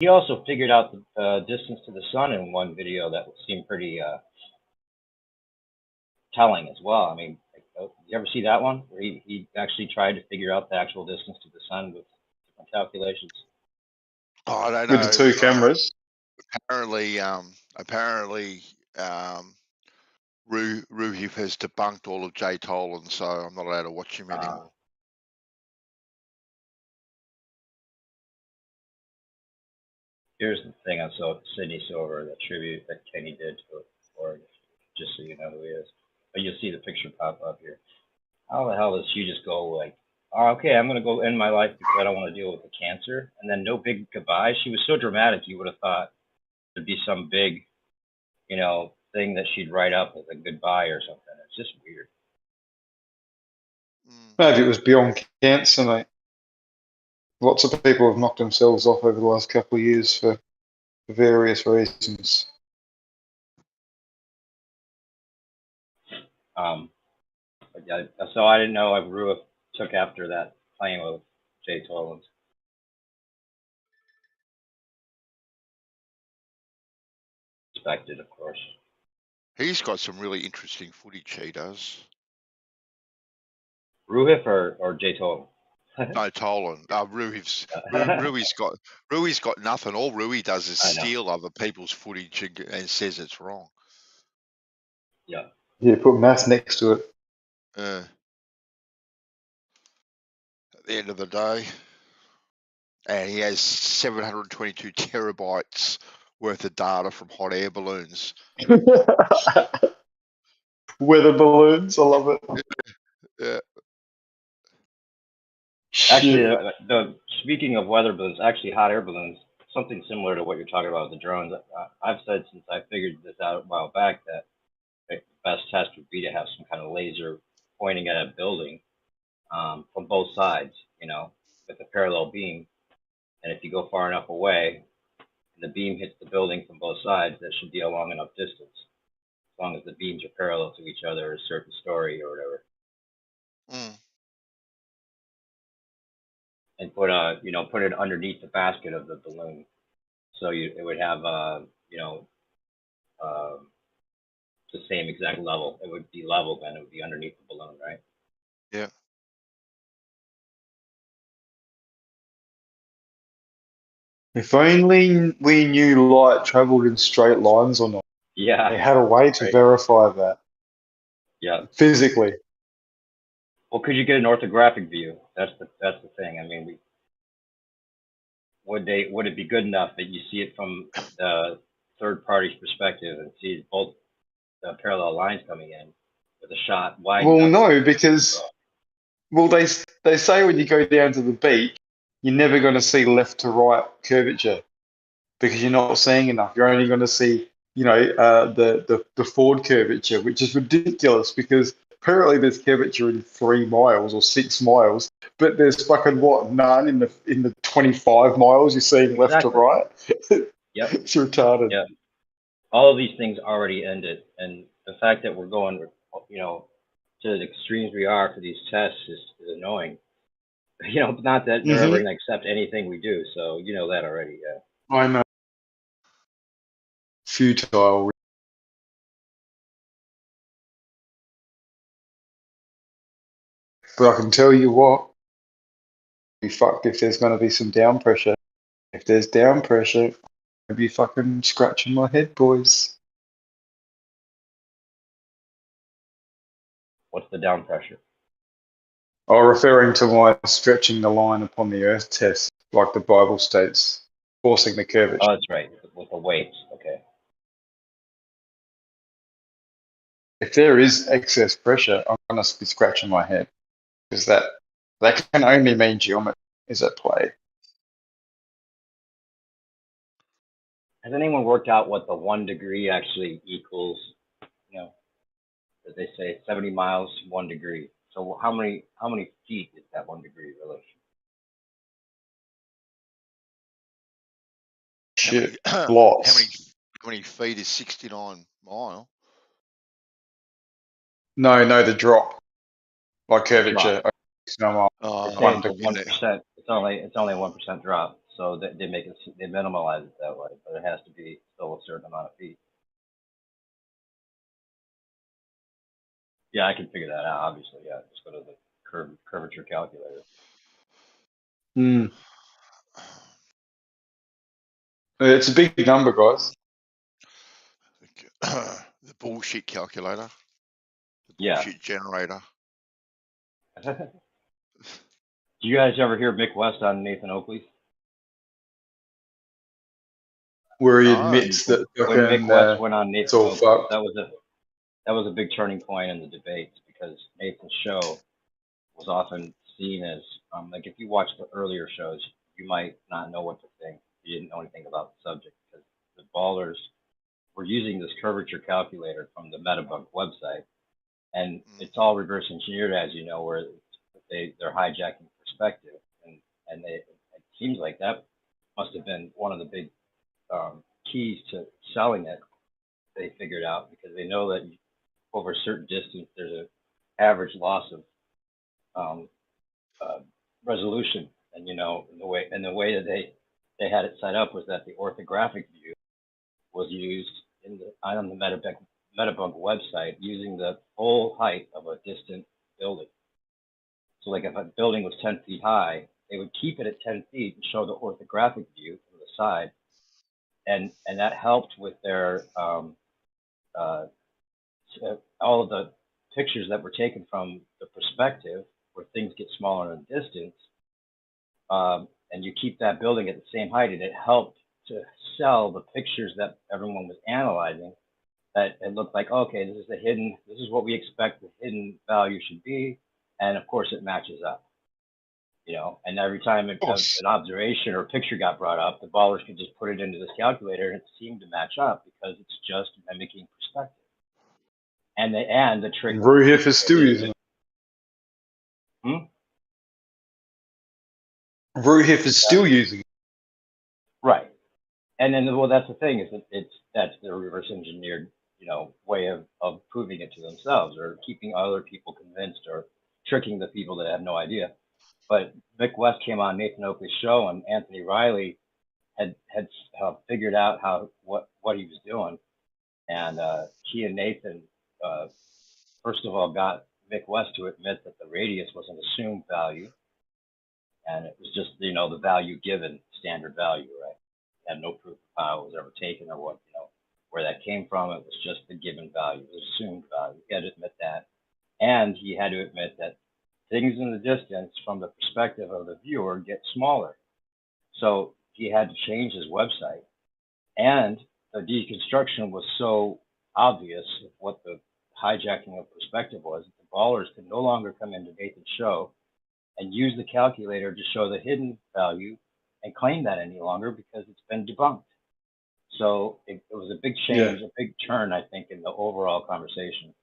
He also figured out the distance to the sun in one video that seemed pretty telling as well. I mean, you ever see that one where he actually tried to figure out the actual distance to the sun with different calculations? Oh, I don't know. With the two cameras. Apparently, Ruhiv has debunked all of Jay Tolan, so I'm not allowed to watch him anymore. Here's the thing on Sydney Silver, the tribute that Kenny did to it before, just so you know who he is. But you'll see the picture pop up here. How the hell does she just go like, oh, okay, I'm going to go end my life because I don't want to deal with the cancer, and then no big goodbye? She was so dramatic, you would have thought there'd be some big, you know, thing that she'd write up as a goodbye or something. It's just weird. Maybe it was beyond cancer, mate. Lots of people have knocked themselves off over the last couple of years for various reasons. But yeah, so I didn't know if Ruhiv took after that claim of Jay Tolan's. Expected, of course. He's got some really interesting footage, he does. Ruhiv or Jay Tolan? No, Tolan. Rui's got nothing. All Rui does is steal other people's footage and says it's wrong. Yeah. Yeah, put math next to it. At the end of the day, and he has 722 terabytes worth of data from hot air balloons. Weather balloons, I love it. Yeah. Actually, speaking of weather balloons, actually hot air balloons, something similar to what you're talking about with the drones. I've said since I figured this out a while back that the best test would be to have some kind of laser pointing at a building from both sides, you know, with a parallel beam. And if you go far enough away and the beam hits the building from both sides, that should be a long enough distance, as long as the beams are parallel to each other, a certain story or whatever. And put it underneath the basket of the balloon, so it would have the same exact level. It would be level, then it would be underneath the balloon, right? Yeah. If only we knew light travelled in straight lines or not. Yeah. They had a way to verify that. Yeah. Physically. Well, could you get an orthographic view? That's the thing. I mean, would it be good enough that you see it from the third party's perspective and see both the parallel lines coming in with a shot wide? Well, no, because they say when you go down to the beach, you're never going to see left to right curvature because you're not seeing enough. You're only going to see, the forward curvature, which is ridiculous because apparently there's curvature in 3 miles or 6 miles, but there's fucking none in the 25 miles you're seeing left to right. Yep. It's retarded. Yeah. All of these things already ended, and the fact that we're going, to the extremes we are for these tests is annoying. Not that they're ever going to accept anything we do, so you know that already. Yeah. I know. Futile. But I can tell you what, be fucked if there's going to be some down pressure. If there's down pressure, I'll be fucking scratching my head, boys. What's the down pressure? Oh, referring to my stretching the line upon the earth test, like the Bible states, forcing the curvature. Oh, that's right, with the weights. Okay. If there is excess pressure, I'm going to be scratching my head because that can only mean geometry is at play. Has anyone worked out what the 1 degree actually equals? As they say, 70 miles, 1 degree. So how many feet is that 1 degree relation? Shit, lots. How many feet is 69 mile? No, the drop. Like curvature. It's 1%. It's only a 1% drop. so that they minimalize it that way, but it has to be still a certain amount of feet. Yeah, I can figure that out. Obviously, yeah. Just go to the curvature calculator. It's a big number, guys. The bullshit calculator. The bullshit generator. Do you guys ever hear Mick West on Nathan Oakley? Where he admits that when Mick West went on Nathan Oakley, fucked. that was a big turning point in the debates, because Nathan's show was often seen as like, if you watch the earlier shows, you might not know what to think. You didn't know anything about the subject, because the ballers were using this curvature calculator from the Metabug website, and it's all reverse engineered, as you know, where they're hijacking perspective, and it seems like that must have been one of the big keys to selling it. They figured out, because they know that over a certain distance there's an average loss of resolution, and the way that they had it set up was that the orthographic view was used on the Metabug website using the full height of a distant building. So like if a building was 10 feet high, they would keep it at 10 feet and show the orthographic view from the side, and that helped with their all of the pictures that were taken from the perspective, where things get smaller in distance, and you keep that building at the same height, and it helped to sell the pictures that everyone was analyzing, that it looked like, okay, this is what we expect the hidden value should be, and of course it matches up. And every time an observation or a picture got brought up, the ballers could just put it into this calculator, and it seemed to match up, because it's just mimicking perspective. And the trick. Ruhif is still using it. Ruhif is still using it. Right. And then, well, that's the thing, is that that's the reverse engineered, way of proving it to themselves, or keeping other people convinced, or tricking the people that have no idea. But Mick West came on Nathan Oakley's show, and Anthony Riley had figured out what he was doing, and he and Nathan first of all got Mick West to admit that the radius was an assumed value, and it was just the value given, standard value, right? He had no proof of how it was ever taken, or what where that came from. It was just the given value, the assumed value. He had to admit that, and he had to admit that things in the distance from the perspective of the viewer get smaller. So he had to change his website, and the deconstruction was so obvious of what the hijacking of perspective was, that the ballers could no longer come into Nathan's show and use the calculator to show the hidden value and claim that any longer, because it's been debunked. So it was a big change, a big turn, I think, in the overall conversation,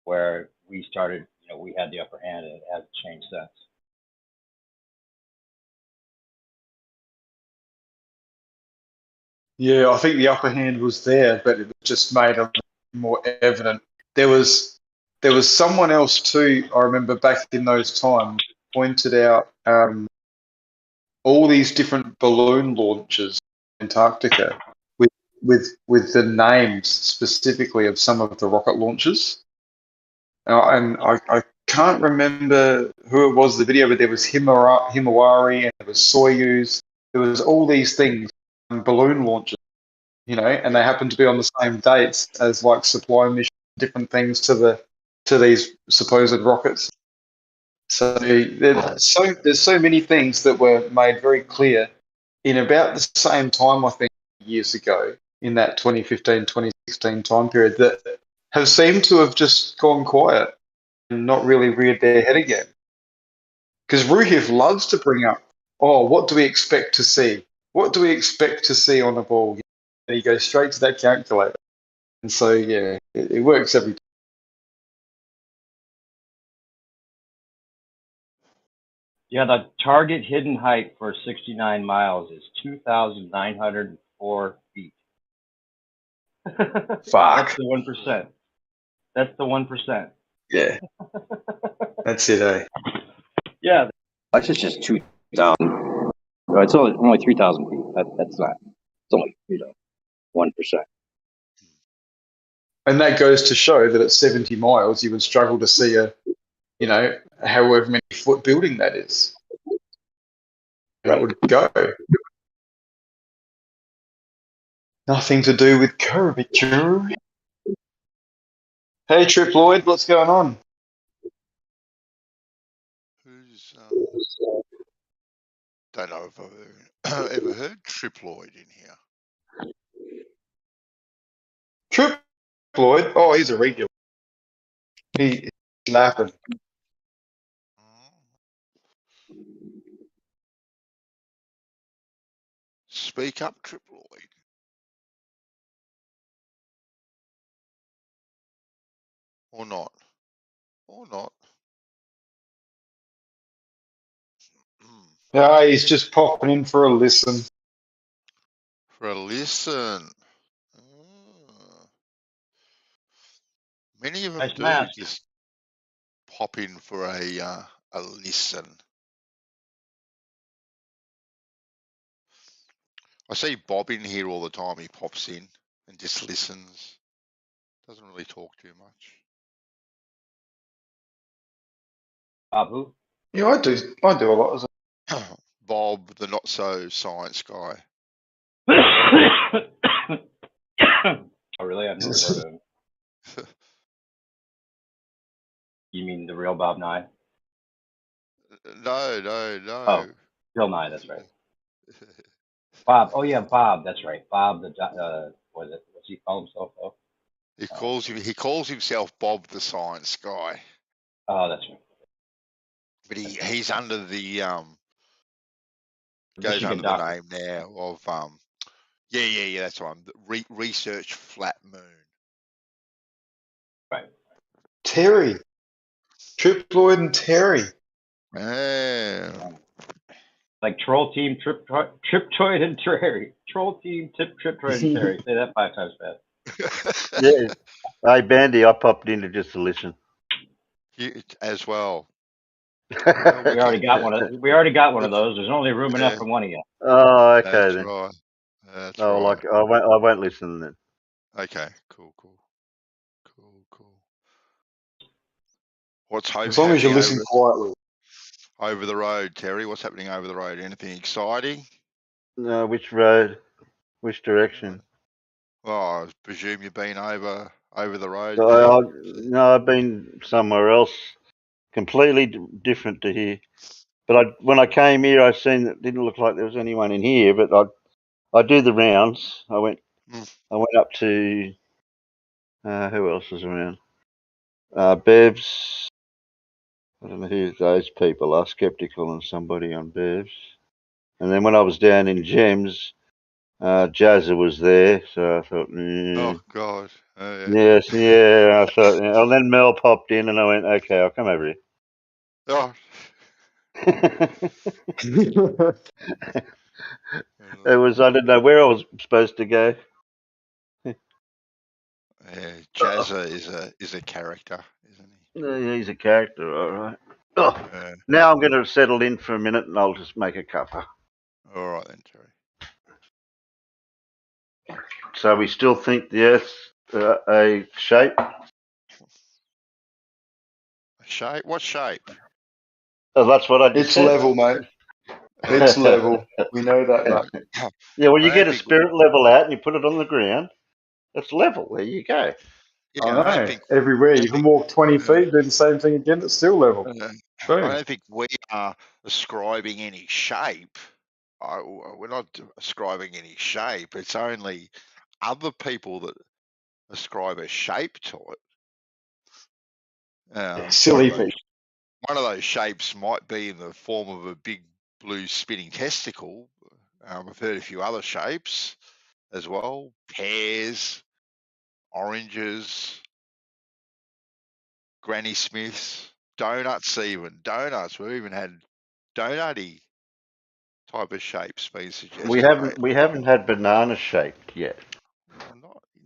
where we started, we had the upper hand, and it hasn't changed since. Yeah, I think the upper hand was there, but it just made it more evident. There was someone else too, I remember back in those times, pointed out all these different balloon launches in Antarctica with the names specifically of some of the rocket launches. And I can't remember who it was, the video, but there was Himawari, and there was Soyuz. There was all these things, balloon launches, and they happen to be on the same dates as like supply missions, different things to these supposed rockets. So there's so many things that were made very clear in about the same time, I think, years ago, in that 2015, 2016 time period, that have seemed to have just gone quiet and not really reared their head again. Because Ruhif loves to bring up, what do we expect to see? What do we expect to see on the ball? And he goes straight to that calculator. And so, yeah, it works every time. Yeah, the target hidden height for 69 miles is 2,904 feet. Fuck. That's the 1%. That's the 1%. Yeah. That's it, eh? Yeah. That's just 2,000. No, it's only 3,000 feet. That's not. It's only 1%. And that goes to show that at 70 miles, you would struggle to see a, however many foot building that is. And it would go. Nothing to do with curvature. Hey, Trip Lloyd, what's going on? Who's don't know if I've ever heard Triploid in here. Trip Lloyd? Oh, he's a regular. He's laughing. Speak up, Triploid. Or not. Or not. Yeah, he's just popping in for a listen. For a listen. Many of them Nice do mask. just pop in for a listen. I see Bob in here all the time. He pops in and just listens. Doesn't really talk too much. Bob who? Yeah, I do a lot as well. Bob, the not so science guy. Oh, really? I've never heard of him. You mean the real Bob Nye? No. Oh, Bill Nye, that's right. Bob. Oh, yeah, Bob. That's right. Bob, what's he call himself? Oh, He calls himself Bob the science guy. oh, that's right. But he's under the goes Michigan under doctor. the name now of yeah, that's right. Research Flat Moon. Right. Terry. Trip Lloyd and Terry. Yeah. Like Troll Team, Triptoid and Terry. Troll Team, Triptoid and Terry. Say that 5 times fast. Yeah. Hey, Bandy, I popped in to just to listen. You, as well. We already got one of those. There's only room enough for one of you. Oh, okay That's then. right. That's Oh, right. like I won't listen then. Okay, cool. What's As long as you listen quietly. over the road, Terry? What's happening over the road? Anything exciting? No, which road? Which direction? Well, I presume you've been over the road there. No, I've been somewhere else, completely different to here. But when I came here, I seen that it didn't look like there was anyone in here. But I do the rounds. I went up to who else was around? Bev's. I don't know who those people are. Skeptical and somebody on Bev's. And then when I was down in Gems, Jazza was there, so I thought, Oh God. Yes, yeah. I thought, and then Mel popped in, and I went, okay, I'll come over here. Oh. It was, I didn't know where I was supposed to go. Yeah, Jazza is a character, isn't he? Yeah, he's a character, all right. Oh, now I'm going to settle in for a minute, and I'll just make a cuppa. All right then, Terry. So we still think the Earth's a shape? A shape? What shape? Oh, that's what I just It's said. level, mate. It's level. We know that much. Yeah, well, you get a spirit level out and you put it on the ground. It's level. There you go. Yeah, I know. Everywhere. You can walk 20 feet, do the same thing again, it's still level. I don't think we are ascribing any shape. We're not ascribing any shape. It's only other people that ascribe a shape to it. Silly people. One of those shapes might be in the form of a big blue spinning testicle. I've heard a few other shapes as well. Pears, oranges, Granny Smiths, donuts even. Donuts. We've even had donutty type of shapes being suggested. We haven't had banana shaped yet.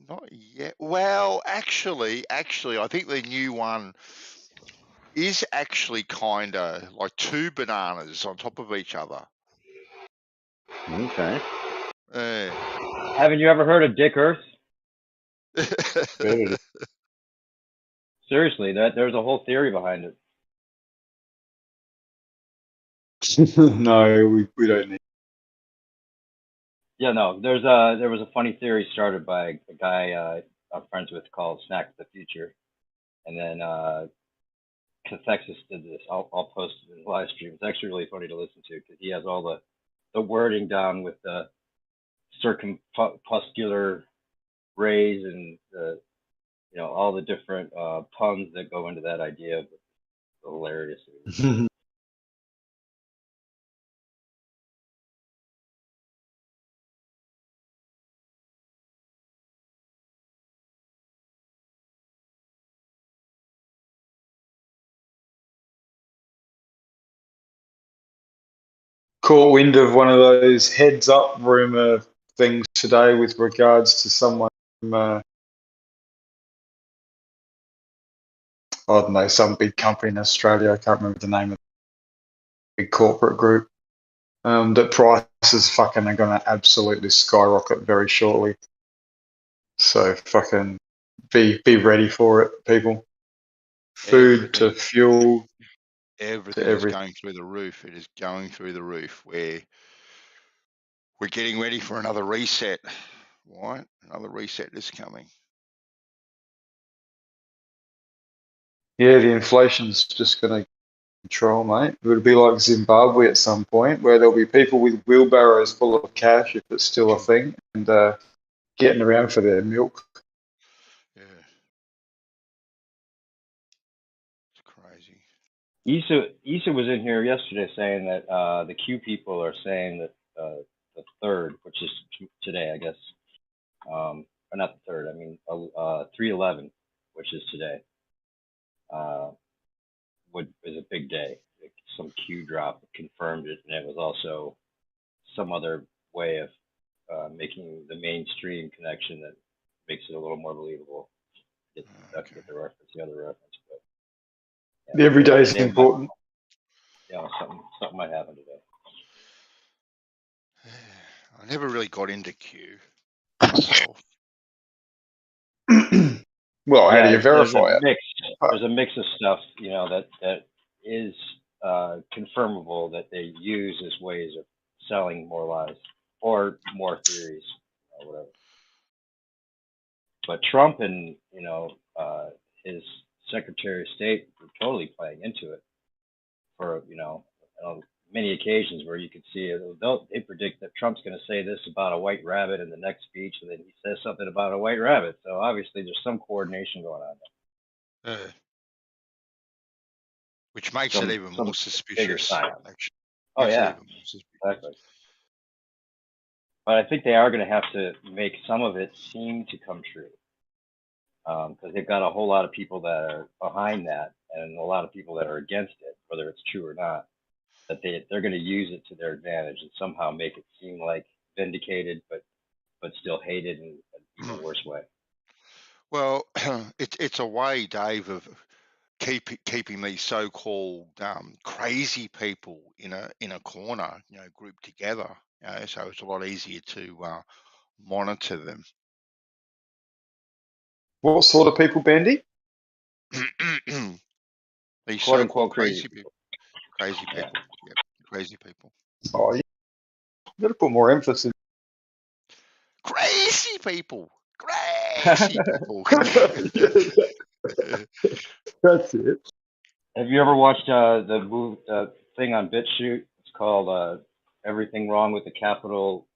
Not yet. Well, actually, I think the new one is actually kind of like two bananas on top of each other. Okay. Haven't you ever heard of Dick Earth? Better. Seriously, there's a whole theory behind it. No, we don't need. Yeah, no, there was a funny theory started by a guy I'm friends with called Snack the Future, and then Cathexis did this. I'll post it in the live stream. It's actually really funny to listen to because he has all the wording down with the circumpostular rays and the all the different puns that go into that idea. It's hilarious. Caught wind of one of those heads up rumor things today with regards to someone from, I don't know, some big company in Australia. I can't remember the name of the big corporate group. That prices fucking are going to absolutely skyrocket very shortly. So fucking be ready for it, people. Food to fuel. Everything is going through the roof. It is going through the roof. We're getting ready for another reset. Right? Another reset is coming. Yeah, the inflation's just going to control, mate. It'll be like Zimbabwe at some point, where there'll be people with wheelbarrows full of cash, if it's still a thing, and getting around for their milk. Yeah. It's crazy. Issa was in here yesterday saying that the Q people are saying that the 3rd, which is today, I guess, or not the 3rd, I mean 3/11, which is today, is a big day. Like some Q drop confirmed it, and it was also some other way of making the mainstream connection that makes it a little more believable. I forget the reference, the other reference, but yeah, Every day is important. Something might happen today. I never really got into Q myself. Well, how do you verify it? There's a mix of stuff, that is confirmable that they use as ways of selling more lies or more theories or whatever. But Trump and his Secretary of State were totally playing into it for on many occasions where you could see it. They predict that Trump's going to say this about a white rabbit in the next speech, and then he says something about a white rabbit. So obviously there's some coordination going on there. Which makes it even more suspicious. Oh yeah, exactly. But I think they are going to have to make some of it seem to come true, because they've got a whole lot of people that are behind that, and a lot of people that are against it, whether it's true or not. That they're going to use it to their advantage and somehow make it seem like vindicated, but still hated in an even worse way. Well, it's a way, Dave, of keeping these so-called crazy people in a corner, grouped together. So it's a lot easier to monitor them. What sort of people, Bendy? These so-called crazy people. Crazy people. Yeah. Yep, crazy people. Oh, you got to put more emphasis. Crazy people. Crazy people. That's it. Have you ever watched the thing on BitChute? It's called "Everything Wrong with the Capitol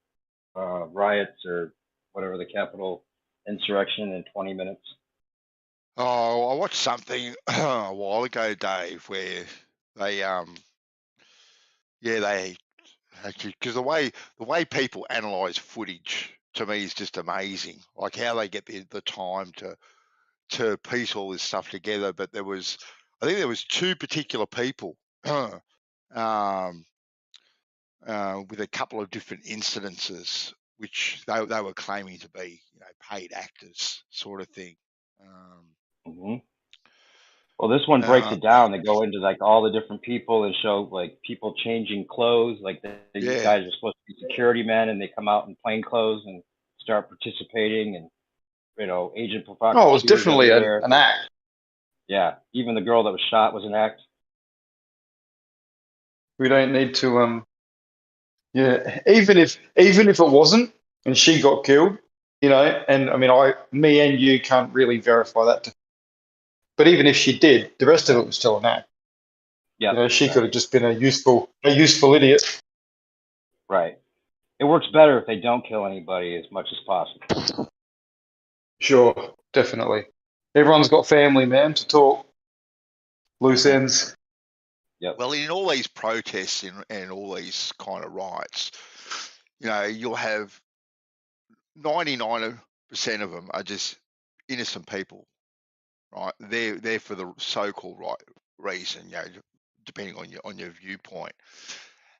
Riots" or whatever, the Capitol Insurrection in 20 minutes. Oh, I watched something a while ago, Dave, where they actually, because the way people analyze footage to me is just amazing. Like how they get the time to piece all this stuff together. But I think there was two particular people with a couple of different incidences, which they were claiming to be paid actors, sort of thing. Well, this one breaks it down. They go into like all the different people and show like people changing clothes. Like the Yeah. guys are supposed to be security men, and they come out in plain clothes and start participating. And agent provocateur. Oh, it was definitely an act. Yeah, even the girl that was shot was an act. We don't need to yeah. Even if it wasn't, and she got killed, and I mean, me and you can't really verify that. But even if she did, the rest of it was still an act. Yeah, she could have just been a useful idiot. Right. It works better if they don't kill anybody as much as possible. Sure, definitely. Everyone's got family, man, to talk. Loose ends. Yep. Well, in all these protests and all these kind of riots, you'll have 99% of them are just innocent people, right? They're for the so-called right reason, depending on your viewpoint.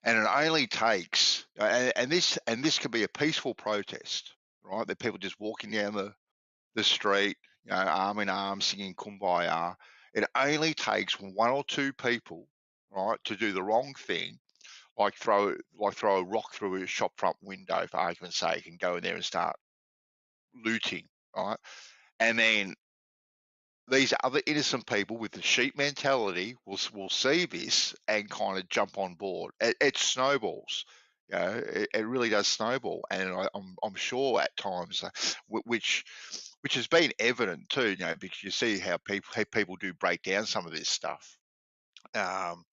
And it only takes, and this could be a peaceful protest, right? That people just walking down the street, arm in arm, singing Kumbaya. It only takes one or two people, right, to do the wrong thing, like throw a rock through a shop front window, for argument's sake, and go in there and start looting, right? And then these other innocent people with the sheep mentality will see this and kind of jump on board. It snowballs. It really does snowball, and I'm sure at times, which has been evident too, because you see how people do break down some of this stuff, and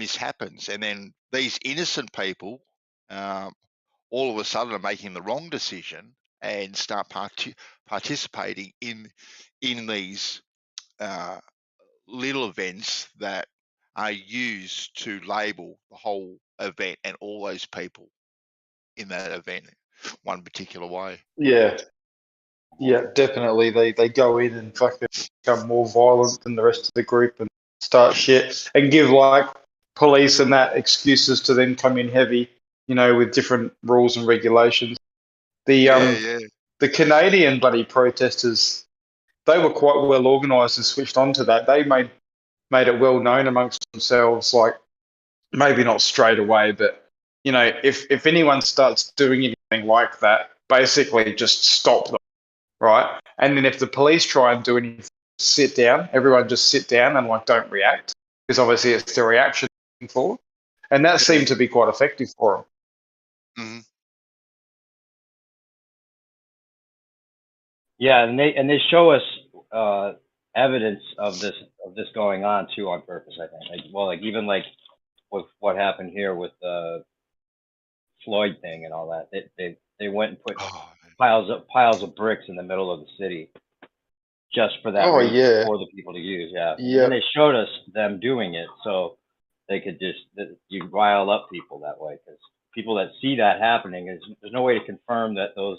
this happens, and then these innocent people, all of a sudden are making the wrong decision and start participating in these little events that are used to label the whole event and all those people in that event one particular way. Yeah, definitely. They go in and fucking become more violent than the rest of the group and start shit and give like police and that excuses to then come in heavy, with different rules and regulations. The Canadian bloody protesters, they were quite well organised and switched on to that. They made it well known amongst themselves, like maybe not straight away, but if anyone starts doing anything like that, basically just stop them, right? And then if the police try and do anything, sit down. Everyone just sit down and like don't react, because obviously it's the reaction for, and that seemed to be quite effective for them. Mm-hmm. Yeah, and they show us evidence of this going on too on purpose. I think. Even with what happened here with the Floyd thing and all that. They went and put piles of bricks in the middle of the city just for that reason, for the people to use. Yeah. And they showed us them doing it, so they could you rile up people that way, because people that see that happening, there's no way to confirm that those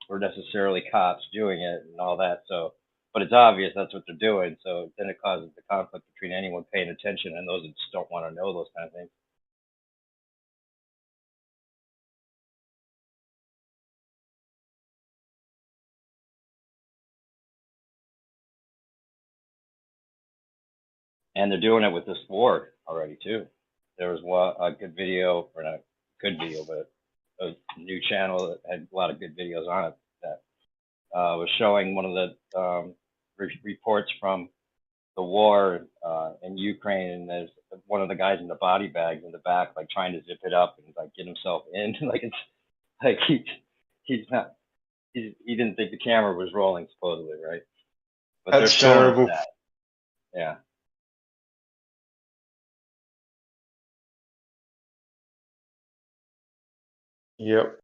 were necessarily cops doing it and all that. So, but it's obvious that's what they're doing. So then it causes the conflict between anyone paying attention and those that just don't want to know those kind of things. And they're doing it with this war already too. There was a good video, or not good video, but a new channel that had a lot of good videos on it that was showing one of the reports from the war in Ukraine, and there's one of the guys in the body bags in the back, like trying to zip it up and like get himself in. Like it's like he didn't think the camera was rolling, supposedly, right? But that's terrible. That. Yeah. Yep.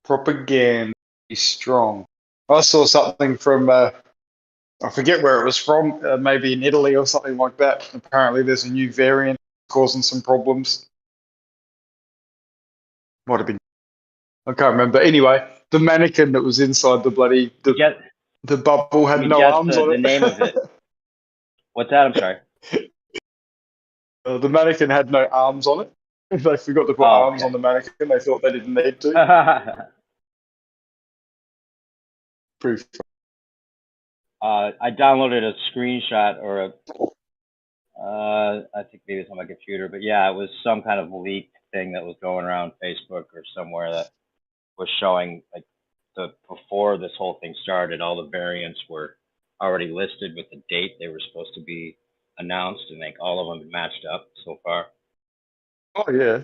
Propaganda is strong. I saw something from, I forget where it was from, maybe in Italy or something like that. Apparently there's a new variant causing some problems. Might have been, I can't remember. Anyway, the mannequin that was inside the bloody, the bubble had no arms on it. The name of it. What's that? I'm sorry. The mannequin had no arms on it. They forgot to put arms on the mannequin. They thought they didn't need to. Pretty I downloaded a screenshot or a, I think maybe it's on my computer, but yeah, it was some kind of leaked thing that was going around Facebook or somewhere that was showing like before this whole thing started, all the variants were already listed with the date they were supposed to be announced, and like all of them matched up so far. Oh yeah,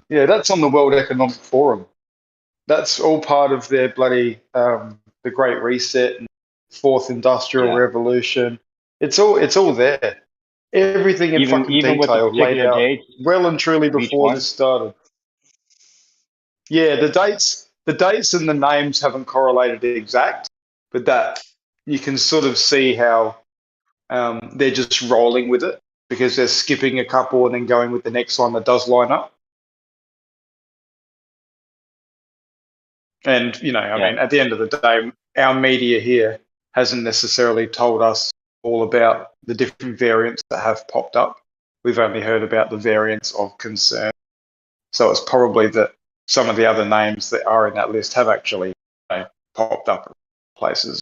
yeah. That's on the World Economic Forum. That's all part of their bloody the Great Reset and Fourth Industrial Yeah. Revolution. It's all there. Everything in fucking Even with the detail laid particular out dates well and truly of each before one. this started. Yeah, the dates and the names haven't correlated exact, but that you can sort of see how they're just rolling with it because they're skipping a couple and then going with the next one that does line up. And, you know, I Yeah. mean, at the end of the day, our media here hasn't necessarily told us all about the different variants that have popped up. We've only heard about the variants of concern. So it's probably that some of the other names that are in that list have actually popped up places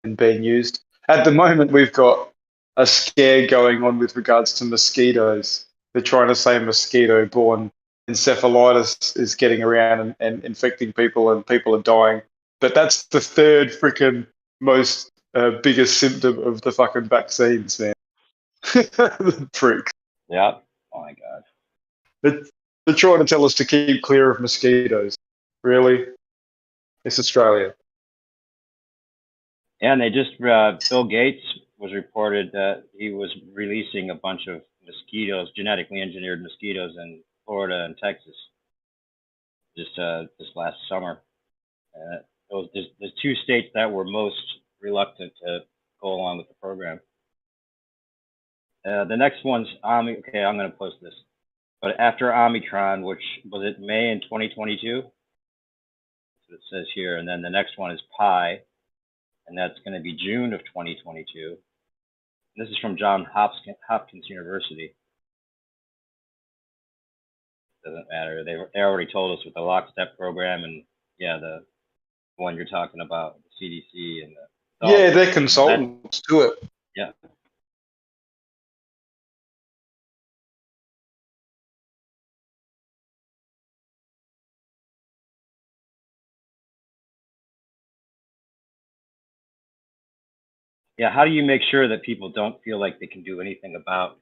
and being used. At the moment, we've got a scare going on with regards to mosquitoes. They're trying to say mosquito-borne encephalitis is getting around and infecting people, and people are dying. But that's the third freaking most biggest symptom of the fucking vaccines, man. The pricks. Yeah. Oh my God. They're trying to tell us to keep clear of mosquitoes. Really? It's Australia. Yeah, and they just Bill Gates was reported that he was releasing a bunch of mosquitoes, genetically engineered mosquitoes in Florida and Texas, just this last summer. There's two states that were most reluctant to go along with the program. The next one's okay, I'm going to post this. But after Omicron, which was it May in 2022? That's what it says here. And then the next one is Pi, and that's going to be June of 2022. And this is from Johns Hopkins University. Doesn't matter. They already told us with the lockstep program, and yeah, the one you're talking about, the CDC and the Yeah, they're consultants to it. Yeah. Yeah, how do you make sure that people don't feel like they can do anything about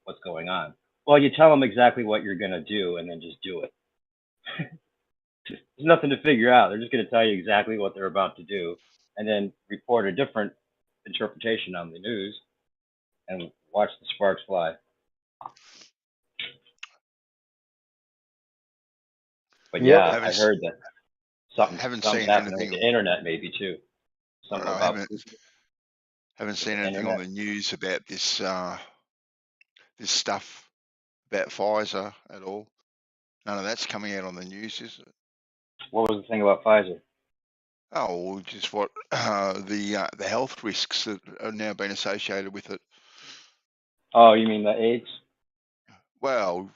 what's going on? Well, you tell them exactly what you're going to do and then just do it. There's nothing to figure out. They're just going to tell you exactly what they're about to do and then report a different interpretation on the news and watch the sparks fly. But Yep. yeah, I heard that something's seen happening with anything. the internet maybe too. Something I about haven't seen anything on the news about this this stuff about Pfizer at all. None of that's coming out on the news, is it? What was the thing about Pfizer? Oh, well, just what the health risks that are now being associated with it. Oh, you mean the AIDS? Well,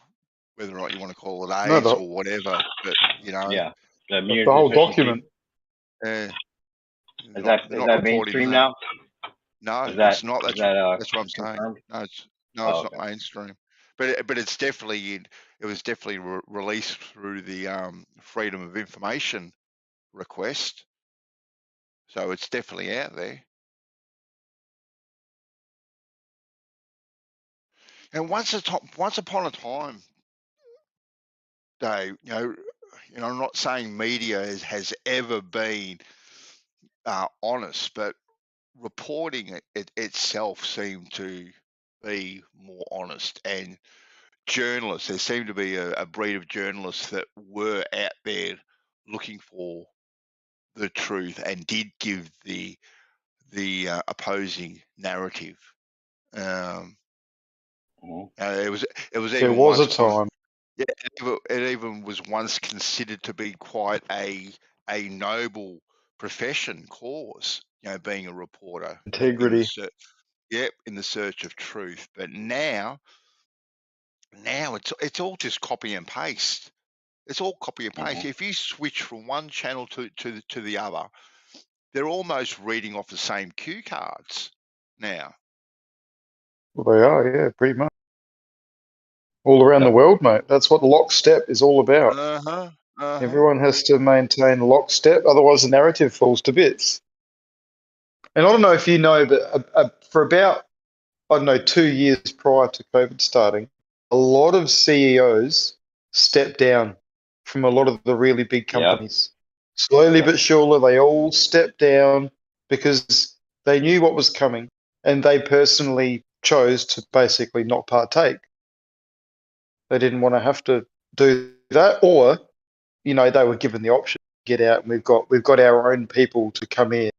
whether or not you want to call it No, AIDS or whatever, but you know, Yeah, the the whole deficiency. document. Is that mainstream that. now? No, it's not. That's what I'm saying. confirmed? No, it's Okay. not mainstream. But it's definitely it was definitely released through the Freedom of Information request, so it's definitely out there. And once upon a time, Dave, I'm not saying media has ever been honest, but reporting it itself seemed to be more honest, and journalists, there seemed to be a breed of journalists that were out there looking for the truth and did give the opposing narrative. It was There even was a once time. it even was once considered to be quite a noble profession cause, being a reporter. Integrity. In the search of truth. But now it's all just copy and paste. It's all copy and paste. If you switch from one channel to the other, they're almost reading off the same cue cards now. Well, they are, yeah, pretty much. All around the world, mate. That's what lockstep is all about. Everyone has to maintain lockstep, otherwise the narrative falls to bits. And I don't know if you know, but for about, I don't know, 2 years prior to COVID starting, a lot of CEOs stepped down from a lot of the really big companies. Slowly but surely, they all stepped down because they knew what was coming and they personally chose to basically not partake. They didn't want to have to do that, or, you know, they were given the option to get out, and we've got our own people to come in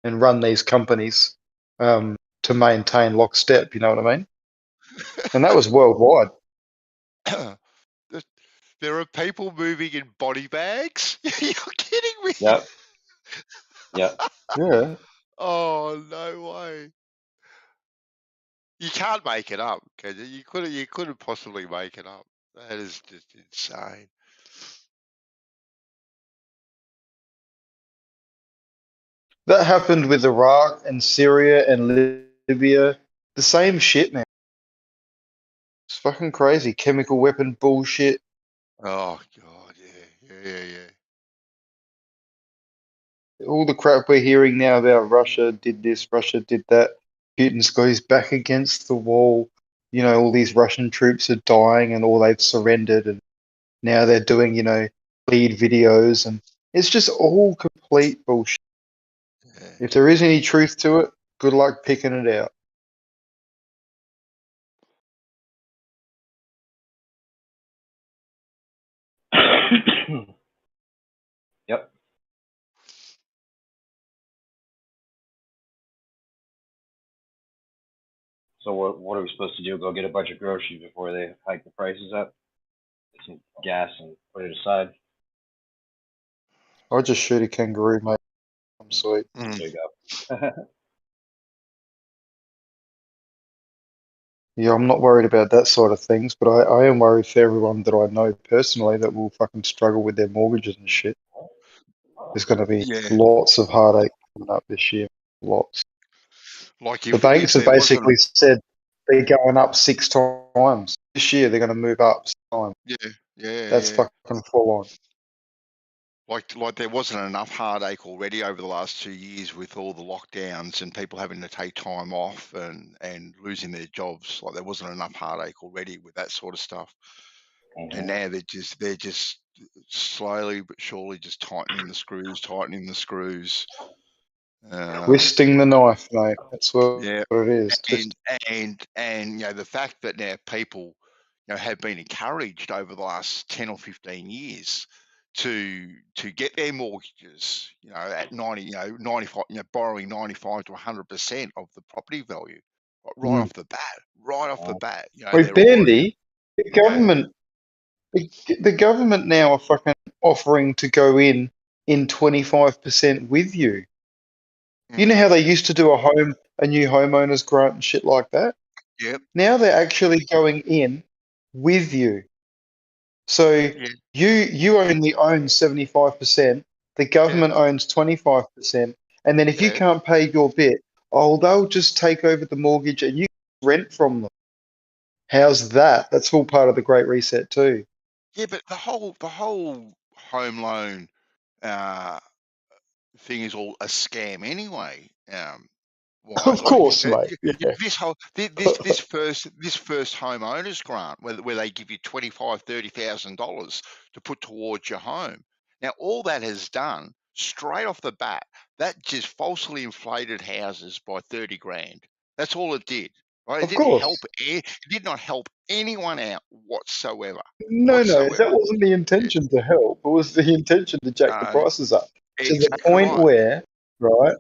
and run these companies to maintain lockstep. You know what I mean? And that was worldwide. There are people moving in body bags. You're kidding me? Yep. Yep. Yeah. Oh, no way. You can't make it up, can you? You couldn't possibly make it up. That is just insane. That happened with Iraq and Syria and Libya. The same shit, man. It's fucking crazy. Chemical weapon bullshit. Oh, God, yeah. All the crap we're hearing now about Russia did this, Russia did that. Putin's got his back against the wall. You know, all these Russian troops are dying and all they've surrendered, and now they're doing, you know, lead videos, and it's just all complete bullshit. Yeah. If there is any truth to it, good luck picking it out. Yep. So what are we supposed to do? Go get a bunch of groceries before they hike the prices up? Get some gas and put it aside. I'll just shoot a kangaroo, mate. I'm sweet. Mm. There you go. Yeah, I'm not worried about that side of things, but I am worried for everyone that I know personally that will fucking struggle with their mortgages and shit. There's going to be Yeah. lots of heartache coming up this year. Lots. Like The if banks have there wasn't, basically said they're going up 6 times. This year they're going to move up 6 times. yeah. That's fucking full on. Like there wasn't enough heartache already over the last 2 years with all the lockdowns and people having to take time off and losing their jobs. Like there wasn't enough heartache already with that sort of stuff. And now they're just slowly but surely just tightening the screws. Twisting the knife, mate. That's what Yeah, it is. and you know the fact that now people, you know, have been encouraged over the last 10 or 15 years to get their mortgages, you know, at 90, you know, 95, you know, borrowing 95 to 100% of the property value right off the bat. You know, Wait, they're already, Bandy, the government now are fucking offering to go in 25% with you. You know how they used to do a new homeowners grant and shit like that? Yep. Now they're actually going in with you. So you only own 75%, the government owns 25%, and then if you can't pay your bit, they'll just take over the mortgage and you rent from them. How's that? That's all part of the Great Reset too. Yeah, but the whole home loan thing is all a scam anyway. Of course, mate. Yeah. This first homeowners grant where they give you $25,000-$30,000 to put towards your home. Now all that has done straight off the bat, that just falsely inflated houses by 30 grand. That's all it did. Right? Of course. It did not help anyone out whatsoever. No, that wasn't the intention to help. It was the intention to jack the prices up to the point where, right,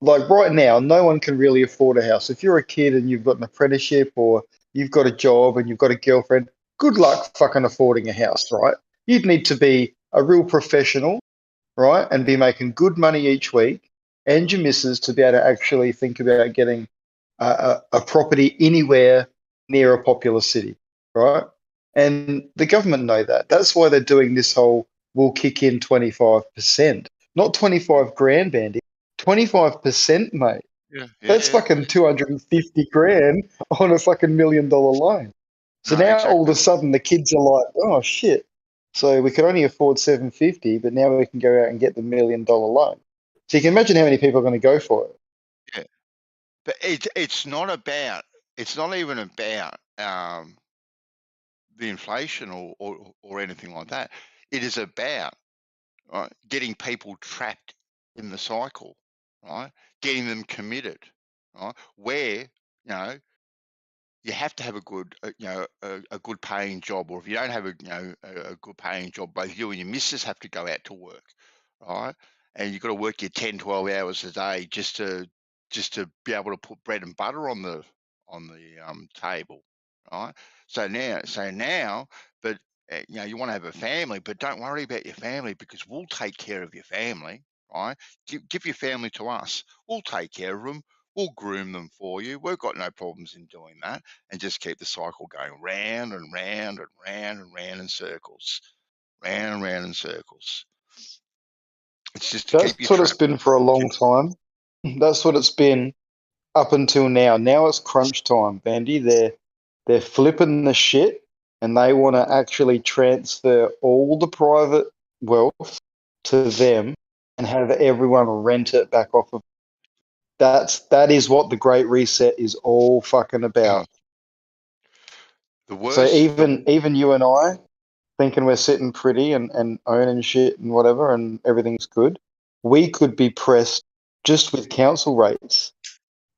right now, no one can really afford a house. If you're a kid and you've got an apprenticeship or you've got a job and you've got a girlfriend, good luck fucking affording a house, right? You'd need to be a real professional, right, and be making good money each week, and your missus to be able to actually think about getting a property anywhere near a popular city, right? And the government know that. That's why they're doing this whole we'll kick in 25%. not 25 grand, Bandy. 25%, mate. Yeah, That's fucking 250 grand on a fucking $1 million loan. So No, now all of a exactly. sudden the kids are like, oh shit. So we could only afford 750, but now we can go out and get the $1 million loan. So you can imagine how many people are going to go for it. Yeah, but it's not even about the inflation or anything like that. It is about getting people trapped in the cycle, right? Getting them committed, right? Where you have to have a good, a good paying job, or if you don't have a good paying job, both you and your missus have to go out to work, right? And you've got to work your 10, 12 hours a day just to be able to put bread and butter on the table, right? So now, but you want to have a family, but don't worry about your family because we'll take care of your family, right? Give your family to us. We'll take care of them. We'll groom them for you. We've got no problems in doing that, and just keep the cycle going round and round and round and round in circles, round and round in circles. It's just to keep you That's what it's trapped. been for a long time. That's what it's been up until now. Now it's crunch time, Bandy. They're flipping the shit, and they want to actually transfer all the private wealth to them and have everyone rent it back off of. That is what the Great Reset is all fucking about. The So worst. even you and I, thinking we're sitting pretty and owning shit and whatever and everything's good, we could be pressed just with council rates.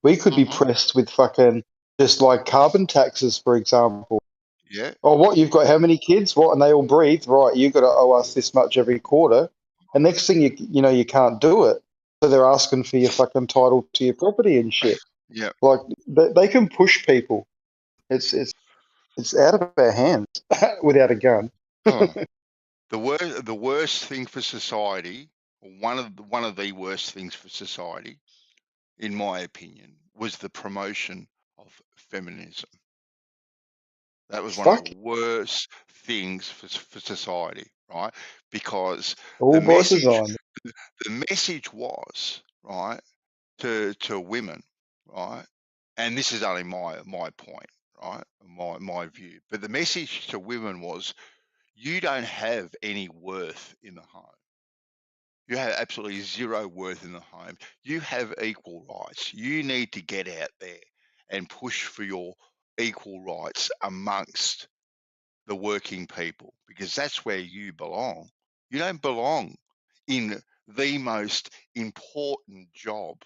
We could be pressed with fucking just like carbon taxes, for example. Yeah. Oh, what, you've got how many kids? What, and they all breathe? Right, you've got to owe us this much every quarter. And next thing you know, you can't do it. So they're asking for your fucking title to your property and shit. Yeah. Like they can push people. It's out of our hands without a gun. The worst thing for society, one of the worst things for society, in my opinion, was the promotion of feminism. That was one of the worst things for society, right? Because all bosses on. the message was, right, to women, right, and this is only my point, right, my view, but the message to women was, you don't have any worth in the home. You have absolutely zero worth in the home. You have equal rights. You need to get out there and push for your equal rights amongst the working people, because that's where you belong. You don't belong in the most important job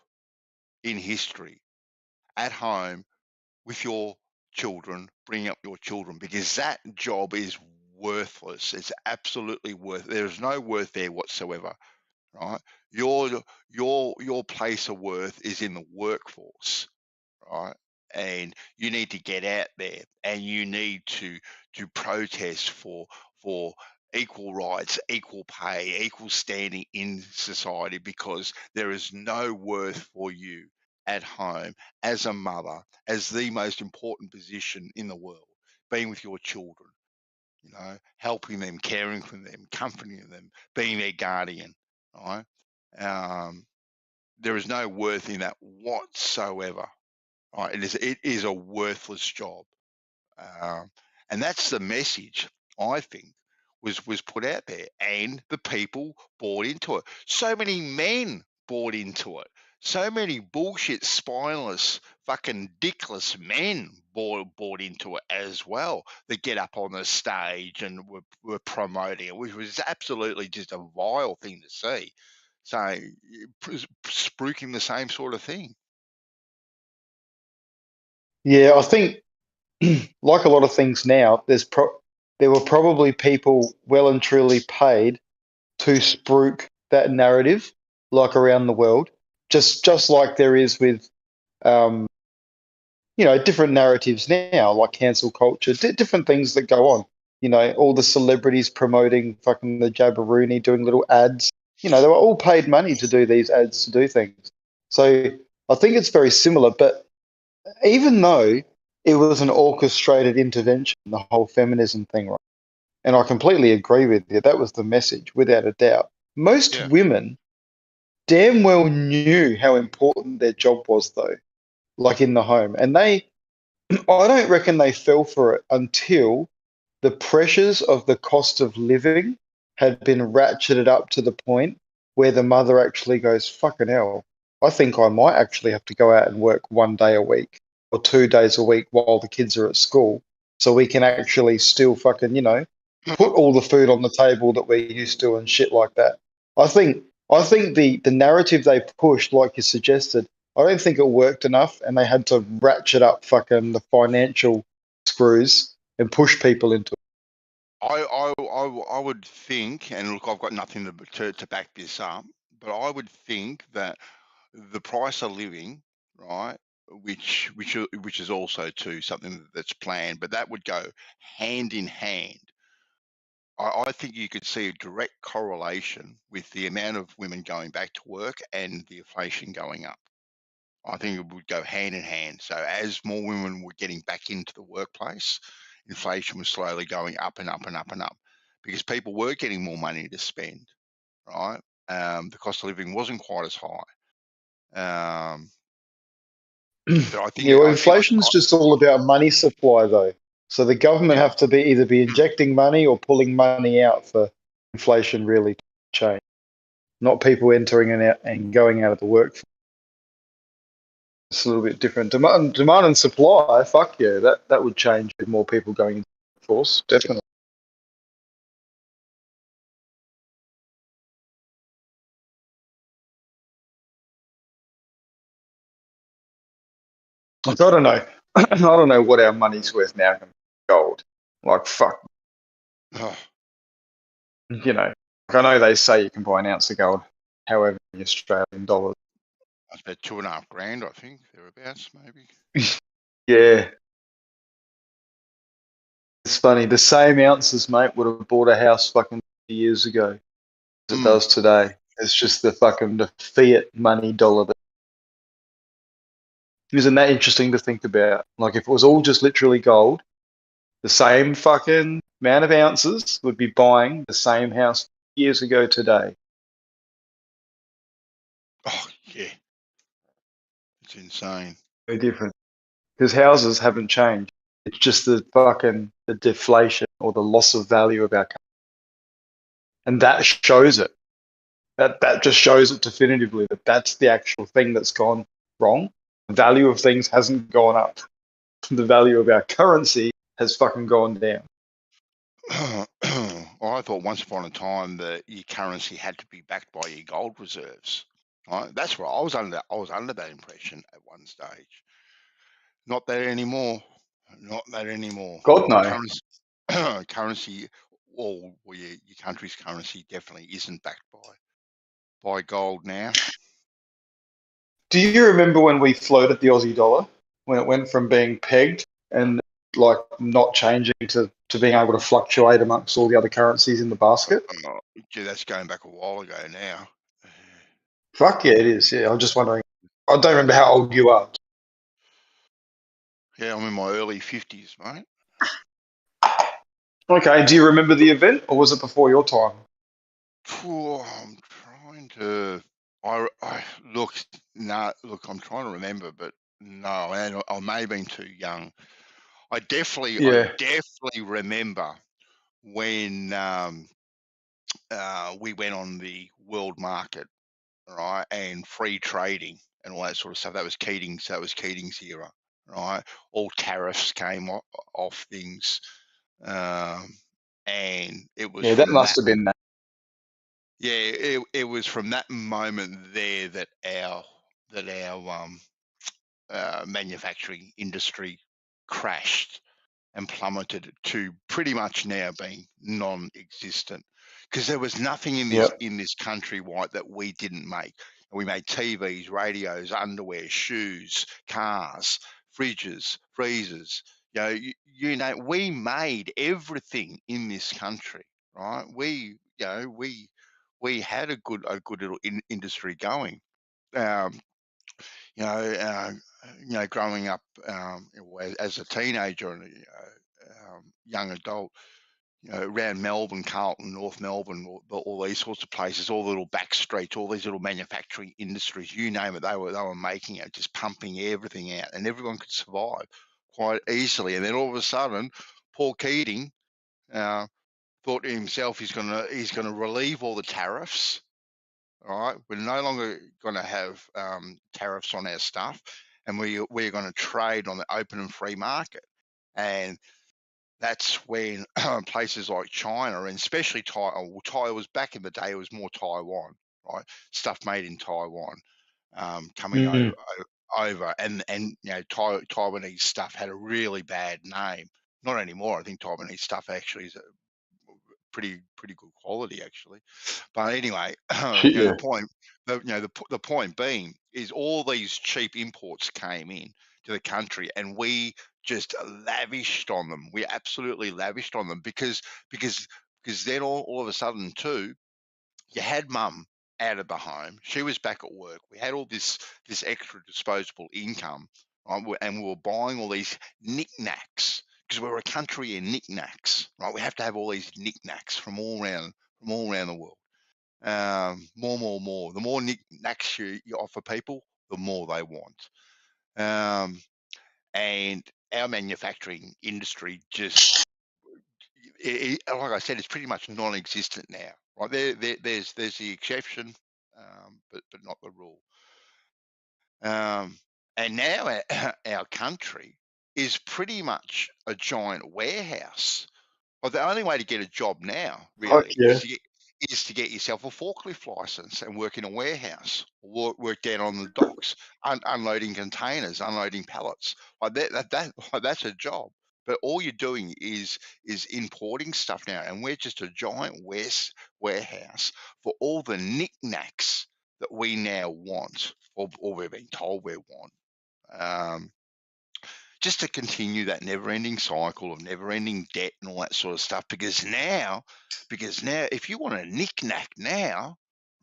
in history, at home with your children, bringing up your children, because that job is worthless. It's absolutely there's no worth there whatsoever, right? Your place of worth is in the workforce, right? And you need to get out there and you need to protest for equal rights, equal pay, equal standing in society, because there is no worth for you at home as a mother, as the most important position in the world, being with your children, helping them, caring for them, comforting them, being their guardian, right? There is no worth in that whatsoever. Right? It is a worthless job, and that's the message I think was put out there, and the people bought into it. So many men bought into it. So many bullshit, spineless, fucking dickless men bought into it as well. That get up on the stage and were promoting it, which was absolutely just a vile thing to see. So, spruiking the same sort of thing. Yeah, I think like a lot of things now, there were probably people well and truly paid to spruik that narrative, like around the world, just like there is with different narratives now, like cancel culture, different things that go on. All the celebrities promoting fucking the Jabberoonie, doing little ads. They were all paid money to do these ads, to do things. So I think it's very similar. But even though it was an orchestrated intervention, the whole feminism thing, right? And I completely agree with you. That was the message, without a doubt. Most Yeah. women damn well knew how important their job was, though, like in the home. And I don't reckon they fell for it until the pressures of the cost of living had been ratcheted up to the point where the mother actually goes, fucking hell, I think I might actually have to go out and work 1 day a week or 2 days a week while the kids are at school so we can actually still fucking, put all the food on the table that we're used to and shit like that. I think the narrative they pushed, like you suggested, I don't think it worked enough, and they had to ratchet up fucking the financial screws and push people into it. I would think, and look, I've got nothing to back this up, but I would think that the price of living, right, which is also too something that's planned, but that would go hand in hand. I think you could see a direct correlation with the amount of women going back to work and the inflation going up. I think it would go hand in hand. So as more women were getting back into the workplace, inflation was slowly going up and up and up and up because people were getting more money to spend, right? The cost of living wasn't quite as high. But I think, Yeah, well, inflation's just all about money supply, though. So the government yeah, have to be either be injecting money or pulling money out for inflation really to change, not people entering and out and going out of the workforce. It's a little bit different. Demand and supply, fuck yeah, that would change with more people going into the workforce, definitely. Like, I don't know. I don't know what our money's worth now compared to gold. Like, fuck, oh, like, I know they say you can buy an ounce of gold, however, in Australian dollars. that's about $2.5 grand, I think, thereabouts, maybe. Yeah. It's funny. The same ounces, mate, would have bought a house fucking years ago as it does today. It's just the fiat money dollar. Isn't that interesting to think about? Like, if it was all just literally gold, the same fucking amount of ounces would be buying the same house years ago today. Oh, yeah. It's insane. Very different. Because houses haven't changed. It's just the deflation or the loss of value of our country. And that shows it. That just shows it definitively that that's the actual thing that's gone wrong. The value of things hasn't gone up. The value of our currency has fucking gone down. Well, I thought once upon a time that your currency had to be backed by your gold reserves. Right? That's what I was under. I was under that impression at one stage. Not that anymore. Not that anymore. God no. Currency, or your country's currency definitely isn't backed by gold now. Do you remember when we floated the Aussie dollar? When it went from being pegged and like not changing to being able to fluctuate amongst all the other currencies in the basket? Gee, that's going back a while ago now. Fuck yeah, it is. Yeah, I'm just wondering. I don't remember how old you are. Yeah, I'm in my early 50s, mate. Okay, do you remember the event or was it before your time? I'm trying to. I look. No, look. I'm trying to remember, but no, I may have been too young. I definitely remember when we went on the world market, right, and free trading and all that sort of stuff. That was Keating's. That was Keating's era, right? All tariffs came off things, and it was Yeah, that from must that. have been that. Yeah, it was from that moment there that our manufacturing industry crashed and plummeted to pretty much now being non-existent, because there was nothing in Yep. this country, White, that we didn't make. We made TVs, radios, underwear, shoes, cars, fridges, freezers. You know, we made everything in this country, right? We had a good little industry going. You know, growing up as a teenager and young adult, around Melbourne, Carlton, North Melbourne, all these sorts of places, all the little back streets, all these little manufacturing industries, you name it, they were making it, just pumping everything out, and everyone could survive quite easily. And then all of a sudden, Paul Keating thought to himself he's gonna relieve all the tariffs. All right, we're no longer going to have tariffs on our stuff, and we're going to trade on the open and free market. And that's when places like China, and especially Taiwan was back in the day, it was more Taiwan, right? Stuff made in Taiwan coming over, and Taiwanese stuff had a really bad name. Not anymore. I think Taiwanese stuff actually is pretty good quality actually. But anyway, the point, the point being is all these cheap imports came in to the country, and we just lavished on them. We absolutely lavished on them because then all of a sudden too, you had mum out of the home. She was back at work. We had all this extra disposable income, right? And we were buying all these knickknacks because we're a country in knickknacks, right? We have to have all these knickknacks from all around the world. More. The more knickknacks you offer people, the more they want. And our manufacturing industry just, like I said, it's pretty much non-existent now. Right, there's the exception, but not the rule. And now our country is pretty much a giant warehouse. Well, the only way to get a job now, really, is to get yourself a forklift license and work in a warehouse, or work down on the docks, unloading containers, unloading pallets. Like that's a job. But all you're doing is importing stuff now, and we're just a giant warehouse for all the knickknacks that we now want, or we've been told we want. Just to continue that never-ending cycle of never-ending debt and all that sort of stuff. Because now, if you want a knick-knack now,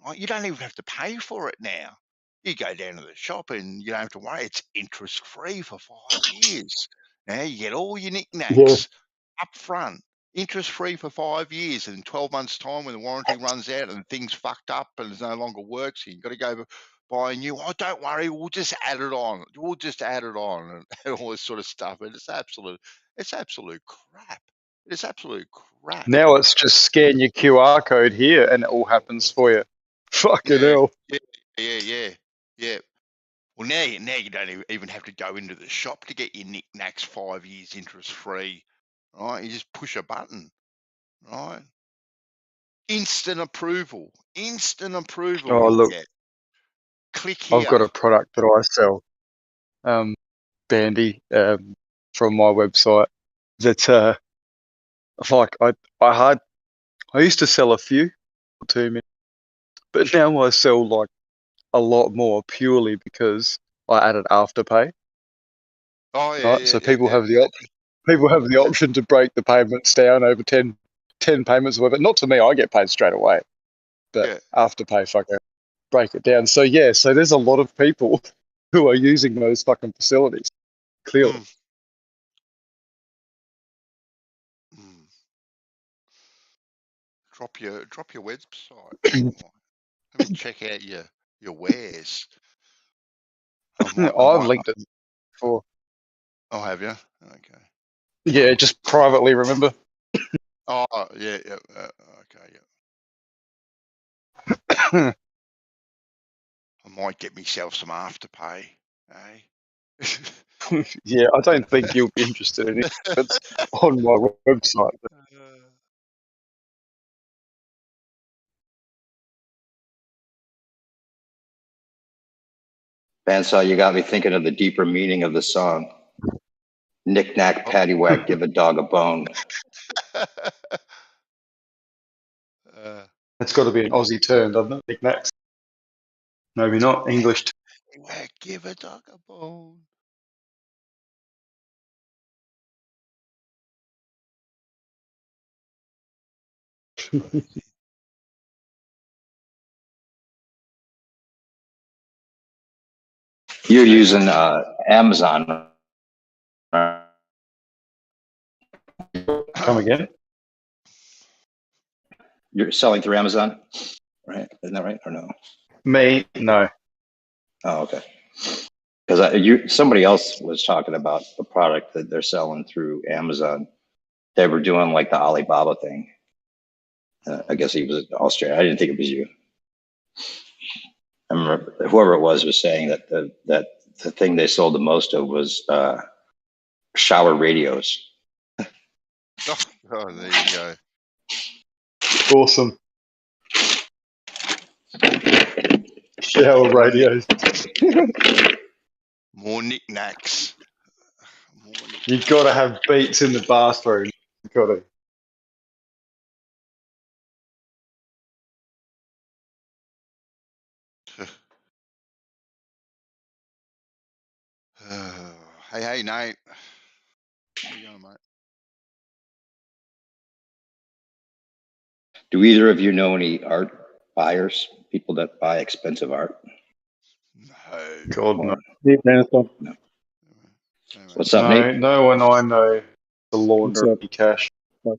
right, you don't even have to pay for it now. You go down to the shop and you don't have to worry. It's interest-free for 5 years. Now you get all your knick-knacks up front, interest-free for 5 years. And in 12 months' time, when the warranty runs out and things fucked up and it no longer works, you've got to go buy a new. Oh, don't worry, we'll just add it on. And all this sort of stuff. And it's absolute crap. It's absolute crap. Now it's just scan your QR code here and it all happens for you. Fucking hell. Yeah. Well, now you don't even have to go into the shop to get your knickknacks 5 years interest free, right? You just push a button, right? Instant approval. Oh, look. Get. Click here. I've got a product that I sell, Bandy, from my website. That like I used to sell a few, 2 minutes, but now I sell like a lot more purely because I added Afterpay. Oh yeah, right? So people have the option. People have the option to break the payments down over 10 payments or whatever. Not to me, I get paid straight away, but Afterpay, fucker, break it down. So yeah, so there's a lot of people who are using those fucking facilities. Clearly. Drop your website. Let me check out your wares. I've linked it before. Oh, have you? Okay. Yeah, just privately, remember? Oh, yeah. Okay, yeah. I might get myself some Afterpay, eh? Yeah, I don't think you'll be interested in it. It's on my website. Bandsaw, you got me thinking of the deeper meaning of the song. Knick-knack, paddywhack, give a dog a bone. It's got to be an Aussie term, doesn't it? Knick-knacks. Maybe not. English. Paddywhack, give a dog a bone. You're using Amazon. Come again? You're selling through Amazon, right? Isn't that right or no? Me, no. Oh, okay. Because somebody else was talking about a product that they're selling through Amazon. They were doing like the Alibaba thing. I guess he was in Australia. I didn't think it was you. I remember whoever it was saying that the thing they sold the most of was shower radios. Oh, there you go. Awesome. Shower radios. More knickknacks. You've got to have beats in the bathroom. You've got to. Hey, Nate. How you going, mate? Do either of you know any art buyers, people that buy expensive art? No. God, no. Hey, Brandon. No, What's up, No, Nate? no one I know the What's launder up? cash. Well,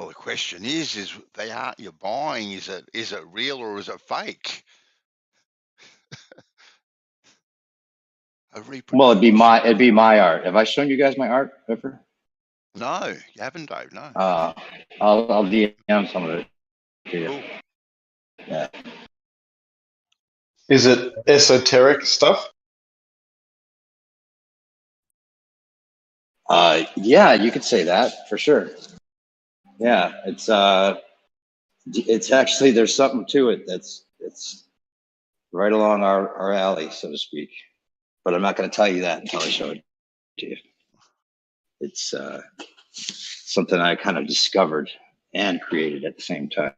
the question is the art you're buying, is it real or is it fake? Well, it'd be my art. Have I shown you guys my art ever? No, you haven't, Dave. No. I'll DM some of it to you. Cool. Yeah. Is it esoteric stuff? Yeah, you could say that for sure. Yeah, it's actually, there's something to it it's right along our alley, so to speak. But I'm not going to tell you that until I show it to you. It's something I kind of discovered and created at the same time.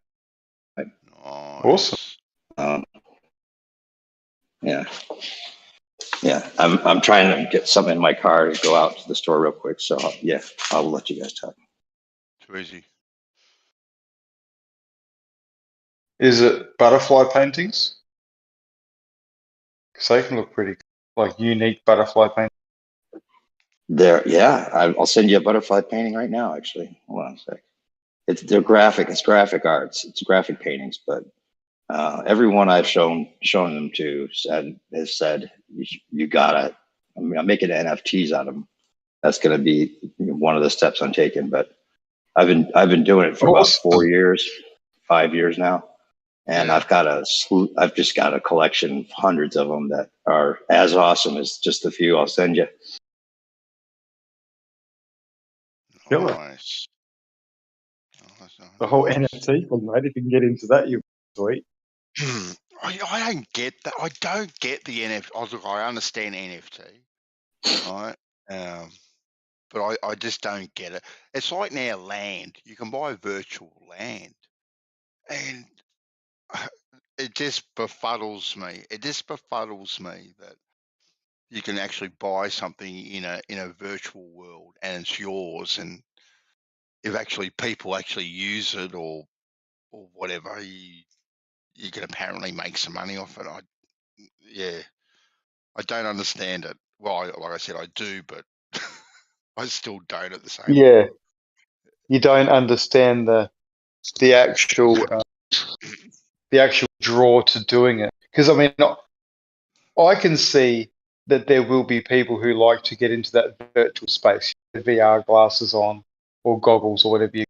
Nice. Awesome. Yeah. I'm trying to get something in my car to go out to the store real quick. So yeah, I'll let you guys talk. Too easy. Is it butterfly paintings? Because they can look pretty, like unique butterfly paintings. I'll send you a butterfly painting right now. Actually, hold on a sec. They're graphic. It's graphic arts. It's graphic paintings, but everyone I've shown them to has said you gotta. I mean, I'm making NFTs out of them. That's going to be one of the steps I'm taking. But I've been doing it for about 4 years, 5 years now, and Yeah. I've just got a collection of hundreds of them that are as awesome as just a few I'll send you. Nice. The whole NFT thing, mate. If you can get into that, you're sweet. I don't get that. I don't get the NFT. Oh, look, I understand NFT, right? But I just don't get it. It's like now land. You can buy virtual land, and it just befuddles me. It just befuddles me that you can actually buy something in a virtual world and it's yours, and if actually people actually use it or whatever, you can apparently make some money off it. I don't understand it. Well, like I said, I do, but I still don't at the same time. Yeah, you don't understand the actual draw to doing it. Because I mean, I can see that there will be people who like to get into that virtual space, VR glasses on or goggles or whatever you,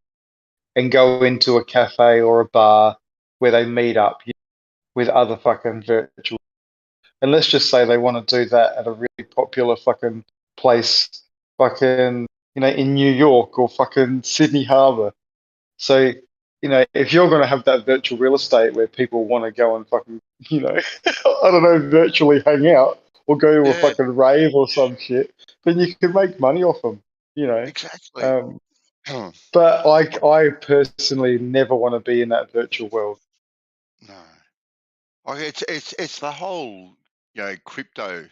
and go into a cafe or a bar where they meet up with other fucking virtual. And let's just say they want to do that at a really popular fucking place, fucking, in New York or fucking Sydney Harbour. So, if you're going to have that virtual real estate where people want to go and fucking, I don't know, virtually hang out or go to a fucking rave or some shit, then you can make money off them, Exactly. But I personally never want to be in that virtual world. No. Like it's the whole, crypto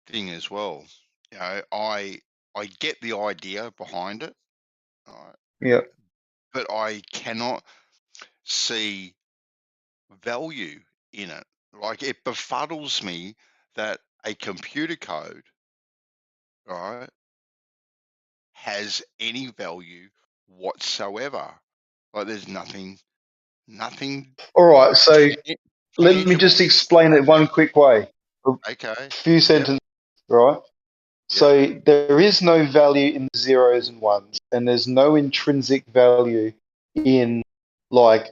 thing as well. I get the idea behind it. Yeah. But I cannot see value in it. Like, it befuddles me that a computer code, right, has any value whatsoever. Like there's nothing All right, so let me tangible. just explain it one quick way. Okay. A few sentences, right? So there is no value in the zeros and ones, and there's no intrinsic value in like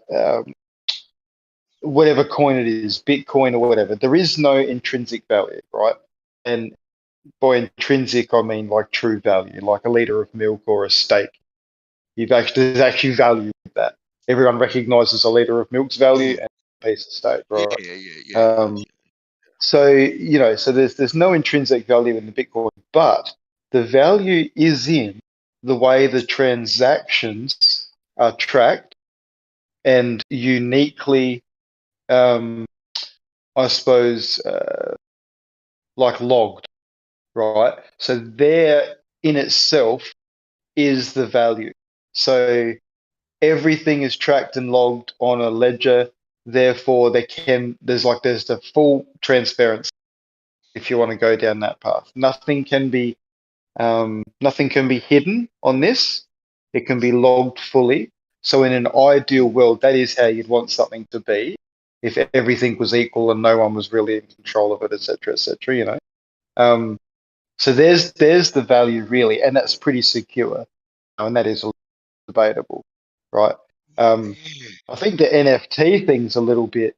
whatever coin it is, Bitcoin or whatever. There is no intrinsic value, right? And by intrinsic, I mean like true value, like a liter of milk or a steak. There's actually value with that. Everyone recognizes a liter of milk's value and a piece of steak, right? Yeah. So so there's no intrinsic value in the Bitcoin, but the value is in the way the transactions are tracked and uniquely, I suppose, like logged, right? So there in itself is the value. So everything is tracked and logged on a ledger. Therefore, there's the full transparency if you want to go down that path. Nothing can be hidden on this. It can be logged fully. So in an ideal world, that is how you'd want something to be. If everything was equal and no one was really in control of it, etc., etc. So there's the value really, and that's pretty secure, and that is debatable, right? I think the NFT thing's a little bit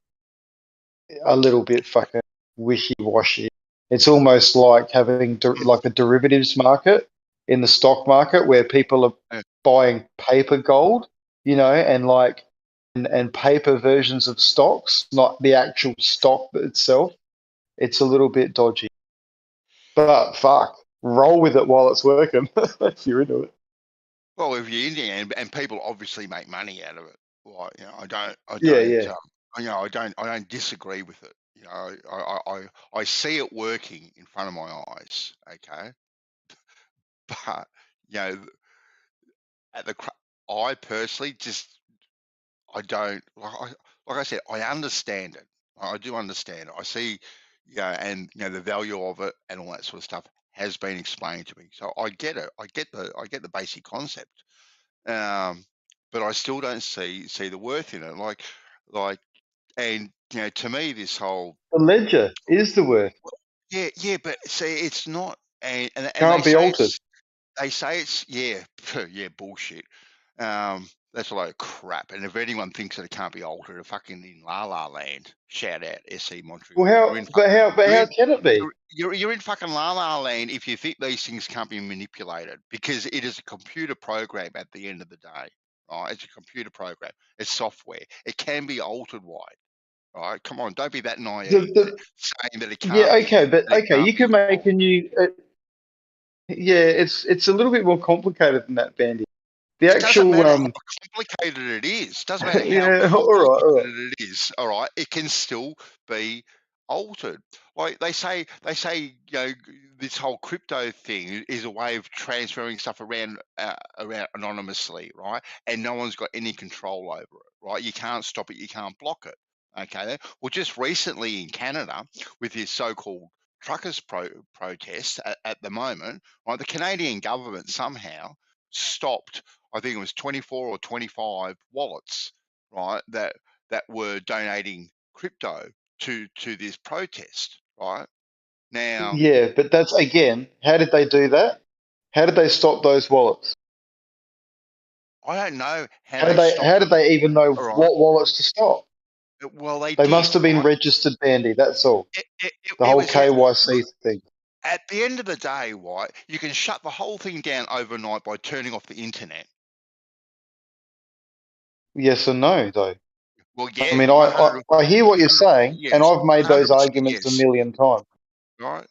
fucking wishy-washy. It's almost like having like a derivatives market in the stock market where people are buying paper gold, and paper versions of stocks, not the actual stock itself. It's a little bit dodgy. But fuck, roll with it while it's working if you're into it. Well, if you're Indian, and people obviously make money out of it. Like, I don't disagree with it. I see it working in front of my eyes. Okay, but I personally I don't like I said, I understand it. I do understand it. I see, and the value of it and all that sort of stuff has been explained to me. So I get it. I get the basic concept. But I still don't see the worth in it. And to me, this whole The ledger is the worth. yeah, but see, it's not, and Can't be altered. They say it's yeah, bullshit. That's a load of crap. And if anyone thinks that it can't be altered, they're fucking in La La Land. Shout out SC Montreal. Well, how can it be? You're in fucking La La Land if you think these things can't be manipulated, because it is a computer program at the end of the day. Right? It's a computer program. It's software. It can be altered, White. All right, come on, don't be that naive saying that it can't. Yeah, okay, but okay, you can make a new. It's a little bit more complicated than that, Bandy. The actual doesn't matter how complicated it is. Doesn't matter how complicated it is. All right, it can still be altered. Like they say, this whole crypto thing is a way of transferring stuff around anonymously, right? And no one's got any control over it, right? You can't stop it, you can't block it. Okay. Well, just recently in Canada, with this so-called truckers protest at the moment, right? The Canadian government somehow stopped, I think it was 24 or 25 wallets, right, that were donating crypto to this protest, right? Now, yeah, but that's again, how did they do that? How did they stop those wallets? I don't know how did they even know what wallets to stop? Well, they must have been registered, Bandy. That's all. The whole KYC thing. At the end of the day, White, you can shut the whole thing down overnight by turning off the internet. Yes or no, though? Well, yeah. I mean, I hear what you're saying, yes, and I've made those arguments a million times. Right.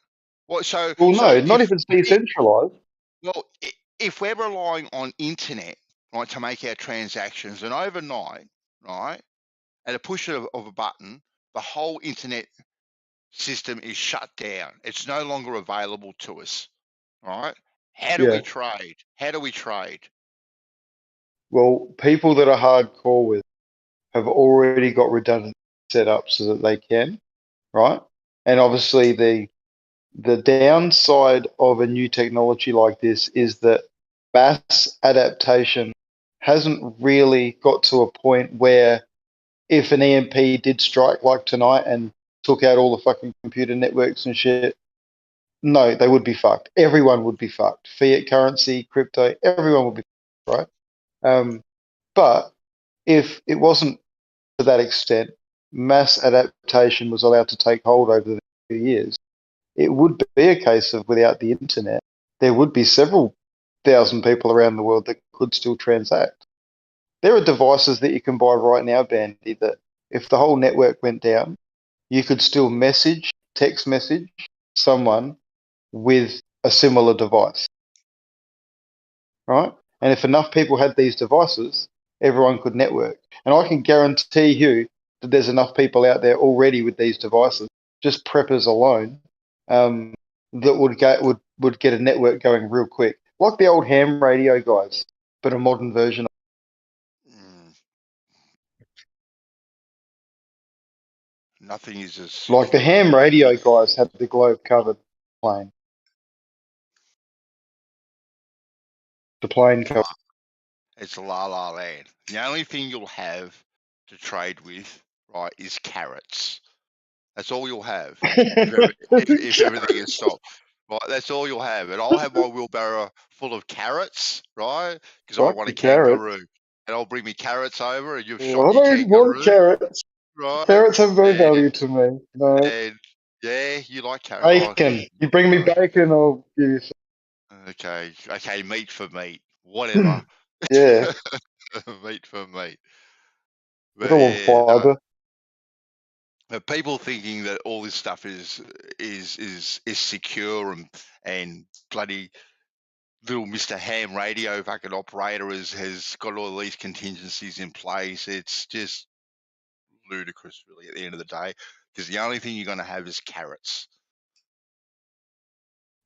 Well, not if it's decentralized. Well, if we're relying on internet, right, to make our transactions, and overnight, right, at a push of a button, the whole internet system is shut down. It's no longer available to us. Right? How do we trade? How do we trade? Well, people that are hardcore with have already got redundant set up so that they can, right? And obviously the downside of a new technology like this is that mass adaptation hasn't really got to a point where if an EMP did strike like tonight and took out all the fucking computer networks and shit, no, they would be fucked. Everyone would be fucked. Fiat currency, crypto, everyone would be fucked, right? But if it wasn't to that extent, mass adaptation was allowed to take hold over the few years, it would be a case of without the internet, there would be several thousand people around the world that could still transact. There are devices that you can buy right now, Bandy, that if the whole network went down, you could still text message someone with a similar device, right? And if enough people had these devices, everyone could network. And I can guarantee you that there's enough people out there already with these devices, just preppers alone, that would get a network going real quick, like the old ham radio guys, but a modern version. Nothing is as Like the ham radio guys had the globe covered plane. The plane covered. It's La La Land. The only thing you'll have to trade with, right, is carrots. That's all you'll have if everything is stopped. Right, that's all you'll have. And I'll have my wheelbarrow full of carrots, right? Because I want a kangaroo. And I'll bring me carrots over and you've shot your kangaroo. I don't want carrots. Right? Carrots have no value to me. No. And yeah, you like carrots. Bacon. You bring me bacon, I'll give you some. Okay, meat for meat. Whatever. Yeah. Meat for meat. But all fiber. But people thinking that all this stuff is secure and bloody little Mr. Ham radio fucking operator has got all these contingencies in place. It's just ludicrous, really, at the end of the day, because the only thing you're going to have is carrots.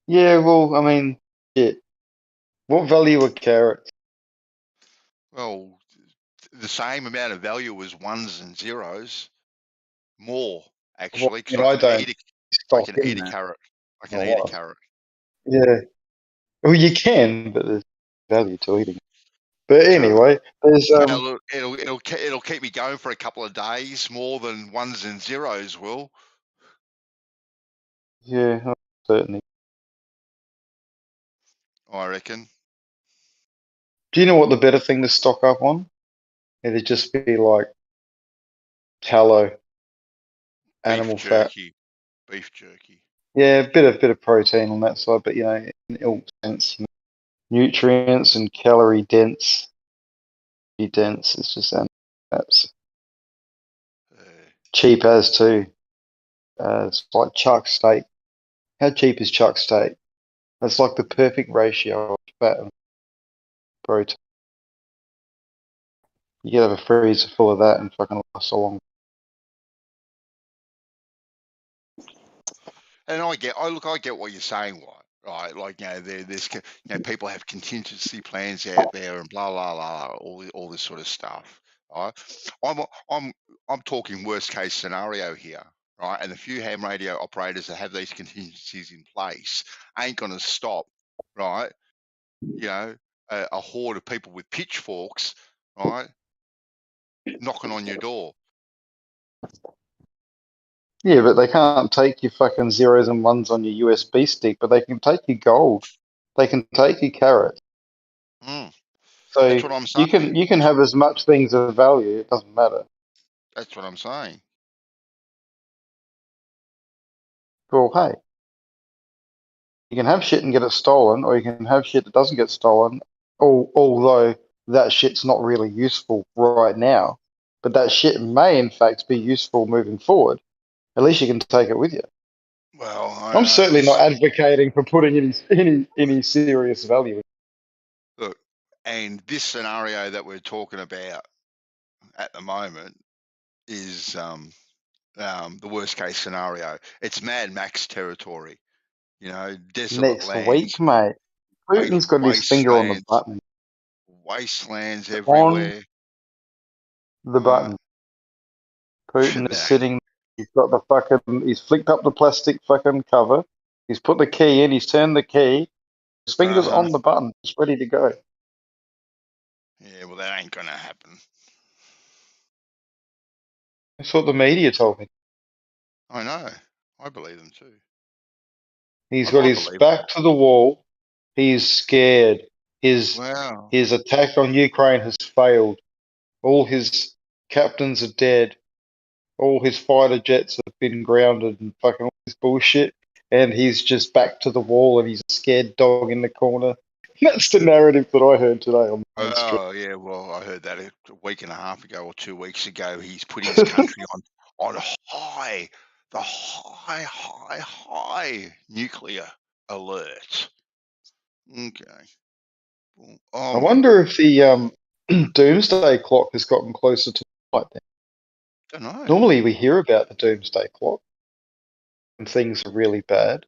Yeah, well, I mean, shit. What value are carrots? Well, the same amount of value as ones and zeros. More, actually, because I can eat a carrot. I can eat a carrot. Yeah. Well, you can, but there's value to eating. But anyway, there's it'll keep me going for a couple of days more than ones and zeros will. Yeah, certainly. I reckon. Do you know what the better thing to stock up on? It'd just be like tallow, animal fat, beef jerky. Yeah, a bit of protein on that side, but in all sense, nutrients and calorie dense. It's just that's cheap as too. It's like chuck steak. How cheap is chuck steak? That's like the perfect ratio of fat and protein. You could have a freezer full of that and fucking last so long. And I get what you're saying, right? Like, there's people have contingency plans out there and blah blah blah, all this sort of stuff. Right? I'm talking worst case scenario here, right? And the few ham radio operators that have these contingencies in place ain't going to stop, right? A horde of people with pitchforks, right, knocking on your door. Yeah, but they can't take your fucking zeros and ones on your USB stick, but they can take your gold. They can take your carrot. So that's what I'm saying. You can have as much things of value, it doesn't matter. That's what I'm saying. Well, hey. You can have shit and get it stolen, or you can have shit that doesn't get stolen, although that shit's not really useful right now. But that shit may, in fact, be useful moving forward. At least you can take it with you. Well, I'm certainly not advocating for putting any serious value in. Look, and this scenario that we're talking about at the moment is the worst case scenario. It's Mad Max territory, desolate Next lands. Week, mate. Putin's got his finger on the button. Wastelands everywhere. On the button. Putin is sitting. He's got he's flicked up the plastic fucking cover. He's put the key in. He's turned the key. His finger's Uh-huh. on the button. It's ready to go. Yeah, well, that ain't gonna happen. That's what the media told me. I know. I believe them too. He's I got his believe back to the wall. He's scared. His Wow. his attack on Ukraine has failed. All his captains are dead. All his fighter jets have been grounded and fucking all this bullshit. And he's just back to the wall and he's a scared dog in the corner. That's the narrative that I heard today on mainstream. Oh, yeah. Well, I heard that a week and a half ago or 2 weeks ago. He's putting his country on the high nuclear alert. Okay. Well, I wonder if the doomsday clock has gotten closer to midnight then. don't know. Normally we hear about the doomsday clock when things are really bad.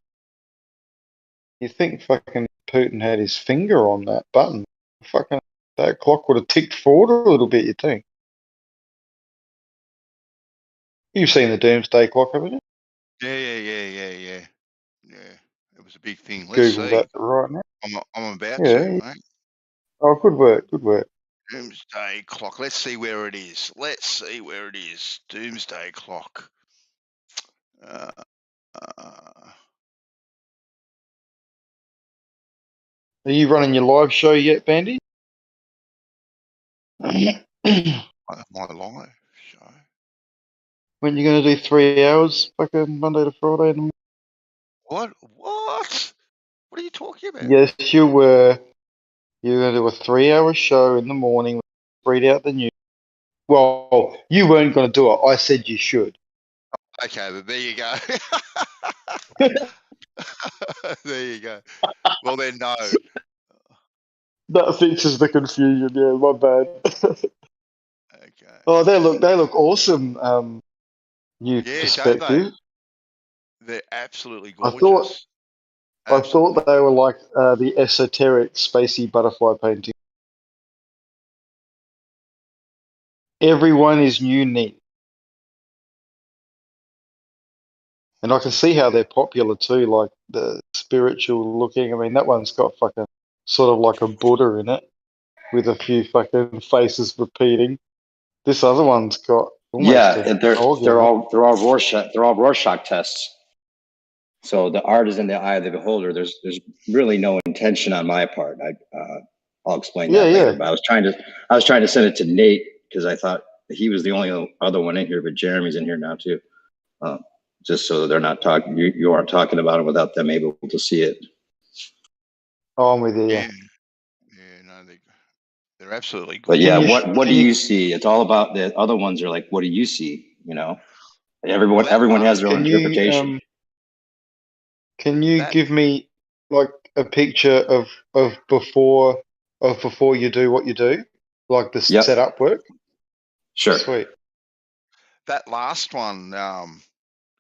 You think fucking Putin had his finger on that button? Fucking that clock would have ticked forward a little bit, you think? You've seen the doomsday clock, haven't you? Yeah. It was a big thing. Let's Google see. that right now. I'm about Yeah. to, mate. Oh, good work. Good work. Doomsday clock. Let's see where it is. Doomsday clock. Are you running your live show yet, Bandy? My live show. When you going to do 3 hours, fucking Monday to Friday? In the What? What? What are you talking about? Yes, you were. You were going to do a 3 hour show in the morning, read out the news. Well, you weren't going to do it. I said you should. Okay, but there you go. There you go. Well, then, no. That fixes the confusion. Yeah, my bad. Okay. Oh, they look awesome. New Yeah, perspective. they're absolutely I gorgeous. thought they were like the esoteric spacey butterfly painting. Everyone is unique. And I can see how they're popular too, like the spiritual looking. I mean, that one's got fucking sort of like a Buddha in it with a few fucking faces repeating. This other one's got almost a dog in they're it. all Rorschach tests. So the art is in the eye of the beholder. There's really no intention on my part. I'll explain that later. But I was trying to send it to Nate because I thought he was the only other one in here, but Jeremy's in here now too. Just so that they're not talking, you aren't talking about it without them able to see it. Oh, I'm with you. Yeah, no, they're absolutely But gorgeous. yeah, what do you see? It's all about the other ones are like, what do you see? You know, everyone has their own interpretation. Can you give me like a picture of before you do what you do, like the setup work? Sure. Sweet. That last one,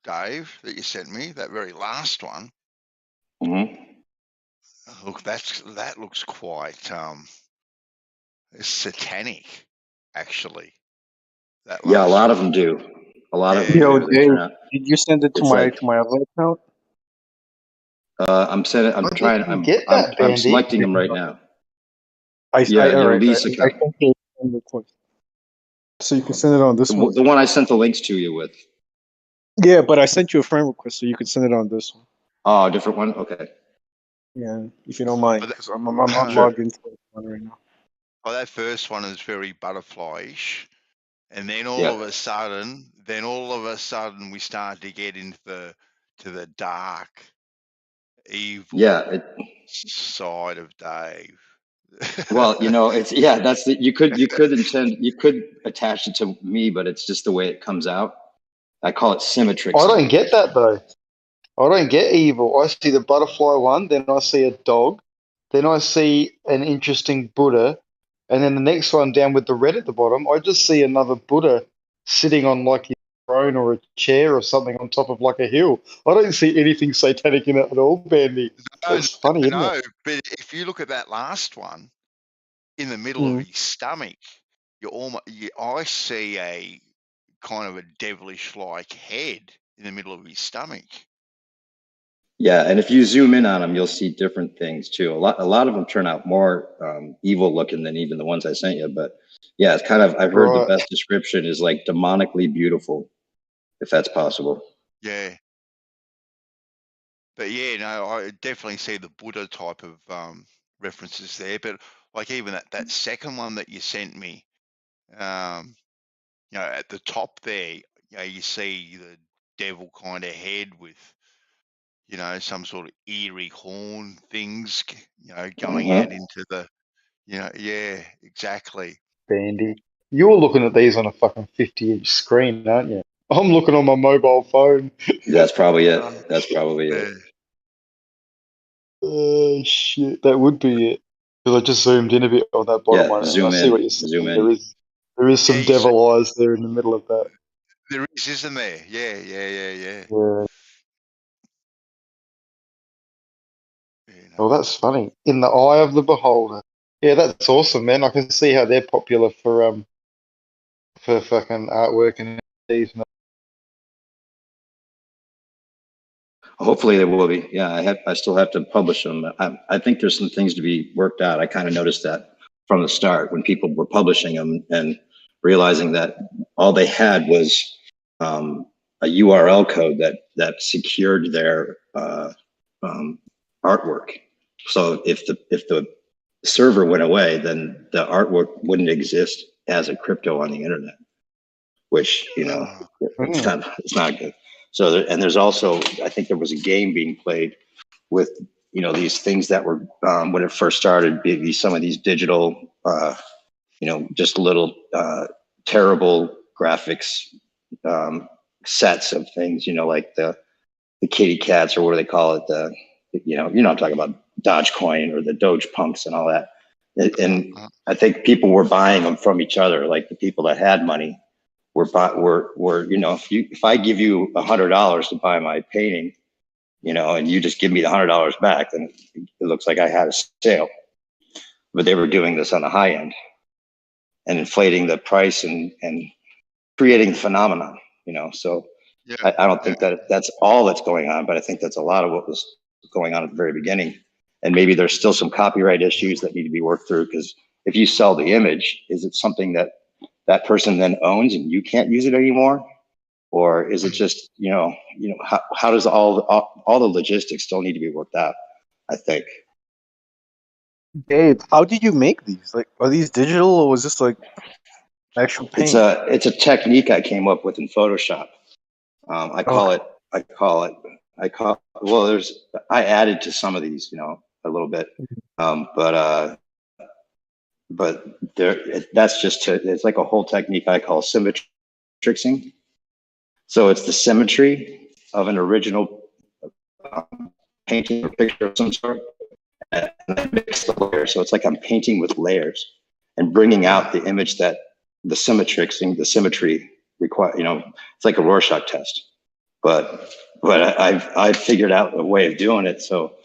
Dave, that you sent me, that very last one. Mm-hmm. Look, that looks quite satanic, actually. That Yeah, a last lot one. of them do. A lot of them Yo, do. Dave, did you send it to It's my like- to my other account? I'm sending. I'm trying. I'm selecting them right now. Your release I account. sent you a friend request, so you can send it on this one. The one I sent the links to you with. Yeah, but I sent you a friend request, so you can send it on this one. Oh, a different one. Okay. Yeah, if you don't mind, because I'm not Sure. logged into it right now. Well, that first one is very butterfly-ish, and then all of a sudden, we start to get into the dark, evil side of Dave. Well, it's that's you could attach it to me, but it's just the way it comes out. I call it symmetric. I don't get that though. I don't get evil. I see the butterfly one, then I see a dog, then I see an interesting Buddha, and then the next one down with the red at the bottom, I just see another Buddha sitting on like a throne or a chair or something on top of like a hill. I don't see anything satanic in it at all, Bandy. That's funny, isn't it? But if you look at that last one, in the middle of his stomach, I see a kind of a devilish-like head in the middle of his stomach. Yeah, and if you zoom in on them, you'll see different things too. A lot of them turn out more evil looking than even the ones I sent you. But yeah, it's kind of, I've heard the Right. best description is like demonically beautiful, if that's possible. Yeah. But yeah, no, I definitely see the Buddha type of references there. But like even that second one that you sent me, you know, at the top there, you know, you see the devil kind of head with, you know, some sort of eerie horn things, you know, going out into the, you know, yeah, exactly. Bandy. You're looking at these on a fucking 50-inch screen, aren't you? I'm looking on my mobile phone. That's probably it. That's probably Yeah. it. Oh shit, that would be it. Because I just zoomed in a bit on that bottom Yeah, one, and I zoom see what you're in, zoom saying. in. There is some Yeah, you see, devil eyes there in the middle of that. there is, isn't there? Yeah. Yeah. You Well, know, that's funny. In the eye of the beholder. Yeah, that's awesome, man. I can see how they're popular for fucking artwork and these. Hopefully they will be. Yeah, I still have to publish them. I think there's some things to be worked out. I kind of noticed that from the start when people were publishing them and realizing that all they had was a URL code that secured their artwork. So if the server went away, then the artwork wouldn't exist as a crypto on the internet, which, you know, it's not good. So, and there's also, I think there was a game being played with, you know, these things that were, when it first started, some of these digital, you know, just little terrible graphics sets of things, you know, like the kitty cats, or what do they call it? You know I'm talking about Dogecoin or the Doge punks and all that. And I think people were buying them from each other, like the people that had money were, you know, if I give you $100 to buy my painting, you know, and you just give me the $100 back, then it looks like I had a sale. But they were doing this on the high end and inflating the price and creating the phenomenon, you know. So yeah, I don't think that that's all that's going on, but I think that's a lot of what was going on at the very beginning. And maybe there's still some copyright issues that need to be worked through, because if you sell the image, is it something that that person then owns and you can't use it anymore? Or is it just, you know, how does all the logistics still need to be worked out, I think. Dave, how did you make these? Like, are these digital or was this like actual paint? It's a technique I came up with in Photoshop. I added to some of these, you know, a little bit. But that's just it's like a whole technique I call symmetrixing. So it's the symmetry of an original painting or picture of some sort, and then mix the layers. So it's like I'm painting with layers and bringing out the image that the symmetry require. You know, it's like a Rorschach test. But I've figured out a way of doing it. So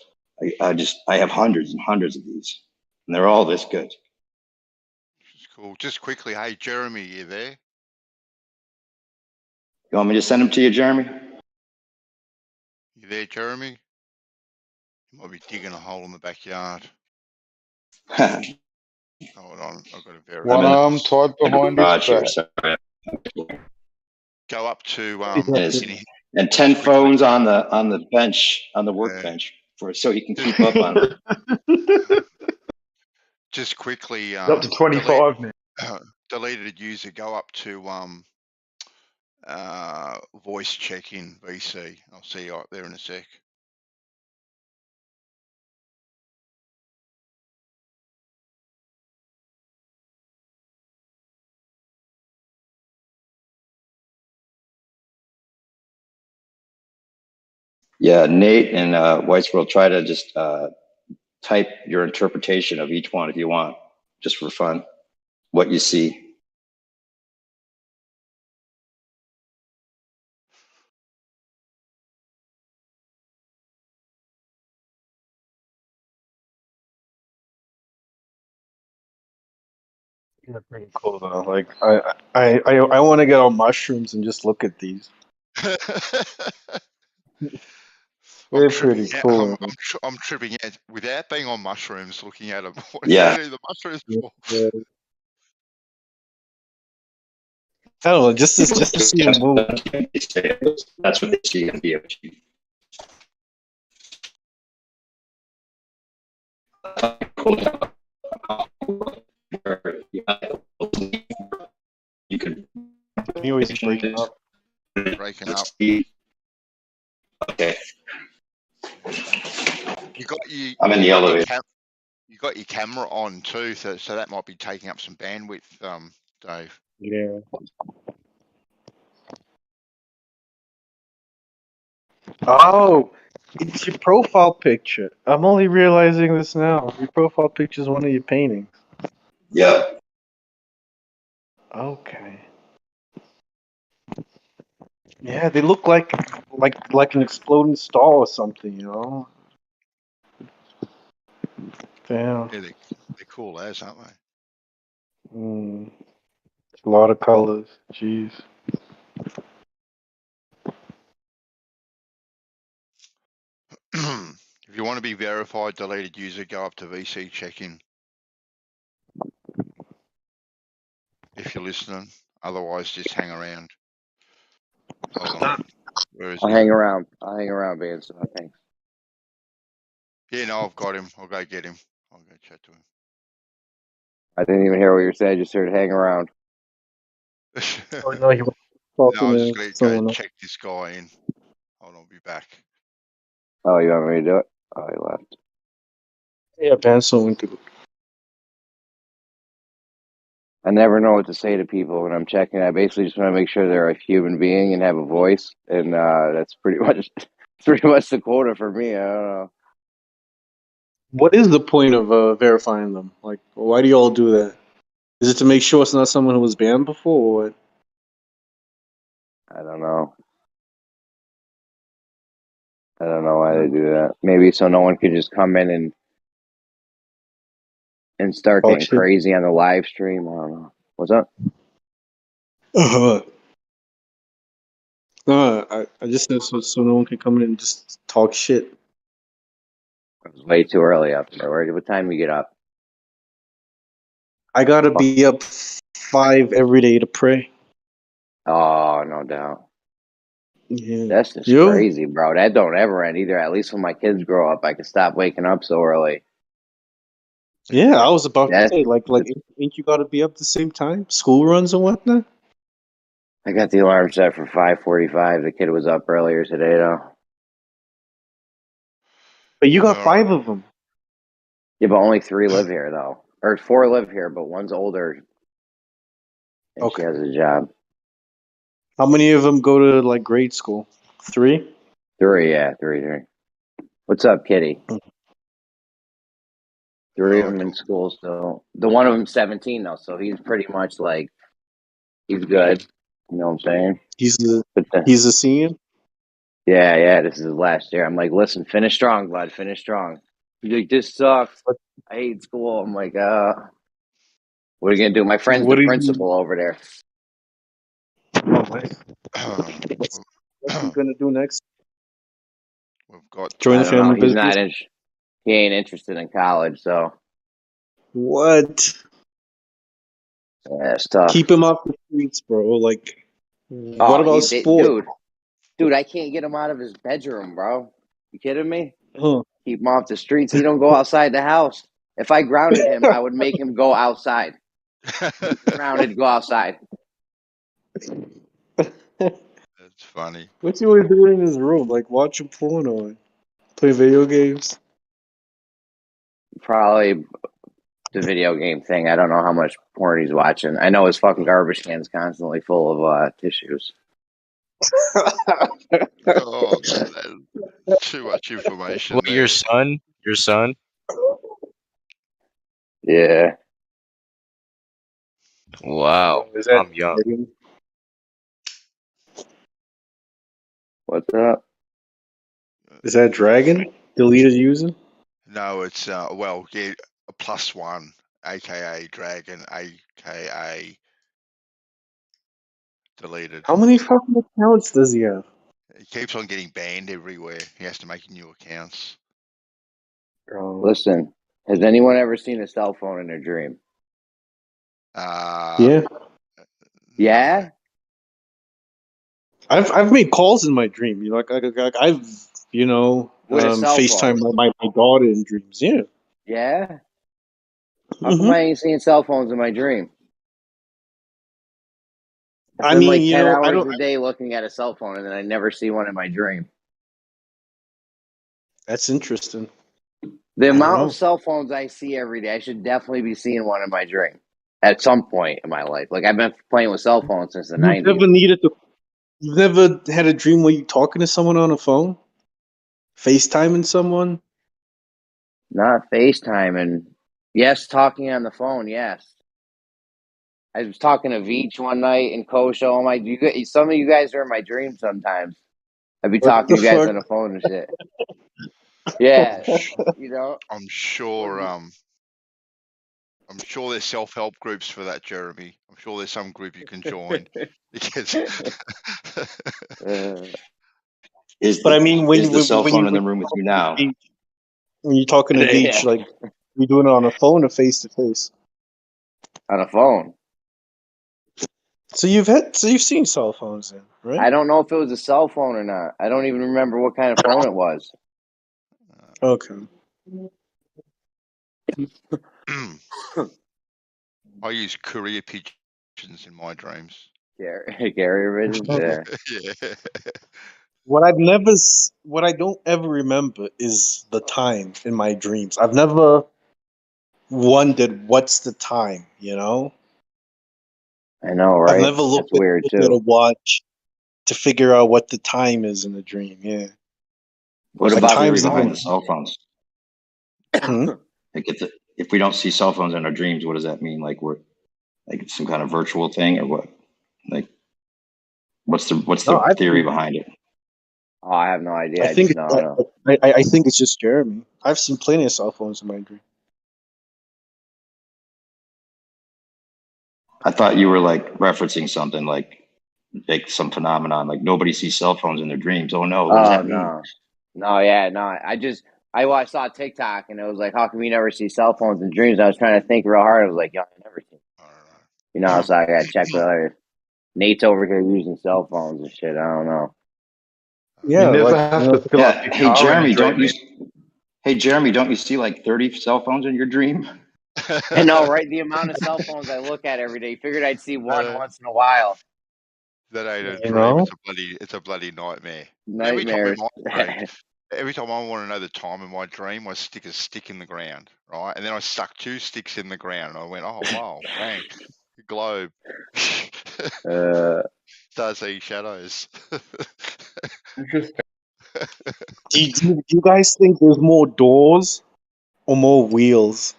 I have hundreds and hundreds of these, and they're all this good. cool. Just quickly, hey Jeremy, you there? You want me to send them to you, Jeremy? You there, Jeremy? You might be digging a hole in the backyard. Hold on, I've got to verify. One arm tied behind his Garage here, back. sorry. Go up to And 10 phones on the bench, on the workbench, so he can keep up on it. just quickly. Up to 25 now. Deleted user. Go up to voice check-in VC. I'll see you up there in a sec. Yeah, Nate and White's World, try to just type your interpretation of each one if you want, just for fun, what you see. Yeah, pretty cool though. Like, I want to get on mushrooms and just look at these. They're tripping pretty out. cool. I'm tripping out without being on mushrooms, looking at them. Yeah. The mushrooms. Yeah. I don't know, just to see them move. That's what they see in DFG. You can You always break up. Breaking up. Okay. You got you. I'm in the elevator. You got your camera on too, so that might be taking up some bandwidth, Dave. Yeah. Oh, it's your profile picture. I'm only realizing this now. Your profile picture is one of your paintings. Yep. Okay. Yeah, they look like an exploding star or something, you know? Damn. Yeah, they're cool as, aren't they? Mm. A lot of colors. Jeez. If you want to be verified deleted user, go up to VC check-in. If you're listening, otherwise just hang around. Hold on. Where is I'll he? hang around, man. So thanks. Yeah, no, I've got him. I'll go get him. I'll go chat to him. I didn't even hear what you were saying. I just heard hang around. Oh, no, he was No, talking I was just to going to someone go else. check this guy in. Hold on, I'll be back. Oh, you want me to do it? Oh, he left. Yeah, pencil into I never know what to say to people when I'm checking. I basically just want to make sure they're a human being and have a voice, and that's pretty much the quota for me. I don't know. What is the point of verifying them? Like, why do you all do that? Is it to make sure it's not someone who was banned before, or what? I don't know. I don't know why they do that. Maybe so no one could just come in and start Talk getting shit? crazy on the live stream. I don't know. What's up? I just said so no one can come in and just talk shit. It was way too early up there. What time you get up? I gotta be up 5 every day to pray. Oh, no doubt. Yeah. That's just You? crazy, bro. That don't ever end either. At least when my kids grow up, I can stop waking up so early. Yeah, I was about to That's, say, like, ain't you gotta be up the same time? School runs and whatnot? I got the alarm set for 5:45. The kid was up earlier today, though. But you got All 5 of them. Yeah, but only 3 live here, though. Or 4 live here, but one's older, and she Okay. has a job. How many of them go to, like, grade school? 3? 3, yeah, 3. What's up, Kitty? 3 of them in school still. The one of them's 17, though, so he's pretty much, like, he's good. You know what I'm saying? He's a senior? Yeah, this is his last year. I'm like, listen, finish strong, bud, finish strong. He's like, this sucks. I hate school. I'm like, what are you gonna do? My friend's What the are you? principal over there. Oh, nice. What's he gonna do next? We've got. Join I the don't know. family He's business? not. He ain't interested in college, so What? yeah, it's tough. Keep him off the streets, bro. Like, what about sport? Dude, I can't get him out of his bedroom, bro. You kidding me? Huh. Keep him off the streets. He don't go outside the house. If I grounded him, I would make him go outside. Grounded, go outside. That's funny. What's he always doing in his room? Like watching porn or play video games? Probably the video game thing. I don't know how much porn he's watching. I know his fucking garbage can's constantly full of tissues. Oh, that's too much information. What, there. your son? Your son? Yeah. Wow. Is that I'm young. What's up? Is that Dragon? Deleted user? No, it's well, yeah, a +1, aka Dragon, aka deleted. How many fucking accounts does he have? He keeps on getting banned everywhere. He has to make new accounts. Listen, has anyone ever seen a cell phone in their dream? Yeah. Yeah? I've made calls in my dream. You know, like I've With a cell FaceTime phone? my daughter in dreams. Yeah. Yeah? How come I ain't seeing cell phones in my dream? I I spend like mean, 10 I hours don't. a day looking at a cell phone and then I never see one in my dream. That's interesting. The I don't amount know. of cell phones I see every day, I should definitely be seeing one in my dream at some point in my life. Like I've been playing with cell phones since the You've 90s. never needed to. You've never had a dream where you're talking to someone on a phone, FaceTiming someone. Not FaceTiming. Yes, talking on the phone. Yes. I was talking to Veach one night and Kosho. I'm like, some of you guys are in my dreams sometimes. I'd be What talking the to you guys fuck? on the phone and shit. Yeah, you know. I'm sure there's self-help groups for that, Jeremy. I'm sure there's some group you can join because But I mean, is the cell phone in the room with you now? When you're talking to Veach, Yeah. like you're doing it on a phone or face to face. On a phone. So you've seen cell phones then, right? I don't know if it was a cell phone or not. I don't even remember what kind of phone it was. Okay. I use courier pigeons in my dreams. Carrier visions. Yeah. Yeah. What I don't ever remember is the time in my dreams. I've never wondered what's the time, you know? I know, I've right? never That's looked weird at a too. watch to figure out what the time is in the dream. Yeah. What What's the about theory the behind phone? the cell phones? Hmm? Like if we don't see cell phones in our dreams, what does that mean? Like we're like some kind of virtual thing or what? Like what's the No, I theory behind it? Oh, I have no idea. I I think just know. I think it's just Jeremy. I've seen plenty of cell phones in my dream. I thought you were like referencing something like some phenomenon, like nobody sees cell phones in their dreams. Oh no, what does Oh that mean? no. I saw TikTok and it was like, how come you never see cell phones in dreams? I was trying to think real hard. I was like, yo, I never seen. I don't know. You know, so I got to check with other. Nate's over here using cell phones and shit. I don't know. Yeah, You never like have to fill up your Hey car Jeremy, in a dream. don't you see like 30 cell phones in your dream? I know, right? The amount of cell phones I look at every day. Figured I'd see one once in a while. That ain't a you dream. know? It's a bloody nightmare. Nightmares. Every time I want to know the time in my dream, I stick a stick in the ground, right? And then I stuck 2 sticks in the ground, and I went, "Oh wow, bang, globe." Start seeing shadows. Interesting. Do you guys think there's more doors or more wheels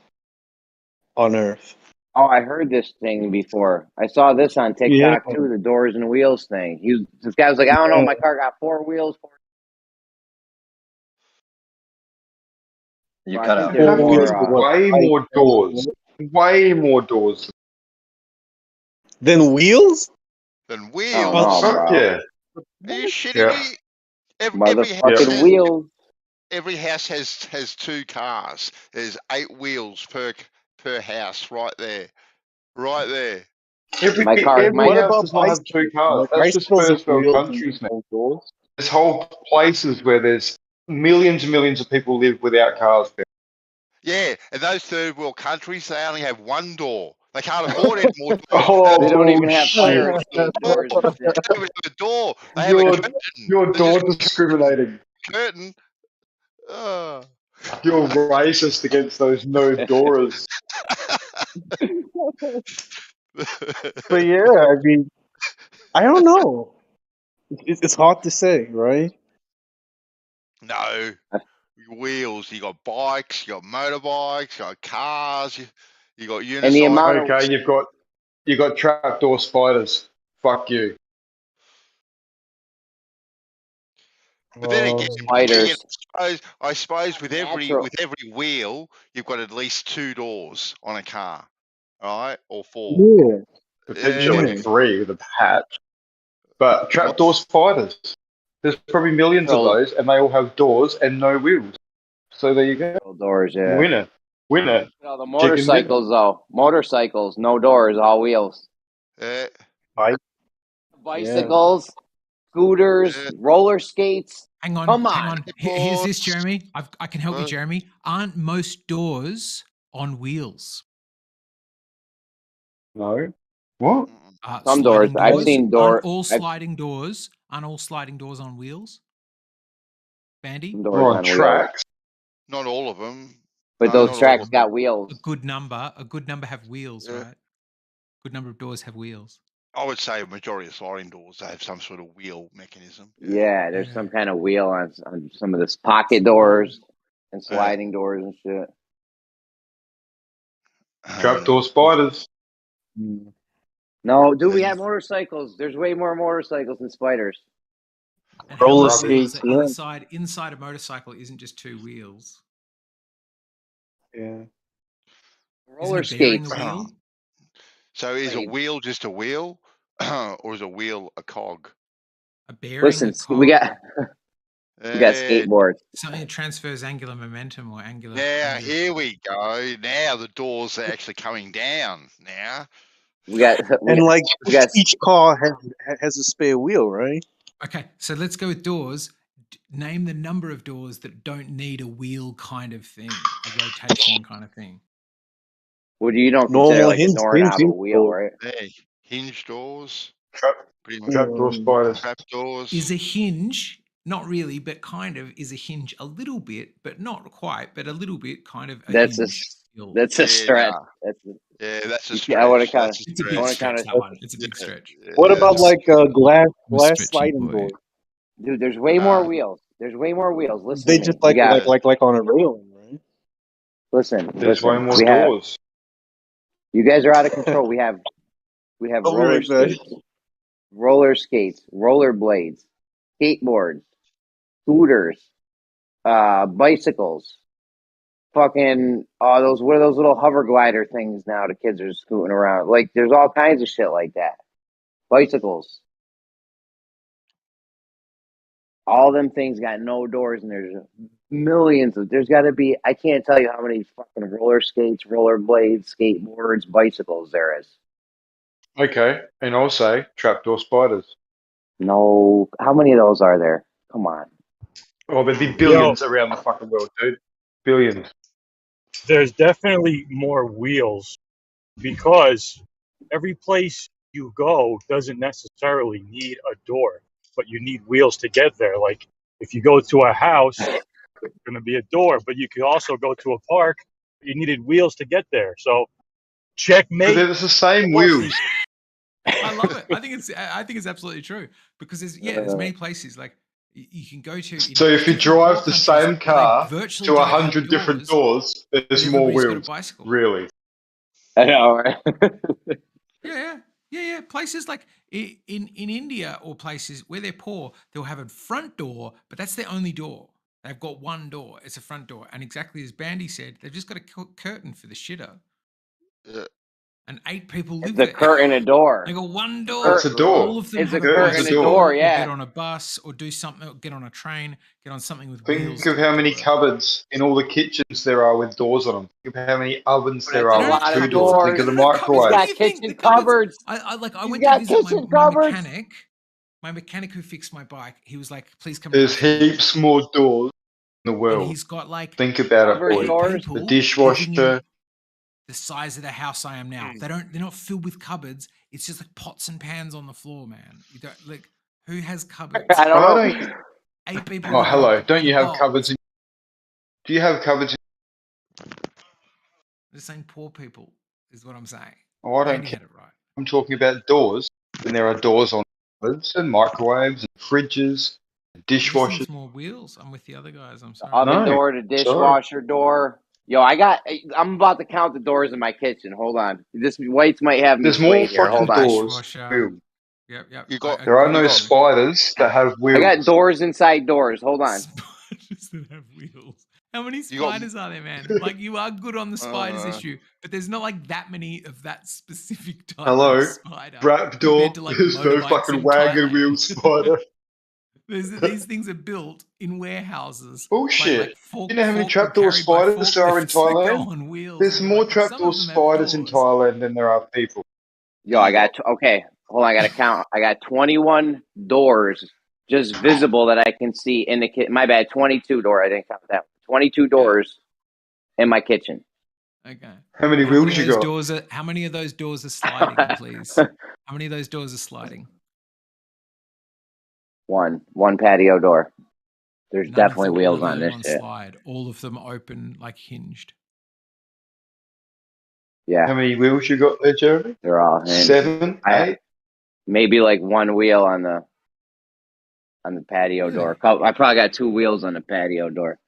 on Earth? Oh, I heard this thing before. I saw this on Yeah. TikTok too. The doors and wheels thing. This guy was like, I don't know, my car got 4 wheels. You Well, I cut think out. there's That means more. way more doors. Way more doors. Then wheels? Then Oh wheels. no, Fuck bro. yeah. Are you shitting Yeah. me? Motherfucking wheels. Every house has 2 cars. There's 8 wheels per house, right there, right there. Every My car. house does not have 2 cars. That's just first world countries now. There's whole places where there's millions and millions of people live without cars. Yeah, and those third world countries, they only have 1 door. They can't afford any more doors. Oh, They don't even have fire bullshit. escape doors and shit. They don't even have a door. They have a curtain. You're They're door just discriminating. curtain. Oh. You're racist against those no doors. But yeah, I mean, I don't know. It's hard to say, right? No. Wheels. You got bikes, you got motorbikes, you got cars, you got unicycles. And the amount of Okay, you've got trapdoor spiders. Fuck you. But then again, spiders. I suppose with every Natural. wheel, you've got at least 2 doors on a car, right? Or 4. Yeah. Potentially Yeah. 3 with a patch. But trapdoor spiders. There's probably millions of those, and they all have doors and no wheels. So there you go. No doors, yeah. Winner. Winner. No, the motorcycles though. Motorcycles, no doors, all wheels. Bicycles, scooters, roller skates. Hang on, Come hang on. on. Here's this, Jeremy. I can help you, What? Jeremy. Aren't most doors on wheels? No. What? Some doors. Sliding I've seen door. Aren't all sliding doors on wheels? Bandy? Some We're doors on on wheels. tracks. Not all of them. But No, those not all tracks of got them. wheels. A good number have wheels, Yeah. right? Good number of doors have wheels. I would say a majority of sliding doors, they have some sort of wheel mechanism. Yeah, there's some kind of wheel on some of this pocket doors and sliding doors and shit. Trapdoor spiders. No, dude, we have motorcycles. There's way more motorcycles than spiders. And Roller how many wheels skates, are yeah. inside a motorcycle isn't just two wheels. Yeah. Roller Isn't a bearing skates. a wheel? So is a Right. wheel just a wheel, or is a wheel a cog? A bearing. Listen, a cog, we got Yeah, skateboards. something that transfers angular momentum or angular. Now, angular- here we go. Now the doors are actually coming down now. We got And like we got each car has a spare wheel, right? Okay, so let's go with doors. Name the number of doors that don't need a wheel kind of thing, a rotation kind of thing. Well, you don't Normal consider like a hinge doorknob a hinge wheel, door. right? Hey, hinge doors, pretty much. Trapdoor spiders. Trap doors. Is a hinge, not really, but kind of, is a hinge a little bit, but not quite, but a little bit kind of a That's a hinge still. that's a Yeah, stretch. nah. That's Yeah, that's a You stretch. can't- I wanna That's kinda- a It's a stretch. big wanna stretch, kinda- that one. It's a big Yeah, stretch. What yeah, about that's- like glass I'm a stretchy sliding boy. door? dude. There's way more wheels. There's way more wheels. Listen, They to just me. like We got, like on a railing, right? listen. There's way more we have, doors. you guys are out of control. We have I'll be roller right back. skates, roller blades, skateboards, scooters, bicycles, fucking what are those little hover glider things now the kids are scooting around? Like there's all kinds of shit like that. Bicycles. All them things got no doors, and there's millions of. There's got to be. I can't tell you how many fucking roller skates, roller blades, skateboards, bicycles there is. Okay, and I'll say trapdoor spiders. No, how many of those are there? Come on. Oh, there'd be billions around the fucking world, dude. Billions. There's definitely more wheels because every place you go doesn't necessarily need a door, but you need wheels to get there. Like if you go to a house, there's going to be a door, but you could also go to a park. You needed wheels to get there. So But checkmate. it's the same wheels. I love it. I think it's absolutely true because there's many places like you can go to. So if you drive the same car to 100 different doors, there's more wheels. Really? I know, right? Yeah. Places like in India or places where they're poor, they'll have a front door, but that's their only door. They've got one door. It's a front door, and exactly as Bandy said, they've just got a curtain for the shitter. Yeah. And 8 people live It's there. a curtain, a door. They got one door. It's a door. All of them It's have a curtain, It's a a door. door. or Yeah. get on a bus or do something, or get on a train, get on something with Think wheels. of to how get many to work. cupboards in all the kitchens there are with doors on them. Think of how many ovens there That's are a with lot of food doors. doors. Think of the They don't have cupboards. microwave. What Got do you think? kitchen The cupboards- cupboards. I You went to got visit kitchen my cupboards. mechanic. My mechanic who fixed my bike. He was like, "Please come." There's to my house." heaps more doors in the And world. he's got like Think about it, Cupboard boy. 8 doors. people The living in dishwasher. the size of the house I am now. They're not filled with cupboards. It's just like pots and pans on the floor, man. You don't like who has cupboards? I don't I know. don't. 8 people. Oh, living hello. with Don't you have bowls. cupboards? Do you have cupboards? The same poor people is what I'm saying. Oh, I don't Andy care. had it right. I'm talking about doors. And there are doors on cupboards and microwaves and fridges and I just think dishwashers. it's more wheels. I'm with the other guys. I'm sorry. Oven No, door, the dishwasher door. Yo, I'm about to count the doors in my kitchen. Hold on. This Whites might have me There's more swayed here. fucking Hold on. doors. Dishwasher. Yep. You got- I There are agree no with you. spiders that have I wheels. got doors inside doors. Hold on. Spiders that have wheels. How many You got- spiders are there, man? Like you are good on the spiders issue, but there's not like that many of that specific type Hello, of spider. Trapdoor. compared to, like, There's no motorbikes fucking in wagon Thailand. wheel spider. These things are built in warehouses by Bullshit. like You know how many carried trapdoor by spiders there are in forklifts that go Thailand? on wheels. There's And you're more like, well, some trapdoor of them have spiders in doors. Thailand than there are people. Yo, I got okay. Hold on, I got to count. I got 21 doors just visible that I can see in the kitchen. My bad, 22 door. I didn't count that. 22 doors in my kitchen. Okay. How many wheels you got? How many of those doors are sliding, please? How many of those doors are sliding? One patio door. There's None definitely of them wheels are on this shit. slide. All of them open like hinged. Yeah. How many wheels you got there, Jeremy? They're all hinged. 7, 8? Maybe like one wheel on the patio door. I probably got 2 wheels on the patio door.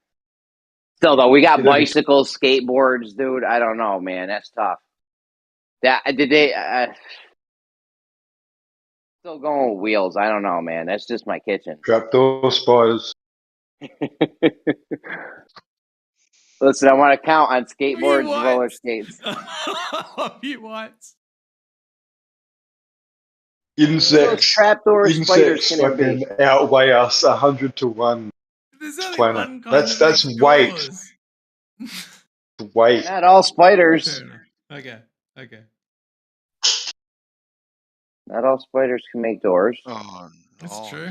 Still though, we got bicycles, skateboards, dude. I don't know, man. That's tough. Still going with wheels. I don't know, man. That's just my kitchen. Trapdoor spiders. Listen, I want to count on skateboards, roller skates. You whites. Insects. Trapdoor spiders can it be? Fucking outweigh us 100 to 1. There's only Planet. one kind That's weight. Weight. Not all spiders. Okay. Not all spiders can make doors. Oh, that's true.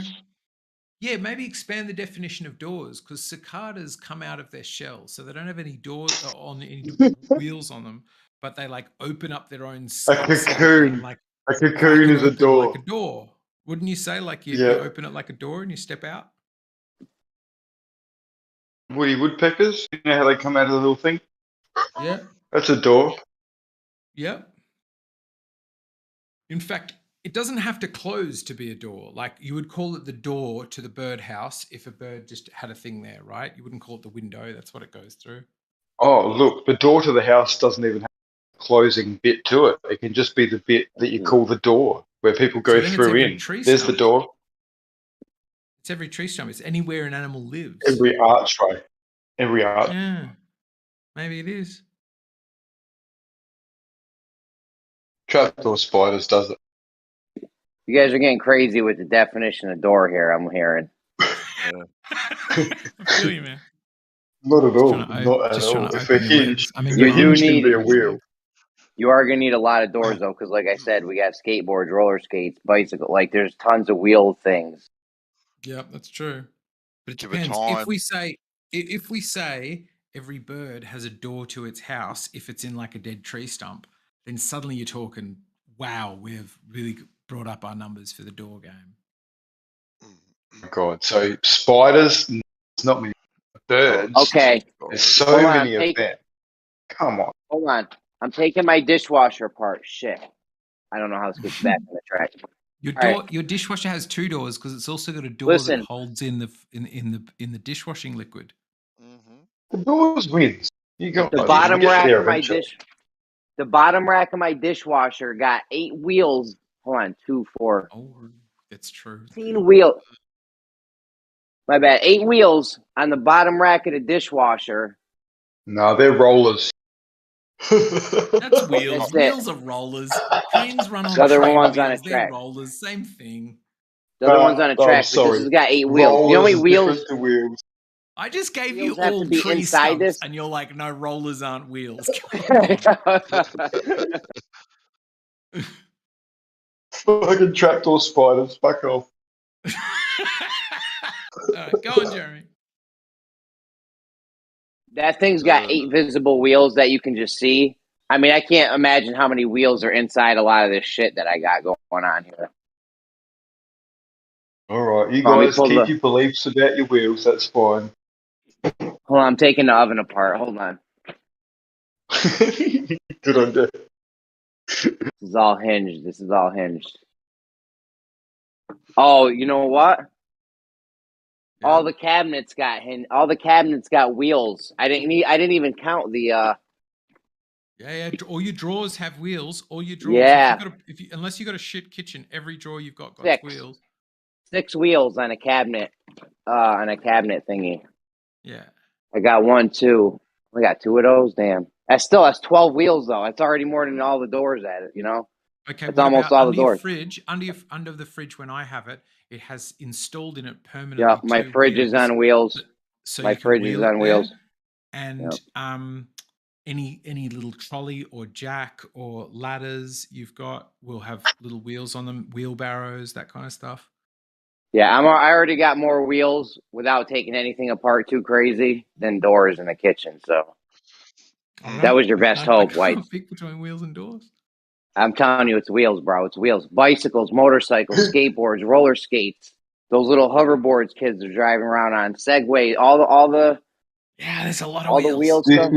Yeah, maybe expand the definition of doors because cicadas come out of their shell, so they don't have any doors on any wheels on them, but they like open up their own. A cocoon. Like a cocoon is a door. Like a door, wouldn't you say? Like you open it like a door and you step out. Woody woodpeckers. You know how they come out of the little thing? Yeah. That's a door. Yep. In fact, it doesn't have to close to be a door. Like you would call it the door to the birdhouse if a bird just had a thing there, right? You wouldn't call it the window. That's what it goes through. Oh, look, the door to the house doesn't even have a closing bit to it. It can just be the bit that you call the door, where people go through in. There's the door. It's every tree stump. It's anywhere an animal lives. Every archway. Every arch. Yeah. Maybe it is. Trapdoor spiders does it. You guys are getting crazy with the definition of door here, I'm hearing. I feel you, man. Not at all. Not at all. If a hinge, can be a wheel. You are going to need a lot of doors, though, because like I said, we got skateboards, roller skates, bicycle. Like, there's tons of wheel things. Yeah, that's true. But it depends. If we say every bird has a door to its house, if it's in like a dead tree stump, then suddenly you're talking, wow, we've really brought up our numbers for the door game. Oh God, so spiders, it's not many birds. Okay. There's so many of them. Come on. Hold on. I'm taking my dishwasher apart. Shit. I don't know how this gets back on the track. Your dishwasher has 2 doors because it's also got a door that holds in the dishwashing liquid. The doors wins. You got the bottom rack of my The bottom rack of my dishwasher got 8 wheels. Hold on, 2, 4. Oh, that's true. 18 wheels. My bad. 8 wheels on the bottom rack of the dishwasher. No, they're rollers. That's wheels. Wheels are rollers. Trains run on the other train one's wheels. on a track. They're rollers. Same thing. The other one's on a track, but this has got 8 wheels. Rollers, you know how many wheels? Wheels. I just gave wheels you all tree stumps, this? and you're like, no, rollers aren't wheels. Fucking trapdoor spiders. Fuck off. All right, go on, Jeremy. That thing's got 8 visible wheels that you can just see. I mean, I can't imagine how many wheels are inside a lot of this shit that I got going on here. All right, you guys keep your beliefs about your wheels. That's fine. Hold on, I'm taking the oven apart. Hold on. Good idea. This is all hinged. Oh, you know what? Yeah. All the cabinets got wheels. I didn't even count the. Yeah. All your drawers have wheels. All your drawers. Yeah. Unless you got a shit kitchen, every drawer you've got 6 wheels. 6 wheels on a cabinet. On a cabinet thingy. Yeah. I got 1, 2. I got 2 of those. Damn. That's 12 wheels though. That's already more than all the doors at it. You know. Okay, That's what almost about all the under your doors. fridge? Under the fridge, when I have it, it has installed in it permanently. Yeah, my 2 fridge is wheels, on wheels. so My you can fridge wheel is it on there. wheels. And any little trolley or jack or ladders you've got will have little wheels on them, wheelbarrows, that kind of stuff. Yeah, I already got more wheels without taking anything apart too crazy than doors in the kitchen. So I don't that know. was your best hope, I White. can't pick between wheels and doors. I'm telling you, it's wheels, bro. It's wheels. Bicycles, motorcycles, skateboards, roller skates. Those little hoverboards kids are driving around on. Segway, all the Yeah, there's a lot of all the wheels. wheel stuff.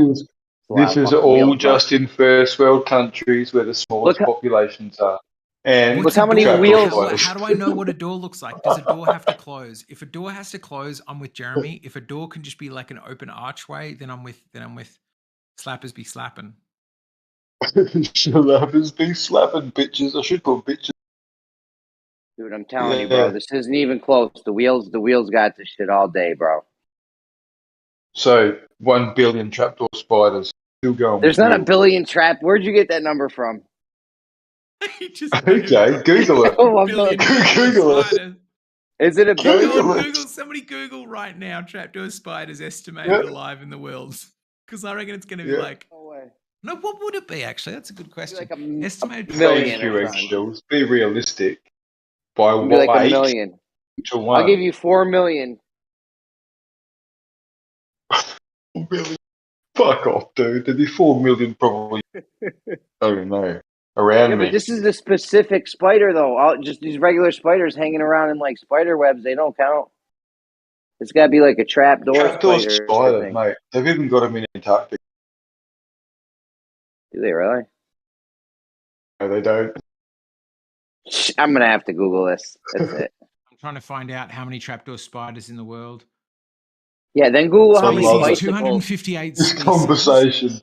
This is fucking all wheels, bro. just in first world countries where the smallest populations are. And What's Look how many trapdoor wheels- spiders. How do I know what a door looks like? Does a door have to close? If a door has to close, I'm with Jeremy. If a door can just be like an open archway, then I'm with slappers be slapping. Slappers be slapping bitches. I should put bitches. Dude, I'm telling you, bro. This isn't even close. The wheels got this shit all day, bro. So 1 billion trapdoor spiders still going. There's not a billion trap. Where'd you get that number from? Okay, Google it. Oh, Google it. Is it a billion? Google, somebody Google right now. Trapdoor spiders estimated alive in the world, because I reckon it's going to be like. No way. No, what would it be? Actually, that's a good question. Like Estimated Thank you, Eggshells. Be realistic. By It'd be like weight a million. to 1. I'll give you 4 million. 4 million. Fuck off, dude. There'd be 4 million probably. I don't know. Around Yeah, me. but this is the specific spider, though. Just these regular spiders hanging around in like spider webs, they don't count. It's got to be like a trapdoor spider, mate. They've even got them in Antarctica. Do they really? No, they don't. I'm gonna have to Google this. That's it. I'm trying to find out how many trapdoor spiders in the world. Yeah, then Google how many bicycles. 258 this species. Conversation.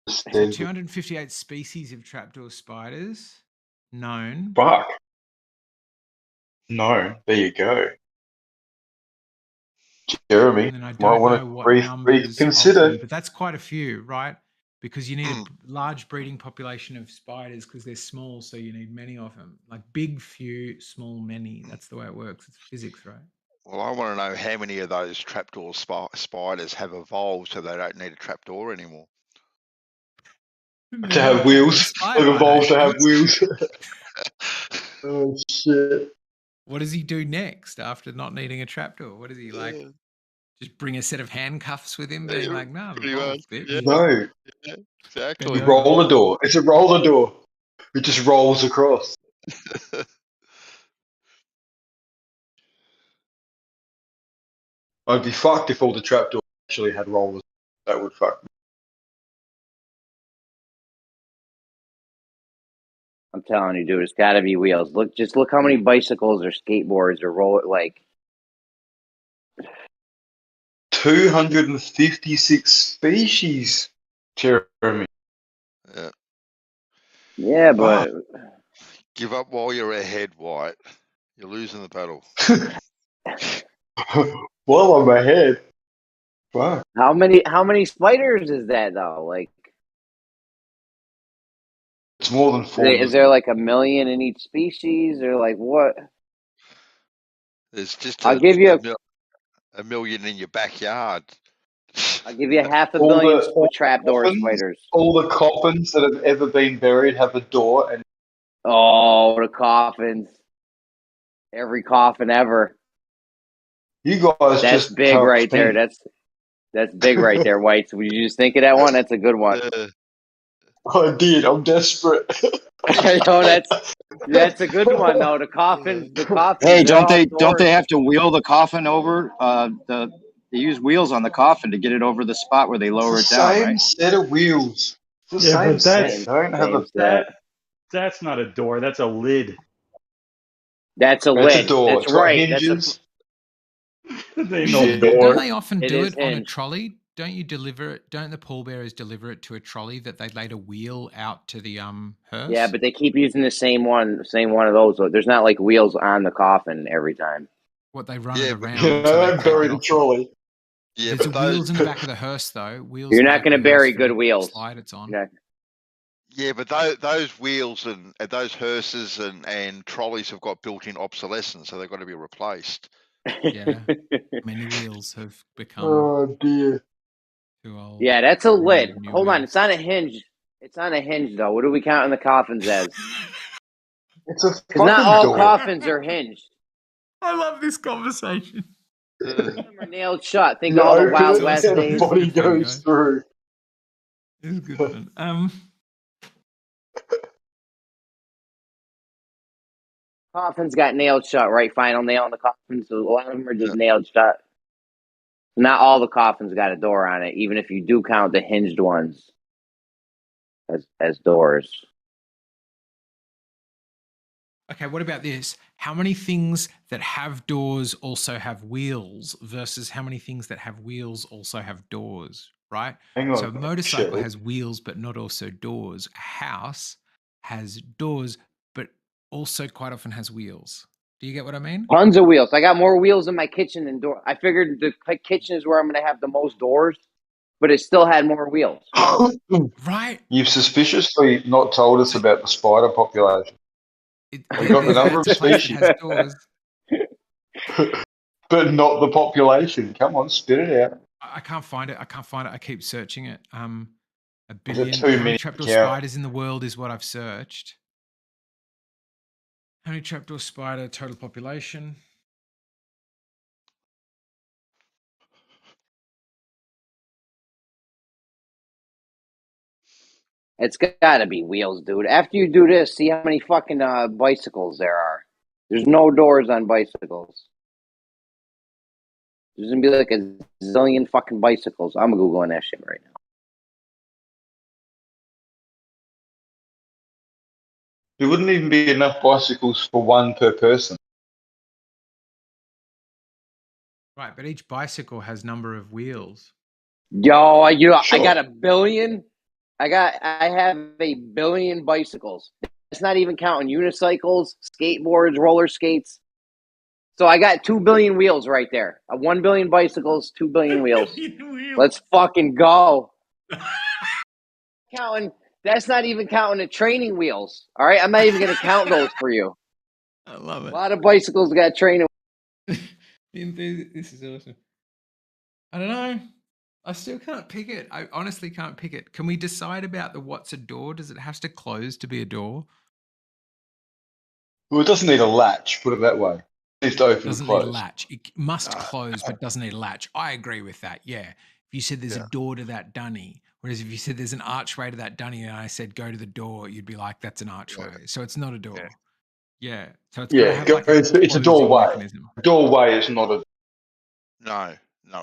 258 species of trapdoor spiders known. Fuck. No, there you go. Jeremy, And then I might don't want know to what numbers reconsider. but that's quite a few, right? Because you need a large breeding population of spiders because they're small, so you need many of them. Like big few, small many. That's the way it works. It's physics, right? Well, I want to know how many of those trapdoor spiders have evolved so they don't need a trapdoor anymore. To have wheels. They've evolved to have wheels. Oh, shit. What does he do next after not needing a trapdoor? What does he like? Just bring a set of handcuffs with him, being like, "No, No, exactly. Roller door. It's a roller door. It just rolls across. I'd be fucked if all the trapdoors actually had rollers. That would fuck me. I'm telling you, dude, it's got to be wheels. Look how many bicycles or skateboards or roll like. 256 species, Jeremy. Yeah, but give up while you're ahead, White. You're losing the battle. While I'm ahead. Wow. How many spiders is that though? Like, it's more than 4. Is there like a million in each species, or like what? There's just I'll give you a million in your backyard. I'll give you 500 million trapdoor spiders. All the coffins that have ever been buried have a door, and the coffins. Every coffin ever. You guys that's just big right there. That's big right there, White. So would you just think of that one? That's a good one. I did. I'm desperate. That's a good one though. The coffins. Hey, don't they have to wheel the coffin over? They use wheels on the coffin to get it over the spot where they lower it down, right? Same set of wheels. That's not a door. That's a lid. That's a lid. That's a door. That's It's got right. hinges. They no door. Don't they often do it on a trolley? Don't you deliver it? Don't the pallbearers deliver it to a trolley that they later wheel out to the hearse? Yeah, but they keep using the same one of those. There's not like wheels on the coffin every time. What they run it around? Yeah, buried a trolley. Yeah, there's wheels in the back of the hearse though. Wheels. You're not going to bury good wheels. Slide it's on. Yeah, but those wheels and those hearses and trolleys have got built-in obsolescence, so they've got to be replaced. Yeah. Many wheels have become Oh dear. too old. Yeah, that's a We lid. need new Hold on, wheels. it's on a hinge. It's on a hinge though. What are we counting the coffins as? It's a Because not fucking all door. coffins are hinged. I love this conversation. Some of them are nailed shut. Think You all the open Wild it West and days. the body Good fun, goes guys. through. It's good fun. Coffins got nailed shut, right? Final nail on the coffin. So a lot of them are just nailed shut. Not all the coffins got a door on it, even if you do count the hinged ones as doors. Okay, what about this? How many things that have doors also have wheels versus how many things that have wheels also have doors, right? Hang on. So a motorcycle Shelley. has wheels but not also doors. A house has doors but also quite often has wheels. Do you get what I mean? Tons of wheels. I got more wheels in my kitchen than door. I figured the kitchen is where I'm going to have the most doors, but it still had more wheels. Right? You've suspiciously not told us about the spider population. We've got the number of it's a place species, that has doors. but not the population. Come on, spit it out. I can't find it. I keep searching it. A Is it billion. too How many many trapdoor to count? spiders in the world is what I've searched. How many trapdoor spider total population? It's got to be wheels, dude. After you do this, see how many fucking bicycles there are. There's no doors on bicycles. There's going to be like a zillion fucking bicycles. I'm Googling that shit right now. There wouldn't even be enough bicycles for one per person. Right, but each bicycle has number of wheels. Yo, I Sure. got a billion. I have a billion bicycles. It's not even counting unicycles, skateboards, roller skates. So I got 2 billion wheels right there. 1 billion bicycles, 2 billion wheels. Let's fucking go. That's not even counting the training wheels. All right, I'm not even going to count those for you. I love it. A lot of bicycles got training. This is awesome. I don't know. I still can't pick it. I honestly can't pick it. Can we decide about the what's a door? Does it have to close to be a door? Well, it doesn't need a latch, put it that way. It needs to open Doesn't and need a close. latch. It must close, but doesn't need a latch. I agree with that. Yeah. If you said there's a door to that dunny, whereas if you said there's an archway to that dunny and I said go to the door, you'd be like, that's an archway. So it's not a door. Yeah. So it's got to have like it's a closing doorway. mechanism. Doorway is not a. No,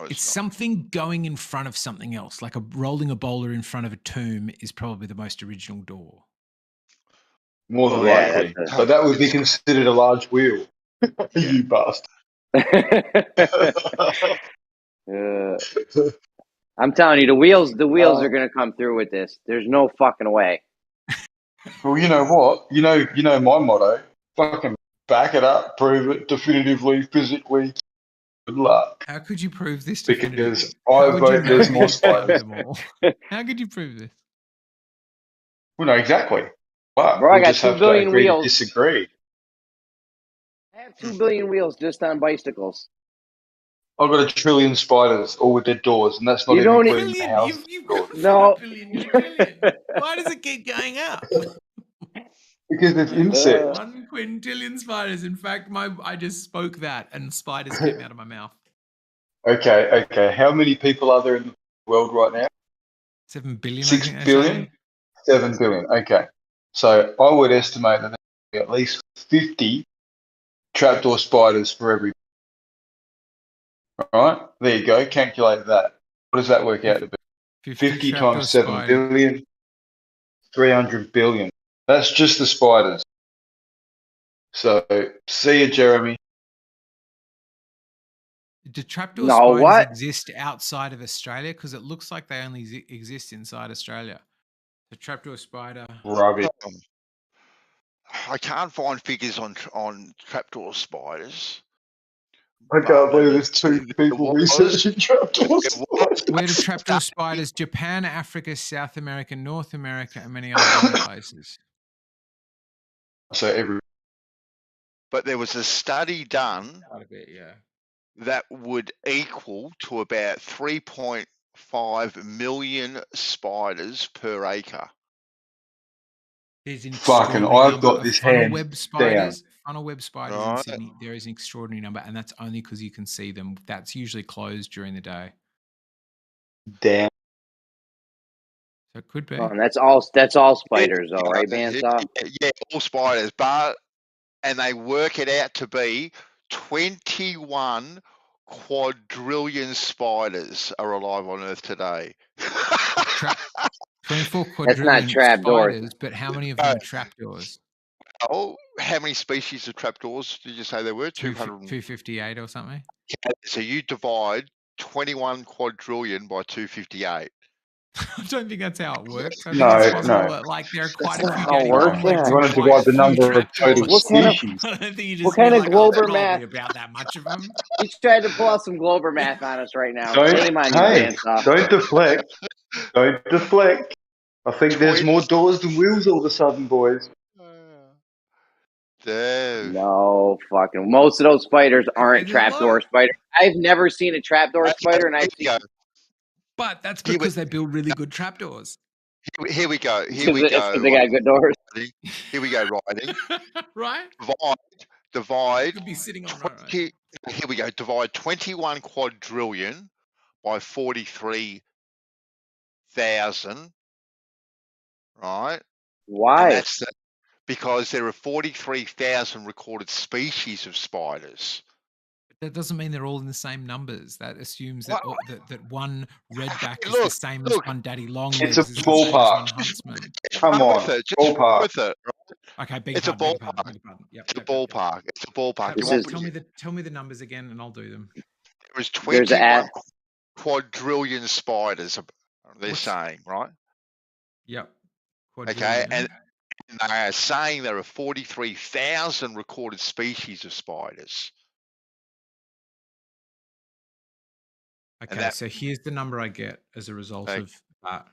It's it's not. something going in front of something else, like rolling a boulder in front of a tomb is probably the most original door. More than Yeah, likely. So that would be considered a large wheel. You bastard. I'm telling you, the wheels are going to come through with this. There's no fucking way. Well, you know what? You know my motto. Fucking back it up, prove it definitively, physically. Good luck. How could you prove this Because definitively? I How would you vote there's know more you've counted spiders. them all? How could you prove this? Well, no, exactly. But Bro, I we got just 2 have to billion agree to wheels. disagree. I have 2 billion wheels just on bicycles. I've got 1 trillion spiders, all with their doors, and that's not You even don't including the house. You've got No. 5 billion, you're a trillion. Why does it keep going up? Because there's insects. 1 quintillion spiders. In fact, I just spoke that and spiders came out of my mouth. Okay. How many people are there in the world right now? 7 billion, 6 I think. billion? 7 billion. Okay. So I would estimate that there are at least 50 trapdoor spiders for every. All right, there you go. Calculate that. What does that work out to be? 50 times 7 billion, 300 billion. That's just the spiders. So, see you, Jeremy. Do trapdoor spiders what? exist outside of Australia? Because it looks like they only exist inside Australia. The trapdoor spider. Rubbish. I can't find figures on trapdoor spiders. I can't believe there's 2 people researching trapdoor spiders. Where do trapdoor spiders? Japan, Africa, South America, North America, and many other warm places. So every But there was a study done Quite a bit, yeah. that would equal to about 3.5 million spiders per acre. There's an fucking, extraordinary I've number got of this funnel hand web spiders. Funnel web spiders in Right. Sydney. There is an extraordinary number, and that's only because you can see them. That's usually closed during the day, down. so it could be. Oh, and that's all spiders, though, right, Yeah, Bandsaw? yeah, all spiders, and they work it out to be 21 quadrillion spiders are alive on Earth today. 24 That's not quadrillion trapdoors. spiders, but how many of them are trapdoors? Oh, how many species of trapdoors did you say there were? 200. 258 or something? So you divide 21 quadrillion by 258. I don't think that's how it works. I think No, it's possible no. that like there are quite That's a few not how it getting works, complex yeah. You want to and divide quite the few number of total trapdoors. What kind of- species. I don't think you what just kind mean of like, oh, there Glober can't math? be about that much of them. He tried to pull out some Glober math on us right now. Don't, Shame on you, hey, Bandsaw. don't deflect. Don't deflect. I think there's 20 more doors than wheels all of a sudden, boys. Damn. No, fucking. Most of those spiders aren't there's a lot trapdoor of- spiders. I've never seen a trapdoor spider, and I've seen. But that's Here we- because they build really good trapdoors. Here we go. It's Here we because go. they got good doors. Here we go, writing. Right? Divide You could be sitting on right. 20. Here we go. Divide 21 quadrillion by 43,000. Right? Why? And that's because there are 43,000 recorded species of spiders. That doesn't mean they're all in the same numbers. That assumes that that one redback is Look, the same as one daddy longlegs. It's a is the same as ballpark. one huntsman. Come Run on, with it. Just ballpark. run with it. Okay, big It's a pardon. ballpark. Yep, It's a ballpark. It's a ballpark. This You is- want- tell me the numbers again, and I'll do them. There was There's a 21 quadrillion spiders. They're What's- saying, right? Yep. Okay, Quadrillion. and they are saying there are 43,000 recorded species of spiders. Okay, that- so here's the number I get as a result Okay. of that.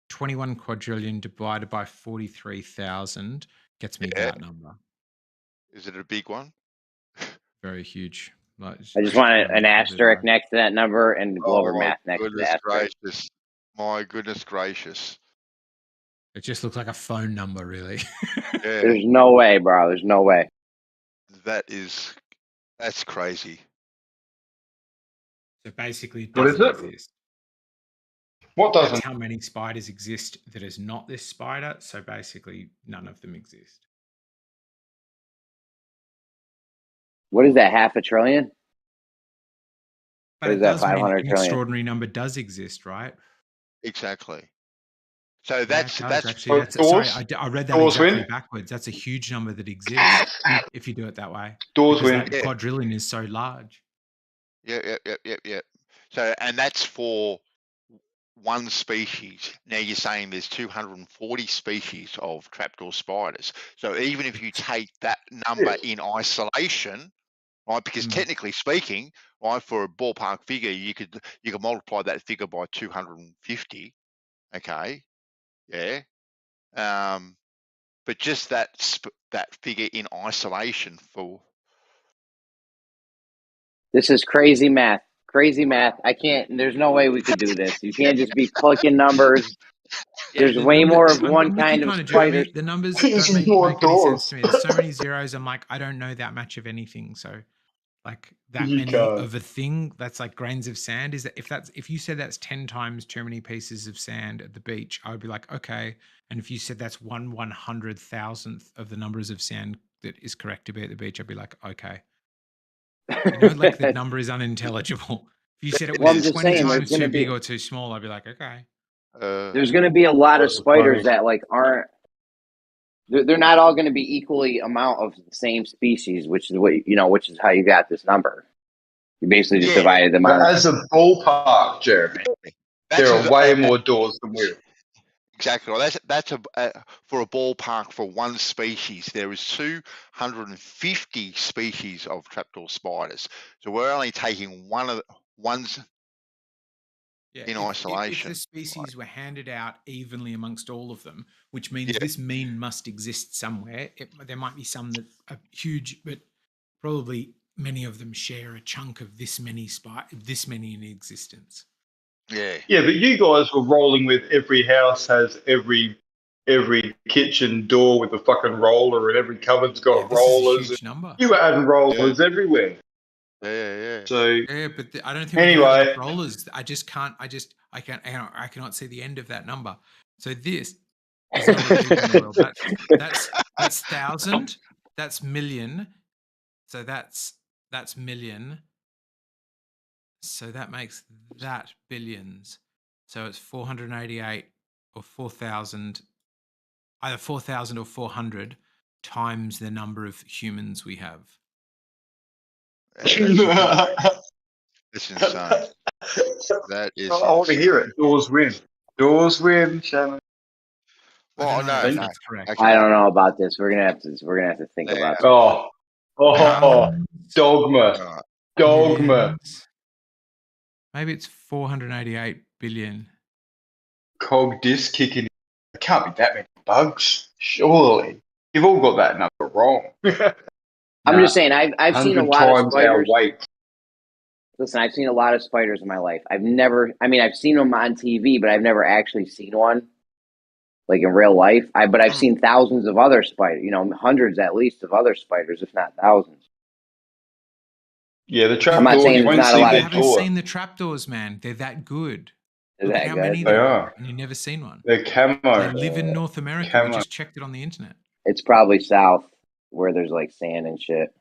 21 quadrillion divided by 43,000 gets me Yeah. that number. Is it a big one? Very huge. Like, I just want an asterisk next to that number and Glober Oh, math next to the goodness asterisk. gracious. My goodness gracious. It just looks like a phone number, really. Yeah, There's no way, bro. There's no way. that's crazy. So basically, it What is doesn't it? exist. What That's doesn't? how many spiders exist that is not this spider. So basically, none of them exist. What is that? Half a trillion? But Or it is that does mean 500 an trillion? extraordinary number does exist, right? Exactly. So Yeah, that's it does, that's actually. That's, doors? sorry, I read that Doors exactly win? backwards. That's a huge number that exists if you do it that way. Doors Because win. that quadrillion is so large. yeah. So and that's for one species. Now you're saying there's 240 species of trapdoor spiders. So even if you take that number in isolation, right? Because technically speaking, right, for a ballpark figure, you could multiply that figure by 250. Okay, yeah. But just that figure in isolation for This is crazy math. Crazy math. I can't. There's no way we could do this. You can't just be clicking numbers. There's the way number- more of I'm one with you kind of kinda, Jeremy. spiders. The numbers There's don't more make any sense doors. to me. There's so many zeros. I'm like, I don't know that much of anything. So, like that You many can't. of a thing that's like grains of sand. Is that if you said that's 10 times too many pieces of sand at the beach, I would be like, okay. And if you said that's 1/100,000th of the numbers of sand that is correct to be at the beach, I'd be like, okay. You know, like the number is unintelligible. If you said it Well, I'm was just 20 saying, there's times gonna too big be- or too small, I'd be like, okay. There's going to be a lot of spiders that like aren't. They're not all going to be equally amount of the same species, which is what which is how you got this number. You basically just divided them But out. as a ballpark, Jeremy, there are way more doors than wheels. Exactly. Well, that's for a ballpark for one species. There is 250 species of trapdoor spiders. So we're only taking one's Yeah, in if isolation. the species were handed out evenly amongst all of them, which means Yeah. this mean must exist somewhere. There might be some that are huge, but probably many of them share a chunk of this many in existence. Yeah. Yeah, but you guys were rolling with every house has every kitchen door with a fucking roller, and every cupboard's got Yeah, this is a rollers. huge number. You were adding rollers everywhere. Yeah. So Yeah, but I don't think we anyway, have enough rollers. I can't see the end of that number. So this is not a people in the world. That's 1,000. That's million. So that's million. So that makes that billions. So it's 488 or 4,000, either 4,000 or 400 times the number of humans we have. That's insane. That is. I want to hear it. Doors win. Doors win, Shannon. Well, no, that's correct. Okay. I don't know about this. We're gonna have to think about this. Dogma. Dogma. Millions. Maybe it's 488 billion. Cog disc kicking. It can't be that many bugs. Surely. You've all got that number wrong. I'm just saying, I've seen a lot of spiders. Our weight. Listen, I've seen a lot of spiders in my life. I've seen them on TV, but I've never actually seen one, like in real life. But I've seen thousands of other spiders, hundreds at least of other spiders, if not thousands. Yeah, the trapdoors. I'm not saying it's not a lot. I haven't seen the trapdoors, man. They're that good. Look at how many they are. And you've never seen one. They're camo. They live in North America. We just checked it on the internet. It's probably south where there's like sand and shit.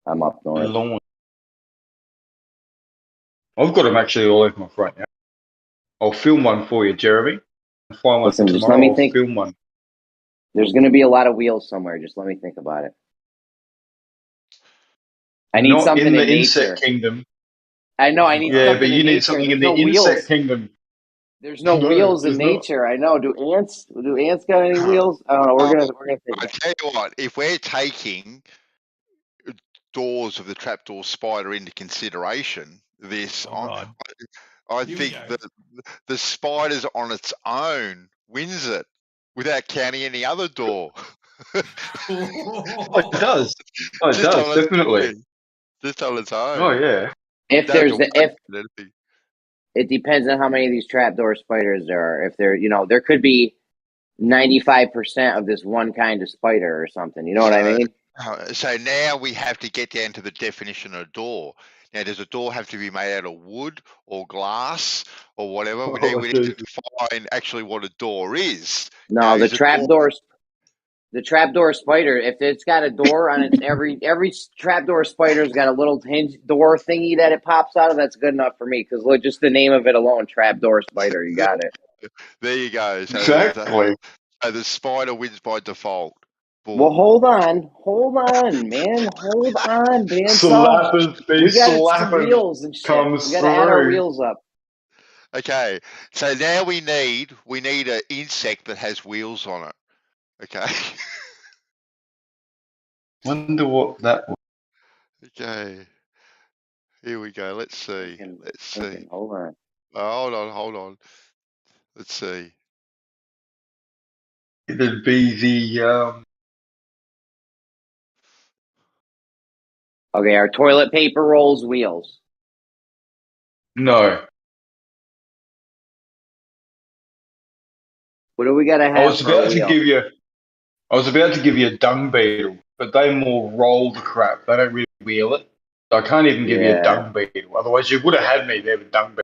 I'm up north. I've got them actually all over my front now. I'll film one for you, Jeremy. Find one. Listen, just let me think. Film one. There's going to be a lot of wheels somewhere. Just let me think about it. I need something in the insect kingdom. I know. I need. Yeah, but you need something in the insect kingdom. There's no wheels in nature. I know. Do ants got any wheels? I don't know. We're gonna think. I tell you what. If we're taking doors of the trapdoor spider into consideration, I think the spider's on its own wins it without counting any other door. It does. Oh, it does, definitely. Just on its own. Oh, yeah. It depends on how many of these trapdoor spiders there are. If there could be 95% of this one kind of spider or something. You know what I mean? So now we have to get down to the definition of a door. Now, does a door have to be made out of wood or glass or whatever? We need to define actually what a door is. No, the trapdoor spider, if it's got a door on it, every trapdoor spider's got a little hinge door thingy that it pops out of. That's good enough for me because look, just the name of it alone, trapdoor spider, you got it. There you go. So exactly. So the spider wins by default. Boom. Well, hold on, man. Hold on, man. We got some wheels and shit. We got to add our wheels up. Okay, so now we need an insect that has wheels on it. Okay. Wonder what that was. Okay. Here we go. Let's see. Hold on. Hold on. Let's see. It'd be the Okay, our toilet paper rolls wheels. No. What do we gotta have? I was about to give you a dung beetle, but they more roll the crap. They don't really wheel it. So I can't even give you a dung beetle. Otherwise, you would have had me there with dung beetle.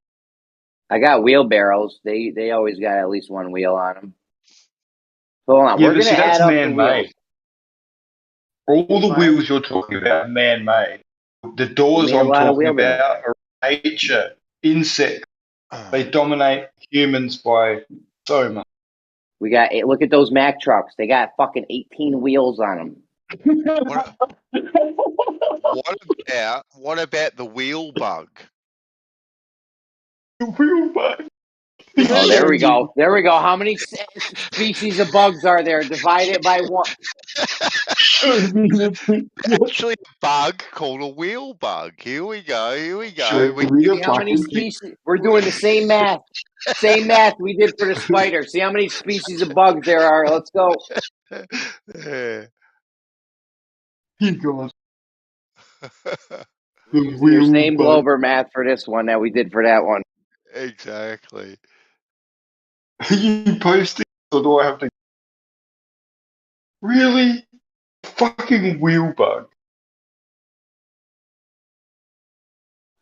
I got wheelbarrows. They always got at least one wheel on them. Hold on, Yeah, we're gonna add up the wheels. All the wheels you're talking about are man-made. The doors I'm talking about are nature, insects. They dominate humans by so much. We got look at those Mack trucks. They got fucking 18 wheels on them. What about the wheel bug? The wheel bug. Oh, there we go. How many species of bugs are there? Divide it by one. Actually, a bug called a wheel bug. Here we go. Here we go. We, See how many species? We're doing the same math. Same math we did for the spider. See how many species of bugs there are. Let's go. yeah. God. Using your same Glober math for this one that we did for that one. Exactly. Are you posting or do I have to? Really? Fucking wheel bug.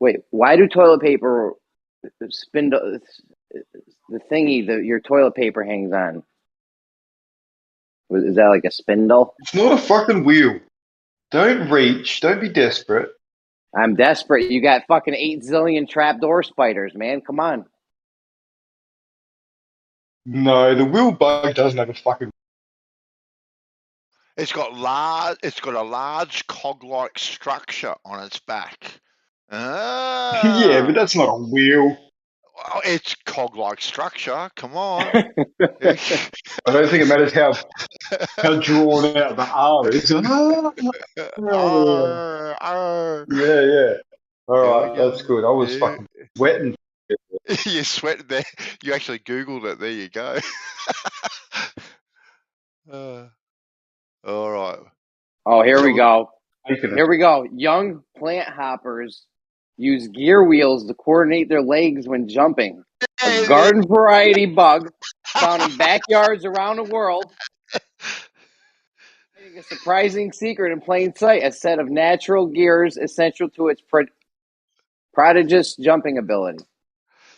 Wait, why do toilet paper spindle the thingy that your toilet paper hangs on? Is that like a spindle? It's not a fucking wheel. Don't reach. Don't be desperate. I'm desperate. You got fucking 8 zillion trapdoor spiders, man. Come on. No, the wheel bug doesn't have a fucking. It's got a large cog-like structure on its back. Yeah, but that's not a wheel. Well, it's cog-like structure. Come on. I don't think it matters how drawn out the R is. Yeah. All right, that's good. I was fucking sweating. You sweating there. You actually Googled it. There you go. All right. Oh, here we go. Taking Here we go. Young plant hoppers use gear wheels to coordinate their legs when jumping. A garden variety bug found in backyards around the world. A surprising secret in plain sight, a set of natural gears essential to its prodigious jumping ability.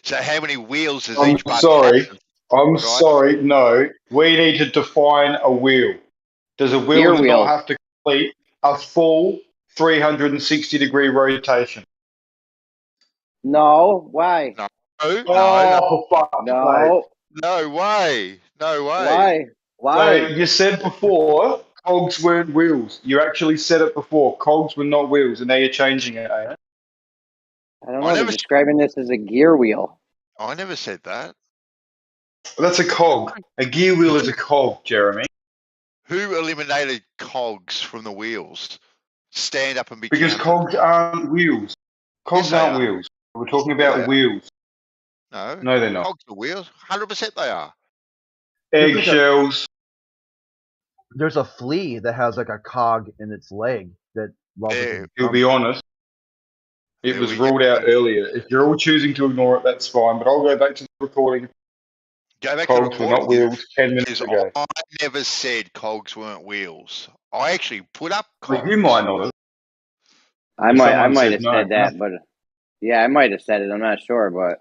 So how many wheels does I'm each bug sorry. have? I'm Right? sorry. No, we need to define a wheel. Does a wheel Gear wheel. not have to complete a full 360-degree rotation? No, why? No. Oh, fuck. No. No way. No way. Why? Why? So you said before cogs weren't wheels. You actually said it before. Cogs were not wheels, and now you're changing it, eh? I don't know. They're describing this as a gear wheel. I never said that. That's a cog. A gear wheel is a cog, Jeremy. Who eliminated cogs from the wheels? Stand up and be Because counted. cogs aren't wheels. Cogs Yes, they aren't are. wheels. We're talking about They are. wheels. No, they're not. cogs are wheels. 100% they are. Eggshells. There's a flea that has like a cog in its leg that. To be honest, it was ruled out earlier. If you're all choosing to ignore it, that's fine. But I'll go back to the recording. Go back Cogs to were the not recording. wheels 10 minutes ago. I never said cogs weren't wheels. I actually put up cogs. Well, you might not have. I might have said that, but yeah, I might have said it. I'm not sure, but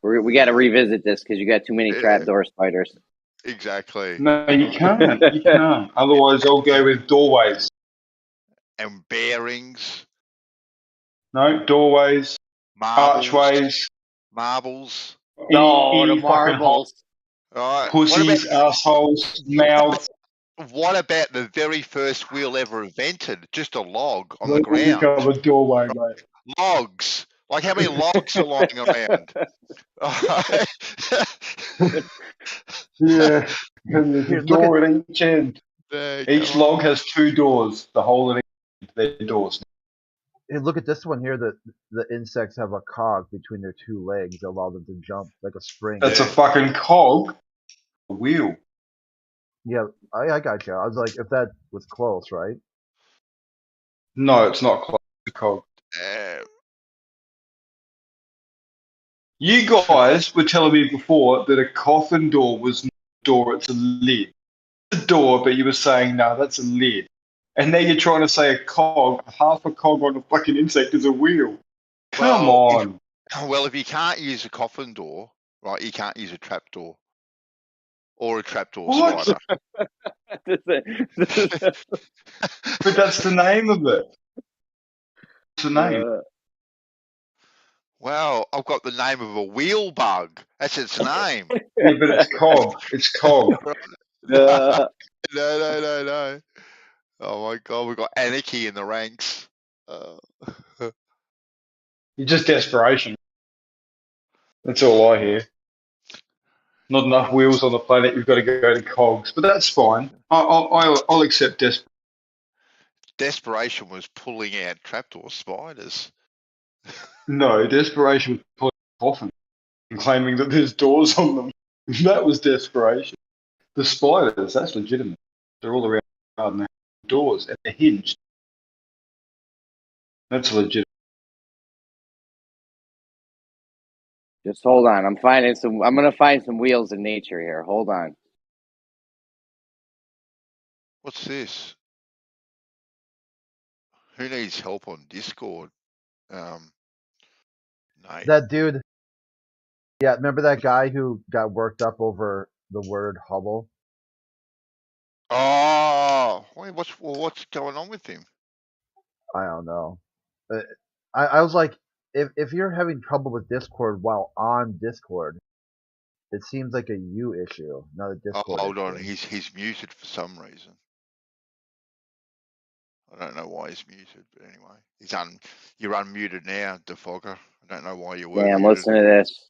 we got to revisit this because you got too many trapdoor spiders. Exactly. No, you can't. You can't. Otherwise, I'll go with doorways. And bearings. No, doorways. Marbles. Archways. Marbles. No, the marbles. Right. Pussies, assholes, mouths. What about the very first wheel ever invented? Just a log on the ground. Become a doorway, mate. Logs. Like how many logs are lying around? Yeah. And there's a door at each end. Each log has 2 doors. The hole in each their doors. Hey, look at this one here. The insects have a cog between their 2 legs that allow them to jump like a spring. That's a fucking cog. A wheel. Yeah, I got you. I was like, if that was close, right? No, it's not close to cog. You guys were telling me before that a coffin door was not a door, it's a lid. It's a door, but you were saying, no, that's a lid. And now you're trying to say a cog, half a cog on a fucking insect is a wheel. Come on. Well, if you can't use a coffin door, right, you can't use a trapdoor. Or a trapdoor spider. But that's the name of it. What's the name? Well, I've got the name of a wheel bug. That's its name. Yeah, but it's cog. It's cog. No. Oh my god, we've got anarchy in the ranks. You're just desperation. That's all I hear. Not enough wheels on the planet. You've got to go to cogs, but that's fine. I'll accept desperation. Desperation was pulling out trapdoor spiders. No, desperation was pulling a coffin and claiming that there's doors on them. That was desperation. The spiders, that's legitimate. They're all around the garden. They have doors and they're hinged. That's legit. Just hold on. I'm gonna find some wheels in nature here. Hold on. What's this? Who needs help on Discord? Nate. That dude. Yeah, remember that guy who got worked up over the word Hubble? Oh, wait, what's going on with him? I don't know. I was like, if you're having trouble with Discord while on Discord, it seems like a you issue, not a Discord Hold issue. on, he's muted for some reason. I don't know why he's muted, but anyway, you're unmuted now, Defogger. I don't know why you were Damn, muted. listen to this.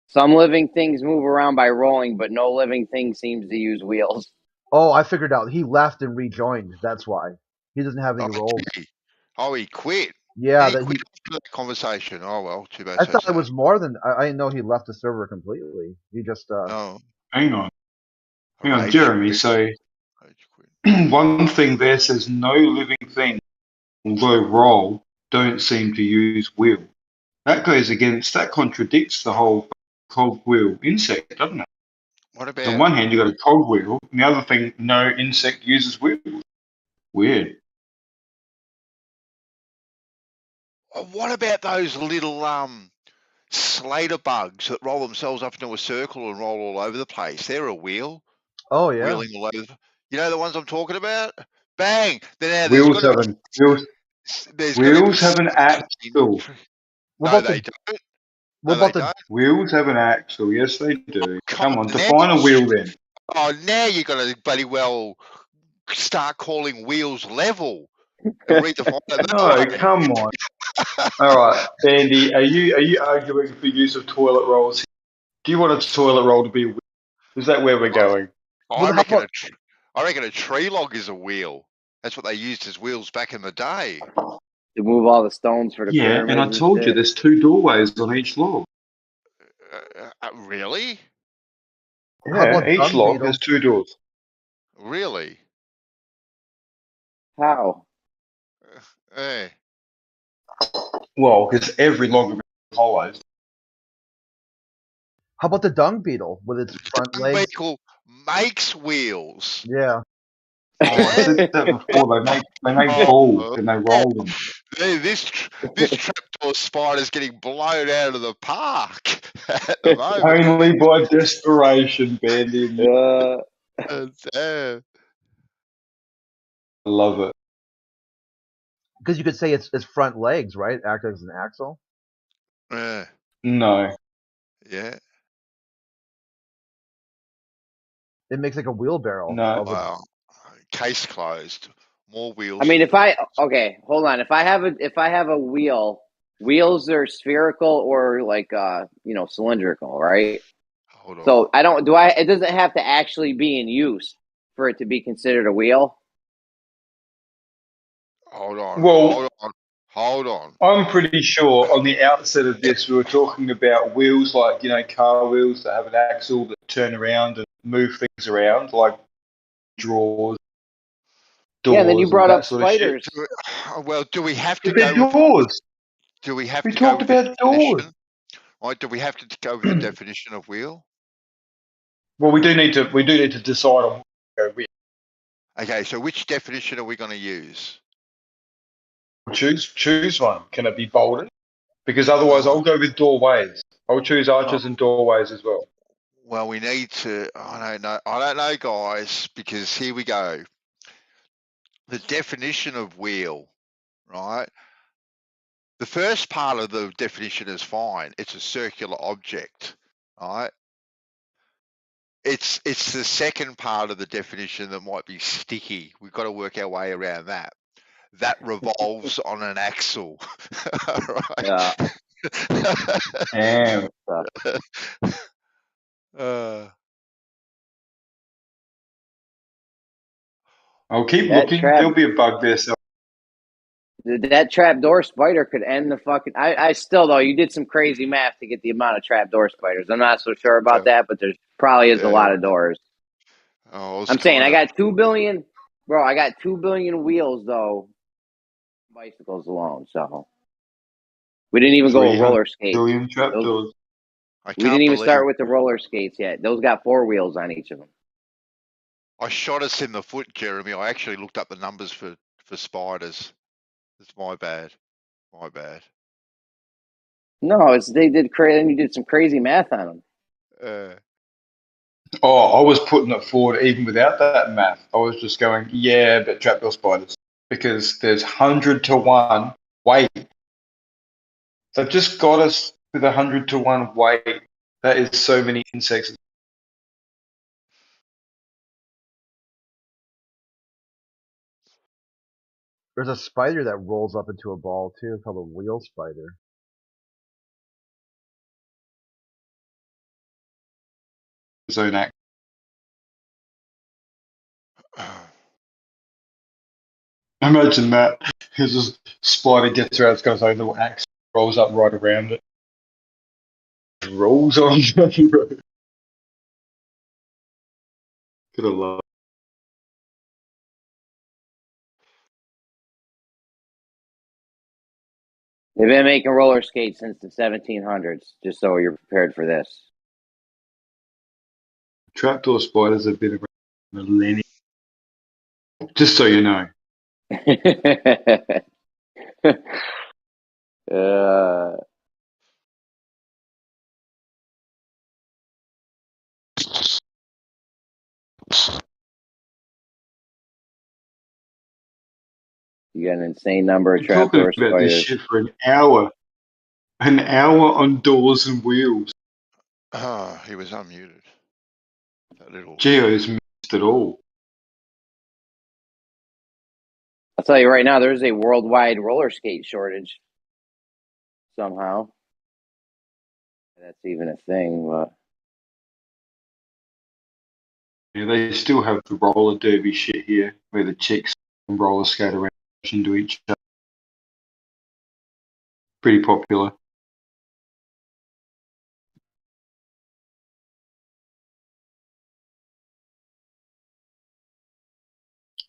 Some living things move around by rolling, but no living thing seems to use wheels. Oh, I figured out. He left and rejoined. That's why. He doesn't have any roles. He quit. Yeah, He that quit after the conversation. Oh well, too bad. I thought it was more than. I didn't know he left the server completely. He just. Oh. Hang on, Jeremy. So one thing there says no living thing, although roll, don't seem to use wheel. That contradicts the whole cogwheel insect, doesn't it? What about? On one hand, you got a cogwheel, and the other thing, no insect uses wheels. Weird. What about those little Slater bugs that roll themselves up into a circle and roll all over the place? They're a wheel. Oh yeah. Wheeling all over. You know the ones I'm talking about? Bang! Wheels have an axle. No, they don't. Wheels have an axle? Yes, they do. Come on, define a wheel then. Oh, now you're gonna bloody well start calling wheels level and redefine it. No, come on. All right, Andy, are you arguing for use of toilet rolls? Do you want a toilet roll to be a wheel? Is that where we're going? I reckon a tree log is a wheel. That's what they used as wheels back in the day. To move all the stones for the pyramids. And I told you there's 2 doorways on each log. Really? Yeah, each log has 2 doors. Really? How? Hey. Well, because every log is hollows. How about the dung beetle with its front legs? Dung beetle makes wheels. Yeah. Oh, I said that before. They make balls and they roll them. This trapdoor spider's getting blown out of the park at the moment. Only by desperation, Bandy. I love it. Because you could say it's front legs, right? Act as an axle. No. Yeah. It makes like a wheelbarrow. No. Wow. Case closed. More wheels. I mean, hold on. If I have a wheel, wheels are spherical or like cylindrical, right? Hold on. So it doesn't have to actually be in use for it to be considered a wheel. Hold on. Well, hold on. I'm pretty sure on the outset of this we were talking about wheels like, car wheels that have an axle that turn around and move things around, like drawers, doors. Yeah, and then you brought up sort of spiders. Well, do we have to go with doors? Do we have we to talked go with about doors? Right, do we have to go with the definition of wheel? Well, we do need to decide on what to go with. Okay, so which definition are we going to use? Choose one. Can it be bolded? Because otherwise, I'll go with doorways. I'll choose arches and doorways as well. Well, we need to. I don't know, guys. Because here we go. The definition of wheel, right? The first part of the definition is fine. It's a circular object, right? It's the second part of the definition that might be sticky. We've got to work our way around that. That revolves on an axle, right? Yeah. Damn. I'll keep That looking. trap- There'll be a bug there. So That trapdoor spider could end the fucking. I still though, you did some crazy math to get the amount of trapdoor spiders. I'm not so sure about that, but there's probably is a lot of doors. Oh, I'm saying I got 2 billion, bro. I got 2 billion wheels though, bicycles alone. So we didn't even go with roller skates. billion trapdoors. We didn't even start with the roller skates yet. Those got 4 wheels on each of them. I shot us in the foot, Jeremy. I actually looked up the numbers for spiders. It's my bad. My bad. No, they did crazy. And you did some crazy math on them. I was putting it forward even without that math. I was just going, yeah, but trapdoor spiders. Because there's 100 to 1 weight. They've just got us with 100 to 1 weight. That is so many insects. There's a spider that rolls up into a ball too, called a wheel spider. Zone act. Imagine that. His just spider gets around, it's got its own little axe, rolls up right around it. Rolls on the road. Could have loved. They've been making roller skates since the 1700s, just so you're prepared for this. Trapdoor spiders have been around for millennia. Just so you know. You got an insane number of We're talking trapdoor about this spiders. shit for an hour. An hour on doors and wheels. He was unmuted. That little. Geo's missed it all. I'll tell you right now, there's a worldwide roller skate shortage. Somehow. That's even a thing, but Yeah, they still have the roller derby shit here, where the chicks roller skate around into each other. Pretty popular.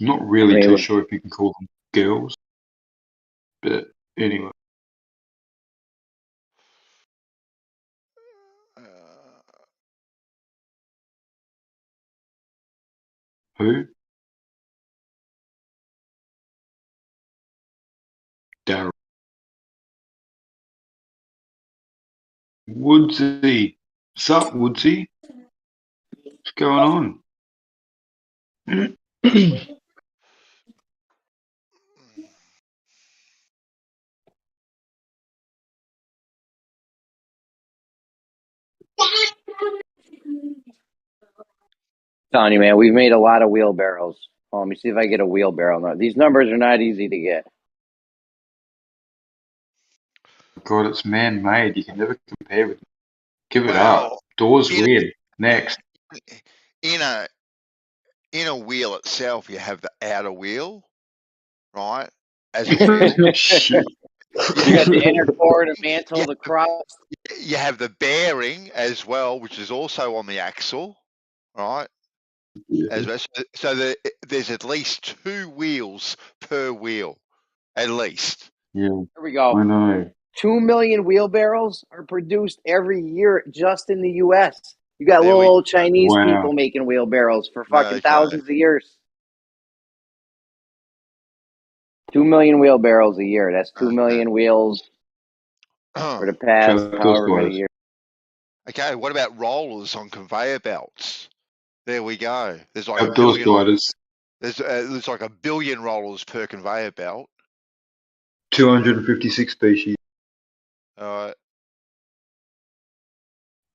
I'm not really too sure if you can call them girls, but anyway. Who? Darryl. Woodsy. What's up, Woodsy? What's going on? telling you, man, we've made a lot of wheelbarrows. Let me see if I get a wheelbarrow. No, these numbers are not easy to get. God, it's man-made. You can never compare with it. Give it up. Doors weird. Next. In a wheel itself, you have the outer wheel, right? As a wheel. Shit. You got the inner core, the mantle, the crust. You have the bearing as well, which is also on the axle, right? As well. So there's at least 2 wheels per wheel, at least. Yeah. Here we go. I know. 2 million wheelbarrows are produced every year just in the U.S. You got little old Chinese people making wheelbarrows for fucking thousands of years. 2 million wheelbarrows a year. That's 2 million wheels for the past however many years. Okay, what about rollers on conveyor belts? There we go. There's like Outdoor spiders. There's like 1 billion rollers per conveyor belt. 256 species.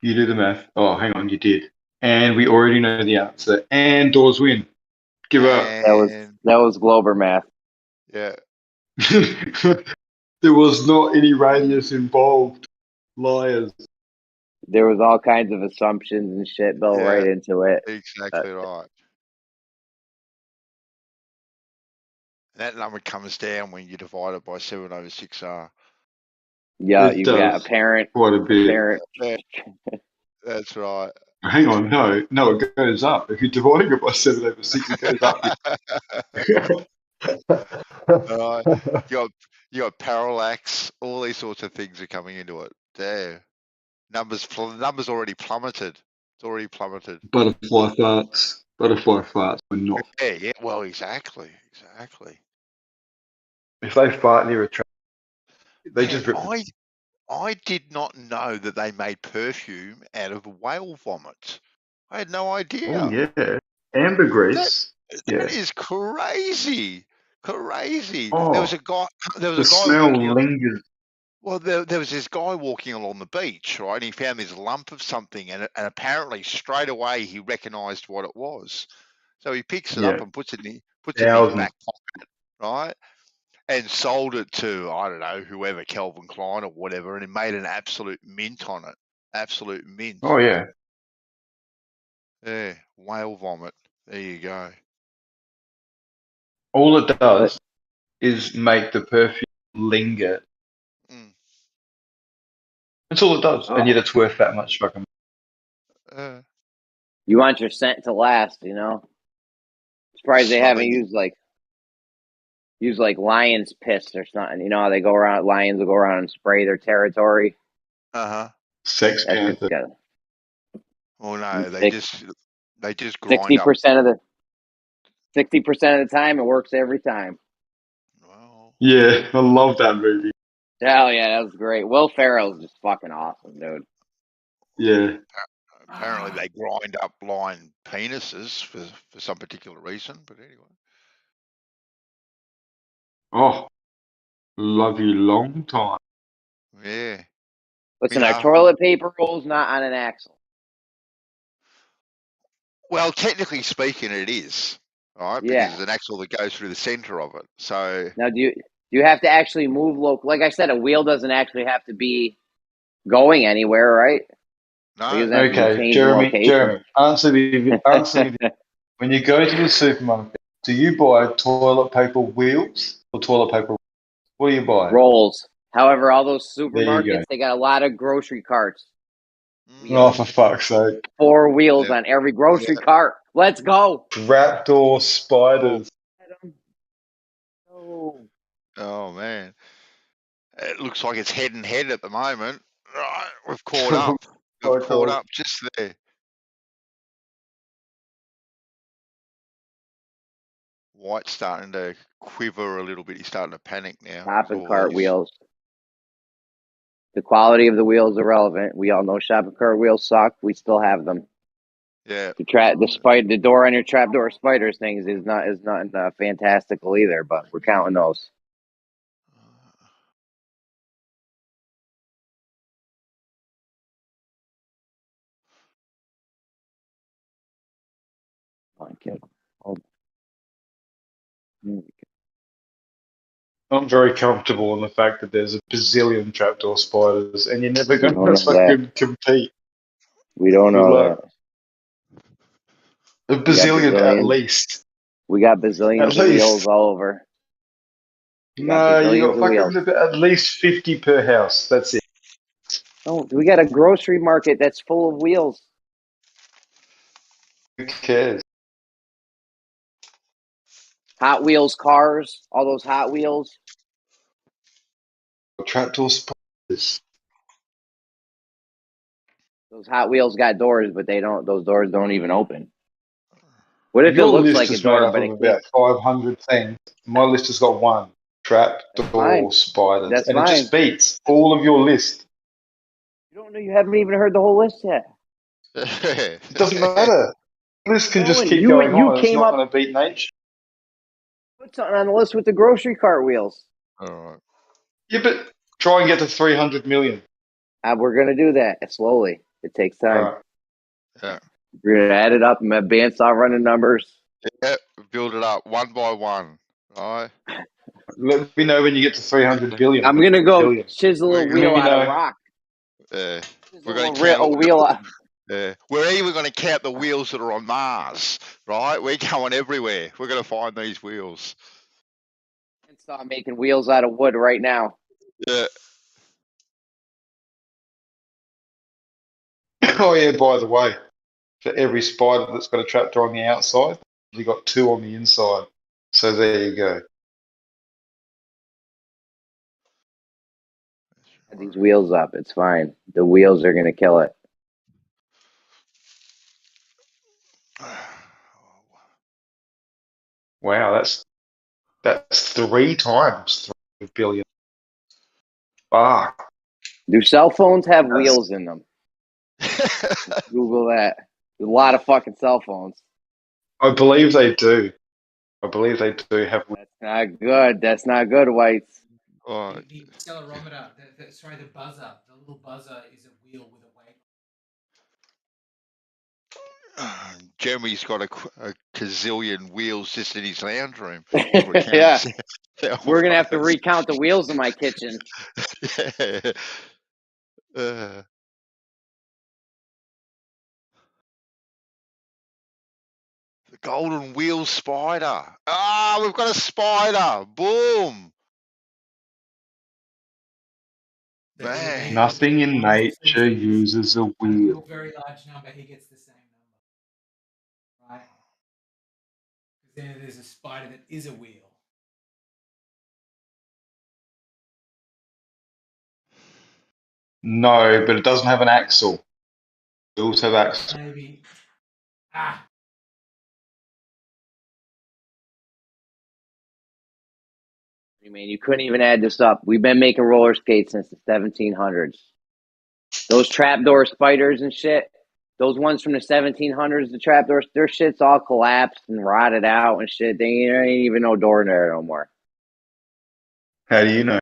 You do the math. Oh, hang on, you did. And we already know the answer. And doors win. Give up. That was Glober math. Yeah. There was not any radius involved. Liars. There was all kinds of assumptions and shit built right into it. Exactly right. And that number comes down when you divide it by 7/6R. Yeah, It you've got does apparent, quite a bit. apparent. Yeah, that's right. Hang on, no, it goes up. If you're dividing it by 7/6, it goes up. All right. You got parallax, all these sorts of things are coming into it. Damn. Numbers already plummeted. It's already plummeted. Butterfly farts. Butterfly farts are not. Yeah, well, exactly. If they fart near a train, they Man, just rip. I did not know that they made perfume out of whale vomit. I had no idea. Oh yeah, ambergris. That is crazy. Oh, There was a guy. the smell lingers. Well, there was this guy walking along the beach, right? And he found this lump of something, and apparently straight away he recognised what it was. So he picks it up and puts it in his back pocket, right? And sold it to, I don't know, whoever, Calvin Klein or whatever, and he made an absolute mint on it. Absolute mint. Oh yeah. Yeah, whale vomit. There you go. All it does is make the perfume linger. That's all it does, and yet it's worth that much fucking. You want your scent to last, you know. Surprised they haven't used like lion's piss or something. You know how they go around, lions will go around and spray their territory. Sex panther. Oh no, they just grind 60% up. of the 60% of the time it works every time. Yeah, I love that movie. Hell yeah, that was great. Will Ferrell's just fucking awesome, dude. Yeah. Apparently they grind up lion penises for some particular reason, but anyway. Oh, love you long time. Yeah. Listen, our toilet paper roll's not on an axle. Well, technically speaking, it is, right? Yeah. Because there's an axle that goes through the center of it. So now, do you have to actually move local? Like I said, a wheel doesn't actually have to be going anywhere, right? No. Okay, Jeremy, answer me. When you go to the supermarket, do you buy toilet paper wheels or toilet paper rolls? What do you buy? Rolls. However, all those There you supermarkets, go. they got a lot of grocery carts. Oh, for fuck's sake. 4 wheels on every grocery cart. Let's go. Trapdoor spiders. Oh man. It looks like it's head and head at the moment. Right, we've caught up. We've caught up just there. White's starting to quiver a little bit. He's starting to panic now. Shopping cart wheels. The quality of the wheels are irrelevant. We all know shopping cart wheels suck. We still have them. Yeah. The door on your trapdoor spiders things is not fantastical either, but we're counting those. I'm very comfortable in the fact that there's a bazillion trapdoor spiders, and you're never going to fucking compete. We don't know that. A bazillion at least. We got bazillions of wheels all over. No, you got fucking at least 50 per house. That's it. Oh, we got a grocery market that's full of wheels. Who cares? Hot Wheels cars, all those Hot Wheels. Trapdoor spiders. Those Hot Wheels got doors, but those doors don't even open. What if it looks like a door, but it can't? About 500 things. My list has got one. Trapdoor spiders. That's and fine. It just beats all of your list. You don't know, you haven't even heard the whole list yet. It doesn't matter. The list can just keep going on. It's not going to beat nature. Put something on the list with the grocery cart wheels. All right. Yeah, but try and get to 300 million. We're going to do that slowly. It takes time. Yeah. We're going to add it up and bandsaw running numbers. Yeah, build it up one by one. All right. Let me know when you get to 300 billion. I'm going to go chisel a wheel out of rock. Yeah. We're going to count a wheel out. Yeah. We're even going to count the wheels that are on Mars, right? We're going everywhere. We're going to find these wheels. Stop making wheels out of wood right now. Yeah. Oh yeah, by the way, for every spider that's got a trapdoor on the outside, you've got 2 on the inside. So there you go. These wheels up. It's fine. The wheels are going to kill it. Wow, that's 3 times 3 billion. Fuck. Do cell phones have wheels in them? Google that. There's a lot of fucking cell phones. I believe they do. I believe they do have. That's not good. That's not good, Whites. Oh, The accelerometer, the buzzer, the little buzzer is a wheel with a weight. Jeremy's got a gazillion wheels just in his lounge room. Yeah. We're going to have to recount the wheels in my kitchen. Yeah. The golden wheel spider. Ah, we've got a spider. Boom. Bang. Nothing in nature uses a wheel. A very large number, he gets the same number. Right? Because then there's a spider that is a wheel. No, but it doesn't have an axle. Wheels have axles. Maybe. Ah. I mean, you couldn't even add this up. We've been making roller skates since the 1700s. Those trapdoor spiders and shit, those ones from the 1700s, the trapdoors, their shit's all collapsed and rotted out and shit. There ain't even no door in there no more. How do you know?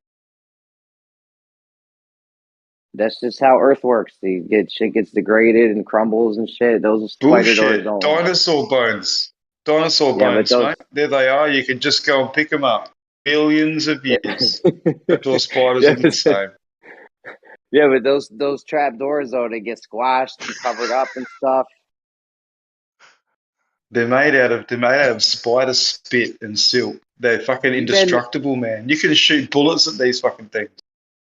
That's just how Earth works. Shit gets degraded and crumbles and shit. Those spider doors Bullshit. don't. Dinosaur bones. Dinosaur Yeah, bones, those... mate. There they are. You can just go and pick them up. Millions of years. Trapdoor spiders are the same. Yeah, but those trap doors though, they get squashed and covered up and stuff. They're made out of spider spit and silk. They're fucking indestructible, man. You can shoot bullets at these fucking things.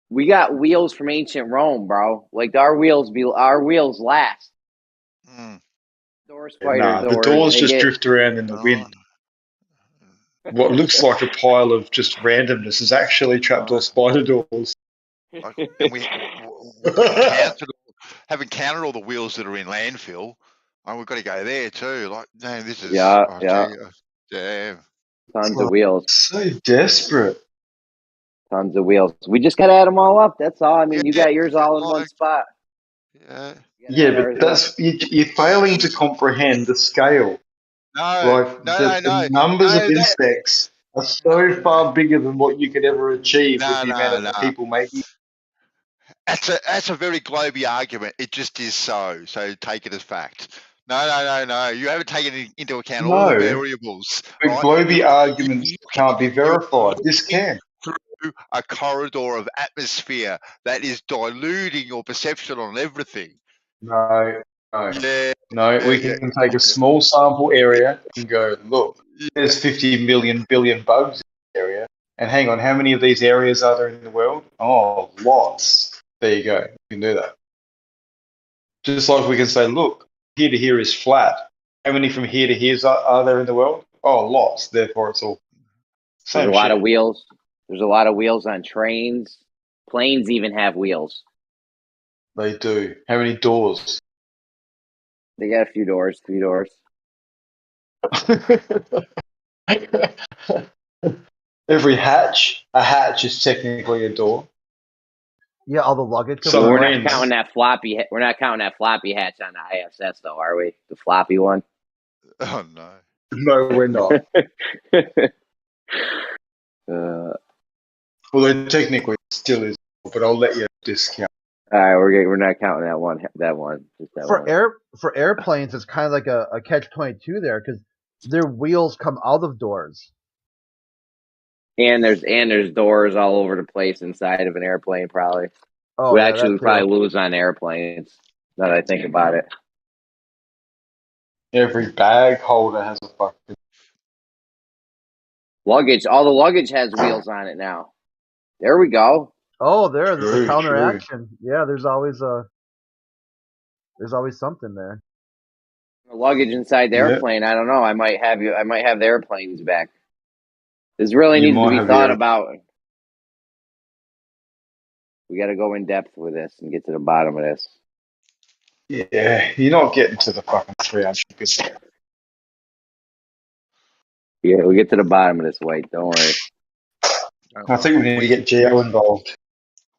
We got wheels from ancient Rome, bro. Like our wheels last. Door spider the doors just drift around in the wind. What looks like a pile of just randomness is actually trapdoor spider doors. And we haven't counted all the wheels that are in landfill. Oh, we've got to go there too. Like, man, this is damn. Tons of wheels. So desperate. Tons of wheels. We just gotta add them all up. That's all. I mean, you got yours all in one spot. Yeah, but you're failing to comprehend the scale. The numbers of insects are so far bigger than what you could ever achieve with the amount of people making. That's a very globy argument. It just is so. So take it as fact. No. You haven't taken into account all the variables. But globy arguments can't be verified. This can. Through a corridor of atmosphere that is diluting your perception on everything. No. We can take a small sample area and go, look, there's 50 million billion bugs in the area. And hang on, how many of these areas are there in the world? Oh, lots. There you go. You can do that. Just like we can say, look, here to here is flat. How many from here to here are there in the world? Oh, lots. Therefore, it's all same. There's a lot of wheels. There's a lot of wheels on trains. Planes even have wheels. They do. How many doors? They got a few doors. 3 doors. Every hatch, a hatch is technically a door. Yeah, all the luggage. So we're not counting that floppy. We're not counting that floppy hatch on the ISS, though, are we? The floppy one. Oh no. No, we're not. Although technically it still is, but I'll let you discount. All right, we're not counting that one. Just that one. For airplanes, it's kind of like a catch-22 there because their wheels come out of doors. And there's doors all over the place inside of an airplane, probably. Oh, we actually probably lose on airplanes. Now that I think about it. Every bag holder has a fucking. Luggage. All the luggage has wheels on it now. There we go. Oh, there's a True, counteraction. Yeah, there's always something there. The luggage inside the Yeah. airplane. I don't know. I might have the airplanes back. This really You needs to might be have thought the about. We got to go in depth with this and get to the bottom of this. Yeah, you're not getting to the fucking 300. Yeah, we'll get to the bottom of this, White. Don't worry. I think we need to get Geo involved.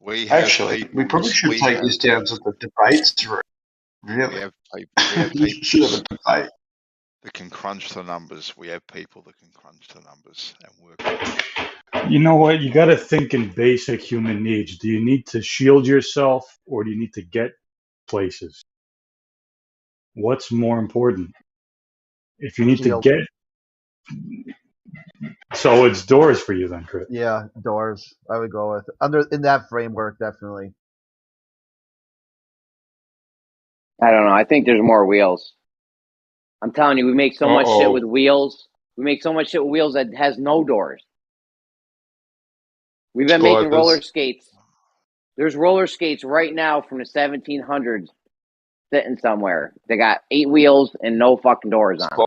We have Actually, we people. probably should take this down to the debates room. We Really, have people. you should have a debate. that can crunch the numbers. We have people that can crunch the numbers and work with it. You know what? You got to think in basic human needs. Do you need to shield yourself or do you need to get places? What's more important? If you need Shield. to get, so it's doors for you then, Chris. Yeah, doors. I would go with in that framework, definitely. I don't know. I think there's more wheels. I'm telling you, we make so much shit with wheels. We make so much shit with wheels that has no doors. We've been making roller skates. There's roller skates right now from the 1700s sitting somewhere. They got 8 wheels and no fucking doors on them.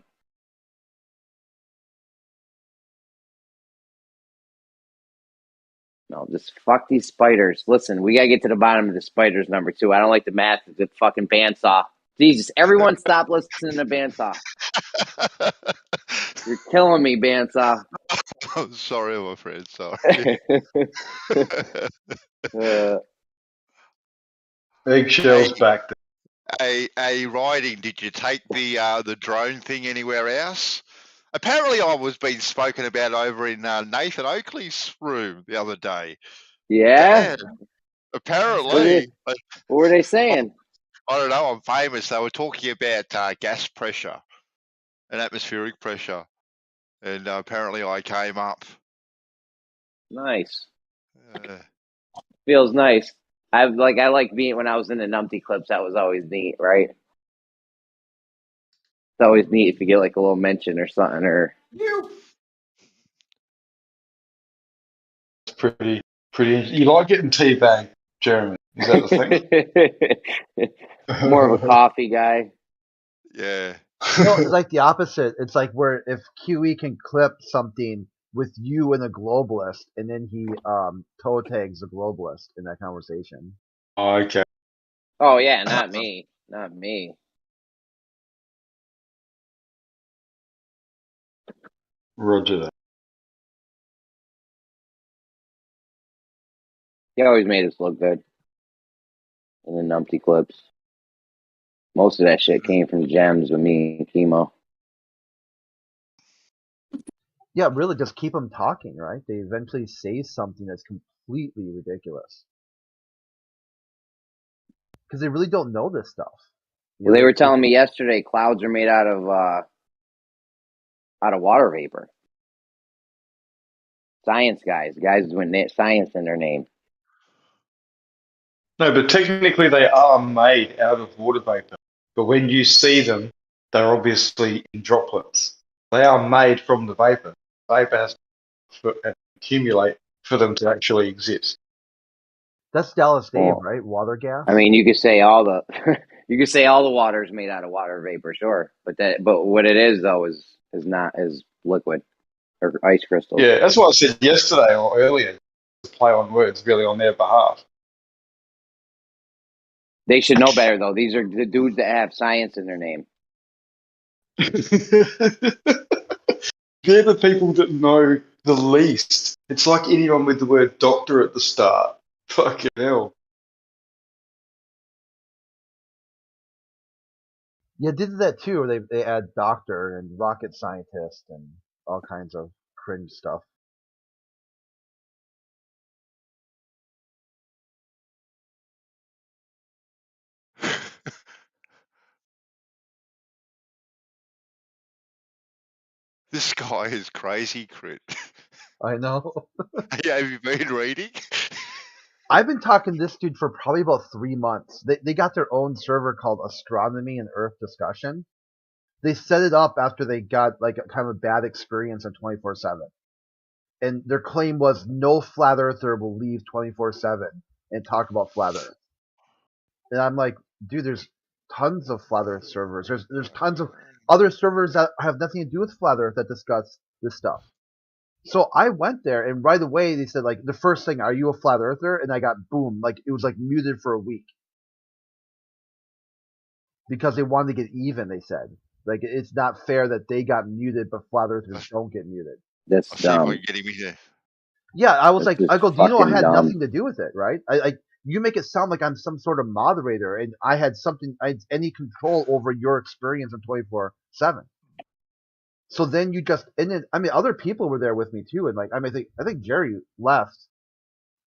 No, just fuck these spiders. Listen, we gotta get to the bottom of the spiders number 2. I don't like the math of the fucking bandsaw. Jesus, everyone stop listening to bandsaw. You're killing me, bandsaw. I'm sorry, my friend. Sorry. Eggshells back there. A writing. Did you take the drone thing anywhere else? Apparently, I was being spoken about over in Nathan Oakley's room the other day. Yeah. Apparently. What were they saying? I don't know. I'm famous. They were talking about gas pressure and atmospheric pressure, and apparently I came up. Nice. Feels nice. I like being when I was in the numpty clips. That was always neat, right? It's always neat if you get like a little mention or something. Or It's pretty. You like getting teabagged, Jeremy? Is that the thing? More of a coffee guy. Yeah. No, it's like the opposite. It's like where if QE can clip something with you and a globalist, and then he toe tags the globalist in that conversation. Okay. Oh yeah, not me. Not me. Roger that. He always made us look good in the numpty clips. Most of that shit came from gems with me and Chemo. Yeah, really, just keep them talking, right? They eventually say something that's completely ridiculous because they really don't know this stuff. Well, they were telling me yesterday clouds are made out of water vapor. Science guys with science in their name. No, but technically they are made out of water vapor. But when you see them, they're obviously in droplets. They are made from the vapor. Vapor has to accumulate for them to actually exist. That's Dallas Dave, right? Water gas. I mean, you could say all the water is made out of water vapor, sure. But what it is though is liquid or ice crystals. Yeah, that's what I said yesterday or earlier. Play on words, really, on their behalf. They should know better, though. These are the dudes that have science in their name. They're the people that know the least. It's like anyone with the word doctor at the start. Fucking hell. Yeah, they did that too. Where they add doctor and rocket scientist and all kinds of cringe stuff. This guy is crazy, Crit. I know. Have you been reading? I've been talking to this dude for probably about 3 months. They got their own server called Astronomy and Earth Discussion. They set it up after they got like a kind of a bad experience on 24/7. and their claim was no flat earther will leave 24/7 and talk about flat Earth. And I'm like, dude, there's tons of flat Earth servers. There's tons of other servers that have nothing to do with flat Earth that discuss this stuff. So I went there, and right away they said, like, the first thing, are you a flat earther? And I got boom, like it was like muted for a week because they wanted to get even. They said, like, it's not fair that they got muted, but flat earthers don't get muted. That's I'll see if I dumb. can get him in here. Yeah, I was That's like, I just go, do you know I fucking had dumb. nothing to do with it, right? You make it sound like I'm some sort of moderator, and I had any control over your experience on 24/7. So then you just, and then, I mean, other people were there with me too, and like, I think Jerry left.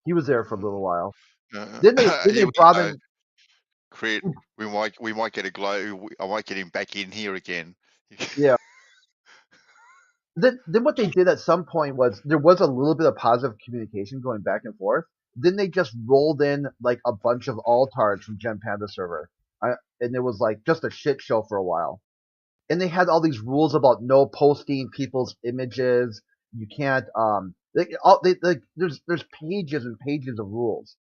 He was there for a little while. Then they Here we brought go. in. Crit. We might get a glow. I might get him back in here again. Yeah. Then what they did at some point was there was a little bit of positive communication going back and forth. Then they just rolled in like a bunch of altards from Gen Panda server, and it was like just a shit show for a while. And they had all these rules about no posting people's images. You can't there's pages and pages of rules.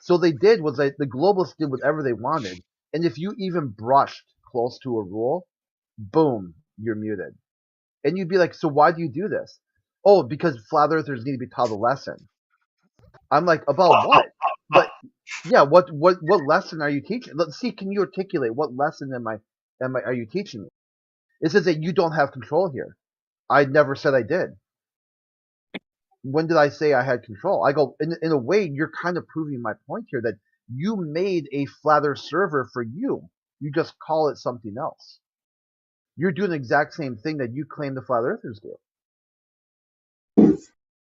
So they did was like the globalists did whatever they wanted, and if you even brushed close to a rule, boom, you're muted. And you'd be like, so why do you do this? Oh, because flat earthers need to be taught a lesson. I'm like, about what? But yeah, what lesson are you teaching? Let's see, can you articulate what lesson are you teaching me? It says that you don't have control here. I never said I did. When did I say I had control? I go, in a way, you're kind of proving my point here that you made a flat earth server for you. You just call it something else. You're doing the exact same thing that you claim the flat earthers do.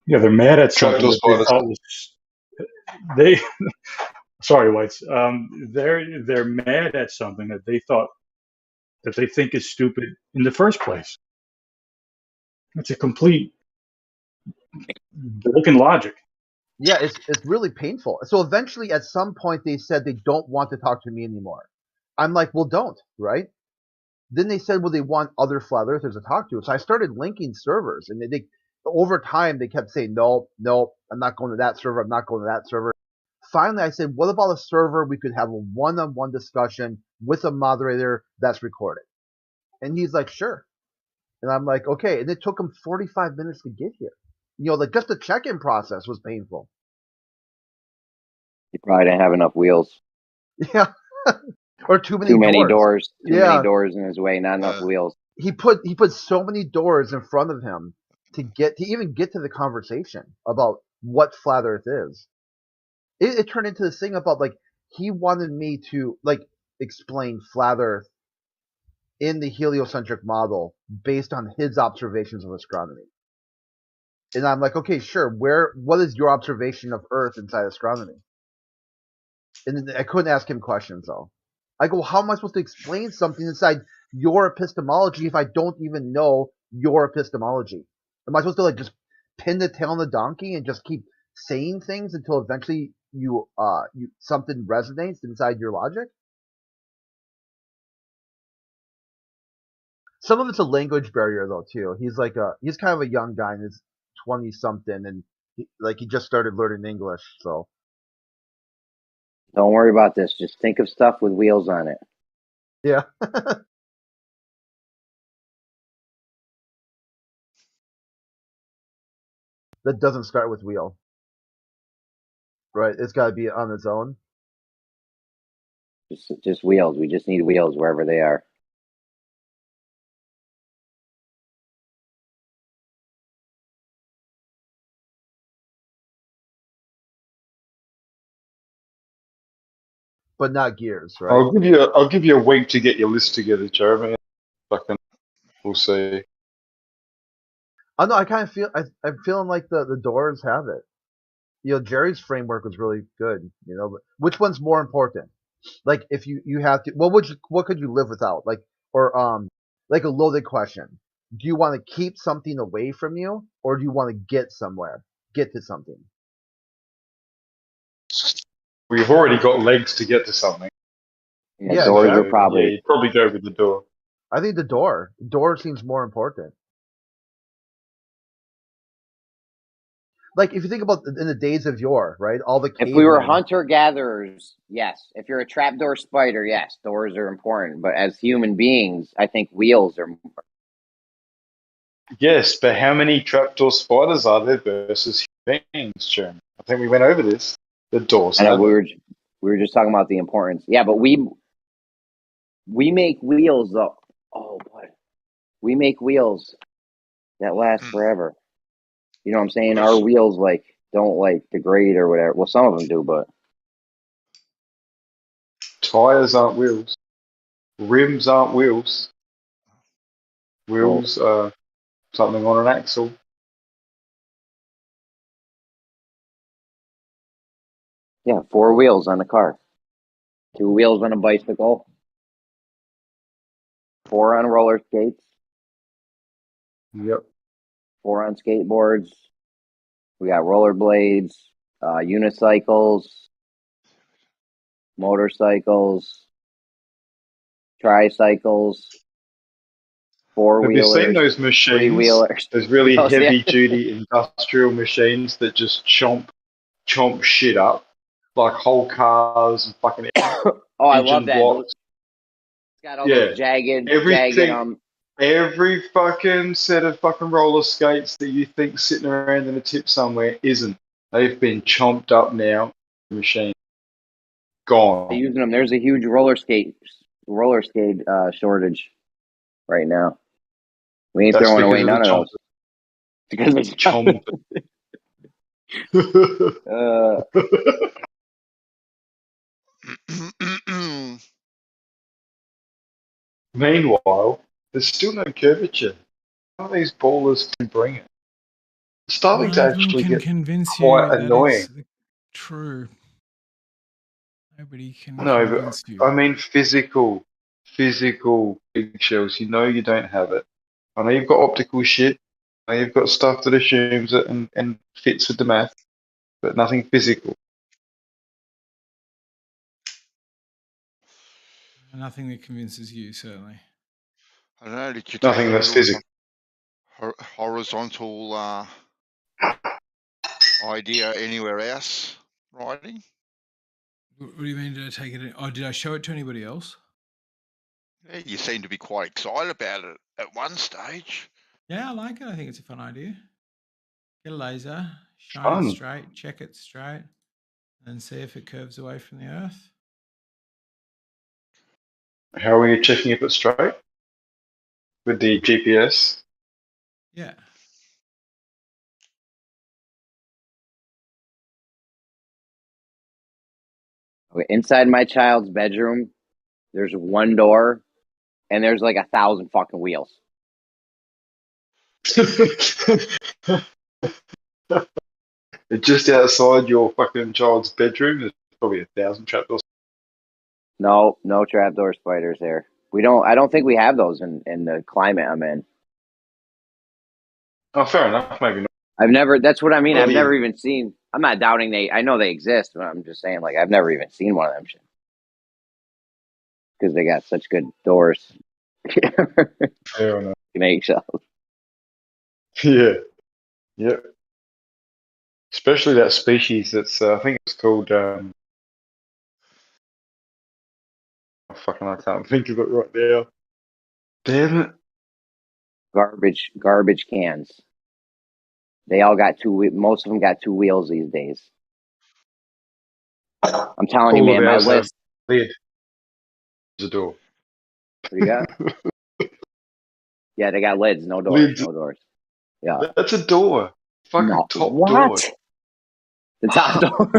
Yeah, they're mad at something Trapdoor that they spiders. thought was they. Sorry, whites. They're mad at something that they thought that they think is stupid in the first place. It's a complete broken logic. Yeah, it's really painful. So eventually, at some point, they said they don't want to talk to me anymore. I'm like, well, don't, right? Then they said, well, they want other flat earthers to talk to. So I started linking servers, and they over time they kept saying, no, I'm not going to that server. I'm not going to that server. Finally, I said, what about a server we could have a one-on-one discussion with a moderator that's recorded? And he's like, sure. And I'm like, okay. And it took him 45 minutes to get here. You know, like just the check-in process was painful. You probably didn't have enough wheels. Yeah. Or too many doors. Too Yeah. many doors in his way, not enough wheels. He put so many doors in front of him to even get to the conversation about what flat Earth is. It turned into this thing about like he wanted me to like explain flat Earth in the heliocentric model based on his observations of astronomy. And I'm like, okay, sure. What is your observation of Earth inside astronomy? And then I couldn't ask him questions though. I go, how am I supposed to explain something inside your epistemology if I don't even know your epistemology? Am I supposed to like just pin the tail on the donkey and just keep saying things until eventually you something resonates inside your logic? Some of it's a language barrier though too. He's kind of a young guy and he's 20 something and he just started learning English, so Don't worry about this. Just think of stuff with wheels on it. yeah. That doesn't start with wheel. Right? It's got to be on its own. Just wheels. We just need wheels wherever they are. But not gears, right? I'll give you a week to get your list together, Jeremy. We'll see. I know. I kind of feel. I'm feeling like the doors have it. You know, Jerry's framework was really good. You know, but which one's more important? Like, if you have to, what could you live without? Like, or like a loaded question. Do you want to keep something away from you, or do you want to get to something? We've already got legs to get to something. Yeah, doors are probably. Yeah, you'd probably go with the door. I think the door. The door seems more important. like if you think about in the days of yore, right? All the If we were cavemen. hunter gatherers, yes. If you're a trapdoor spider, yes, doors are important. But as human beings, I think wheels are. Yes, but how many trapdoor spiders are there versus human beings, Jeremy? I think we went over this. The doors I know have we it. were just talking about the importance. Yeah, but we make wheels though. Oh boy, we make wheels that last forever. You know what I'm saying? Our wheels like don't like degrade or whatever. Well, some of them do, but Tires aren't wheels. Rims aren't wheels. well, Wheels are something on an axle. yeah, 4 wheels on a car, 2 wheels on a bicycle, 4 on roller skates, Yep. 4 on skateboards. We got rollerblades, unicycles, motorcycles, tricycles, Have you seen 4-wheelers, those machines? 3-wheelers. Those really Oh, yeah. heavy-duty industrial machines that just chomp shit up, like whole cars and fucking Oh, I love engine that. blocks. It's got all Yeah, those jagged. everything. Every fucking set of fucking roller skates that you think sitting around in a tip somewhere isn't. They've been chomped up now. Machine gone. Using them. There's a huge roller skate shortage right now. We ain't That's throwing because away of the none of chomp. those. Because it's Chomp. Meanwhile, there's still no curvature. How these ballers can bring it? It's starting to None of them actually can get convince quite you that annoying. is true. Nobody can No, convince you. but I mean physical eggshells. You know you don't have it. I know you've got optical shit. I know you've got stuff that assumes it and fits with the math, but nothing physical. Nothing that convinces you, certainly. I don't know. Did you take Nothing a that's little physical. horizontal idea anywhere else writing? What do you mean? Did I take it? Did I show it to anybody else? Yeah, you seem to be quite excited about it at one stage. Yeah, I like it. I think it's a fun idea. Get a laser, shine Fun. it straight, check it straight, and see if it curves away from the Earth. How are you checking if it's straight? With the GPS? Yeah. Inside my child's bedroom, there's one door, and there's like 1,000 fucking wheels. Just outside your fucking child's bedroom, there's probably 1,000 trapdoors. No trapdoor spiders there. I don't think we have those in the climate I'm in. Oh, fair enough. Maybe not. That's what I mean. I've Maybe. never even seen, I'm not doubting I know they exist, but I'm just saying, like, I've never even seen one of them shit. Because they got such good doors. Fair enough. Eggshells. Yeah. Yep. Especially that species that's, I think it's called, I can't think of it right now. Damn it. Garbage cans. They all got most of them got 2 wheels these days. I'm telling you, All man, of my ours have list. lid. There's a door. What do you got? Yeah, they got lids, no doors, Lids. no doors. Yeah. That's a door. Fucking No. top What? door. The top door.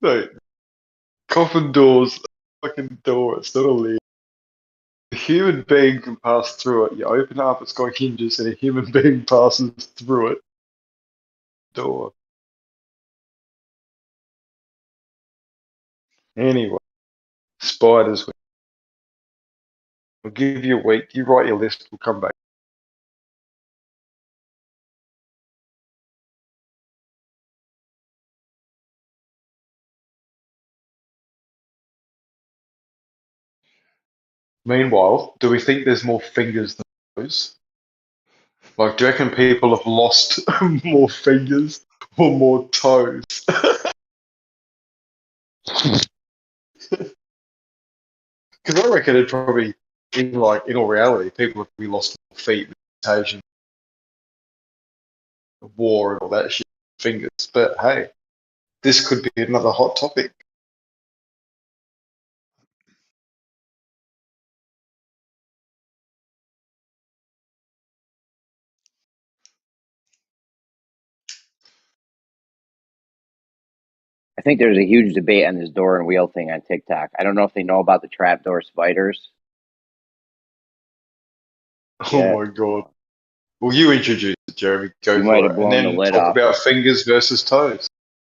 No. Coffin door's a fucking door. It's not a lid. A human being can pass through it. You open it up, it's got hinges, and a human being passes through it. Door. Anyway, spiders. We'll give you a week. You write your list. We'll come back. Meanwhile, do we think there's more fingers than toes? Like, do you reckon people have lost more fingers or more toes? Because I reckon it probably, in all reality, people have probably lost more feet, mutation, war, and all that shit, fingers. But hey, this could be another hot topic. I think there's a huge debate on this door and wheel thing on TikTok. I don't know if they know about the trapdoor spiders. Oh Yeah. my god. Well, you introduced it, Jeremy. Go You might for have it. And blown the then lid talk off. about fingers versus toes.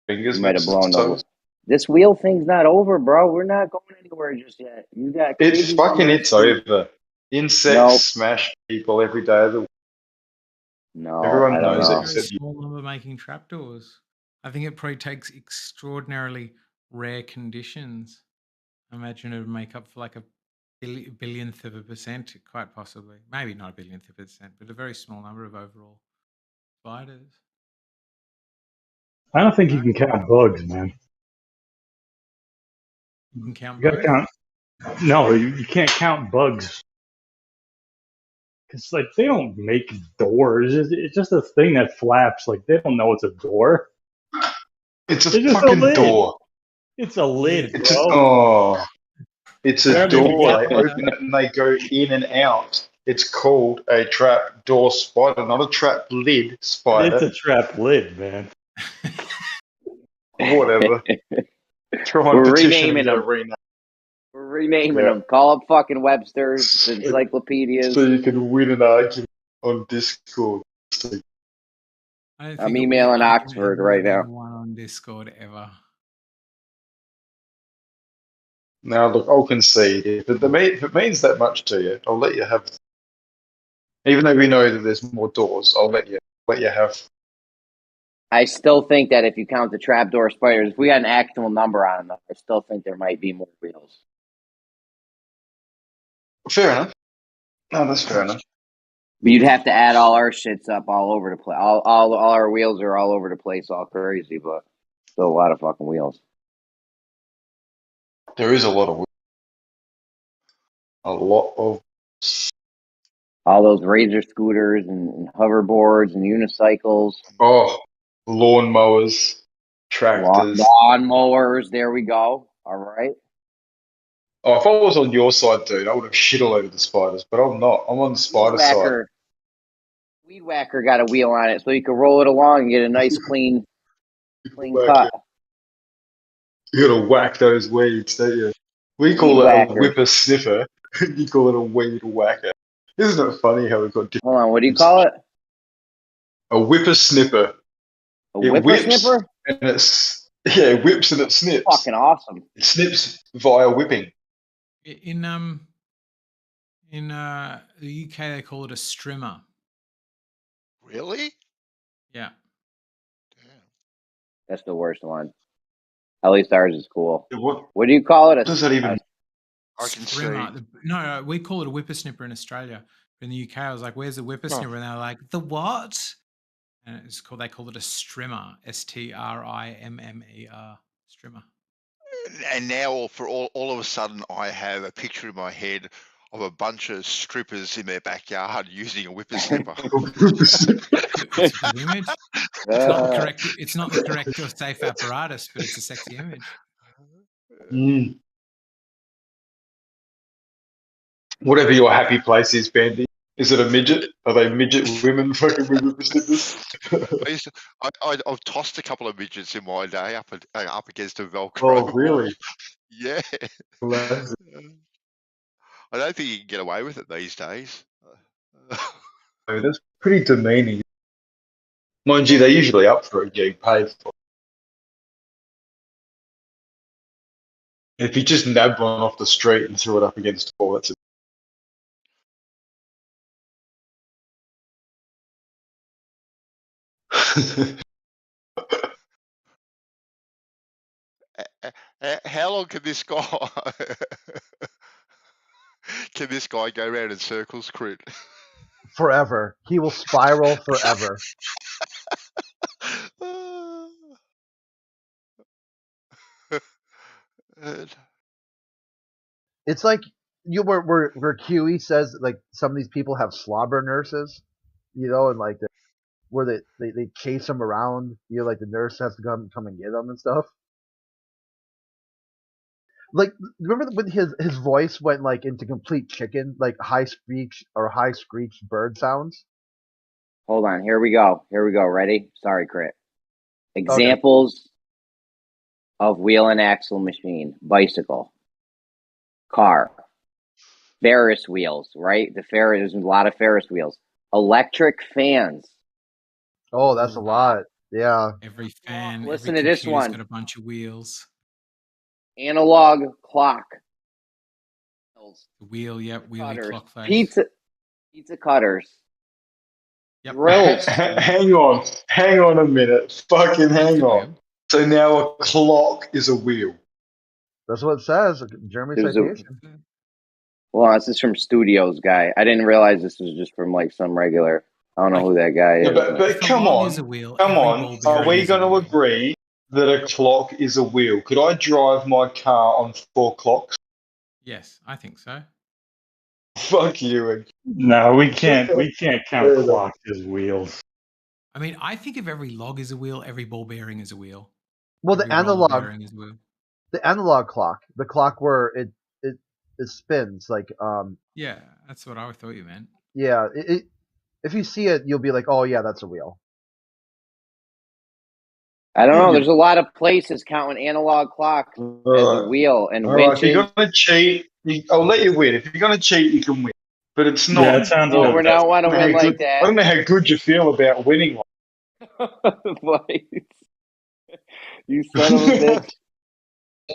Fingers You might have versus blown toes. This wheel thing's not over, bro. We're not going anywhere just yet. You got crazy It's over. Insects Nope. smash people every day of the week. No, Everyone I don't knows know. it Very except you. small number making trapdoors. I think it probably takes extraordinarily rare conditions. I imagine it would make up for like a billionth of a percent, quite possibly. Maybe not a billionth of a percent, but a very small number of overall spiders. I don't think you can count bugs, man. You can count You gotta both. count. No, you can't count bugs. Because, like, they don't make doors. It's just a thing that flaps. Like, they don't know it's a door. It's a It's just a fucking lid. door. It's a lid, It's a bro. it's Yeah, a they door. got They open it and they go in and out. It's called a trap door spider, not a trap lid spider. It's a trap lid, man. Whatever. Try We're and petition renaming and get a them. rename. We're renaming Yeah. them. Call up fucking Webster's, encyclopedias. So you can win an argument on Discord. I don't I'm think it'll be an emailing argument Oxford of right more now. than one on Discord ever. Now, look, I'll concede. If it means that much to you, I'll let you have. Even though we know that there's more doors, I'll let you have. I still think that if you count the trapdoor spiders, if we had an actual number on them, I still think there might be more wheels. Fair enough. No, that's fair enough. But you'd have to add all our shits up all over the place. All our wheels are all over the place, all crazy, but still a lot of fucking wheels. There is a lot of. All those razor scooters and hoverboards and unicycles. Oh, lawnmowers, tractors. Lawn mowers. There we go. All right. Oh, if I was on your side, dude, I would have shit all over the spiders, but I'm not. I'm on the spider side. Weed whacker got a wheel on it, so you can roll it along and get a nice clean cut. You gotta whack those weeds, don't you? We call it a whippersnipper. You call it a weed whacker. Isn't it funny how we've got different... Hold on, what do you call it? A whippersnipper. A whippersnipper? And it whips and it snips. Fucking awesome. It snips via whipping. In the UK, they call it a strimmer. Really? Yeah. Damn. That's the worst one. At least ours is cool. What do you call it? What does that even? I can see. No, we call it a whippersnipper in Australia. But in the UK, I was like, "Where's the whippersnipper?" And they're like, "The what?" And they call it a strimmer. STRIMMER. Strimmer. And now, for all of a sudden, I have a picture in my head of a bunch of strippers in their backyard using a whippersnipper. It's a good image. It's not the correct or safe apparatus, but it's a sexy image. Mm. Whatever your happy place is, Bandy. Is it a midget? Are they midget women fucking with whippersnippers? I've tossed a couple of midgets in my day up against a Velcro. Oh, really? Wall. Yeah. I don't think you can get away with it these days. That's pretty demeaning. Mind you, they're usually up for it getting paid for. If you just nabbed one off the street and threw it up against the wall, that's it. How long can this guy go around in circles, Crit? forever. He will spiral forever. It's like where QE says like some of these people have slobber nurses, and like where they chase them around, like the nurse has to come and get them and stuff. Like, remember when his voice went like into complete chicken, like high screech bird sounds? Hold on. Here we go. Ready? Sorry, Crit. Examples of wheel and axle machine: bicycle, car, Ferris wheels. Right? There's a lot of Ferris wheels. Electric fans. Oh, that's a lot. Yeah. Every fan. Listen every to this computer's one. got a bunch of wheels. Analog clock. The wheel, yep, wheelie Cutters. clock face. Pizza cutters. Yep. Drills. Hang on a minute. Fucking hang on. So now a clock is a wheel. That's what it says. German citation. Well, this is from Studios guy. I didn't realize this was just from like some regular. I don't know who that guy is. But come on. Are we going to agree that a clock is a wheel? Could I drive my car on 4 clocks? Yes, I think so. Fuck you. No, we can't count clocks as wheels. I mean, I think if every log is a wheel, every ball bearing is a wheel. Well, every the analog bearing is a wheel. The analog clock, the clock where it spins like Yeah, that's what I thought you meant. Yeah, if you see it, you'll be like, oh yeah, that's a wheel. I don't know. There's a lot of places counting analog clocks as a wheel and winches. If you're going to cheat, I'll let you win. If you're going to cheat, you can win. But it's not. Yeah, it sounds no, we're not want to win like that. I don't know how good you feel about winning one. You son of a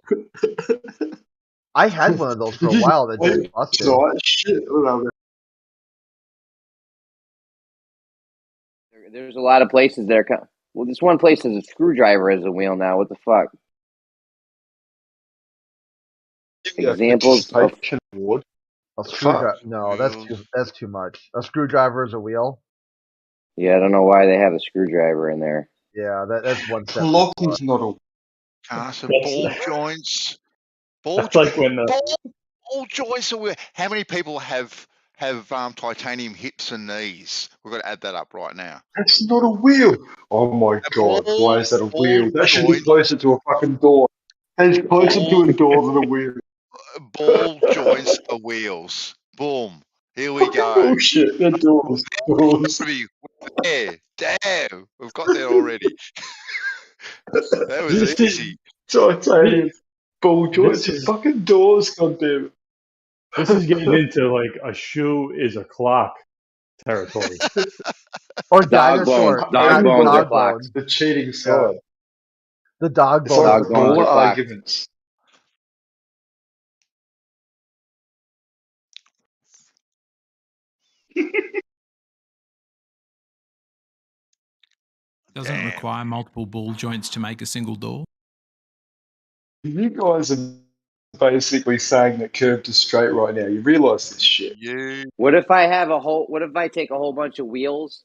bitch. I had one of those for a while that just busted. Shit. There's a lot of places that are. Well, this one place has a screwdriver as a wheel now. What the fuck? Examples of award. A screwdriver? No, that's too much. A screwdriver is a wheel. Yeah, I don't know why they have a screwdriver in there. Yeah, that's one step. Clock is not a. Carson, ball joints. That's like when ball joints are where. How many people have titanium hips and knees? We've got to add that up right now. That's not a wheel. Oh my god! Why is that a wheel? That should be closer to a fucking door. It's closer to a door than a wheel. Ball joints are wheels. Boom. Here we go. Oh shit! They're doors. There. Damn. We've got there already. That was easy. Titanium ball joints are fucking doors. Goddamn. This is getting into like a shoe is a clock territory. Or dinosaur. Dog bones. The cheating side. The dog bones. Dog bones arguments. Doesn't require multiple ball joints to make a single door. You guys are basically saying that curved is straight right now. You realise this shit. Yeah. What if I take a whole bunch of wheels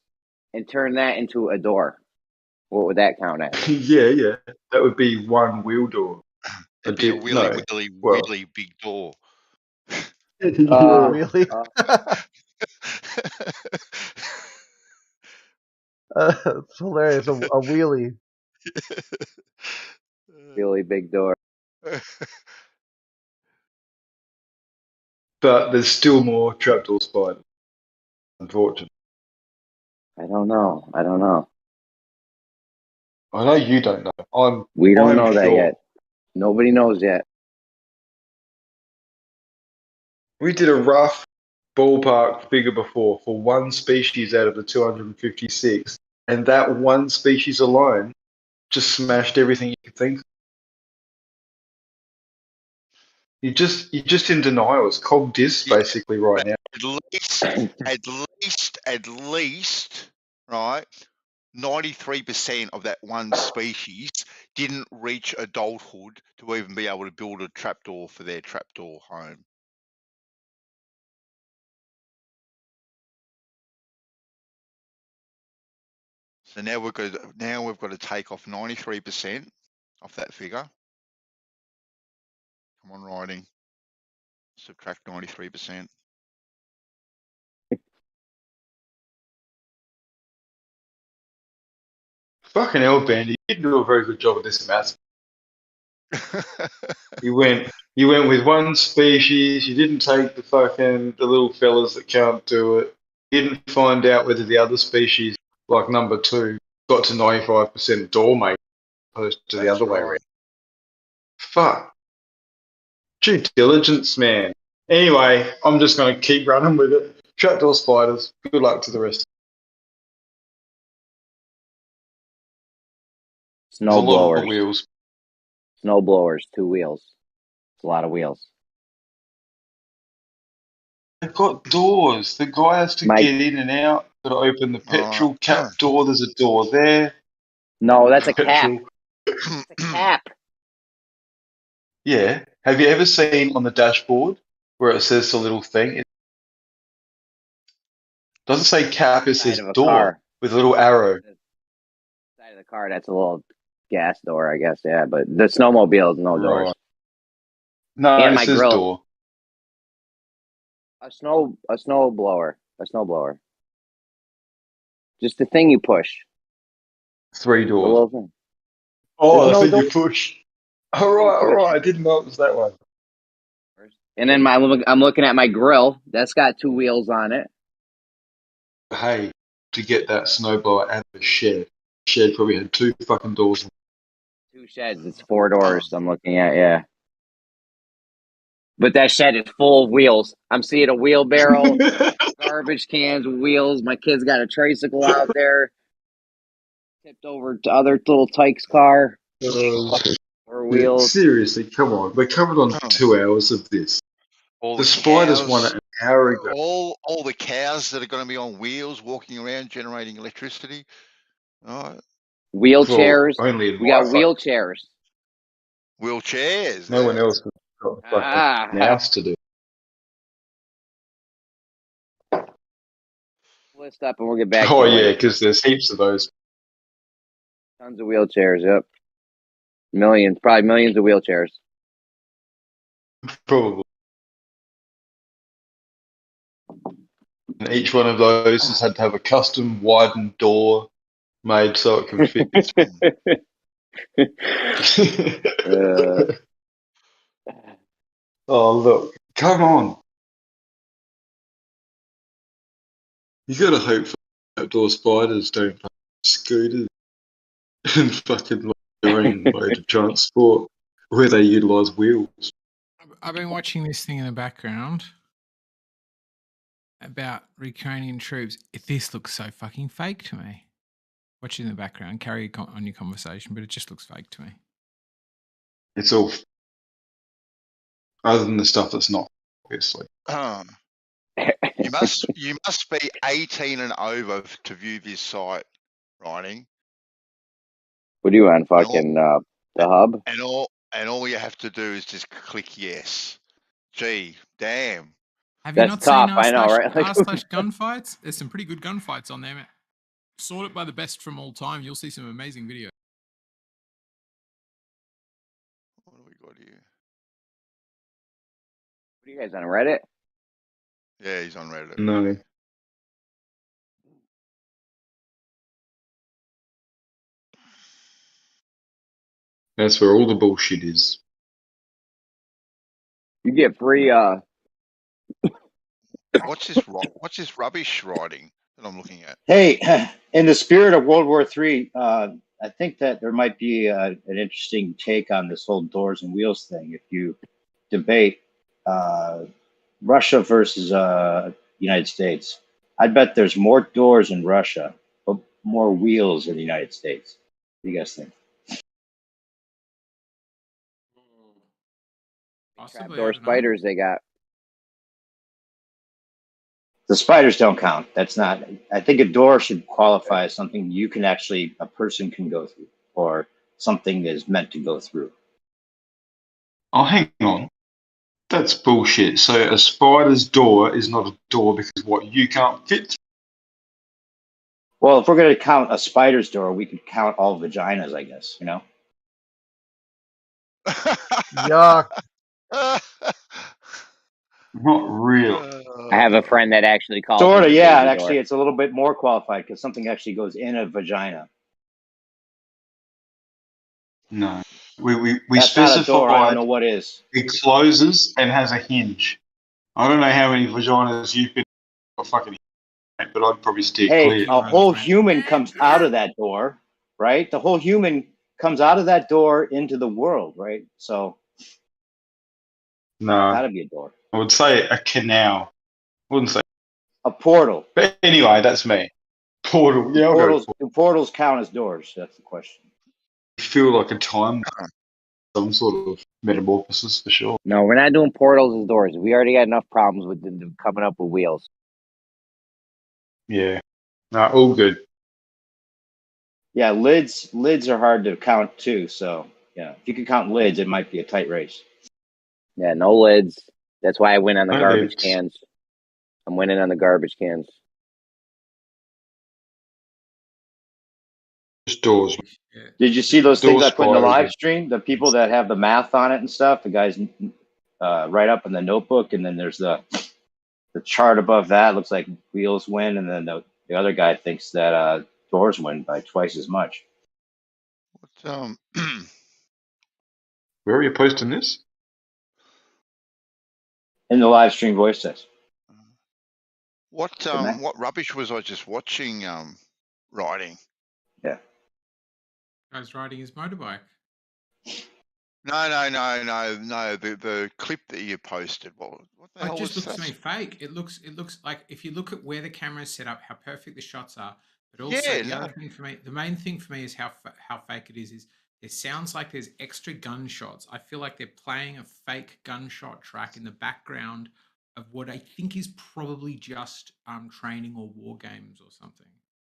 and turn that into a door? What would that count as? Yeah. That would be one wheel door. It'd be a really big door. Really? It's hilarious. A wheelie. Really big door. But there's still more trapdoor spiders, unfortunately. I don't know. I know you don't know. We don't know sure. that yet. Nobody knows yet. We did a rough ballpark figure before for one species out of the 256, and that one species alone just smashed everything you could think of. You're just in denial. It's cold dis basically right now. At least, right? 93% of that one species didn't reach adulthood to even be able to build a trapdoor for their trapdoor home. So now we've got to take off 93% off that figure. Come on, writing. Subtract 93%. Fucking hell, Bandy, you didn't do a very good job of this math. You went with one species. You didn't take the little fellas that can't do it. You didn't find out whether the other species, like number 2, got to 95% doormate opposed to the other way around. Fuck. Due diligence, man. Anyway, I'm just going to keep running with it. Trapdoor spiders. Good luck to the rest. Snow There's a lot of blowers. wheels. Snow blowers, 2 wheels. It's a lot of wheels. They've got doors. The guy has to get in and out. Got to open the petrol cap door. There's a door there. No, that's a cap. Petrol. It's a cap. Yeah. Have you ever seen on the dashboard where it says the little thing? It doesn't say cap, it says door car. with a little arrow. Side of the car, that's a little gas door, I guess. Yeah, but the snowmobile is no doors. No, and it my says grill. door. A snow blower. Just the thing you push. 3 The doors. little thing. Oh, There's the no thing you push. All right. I didn't know it was that one. And then I'm looking at my grill. That's got 2 wheels on it. Hey, to get that snowblower out of the shed. The shed probably had 2 fucking doors. 2 sheds. It's 4 doors. I'm looking at, yeah. But that shed is full of wheels. I'm seeing a wheelbarrow, garbage cans, wheels. My kid's got a tricycle out there. Tipped over to other little Tyke's car. 4 wheels. Seriously, come on. We're covered on 2 hours of this. The spiders won it an hour ago. All the cows that are going to be on wheels walking around generating electricity. All right. Wheelchairs. Well, only in We got my wheelchairs. Wheelchairs. No one else has got a fucking mouse to do. List up and we'll get back to Oh, you. yeah, because there's heaps of those. Tons of wheelchairs, yep. Probably millions of wheelchairs. Probably. And each one of those has had to have a custom widened door made so it can fit. Oh, look. Come on. You gotta hope for outdoor spiders don't fucking scooters and fucking like their own mode of transport where they utilise wheels. I've been watching this thing in the background about Ukrainian troops. This looks so fucking fake to me. Watch it in the background, carry on your conversation, but it just looks fake to me. It's all other than the stuff that's not, obviously. You must be 18 and over to view this site, writing. What are you on, fucking the hub? And all you have to do is just click yes. Gee, damn. Have you not seen I know, right? gunfights? There's some pretty good gunfights on there, man. Sorted by the best from all time. You'll see some amazing videos. What do we got here? What are you guys on Reddit? Yeah, he's on Reddit. No. That's where all the bullshit is. You get free. What's this rubbish writing that I'm looking at? Hey, in the spirit of World War III, I think that there might be an interesting take on this whole doors and wheels thing. If you debate Russia versus United States, I bet there's more doors in Russia, but more wheels in the United States. What do you guys think? Door spiders they got. The spiders don't count. That's not. I think a door should qualify as something a person can go through, or something is meant to go through. Oh, hang on. That's bullshit. So a spider's door is not a door because what, you can't fit Well, if we're going to count a spider's door, we could count all vaginas, I guess, you know? Yuck. Not real. I have a friend that actually calls Sort it of, a yeah. baby Actually, door. it's a little bit more qualified because something actually goes in a vagina. No. We That's not a door. I don't specified know what is. it closes and has a hinge. I don't know how many vaginas you've been a fucking hinge, but I'd probably steer Hey, clear. a whole human comes out of that door, right? The whole human comes out of that door into the world, right? So No. gotta be a door. I would say a canal. I wouldn't say A portal. But anyway, that's me. Portal. Yeah, I'll go Portals. for Do portals count as doors? That's the question. it. Feel like a time, some sort of metamorphosis for sure. No, we're not doing portals as doors. We already got enough problems with them coming up with wheels. Yeah. No, all good. Yeah, lids are hard to count too. So yeah, if you can count lids, it might be a tight race. Yeah, no lids. That's why I went on the No garbage lids. cans. I'm winning on the garbage cans. Just doors. Yeah. Did you see those things I Door put in the spirals, live yeah. stream? The people that have the math on it and stuff. The guys write up in the notebook, and then there's the chart above that. Looks like wheels win, and then the other guy thinks that doors win by twice as much. Where are you posting this? In the live stream voice text. What rubbish was I just watching? Riding. Yeah. Guy's riding his motorbike. No. The clip that you posted. What the hell It just was looks that? to me fake. It looks like if you look at where the camera is set up, how perfect the shots are, but also Yeah, the no. other thing for me, the main thing for me is how fake it is. It sounds like there's extra gunshots. I feel like they're playing a fake gunshot track in the background of what I think is probably just training or war games or something.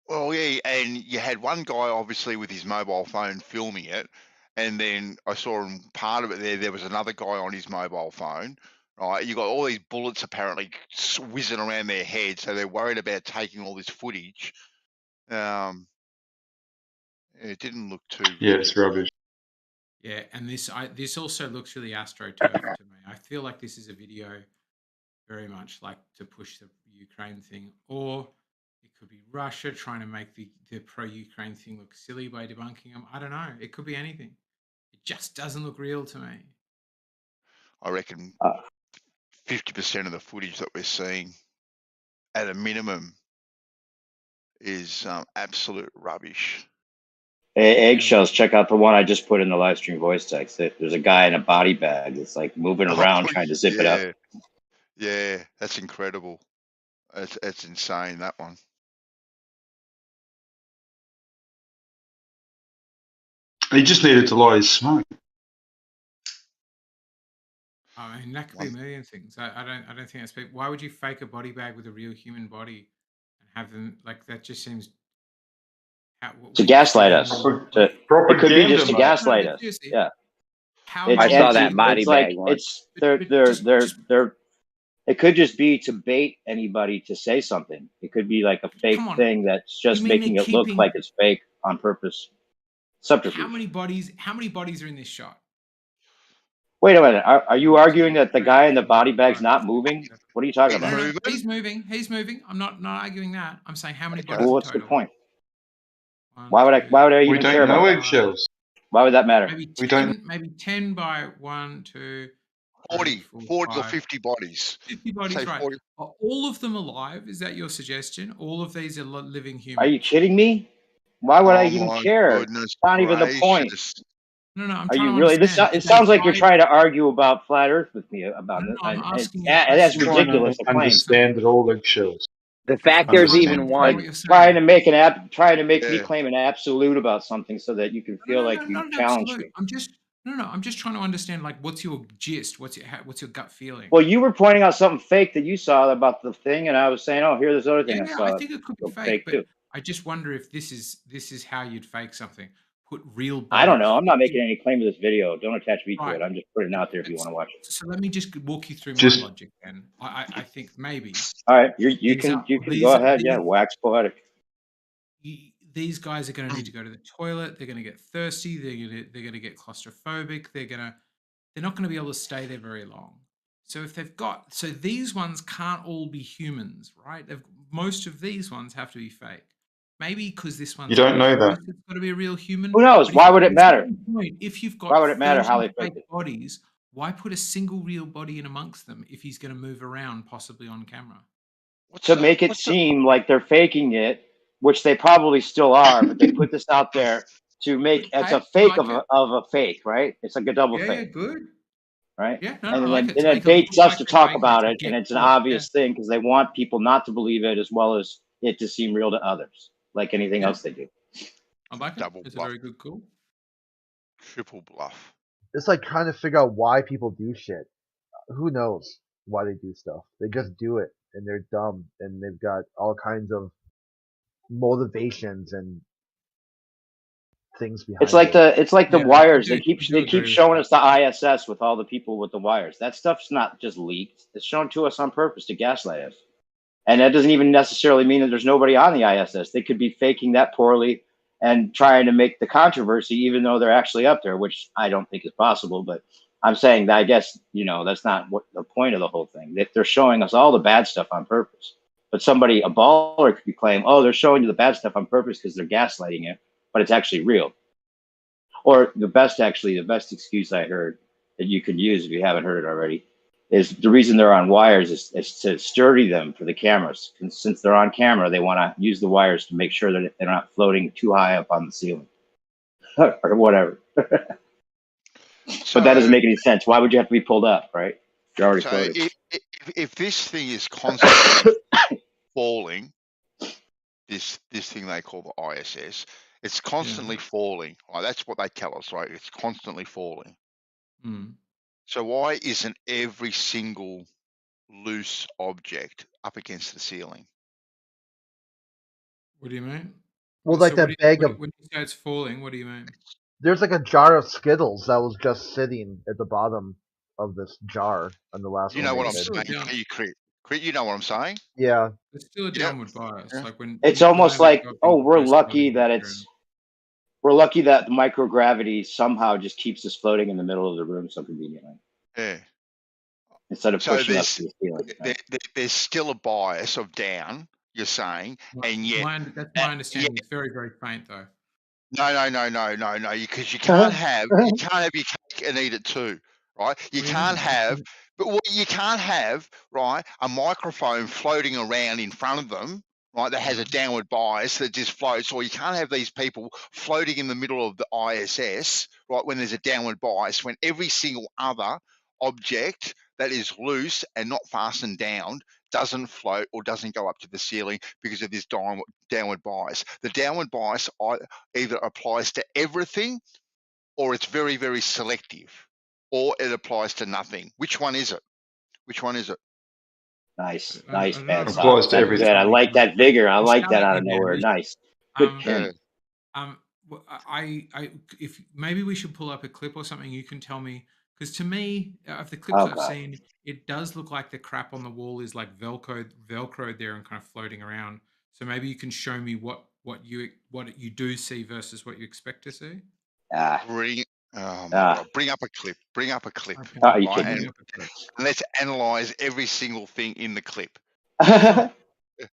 Well, yeah, and you had one guy obviously with his mobile phone filming it, and then I saw in part of it there was another guy on his mobile phone. Right, you got all these bullets apparently whizzing around their head, so they're worried about taking all this footage. It didn't look too. Yeah, it's rubbish. Yeah, and this also looks really AstroTurf to me. I feel like this is a video very much like to push the Ukraine thing, or it could be Russia trying to make the pro-Ukraine thing look silly by debunking them. I don't know. It could be anything. It just doesn't look real to me. I reckon 50% of the footage that we're seeing, at a minimum, is absolute rubbish. Eggshells, check out the one I just put in the live stream voice text. There's a guy in a body bag that's like moving around trying to zip it up. Yeah, that's incredible. It's insane, that one. He just needed to light his smoke. I mean, that could be a million things. I don't think that's. Why would you fake a body bag with a real human body and have them like that? Just seems to gaslight us. It could be just to gaslight us. Yeah. I saw that body bag one. It could just be to bait anybody to say something. It could be like a fake thing that's just making it look like it's fake on purpose. Subterfuge. How many bodies are in this shot? Wait a minute. Are you arguing that the guy in the body bag's not moving? What are you talking about? No, he's moving. He's moving. I'm not arguing that. I'm saying how many bodies. Well, what's the point? 1, Why would I even care about that? Eggshells. Why would that matter? Maybe 10 by 1, 2, 40 or 5. 50 bodies. 50 bodies, Say right. 40. Are all of them alive? Is that your suggestion? All of these are living humans. Are you kidding me? Why would I even care? It's not even the point. No, I'm Are trying you to really? understand. It sounds like you're trying to argue about flat Earth with me about No, it. I'm asking you. That's ridiculous. To understand that all eggshells. The fact there's even one. Like trying to make me claim an absolute about something so that you can feel like you challenge me. I'm just trying to understand, like, what's your gist? What's your gut feeling? Well, you were pointing out something fake that you saw about the thing, and I was saying, oh, here's this other thing I saw. I think it could be fake, but I just wonder if this is how you'd fake something. Put real. I don't know. I'm not making any claim to this video. Don't attach me to it. I'm just putting it out there if you want to watch it. So let me just walk you through my logic, then. I think maybe. All right, you can go ahead. Yeah, wax poetic. these guys are going to need to go to the toilet. They're going to get thirsty. They're going to get claustrophobic. They're not going to be able to stay there very long. So if these ones can't all be humans, right? Most of these ones have to be fake. Maybe because this one's You don't know that. it's got to be a real human. Who knows? Why would it matter? If you've got Why would it matter how they 30 faked fake it? bodies, why put a single real body in amongst them if he's going to move around possibly on camera? To make it seem like they're faking it, which they probably still are, but they put this out there to make it's a fake of a fake, right? It's like a double fake. Yeah, good. Right? Yeah, no, and I then, like it. and To it make it baits look us like to they talk faked it about to it, and get it's an caught, obvious thing because they want people not to believe it as well as it to seem real to others, like anything else they do. I like it. Double It's a bluff. very good call. Triple bluff. It's like trying to figure out why people do shit. Who knows why they do stuff? They just do it, and they're dumb, and they've got all kinds of motivations and things behind It's like it. the wires. I They keep agree with showing that. us the ISS with all the people with the wires. That stuff's not just leaked. It's shown to us on purpose to gaslight us. And that doesn't even necessarily mean that there's nobody on the ISS. They could be faking that poorly and trying to make the controversy, even though they're actually up there, which I don't think is possible. But I'm saying that I guess, that's not what the point of the whole thing. They're showing us all the bad stuff on purpose. But a baller could be claiming, oh, they're showing you the bad stuff on purpose because they're gaslighting it, but it's actually real. Or the best excuse I heard that you could use if you haven't heard it already is the reason they're on wires is to sturdy them for the cameras. And since they're on camera, they want to use the wires to make sure that they're not floating too high up on the ceiling or whatever. But that doesn't make any sense. Why would you have to be pulled up, right? You're already floating. If this thing is constantly falling, this thing they call the ISS, it's constantly falling. Right? That's what they tell us, right? It's constantly falling. Mm. So why isn't every single loose object up against the ceiling? What do you mean? Well, like that bag of. When you say it's falling, what do you mean? There's like a jar of Skittles that was just sitting at the bottom of this jar on the last one. You know what I'm they did. saying? Crit, you know what I'm saying? Yeah. It's still a downward bias. Yeah. Like when It's almost like, we're lucky that the microgravity somehow just keeps us floating in the middle of the room so conveniently. Yeah. Instead of pushing us to the ceiling. Right? There's still a bias of down, you're saying, and yet that's my understanding. It's very, very faint though. No, because you can't have your cake and eat it too, right? You can't have, but what you can't have, right, a microphone floating around in front of them, right, that has a downward bias that just floats, or you can't have these people floating in the middle of the ISS, right, when there's a downward bias, when every single other object that is loose and not fastened down doesn't float or doesn't go up to the ceiling because of this downward bias. The downward bias either applies to everything or it's very, very selective, or it applies to nothing. Which one is it? Nice, man. Applies to everything. I like that vigor. I like that out of nowhere. Nice. Good pin. If maybe we should pull up a clip or something, you can tell me, because to me, of the clips I've seen, it does look like the crap on the wall is like velcroed there and kind of floating around. So maybe you can show me what you do see versus what you expect to see. Bring up a clip. Okay. Are you kidding me? And let's analyze every single thing in the clip. All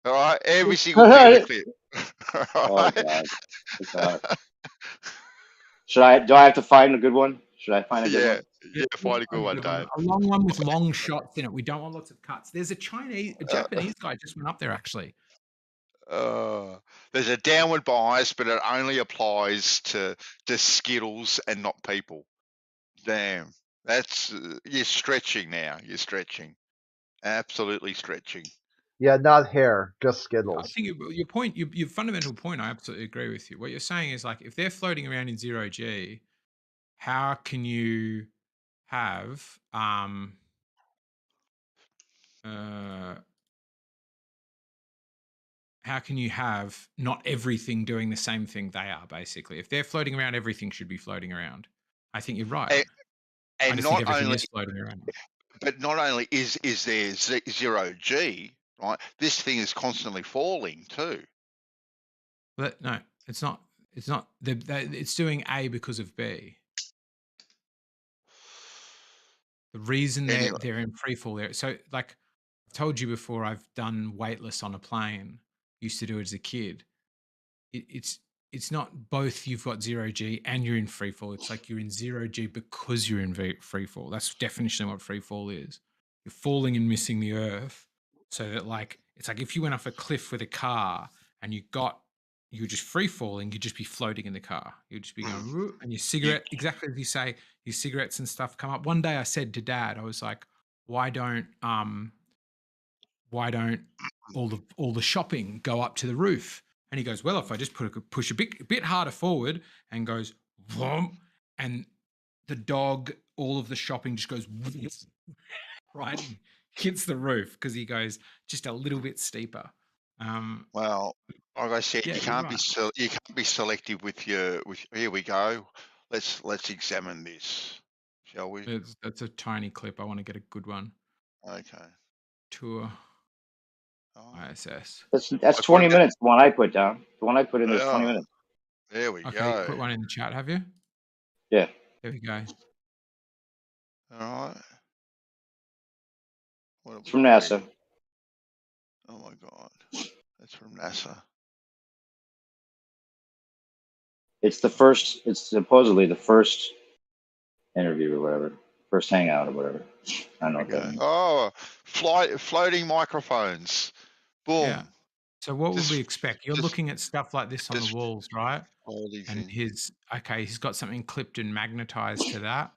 right, every single thing in the clip. Oh God. Do I have to find a good one? Should I find a good one? Yeah, find a good one, Dave. A long one with long shots in it. We don't want lots of cuts. There's a Japanese guy just went up there actually. There's a downward bias, but it only applies to Skittles and not people. Damn, that's you're stretching now. You're stretching, absolutely stretching. Yeah, not hair, just Skittles. I think your point, your fundamental point, I absolutely agree with you. What you're saying is like if they're floating around in 0G, how can you have not everything doing the same thing they are, basically? If they're floating around, everything should be floating around. I think you're right. And not only is floating around. But not only is there 0G, right? This thing is constantly falling too. But no, it's not. It's not. It's doing A because of B. The reason Anyway, they're in free fall there. So, like I've told you before, I've done weightless on a plane. Used to do it as a kid. It's not both. You've got 0G and you're in free fall. It's like you're in 0G because you're in free fall. That's definition of what free fall is. You're falling and missing the earth, so that like it's like if you went off a cliff with a car and you're just free falling, you'd just be floating in the car. You'd just be going, "Woo," and your cigarette, exactly as you say, your cigarettes and stuff come up. One day I said to Dad, I was like, why don't all the shopping go up to the roof? And he goes, well, if I just push a bit harder forward and goes, vroom, and the dog, all of the shopping just goes right and hits the roof because he goes just a little bit steeper. well, like I said, Yeah, you you're can't right. you can't be selective with your. Here we go. Let's examine this, shall we? That's a tiny clip. I want to get a good one. Okay. Tour Oh, ISS. That's 20 minutes. The one I put down. The one I put in there is 20 oh, minutes. there we Okay, go. put one in the chat, have you? Yeah. There we go. All right. What It's have from we got NASA. here? Oh my God, that's from NASA. It's supposedly the first interview or whatever, first hangout or whatever. I don't know what that means. Oh, floating microphones. Boom. Yeah. So what would Just- we expect? You're just- looking at stuff like this on the just walls, right? floating And thing. he's got something clipped and magnetized to that.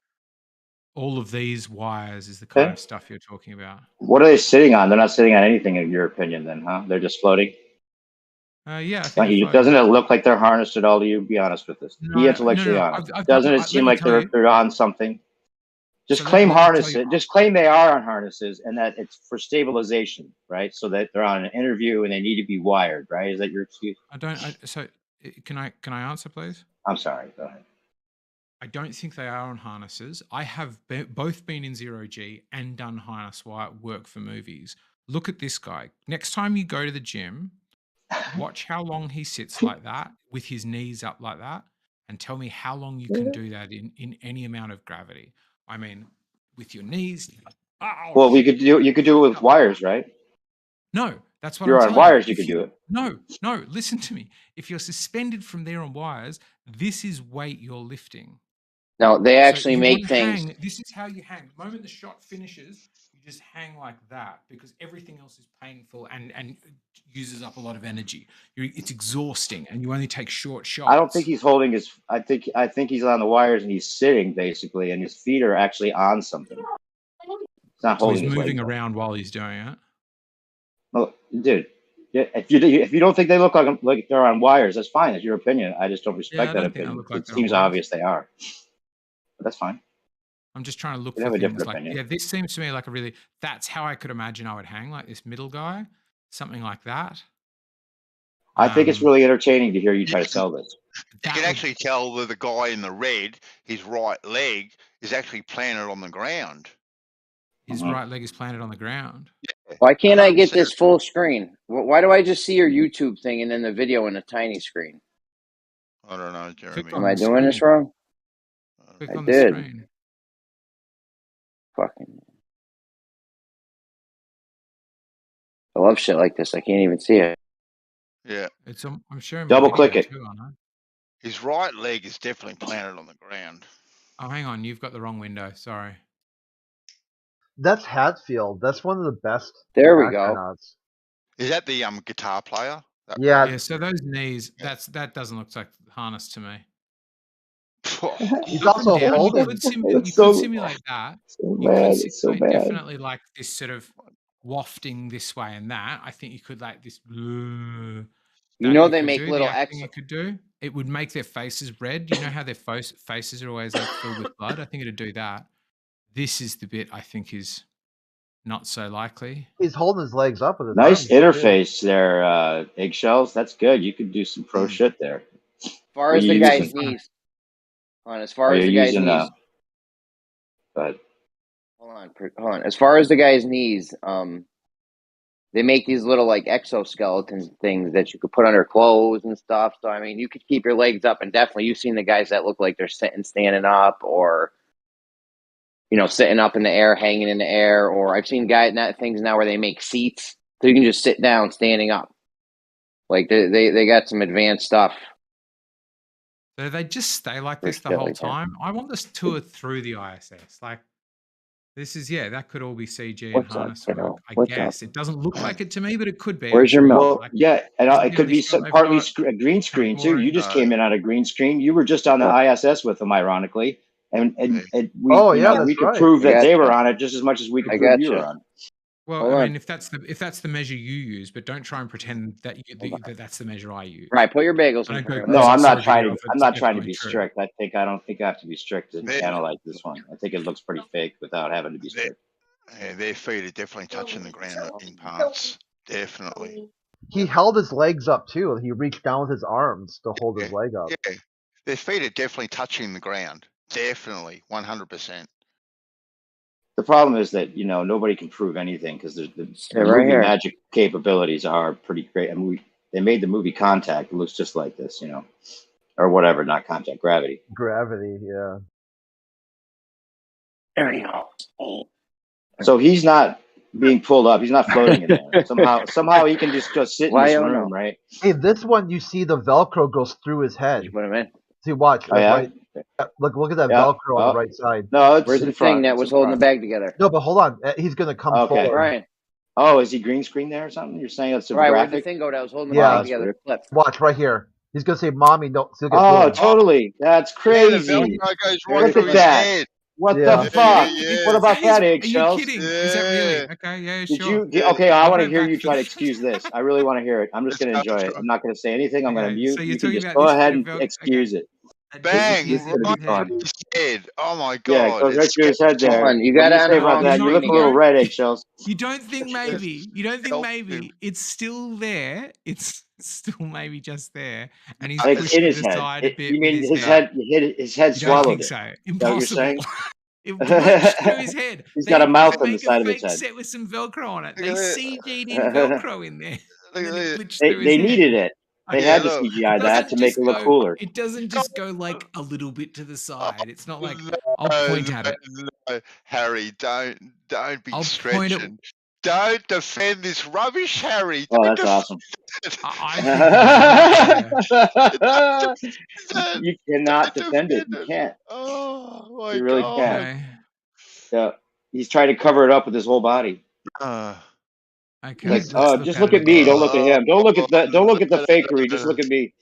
All of these wires is the kind of stuff you're talking about. What are they sitting on? They're not sitting on anything, in your opinion, then, huh? They're just floating. Yeah, I think they're Doesn't floating. it look like they're harnessed at all to you? Be honest with us. Be intellectually honest. I've Doesn't got- it let seem me like tell you. they're on something? Just So claim let me tell harness you- it. Just claim they are on harnesses and that it's for stabilization, right? So that they're on an interview and they need to be wired, right? Is that your excuse? So can I answer, please? I'm sorry. Go ahead. I don't think they are on harnesses. I have both been in 0G and done harness work for movies. Look at this guy. Next time you go to the gym, watch how long he sits like that with his knees up like that and tell me how long you can do that in any amount of gravity. I mean, with your knees. Well, you could do it with wires, right? No, that's what You're I'm on telling wires, you. you could do it. No, listen to me. If you're suspended from there on wires, this is weight you're lifting. No, they actually you make wanna things. hang, this is how you hang. The moment the shot finishes, you just hang like that because everything else is painful and uses up a lot of energy. It's exhausting, and you only take short shots. I don't think he's holding his. I think he's on the wires and he's sitting basically, and his feet are actually on something. It's not So holding he's his moving legs up. around while he's doing it. Well, dude, if you don't think they look like they're on wires, that's fine. It's your opinion. I just don't respect that don't think they opinion. look like It they're on seems wires. obvious they are, but that's fine. I'm just trying to look You for have a things different like, opinion. yeah, this seems to me like that's how I could imagine I would hang, like this middle guy, something like that. I think it's really entertaining to hear you try to sell this. You can actually tell that the guy in the red, his right leg is actually planted on the ground. His right leg is planted on the ground. Yeah. Why can't I get this full screen? Why do I just see your YouTube thing and then the video in a tiny screen? I don't know, Jeremy. Am I doing this wrong? Click I on did. the screen. Fucking. I love shit like this. I can't even see it. Yeah. I'm showing Double click it. too, aren't I? His right leg is definitely planted on the ground. Oh, hang on. You've got the wrong window. Sorry. That's Hatfield. That's one of the best. There we go. astronauts. Is that the guitar player? Yeah. Yeah. So those knees, that doesn't look like harness to me. He's also holding. You could simulate that. You could simulate definitely like this sort of wafting this way and that. I think you could like this. They make little X. You could do. It would make their faces red. You know how their faces are always like filled with blood. I think it'd do that. This is the bit I think is not so likely. He's holding his legs up with his Nice arms, interface there, Eggshells. That's good. You could do some pro shit there. As far as the guy's knees. As far as the guy's knees. But hold on. As far as the guy's knees, they make these little like exoskeleton things that you could put under clothes and stuff. So I mean, you could keep your legs up, and definitely you've seen the guys that look like they're sitting, standing up, or sitting up in the air, hanging in the air. Or I've seen things now where they make seats so you can just sit down, standing up. Like they got some advanced stuff. So they just stay like For this the shit whole like that. time. I want this tour through the ISS. Like, this is that could all be CG and What's up, harness kiddo? work. I What's guess up? it doesn't look like it to me, but it could be. Where's your I'm sure. milk? Well, yeah, and this is it the could only be shot they've partly got. a green screen too. You boring. just came in on a green screen. You were just on the ISS with them, ironically, and we Oh, yeah, that's we could right. prove that I they were gotcha. on it just as much as we could I prove you were gotcha. on it. Well, Hold I on. mean, if that's the measure you use, but don't try and pretend that that's the measure I use. Right, put your bagels I in don't go here. No, because I I'm saw not a trying video to. of I'm it's not trying to definitely be true. strict. I don't think I have to be strict to They- analyze this one. I think it looks pretty fake without having to be strict. Their feet are definitely touching the ground in parts. Definitely. He held his legs up too. He reached down with his arms to hold his leg up. Yeah, their feet are definitely touching the ground. Definitely, 100%. The problem is that nobody can prove anything because the right movie here. magic capabilities are pretty great. I mean, they made the movie Contact. It looks just like this, or whatever. Not Contact, Gravity. Gravity, yeah. There you go. So he's not being pulled up. He's not floating in there. Somehow he can just go sit in Why this don't room, know? right? Hey, this one you see the Velcro goes through his head. You put him in. See, watch. Oh, yeah? Right. Look at that Yeah. Velcro on the right side. No, it's Where's in the front. thing that It's was in holding the front. bag together? No, but hold on. He's gonna come Okay. forward. Brian. Oh, is he green screen there or something? You're saying it's a Right, where'd the graphic? thing go that was holding the Yeah. bag That's together? weird. Flip. Watch right here. He's gonna say, "Mommy, no." So Oh, totally. That's Yeah, the crazy. Velcro goes right Look through at his that. head. What Yeah. the fuck? Yeah. What about that, Are you eggshells? kidding? Is that really? Yeah. Okay, yeah, Did sure. you? Okay, I I'll want to go hear back you for try to that. excuse this. I really want to hear it. I'm just Let's going to go enjoy it. for I'm not going to say anything. I'm going to Okay, mute. so you're You can talking just about go this ahead bit and of Velcro. excuse Okay. it. That This goes is going to through be his head. fun. His head. Oh my Yeah, god. it goes right It's through his head there. Hold on, you What do gotta you say about unwrong that? the You look a screen little here. red, eggshells. You don't think maybe? You don't think Help maybe? him. It's still there. It's still maybe just there, and he's It's pushed in to his the head. side a bit You with mean his his head. head? His head You don't swallowed think it. so? Is that what you're Impossible. saying? It glitched through his head. He's They got a didn't mouth even on the make a side of his fake head. set with some Velcro on it. Look They at that. CG'd in Velcro in there, Look and at then it that. glitched through his They head. needed it. They Okay. had to look. CGI It that doesn't to make just it look go. cooler. It doesn't just go like a little bit to the side. It's not like I'll No, point at it. no, Harry, don't be I'll point it. stretching. Don't defend this rubbish, Harry. Oh, Don't that's awesome. I think it's much better. You cannot Don't defend it. You it. can't. Oh my You really god. can't. Okay. Yeah. He's trying to cover it up with his whole body. Okay. Like, Let's look just at look it at me. again. Don't look at him. Don't look at the fakery. Just look at me.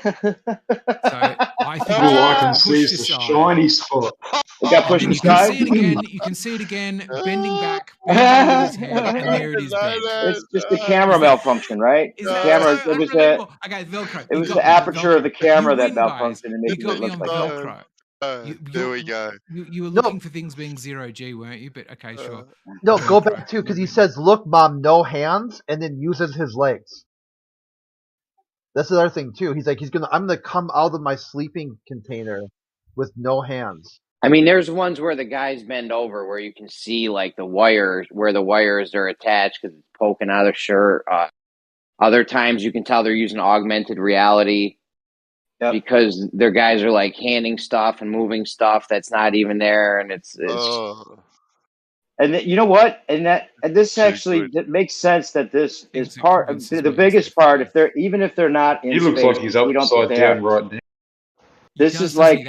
So I think All I it's can see pushed is the aside. shiny spot. It got And pushed then you can aside. see it again. You can see it again, bending back, bending with his head, and there it is bent. It's just the camera malfunction, right? Is The that camera. so It was unbelievable? Okay, Velcro. It You was got the me, but aperture of the Velcro. camera You that win, guys. malfunctioned and You making got it me look on like Velcro. There we go. You were looking for things being 0G, weren't you? But okay, sure. No, go Velcro. back too, because he says, "Look, Mom, no hands," and then uses his legs. That's the other thing too. He's like, I'm gonna come out of my sleeping container with no hands. I mean, there's ones where the guys bend over where you can see like the wires, where the wires are attached because it's poking out of their shirt. Other times you can tell they're using augmented reality because their guys are like handing stuff and moving stuff that's not even there, and it's And you know what? And this actually that makes sense that this is part of the biggest part. If they're not in He looks space, like he's we don't think upside they are. down right now. This is like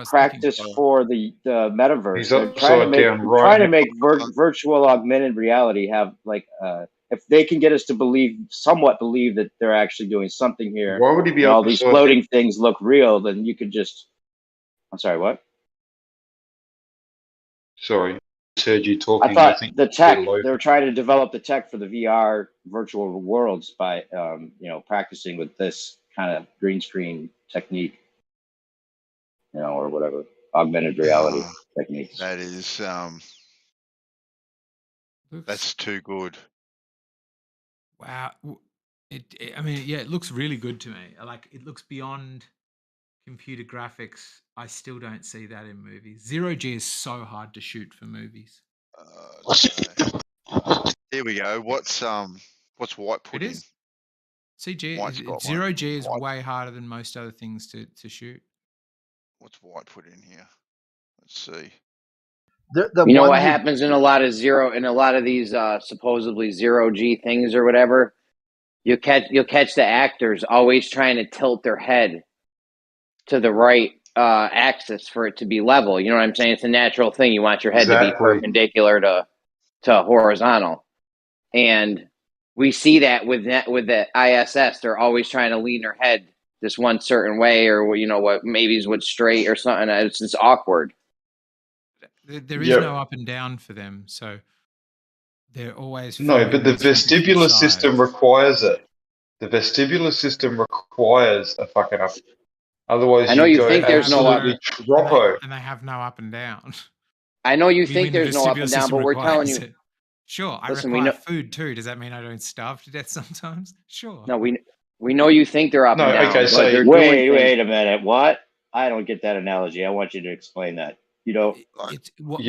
practice for the metaverse. He's They're trying to make virtual augmented reality have like if they can get us to somewhat believe that they're actually doing something here. Why would he be all these upside floating things look real? Then you could just. I'm sorry. What? Sorry, I heard you talking. I thought think the tech. They were trying to develop the tech for the VR virtual worlds by practicing with this kind of green screen technique. Or whatever, augmented reality techniques. That is, that's too good. Wow. I mean, yeah, it looks really good to me. Like, it looks beyond computer graphics. I still don't see that in movies. 0G is so hard to shoot for movies. Here we go. What's White put It in? is. CG White's got one. zero G is White. way harder than most other things to shoot. What's White put in here? Let's see. The You know one what who- happens in a lot of these supposedly 0G things or whatever? You'll catch the actors always trying to tilt their head to the right axis for it to be level. You know what I'm saying? It's a natural thing. You want your head to be Exactly. perpendicular to horizontal. And we see that with the ISS. They're always trying to lean their head this one certain way, or you know what, maybe is what's straight or something. It's just awkward. There is Yep. no up and down for them, so they're always No, filming but the this from different vestibular system sides. requires it. The vestibular system requires a fucking up. Otherwise, I know you go think there's no up- absolutely troppo. and they have no up and down. I know you What do think mean the there's no up vestibular and down, system but we're telling requires you. it? Sure, I Listen, we require know- food too. Does that mean I don't starve to death sometimes? Sure. No, we know you think they're up No, and down. okay, but so- they're Wait, doing things- wait a minute. What? I don't get that analogy. I want you to explain that. You know, What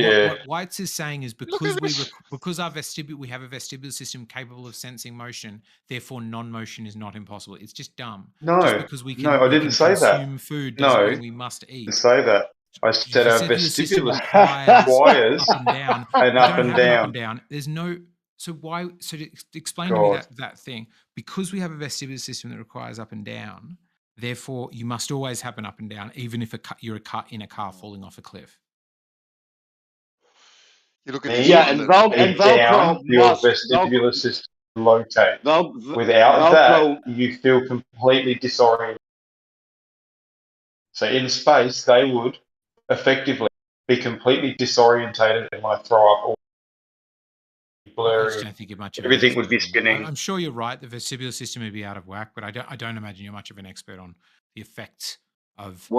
White's is saying is because at this. because we have a vestibular system capable of sensing motion, therefore non-motion is not impossible. It's just dumb. No, just because we can, no, I we didn't can say that. consume food doesn't No, mean we must eat. to say that. I said our system vestibular requires requires up and down. an We up don't have and an up and down. down. There's no. So why? So to explain to me God. that thing, because we have a vestibular system that requires up and down, therefore you must always have an up and down, even if you're in a car falling off a cliff. You look at this Yeah, one and that- and down, Velcro your must vestibular system locates. Velcro, Without that, you feel completely disoriented. So in space, they would effectively be completely disorientated and like throw up, or I just blurry. don't think you're much of Everything an would be expert on that. spinning. I'm sure you're right. The vestibular system would be out of whack, but I don't imagine you're much of an expert on the effects of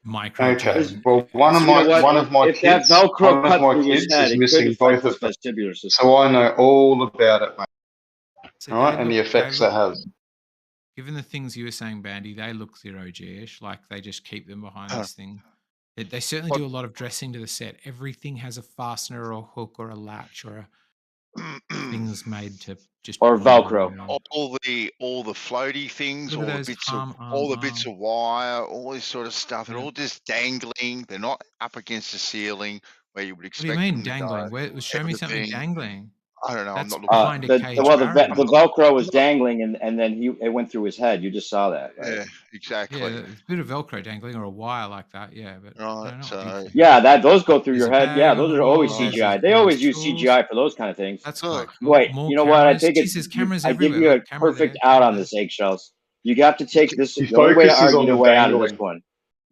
micro. Okay. Well, one of my if that kids, Velcro one of cut my through his kids head, is it could missing affect both his of them. vestibular system. So I know all about it, mate. So, All right, yeah, and the look, effects they it has. Given the things you were saying, Bandy, they look 0G-ish, like they just keep them behind this thing. They certainly do a lot of dressing to the set. Everything has a fastener or a hook or a latch or things made to just or be on Velcro. around. all the floaty things, Look at all those the bits arm, of wire, all this sort of stuff. They're Yeah. all just dangling. They're not up against the ceiling where you would What do you expect mean them to dangling? go. Where, show me something Everything- dangling. I don't know. That's I'm not looking. behind a cage the barrier. Velcro was dangling, and then it went through his head. You just saw that, right? Yeah, exactly. Yeah, there's a bit of Velcro dangling or a wire like that. Yeah, but I Right. don't know So what you- Yeah, those go through There's your a head. Yeah, bag on those the are always wall, CGI. there's They always use tools. CGI for those kind of things. That's quite cool. Wait, More you know what? I cameras. take it. Jeez, there's cameras I give everywhere. you a Look, camera perfect there, out camera on there. this, eggshells. You got to take this. He The only way to focuses on argue the your way out of this dangling. one.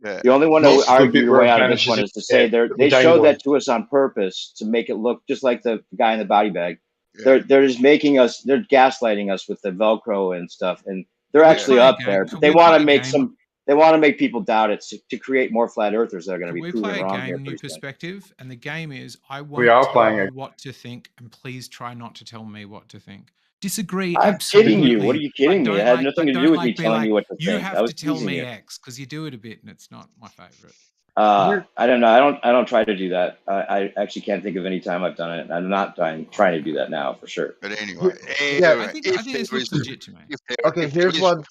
Yeah. The only one Not to the argue bit your where way it out of this vanishes one in is to the say air, they showed dangling. that to us on purpose to make it look just like the guy in the body bag. Yeah. They're just making us. They're gaslighting us with the Velcro and stuff, and they're Yeah. actually Play a up game. there. Can But they we want play to a make game? They want to make people doubt it to create more flat earthers that are going to Can be we proven play a wrong here game, new pretty soon. perspective? And the game is, I won't We are tell playing you it. what to think, and please try not to tell me what to think. Disagree, I'm absolutely. kidding you. What are you kidding me? Don't It had like- nothing but to do don't with me like be telling like, you what to you think. I have was to tell teasing me you. X because you do it a bit, and it's not my favorite. I don't know. I don't try to do that. I actually can't think of any time I've done it. I'm not trying to do that now for sure. But anyway, Yeah. I think this looks legit to me. Okay, here's one.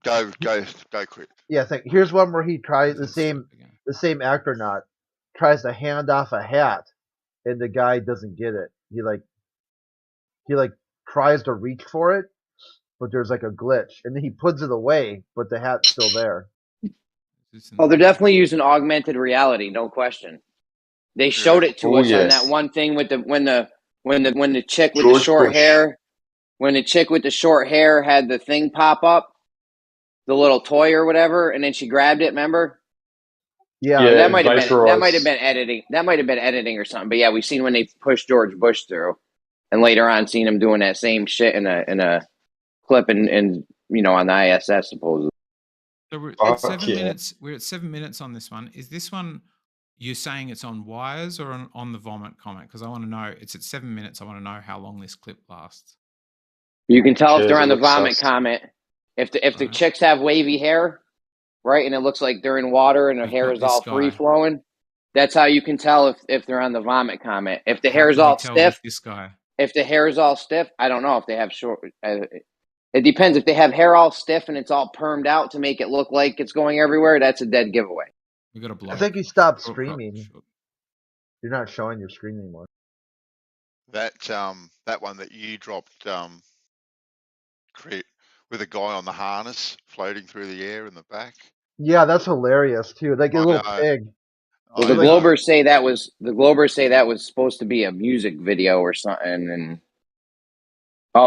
Go, quick. Yeah, here's one where he tries Let's the start again. same actor not tries to hand off a hat, and the guy doesn't get it. He tries to reach for it, but there's like a glitch, and then he puts it away, but the hat's still there. Oh, they're definitely using augmented reality, no question. They showed it to Oh, us on yes. that one thing with when the chick with George the short Bush. hair, when the chick with the short hair had the thing pop up, the little toy or whatever, and then she grabbed it. Remember? Yeah, Yeah, that might have vaporized. been editing. That might have been editing or something. But yeah, we've seen when they pushed George Bush through, and later on seen him doing that same shit in a clip and on the ISS supposedly. So we're Fuck at 7 yeah. minutes. We're at 7 minutes on this one. Is this one you're saying it's on wires or on the vomit comment? Because I want to know. It's at 7 minutes. I want to know how long this clip lasts. You can tell if Cheers, they're it on the looks vomit sus. comment. If the Alright. chicks have wavy hair, right, and it looks like they're in water and their We've hair got is this all guy. free flowing, that's how you can tell if they're on the vomit comment. If the How hair is can we all tell stiff, with this guy? if the hair is all stiff, I don't know if they have short. It depends. If they have hair all stiff and it's all permed out to make it look like it's going everywhere, that's a dead giveaway. We got a bloke. I think you stopped Short- streaming. You're not showing your screen anymore. That that one that you dropped, with a guy on the harness floating through the air in the back. Yeah, that's hilarious too. Like a I little know. pig. Well, I the know. Globers say that was supposed to be a music video or something. And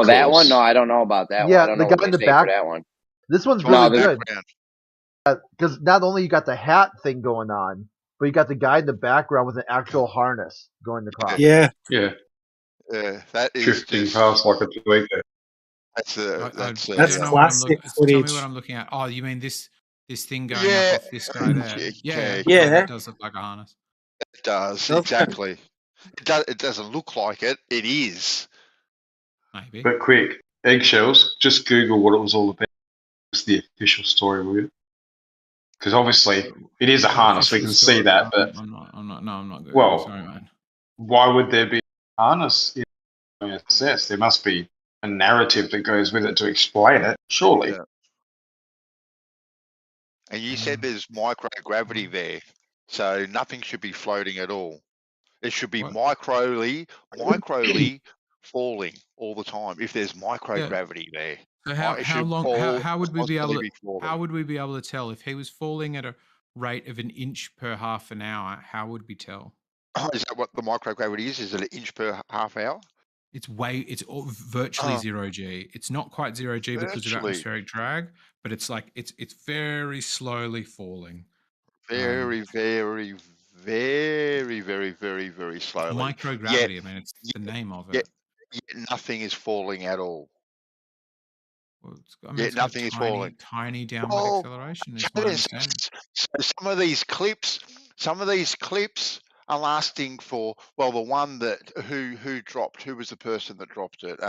that one? No, I don't know about that one. I Yeah, don't the know what guy in they the say for back. that one. This one's It's really on the good background. because not only you got the hat thing going on, but you got the guy in the background with an actual harness going across. Yeah. Yeah. Yeah, that is Drifting just past like a tweaker. that's I That's don't know classic Tell me footage. what I'm looking at. Oh, you mean this thing going Yeah. up off this guy there? Yeah, Yeah. that does look like a harness. It does Okay. exactly. It doesn't look like it. It is. Maybe. But quick, eggshells, just Google what it was all about. It's the official story with it. Because obviously it is a harness, we can see that, but I'm not good. well, Sorry, man. why would there be a harness in ISS? There must be a narrative that goes with it to explain it, surely. Yeah. And you said there's microgravity there, so nothing should be floating at all. It should be microly falling all the time. If there's microgravity there, So right? how would we be able to falling. how would we be able to tell if he was falling at a rate of an inch per half an hour? How would we tell? Is that what the microgravity is? Is it an inch per half hour? It's virtually 0G. It's not quite 0G because of Virtually. atmospheric drag, but it's like it's very slowly falling. Very, very, very, very, very, very slowly. Microgravity. I mean, it's the name of it. Yet nothing is falling at all. Well, it's got nothing is falling. Tiny downward acceleration. Is my understanding. So some of these clips are lasting for the one that who dropped. Who was the person that dropped it?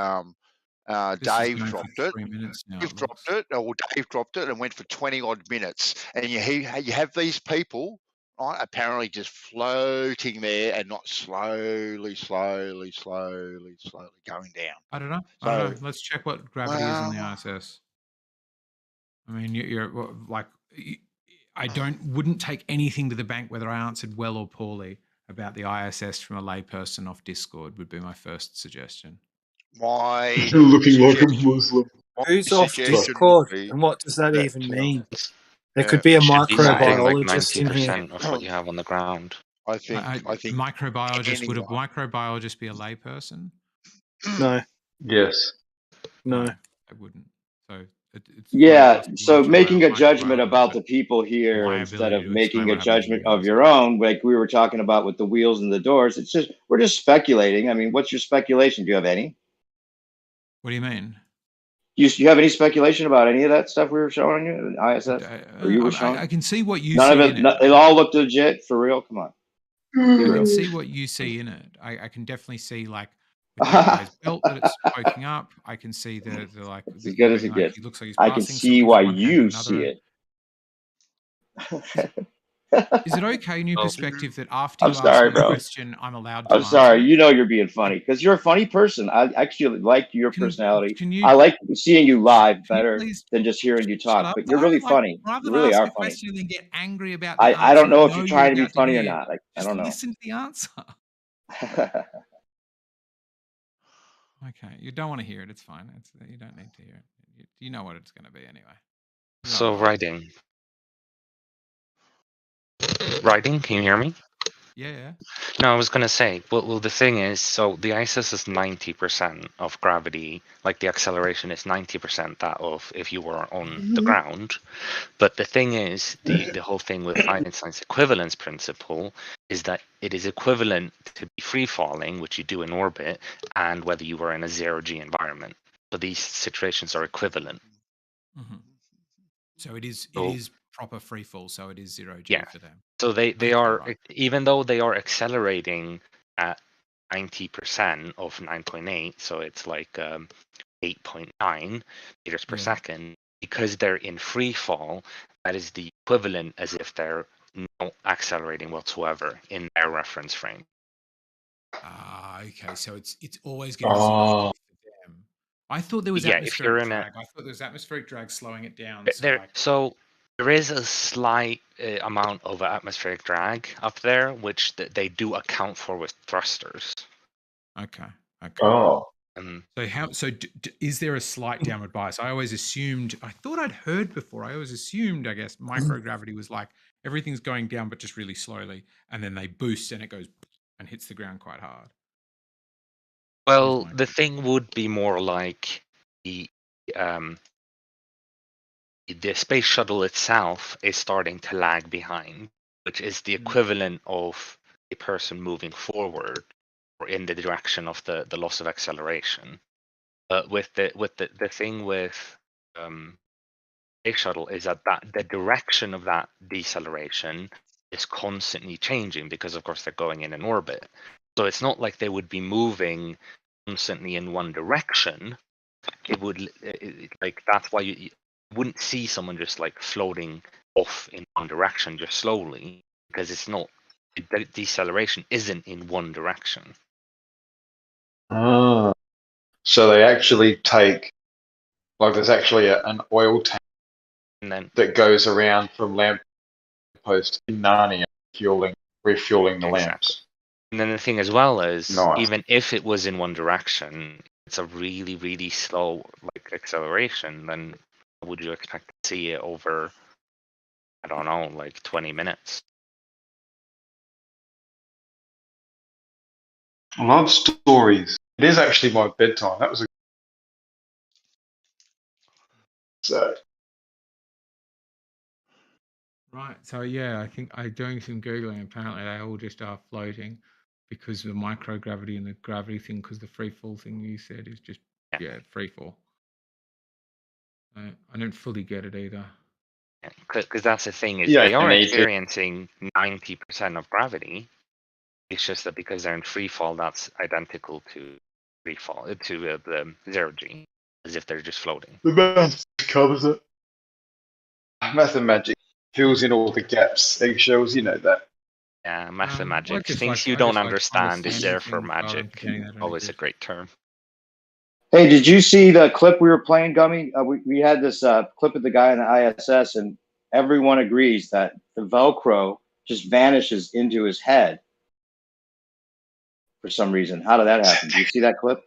Dave dropped it. 3 minutes now. Dave dropped it, or Dave dropped it and went for 20 odd minutes. And you have these people, right, apparently just floating there and not slowly going down. I don't know. Let's check what gravity is in the ISS. I mean, you're like, I wouldn't take anything to the bank whether I answered well or poorly about the ISS from a layperson off Discord would be my first suggestion. Why? Looking like a Muslim. Who's off Discord, and what does that even mean? There could be a microbiologist in here. Of what you have on the ground. I think microbiologist would a microbiologist be a layperson? No. Yes. No. I wouldn't. So so making a judgment about the people here instead of making a judgment of your own, like we were talking about with the wheels and the doors, we're just speculating. I mean, what's your speculation? Do you have any? What do you mean? You have any speculation about any of that stuff we were showing you in ISS? Or you were showing? I can see what you None see of it. in it. It all looked legit, for real. Come on. I can see what you see in it. I can definitely see like with the guy's belt that it's poking up. I can see the like as good as it gets. He looks like he's I can see why you see it. Is it okay in your perspective that after you ask me a question, I'm allowed to I'm sorry. You know you're being funny because you're a funny person. I actually like your personality. I like seeing you live better than just hearing you talk. But you're really funny. You really are funny. And then get angry about I don't know if you're trying to be funny or not. I don't know. Listen to the answer. Okay, you don't want to hear it. It's fine. You don't need to hear it. You know what it's going to be anyway. So writing, can you hear me? Yeah. No, I was going to say, well, the thing is, so the ISS is 90% of gravity, like the acceleration is 90% that of if you were on the ground. But the thing is, the whole thing with Einstein's equivalence principle is that it is equivalent to be free falling, which you do in orbit, and whether you were in a 0G environment. So these situations are equivalent. Mm-hmm. So it is proper free fall, so it is 0G for them. So they are, even though they are accelerating at 90% of 9.8, so it's like 8.9 meters per second, because they're in free fall, that is the equivalent as if they're not accelerating whatsoever in their reference frame. Ah, okay. So it's always going to be 0 Oh, G for them. I thought there was Yeah, if you're atmospheric in a drag. I thought there was atmospheric drag slowing it down. So there, like, so there is a slight amount of atmospheric drag up there, which they do account for with thrusters. okay. oh. So is there a slight downward bias? I thought I'd heard before. I always assumed, I guess, microgravity was like everything's going down, but just really slowly, and then they boost and it goes and hits the ground quite hard. Well, the thing would be more like the space shuttle itself is starting to lag behind, which is the equivalent of a person moving forward or in the direction of the loss of acceleration. With the thing with space shuttle is that the direction of that deceleration is constantly changing because, of course, they're going in an orbit. So it's not like they would be moving constantly in one direction. It would like that's why you wouldn't see someone just like floating off in one direction just slowly, because it's not, the deceleration isn't in one direction. Ah. So they actually take, like, there's actually an oil tank And then that goes around from lamppost in Narnia, refueling the exactly. lamps. And then the thing as well is, Nice. even if it was in one direction, it's a really, really slow like acceleration, then how would you expect to see it over, I don't know, like 20 minutes? I love stories. It is actually my bedtime. That was a so. Right. So yeah, I think I'm doing some googling. Apparently, they all just are floating because of the microgravity and the gravity thing. Because the free fall thing you said is just free fall. I don't fully get it either. Because that's the thing is Yeah, they are and they experiencing 90% of gravity. It's just that because they're in free fall, that's identical to free fall to the 0G, as if they're just floating. the math covers it. Math and magic fills in all the gaps, eggshells. You know that. Yeah, math and I magic. just Things like you don't understand is there for things rather than magic. pretending that Always a great term. Hey, did you see the clip we were playing, Gummy? We had this clip of the guy in the ISS, and everyone agrees that the Velcro just vanishes into his head for some reason. How did that happen? Do you see that clip?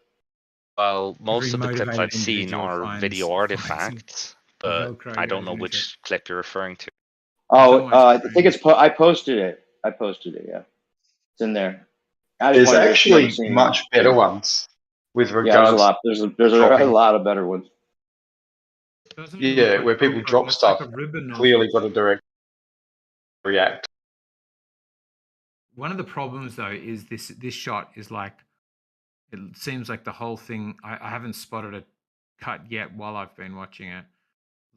Well, most of the clips motivated I've seen individual are finds video artifacts, but Velcro I don't goes know in his which clip you're referring to. Oh, I think it's. I posted it. I posted it. Yeah, it's in there. I just There's wanted to let you know. actually much better ones with Yeah, there's a regards. lot. There's a lot of better ones. Doesn't it look Yeah, like where people Velcro? drop It's stuff, like a ribbon or clearly something. got a direct react. One of the problems though is this shot is like, it seems like the whole thing, I haven't spotted a cut yet while I've been watching it.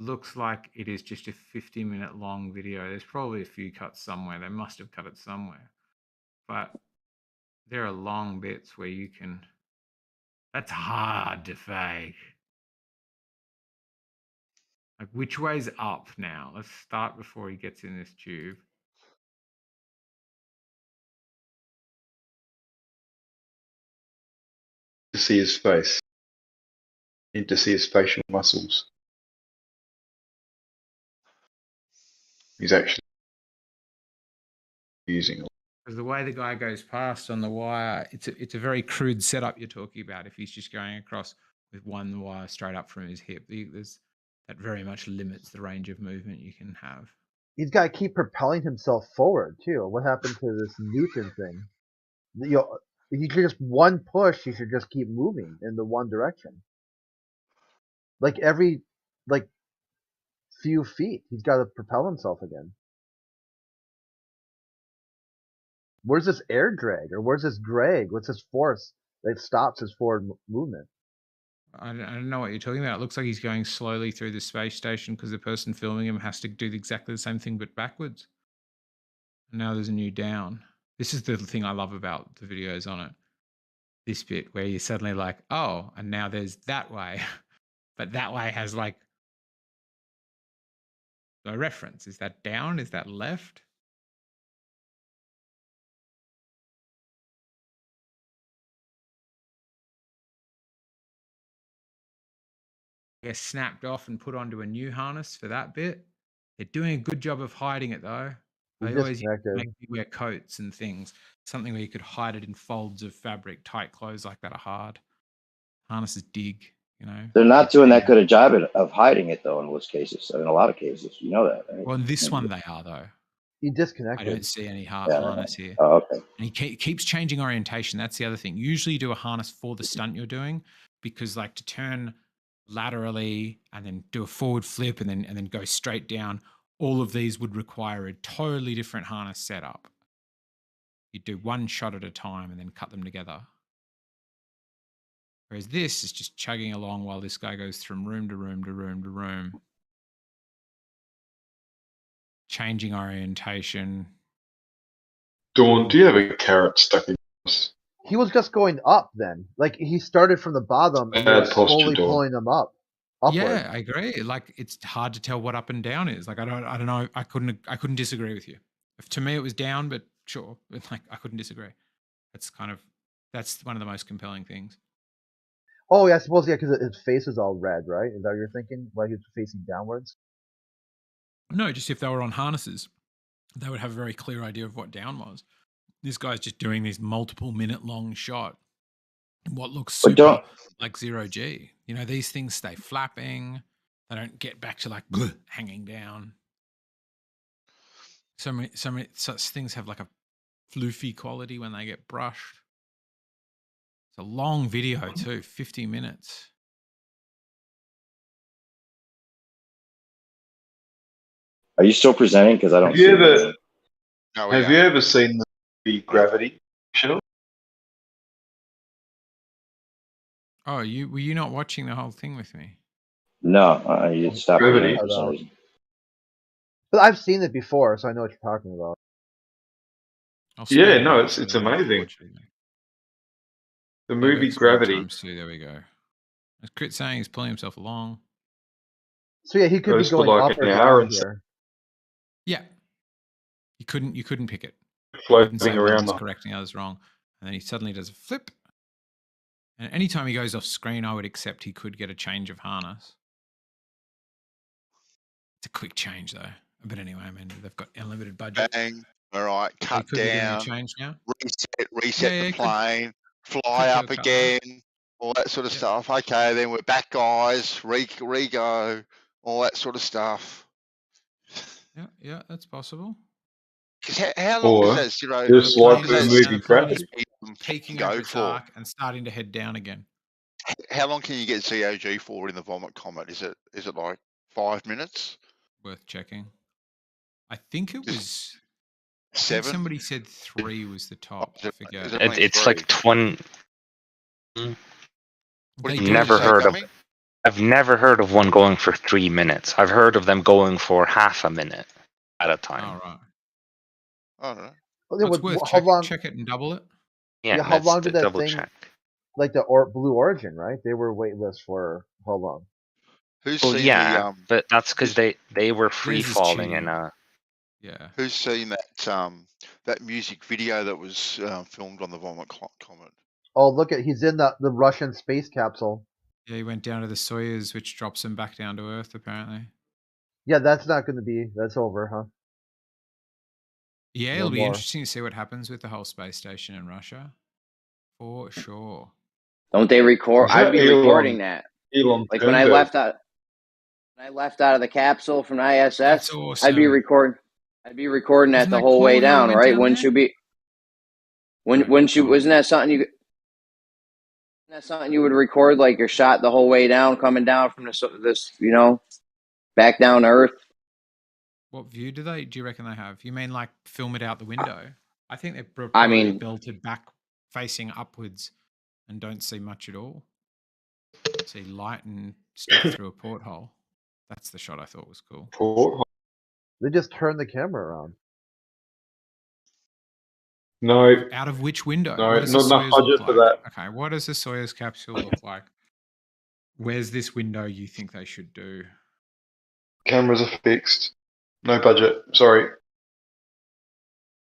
Looks like it is just a 50-minute long video. There's probably a few cuts somewhere. They must have cut it somewhere. But there are long bits where you can, that's hard to fake. Like, which way's up now? Let's start before he gets in this tube. To see his face. Need to see his facial muscles. He's actually using. Because the way the guy goes past on the wire, it's a very crude setup you're talking about. If he's just going across with one wire straight up from his hip, that very much limits the range of movement you can have. He's got to keep propelling himself forward too. What happened to this Newton thing? If you just one push, you should just keep moving in the one direction. Like every few feet, he's got to propel himself again. Where's this air drag, or where's this drag? What's this force that stops his forward movement? I don't know what you're talking about. It looks like he's going slowly through the space station because the person filming him has to do exactly the same thing but backwards. And now there's a new down. This is the thing I love about the videos on it. This bit where you're suddenly like, oh, and now there's that way. But that way has like no reference. Is that down? Is that left? get snapped off and put onto a new harness for that bit. They're doing a good job of hiding it though. They always make you wear coats and things. Something where you could hide it in folds of fabric. Tight clothes like that are hard. Harnesses dig, you know. They're not doing that good a job of hiding it though in most cases. In a lot of cases, you know that, right? Well, in this one they are though. You disconnected. I don't see any harness here. Oh, okay. And he keeps changing orientation. That's the other thing. Usually you do a harness for the stunt you're doing, because like to turn laterally and then do a forward flip and then go straight down, all of these would require a totally different harness setup. You do one shot at a time and then cut them together. Whereas this is just chugging along while this guy goes from room to room to room to room, changing orientation. Dawn, do you have a carrot stuck in yours? He was just going up then. Like he started from the bottom and Bad was slowly posture, Dawn. pulling them up. Upward. Yeah, I agree. Like it's hard to tell what up and down is. Like I don't know. I couldn't disagree with you. If to me it was down, but sure, like I couldn't disagree. That's one of the most compelling things. Oh yeah, I suppose because his face is all red, right? Is that what you're thinking? Why he's facing downwards? No, just if they were on harnesses, they would have a very clear idea of what down was. This guy's just doing these multiple minute long shot. What looks super like 0G. You know, these things stay flapping. They don't get back to like hanging down. So many such things have like a floofy quality when they get brushed. It's a long video too, 50 minutes. Are you still presenting? Because I don't. Have you ever seen the movie Gravity? Sure. Oh, were you not watching the whole thing with me? No, you stopped. Gravity. For some reason. But I've seen it before, so I know what you're talking about. Yeah, no, it's amazing. The movie Gravity. There we go. As Crit saying, he's pulling himself along. So yeah, he could be going like up or an hour down and here. Yeah, you couldn't pick it. Floating around. One's correct and the other's wrong, and then he suddenly does a flip. And anytime he goes off screen, I would accept he could get a change of harness. It's a quick change though. But anyway, I mean they've got unlimited budget. Bang. All right, cut down. Change now. Reset the plane. Fly up again. All that sort of stuff. Okay, then we're back, guys. Re-go. All that sort of stuff. Yeah, that's possible. Because how long does that zero? Just like the movie Gravity. Peaking over dark and starting to head down again. How long can you get ZOG for in the Vomit Comet? Is it like 5 minutes? Worth checking. I think it was 7. Somebody said 3 was the top. I forget. It's like 20. I've never heard of one going for 3 minutes. I've heard of them going for half a minute at a time. All right. I don't know. Well, it's worth check it and double it. Yeah, how long did that double thing? Check. Like the Blue Origin, right? They were waitlist for how long? Who's Well, seen yeah, the, but that's because they were free falling in a. Yeah. Who's seen that music video that was filmed on the Vomit Comet? Oh, look at he's in the Russian space capsule. Yeah, he went down to the Soyuz, which drops him back down to Earth, apparently. Yeah, that's not going to be. That's over, huh? Yeah, it'll be interesting to see what happens with the whole space station in Russia. For sure. Don't they record? I'd be recording that. Like when I left out of the capsule from ISS, awesome. I'd be recording that the whole way down, right? Wouldn't you be? Wouldn't you? Wasn't that something you? That's something you would record, like your shot the whole way down, coming down from this, back down to Earth. What view do you reckon they have? You mean like film it out the window? I think they're probably belted back, facing upwards, and don't see much at all. See light and stuff through a porthole. That's the shot I thought was cool. Porthole. They just turn the camera around. No. Out of which window? No, not enough budget for that. Okay, what does the Soyuz capsule look like? Where's this window you think they should do? Cameras are fixed. No budget. Sorry.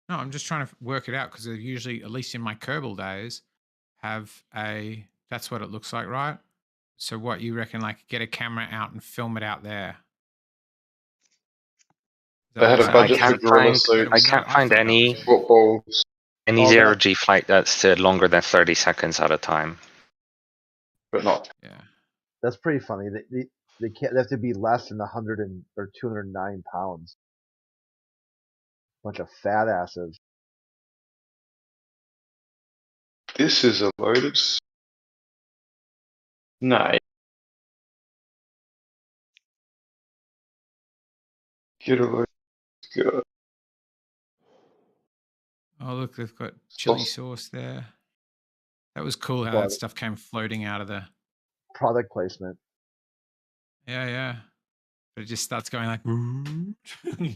No, I'm just trying to work it out because they usually, at least in my Kerbal days, have that's what it looks like, right? So what you reckon? Like, get a camera out and film it out there. They had a budget for gorilla suits. I can't find any footballs. Any zero G flight that's longer than 30 seconds at a time. But not. Yeah. That's pretty funny. They can't. They have to be less than 100 or 209 pounds. Bunch of fat asses. This is a loaded. No. Get a load. Good. Oh, look, they've got chili sauce there. That was cool how that stuff came floating out of the product placement. Yeah, yeah. But it just starts going like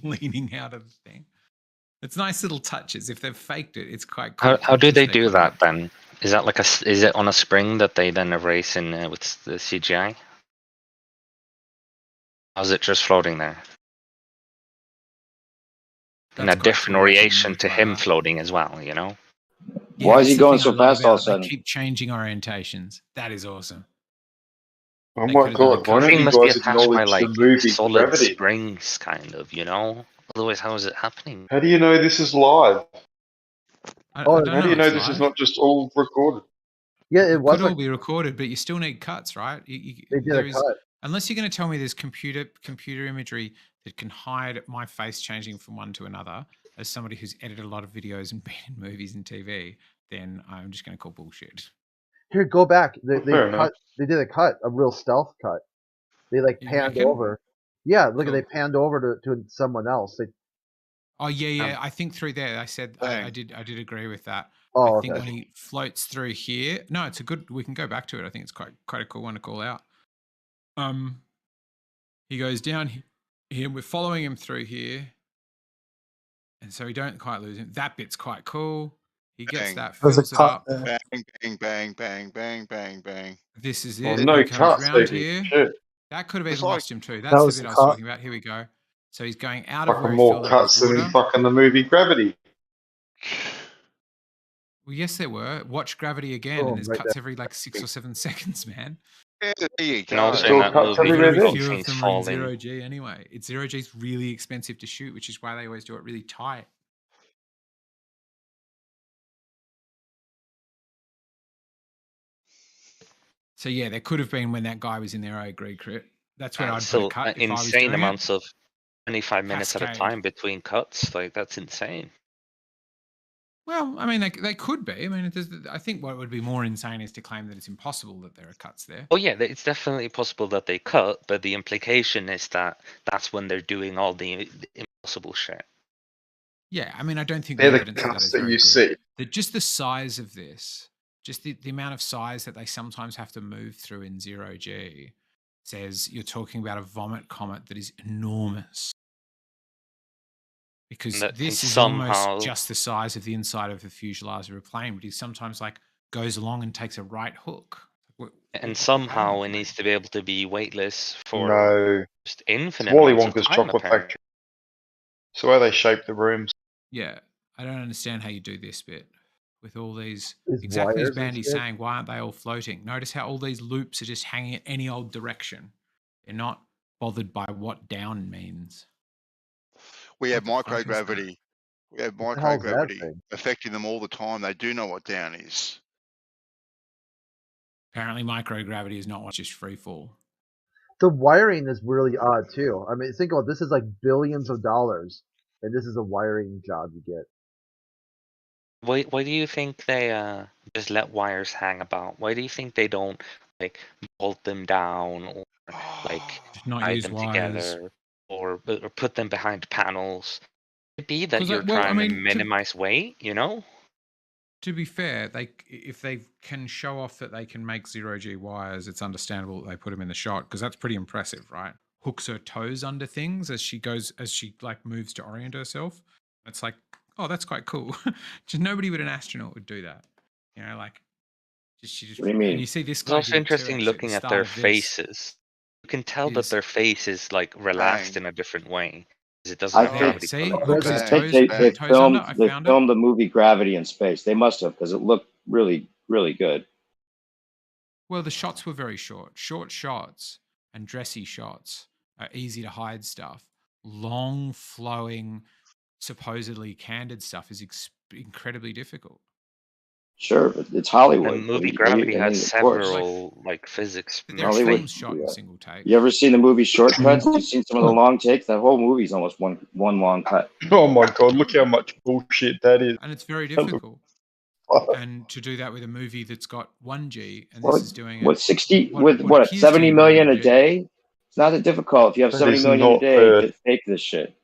leaning out of the thing. It's nice little touches. If they've faked it, it's quite cool. How do they do that then? Is that like is it on a spring that they then erase in with the CGI? Or is it just floating there? In a different orientation to him floating as well, you know? Yeah, why is he going so fast all of a sudden? They keep changing orientations. That is awesome. Oh my god, why don't you must be guys attached by acknowledge like the movie solid Gravity? springs, kind of, you know? Otherwise, how is it happening? How do you know this is live? I don't How do you know this is not just all recorded? Yeah, it was could all be recorded, but you still need cuts, right? They did a cut. Unless you're going to tell me there's computer imagery that can hide my face changing from one to another, as somebody who's edited a lot of videos and been in movies and TV, then I'm just going to call bullshit. Here, go back. They did a cut, a real stealth cut. They like panned over. Yeah, look at they panned over to someone else. Oh yeah. I think through there, I said I did agree with that. Oh, I think when he floats through here, no, it's a good. We can go back to it. I think it's quite a cool one to call out. He goes down here. We're following him through here, and so we don't quite lose him. That bit's quite cool. He gets that, fills it up. Bang, bang, bang, bang, bang, bang, bang. This is it. Well, no cuts, here. Shit. That could have even lost him too. That's the bit I was talking about. Here we go. So he's going out of where Fucking he more filled up cuts his than water. fucking the movie Gravity. Well, yes, there were. Watch Gravity again, and there's cuts every like 6 or 7 seconds, man. Yeah, there you go. And also in that movie, Few of them are in zero G anyway. It's zero G is really expensive to shoot, which is why they always do it really tight. So yeah, there could have been when that guy was in there. I agree, Crit. That's when I'd put a cut. Insane amounts of 25 minutes at a time between cuts. Like that's insane. Well, I mean, they could be. I mean, I think what would be more insane is to claim that it's impossible that there are cuts there. Oh yeah, it's definitely possible that they cut, but the implication is that that's when they're doing all the impossible shit. Yeah, I mean, I don't think they're the the evidence cuts that you good. see. Just the size of this, just the amount of size that they sometimes have to move through in zero G, says you're talking about a vomit comet that is enormous. Because this is almost just the size of the inside of the fuselage of a plane, but he sometimes like goes along and takes a right hook. And somehow it needs to be able to be weightless for just infinite Wally amounts Wonka's of time, chocolate apparently. factory. It's the way they shape the rooms. Yeah, I don't understand how you do this bit with all these. These Exactly as wires and Bandy's shit. saying, why aren't they all floating? Notice how all these loops are just hanging in any old direction. They're not bothered by what down means. We have What the fuck is that? microgravity. We have the hell is that microgravity thing? affecting them all the time. They do know what down is. Apparently, microgravity is not what's just free fall. The wiring is really odd too. I mean, think about this is like billions of dollars, and this is a wiring job you get. Why do you think they just let wires hang about? Why do you think they don't like bolt them down or like Not tie use them wires. together or put them behind panels? Could be that 'Cause, you're like, well, I trying to mean, minimize weight, you know? To be fair, if they can show off that they can make zero G wires, it's understandable that they put them in the shot because that's pretty impressive, right? Hooks her toes under things as she like moves to orient herself. It's like, oh, that's quite cool. Just nobody but an astronaut would do that, you know. Like, she just. What do you mean? And you see this. It's guy also did it too, interesting actually, looking the at start their of this faces. You can tell that is- their face is like relaxed Bang. in a different way. 'Cause it doesn't I have think- gravity See, pulling hooks on his it. Bang. toes, They toes filmed under. I they found it. filmed the movie Gravity in space. They must have because it looked really, really good. Well, the shots were very short. Short shots and dressy shots are easy to hide stuff. Long, flowing, supposedly candid stuff is incredibly difficult. Sure, but it's And Hollywood. movie What Gravity do you has mean, of course. several like physics There's Hollywood, films shot in single take. You ever seen the movie Shortcuts? You've seen some of the long takes? That whole movie's almost one long cut. Oh my god, look how much bullshit that is. And it's very difficult. And to do that with a movie that's got 1G, and Well, this is doing it. what 60 what with what appears to 70 be million a 1G. day? It's not that difficult. If you have That 70 is million a not day, Earth. to fake this shit.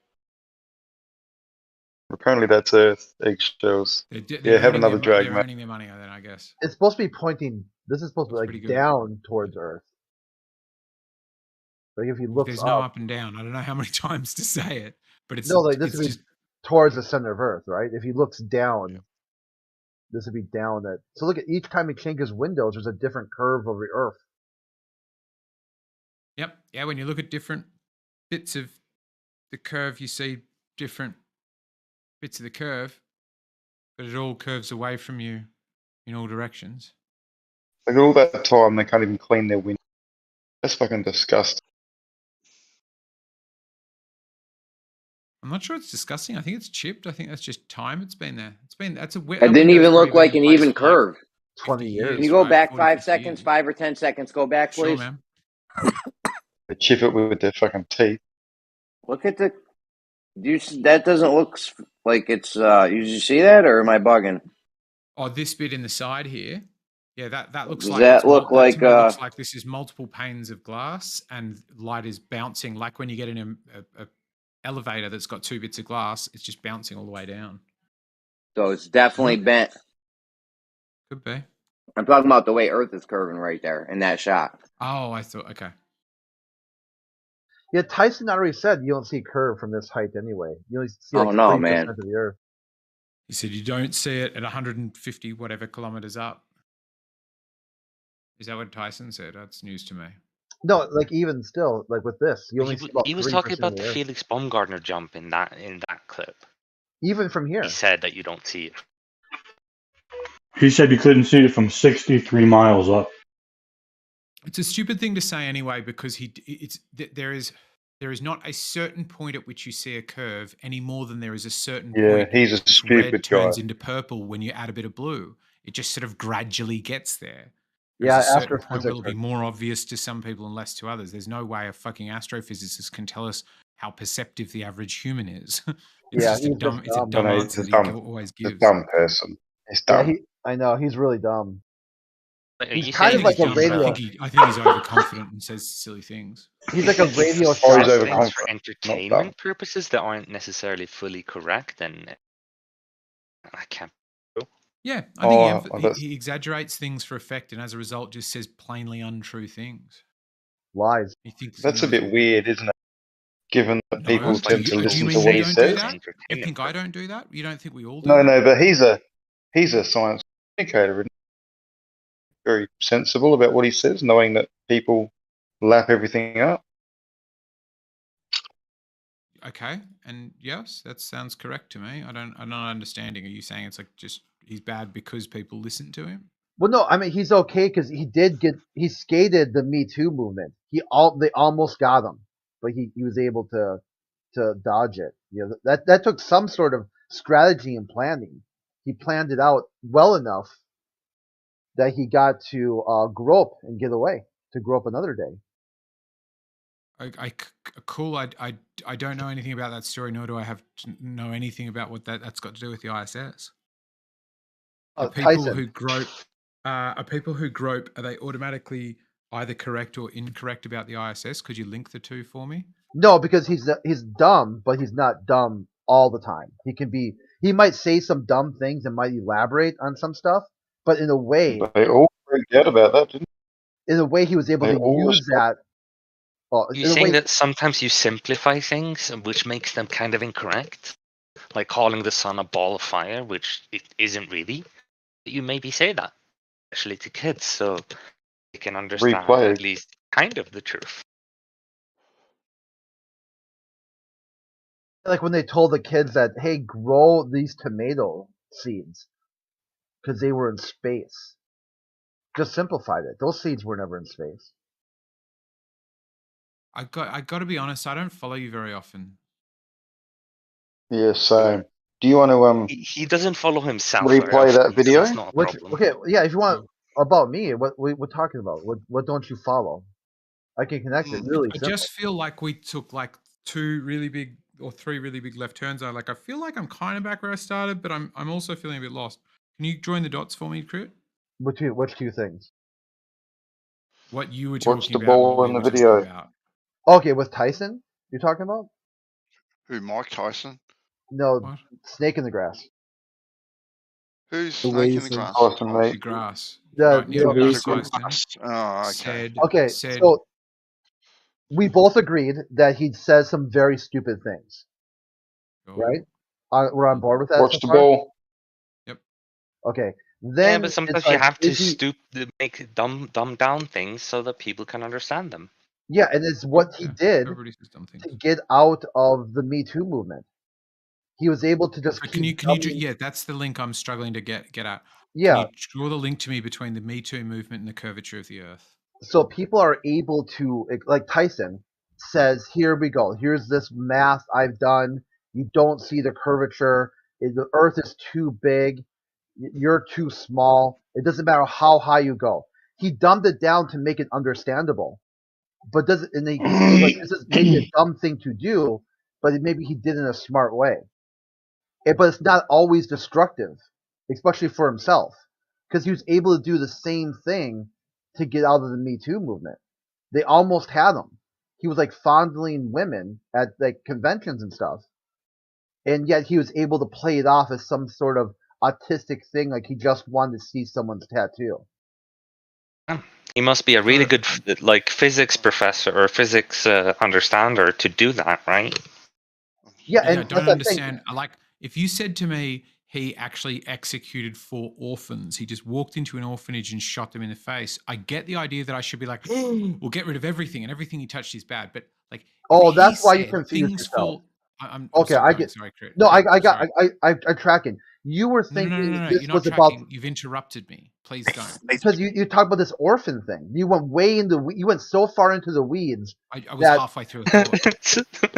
Apparently that's Earth eggshells. They're Yeah, have earning another their, drag, they're mate. earning their money then, I guess. It's supposed to be pointing. This is supposed to That's be pretty like good. down towards Earth. Like if you look There's up, no up and down. I don't know how many times to say it, but it's no, like this it's would be just towards the center of Earth, right? If he looks down, this would be down. That so look at each time he changes windows, there's a different curve of the Earth. yep. Yeah, when you look at different bits of the curve, you see different bits of the curve, but it all curves away from you in all directions. Like all that time they can't even clean their windows. That's fucking disgusting. I'm not sure it's disgusting. I think it's chipped. I think that's just time it's been there. That's a It didn't even look like an even curve. 20 years. Can you go right? back 40, 5 50 seconds, years. 5 or 10 seconds? Go back, Sure, please. man. They chip it with their fucking teeth. Look at the. That doesn't look like it's. You see that, or am I bugging? Oh, this bit in the side here. Yeah, that looks Does like. that look like? To me looks like this is multiple panes of glass and light is bouncing. Like when you get in a elevator that's got 2 bits of glass, it's just bouncing all the way down. So it's definitely bent. Could be. I'm talking about the way Earth is curving right there in that shot. Oh, I thought. Okay. Yeah, Tyson already said you don't see curve from this height anyway. You only see Oh, like no, 3% man. of the Earth. He said you don't see it at 150 whatever kilometers up. Is that what Tyson said? That's news to me. No, like even still, like with this, you only see about He was 3% talking of about the the Earth. Felix Baumgartner jump in that clip. Even from here. He said that you don't see it. He said you couldn't see it from 63 miles up. It's a stupid thing to say anyway, because there is not a certain point at which you see a curve any more than there is a certain point. He's a which stupid red turns guy. into purple when you add a bit of blue. It just sort of gradually gets there. Yeah, There's a certain point astrophysics where it'll be more obvious to some people and less to others. There's no way a fucking astrophysicist can tell us how perceptive the average human is. It's Yeah, just a he's dumb. just It's a dumb. dumb No, he's answer a that dumb, he always he's a gives. dumb person. He's Yeah, dumb. I know, he's really dumb. Are He's you kind saying of like he's a Dumb, but radio. I think he's overconfident and says silly things. He's like a radio Oh, saying he's shock. things overconfident, for not entertainment dumb. purposes that aren't necessarily fully correct? And I can't. Yeah, I think Oh, that's he exaggerates things for effect, and as a result, just says plainly untrue things. Lies. He thinks he that's a knows bit all. weird, isn't it? Given that people No, Most like tend to do listen you to mean what you he don't do says. that? You entertainment think I purposes. don't do that? You don't think we all do No, that? no, but he's a science communicator, and very sensible about what he says, knowing that people lap everything up. Okay, and yes, that sounds correct to me. I'm not understanding. Are you saying it's like just he's bad because people listen to him? Well, no, I mean he's okay because he skated the Me Too movement. They almost got him, but he was able to dodge it. You know, that took some sort of strategy and planning. He planned it out well enough that he got to grope and get away, to grow up another day. Cool. I don't know anything about that story, nor do I have to know anything about what that's got to do with the ISS. Are people Tyson. who grope are they automatically either correct or incorrect about the ISS? Could you link the two for me? No, because he's dumb, but he's not dumb all the time. He might say some dumb things and might elaborate on some stuff, but in a way, They all freaked out about that, didn't he was able they? to use that. Well, You're saying that sometimes you simplify things, which makes them kind of incorrect, like calling the sun a ball of fire, which it isn't really. You maybe say that, especially to kids, so they can understand Replay. at least kind of the truth. Like when they told the kids that, hey, grow these tomato seeds because they were in space. just simplified it. Those seeds were never in space. I got to be honest. I don't follow you very often. Yeah, same. Do you want to He doesn't follow himself very replay that often, so video? that's not a problem. Okay, yeah. If you want about me, what we're talking about, what don't you follow? I can connect it really I simple. just feel like we took like 2 really big or 3 really big left turns. I feel like I'm kind of back where I started, but I'm also feeling a bit lost. Can you join the dots for me, Crit? Which two things? What you were Watch talking the about, ball what we in the were talking video. about. Okay, with Tyson, you're talking about? Who, Mike Tyson? No, What? snake in the grass. Who's The Snake in ways the of Grass? Awesome, The mate. grass. The, Right you near know, the Mount ways of Tyson. Oh, okay. Said, okay, said so we both agreed that he says some very stupid things, right? We're on board with that Watch so the far? ball. Yep. Okay. Yeah, Then but it's sometimes you like, have to is he? make dumb down things so that people can understand them. Yeah, and it's what he Yeah, did everybody says dumb things. to get out of the Me Too movement. He was able to just So keep. yeah, that's the link I'm struggling to get at. Yeah. Can you draw the link to me between the Me Too movement and the curvature of the Earth? So people are able to, like Tyson says, here we go. Here's this math I've done. You don't see the curvature. The Earth is too big. You're too small. It doesn't matter how high you go. He dumbed it down to make it understandable. But doesn't, and he feels like this is maybe a dumb thing to do, but maybe he did it in a smart way. But it's not always destructive, especially for himself, because he was able to do the same thing to get out of the Me Too movement. They almost had him. He was like fondling women at like conventions and stuff, and yet he was able to play it off as some sort of autistic thing, like he just wanted to see someone's tattoo. He must be a really good like physics professor or physics understander to do that, right? Yeah, Yeah, and I don't understand. Like, if you said to me he actually executed 4 orphans, he just walked into an orphanage and shot them in the face, I get the idea that I should be like, we'll get rid of everything and everything he touched is bad. But like, oh, if that's he why you said confuse things yourself. fall. I'm Okay, still I going. get. Sorry, Crit. No, Crit, I'm tracking. You were No, thinking no. this You're not was about tracking. You've interrupted me. Please don't. because you talked about this orphan thing. You went you went so far into the weeds. I was halfway through a thought.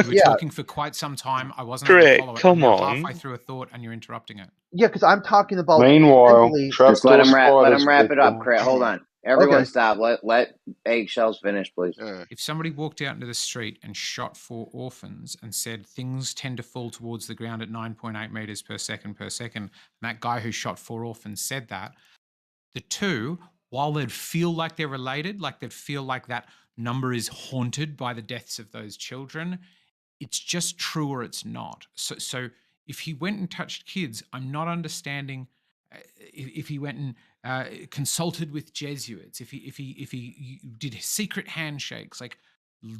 You were Yeah. talking for quite some time. I wasn't able to Crit, follow it. come I'm now on. halfway through a thought, and you're interrupting it. Yeah, because I'm talking about. Meanwhile, simply, Just let trapdoor him wrap. Let spiders, him wrap it up. people. Crit, hold on. Everyone, Okay. stop. Let Eggshells finish, please. Yeah. If somebody walked out into the street and shot 4 orphans and said things tend to fall towards the ground at 9.8 meters per second, and that guy who shot 4 orphans said that, the two, while they'd feel like they're related, like they'd feel like that number is haunted by the deaths of those children, it's just true or it's not. So if he went and touched kids, I'm not understanding. If he went and consulted with Jesuits, if he did secret handshakes, like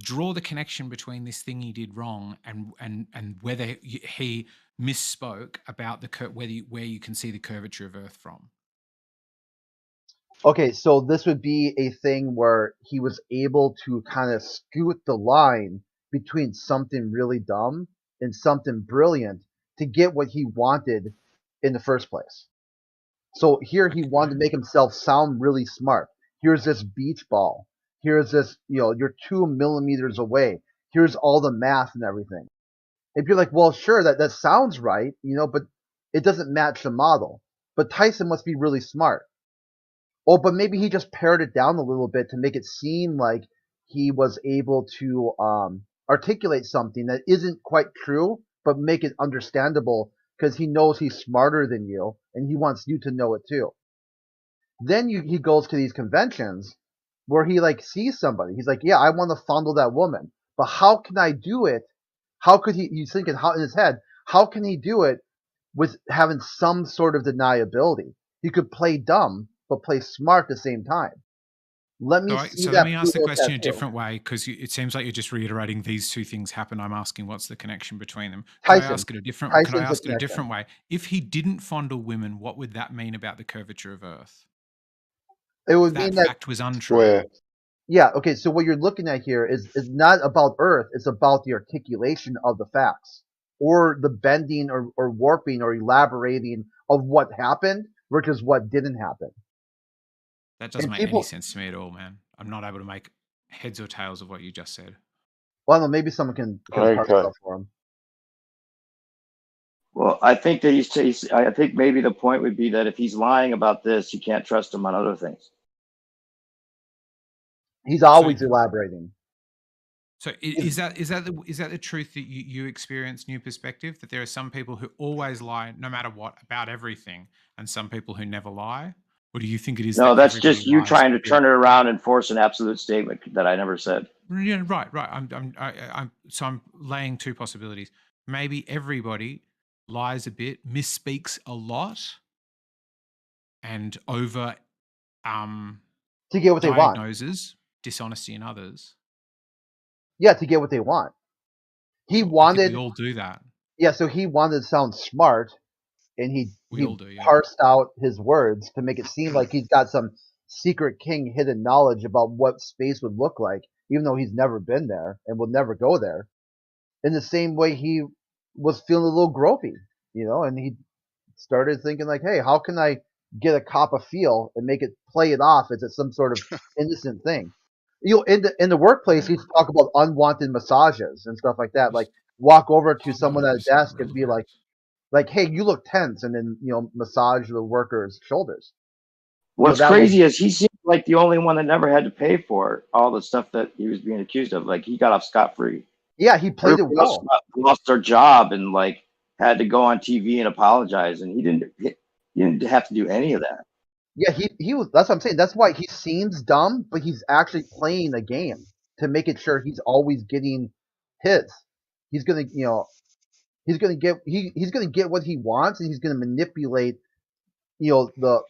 draw the connection between this thing he did wrong and whether he misspoke about the where you can see the curvature of Earth from. Okay, so this would be a thing where he was able to kind of scoot the line between something really dumb and something brilliant to get what he wanted in the first place. So here he wanted to make himself sound really smart. Here's this beach ball. Here's this, you're 2 millimeters away. Here's all the math and everything. If you're like, well, sure, that sounds right, but it doesn't match the model. But Tyson must be really smart. Oh, but maybe he just pared it down a little bit to make it seem like he was able to articulate something that isn't quite true, but make it understandable because he knows he's smarter than you and he wants you to know it too. Then he goes to these conventions where he like sees somebody. He's like, yeah, I want to fondle that woman, but how can I do it? How could he's thinking how in his head, how can he do it with having some sort of deniability? He could play dumb, but play smart at the same time. Let me see that. Let me ask the Pluto question a tattoo. different way, because it seems like you're just reiterating these 2 things happen. I'm asking what's the connection between them. Can I ask it a different way? If he didn't fondle women, what would that mean about the curvature of Earth? It would mean that fact was untrue. Where? Yeah, okay, so what you're looking at here is not about Earth, it's about the articulation of the facts, or the bending or warping or elaborating of what happened versus what didn't happen. That doesn't And make any people, sense to me at all, man. I'm not able to make heads or tails of what you just said. well, no, maybe someone can parse Okay. stuff for him. Well, I think that I think maybe the point would be that if he's lying about this, you can't trust him on other things. He's always elaborating. So is that the truth that you experience, New Perspective, that there are some people who always lie no matter what about everything, and some people who never lie? Or do you think it is? No, that that's everybody just you lies trying to for turn it around and force an absolute statement that I never said. Yeah, right. I'm laying two possibilities. Maybe everybody lies a bit, misspeaks a lot, and over To get what they want. diagnoses dishonesty in others. Yeah, to get what they want. He I think wanted. we all do that. Yeah, so he wanted to sound smart, and he all do, yeah. parsed out his words to make it seem like he's got some secret king hidden knowledge about what space would look like, even though he's never been there and will never go there. In the same way, he was feeling a little gropey, and he started thinking like, hey, how can I get a cop a feel and make it play it off as it's some sort of innocent thing? In the workplace, he'd talk about unwanted massages and stuff like that. Like walk over to someone at a desk and be like, hey, you look tense, and then massage the worker's shoulders. What's crazy is he seemed like the only one that never had to pay for all the stuff that he was being accused of. Like he got off scot-free. Yeah, he played it well. Lost their job and like had to go on TV and apologize, and he didn't have to do any of that. Yeah, he was. That's what I'm saying. That's why he seems dumb, but he's actually playing a game to make it sure he's always getting his. He's gonna, he's gonna get he's gonna get what he wants, and he's gonna manipulate, the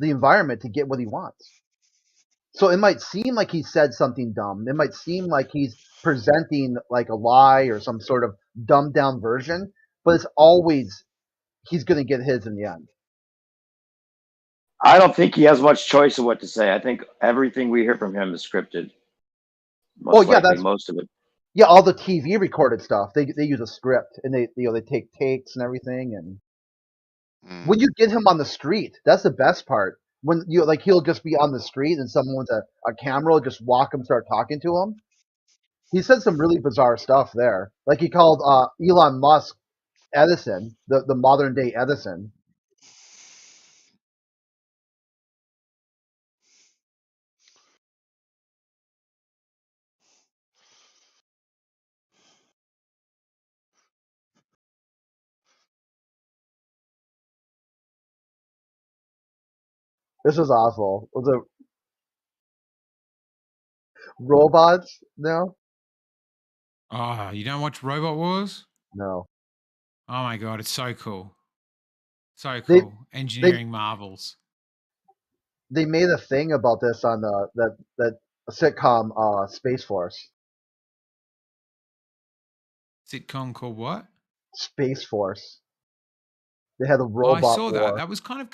environment to get what he wants. So it might seem like he said something dumb. It might seem like he's presenting like a lie or some sort of dumbed down version, but it's always he's gonna get his in the end. I don't think he has much choice of what to say. I think everything we hear from him is scripted. That's most of it. Yeah, all the TV recorded stuff. They use a script, and they take takes and everything. And when you get him on the street, that's the best part. When he'll just be on the street and someone with a camera will just walk him, start talking to him. He said some really bizarre stuff there. Like he called Elon Musk Edison, the modern day Edison. This was awful. Was it robots? No. Oh, you don't watch Robot Wars? No. Oh my god, it's so cool. So cool. Engineering marvels. They made a thing about this on that sitcom Space Force. Sitcom called what? Space Force. They had a robot. I saw war. that.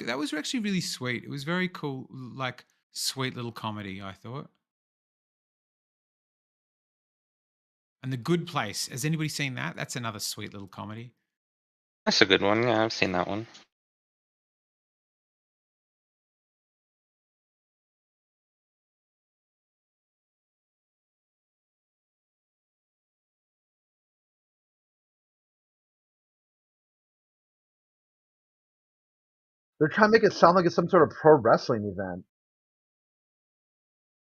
That was actually really sweet. It was very cool, like sweet little comedy, I thought. And The Good Place. Has anybody seen that? That's another sweet little comedy. That's a good one. Yeah, I've seen that one. They're trying to make it sound like it's some sort of pro wrestling event.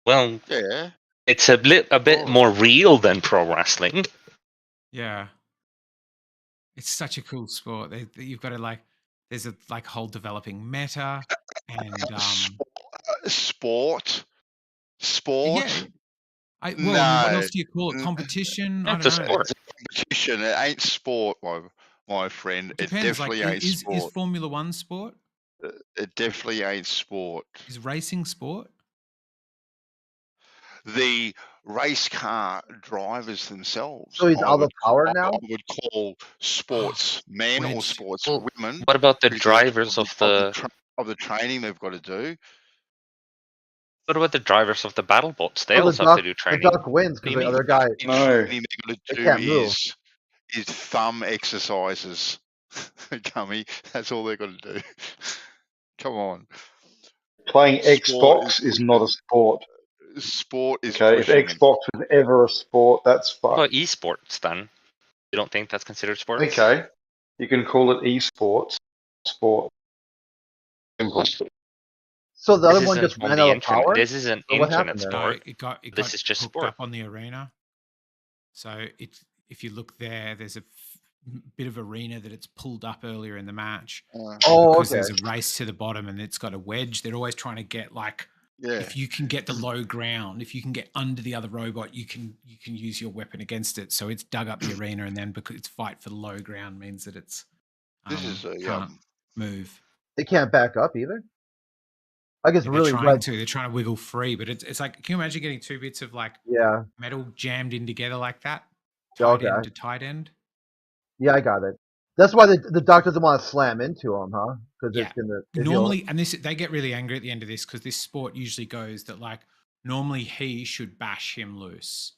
Well, yeah, it's a bit more real than pro wrestling. Yeah, it's such a cool sport. You've got to there's a whole developing meta and sport. Yeah. What else do you call it? Competition? I don't know. Sport. Competition. It ain't sport, my friend. It definitely ain't sport. Is Formula One sport? It definitely ain't sport. Is racing sport? The race car drivers themselves. So he's out of power now? I would call sportsmen or sportswomen. What about the drivers of the training they've got to do? What about the drivers of the battle bots? They also have to do training. The duck wins because the other guy. No, they've got to can't do move. is thumb exercises. Gummy, that's all they've got to do. Come on. Playing Sport Xbox is not a sport. Sport is Okay, if pushing it. Xbox was ever a sport, that's What about fucked. esports then? You don't think that's considered sports? Okay, you can call it esports. Sport. Simple. So the This other one isn't just on ran the out of internet. power? This is an Or what internet happened there? No, sport. it got This is just hooked sport. up on the arena. So if you look there, there's a bit of arena that it's pulled up earlier in the match. Oh, because okay. there's a race to the bottom and it's got a wedge. They're always trying to get like, Yeah. if you can get the low ground, if you can get under the other robot, you can use your weapon against it. So it's dug up the arena, and then because it's fight for the low ground means that it's This is a can't move. They can't back up either. I guess They're really trying to. They're trying to wiggle free, but it's like, can you imagine getting two bits of like metal jammed in together like that, tight end to tight end? Yeah, I got it. That's why the doc doesn't want to slam into him, huh? Because it's gonna normally, and they get really angry at the end of this because this sport usually goes that like normally he should bash him loose.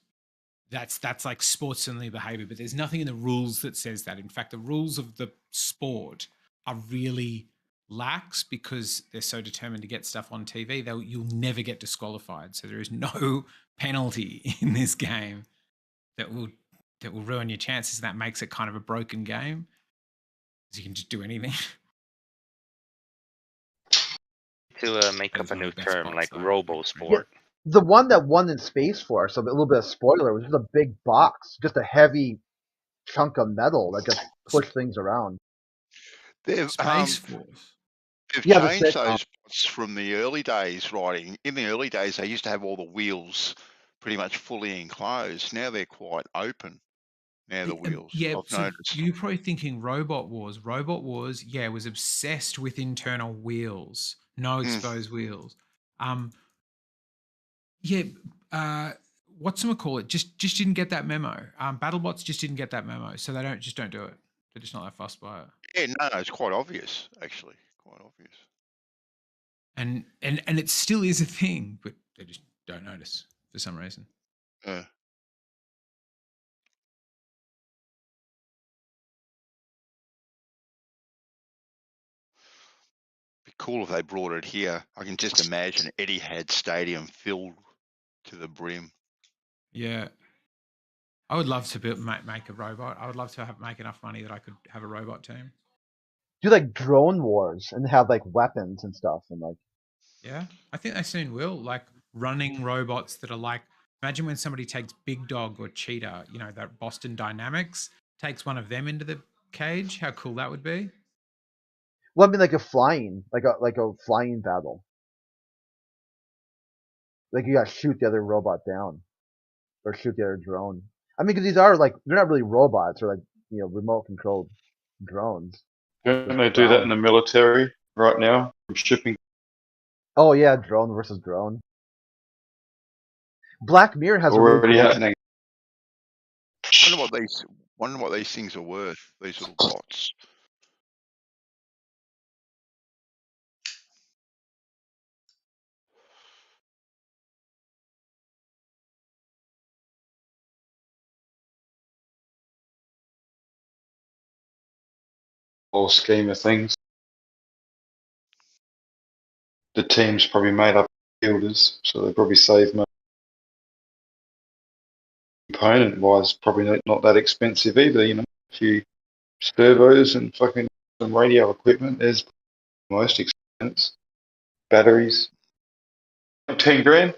That's like sportsmanly behavior, but there's nothing in the rules that says that. In fact, the rules of the sport are really lax because they're so determined to get stuff on TV. You'll never get disqualified. So there is no penalty in this game that will ruin your chances. That makes it kind of a broken game because you can just do anything. To make up a new term like robo sport. The one that won in Space Force, a little bit of spoiler, was just a big box, just a heavy chunk of metal that just pushed things around. They've Space Force. They've Yeah, changed those bots from the early days, right? In the early days, they used to have all the wheels pretty much fully enclosed. Now they're quite open. Now the wheels, Yeah, I've so noticed. you're probably thinking Robot Wars. Robot Wars, yeah, was obsessed with internal wheels, no exposed wheels. Whatchamacallit just didn't get that memo. BattleBots just didn't get that memo, so they don't do it. They're just not that fussed by it. Yeah, no, it's quite obvious, actually, quite obvious. And it still is a thing, but they just don't notice for some reason. Yeah. Be cool if they brought it here. I can just imagine Etihad Stadium filled to the brim. Yeah. I would love to make a robot. I would love to make enough money that I could have a robot team. Do like drone wars and have like weapons and stuff and like. Yeah, I think they soon will. Like running robots that are like, imagine when somebody takes Big Dog or Cheetah, you know, that Boston Dynamics, takes one of them into the cage. How cool that would be. Well, I mean, like a flying battle. Like you got to shoot the other robot down, or shoot the other drone. I mean, because these are like they're not really robots; they're like remote controlled drones. Don't they do that in the military right now? Shipping. Oh yeah, drone versus drone. Black Mirror has already happening. Wonder what these things are worth. These little bots. Whole scheme of things. The team's probably made up of builders, so they probably save money. Component wise, probably not that expensive either, a few servos and fucking some radio equipment is most expense. Batteries. 10 grand.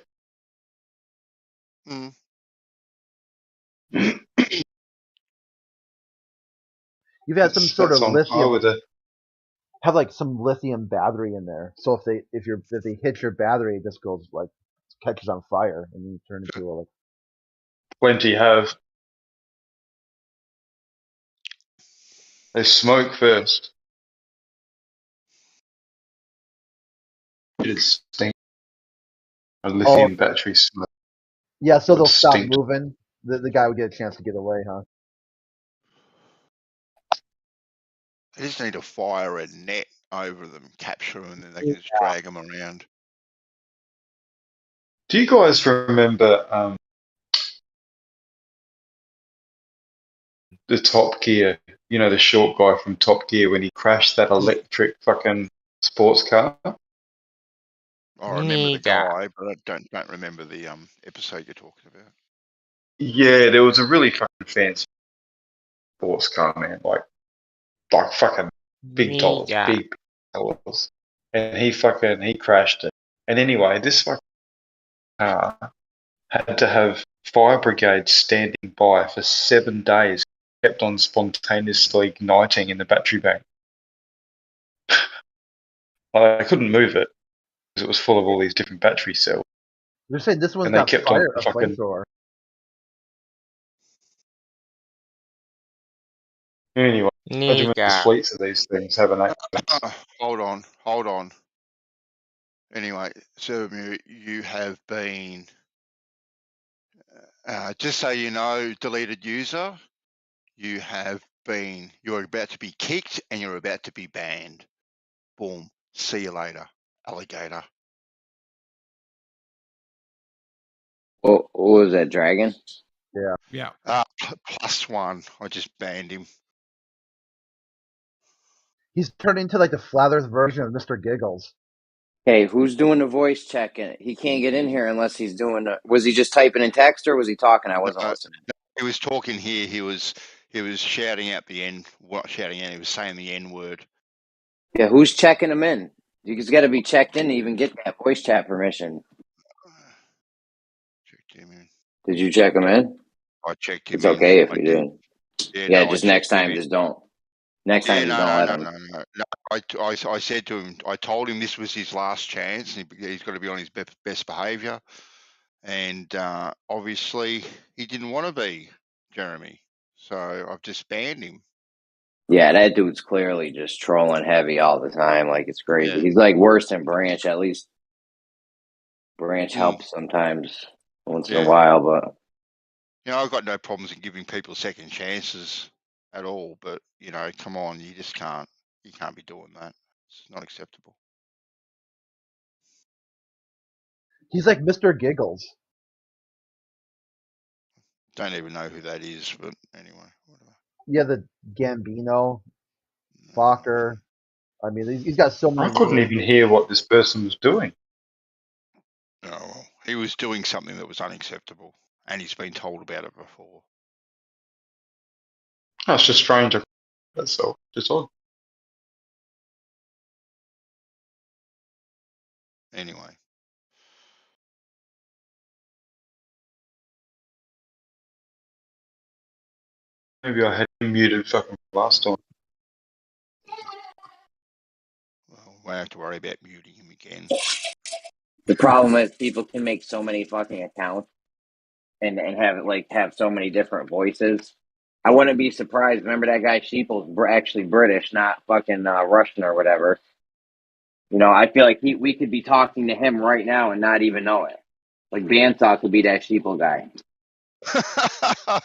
You've had some sort of lithium. With a, have like some lithium battery in there, so if they hit your battery, it just goes like catches on fire and you turn into a like. Plenty have. They smoke first. It's stink. A lithium battery smoke. Yeah, so they'll stop moving. The guy would get a chance to get away, huh? They just need to fire a net over them, capture them, and then they can just drag them around. Do you guys remember the Top Gear? The short guy from Top Gear when he crashed that electric fucking sports car? I remember the Nigga. guy, but I don't remember the episode you're talking about. Yeah, there was a really fucking fancy sports car, man. Like fucking big dollars, Nigga. big dollars. And he crashed it. And anyway, this fucking car had to have fire brigade standing by for 7 days, kept on spontaneously igniting in the battery bank. I couldn't move it because it was full of all these different battery cells. You're saying this one's And they got kept on fire, a fucking. flamethrower. Anyway, judgment the Nigga. fleets of these things have an accident. Hold on. Anyway, so you have been, just so you know, deleted user, you're about to be kicked and you're about to be banned. Boom. See you later, alligator. What was that, Dragon? Yeah. Yeah. +1. I just banned him. He's turned into like the flat Earth version of Mr. Giggles. Hey, who's doing the voice check? He can't get in here unless he's doing. Was he just typing in text or was he talking? I wasn't listening. He was talking here. He was shouting out the N. What shouting out? He was saying the N word. Yeah, who's checking him in? You just got to be checked in to even get that voice chat permission. Checked him in. Did you check him in? I checked him It's in. okay if I you did. didn't. Yeah, Just next time, just don't. Next time, just don't let him. No. I said to him, I told him this was his last chance. And he's got to be on his best behaviour. And obviously, he didn't want to be, Jeremy. So I've just banned him. Yeah, that dude's clearly just trolling heavy all the time. Like, it's crazy. Yeah. He's like worse than Branch. At least Branch helps sometimes, once in a while. But I've got no problems in giving people second chances at all. But come on, you just can't. You can't be doing that. It's not acceptable. He's like Mr. Giggles. Don't even know who that is, but anyway, whatever. Yeah, the Gambino, Fokker. I mean, he's got so many. I couldn't even hear what this person was doing. Oh, well, he was doing something that was unacceptable, and he's been told about it before. That's just strange. That's all. Just odd. Anyway. Maybe I had him muted fucking last time. Well, we won't have to worry about muting him again. the problem is people can make so many fucking accounts and have so many different voices. I wouldn't be surprised. Remember that guy Sheeple's actually British, not fucking Russian or whatever. I feel like we could be talking to him right now and not even know it. Like Bandsaw could be that Sheeple guy.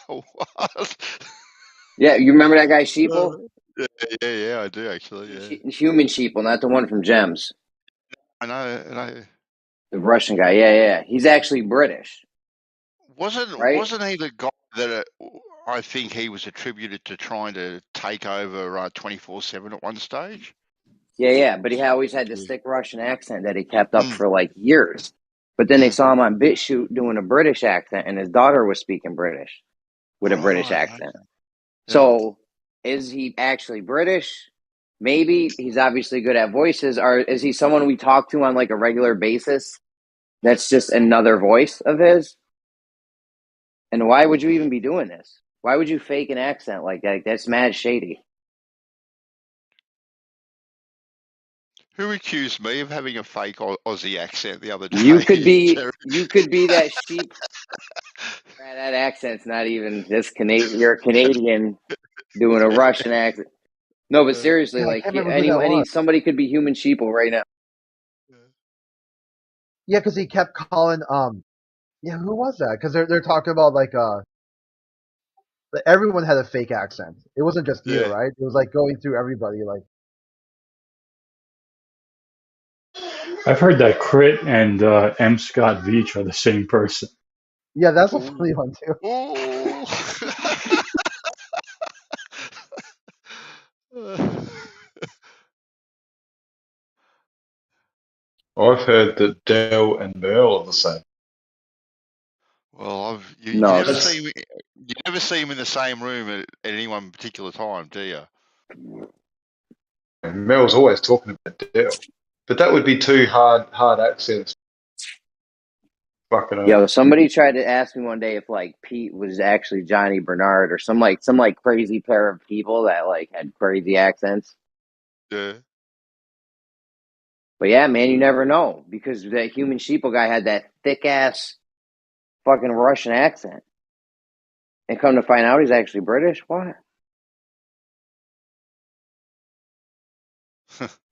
What? Yeah, you remember that guy Sheeple? Yeah, I do actually. Yeah. Human Sheeple, not the one from Gems. I know. The Russian guy. Yeah. He's actually British. Wasn't he the guy that I think he was attributed to trying to take over 24/7 at one stage? Yeah, but he always had this thick Russian accent that he kept up for like years. But then they saw him on BitChute doing a British accent, and his daughter was speaking British with a British accent. So, is he actually British? Maybe. He's obviously good at voices. Or is he someone we talk to on like a regular basis? That's just another voice of his? And why would you even be doing this? Why would you fake an accent like that? That's mad shady. Who accused me of having a fake Aussie accent the other day? You could be that sheep. That accent's not even this Canadian. You're a Canadian doing a Russian accent. No, but seriously, Yeah, I like can't remember who that was. somebody could be human sheeple right now. Yeah, because he kept calling. Yeah, who was that? Because they're talking about like everyone had a fake accent. It wasn't just you, right? It was like going through everybody. Like, I've heard that Crit and M. Scott Veach are the same person. yeah, that's a funny one too. I've heard that Dell and Merle are the same. Well, you No, never That's- see you never see them in the same room at any one particular time, do you? And Merle's always talking about Dell, but that would be too hard accents. Fucking hell. Yo, somebody tried to ask me one day if like Pete was actually Johnny Bernard or some crazy pair of people that like had crazy accents. Yeah. But yeah, man, you never know because that human sheeple guy had that thick ass fucking Russian accent, and come to find out he's actually British. What?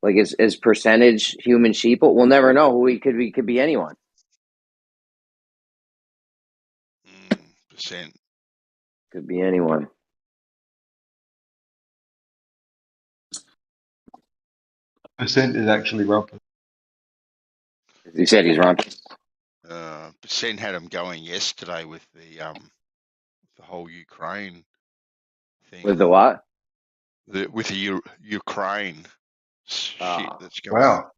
Like is percentage human sheeple? We'll never know who he could be. Could be anyone. Percent. Could be anyone. Percent is actually Rumpus. He said he's wrong. Percent had him going yesterday with the whole Ukraine thing. With the what? With the Ukraine shit that's going. Wow.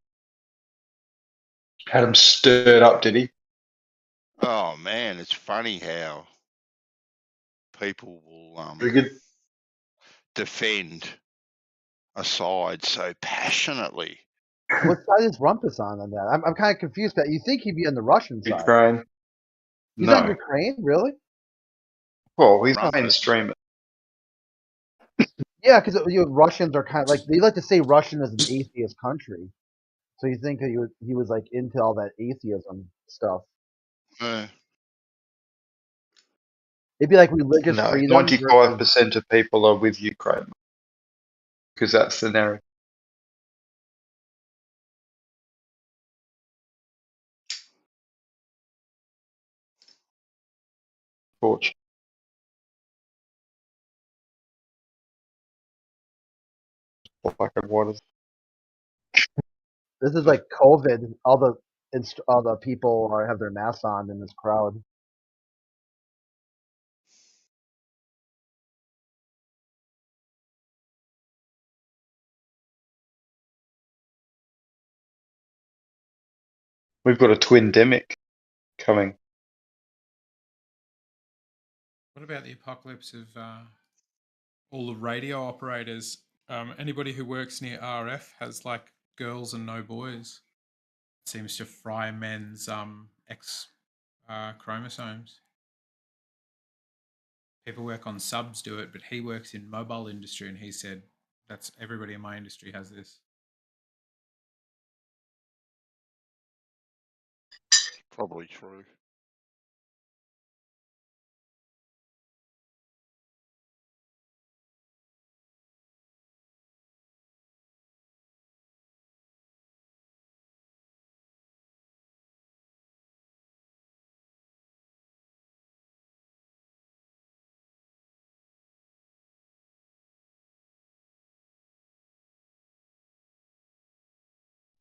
Had him stirred up, did he? Oh man, it's funny how people will defend a side so passionately. What side is Rumpus on that? I'm kind of confused. That you think he'd be on the Russian side? Ukraine. He's No. on Ukraine, really? Well, he's Rumpus. mainstream. Yeah, because Russians are kind of like they like to say Russian is an atheist country. So you think that he was like into all that atheism stuff? It'd be like religious No, freedom. 95% of people are with Ukraine because that's the narrative. Fortune. Fucking waters. This is like COVID. All the people have their masks on in this crowd. We've got a twin-demic coming. What about the apocalypse of all the radio operators? Anybody who works near RF has like girls and no boys. It seems to fry men's X chromosomes. People work on subs do it, but he works in mobile industry, and he said that's everybody in my industry has this. Probably true.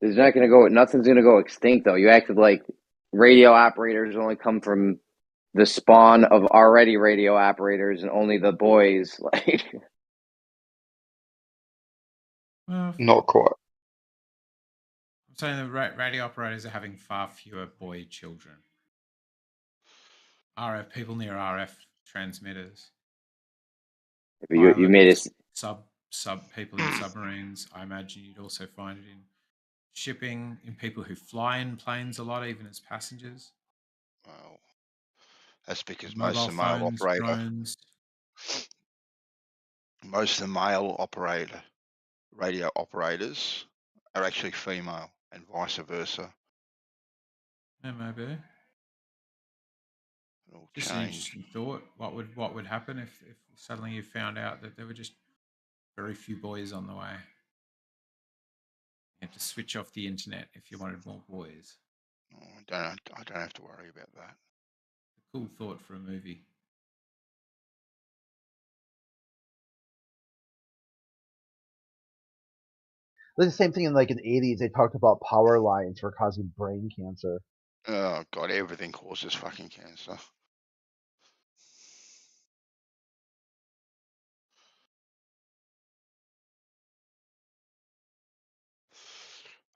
There's not going to go. Nothing's going to go extinct though. You acted like radio operators only come from the spawn of already radio operators, and only the boys like. Well, Not quite. I'm saying the radio operators are having far fewer boy children. RF people near RF transmitters. You made it. Sub people in submarines. I imagine you'd also find it in shipping, in people who fly in planes a lot, even as passengers. Well, that's because Mobile phones, drones. Most of the male radio operators are actually female, and vice versa. Yeah, maybe. It'll Just an change. interesting thought. What would happen if suddenly you found out that there were just very few boys on the way? You had to switch off the internet if you wanted more boys. Oh, I don't have to worry about that. A cool thought for a movie. Like the same thing in the 80s. They talked about power lines for causing brain cancer. Oh god, everything causes fucking cancer.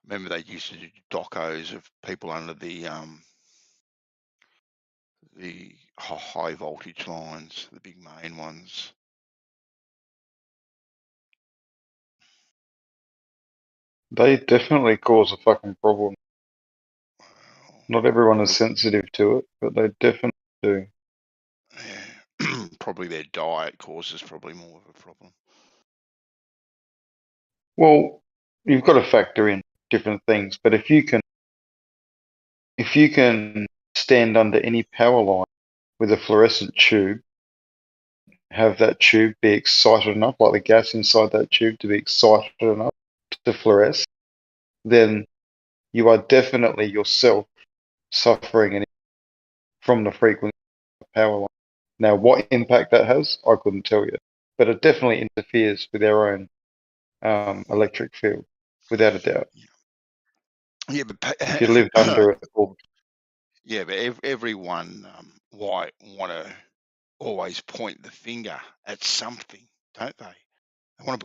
Remember they used to do docos of people under the high voltage lines, the big main ones. They definitely cause a fucking problem. Not everyone is sensitive to it, but they definitely do. Yeah. Probably their diet causes probably more of a problem. Well, you've got to factor in different things, but if you can stand under any power line with a fluorescent tube, have that tube be excited enough, like the gas inside that tube to be excited enough to fluoresce, then you are definitely yourself suffering from the frequency of the power line. Now, what impact that has, I couldn't tell you, but it definitely interferes with our own electric field, without a doubt. Yeah, but if you lived under it, or yeah, but everyone want to always point the finger at something, don't they?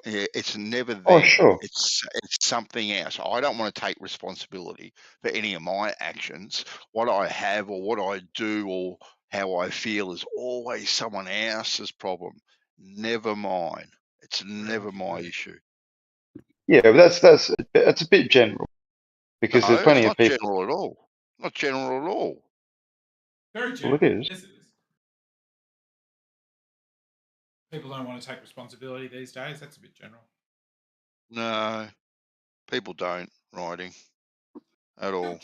It's never them. oh, sure. It's something else. I don't want to take responsibility for any of my actions. What I have or what I do or how I feel is always someone else's problem, never mine. It's never my issue. Yeah, but that's a bit general, because No, there's it's plenty of not people. general at all. Not general at all. Very Well, general. it is. Yes, it is. People don't want to take responsibility these days. That's a bit general. No, people don't writing at all.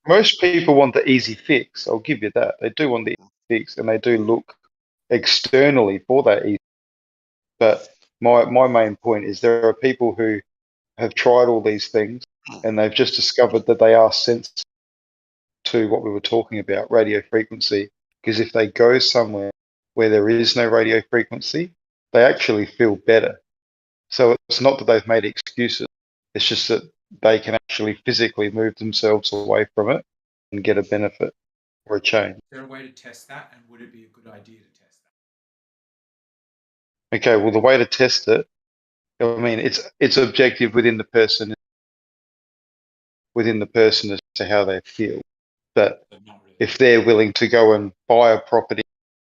Most people want the easy fix. I'll give you that. They do want the easy fix, and they do look externally for that easy. But my main point is there are people who have tried all these things, and they've just discovered that they are sensitive to what we were talking about, radio frequency. Because if they go somewhere where there is no radio frequency, they actually feel better. So it's not that they've made excuses. It's just that they can actually physically move themselves away from it and get a benefit or a change. Is there a way to test that, and would it be a good idea to test that? Okay, well, the way to test it, I mean, it's objective within the person as to how they feel. But if they're willing to go and buy a property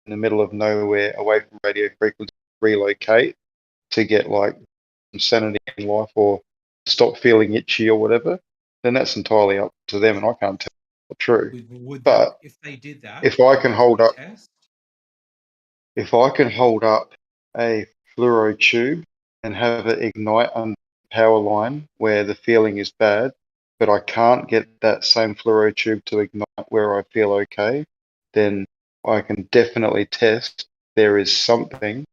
in the middle of nowhere away from radio frequency, relocate to get like some sanity in life or stop feeling itchy or whatever, then that's entirely up to them, and I can't tell what's true. But if they did that, if I can hold up, test? if I can hold up a fluoro tube and have it ignite on the power line where the feeling is bad, but I can't get that same fluoro tube to ignite where I feel okay, then I can definitely test there is something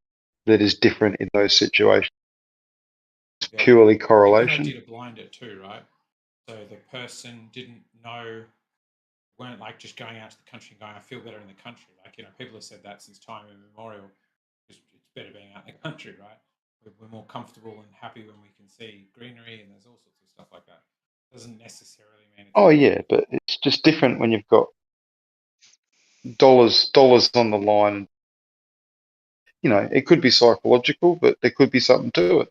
that is different in those situations. It's purely correlation. A good idea to blind it too, right? So the person didn't know, weren't like just going out to the country and going, I feel better in the country. Like, people have said that since time immemorial. It's better being out in the country, right? We're more comfortable and happy when we can see greenery, and there's all sorts of stuff like that. Doesn't necessarily mean it's Oh yeah, but it's just different when you've got dollars on the line. It could be psychological, but there could be something to it.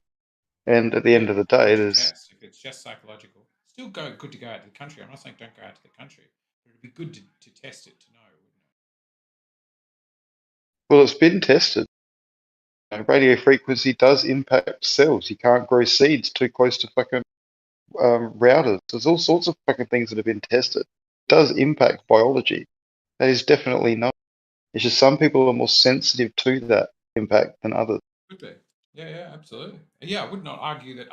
And at the end of the day, there's if it's just psychological, still good to go out to the country. I'm not saying don't go out to the country, but it'd be good to test it to know, wouldn't it? well, it's been tested. Radio frequency does impact cells. You can't grow seeds too close to fucking routers. There's all sorts of fucking things that have been tested. It does impact biology. That is definitely not. It's just some people are more sensitive to that impact than others. Could be. Yeah, absolutely. Yeah, I would not argue that.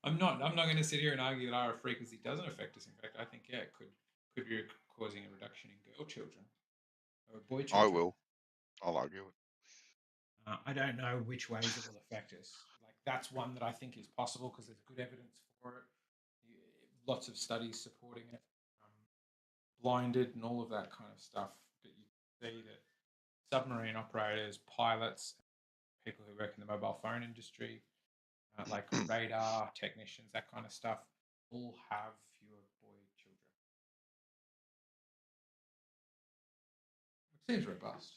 I'm not going to sit here and argue that RF frequency doesn't affect us. In fact, I think it could be causing a reduction in girl children or boy children. I will. I'll argue it. I don't know which ways it will affect us. Like, that's one that I think is possible because there's good evidence for it. Lots of studies supporting it. Blinded and all of that kind of stuff. But you see that submarine operators, pilots, people who work in the mobile phone industry, like radar technicians, that kind of stuff, all have fewer boy children. It seems robust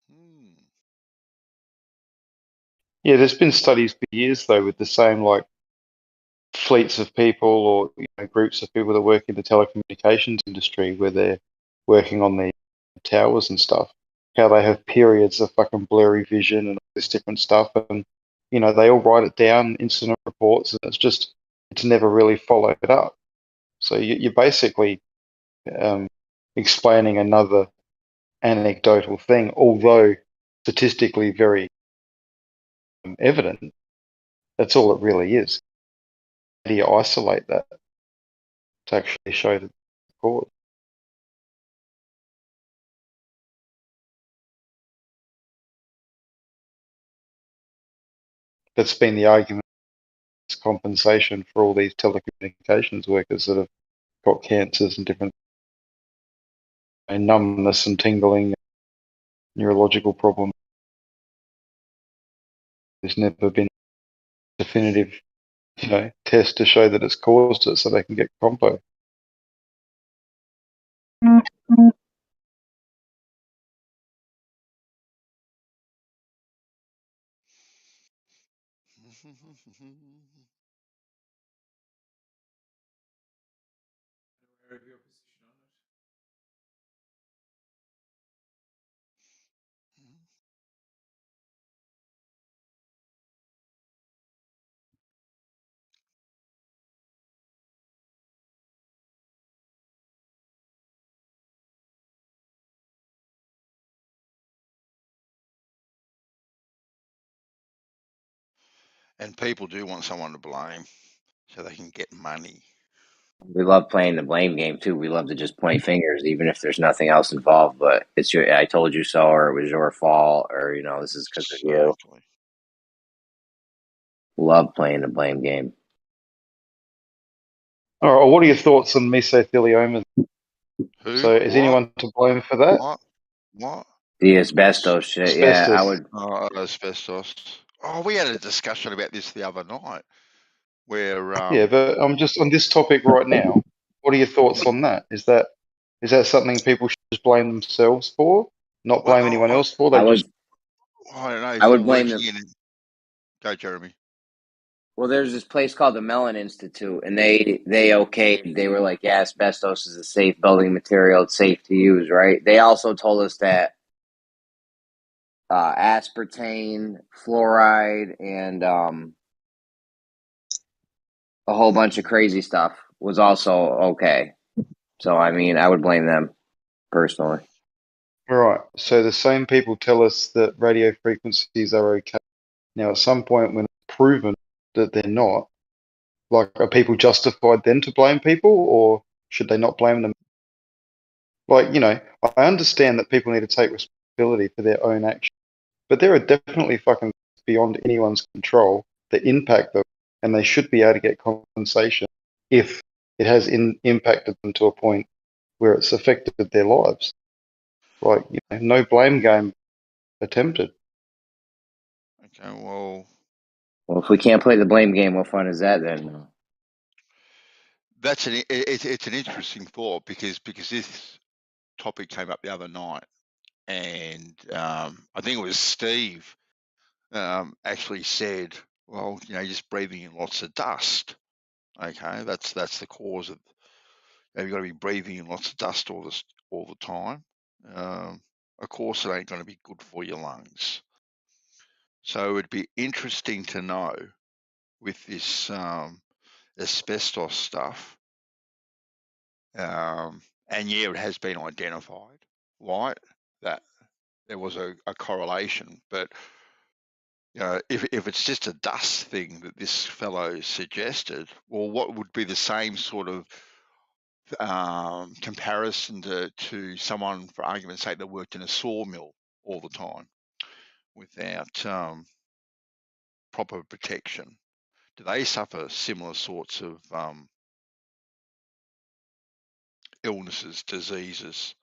to me. Yeah, there's been studies for years though with the same like fleets of people or groups of people that work in the telecommunications industry where they're working on the towers and stuff, how they have periods of fucking blurry vision and all this different stuff, and they all write it down, incident reports, and it's never really followed up. So you're basically explaining another anecdotal thing, although statistically very evident. That's all it really is. How do you isolate that to actually show the cause? That's been the argument. It's compensation for all these telecommunications workers that have got cancers and different numbness and tingling, neurological problems. There's never been a definitive, test to show that it's caused it, so they can get compo. And people do want someone to blame so they can get money. We love playing the blame game too. We love to just point fingers, even if there's nothing else involved. But it's I told you so, or it was your fault, or this is because of you. Exactly. Love playing the blame game. All right, what are your thoughts on mesothelioma? Who? So is anyone to blame for that? What? The asbestos shit. Asbestos. Yeah, I would. Oh, asbestos. Oh, we had a discussion about this the other night. Where yeah, but I'm just on this topic right now. What are your thoughts on that? Is that something people should just blame themselves for, not blame anyone else for? I don't know. If I would you're blame working them. Go, Jeremy. Well, there's this place called the Mellon Institute, and they okayed. They were like, yeah, asbestos is a safe building material. It's safe to use, right? They also told us that aspartame, fluoride, and a whole bunch of crazy stuff was also okay. So, I mean, I would blame them personally. Right. So the same people tell us that radio frequencies are okay. Now, at some point when it's proven that they're not, like, are people justified then to blame people, or should they not blame them? Like, I understand that people need to take responsibility for their own actions, but there are definitely fucking beyond anyone's control that impact them, and they should be able to get compensation if it has impacted them to a point where it's affected their lives. Like, no blame game attempted. Okay, well, if we can't play the blame game, what fun is that then? That's it's an interesting thought because this topic came up the other night, and I think it was Steve actually said, well, just breathing in lots of dust. Okay, that's the cause of. You've got to be breathing in lots of dust all the time. Of course, it ain't going to be good for your lungs. So it'd be interesting to know with this asbestos stuff. And yeah, it has been identified, right? That there was a correlation, but if it's just a dust thing that this fellow suggested, well, what would be the same sort of comparison to someone, for argument's sake, that worked in a sawmill all the time without proper protection? Do they suffer similar sorts of illnesses, diseases?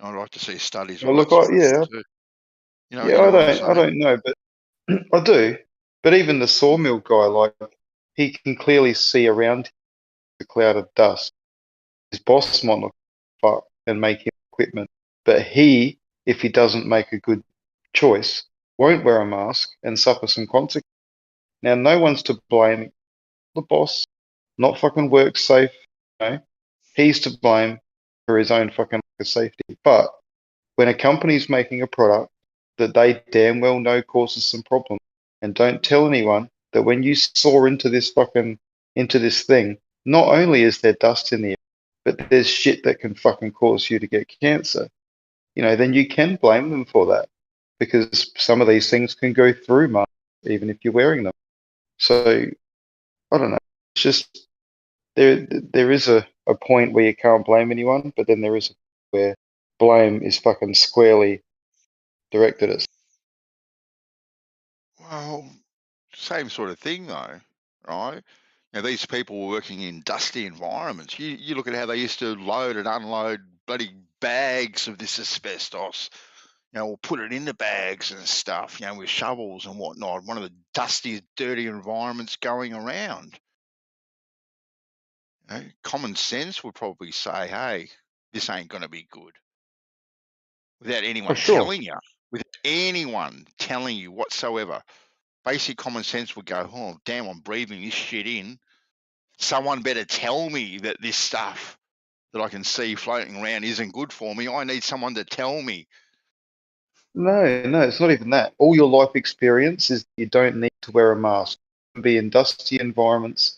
I'd like to see studies on Well, that look, sort of thing too. I don't know, but I do. But even the sawmill guy, like, he can clearly see around him the cloud of dust. His boss might not fuck and make him equipment, but he, if he doesn't make a good choice, won't wear a mask and suffer some consequences. Now, no one's to blame the boss, not fucking work safe. You know, he's to blame for his own fucking lack of safety. But when a company's making a product that they damn well know causes some problems, and don't tell anyone that when you soar into this thing, not only is there dust in the air, but there's shit that can fucking cause you to get cancer. You know, then you can blame them for that because some of these things can go through masks even if you're wearing them. So I don't know. It's just there is a point where you can't blame anyone, but then there is where blame is fucking squarely directed at. Well, same sort of thing though, right? Now these people were working in dusty environments. You look at how they used to load and unload bloody bags of this asbestos. You know, or put it into bags and stuff, you know, with shovels and whatnot. One of the dustiest, dirty environments going around. You know, common sense would probably say, hey, this ain't going to be good. Without anyone telling you, without anyone telling you whatsoever. Basic common sense would go, oh, damn, I'm breathing this shit in. Someone better tell me that this stuff that I can see floating around isn't good for me. I need someone to tell me. No, it's not even that. All your life experience is you don't need to wear a mask. You can be in dusty environments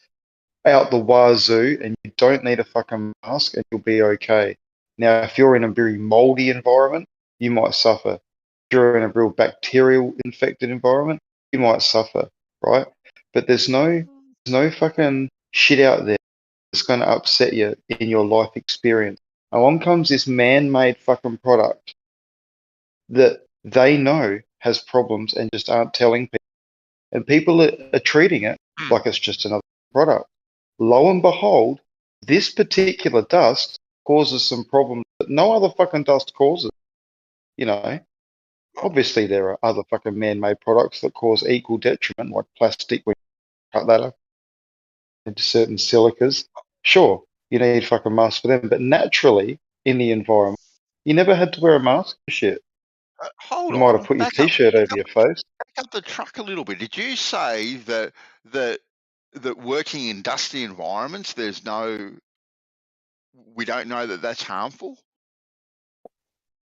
out the wazoo and you don't need a fucking mask and you'll be okay. Now, if you're in a very moldy environment, you might suffer. If you're in a real bacterial infected environment, you might suffer, right? But there's no fucking shit out there that's going to upset you in your life experience. Along comes this man-made fucking product that they know has problems and just aren't telling people. And people are treating it like it's just another product. Lo and behold, this particular dust causes some problems that no other fucking dust causes. You know, obviously there are other fucking man-made products that cause equal detriment, like plastic when you cut that up into certain silicas. Sure, you need fucking masks for them, but naturally in the environment, you never had to wear a mask for shit. Hold You might on, have put your t-shirt over your face. Back up the truck a little bit. Did you say that working in dusty environments, we don't know that that's harmful?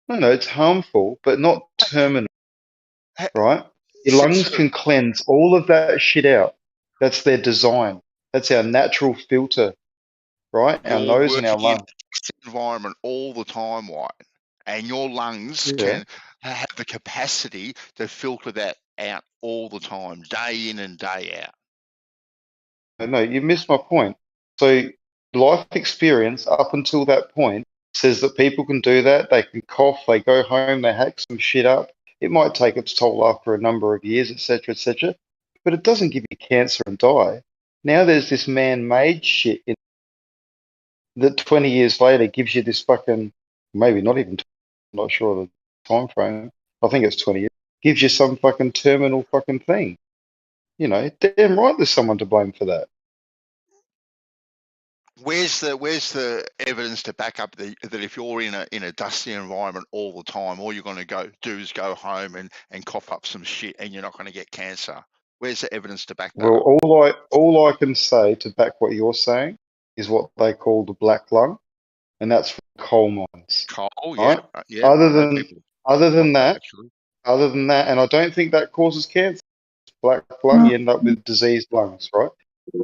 No, it's harmful, but not terminal, right? Your lungs can cleanse all of that shit out. That's their design. That's our natural filter, right? Our nose and our lungs. Environment all the time, White, and your lungs can have the capacity to filter that out all the time, day in and day out. No, you missed my point. So life experience up until that point says that people can do that. They can cough, they go home, they hack some shit up. It might take its toll after a number of years, etc., but it doesn't give you cancer and die. Now there's this man-made shit that 20 years later gives you this fucking, maybe not even, I'm not sure of the time frame. I think it's 20 years. Gives you some fucking terminal fucking thing. You know, damn right there's someone to blame for that. Where's the evidence to back up that if you're in a dusty environment all the time, all you're going to do is go home and cough up some shit and you're not going to get cancer? Where's the evidence to back that up? Well, all I can say to back what you're saying is what they call the black lung, and that's from coal mines. Coal, right? yeah. Other than that, and I don't think that causes cancer. Black lung, you end up with diseased lungs, right?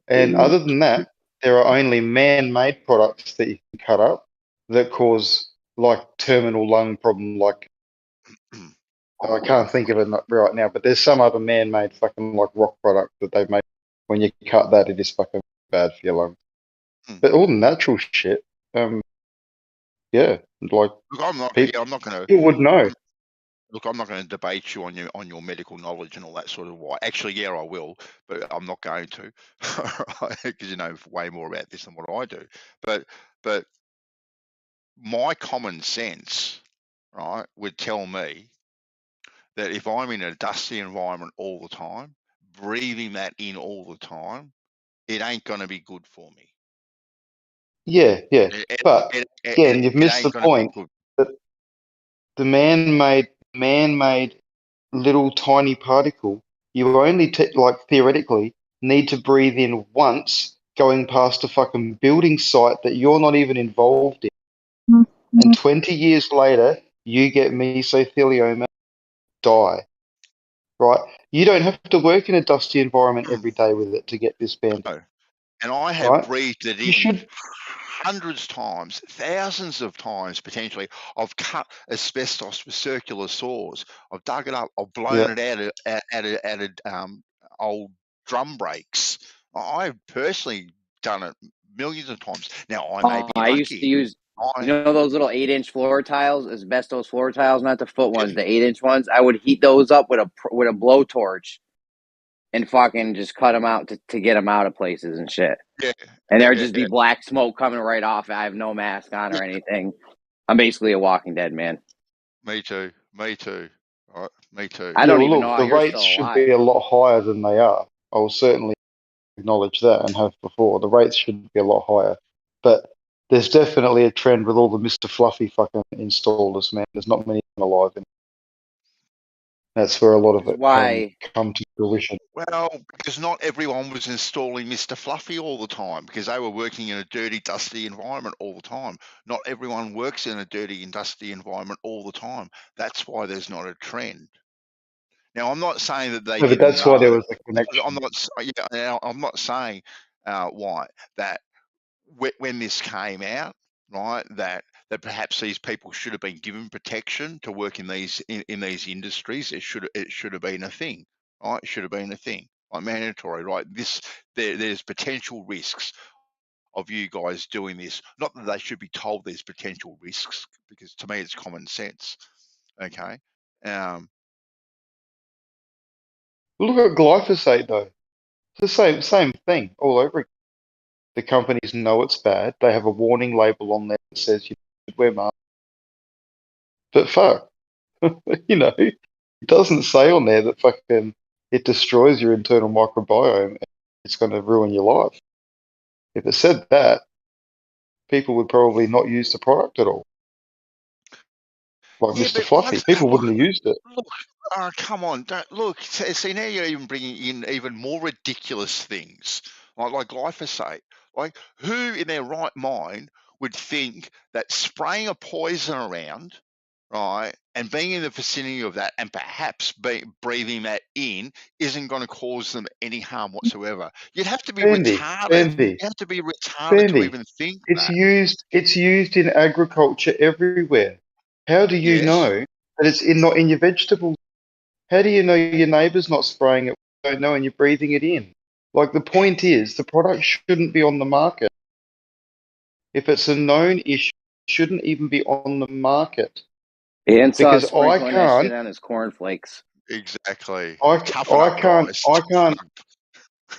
And other than that, there are only man-made products that you can cut up that cause like terminal lung problem. Like I can't think of it right now, but there's some other man-made fucking like rock product that they've made. When you cut that, it is fucking bad for your lungs. But all the natural shit, yeah, like look, I'm not going to. You would know. Look, I'm not going to debate you on your medical knowledge and all that sort of why. Actually, yeah, I will, but I'm not going to, because you know way more about this than what I do. But my common sense, right, would tell me that if I'm in a dusty environment all the time, breathing that in all the time, it ain't going to be good for me. Yeah. But again, you've missed the point. That the man-made little tiny particle, you only like theoretically, need to breathe in once going past a fucking building site that you're not even involved in. And 20 years later, you get mesothelioma, die. Right? You don't have to work in a dusty environment every day with it to get this band. No. And I have Right? breathed it You in should. hundreds times, thousands of times potentially. I've cut asbestos with circular saws. I've dug it up. I've blown Yeah. it out of old drum brakes. I've personally done it millions of times. Now I may be I used to lucky. use, you know, those little 8-inch floor tiles, asbestos floor tiles, not the foot ones, the 8-inch ones. I would heat those up with a blowtorch and fucking just cut them out to get them out of places and shit. Yeah. And there would just be black smoke coming right off. I have no mask on or anything. I'm basically a Walking Dead man. Me too. Me too. All right. Me too. I don't Well, even look, know how the you're rates still should alive. be a lot higher than they are. I will certainly acknowledge that and have before. The rates should be a lot higher. But there's definitely a trend with all the Mr. Fluffy fucking installers, man. There's not many alive. And that's where a lot of That's it can why. come to fruition. Well, because not everyone was installing Mr. Fluffy all the time because they were working in a dirty, dusty environment all the time. Not everyone works in a dirty and dusty environment all the time. That's why there's not a trend. Now, I'm not saying that they No, but didn't that's why there know. was a connection. I'm not saying why that when this came out, right, that perhaps these people should have been given protection to work in these industries. It should have been a thing, right? It should have been a thing, like mandatory, right? There's potential risks of you guys doing this. Not that they should be told there's potential risks, because to me it's common sense. Okay. Look at glyphosate, though. It's the same thing all over again. The companies know it's bad. They have a warning label on there that says you should wear masks. But fuck, you know, it doesn't say on there that fucking it destroys your internal microbiome and it's going to ruin your life. If it said that, people would probably not use the product at all. Like Yeah, Mr. but Fluffy, people wouldn't have used it. look, come on, don't look. See, now you're even bringing in even more ridiculous things, like glyphosate. Like, who in their right mind would think that spraying a poison around, right, and being in the vicinity of that, and perhaps breathing that in, isn't going to cause them any harm whatsoever? You'd have to be retarded. Bandy, You have to be retarded to even think It's that. used in agriculture everywhere. How do you Yes. know that it's not in your vegetables? How do you know your neighbour's not spraying it? You don't know, and you're breathing it in. Like, the point is, the product shouldn't be on the market. If it's a known issue, it shouldn't even be on the market. And saw Because I sprinkling that shit can't, on his cornflakes. Exactly. I, Toughen up, guys. I can't.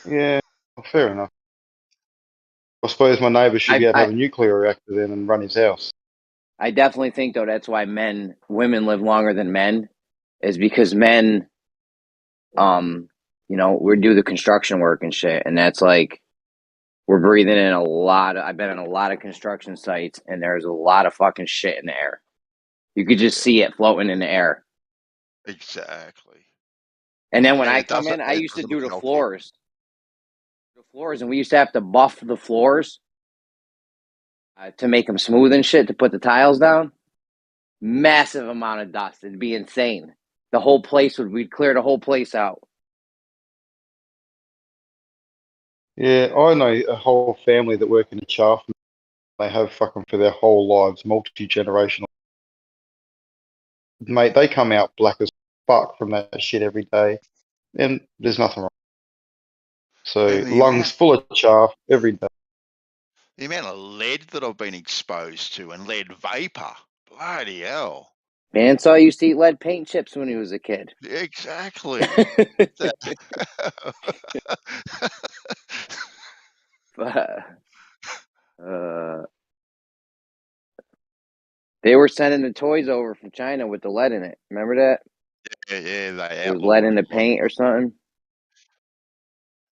Yeah, well, fair enough. I suppose my neighbour should be able to have a nuclear reactor then and run his house. I definitely think, though, that's why women live longer than men, is because men, you know, we do the construction work and shit, and that's like, we're breathing in I've been on a lot of construction sites, and there's a lot of fucking shit in the air. You could just see it floating in the air. Exactly. And then when And I it come doesn't in, I used to look do the healthy. floors. And we used to have to buff the floors to make them smooth and shit, to put the tiles down. Massive amount of dust. It'd be insane. The whole place we'd clear the whole place out. Yeah, I know a whole family that work in a chaff. They have fucking for their whole lives, multi-generational. Mate, they come out black as fuck from that shit every day, and there's nothing wrong. So And lungs full of chaff every day. the amount of lead that I've been exposed to, and lead vapor, bloody hell. Man saw used to eat lead paint chips when he was a kid. Exactly. They were sending the toys over from China with the lead in it. Remember that? Yeah, they It was lead in the outlawed paint or something.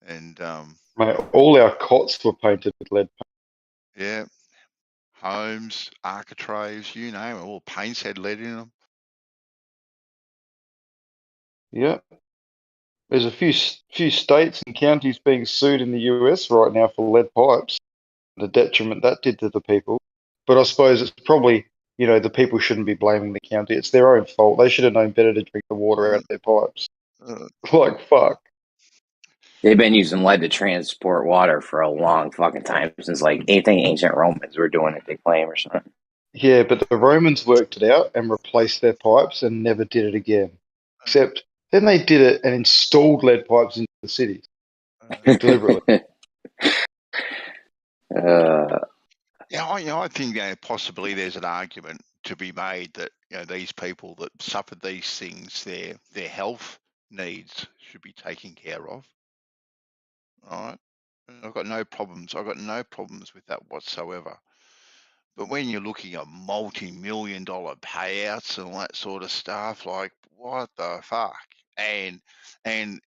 And Mate, all our cots were painted with lead paint. yeah, homes, architraves, you name it, all paints had lead in them. Yeah. There's a few states and counties being sued in the US right now for lead pipes, the detriment that did to the people. But I suppose it's probably, the people shouldn't be blaming the county. It's their own fault. They should have known better to drink the water out of their pipes. Like, fuck. They've been using lead to transport water for a long fucking time, since like ancient Romans were doing it, they claim, or something. Yeah, but the Romans worked it out and replaced their pipes and never did it again. Except then they did it and installed lead pipes into the cities deliberately. I think possibly there's an argument to be made that these people that suffered these things, their health needs should be taken care of. All right, I've got no problems. I've got no problems with that whatsoever. But when you're looking at multi-million-dollar payouts and all that sort of stuff, like what the fuck? And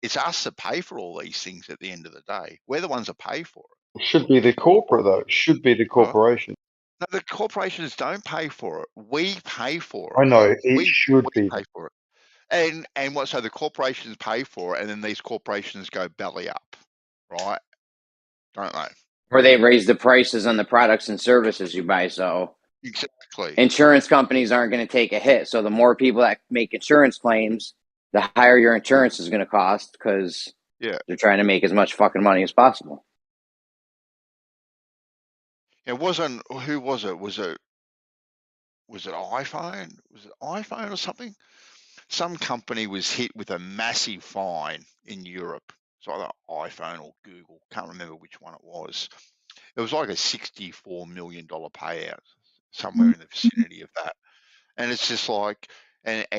it's us that pay for all these things at the end of the day. We're the ones that pay for it. It should be the corporate, though. It should be the corporation. No, the corporations don't pay for it. We pay for it. I know. We Should be. pay for it. And what? So the corporations pay for it, and then these corporations go belly up, right? Don't they? Or they raise the prices on the products and services you buy. So exactly, insurance companies aren't going to take a hit. So the more people that make insurance claims, the higher your insurance is going to cost, because they're trying to make as much fucking money as possible. It wasn't. Who was it? Was it iPhone? Was it iPhone or something? Some company was hit with a massive fine in Europe. It's either iPhone or Google. Can't remember which one it was. It was like a $64 million payout, somewhere in the vicinity of that. And it's just like, and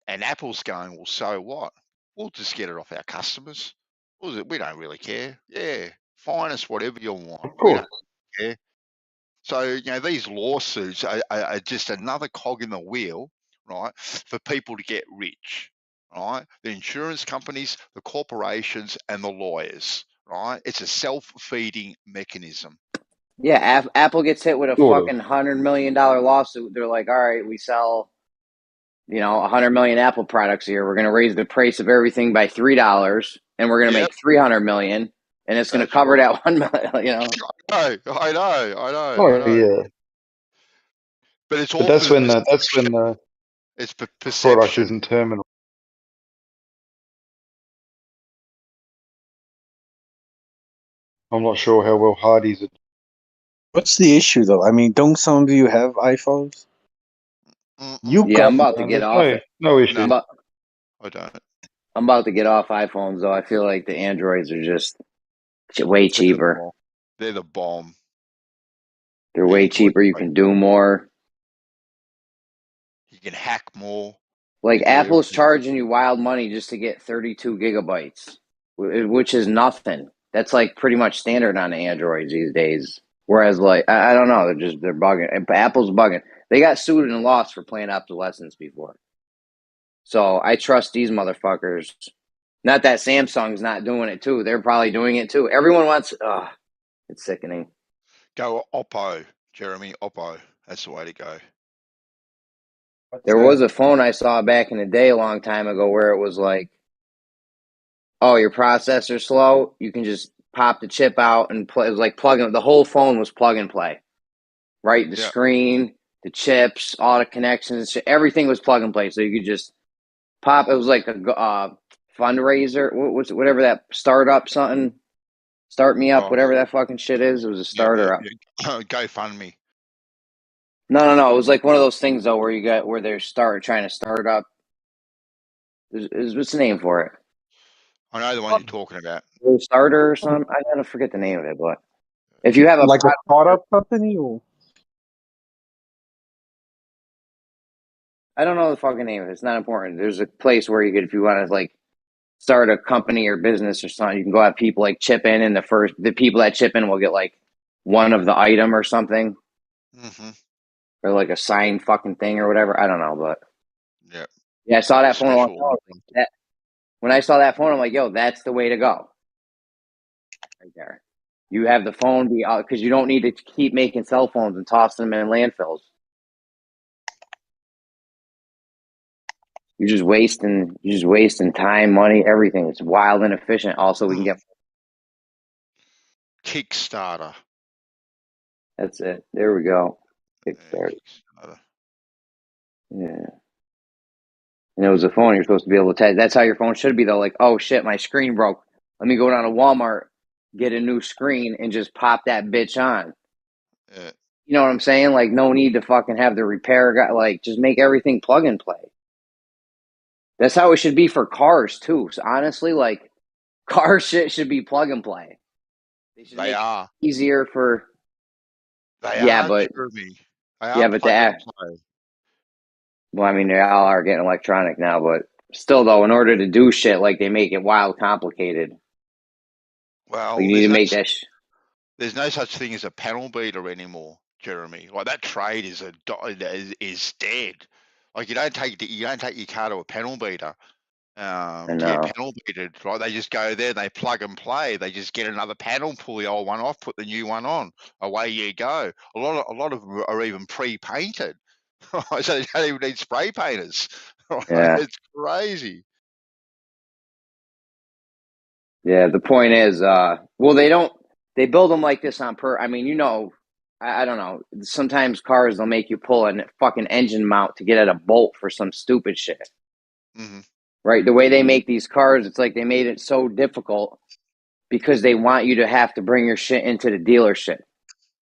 Apple's going, well, so what? We'll just get it off our customers. We don't really care. Yeah, fine us whatever you want. Of course. We don't care. So, these lawsuits are just another cog in the wheel, right, for people to get rich, right? The insurance companies, the corporations, and the lawyers, right? It's a self-feeding mechanism. Yeah, Apple gets hit with a fucking $100 million lawsuit. They're like, all right, we sell, 100 million Apple products a year. We're going to raise the price of everything by $3, and we're going to make 300 million, and it's going to cover that 1 million. I know. Oh, yeah. But it's all. But that's when the it's perception. Product isn't terminal. I'm not sure how well Hardy's. What's the issue, though? I mean, don't some of you have iPhones? I'm about to get off it. No issue. I don't. I'm about to get off iPhones, though. I feel like the Androids are just way cheaper. They're the bomb. They're way cheaper. You can do more. You can hack more. Like, Apple's charging you wild money just to get 32 gigabytes, which is nothing. That's like pretty much standard on the Androids these days. Whereas, like, I don't know, they're bugging. Apple's bugging. They got sued and lost for playing obsolescence before. So I trust these motherfuckers. Not that Samsung's not doing it too. They're probably doing it too. Everyone wants. It's sickening. Go Oppo, Jeremy. Oppo. That's the way to go. There was a phone I saw back in the day, a long time ago, where it was like, oh, your processor's slow. You can just pop the chip out and play. It was like plug-in. The whole phone was plug and play, right? The screen, the chips, all the connections, everything was plug and play. So you could just pop. It was like a fundraiser, whatever that startup something. Start me up, whatever that fucking shit is. It was a starter up. GoFundMe. No. It was like one of those things though, where they're trying to start up. What's the name for it? I know the one you're talking about. Starter or something. I gotta forget the name of it, but if you have a startup company, or I don't know the fucking name of it. It's not important. There's a place where you could, if you want to like start a company or business or something, you can go have people like chip in, and the people that chip in will get like one of the item or something. Mm-hmm. Or like a signed fucking thing or whatever. I don't know, but yeah, I saw that phone a long time. When I saw that phone, I'm like, yo, that's the way to go. Right there. You have the phone be out because you don't need to keep making cell phones and tossing them in landfills. You're just wasting time, money, everything. It's wild and efficient. Also, we can get Kickstarter. that's it. There we go. Yeah, Kickstarter. Kickstarter. Yeah. And it was a phone you're supposed to be able to tell. That's how your phone should be though. Like, oh shit, my screen broke. Let me go down to Walmart, get a new screen, and just pop that bitch on. Yeah. You know what I'm saying? Like, no need to fucking have the repair guy. Like, just make everything plug and play. That's how it should be for cars too. So honestly, like, car shit should be plug and play. They should make are. it easier for. They Yeah, are, but Jeremy. They are yeah, but plug and that. play. Well, I mean, they all are getting electronic now, but still, though, in order to do shit, like they make it wild complicated. Well, You need to make that. There's no such thing as a panel beater anymore, Jeremy. Like that trade is dead. Like you don't take your car to a panel beater to get panel beated. Right? They just go there, they plug and play. They just get another panel, pull the old one off, put the new one on. Away you go. A lot of them are even pre-painted, right? So they don't even need spray painters. Right? Yeah. It's crazy. Yeah, the point is, well, they build them like this on I mean, you know, I don't know. Sometimes cars, they'll make you pull a fucking engine mount to get at a bolt for some stupid shit. Mm-hmm. Right? The way they make these cars, it's like they made it so difficult because they want you to have to bring your shit into the dealership.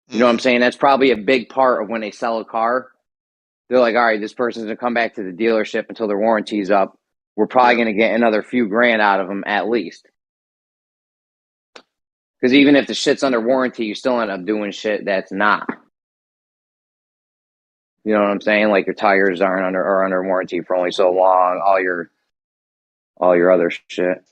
You know what I'm saying? That's probably a big part of when they sell a car. They're like, all right, this person's going to come back to the dealership until their warranty's up. We're probably going to get another few grand out of them at least. Because even if the shit's under warranty, you still end up doing shit that's not. You know what I'm saying? Like your tires are under warranty for only so long. All your other shit.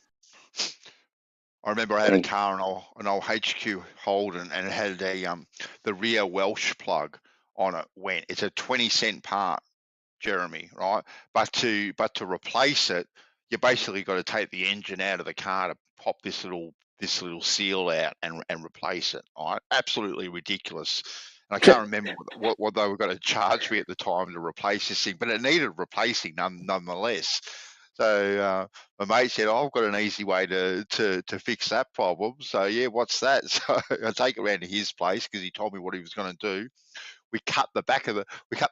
I remember I had a car, an old HQ Holden, and it had the rear Welsh plug on it. It's a 20-cent part, Jeremy, right? But to replace it, you basically got to take the engine out of the car to pop this little seal out and replace it. Right? Absolutely ridiculous. And I can't remember what they were going to charge me at the time to replace this thing, but it needed replacing nonetheless. So my mate said, "Oh, I've got an easy way to fix that problem." So yeah, what's that? So I take it around to his place because he told me what he was going to do. We cut the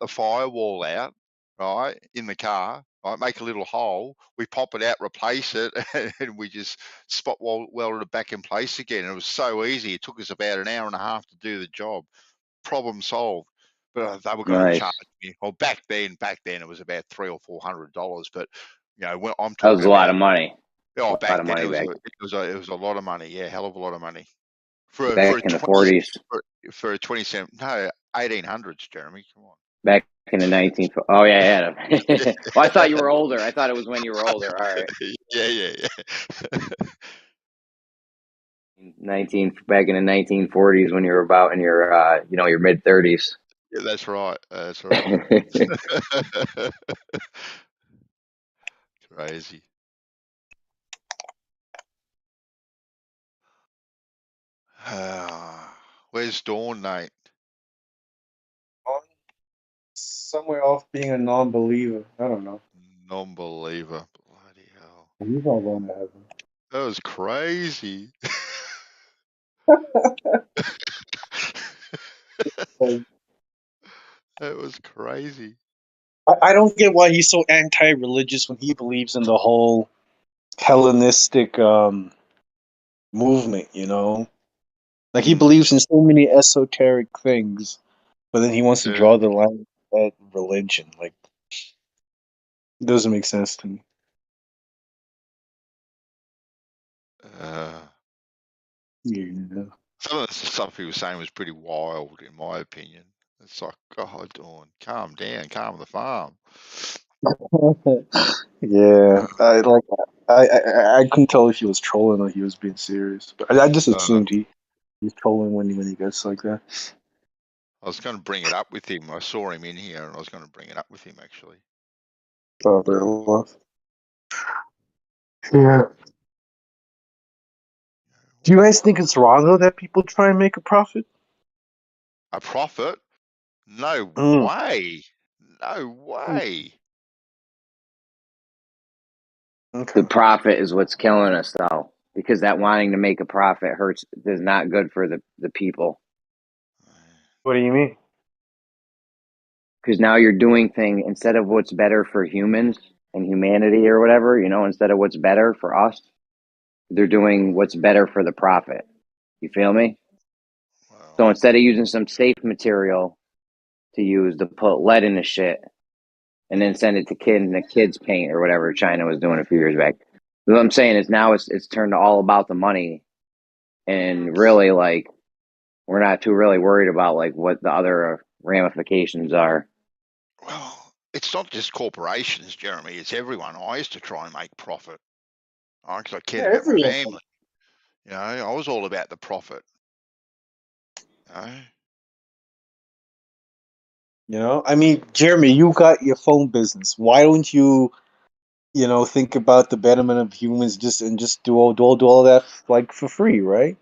firewall out, right, in the car, right, make a little hole, we pop it out, replace it, and we just spot welded it back in place again. It was so easy. It took us about an hour and a half to do the job. Problem solved. But they were going to charge me. Well, back then it was about $300 or $400. But you know, when I'm talking that was a lot of money. Oh, back then it was a lot of money. Yeah, hell of a lot of money for back in the 40s. For a 20-cent, no, 1800s, Jeremy. Come on. Back in the 19. Oh yeah. Well, I thought you were older. I thought it was when you were older. All right. Yeah. Back in the 1940s when you were about in your your mid 30s. Yeah, that's right. That's right. Crazy. Where's Dawn, Nate? Somewhere off being a non-believer. I don't know. Non-believer. Bloody hell. He's not going to heaven. That was crazy. That was crazy. I don't get why he's so anti-religious when he believes in the whole Hellenistic movement, you know? Like, he believes in so many esoteric things, but then he wants to draw the line at religion. Like, it doesn't make sense to me. Yeah. Some of the stuff he was saying was pretty wild, in my opinion. It's like, God, Dawn, calm down, calm the farm. Yeah, I couldn't tell if he was trolling or he was being serious. But I just assumed he's trolling when he gets like that. I was going to bring it up with him. I saw him in here, and I was going to bring it up with him actually. Oh, there it was. Yeah. Do you guys think it's wrong though that people try and make a profit? A profit? No way. No way. Okay. The profit is what's killing us, though, because that wanting to make a profit is not good for the people. What do you mean? Because now you're doing things instead of what's better for humans and humanity or whatever, instead of what's better for us, they're doing what's better for the profit. You feel me? So instead of using some safe material to use to put lead in the shit and then send it to the kids paint or whatever China was doing a few years back. What I'm saying is now it's turned all about the money, and really like we're not too really worried about like what the other ramifications are. Well, it's not just corporations, Jeremy. It's everyone. I used to try and make profit, because I cared about my Everyone. family. I was all about the profit. I mean, Jeremy, you got your phone business. Why don't you, think about the betterment of humans just do all that like for free, right?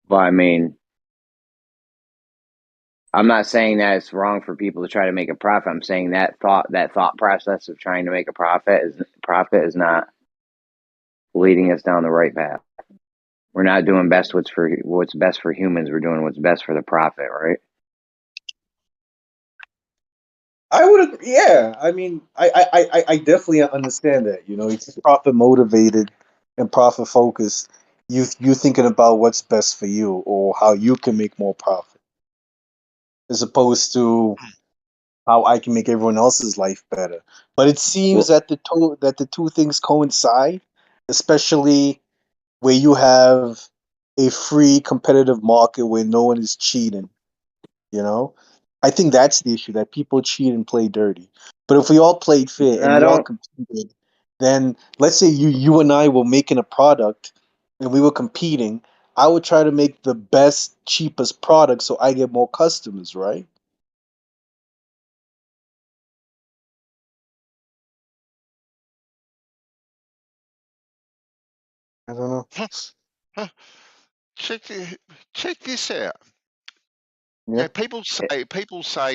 But I mean, I'm not saying that it's wrong for people to try to make a profit. I'm saying that thought process of trying to make a profit is not leading us down the right path. We're not doing what's best for humans. We're doing what's best for the profit, right? I would agree. Yeah, I mean, I definitely understand that. If you're profit motivated and profit focused, you thinking about what's best for you or how you can make more profit, as opposed to how I can make everyone else's life better. But it seems Well, that the two things coincide, especially where you have a free competitive market where no one is cheating. I think that's the issue, that people cheat and play dirty. But if we all played fair and I we all don't. competed, then let's say you and I were making a product and we were competing, I would try to make the best, cheapest product so I get more customers, right? I don't know. Check this out. Yeah. People say,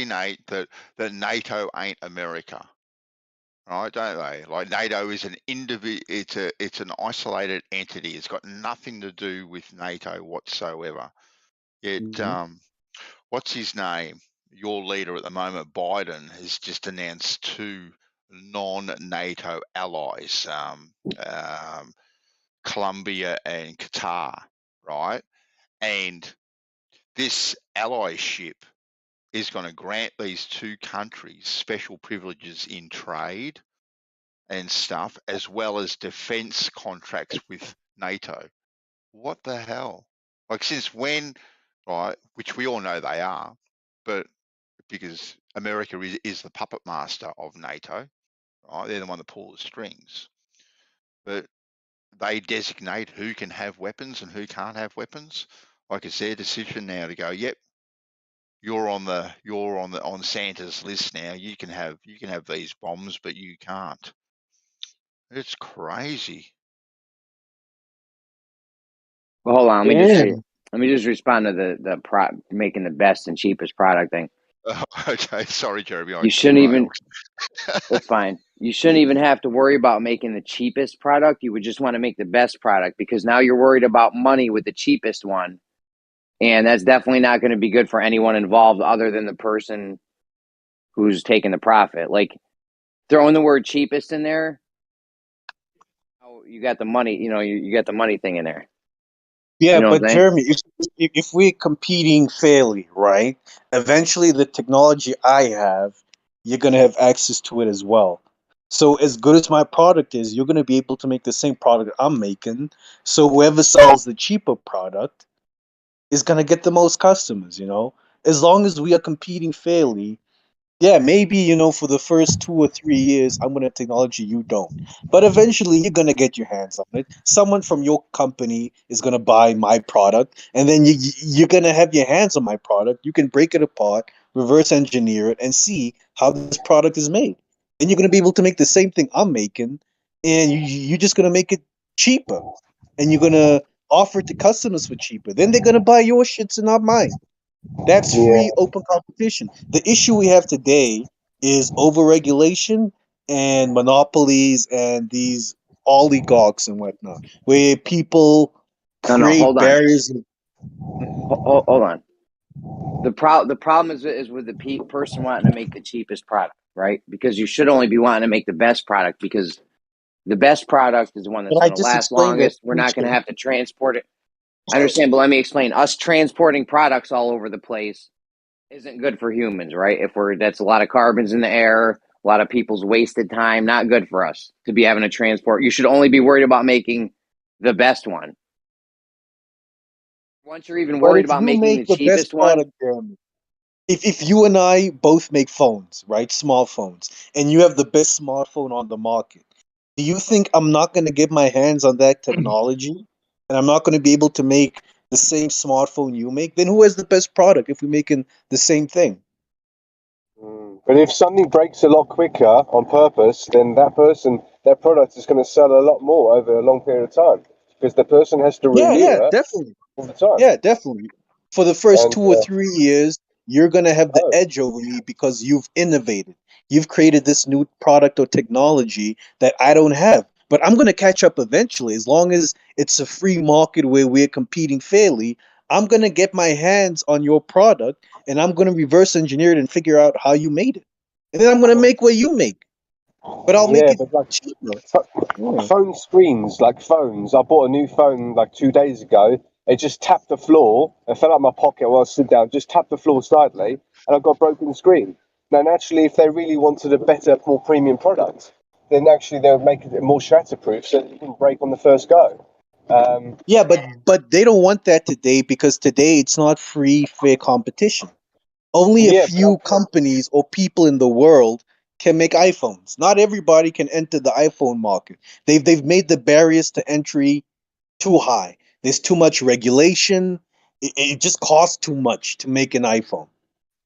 Nate, that NATO ain't America, right? Don't they? Like NATO is an it's an isolated entity. It's got nothing to do with NATO whatsoever. Yet, what's his name? Your leader at the moment, Biden, has just announced 2 non-NATO allies, Colombia and Qatar, right? And this allyship is going to grant these 2 countries special privileges in trade and stuff, as well as defense contracts with NATO. What the hell? Like, since when, right? Which we all know they are, but because America is the puppet master of NATO, right? They're the one that pulls the strings. But they designate who can have weapons and who can't have weapons. Like, it's their decision now to go, yep, you're on Santa's list now. You can have these bombs, but you can't. It's crazy. Well, hold on. Yeah. Let me just respond to the making the best and cheapest product thing. Okay, sorry, Jeremy. You shouldn't even. That's fine. You shouldn't even have to worry about making the cheapest product. You would just want to make the best product, because now you're worried about money with the cheapest one. And that's definitely not going to be good for anyone involved other than the person who's taking the profit. Like, throwing the word cheapest in there, you got the money, you got the money thing in there. Yeah, You know what but I'm saying? Jeremy, if we're competing fairly, right? Eventually, the technology I have, you're gonna have access to it as well. So as good as my product is, you're gonna be able to make the same product I'm making. So whoever sells the cheaper product is gonna get the most customers. As long as we are competing fairly, yeah, maybe, for the first 2 or 3 years, I'm gonna technology you don't. But eventually you're gonna get your hands on it. Someone from your company is gonna buy my product, and then you're gonna have your hands on my product. You can break it apart, reverse engineer it, and see how this product is made. And you're gonna be able to make the same thing I'm making, and you're just gonna make it cheaper. And you're gonna offer it to customers for cheaper. Then they're gonna buy your shits and not mine. That's Yeah. free open competition. The issue we have today is overregulation and monopolies and these oligarchs and whatnot, where people No, create hold on. barriers. Hold on. The problem is with the person wanting to make the cheapest product, right? Because you should only be wanting to make the best product, because the best product is the one that's But I going to just last explained that. longest. We're not going to have to transport it. I understand, but let me explain. Us transporting products all over the place isn't good for humans, right? That's a lot of carbons in the air, a lot of people's wasted time. Not good for us to be having to transport. You should only be worried about making the best one. Once you're even But worried if about you making the make the best cheapest one, product, Jeremy, if you and I both make phones, right, smartphones, and you have the best smartphone on the market, do you think I'm not going to get my hands on that technology, and I'm not going to be able to make the same smartphone you make? Then who has the best product if we're making the same thing? But if something breaks a lot quicker on purpose, then that product is going to sell a lot more over a long period of time, because the person has to renew it Definitely. all the time. Yeah, definitely. For the first And 2 or 3 years, you're going to have the edge over me because you've innovated. You've created this new product or technology that I don't have. But I'm going to catch up eventually. As long as it's a free market where we're competing fairly, I'm going to get my hands on your product and I'm going to reverse engineer it and figure out how you made it. And then I'm going to make what you make. But I'll make yeah, it but like cheaper. Yeah. phone screens, like phones. I bought a new phone like 2 days ago. It just tapped the floor and fell out my pocket while I stood down. Just tapped the floor slightly, and I got a broken screen. Now, naturally, if they really wanted a better, more premium product, then actually they would make it more shatterproof so it didn't break on the first go. Yeah, but they don't want that today because today it's not free, fair competition. Only a Yeah, but few companies or people in the world can make iPhones. Not everybody can enter the iPhone market. They've made the barriers to entry too high. There's too much regulation. It just costs too much to make an iPhone.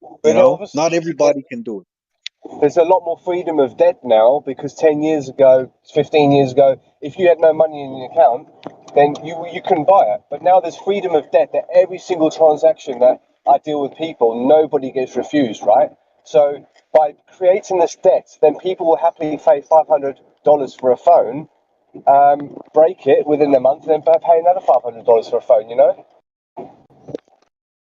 You but know, obviously not everybody can do it. there's a lot more freedom of debt now, because 10 years ago, 15 years ago, if you had no money in your account, then you couldn't buy it. But now there's freedom of debt, that every single transaction that I deal with people, nobody gets refused, right? So by creating this debt, then people will happily pay $500 for a phone, break it within a month, and then pay another $500 for a phone, you know?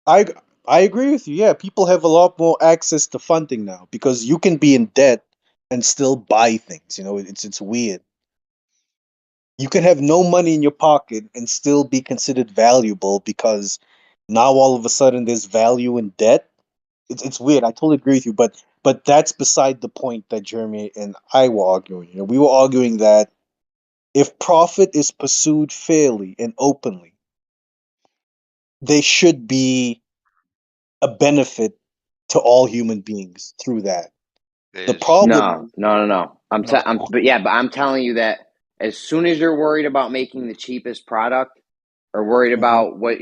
I I agree with you. Yeah, people have a lot more access to funding now because you can be in debt and still buy things. You know, it's weird. You can have no money in your pocket and still be considered valuable because now all of a sudden there's value in debt. It's weird. I totally agree with you, but that's beside the point that Jeremy and I were arguing. You know, we were arguing that if profit is pursued fairly and openly, there should be a benefit to all human beings through that. The There's problem no. But I'm telling you that as soon as you're worried about making the cheapest product, or worried Mhm. about what,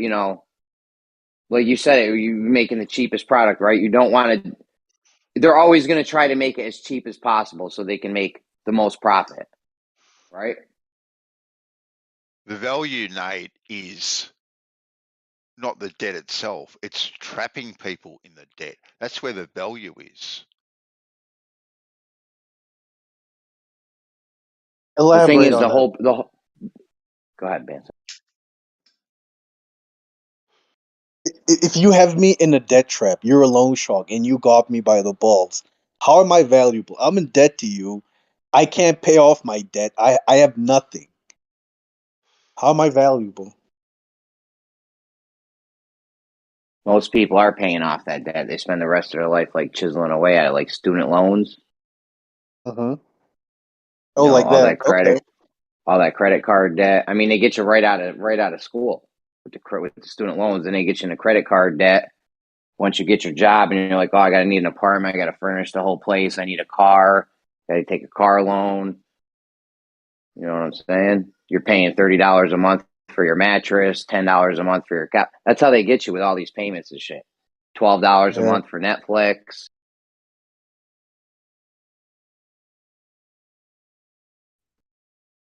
like you said, you making the cheapest product, right? You don't want to. They're always going to try to make it as cheap as possible so they can make the most profit, right? the value, Nate, is not the debt itself. It's trapping people in the debt. That's where the value is. The thing elaborate is, on that. Go ahead, Benson. If you have me in a debt trap, you're a loan shark and you got me by the balls. How am I valuable? I'm in debt to you. I can't pay off my debt. I have nothing. How am I valuable? Most people are paying off that debt. They spend the rest of their life like chiseling away at it, like student loans. Uh-huh. Oh, like All that. that Okay. credit card debt. I mean, they get you right out of school with the student loans, and they get you in a credit card debt. Once you get your job, and you're like, oh, I got to need an apartment. I got to furnish the whole place. I need a car. Got to take a car loan. You know what I'm saying? You're paying $30 a month for your mattress, $10 a month for your couch. That's how they get you with all these payments and shit. $12 a Yeah. month for Netflix.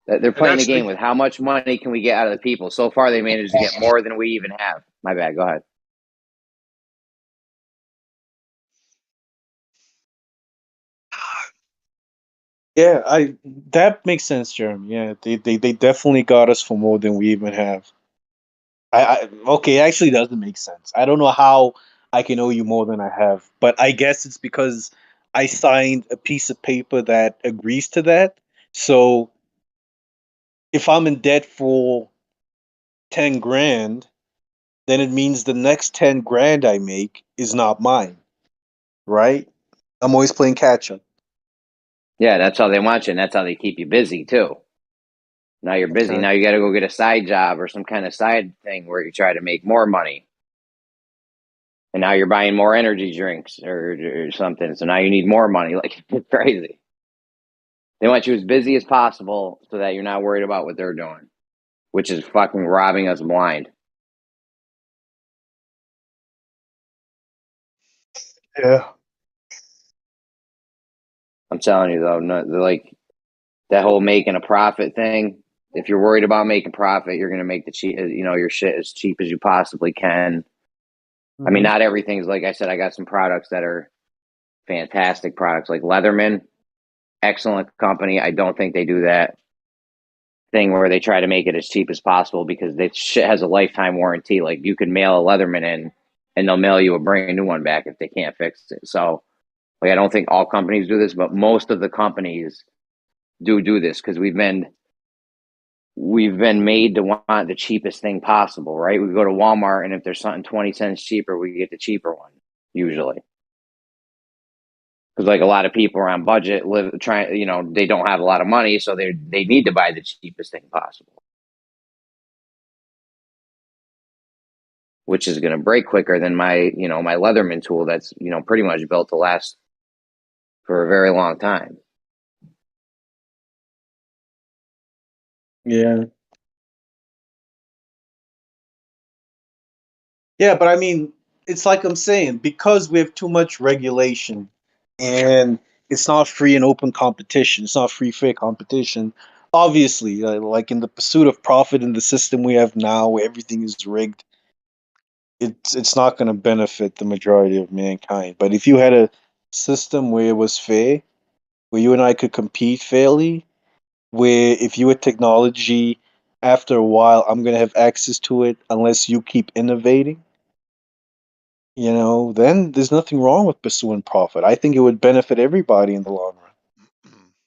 They're playing the game with how much money can we get out of the people. So far, they managed to get more than we even have. My bad. Go ahead. Yeah, that makes sense, Jeremy. Yeah, they definitely got us for more than we even have. Okay, it actually doesn't make sense. I don't know how I can owe you more than I have, but I guess it's because I signed a piece of paper that agrees to that. So if I'm in debt for 10 grand, then it means the next 10 grand I make is not mine, right? I'm always playing catch up. Yeah, that's how they want you, and that's how they keep you busy too. Now you're busy. Okay. Now you got to go get a side job or some kind of side thing where you try to make more money. And now you're buying more energy drinks or something. So now you need more money. Like, it's crazy. They want you as busy as possible so that you're not worried about what they're doing, which is fucking robbing us blind. Yeah. I'm telling you though, like that whole making a profit thing. If you're worried about making profit, you're gonna make your shit as cheap as you possibly can. I mean, not everything's like I said. I got some products that are fantastic products, like Leatherman, excellent company. I don't think they do that thing where they try to make it as cheap as possible because that shit has a lifetime warranty. Like you can mail a Leatherman in, and they'll mail you a brand new one back if they can't fix it. So, like, I don't think all companies do this, but most of the companies do this because we've been made to want the cheapest thing possible, right? We go to Walmart, and if there's something 20 cents cheaper, we get the cheaper one usually. Because like a lot of people are on budget, they don't have a lot of money, so they need to buy the cheapest thing possible, which is going to break quicker than my Leatherman tool that's pretty much built to last for a very long time. Yeah. Yeah, but I mean, it's like I'm saying, because we have too much regulation and it's not free and open competition, it's not free, fair competition. Obviously, like in the pursuit of profit in the system we have now, where everything is rigged, it's not going to benefit the majority of mankind. But if you had a system where it was fair, where you and I could compete fairly, where if you had technology, after a while, I'm going to have access to it unless you keep innovating, then there's nothing wrong with pursuing profit. I think it would benefit everybody in the long run.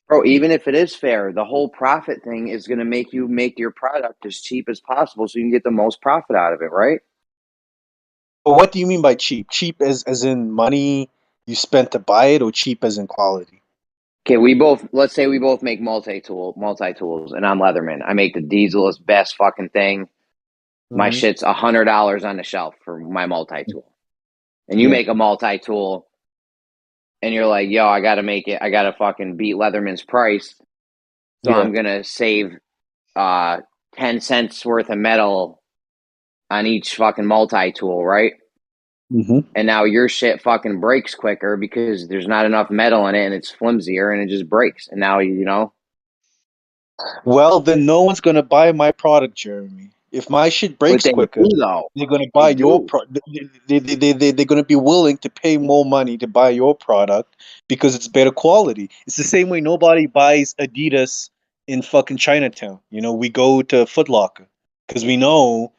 Bro, even if it is fair, the whole profit thing is going to make you make your product as cheap as possible so you can get the most profit out of it, right? But what do you mean by cheap? Cheap as in money you spent to buy it, or cheap as in quality? Okay, let's say we both make multi-tools, and I'm Leatherman. I make the dieselest, best fucking thing. My Mm-hmm. shit's $100 on the shelf for my multi-tool. And you Yeah. make a multi-tool and you're like, yo, I gotta make it. I gotta fucking beat Leatherman's price. So Yeah. I'm gonna save 10 cents worth of metal on each fucking multi-tool, right? Mm-hmm. And now your shit fucking breaks quicker because there's not enough metal in it and it's flimsier and it just breaks. And now, Well, then no one's gonna buy my product, Jeremy. If my shit but breaks they quicker, do though. they're gonna They buy your do. product. They're gonna be willing to pay more money to buy your product because it's better quality. It's the same way nobody buys Adidas in fucking Chinatown. We go to Foot Locker because we know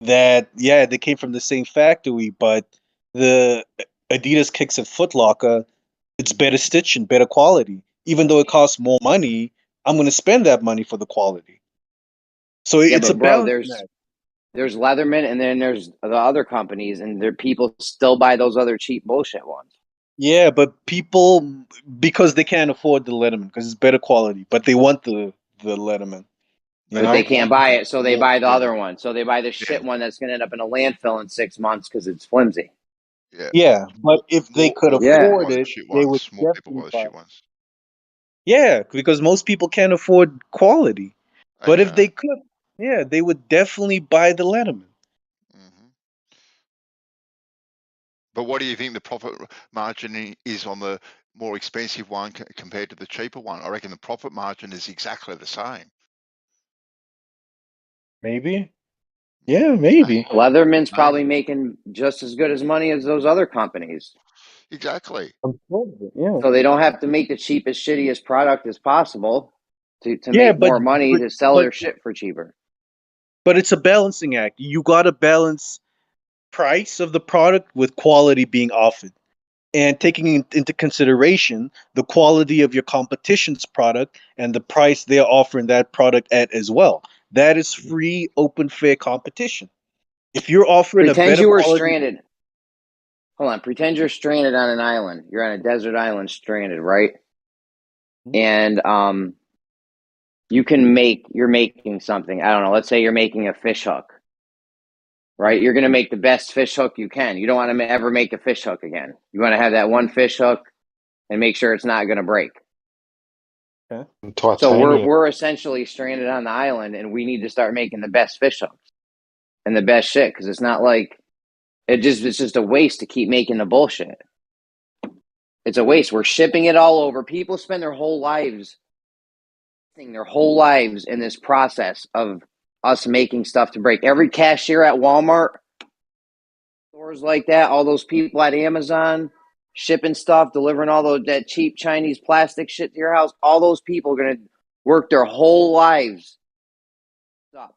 that they came from the same factory, but the Adidas kicks at Foot Locker, it's better stitching, better quality. Even though it costs more money, I'm gonna spend that money for the quality. So Yeah, it's a but bro, balance. there's Leatherman and then there's the other companies and there people still buy those other cheap bullshit ones. Yeah, but people, because they can't afford the Letterman because it's better quality, but they want the Letterman. But they can't buy it, so they buy the Yeah. other one. So they buy the shit one that's going to end up in a landfill in 6 months because it's flimsy. Yeah. Yeah, but if they could More Yeah. people afford buy the it, shit they would ones. More people definitely buy the buy shit it. ones. Yeah, because most people can't afford quality. But if Okay. they could, they would definitely buy the Letterman. hmm But what do you think the profit margin is on the more expensive one compared to the cheaper one? I reckon the profit margin is exactly the same. Maybe. Yeah, maybe. Leatherman's probably making just as good as money as those other companies. Exactly. Yeah. So they don't have to make the cheapest, shittiest product as possible to Yeah, make more money to sell their shit for cheaper. But it's a balancing act. You got to balance price of the product with quality being offered, and taking into consideration the quality of your competition's product and the price they're offering that product at as well. That is free, open, fair competition. If you're offering a Pretend better you were quality, stranded. Hold on. Pretend you're stranded on an island. You're on a desert island stranded, right? And you're making something. I don't know. Let's say you're making a fish hook, right? You're going to make the best fish hook you can. You don't want to ever make a fish hook again. You want to have that one fish hook and make sure it's not going to break. okay. So we're essentially stranded on the island, and we need to start making the best fish hooks and the best shit, because it's not like it's just a waste to keep making the bullshit. It's a waste. We're shipping it all over. People spend their whole lives in this process of us making stuff to break. Every cashier at Walmart, stores like that, all those people at Amazon shipping stuff, delivering all that cheap Chinese plastic shit to your house, all those people are going to work their whole lives up.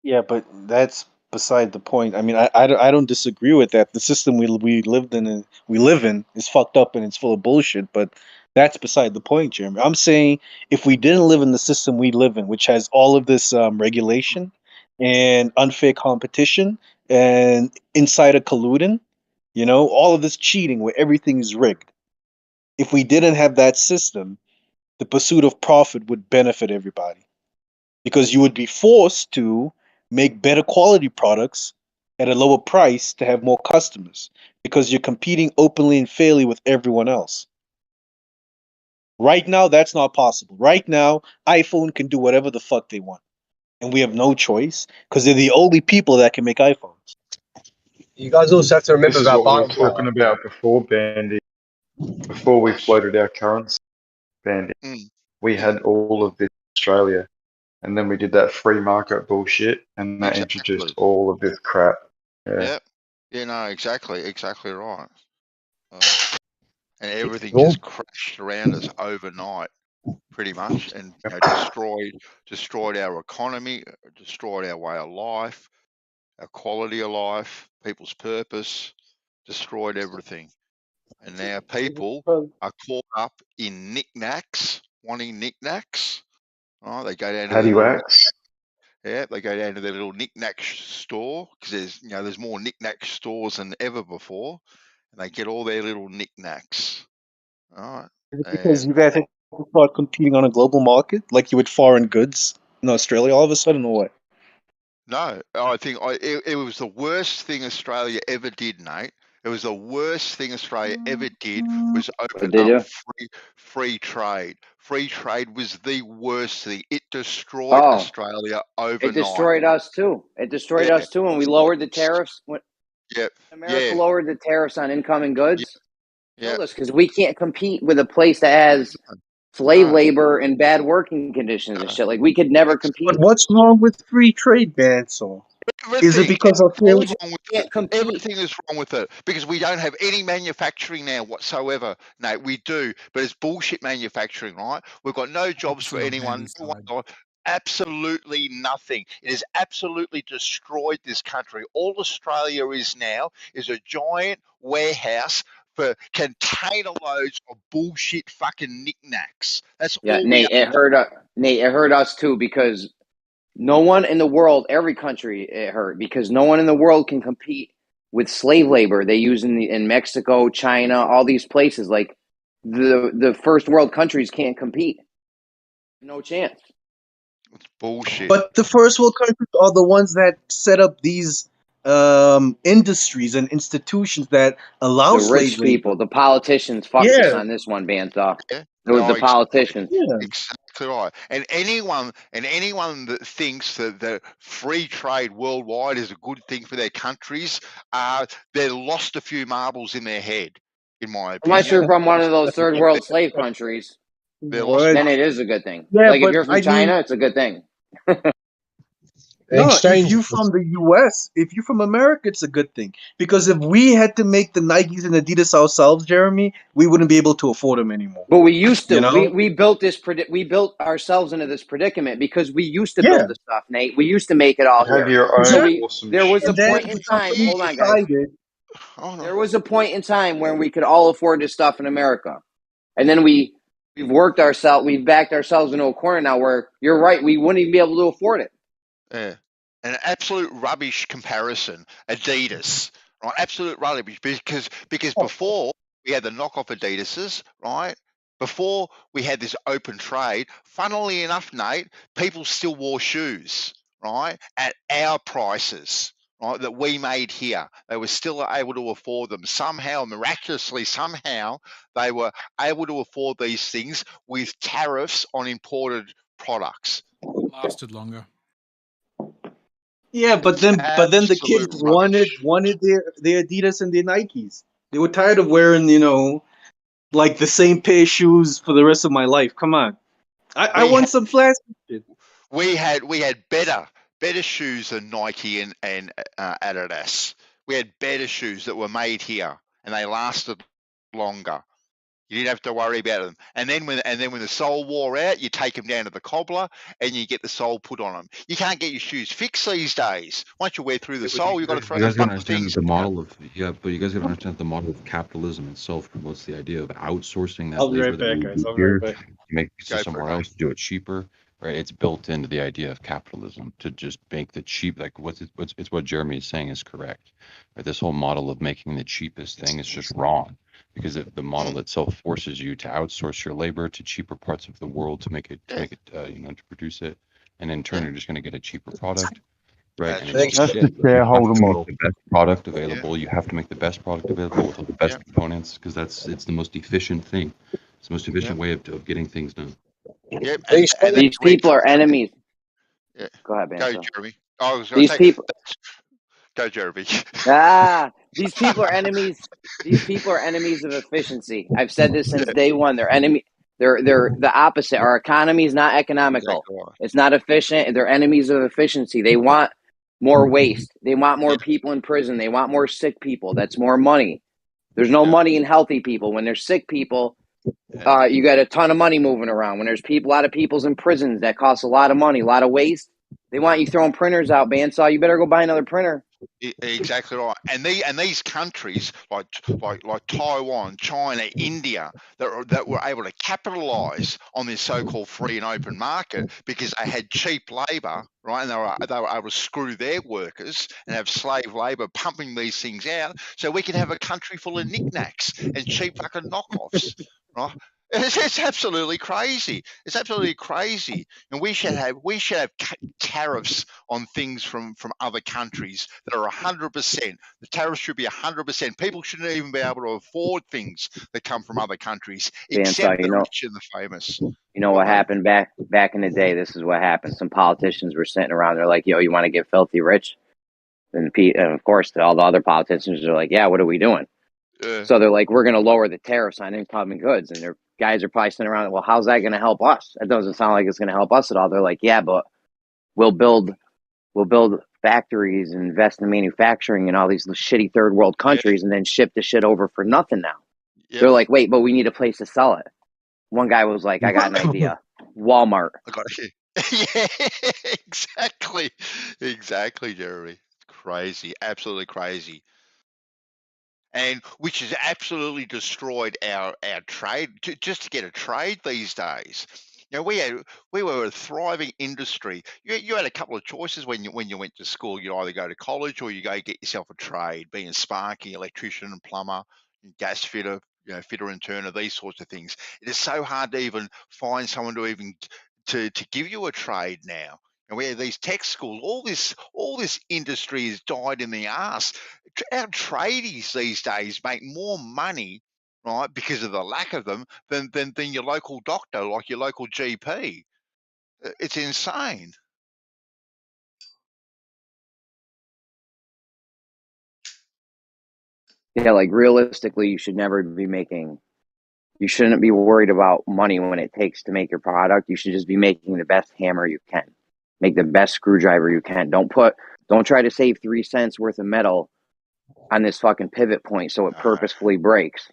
Yeah, but that's beside the point. I mean, I don't disagree with that. The system we live in is fucked up and it's full of bullshit. But that's beside the point, Jeremy. I'm saying if we didn't live in the system we live in, which has all of this regulation and unfair competition and insider colluding, all of this cheating where everything is rigged. If we didn't have that system, the pursuit of profit would benefit everybody, because you would be forced to make better quality products at a lower price to have more customers, because you're competing openly and fairly with everyone else. Right now, that's not possible. Right now, iPhone can do whatever the fuck they want, and we have no choice because they're the only people that can make iPhones. You guys also have to remember This is about what we were buying power. talking about before, Bandy. Before we floated our currency, Bandy, we had all of this in Australia, and then we did that free market bullshit, and that introduced all of this crap. Yeah. Yep. Yeah, no, exactly right. And everything just crashed around us overnight, pretty much, and destroyed our economy, destroyed our way of life, our quality of life, people's purpose, destroyed everything. And now people are caught up in knickknacks, wanting knickknacks. Oh, they go down to they go down to their little knickknack store, because there's more knickknack stores than ever before, and they get all their little knickknacks. All right. Is it because you guys have to start competing on a global market, like you would foreign goods in Australia all of a sudden, or what? No, I think it was the worst thing Australia ever did, Nate. It was the worst thing Australia ever did was open up free trade. Free trade was the worst thing. It destroyed Australia overnight. It destroyed us too. It destroyed us too when we lowered the tariffs. America lowered the tariffs on incoming goods. Killed us because we can't compete with a place that has slave labor and bad working conditions and shit. Like, we could never compete. But what's wrong with free trade, Bansal? Is it because everything is wrong with it? Because we don't have any manufacturing now whatsoever. No, we do, but it's bullshit manufacturing, right? We've got no jobs for anyone. Absolutely nothing. It has absolutely destroyed this country. All Australia is now is a giant warehouse for container loads of bullshit fucking knickknacks. That's all. Nate, it hurt us too, because no one in the world, every country it hurt, because no one in the world can compete with slave labor they use in Mexico, China, all these places. Like, the first world countries can't compete. No chance. It's bullshit. But the first world countries are the ones that set up these industries and institutions that allow the rich people, the politicians fucked us on this one, Bandsaw. It was the politicians. Exactly right. And anyone that thinks that the free trade worldwide is a good thing for their countries, they've lost a few marbles in their head, in my opinion. I'm not sure, from one of those third world slave countries, then it is a good thing. Like, if you're from China, it's a good thing. No, if exchange. you're from the US, if you're from America, it's a good thing. Because if we had to make the Nikes and Adidas ourselves, Jeremy, we wouldn't be able to afford them anymore. But we used to. You know? We built this. We built ourselves into this predicament because we used to Yeah. build the stuff, Nate. We used to make it all You have here. your own So we awesome there was a And then point in time. somebody Hold on, guys. decided. Oh, no. There was a point in time when we could all afford this stuff in America, and then we've worked ourselves. We've backed ourselves into a corner now where you're right. We wouldn't even be able to afford it. Yeah. An absolute rubbish comparison. Adidas, right? Absolute rubbish because before we had the knockoff Adidases, right? Before we had this open trade, funnily enough, Nate, people still wore shoes, right? At our prices, right? That we made here. They were still able to afford them. Somehow, miraculously, somehow, they were able to afford these things with tariffs on imported products. Lasted longer. Yeah, but then the kids Absolute rubbish. wanted their Adidas and their Nikes. They were tired of wearing, like the same pair of shoes for the rest of my life. Come on. I We want had some flashy shit. we had better shoes than Nike and Adidas. We had better shoes that were made here and they lasted longer. You didn't have to worry about them. And then when the sole wore out, you take them down to the cobbler and you get the sole put on them. You can't get your shoes fixed these days. Once you wear through the sole, you've got to throw You the guys gotta fucking understand things the out. model of but you guys gotta understand the model of capitalism itself promotes the idea of outsourcing that I'll be labor right that back, we guys. do I'll be right here back. to make it Go for somewhere it, mate. else to do it cheaper, right? It's built into the idea of capitalism to just make the cheap, like it's what Jeremy is saying is correct. Right? This whole model of making the cheapest thing is just wrong because the model itself forces you to outsource your labor to cheaper parts of the world to make it Yeah. to produce it, and in turn Yeah. you're just going to get a cheaper product. Right, That's and it's right. just That's shit. the You have shareholder to make model. the best product available. You have to make the best product available with all the best Yeah. components because it's the most efficient thing. It's the most efficient way of getting things done. Yep. These And These people are enemies. yeah. Go ahead, Go, Banso. Jeremy. I was going to These say, people. go, Jeremy. These people are enemies. These people are enemies of efficiency. I've said this since day one. They're enemy. They're the opposite. Our economy is not economical. Exactly right. It's not efficient. They're enemies of efficiency. They want more waste. They want more people in prison. They want more sick people. That's more money. There's no money in healthy people. When there's sick people, you got a ton of money moving around. When there's a lot of people's in prisons, that costs a lot of money, a lot of waste. They want you throwing printers out, bandsaw. You better go buy another printer. Exactly right. And these countries like Taiwan, China, India that were able to capitalize on this so-called free and open market because they had cheap labor, right? And they were able to screw their workers and have slave labor pumping these things out, so we can have a country full of knickknacks and cheap fucking knockoffs, right? It's absolutely crazy. It's absolutely crazy, and we should have tariffs on things from other countries that are 100%. The tariffs should be 100%. People shouldn't even be able to afford things that come from other countries, except the rich and the famous. You know what happened back in the day? This is what happened. Some politicians were sitting around. They're like, "Yo, you want to get filthy rich?" And of course, all the other politicians are like, "Yeah, what are we doing?" So they're like, "We're going to lower the tariffs on incoming goods," and their guys are probably sitting around. Well, how's that going to help us? That doesn't sound like it's going to help us at all. They're like, "Yeah, but we'll build factories and invest in manufacturing in all these shitty third world countries and then ship the shit over for nothing now." Yep. They're like, "Wait, but we need a place to sell it." One guy was like, "I got an idea. Walmart." I got it. Yeah, exactly, Jeremy. Crazy, absolutely crazy. And which has absolutely destroyed our trade, just to get a trade these days. You know, we were a thriving industry. You had a couple of choices when you went to school. You either go to college or you go get yourself a trade, being sparky, electrician, plumber, gas fitter, fitter and turner, these sorts of things. It is so hard to even find someone to even to give you a trade now. And we have these tech schools. All this industry has died in the ass. Our tradies these days make more money, right, because of the lack of them than your local doctor, like your local GP. It's insane. Yeah, like realistically, you should never be making. You shouldn't be worried about money when it takes to make your product. You should just be making the best hammer you can. Make the best screwdriver you can. Don't try to save 3 cents worth of metal on this fucking pivot point so it purposefully breaks.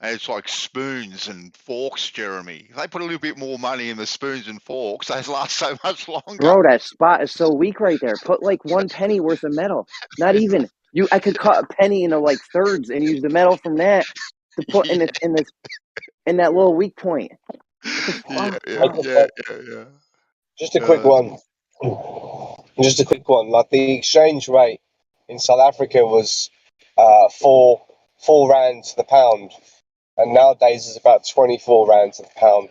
And it's like spoons and forks, Jeremy. If they put a little bit more money in the spoons and forks, they last so much longer. Bro, that spot is so weak right there. Put like 1 penny worth of metal. Not even. I could cut a penny into like thirds and use the metal from that to put in that little weak point. Yeah. Just a quick one. Just a quick one. Like the exchange rate in South Africa was 4 rand to the pound, and nowadays it's about 24 rand to the pound.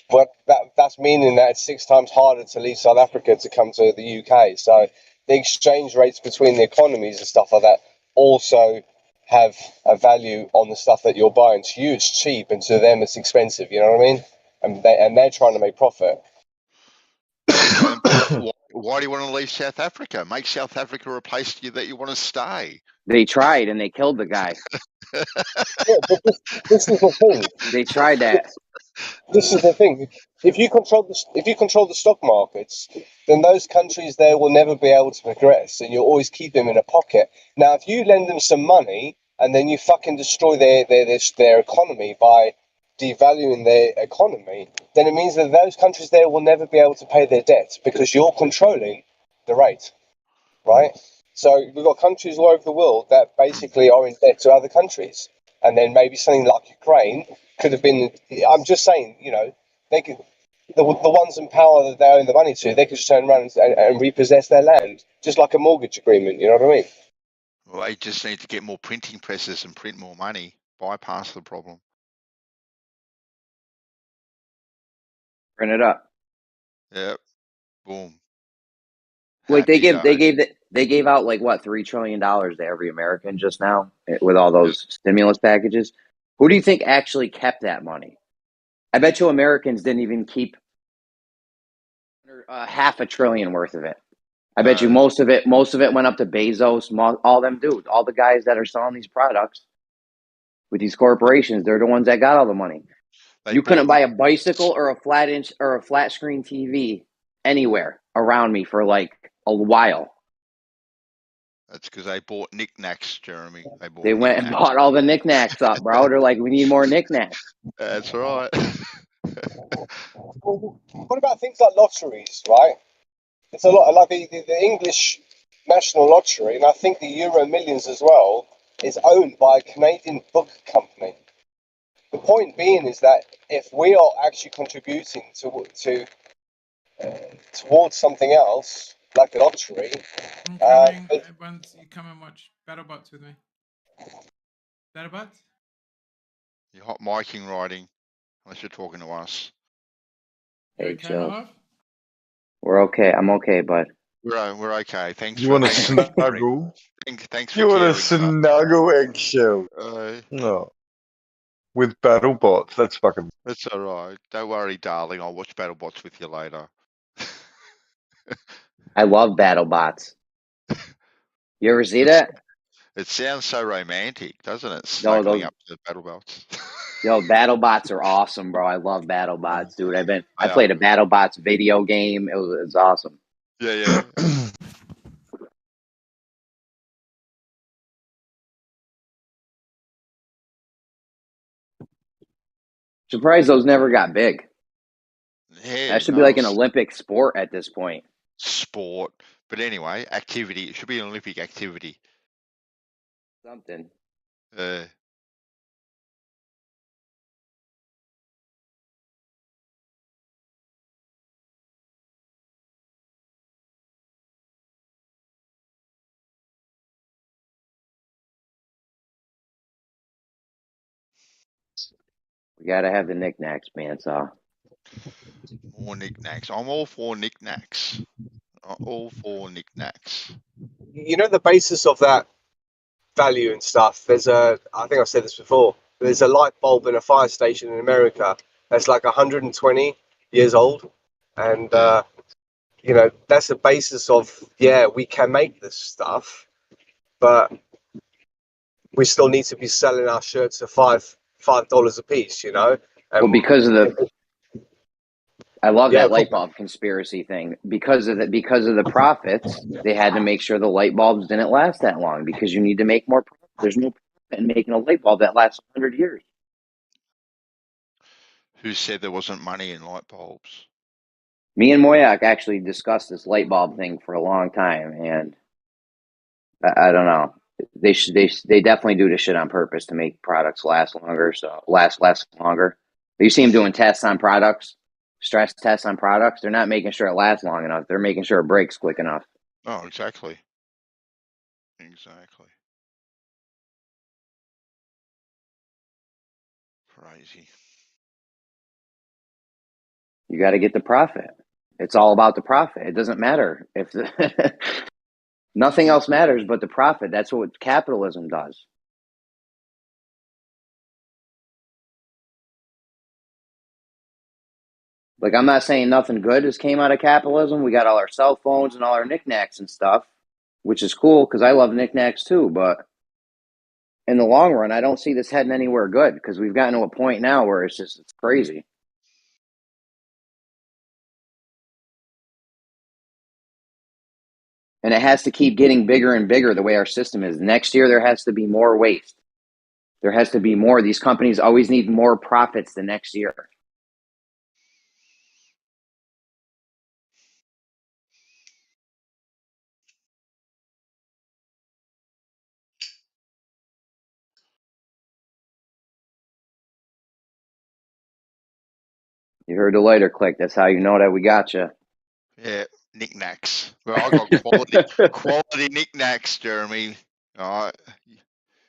But that's meaning that it's 6 times harder to leave South Africa to come to the UK. So the exchange rates between the economies and stuff like that also have a value on the stuff that you're buying. To you, it's cheap, and to them, it's expensive. You know what I mean? And they're trying to make profit. Why do you want to leave South Africa? Make South Africa a place that you want to stay. They tried and they killed the guy. Yeah, but this is the thing. They tried that. This is the thing. If you control the stock markets, then those countries there will never be able to progress, and you'll always keep them in a pocket. Now, if you lend them some money and then you fucking destroy their economy by devaluing their economy, then it means that those countries there will never be able to pay their debt because you're controlling the rate, right? So we've got countries all over the world that basically are in debt to other countries, and then maybe something like Ukraine could have been. I'm just saying, they could. The ones in power that they own the money to, they could just turn around and repossess their land, just like a mortgage agreement. You know what I mean? Well, they just need to get more printing presses and print more money. Bypass the problem. Print it up. Yep. Boom. Wait, they gave out like what, $3 trillion to every American just now with all those stimulus packages. Who do you think actually kept that money? I bet you Americans didn't even keep $500 billion worth of it. I bet you most of it went up to Bezos, all them dudes, all the guys that are selling these products with these corporations. They're the ones that got all the money. You couldn't buy a bicycle or a flat screen TV anywhere around me for like a while. That's because they bought knickknacks, Jeremy. They went and bought all the knickknacks up, bro. They're like, we need more knickknacks. That's right. What about things like lotteries, right? It's a lot like the English National Lottery, and I think the Euro Millions as well, is owned by a Canadian book company. The point being is that if we are actually contributing towards something else, like the lottery, once you come and watch BattleBots with me. BattleBots? You're hot miking writing, unless you're talking to us. Hey, chill. We're okay. I'm okay, bud. We're okay. Thanks. You want to snuggle? Thanks. You want to snuggle, Eggshell? No. With BattleBots, that's fucking. That's all right. Don't worry, darling. I'll watch BattleBots with you later. I love BattleBots. You ever see that? It sounds so romantic, doesn't it? Snuggling up to BattleBots. Yo, BattleBots are awesome, bro. I love BattleBots, dude. I played a BattleBots video game. It was awesome. Yeah. Surprised those never got big. Yeah, that should be like an Olympic sport at this point. Sport. But anyway, activity. It should be an Olympic activity. Something. We gotta have the knickknacks, man. So more knickknacks. I'm all for knickknacks. You know the basis of that value and stuff. I think I've said this before. There's a light bulb in a fire station in America that's like 120 years old, and that's the basis of we can make this stuff, but we still need to be selling our shirts at $5 a piece, And because of the I love Yeah, that light bulb conspiracy thing because of the profits. They had to make sure the light bulbs didn't last that long because you need to make more. There's no profit in making a light bulb that lasts 100 years. Who said there wasn't money in light bulbs? Me and Moyak actually discussed this light bulb thing for a long time, and I don't know. They definitely do this shit on purpose to make products last longer. So last longer. You see them doing tests on products, stress tests on products. They're not making sure it lasts long enough. They're making sure it breaks quick enough. Oh, exactly. Exactly. Crazy. You got to get the profit. It's all about the profit. It doesn't matter if nothing else matters but the profit. That's what capitalism does. Like, I'm not saying nothing good has came out of capitalism. We got all our cell phones and all our knickknacks and stuff, which is cool because I love knickknacks too. But in the long run, I don't see this heading anywhere good because we've gotten to a point now where it's crazy. And it has to keep getting bigger and bigger the way our system is. Next year, there has to be more waste. There has to be more. These companies always need more profits the next year. You heard the lighter click. That's how you know that we got you. Yeah, knickknacks. Well, I got quality knickknacks, Jeremy. All right.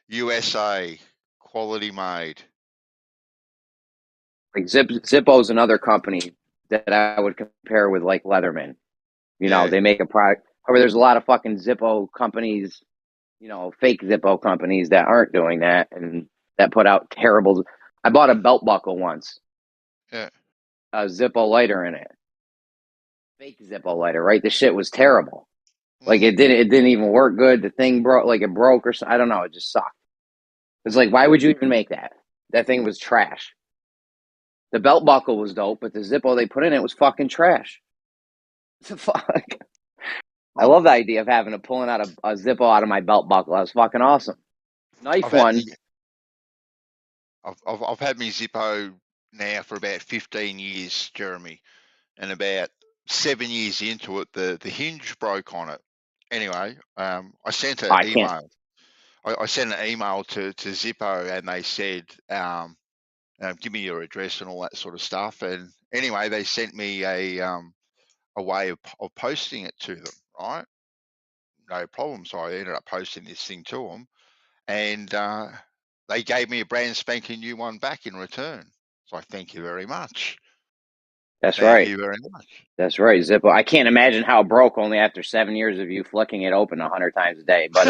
USA, quality made. Like Zippo's another company that I would compare with like Leatherman. You know, they make a product. However, there's a lot of fucking Zippo companies, you know, fake Zippo companies that aren't doing that and that put out terrible. I bought a belt buckle once. Yeah. A Zippo lighter in it. Fake Zippo lighter, right? The shit was terrible. Like it didn't even work good. The thing broke, like it broke or something. I don't know. It just sucked. It's like, why would you even make that? That thing was trash. The belt buckle was dope, but the Zippo they put in it was fucking trash. What the fuck? I love the idea of having pulling out a Zippo out of my belt buckle. That was fucking awesome. Knife one. I've had my Zippo now for about 15 years, Jeremy, and about 7 years into it, the hinge broke on it. Anyway, I sent an email. I sent an email to Zippo, and they said, give me your address and all that sort of stuff. And anyway, they sent me a way of posting it to them, right? No problem. So I ended up posting this thing to them, and they gave me a brand spanking new one back in return. So I thank you very much. That's right. Thank you very much. That's right, Zippo. I can't imagine how it broke only after 7 years of you flicking it open 100 times a day. But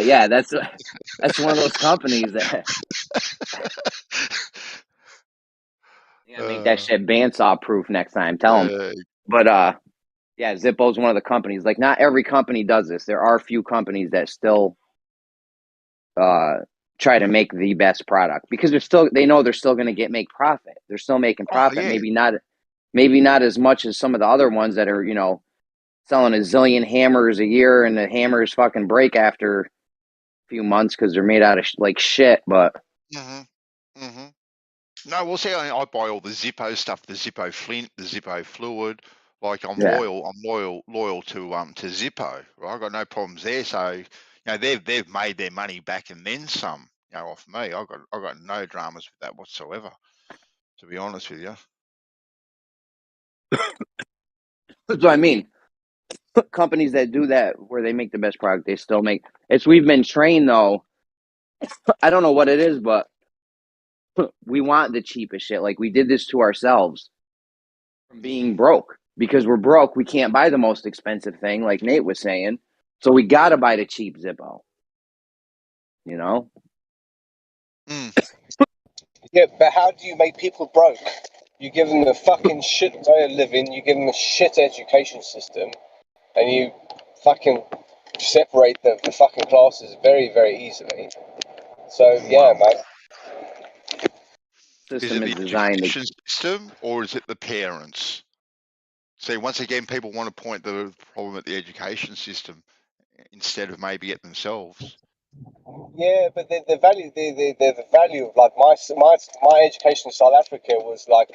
yeah, that's one of those companies that make that shit bandsaw proof next time. Tell them. But yeah, Zippo's one of the companies. Like, not every company does this. There are a few companies that still try to make the best product because they know they're still going to make profit. They're still making profit. Maybe not as much as some of the other ones that are, you know, selling a zillion hammers a year and the hammers fucking break after a few months because they're made out of like shit. But no, well, see, I buy all the Zippo stuff, the Zippo Flint, the Zippo Fluid. Like I'm loyal to Zippo. Right? I've got no problems there. So you know they've made their money back and then some. You know, off me. I've got no dramas with that whatsoever. To be honest with you. That's what I mean. Companies that do that, where they make the best product, they still make. We've been trained though. I don't know what it is, but we want the cheapest shit. Like, we did this to ourselves from being broke. Because we're broke, we can't buy the most expensive thing, like Nate was saying. So we got to buy the cheap Zippo. You know? Yeah, but how do you make people broke? You give them a fucking shit way of living, you give them a shit education system, and you fucking separate the fucking classes very, very easily. So, yeah, mate. system it is the designed to. education system or is it the parents? See, once again, people want to point the problem at the education system instead of maybe at themselves. Yeah, but the value, the value of like my education in South Africa was like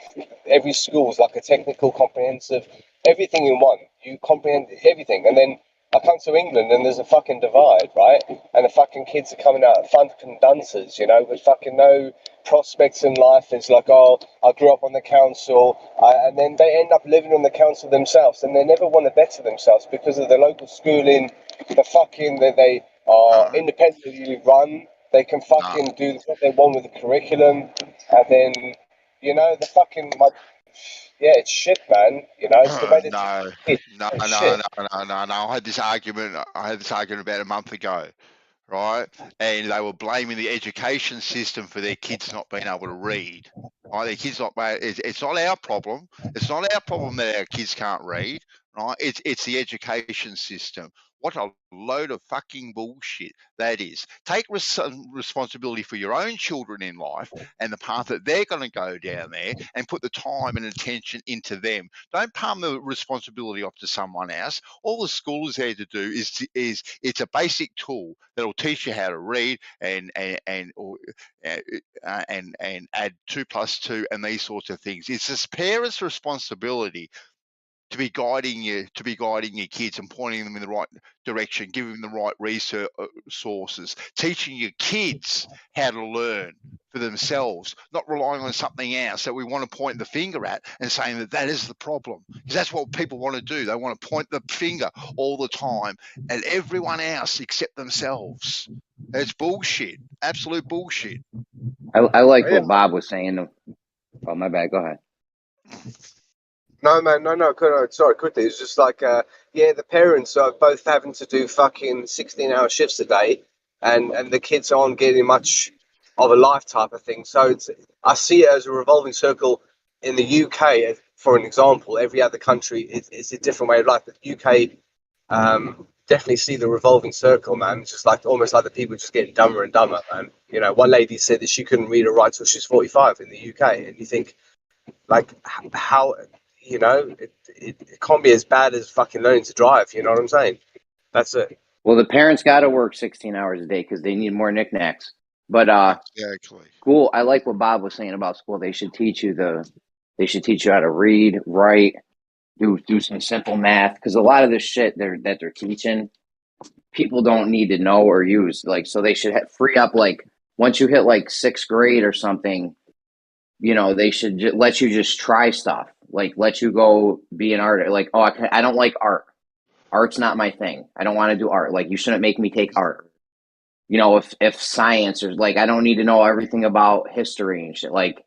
every school was like a technical, comprehensive, everything in one. You comprehend everything, and then I come to England and there's a fucking divide, right? And the fucking kids are coming out fucking dunces, you know, with fucking no prospects in life. It's like, oh, I grew up on the council, and then they end up living on the council themselves, and they never want to better themselves because of the local schooling, the fucking they are independently run. They can fucking do what they want with the curriculum, and then you know the fucking yeah, it's shit, man. You know, it's the way that No. I had this argument about a month ago, right? And they were blaming the education system for their kids not being able to read. Right? Their kids not. It's not our problem. It's not our problem that our kids can't read. Right? It's the education system. What a load of fucking bullshit that is. Take responsibility for your own children in life and the path that they're going to go down there, and put the time and attention into them. Don't palm the responsibility off to someone else. All the school is there to do is it's a basic tool that will teach you how to read and add 2 + 2 and these sorts of things. It's this parents' responsibility to be guiding your kids and pointing them in the right direction, giving them the right research sources, teaching your kids how to learn for themselves, not relying on something else that we want to point the finger at and saying that is the problem. Because that's what people want to do. They want to point the finger all the time at everyone else except themselves. It's bullshit. Absolute bullshit. I like what Bob was saying. Oh, my bad. Go ahead. No, man, no, sorry, quickly. It's just like, yeah, the parents are both having to do fucking 16-hour shifts a day, and the kids aren't getting much of a life type of thing. So I see it as a revolving circle. In the UK, for an example, every other country is a different way of life. But the UK definitely see the revolving circle, man. It's just like almost like the people just getting dumber and dumber, man. You know, one lady said that she couldn't read or write till she's 45 in the UK, and you think, like, how... You know, it can't be as bad as fucking learning to drive. You know what I'm saying? That's it. Well, the parents got to work 16 hours a day because they need more knickknacks. But Exactly. Cool. I like what Bob was saying about school. They should teach you how to read, write, do some simple math, because a lot of this shit that they're teaching, people don't need to know or use. Like, so they should free up, like, once you hit like 6th grade or something, you know, they should let you just try stuff. Like, let you go be an artist. Like, oh, I don't like art. Art's not my thing. I don't want to do art. Like, you shouldn't make me take art. You know, if science or like, I don't need to know everything about history and shit. Like,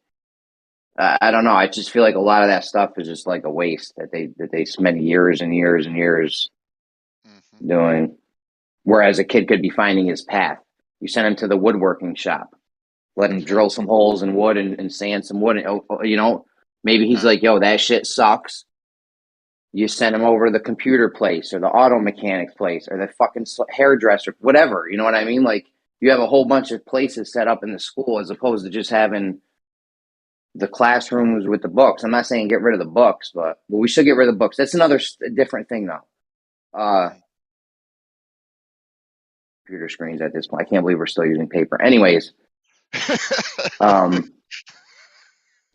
I don't know. I just feel like a lot of that stuff is just like a waste that they spend years and years and years doing. Whereas a kid could be finding his path. You send him to the woodworking shop, let him drill some holes in wood and sand some wood. And, you know, maybe he's like, yo, that shit sucks. You send him over to the computer place or the auto mechanics place or the fucking hairdresser, whatever. You know what I mean? Like, you have a whole bunch of places set up in the school as opposed to just having the classrooms with the books. I'm not saying get rid of the books, but we should get rid of the books. That's another different thing, though. Computer screens at this point. I can't believe we're still using paper. Anyways, I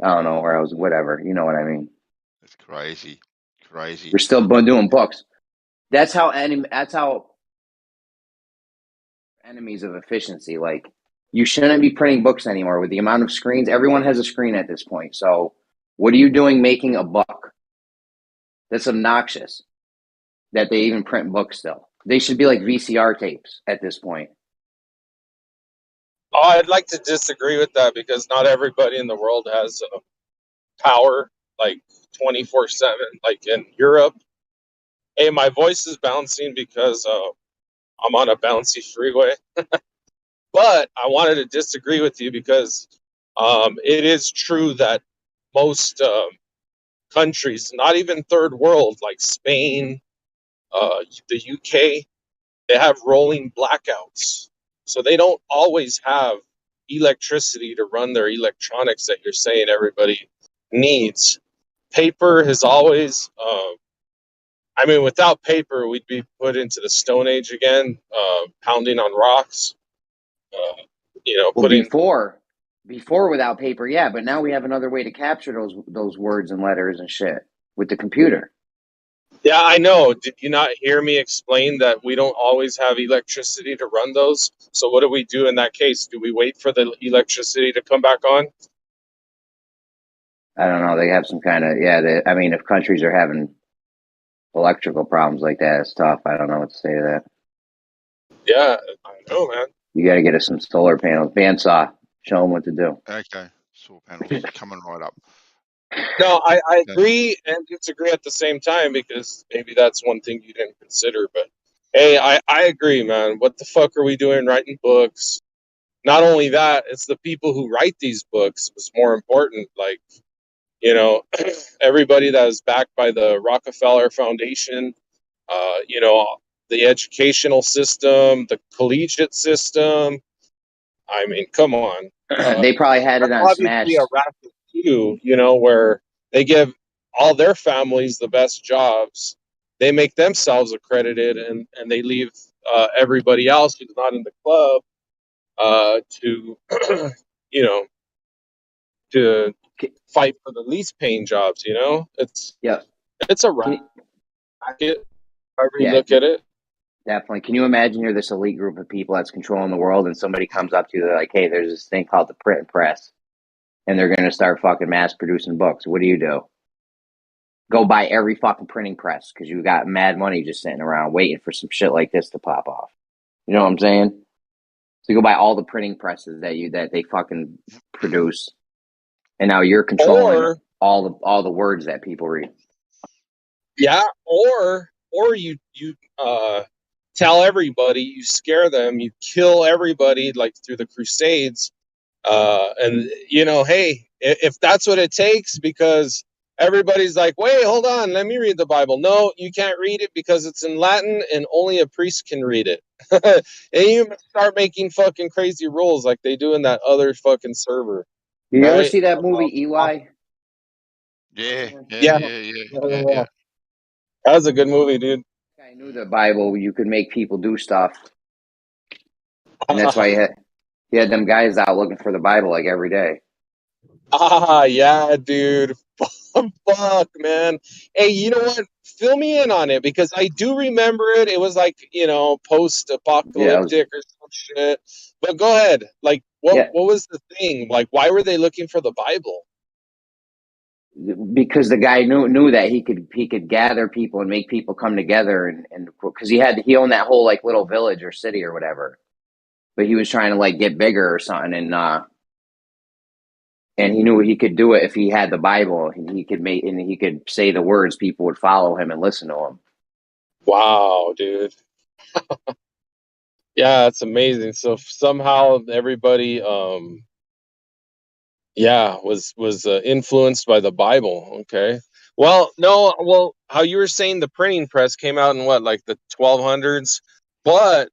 don't know where I was. Whatever, you know what I mean. It's crazy. We're still doing books. That's how enemies of efficiency. Like, you shouldn't be printing books anymore with the amount of screens. Everyone has a screen at this point. So what are you doing making a book? That's obnoxious that they even print books still. They should be like VCR tapes at this point. Oh, I'd like to disagree with that because not everybody in the world has power like 24/7. Like in Europe, hey, my voice is bouncing because I'm on a bouncy freeway. But I wanted to disagree with you because it is true that most countries, not even third world, like Spain, the UK, they have rolling blackouts. So they don't always have electricity to run their electronics that you're saying everybody needs. Paper has always, I mean, without paper, we'd be put into the Stone Age again, pounding on rocks. Well, Putting before without paper, yeah, but now we have another way to capture those words and letters and shit with the computer. Yeah, I know. Did you not hear me explain that we don't always have electricity to run those? So what do we do in that case? Do we wait for the electricity to come back on? I don't know. They have some kind of I mean, if countries are having electrical problems like that, it's tough. I don't know what to say to that. Yeah, I know, man. You got to get us some solar panels. Bandsaw, show them what to do. Okay, solar panels coming right up. No, I agree and disagree at the same time, because maybe that's one thing you didn't consider. But hey, I agree, man. What the fuck are we doing writing books? Not only that, it's the people who write these books was more important. Like, everybody that is backed by the Rockefeller Foundation, the educational system, the collegiate system. I mean, come on. They probably had it on Smash. Obviously a racket too, where they give all their families the best jobs. They make themselves accredited, and they leave everybody else who's not in the club to, to fight for the least paying jobs. It's a racket. However you look at it. Definitely. Can you imagine you're this elite group of people that's controlling the world, and somebody comes up to you, they're like, hey, there's this thing called the print press, and they're going to start fucking mass producing books. What do? Go buy every fucking printing press because you got mad money just sitting around waiting for some shit like this to pop off. You know what I'm saying? So you go buy all the printing presses that they fucking produce, and now you're controlling all the words that people read. Yeah, or you tell everybody, you scare them, you kill everybody, like through the Crusades, and hey, if that's what it takes, because everybody's like, wait, hold on, let me read the Bible. No, you can't read it because it's in Latin and only a priest can read it. And you start making fucking crazy rules like they do in that other fucking server. You ever see that movie Eli? Yeah. That was a good movie, dude. I knew the Bible, you could make people do stuff, and that's why you had them guys out looking for the Bible like every day. Yeah, dude. Fuck, man. Hey, you know what? Fill me in on it, because I do remember it. It was like, post-apocalyptic or some shit. But go ahead. Like, what was the thing? Like, why were they looking for the Bible? Because the guy knew that he could gather people and make people come together, and because he owned that whole like little village or city or whatever, but he was trying to like get bigger or something, and he knew he could do it if he had the Bible, and he could say the words, people would follow him and listen to him. Wow, dude. Yeah, it's amazing. So somehow everybody was influenced by the Bible. Okay. Well, no, how you were saying the printing press came out in what, like the 1200s, but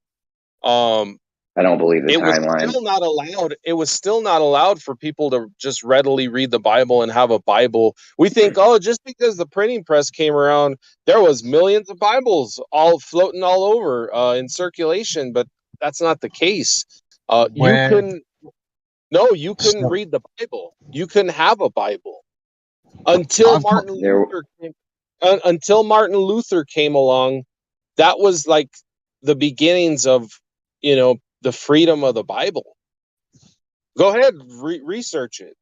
I don't believe the timeline. It was still not allowed for people to just readily read the Bible and have a Bible. We think, just because the printing press came around, there was millions of Bibles all floating all over in circulation, but that's not the case. You couldn't read the Bible. You couldn't have a Bible until Martin Luther came along. That was like the beginnings of, the freedom of the Bible. Go ahead, research it.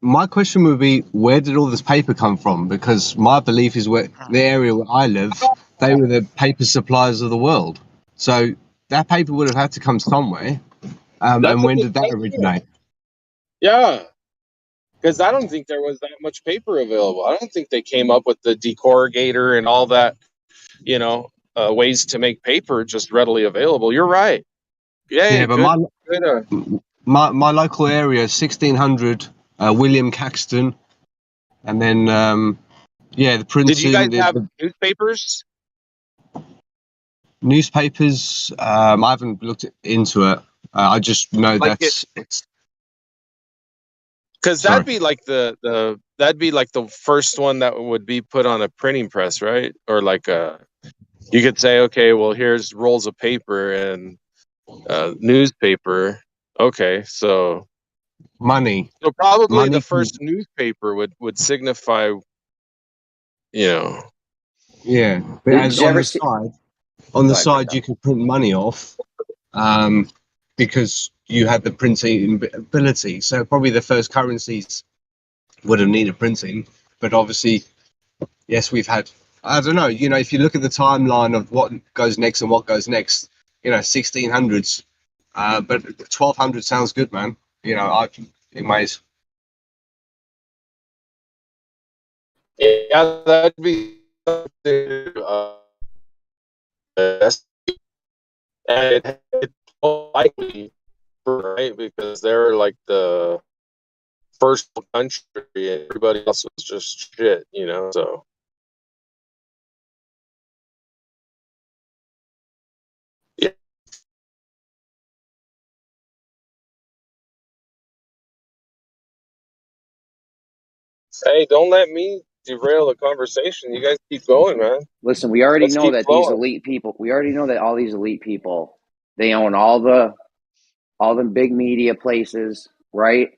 My question would be, where did all this paper come from? Because my belief is where the area where I live, they were the paper suppliers of the world. So that paper would have had to come somewhere. And when did that originate? Yeah, because I don't think there was that much paper available. I don't think they came up with the decorrugator and all that, ways to make paper just readily available. You're right. Yeah, but my local area, 1600, William Caxton, and then the printing. Did you guys have newspapers? Newspapers, I haven't looked into it. I just know Like that's it's. Because Sorry. that'd be like that'd be like the first one that would be put on a printing press, right? Or like you could say, okay, well, here's rolls of paper and newspaper. Okay, so Money. so probably Money the can- first newspaper would signify, you know. Yeah, but Did as you on ever the see? side, on the Go ahead, side Victor. you can print money off, because you had the printing ability. So probably the first currencies would have needed printing, but obviously, yes, we've had. I don't know. You know, if you look at the timeline of what goes next and what goes next, 1600s, but 1200 sounds good, man. In ways. Yeah, that'd be something, and it's likely, right? Because they're like the first country, and everybody else was just shit, So yeah. Hey, don't let me derail the conversation. You guys keep going, man. Listen, we already Let's know keep that these flowing. elite people. We already know that all these elite people, they own all the big media places, right?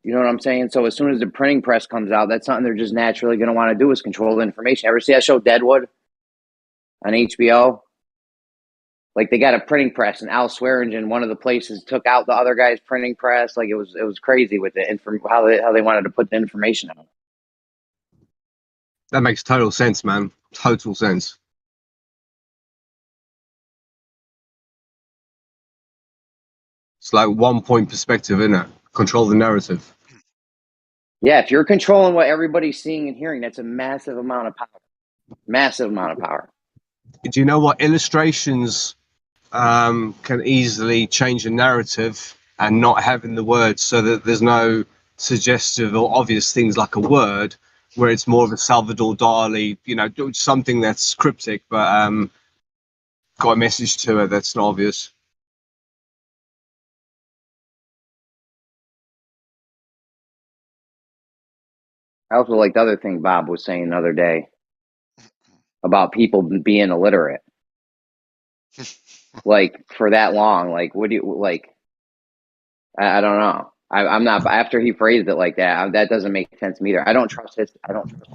You know what I'm saying? So as soon as the printing press comes out, that's something they're just naturally going to want to do is control the information. Ever see that show Deadwood on HBO? Like they got a printing press, and Al Swearingen, one of the places, took out the other guy's printing press. Like it was crazy with it, and from how they wanted to put the information out. That makes total sense, man. Total sense. It's like 1 point perspective, isn't it? Control the narrative. Yeah, if you're controlling what everybody's seeing and hearing, that's a massive amount of power. Massive amount of power. Do you know what illustrations can easily change a narrative and not having the words, so that there's no suggestive or obvious things like a word, where it's more of a Salvador Dali, something that's cryptic but got a message to it that's not obvious. I also like the other thing Bob was saying the other day about people being illiterate. Like for that long, like what do you like? I don't know. I'm not. After he phrased it like that, that doesn't make sense to me either. I don't trust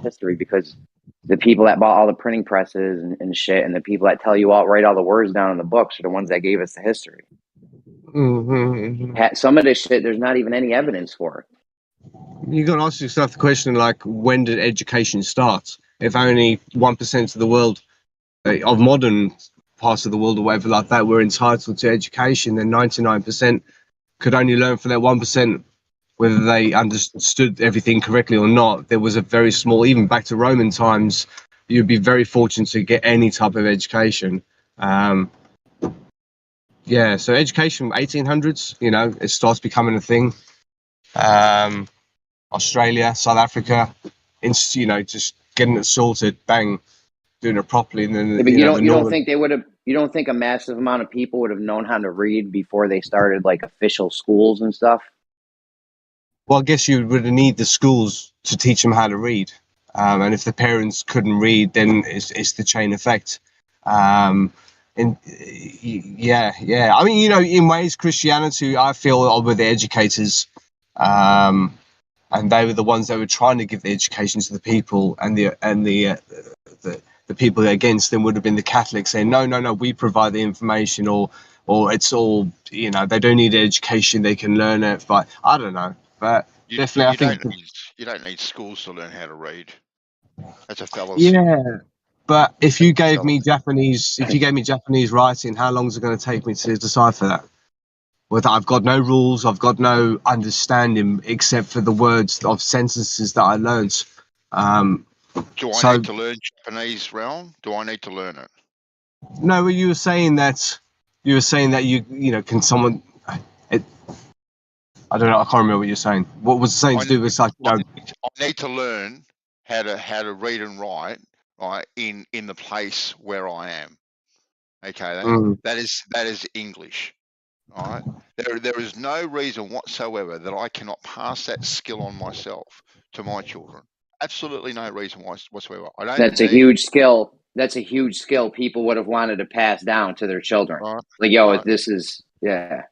history because the people that bought all the printing presses and shit, and the people that tell you write all the words down in the books are the ones that gave us the history. Mm-hmm. Some of this shit, there's not even any evidence for it. You got to ask yourself the question, like, when did education start? If only 1% of the world, of modern parts of the world or whatever like that, were entitled to education, then 99% could only learn from that 1%, whether they understood everything correctly or not. There was a very small, even back to Roman times, you'd be very fortunate to get any type of education. Yeah, so education, 1800s, it starts becoming a thing. Australia, South Africa, just getting it sorted, bang, doing it properly, and then Yeah, but you don't think they would have? You don't think a massive amount of people would have known how to read before they started like official schools and stuff? Well, I guess you would need the schools to teach them how to read, and if the parents couldn't read, then it's the chain effect. And yeah. I mean, in ways, Christianity, I feel, were the educators. And they were the ones that were trying to give the education to the people, and the people against them would have been the Catholics saying, no, we provide the information, or it's all, they don't need education, they can learn it. But I don't know. But definitely, I think you don't need schools to learn how to read. That's a fallacy. yeah. But if you gave me Japanese writing, how long is it going to take me to decipher that? With I've got no rules, I've got no understanding except for the words of sentences that I learned. Do I need to learn Japanese, Realm? Do I need to learn it? No, you were saying that can someone? I don't know. I can't remember what you're saying. What was the saying to do with like? I need to learn how to read and write, right, in the place where I am. Okay, Mm. that is English. All right. There is no reason whatsoever that I cannot pass that skill on myself to my children. Absolutely no reason whatsoever. I don't That's a need. huge skill. That's a huge skill people would have wanted to pass down to their children. Right. Like, yo, Right. this is, yeah.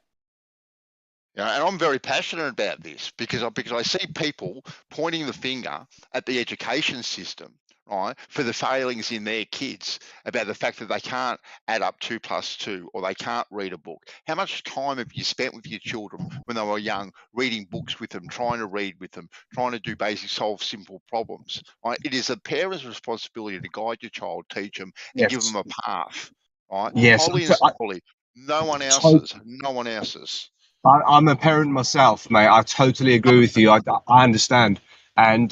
Yeah, and I'm very passionate about this because I see people pointing the finger at the education system, right, for the failings in their kids, about the fact that they can't add up 2 + 2 or they can't read a book. How much time have you spent with your children when they were young, reading books with them, trying to read with them, trying to do basic solve simple problems? Right? It is a parent's responsibility to guide your child, teach them, and give Yes. them a path. Right? Yes. Wholly and solely. No one To- else's. No one else's. I'm a parent myself, mate. I totally agree with you. I understand. And,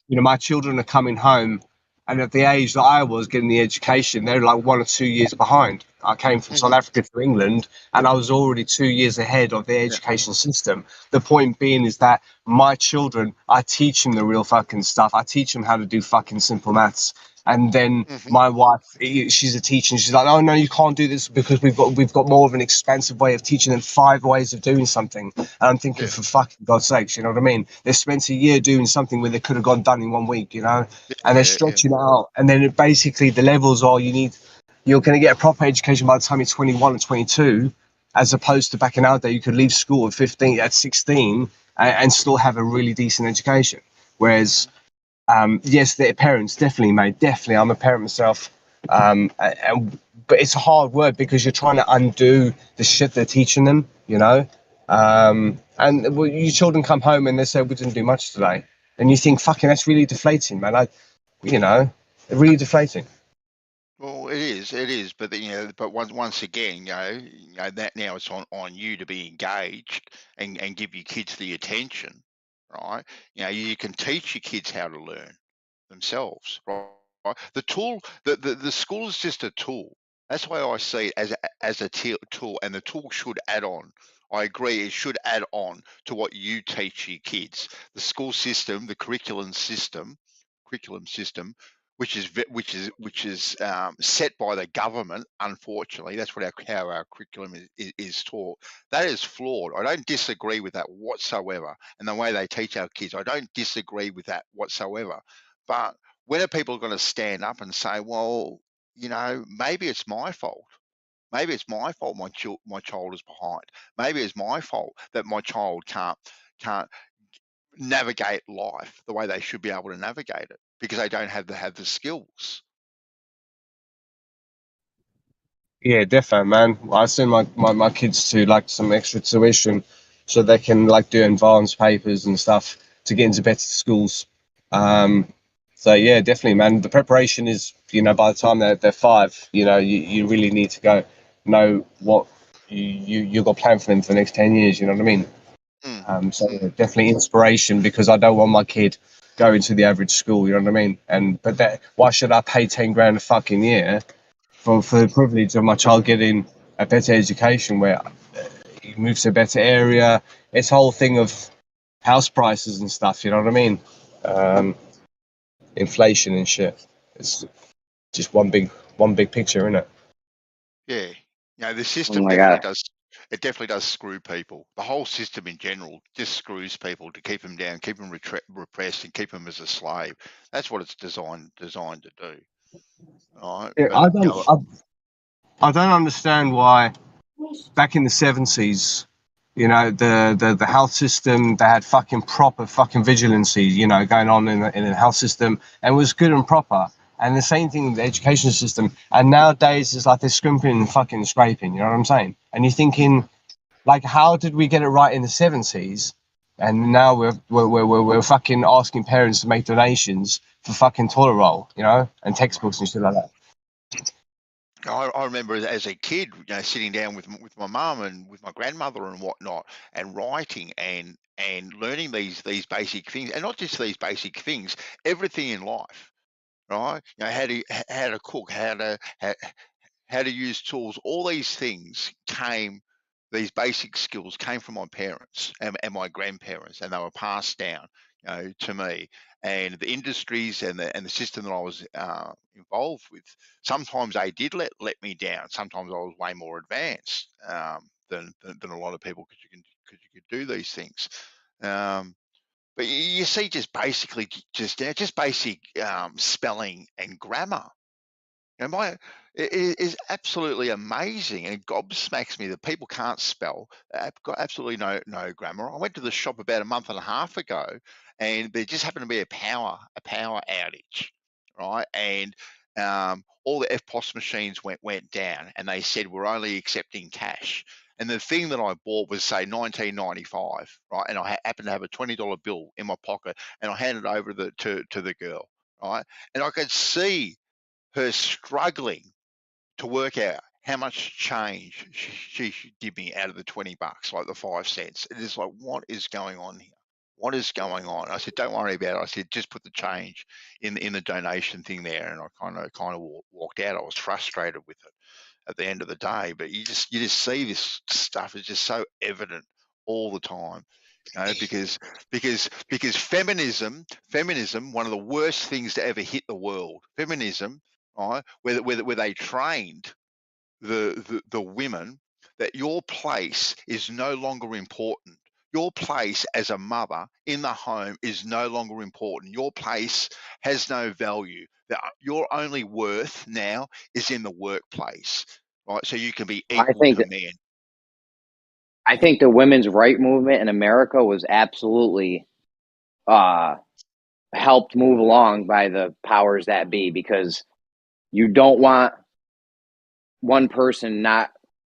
my children are coming home, and at the age that I was getting the education, they're like 1 or 2 years behind. I came from South Africa to England, and I was already 2 years ahead of the education system. The point being is that my children, I teach them the real fucking stuff. I teach them how to do fucking simple maths. And then my wife, she's a teacher, and she's like, "Oh no, you can't do this because we've got more of an expansive way of teaching them 5 ways of doing something." And I'm thinking, for fucking God's sakes, you know what I mean? They spent a year doing something where they could have got done in 1 week, and they're stretching it out. And then basically the levels are you're going to get a proper education by the time you're 21 and 22, as opposed to back in our day, you could leave school at 16 and still have a really decent education. Whereas yes, their parents definitely, mate. Definitely, I'm a parent myself. But it's a hard word because you're trying to undo the shit they're teaching them, And your children come home and they say, "We didn't do much today," and you think, "Fucking, that's really deflating, man." Really deflating. Well, it is, but but once again, that now it's on you to be engaged and give your kids the attention, right? You can teach your kids how to learn themselves, right? The tool, the school is just a tool. That's why I see it as a tool, and the tool should add on. I agree, it should add on to what you teach your kids. The school system, the curriculum system, which is set by the government. Unfortunately, that's what how our curriculum is taught. That is flawed. I don't disagree with that whatsoever, and the way they teach our kids, I don't disagree with that whatsoever. But when are people going to stand up and say, "Well, maybe it's my fault. Maybe it's my fault my child is behind. Maybe it's my fault that my child can't navigate life the way they should be able to navigate it because they don't have the skills." Yeah, definitely, man. I send my kids to some extra tuition so they can do advanced papers and stuff to get into better schools. So yeah, definitely, man. The preparation is, by the time they're 5, you really need to know what you got planned for them for the next 10 years. You know what I mean? So yeah, definitely inspiration, because I don't want my kid going to the average school. You know what I mean? But why should I pay 10 grand a fucking year for the privilege of my child getting a better education where he moves to a better area? It's a whole thing of house prices and stuff, you know what I mean? Inflation and shit. It's just one big picture, isn't it? Yeah, the Oh system my definitely God. does. It definitely does screw people. The whole system in general just screws people to keep them down, keep them repressed, and keep them as a slave. That's what it's designed to do. All right, Yeah, but I don't understand why back in the 70s, the health system, they had fucking proper fucking vigilancy, going on in the health system, and it was good and proper. And the same thing with the education system. And nowadays it's like they're scrimping and fucking scraping, you know what I'm saying? And you're thinking, how did we get it right in the 70s? And now we're fucking asking parents to make donations for fucking toilet roll, and textbooks and shit like that. I remember as a kid, sitting down with my mum and with my grandmother and whatnot, and writing and learning these basic things, and not just these basic things, everything in life, right? How to cook, how to use tools. All these things these basic skills came from my parents and my grandparents, and they were passed down. to me. And the industries and the system that I was involved with, sometimes they did let me down. Sometimes I was way more advanced than a lot of people because you could do these things. But you see, just basically just basic spelling and grammar. It is absolutely amazing, and it gobsmacks me that people can't spell. They've got absolutely no grammar. I went to the shop about a month and a half ago, and there just happened to be a power outage, right? And all the FPOS machines went down, and they said we're only accepting cash. And the thing that I bought was, say, $19.95, right? And I happened to have a $20 bill in my pocket, and I handed it over to the girl, right? And I could see her struggling to work out how much change she should give me out of the $20, like the 5 cents. It is like, what is going on here? What is going on? I said, don't worry about it. I said, just put the change in the donation thing there. And I kind of walked out. I was frustrated with it at the end of the day. But you just see this stuff is just so evident all the time. Because feminism, one of the worst things to ever hit the world. Feminism, right? Where they trained the women that your place is no longer important. Your place as a mother in the home is no longer important. Your place has no value. Your only worth now is in the workplace, right? So you can be I equal think to men. I think the women's right movement in America was absolutely helped move along by the powers that be, because you don't want one person not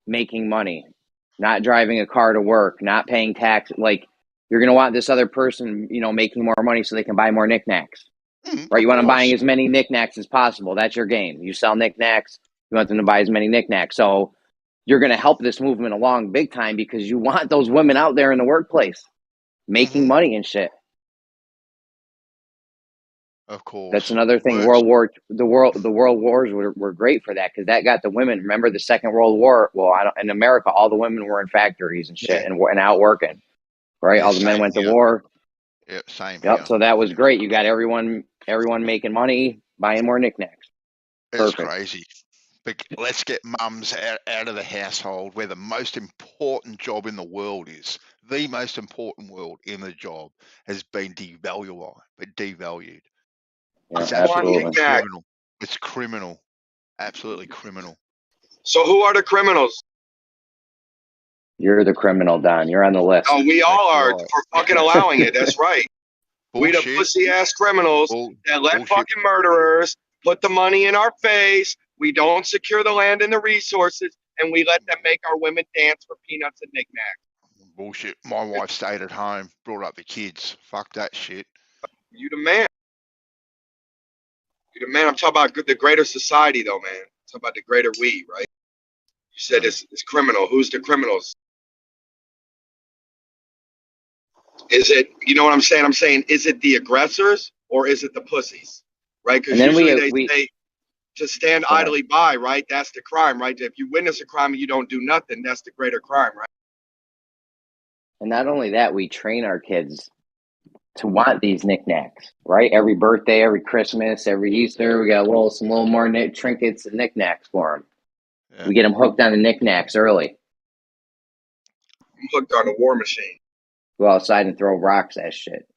making money, not driving a car to work, not paying tax. Like, you're going to want this other person, making more money so they can buy more knickknacks, right? You want them buying as many knickknacks as possible. That's your game. You sell knickknacks, you want them to buy as many knickknacks. So you're going to help this movement along big time because you want those women out there in the workplace making money and shit. Of course. That's another thing. The world wars were great for that, because that got the women. Remember the Second World War? Well, in America, all the women were in factories and shit, and out working, right? Yeah, all the men went to here. war. Yeah, same Yep. here. So that was great. You got everyone making money, buying more knickknacks. It's crazy. But let's get mums out of the household where the most important job in the world is. The most important world in the job has been devalued. Yeah, It's absolutely absolutely. criminal. It's criminal. Absolutely criminal. So who are the criminals? You're the criminal, Don. You're on the list. No, we all are for fucking allowing it. That's right. We the pussy ass criminals that let fucking murderers put the money in our face. We don't secure the land and the resources, and we let them make our women dance for peanuts and knickknacks. Bullshit. My wife stayed at home, brought up the kids. Fuck that shit. You the man. You the man. I'm talking about the greater society, though, man. I'm talking about the greater we, right? You said it's criminal. Who's the criminals? Is it, you know what I'm saying? I'm saying, is it the aggressors or is it the pussies, right? Because usually they say to stand idly by, right? That's the crime, right? If you witness a crime and you don't do nothing, that's the greater crime, right? And not only that, we train our kids to want these knickknacks, right? Every birthday, every Christmas, every Easter, we got some little more trinkets and knickknacks for them. Yeah. We get them hooked on the knickknacks early. I'm hooked on the war machine. Go outside and throw rocks at shit.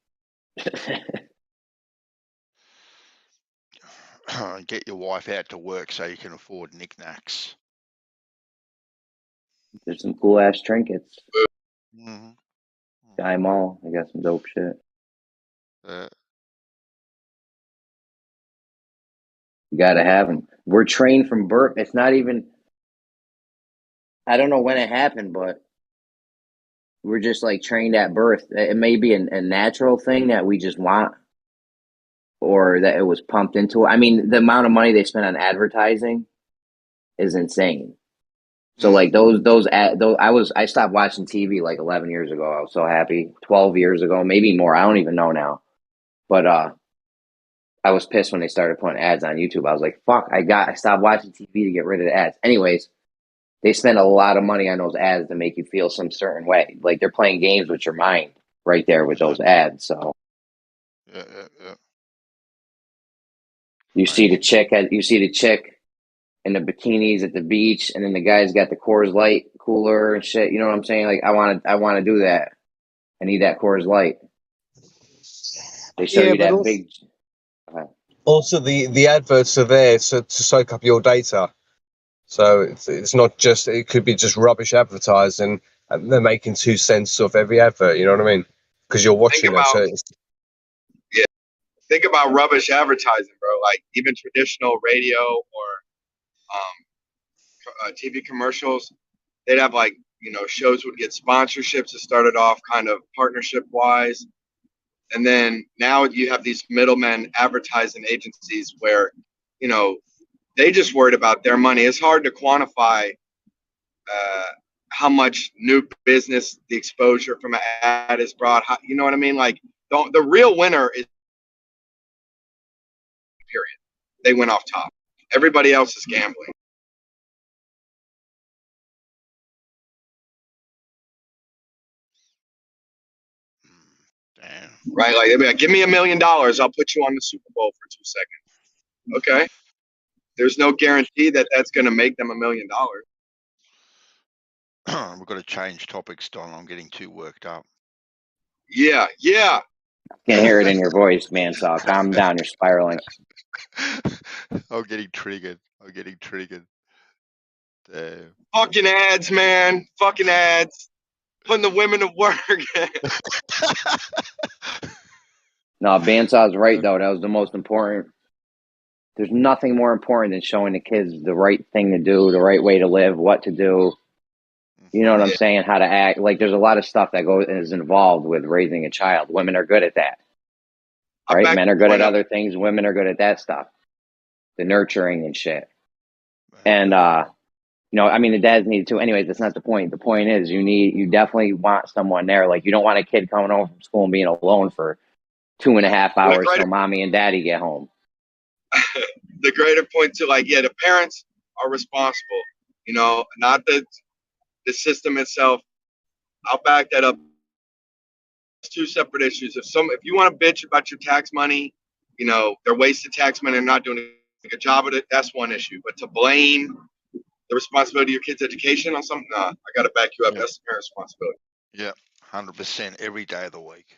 Get your wife out to work so you can afford knickknacks. There's some cool ass trinkets. Mm-hmm. Guy Mall, I got some dope shit. You gotta have them. We're trained from birth. It's not even. I don't know when it happened, but we're just like trained at birth. It may be a natural thing that we just want, or that it was pumped into. I mean, the amount of money they spend on advertising is insane. So like I stopped watching TV like 11 years ago. I was so happy. 12 years ago, maybe more. I don't even know now. But I was pissed when they started putting ads on YouTube. I was like, fuck, I stopped watching TV to get rid of the ads. Anyways, they spend a lot of money on those ads to make you feel some certain way. Like they're playing games with your mind right there with those ads. So Yeah. You see the chick in the bikinis at the beach, and then the guy's got the Coors Light cooler and shit. You know what I'm saying? Like I want to do that. I need that Coors Light. They show Yeah, you but that also, big. also the adverts are there to soak up your data. So it's not just, it could be just rubbish advertising, and they're making 2 cents off every advert. You know what I mean? Because you're watching them. So Yeah. Think about rubbish advertising, bro. Like even traditional radio or TV commercials, they'd have like, shows would get sponsorships. It started off kind of partnership wise. And then now you have these middlemen advertising agencies where, they just worried about their money. It's hard to quantify how much new business the exposure from an ad is brought. You know what I mean? Like the real winner is period. They went off top. Everybody else is gambling. Damn. Right? Like they'd be like, give me $1 million, I'll put you on the Super Bowl for 2 seconds. Okay. There's no guarantee that that's going to make them $1 million. We've got to change topics, Don. I'm getting too worked up. Yeah. Can't hear it in your voice, man. So calm down. You're spiraling. I'm getting triggered. Damn. Fucking ads, man. Fucking ads. Putting the women to work. No, Bansaw's right though. That was the most important. There's nothing more important than showing the kids the right thing to do, the right way to live, what to do. You know what I'm saying? How to act. Like there's a lot of stuff that is involved with raising a child. Women are good at that. Right? Men are good at other things. Women are good at that stuff. The nurturing and shit. And I mean the dads need to. Anyways, that's not the point. The point is you definitely want someone there. Like you don't want a kid coming home from school and being alone for 2.5 hours till mommy and daddy get home. The greater point to the parents are responsible, not the system itself. I'll back that up. It's 2 separate issues. If you want to bitch about your tax money, they're wasted tax money and not doing a good job of it, that's one issue. But to blame the responsibility of your kid's education on something, I got to back you up. That's the parent's responsibility. Yeah, 100% every day of the week.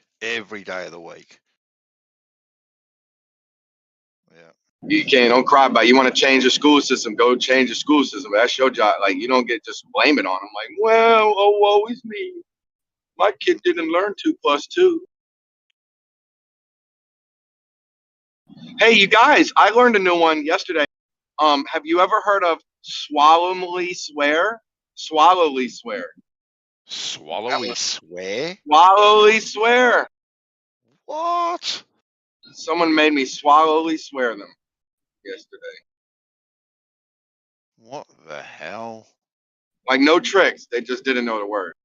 Yeah. You don't cry about it. You want to change the school system, go change the school system. That's your job. Like you don't get just blame it on them. Like, well, woe is me. My kid didn't learn 2 + 2. Hey, you guys, I learned a new one yesterday. Have you ever heard of swallowly swear? Swallowly swear. Swallowly swear? Swallowly swear. What? Someone made me swallowly swear them yesterday. What the hell? Like no tricks. They just didn't know the word.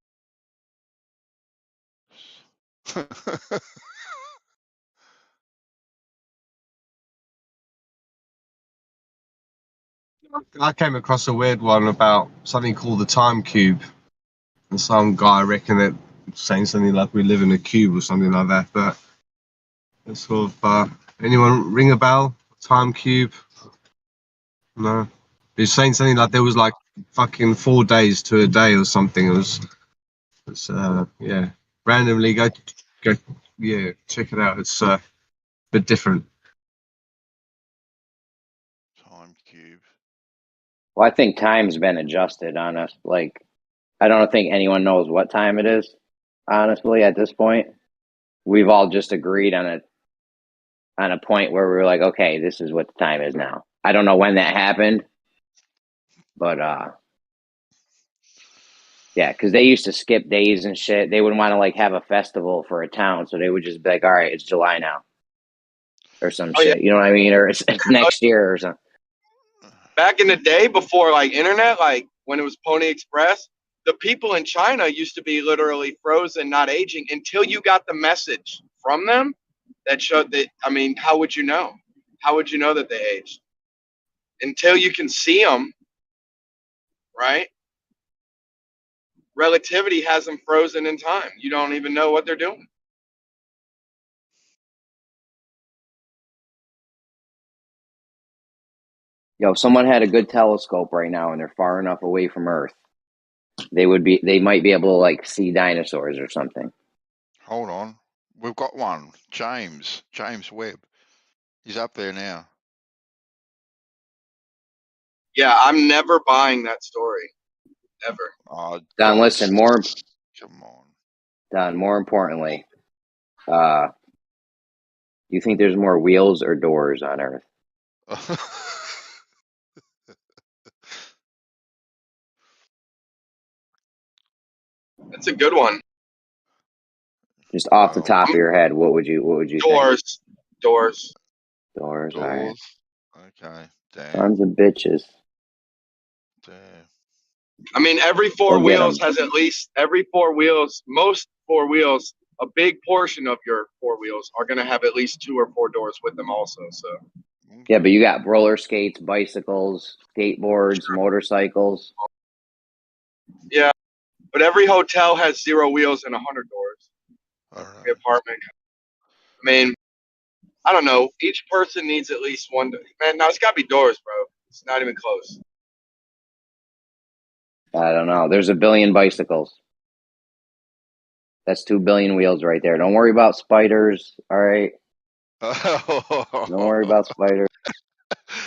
I came across a weird one about something called the time cube, and some guy reckoned it saying something like we live in a cube or something like that. But it's sort of anyone ring a bell? Time cube? No. He's saying something like there was like fucking 4 days to a day or something. It was yeah. Randomly go yeah, check it out. It's a bit different. Time cube. Well, I think time's been adjusted on us. Like, I don't think anyone knows what time it is, honestly, at this point. We've all just agreed on a point where we're like, okay, this is what the time is now. I don't know when that happened, but yeah, because they used to skip days and shit. They wouldn't want to have a festival for a town, so they would just be like, all right, it's July now, or some shit. Yeah. You know what I mean? Or it's next year or something. Back in the day before internet, when it was Pony Express, the people in China used to be literally frozen, not aging, until you got the message from them that showed that. I mean, how would you know? How would you know that they aged? Until you can see them, right? Relativity has them frozen in time. You don't even know what they're doing. Yo, if someone had a good telescope right now and they're far enough away from Earth, they might be able to like see dinosaurs or something. Hold on. We've got one. James Webb. He's up there now. Yeah, I'm never buying that story. Ever. Oh, Don, listen, come on. Don, more importantly, you think there's more wheels or doors on Earth? That's a good one. Just off the top of your head, what would you think? Doors. Doors, all right. Doors. Okay. Damn. Sons of bitches. Damn. I mean, every four wheels has at least most four wheels, a big portion of your four wheels are going to have at least 2 or 4 doors with them also. So. Yeah, but you got roller skates, bicycles, skateboards, motorcycles. Yeah, but every hotel has 0 wheels and 100 doors. Every apartment. I mean, I don't know. Each person needs at least one. Man, no, it's got to be doors, bro. It's not even close. I don't know. There's 1 billion bicycles. That's 2 billion wheels right there. Don't worry about spiders, all right? Don't worry about spiders.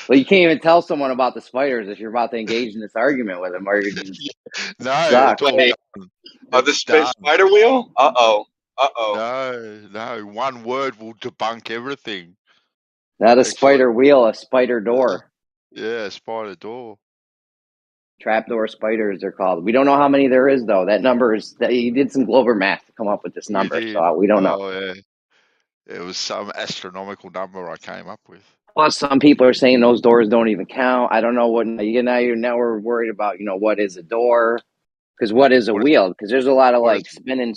Well, you can't even tell someone about the spiders if you're about to engage in this argument with them, or you're just No, it's all done. The spider wheel? Uh-oh. No. One word will debunk everything. Not a spider wheel, a spider door. Yeah, spider door. Trapdoor spiders, they're called. We don't know how many there is, though. That number is, you did some Glover math to come up with this number, so we don't know. Oh, yeah. It was some astronomical number I came up with. Plus, some people are saying those doors don't even count. I don't know what, now we're worried about, what is a door? Because what is a wheel? Because there's a lot of, like, spinning.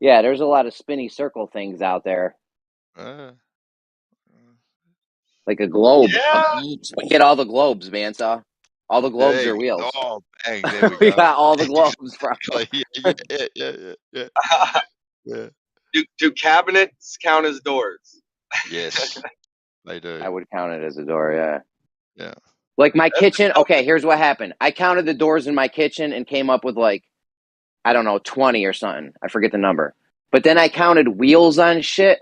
Yeah, there's a lot of spinny circle things out there. Like a globe. Yeah. We get all the globes, man, so all the globes are wheels. Oh, bang, there we go. We got all the globes, bro. Yeah. Do cabinets count as doors? Yes, they do. I would count it as a door, yeah. Yeah. Like my kitchen, okay, here's what happened. I counted the doors in my kitchen and came up with like, I don't know, 20 or something. I forget the number. But then I counted wheels on shit,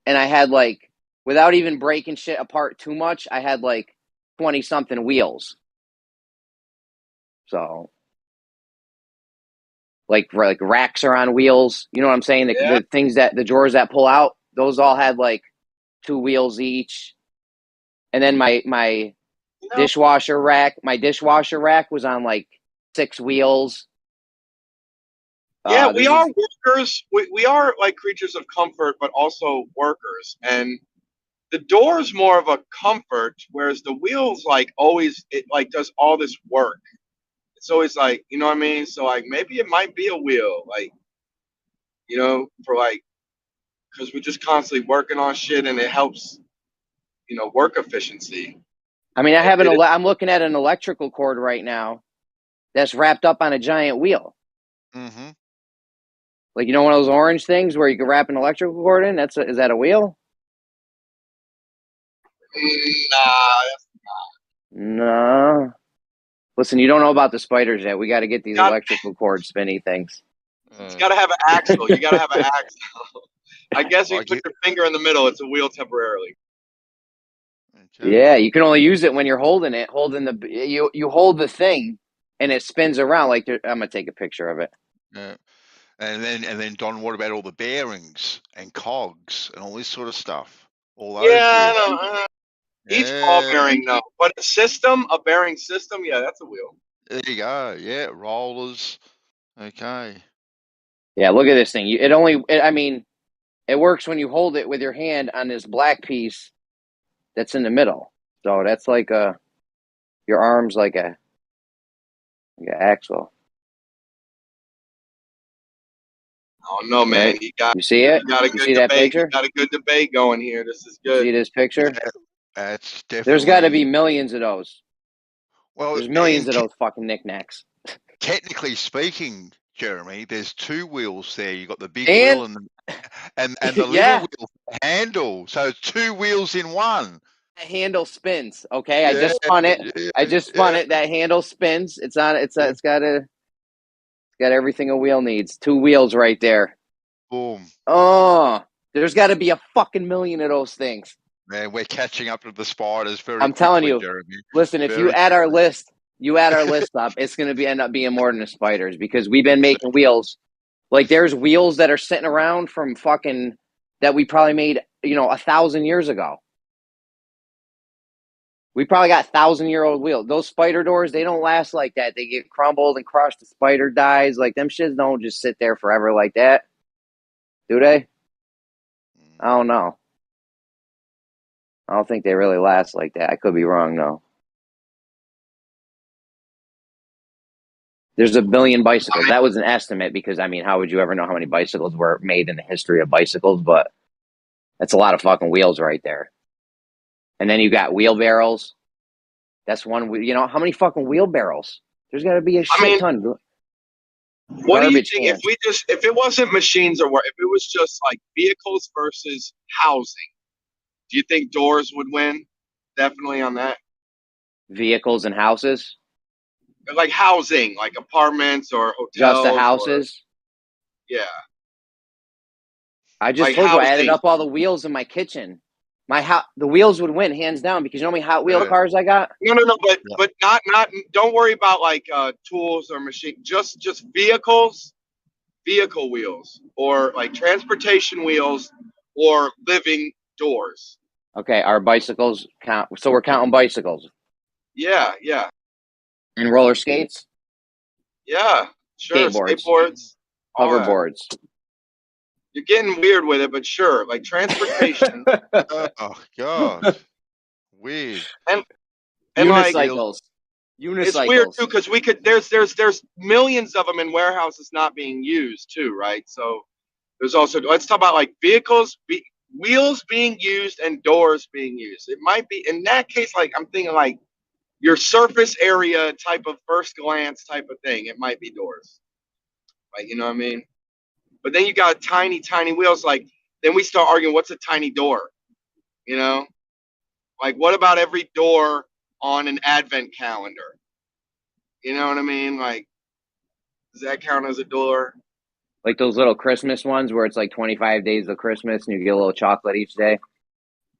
and I had like, without even breaking shit apart too much, I had like 20-something wheels. So, like racks are on wheels. You know what I'm saying? The things the drawers that pull out, those all had like 2 wheels each. And then my dishwasher rack was on like 6 wheels. Yeah, we are workers. We are like creatures of comfort, but also workers. And the door's more of a comfort, whereas the wheels like always it like does all this work. It's always like, you know what I mean? So like maybe it might be a wheel, like, for like, because we're just constantly working on shit and it helps, work efficiency. I mean, I'm looking at an electrical cord right now that's wrapped up on a giant wheel. Mm-hmm. Like, one of those orange things where you can wrap an electrical cord in? Is that a wheel? No. Listen, you don't know about the spiders yet. We got to get these electrical cord spinny things. It's got to have an axle. You got to have an axle. I guess you put your finger in the middle. It's a wheel temporarily. Okay. Yeah, you can only use it when you're holding it. You hold the thing, and it spins around. Like I'm gonna take a picture of it. Yeah. And then Don, what about all the bearings and cogs and all this sort of stuff? All those. Yeah, each ball bearing, no, but a bearing system, yeah, that's a wheel. There you go. Yeah, rollers. Okay. Yeah, look at this thing. It works when you hold it with your hand on this black piece that's in the middle. So that's like your arm's like an axle. Oh no, man! Right? You see it? You see that picture? You got a good debate going here. This is good. You see this picture? Yeah, that's definitely. There's got to be millions of those. Well, there's millions of those fucking knickknacks. Technically speaking, Jeremy, there's 2 wheels there. You got the big wheel and the little wheel handle. So it's 2 wheels in one. That handle spins. Okay, I just spun it. I just spun it. That handle spins. It's on. It's got everything a wheel needs. 2 wheels right there. Boom. Oh, there's got to be a fucking million of those things. Man, we're catching up to the spiders very I'm telling quickly, you. Jeremy. Listen, if you add our list, up, it's going to end up being more than the spiders because we've been making wheels. Like there's wheels that are sitting around from fucking that we probably made 1,000 years ago. We probably got 1,000-year-old wheels. Those spider doors, they don't last like that. They get crumbled and crushed. The spider dies. Like them shits don't just sit there forever like that. Do they? I don't know. I don't think they really last like that. I could be wrong though. There's 1 billion bicycles. That was an estimate because how would you ever know how many bicycles were made in the history of bicycles? But that's a lot of fucking wheels right there. And then you got wheelbarrows. That's one. How many fucking wheelbarrows? There's got to be a shit ton. What do you think if it wasn't machines or if it was just like vehicles versus housing? Do you think doors would win? Definitely on that. Vehicles and houses. Like housing, like apartments or hotels. Just the houses. Yeah. I just told you I added up all the wheels in my kitchen. The wheels would win hands down because you know how many Hot Wheel cars I got? No, but not don't worry about like tools or machine. Just vehicles, vehicle wheels, or like transportation wheels or living doors. Okay, our bicycles count. So we're counting bicycles. Yeah. And roller skates? Yeah, sure. Skateboards. Hoverboards. You're getting weird with it, but sure. Like transportation. Oh God. Weird. And unicycles. It's weird too because we could. There's millions of them in warehouses not being used too, right? So there's also. Let's talk about like vehicles, wheels being used and doors being used. It might be in that case. Like I'm thinking like your surface area type of first glance type of thing. It might be doors. Like you know what I mean. But then you got tiny wheels. Like then we start arguing what's a tiny door. You know, like what about every door on an advent calendar? You know what I mean? Like, does that count as a door? Like those little Christmas ones where it's like 25 days of Christmas and you get a little chocolate each day.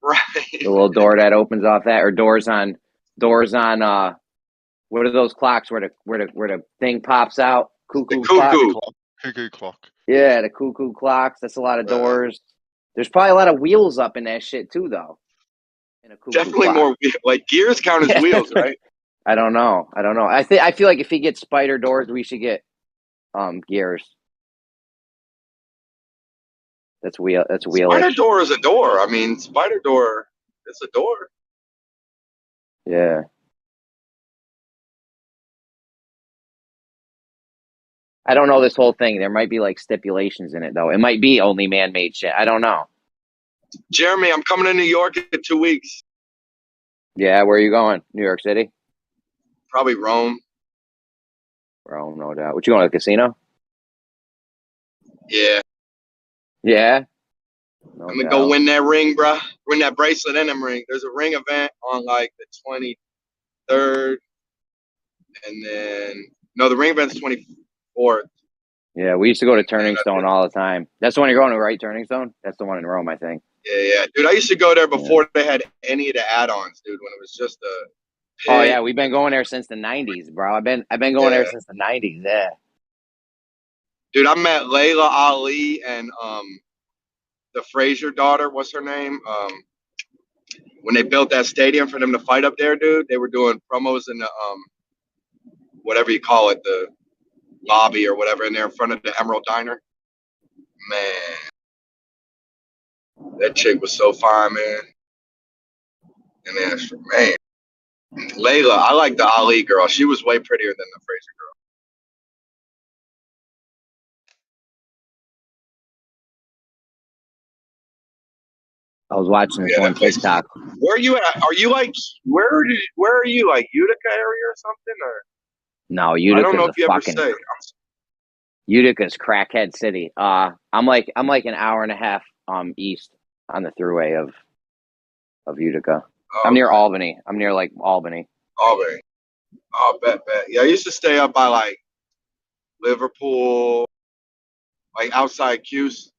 Right. The little door that opens off that, or doors on what are those clocks where the thing pops out? Cuckoo clock. Yeah, the cuckoo clocks. That's a lot of doors. There's probably a lot of wheels up in that shit too, though. Definitely more like gears count as wheels, right? I don't know. I feel like if he gets spider doors, we should get gears. That's wheel. Spider door is a door. I mean, spider door is a door. Yeah. I don't know this whole thing. There might be like stipulations in it though. It might be only man-made shit. I don't know. Jeremy, I'm coming to New York in 2 weeks. Yeah, where are you going? New York City? Probably Rome. Rome, no doubt. What you going to the casino? Yeah. Yeah. I'm gonna go win that ring, bro. Win that bracelet and them ring. There's a ring event on like the 23rd, and then the ring event's 24th. Yeah, we used to go to Turning Stone all the time. That's the one you're going to, right? Turning Stone? That's the one in Rome, I think. Yeah, dude. I used to go there before they had any of the add-ons, dude. When it was just a. Oh yeah, we've been going there since the '90s, bro. I've been going there since the '90s. Yeah. Dude, I met Layla Ali and the Frazier daughter. What's her name? When they built that stadium for them to fight up there, dude, they were doing promos in the whatever you call it, the lobby or whatever, in there in front of the Emerald Diner. Man, that chick was so fine, man. And then, man, Layla, I like the Ali girl. She was way prettier than the Frazier girl. I was watching this on TikTok. Where are you at? Are you like where are you, like Utica area or something, or? No, Utica's I don't know if you ever say. Utica's crackhead city. I'm like an hour and a half east on the thruway of Utica. I'm near Albany. I'm near like Albany. Albany. Oh, bet. Yeah, I used to stay up by like Liverpool, like outside Cuse.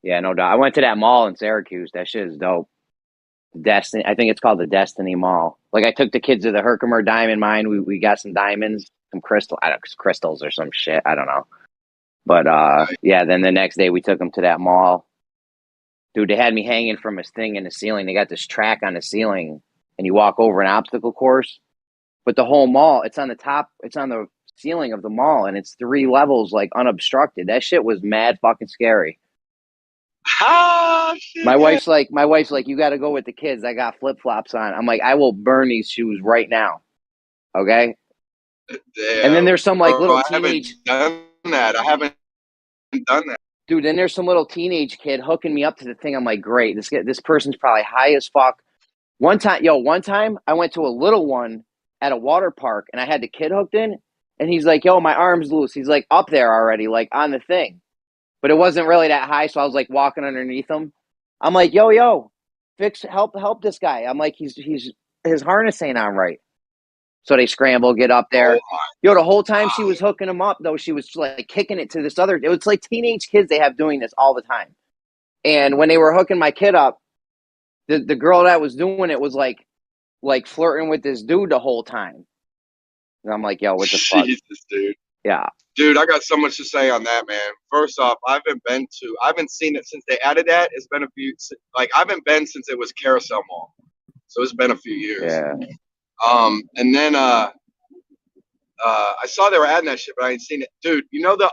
Yeah, no doubt. I went to that mall in Syracuse. That shit is dope. Destiny. I think it's called the Destiny Mall. Like I took the kids to the Herkimer Diamond Mine. We got some diamonds, some crystals or some shit. I don't know. But yeah. Then the next day we took them to that mall. Dude, they had me hanging from a thing in the ceiling. They got this track on the ceiling, and you walk over an obstacle course. But the whole mall, it's on the top. It's on the ceiling of the mall, and it's 3 levels, like unobstructed. That shit was mad fucking scary. Shit, my wife's like, you got to go with the kids. I got flip flops on. I'm like, I will burn these shoes right now. Okay. Damn, and then there's some like little I teenage. haven't done that. I haven't done that. Dude, then there's some little teenage kid hooking me up to the thing. I'm like, great. This person's probably high as fuck. One time I went to a little one at a water park and I had the kid hooked in, and he's like, yo, my arm's loose. He's like up there already, like on the thing. But it wasn't really that high, so I was like walking underneath him. I'm like, yo, help this guy. I'm like, he's his harness ain't on right. So they scramble, get up there. Yo, the whole time she was hooking him up, though, she was like kicking it to this other. It was like teenage kids they have doing this all the time. And when they were hooking my kid up, the girl that was doing it was like flirting with this dude the whole time. And I'm like, yo, what the fuck? Jesus, dude. Yeah. Dude, I got so much to say on that, man. First off, I haven't seen it since they added that. It's been a few, like, I haven't been since it was Carousel Mall. So it's been a few years. Yeah. And then I saw they were adding that shit, but I ain't seen it. Dude, you know the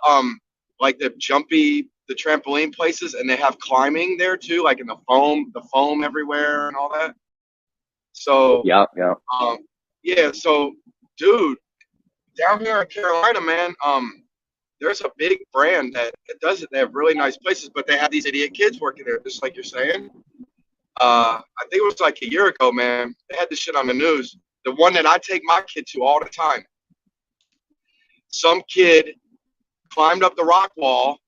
like the trampoline places, and they have climbing there too, like in the foam everywhere and all that. So yeah. Yeah, so dude, down here in Carolina, man, there's a big brand that does it. They have really nice places, but they have these idiot kids working there, just like you're saying. I think it was like a year ago, man. They had this shit on the news. The one that I take my kid to all the time. Some kid climbed up the rock wall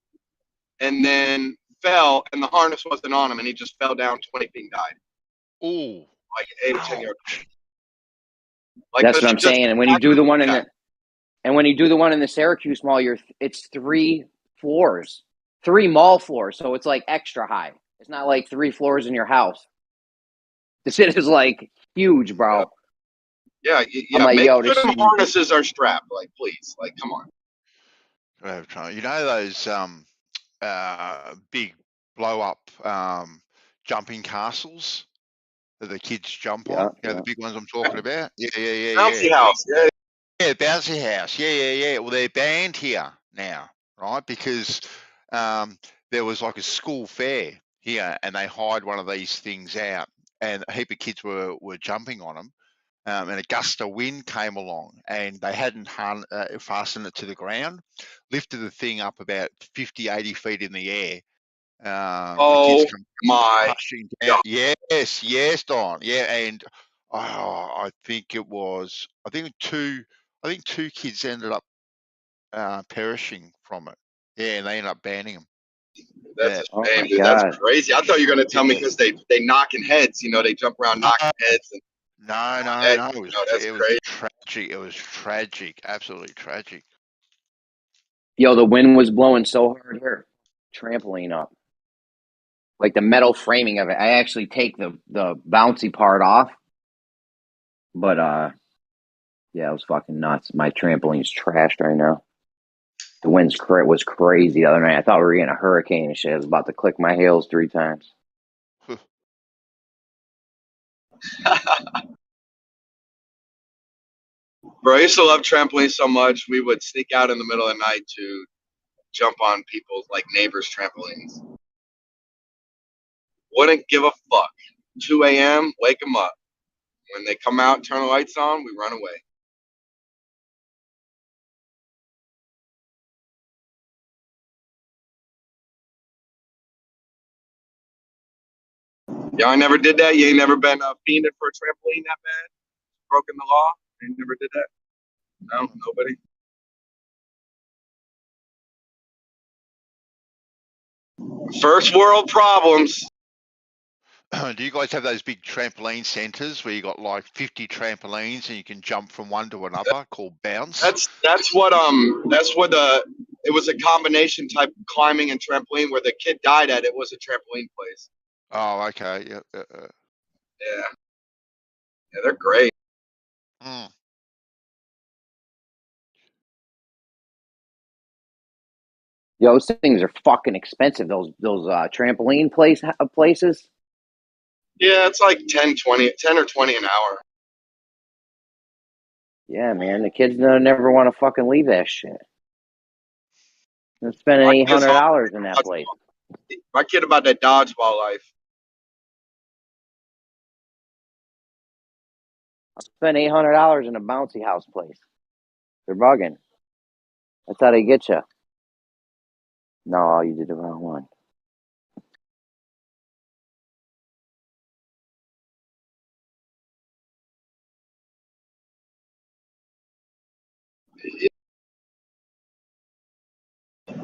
and then fell, and the harness wasn't on him, and he just fell down 20 feet and died. Ooh. Like 8 or 10 yards. Like, that's what I'm saying. And when you do the one in the Syracuse Mall, it's 3 floors, 3 mall floors, so it's like extra high. It's not like 3 floors in your house. The shit is like huge, bro. Yeah. I'm like, make sure them harnesses are strapped. Like, please, like, come on. You know those big blow up jumping castles that the kids jump on? You know, the big ones I'm talking about? Yeah. Bouncy house, yeah, bouncy house. Yeah. Well, they're banned here now, right? Because there was like a school fair here, and they hired one of these things out, and a heap of kids were jumping on them. And a gust of wind came along, and they hadn't fastened it to the ground, lifted the thing up about 50, 80 feet in the air. Oh, the kids come my down. Yes, Don. Yeah, and I think 2 kids ended up perishing from it. Yeah, and they ended up banning them. That's a shame, dude. That's crazy. I thought you were gonna tell me because they knocking heads. You know, they jump around knocking heads. And no. It was tragic. It was tragic. Absolutely tragic. Yo, the wind was blowing so hard here, trampoline up. Like the metal framing of it. I actually take the bouncy part off. But yeah, it was fucking nuts. My trampoline's trashed right now. The wind was crazy the other night. I thought we were getting a hurricane and shit. I was about to click my heels 3 times. Bro, I used to love trampolines so much. We would sneak out in the middle of the night to jump on people's, like, neighbors' trampolines. Wouldn't give a fuck. 2 a.m., wake them up. When they come out, turn the lights on, we run away. Y'all never did that? You ain't never been fiended for a trampoline that bad? Broken the law? You never did that? No? Nobody? First world problems. Do you guys have those big trampoline centers where you got like 50 trampolines and you can jump from one to another called bounce? That's what it was a combination type climbing and trampoline where the kid died at. It was a trampoline place. Oh, okay. Yeah. Yeah, they're great. Mm. Yo, those things are fucking expensive. Those trampoline places. Yeah, it's like 10 or 20 an hour. Yeah, man, the kids never want to fucking leave that shit. They're spending $800 in that place. My kid about that dodgeball life. I spent $800 in a bouncy house place. They're bugging. That's how they get you. No, you did the wrong one.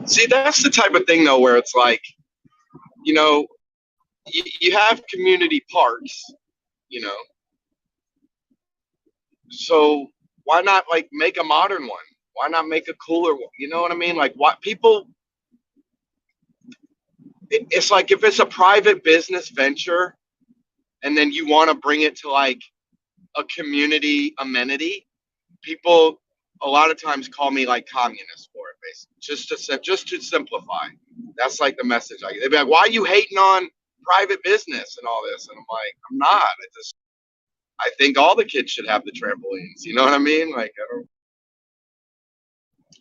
See, that's the type of thing though, where it's like, you know, you have community parks, you know. So why not like make a modern one? Why not make a cooler one? You know what I mean? Like, what people? It's like if it's a private business venture, and then you want to bring it to like a community amenity, people a lot of times call me like communist for it, basically. Just to simplify, that's like the message I get. They'd be like, "Why are you hating on private business and all this?" And I'm like, "I'm not. I think all the kids should have the trampolines. You know what I mean? Like,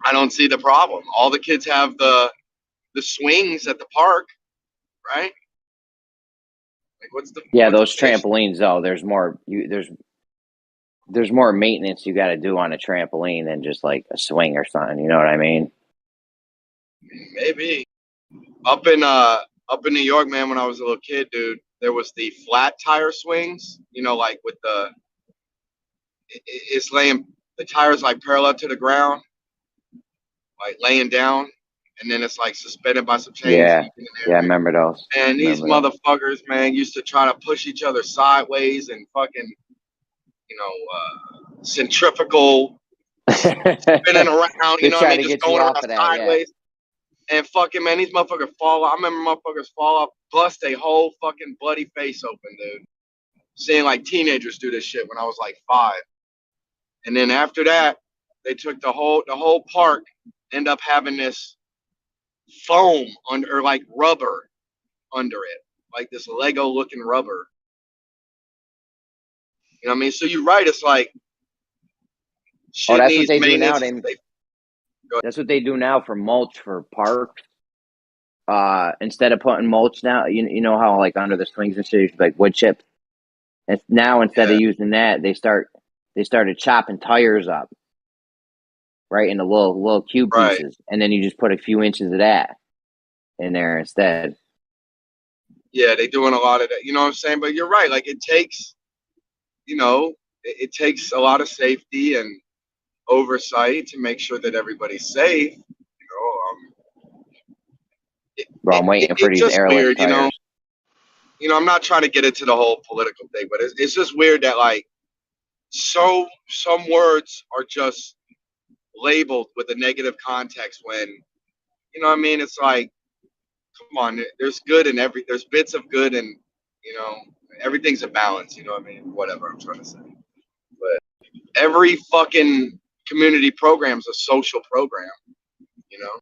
I don't see the problem. All the kids have the swings at the park, right? Like, what's the those trampolines though? There's more. There's more maintenance you got to do on a trampoline than just like a swing or something. You know what I mean? Maybe up in New York, man. When I was a little kid, dude, there was the flat tire swings. You know, like with it's laying the tires like parallel to the ground, like laying down, and then it's like suspended by some chains. Yeah, I remember those. And these motherfuckers, man, used to try to push each other sideways and fucking, you know, centrifugal spinning around. You know what I mean? Just going around sideways. Yeah. And fucking, man, these motherfuckers fall off. I remember motherfuckers fall off, bust a whole fucking bloody face open, dude. Seeing like teenagers do this shit when I was like 5. And then after that, they took the whole park, end up having this foam or like rubber under it, like this Lego looking rubber. You know what I mean? So you're right. It's like, that's what they do now. That's what they do now for mulch for parks. Instead of putting mulch now, you know how like under the swings and shit, like wood chips. And now instead of using that, they started chopping tires up, right, into little cube pieces, and then you just put a few inches of that in there instead. Yeah, they're doing a lot of that. You know what I'm saying? But you're right. Like it takes, you know, it takes a lot of safety and oversight to make sure that everybody's safe. Bro, I'm waiting for these airless weird, tires. You know, I'm not trying to get into the whole political thing, but it's just weird that like some words are just labeled with a negative context when, you know what I mean? It's like, come on, there's good in there's bits of good and, you know, everything's a balance, you know what I mean? Whatever I'm trying to say. But every fucking community program's a social program, you know?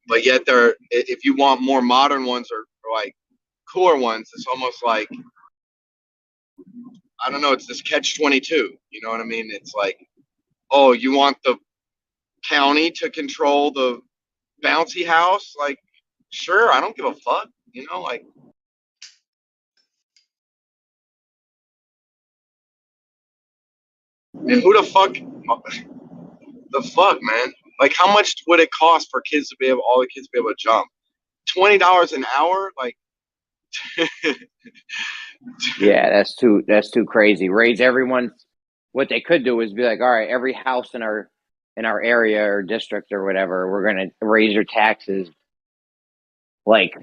But yet if you want more modern ones or like cooler ones, it's almost like, I don't know, it's this catch-22, you know what I mean? It's like, oh, you want the county to control the bouncy house? Like, sure, I don't give a fuck, you know, like. And who the fuck, man? Like, how much would it cost for all the kids to be able to jump? $20 an hour? Like, yeah, that's too crazy. Raise everyone's. What they could do is be like, all right, every house in our area or district or whatever, we're gonna raise your taxes like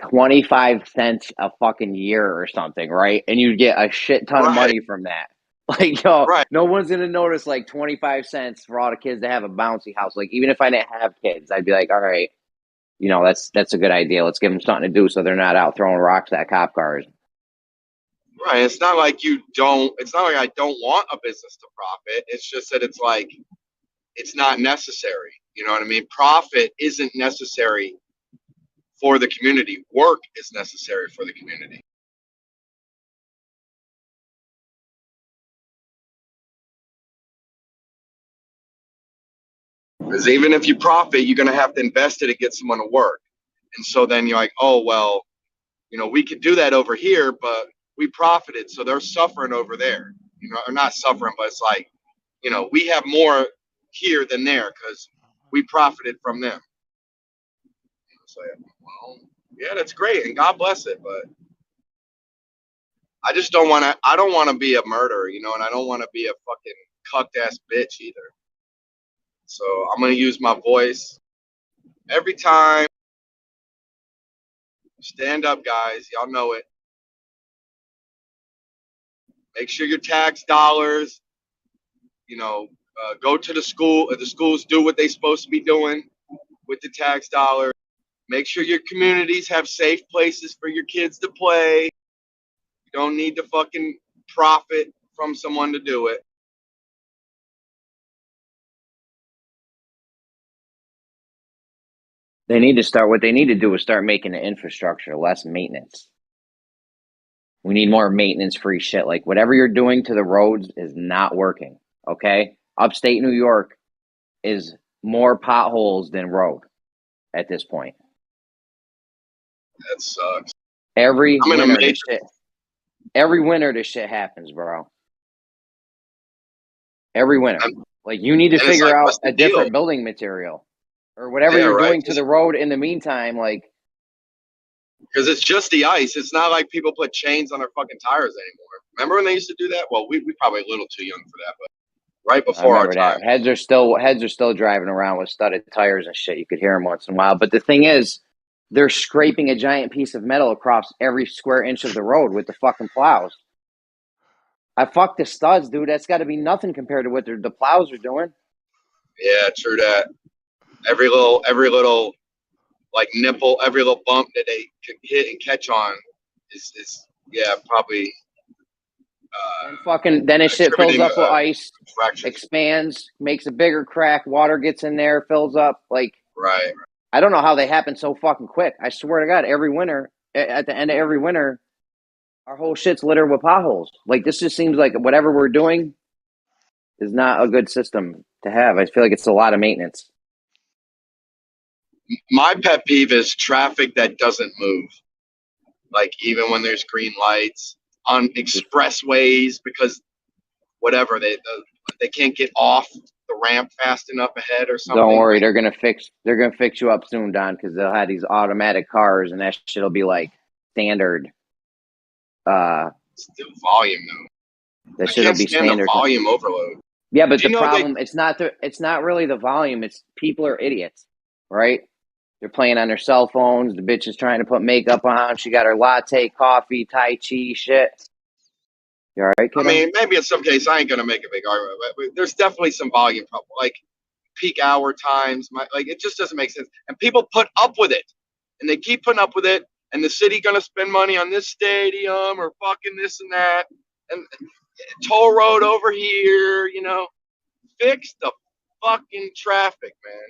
25 cents a fucking year or something, right? And you'd get a shit ton of money from that. Like, yo, no one's gonna notice like 25 cents for all the kids to have a bouncy house. Like, even if I didn't have kids, I'd be like, all right, you know, that's a good idea. Let's give them something to do so they're not out throwing rocks at cop cars. Right. It's not like it's not like I don't want a business to profit. It's just that it's like, it's not necessary. You know what I mean? Profit isn't necessary for the community. Work is necessary for the community. Because even if you profit, you're going to have to invest it to get someone to work. And so then you're like, oh, well, you know, we could do that over here, but we profited. So they're suffering over there, you know, or not suffering, but it's like, you know, we have more here than there because we profited from them. So, well, yeah, that's great. And God bless it. But I just don't want to, I don't want to be a murderer, you know, and I don't want to be a fucking cucked ass bitch either. So I'm going to use my voice every time. Stand up, guys. Y'all know it. Make sure your tax dollars, you know, go to the school. The schools do what they're supposed to be doing with the tax dollars. Make sure your communities have safe places for your kids to play. You don't need to fucking profit from someone to do it. They need to start, what they need to do is start making the infrastructure less maintenance. We need more maintenance-free shit. Like, whatever you're doing to the roads is not working, okay? Upstate New York is more potholes than road at this point. That sucks. Every winter this shit happens, bro. Every winter. Like, you need to figure out a different building material. Or whatever you're doing to the road in the meantime, like... Because it's just the ice. It's not like people put chains on their fucking tires anymore. Remember when they used to do that? Well, we probably a little too young for that, but right before our time. Heads are still driving around with studded tires and shit. You could hear them once in a while. But the thing is, they're scraping a giant piece of metal across every square inch of the road with the fucking plows. I fuck the studs, dude. That's got to be nothing compared to what the plows are doing. Yeah, true that. Every little like nipple, every little bump that they can hit and catch on is yeah, probably. Then it shit fills up with ice, expands, makes a bigger crack, water gets in there, fills up. Like, right. I don't know how they happen so fucking quick. I swear to God, every winter, at the end of every winter, our whole shit's littered with potholes. Like, this just seems like whatever we're doing is not a good system to have. I feel like it's a lot of maintenance. My pet peeve is traffic that doesn't move. Like, even when there's green lights on expressways, because whatever, they can't get off the ramp fast enough ahead or something. Don't worry, they're gonna fix you up soon, Don, because they'll have these automatic cars and that shit'll be like standard. Still volume though. That shit'll be standard. Volume overload. Yeah, but the problem, it's not really the volume, it's people are idiots, right? They're playing on their cell phones. The bitch is trying to put makeup on. She got her latte, coffee, Tai Chi shit. You all right, kiddo? I mean, maybe in some case I ain't gonna make a big argument, but there's definitely some volume problem, like peak hour times. Like, it just doesn't make sense. And people put up with it, and they keep putting up with it. And the city gonna spend money on this stadium or fucking this and that, and toll road over here. You know, fix the fucking traffic, man.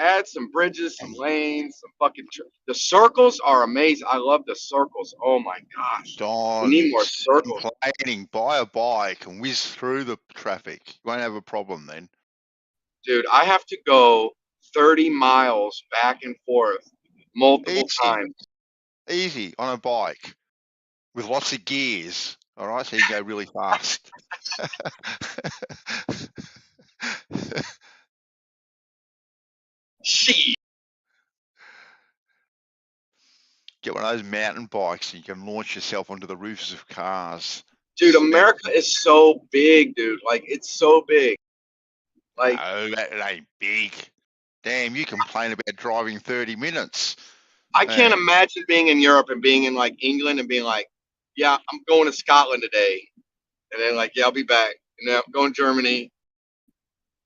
Add some bridges, some lanes, some fucking... The circles are amazing. I love the circles. Oh, my gosh. Don, we need more circles. Complaining, buy a bike and whiz through the traffic. You won't have a problem then. Dude, I have to go 30 miles back and forth multiple times. Easy, on a bike. With lots of gears. All right, so you go really fast. Shit. Get one of those mountain bikes and you can launch yourself onto the roofs of cars. Dude, America is so big, dude. Like, it's so big. Like, no, that ain't big. Damn, you complain about driving 30 minutes. I can't imagine being in Europe and being in like England and being like, yeah, I'm going to Scotland today, and then like, yeah, I'll be back, and then I'm going to Germany,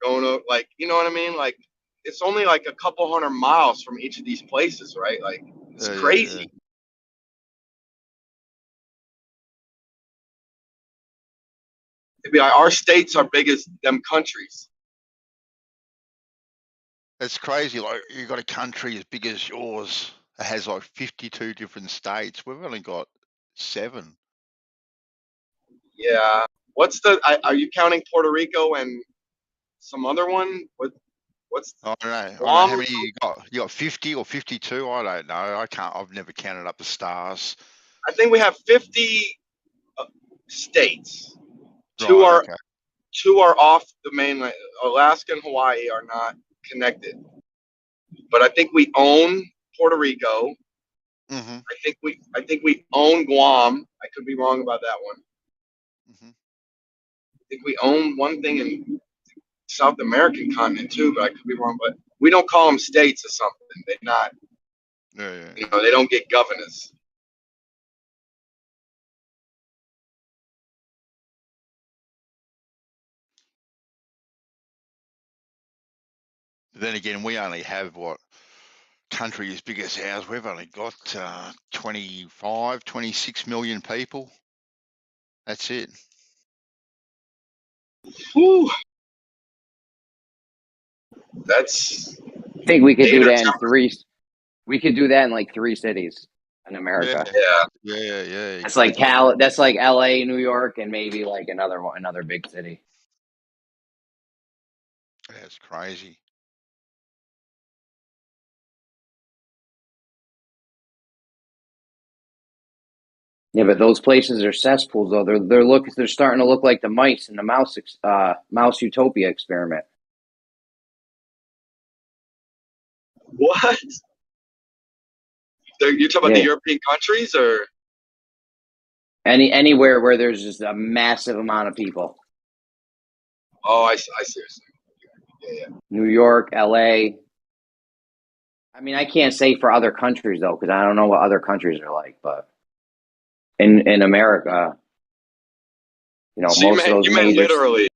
going to like, you know what I mean? Like, it's only like a couple 100 miles from each of these places, right? Like, it's crazy. It'd be like our states are big as them countries. It's crazy. Like you got a country as big as yours. It has like 52 different states. We've only got 7. Yeah. What's the? Are you counting Puerto Rico and some other one? What's? I don't know. I don't know Guam? how many you got. You got 50 or 52? I don't know. I can't. I've never counted up the stars. I think we have 50 states. Right, Two are off the mainland. Alaska and Hawaii are not connected. But I think we own Puerto Rico. Mm-hmm. I think we own Guam. I could be wrong about that one. Mm-hmm. I think we own one thing in South American continent too, but I could be wrong. But we don't call them states or something. They're not. Yeah. You know, they don't get governors. Then again, we only have what country as big as ours. We've only got 25, 26 million people. That's it. Whew. That's. I think we could do that in 3. We could do that in like 3 cities in America. Yeah. That's like That's like LA, New York, and maybe like another big city. That's crazy. Yeah, but those places are cesspools, though. They're starting to look like the mice in the mouse utopia experiment. What? You're talking about the European countries, or anywhere where there's just a massive amount of people. Oh, I see what you're saying. Yeah. New York, LA. I mean, I can't say for other countries though, because I don't know what other countries are like. But in America, you know, So most of those you meant major. literally.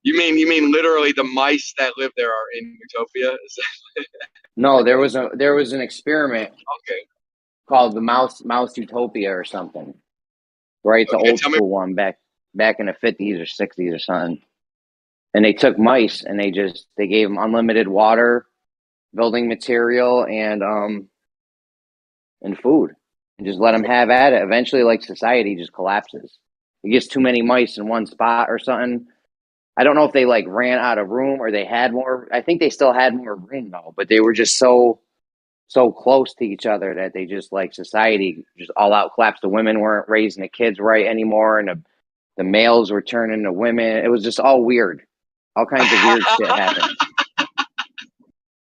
You mean literally the mice that live there are in Utopia? No, there was an experiment. Okay. Called the mouse utopia or something. Right, it's an old school one back in the 50s or 60s or something. And they took mice and they gave them unlimited water, building material, and food, and just let them have at it. Eventually, like, society just collapses. It gets too many mice in one spot or something. I don't know if they like ran out of room or they had more. I think they still had more room though, but they were just so close to each other that they just, like, society just all out collapsed. The women weren't raising the kids right anymore, and the males were turning to women. It was just all weird. All kinds of weird shit happened.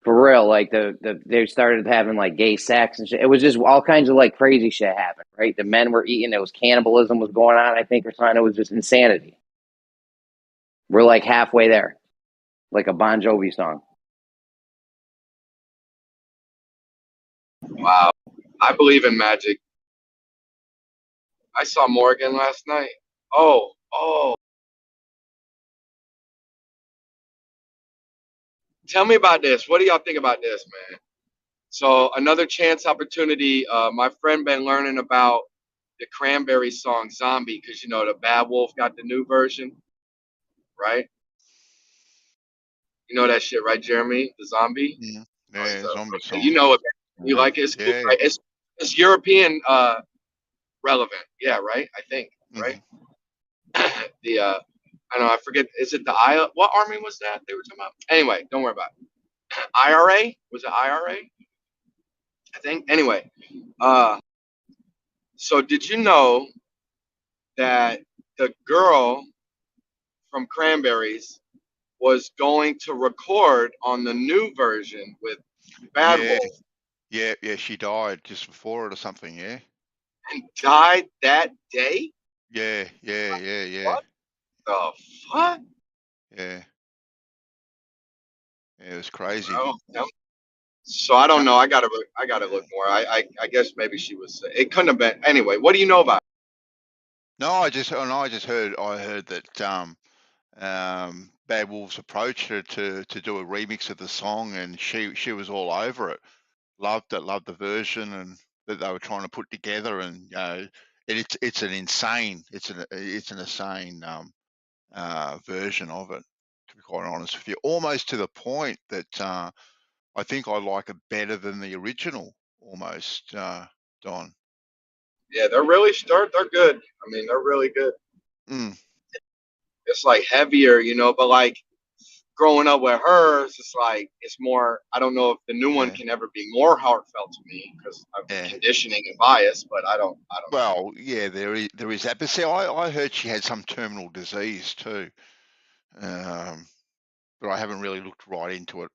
For real, like they started having like gay sex and shit. It was just all kinds of like crazy shit happened, right? The men were eating. There was cannibalism was going on, I think, or something. It was just insanity. We're like halfway there, like a Bon Jovi song. Wow, I believe in magic. I saw Morgan last night. Oh. Tell me about this. What do y'all think about this, man? So another chance opportunity. My friend been learning about the Cranberry song "Zombie" because, you know, the Bad Wolf got the new version, right? You know that shit, right, Jeremy? The Zombie. Yeah, zombie song. You know it. You like it? It's cool, right? It's European relevant. Yeah, right. I think right. I don't know. I forget. Is it the what army was that they were talking about? Anyway, don't worry about it. IRA? Was it IRA? I think. Anyway, so did you know that the girl from Cranberries was going to record on the new version with Bad Wolf? Yeah, she died just before it or something, yeah. And died that day? Yeah. What the fuck? Yeah. It was crazy. Well, So I don't know. I gotta look more. I guess maybe she was. It couldn't have been. Anyway, what do you know about it? No, I just heard that Bad Wolves approached her to do a remix of the song, and she was all over it. Loved it, loved the version and that they were trying to put together, and it's an insane version of it, to be quite honest with you. Almost to the point that I think I like it better than the original, almost, Don. Yeah, they're good. I mean, they're really good. Mm. It's like heavier, but like growing up with her, it's just like it's more. I don't know if the new one can ever be more heartfelt to me because of conditioning and bias, but I don't. Well, yeah, there is that. But see, I heard she had some terminal disease too, but I haven't really looked right into it,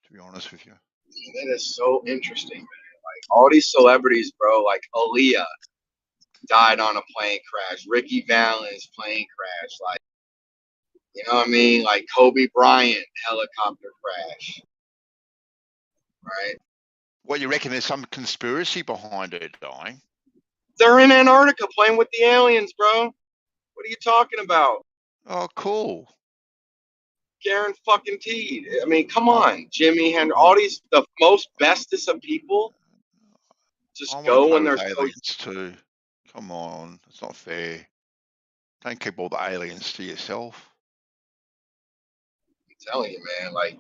to be honest with you. It is so interesting, man. Like all these celebrities, bro. Like Aaliyah died on a plane crash. Ricky Valens plane crash. Like, you know what I mean? Like Kobe Bryant helicopter crash. Right? What, you reckon there's some conspiracy behind her dying? They're in Antarctica playing with the aliens, bro. What are you talking about? Oh, cool. Karen fucking T. I mean, come on, Jimmy Hendrix. All these the most bestest of people just go when they're aliens too. Come on, it's not fair. Don't keep all the aliens to yourself. I'm telling you, man. Like,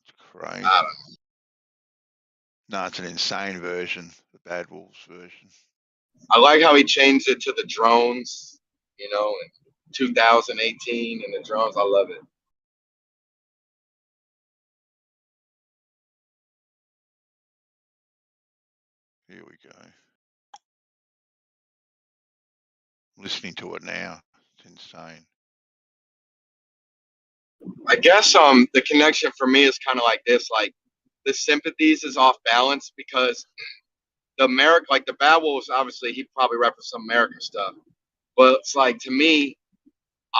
it's crazy. No, it's an insane version, the Bad Wolves version. I like how he changed it to the drones, in 2018 and the drones. I love it. Here we go. I'm listening to it now. It's insane. I guess the connection for me is kind of like this, like the sympathies is off balance because the Bad Wolves, obviously he probably referenced some American stuff, but it's like to me,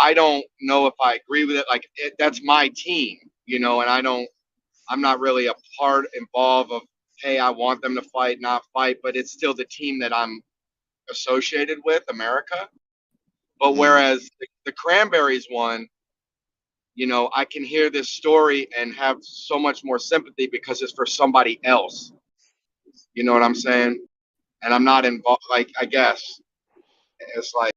I don't know if I agree with it. Like that's my team, and I'm not really a part involved of, hey, I want them to fight, not fight, but it's still the team that I'm associated with, America. But whereas the Cranberries one, I can hear this story and have so much more sympathy because it's for somebody else. You know what I'm saying? And I'm not involved. Like, I guess it's like,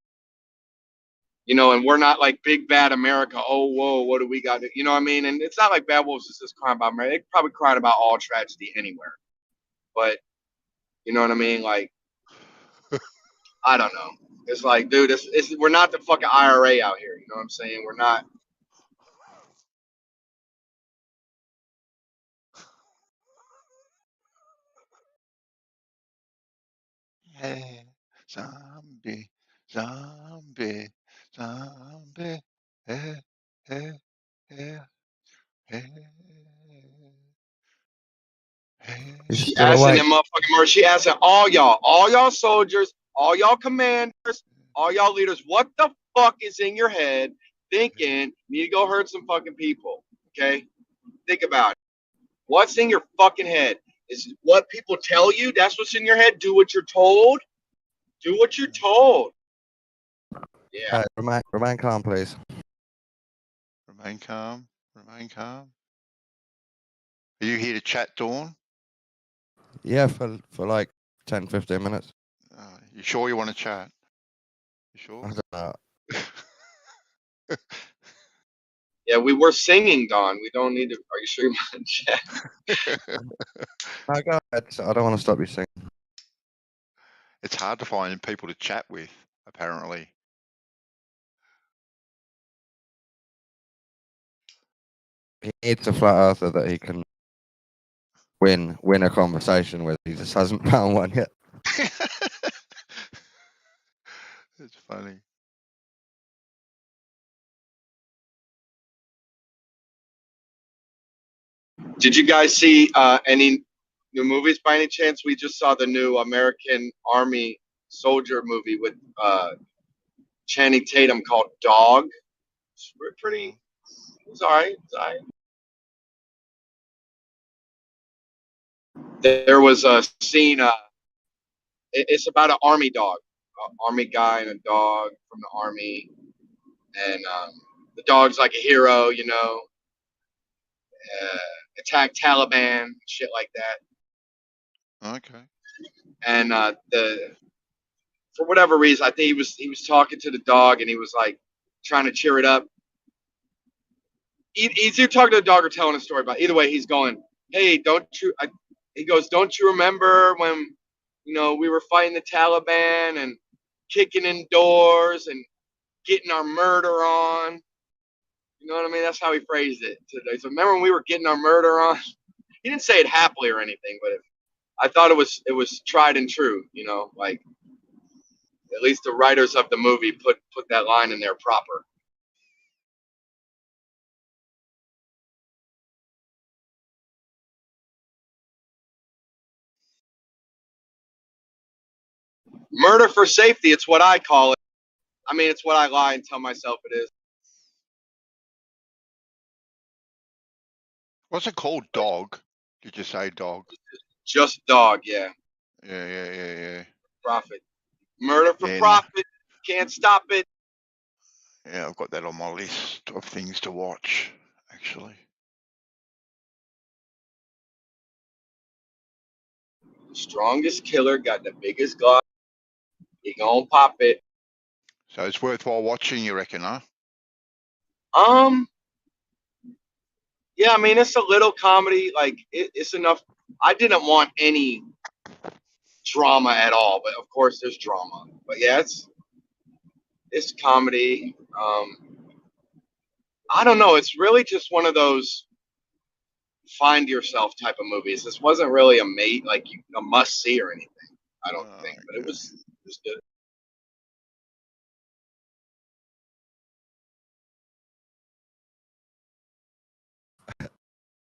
and we're not like big bad America. Oh, whoa, what do we got? You know what I mean? And it's not like Bad Wolves is just crying about America. They're probably crying about all tragedy anywhere. But you know what I mean? Like, I don't know. It's like, dude, we're not the fucking IRA out here. You know what I'm saying? We're not. Hey, zombie, zombie, zombie. Hey, hey, hey, hey, hey. She asking them motherfucking murder. She asking all y'all soldiers, all y'all commanders, all y'all leaders, what the fuck is in your head thinking you need to go hurt some fucking people? Okay? Think about it. What's in your fucking head? Is what people tell you, that's what's in your head? Do what you're told. Do what you're told. Yeah. Remain calm, please. Remain calm. Remain calm. Are you here to chat, Dawn? Yeah, for like 10, 15 minutes. You sure you want to chat? You sure? I don't know. Yeah, we were singing, Don. We don't need to. Are you sure you want to chat? No, go ahead. I don't want to stop you singing. It's hard to find people to chat with, apparently. He needs a flat earther that he can win a conversation with. He just hasn't found one yet. It's funny. Did you guys see any new movies by any chance? We just saw the new American Army soldier movie with Channing Tatum called Dog. We're pretty. It was all right. It was all right. There was a scene. It's about an army dog, an army guy and a dog from the army, and the dog's like a hero, you know. Attack Taliban, shit like that. Okay. And for whatever reason, I think he was talking to the dog, and he was like trying to cheer it up. He's either talking to the dog or telling a story about. Either way, he's going, "Hey, don't you?" He goes, "Don't you remember when, you know, we were fighting the Taliban and kicking in doors and getting our murder on?" You know what I mean? That's how he phrased it today. So remember when we were getting our murder on? He didn't say it happily or anything, but I thought it was tried and true. You know, like at least the writers of the movie put that line in there proper. Murder for safety, it's what I call it. I mean, it's what I lie and tell myself it is. What's it called? Dog? Did you say dog? Just dog, yeah. Yeah. Profit. Murder for profit. Can't stop it. Yeah, I've got that on my list of things to watch, actually. The strongest killer got the biggest glock. He gonna pop it. So it's worthwhile watching, you reckon, huh? Yeah, I mean, it's a little comedy. Like, it's enough. I didn't want any drama at all, but of course there's drama. But yeah, it's comedy. I don't know. It's really just one of those find yourself type of movies. This wasn't really a must see or anything. I don't think, but it was good.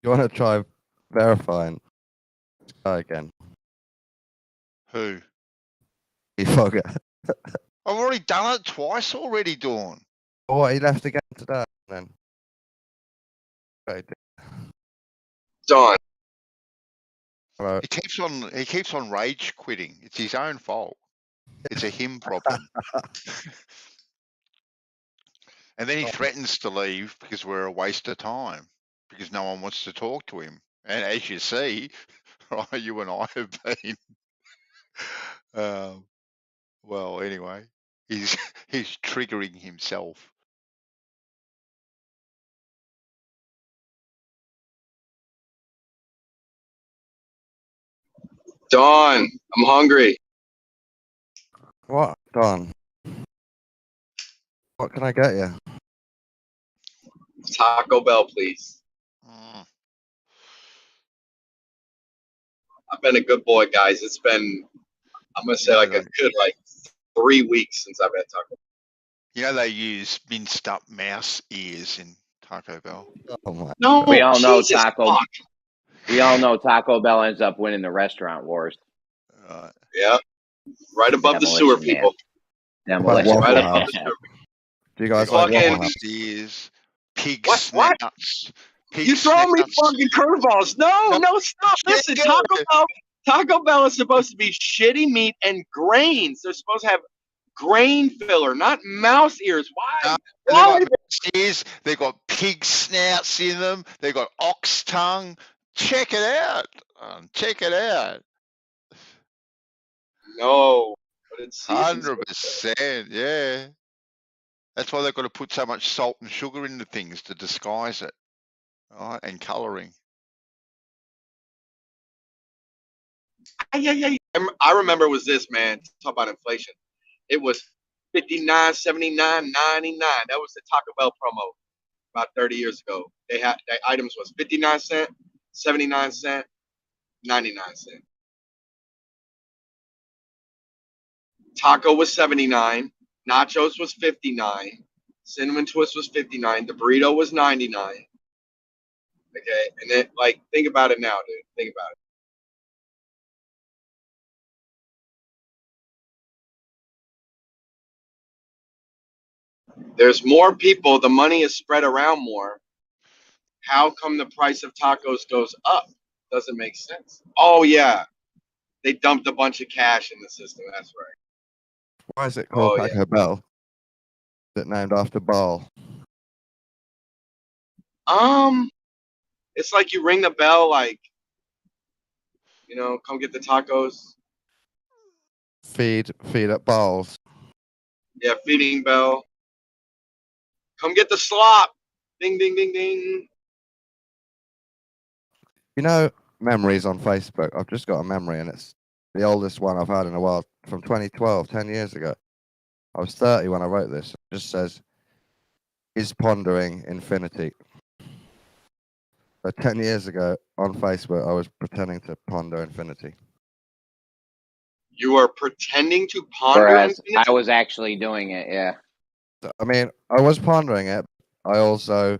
You want to try verifying this guy again? Who? You forget. I've already done it twice already, Dawn. Oh, what, he left again today then? Okay. Dawn. Hello. He keeps on rage quitting. It's his own fault. It's a him problem. And then he threatens to leave because we're a waste of time, because no one wants to talk to him. And as you see, right, you and I have been. Well, anyway, he's triggering himself. Dawn, I'm hungry. What? Don? What can I get you? Taco Bell, please. I've been a good boy, guys. It's been, I'm gonna say, a good 3 weeks since I've had Taco Bell. You know they use minced up mouse ears in Taco Bell. Oh my! No, we all know Jesus Taco. fuck. We all know Taco Bell ends up winning the restaurant wars. Yeah, right above the sewer people. Demolition. Right Man. above the sewer people. Do you guys like fucking Waffle House? ears, pig snouts? You throwing me fucking curveballs? No, stop! Listen, Taco Bell is supposed to be shitty meat and grains. They're supposed to have grain filler, not mouse ears. Why? They've got pig snouts in them. They've got ox tongue. Check it out. Check it out. No, but it's 100%. Yeah. That's why they've got to put so much salt and sugar into things to disguise it, right? And colouring. Yeah. I remember it was this, man. Talk about inflation. It was $59, $79, $99. That was the Taco Bell promo about 30 years ago. They had the items was 59 cents, 79 cents, 99 cents. Taco was 79, nachos was 59, cinnamon twist was 59, the burrito was 99. Okay, and then think about it now, dude. Think about it. There's more people. The money is spread around more. How come the price of tacos goes up? Doesn't make sense. Oh, yeah. They dumped a bunch of cash in the system. That's right. Why is it called Oh, yeah. Taco Bell? Is it named after Ball? It's like you ring the bell, like, you know, come get the tacos. Feed at balls. Yeah, feeding bell. Come get the slop. Ding, ding, ding, ding. You know, memories on Facebook. I've just got a memory, and it's the oldest one I've had in a while, from 2012, 10 years ago. I was 30 when I wrote this. It just says, is pondering infinity. So 10 years ago on Facebook, I was pretending to ponder infinity. You are pretending to ponder Whereas infinity? I was actually doing it, yeah. I mean, I was pondering it. I also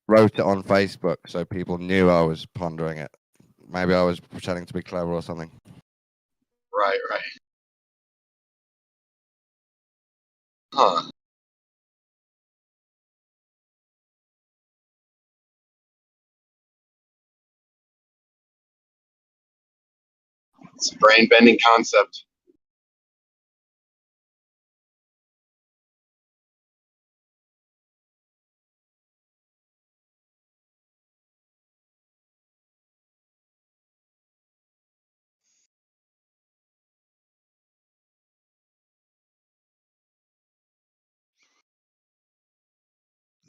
wrote it on Facebook so people knew I was pondering it. Maybe I was pretending to be clever or something. Right, right. Huh. It's a brain-bending concept.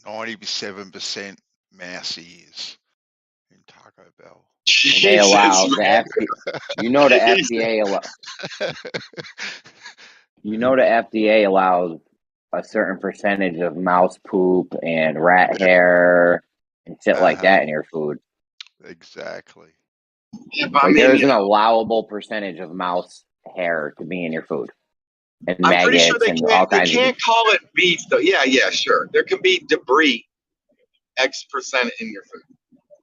%97% mouse ears in Taco Bell. And they allow the FDA, the FDA allows a certain percentage of mouse poop and rat hair and shit like that in your food. Exactly. Yeah, but Like I mean, there's an allowable percentage of mouse hair to be in your food. And I'm pretty sure maggots they and all can't. They kinds can't of call it beef, though. Yeah, yeah, sure. There can be debris, X% in your food,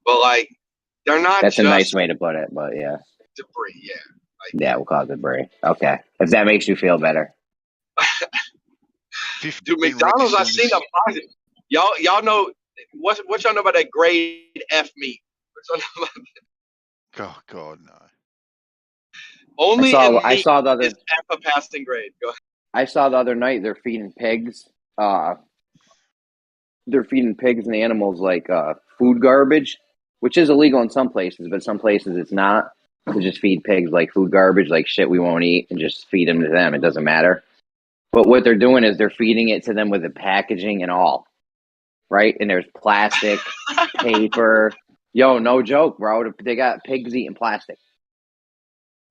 but like they're not. That's just a nice way to put it, but yeah. Debris, yeah. Yeah, we'll call it debris. Okay. If that makes you feel better. Dude, McDonald's, I've seen them. Y'all know what y'all know about that grade F meat? Oh God, no. Only in I meat saw the other is F a passing grade. Go ahead. I saw the other night they're feeding pigs. They're feeding pigs and animals like food garbage, which is illegal in some places, but some places it's not. To just feed pigs like food garbage, like shit we won't eat, and just feed them to them. It doesn't matter. But what they're doing is they're feeding it to them with the packaging and all, right? And there's plastic, paper. Yo, no joke, bro. They got pigs eating plastic.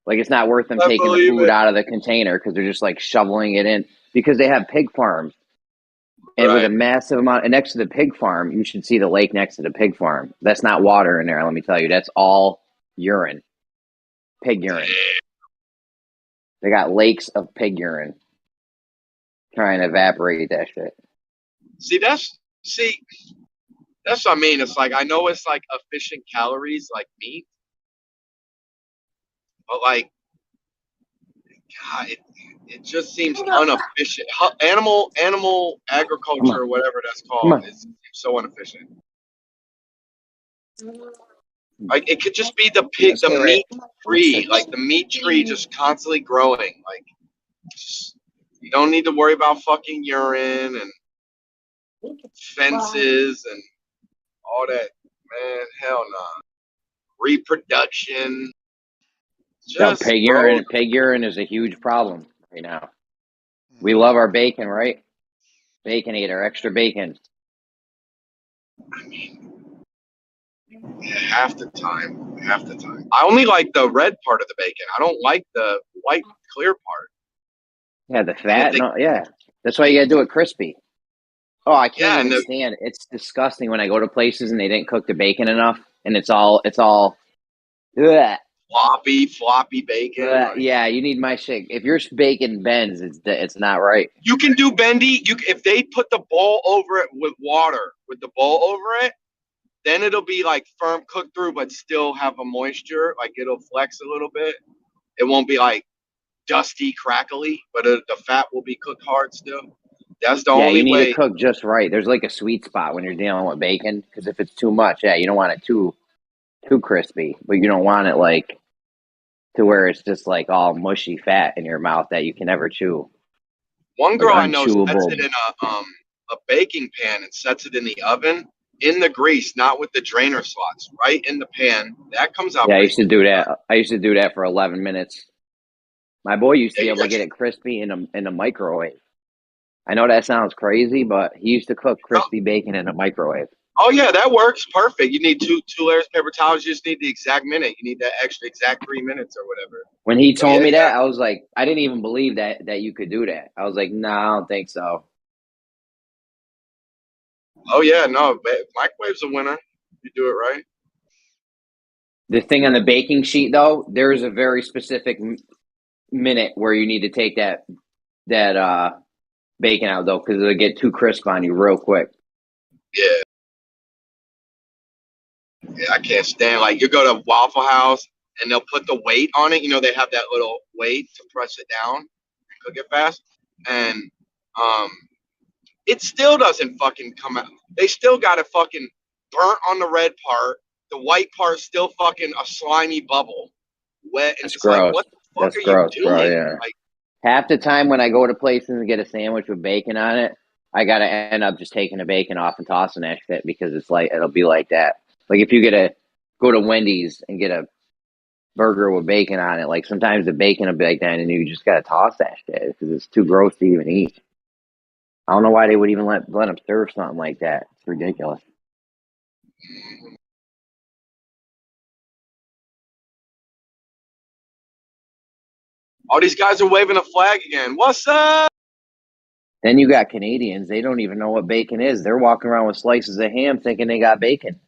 Like it's not worth them taking the food out of the container because they're just like shoveling it in because they have pig farms. And with a massive amount, and next to the pig farm, you should see the lake next to the pig farm. That's not water in there, let me tell you. That's all urine. Pig urine. They got lakes of pig urine. Trying to evaporate that shit. See, that's what I mean. It's like I know it's like efficient calories like meat, but like, God, it just seems inefficient. Animal agriculture or whatever that's called is so inefficient. Like it could just be the meat tree, like the meat tree just constantly growing. Like you don't need to worry about fucking urine and fences and all that. Man, hell no. Reproduction. Just pig urine is a huge problem right now. We love our bacon, right? Bacon eater, extra bacon. I mean, half the time. I only like the red part of the bacon. I don't like the white clear part. Yeah, the fat. No, yeah, that's why you gotta do it crispy. Oh, I can't even stand it. It's disgusting when I go to places and they didn't cook the bacon enough, and it's all. Ugh. Floppy bacon. Yeah, you need my shit. If your bacon bends, it's not right. You can do bendy. If they put the bowl over it with water, with the bowl over it, then it'll be like firm cooked through, but still have a moisture. Like it'll flex a little bit. It won't be like dusty, crackly, but the fat will be cooked hard still. That's the Yeah, only you need way. to cook just right. There's like a sweet spot when you're dealing with bacon, because if it's too much, yeah, you don't want it too crispy, but you don't want it like to where it's just like all mushy fat in your mouth that you can never chew. One Like girl I know sets unchewable. it in a baking pan and sets it in the oven in the grease, not with the drainer slots, right in the pan. That comes out Yeah, I pretty used to do that. I used to do that for 11 minutes. My boy used to Yeah, be you able to got get you. it crispy in a microwave. I know that sounds crazy, but he used to cook crispy bacon in a microwave. Oh yeah, that works perfect. You need two layers of paper towels. You just need the exact minute. You need that extra exact 3 minutes or whatever. When he So told yeah, me you that, got. I was like, I didn't even believe that you could do that. I was like, no, I don't think so. Oh yeah, no, microwave's a winner. You do it right. The thing on the baking sheet, though, there is a very specific minute where you need to take that bacon out, though, because it'll get too crisp on you real quick. Yeah, I can't stand like you go to Waffle House and they'll put the weight on it. You know, they have that little weight to press it down and cook it fast, and it still doesn't fucking come out. They still got it fucking burnt on the red part. The white part's still fucking a slimy bubble, wet, and That's it's like, gross. what the fuck That's are you gross, bro. doing? Yeah. Like, Half the time when I go to places and get a sandwich with bacon on it, I gotta end up just taking the bacon off and tossing that shit because it's like it'll be like that. Like if you go to Wendy's and get a burger with bacon on it, like sometimes the bacon will be like that, and you just gotta toss that shit because it's too gross to even eat. I don't know why they would even let them serve something like that. It's ridiculous. all these guys are waving a flag again. What's up? Then you got Canadians; they don't even know what bacon is. They're walking around with slices of ham thinking they got bacon.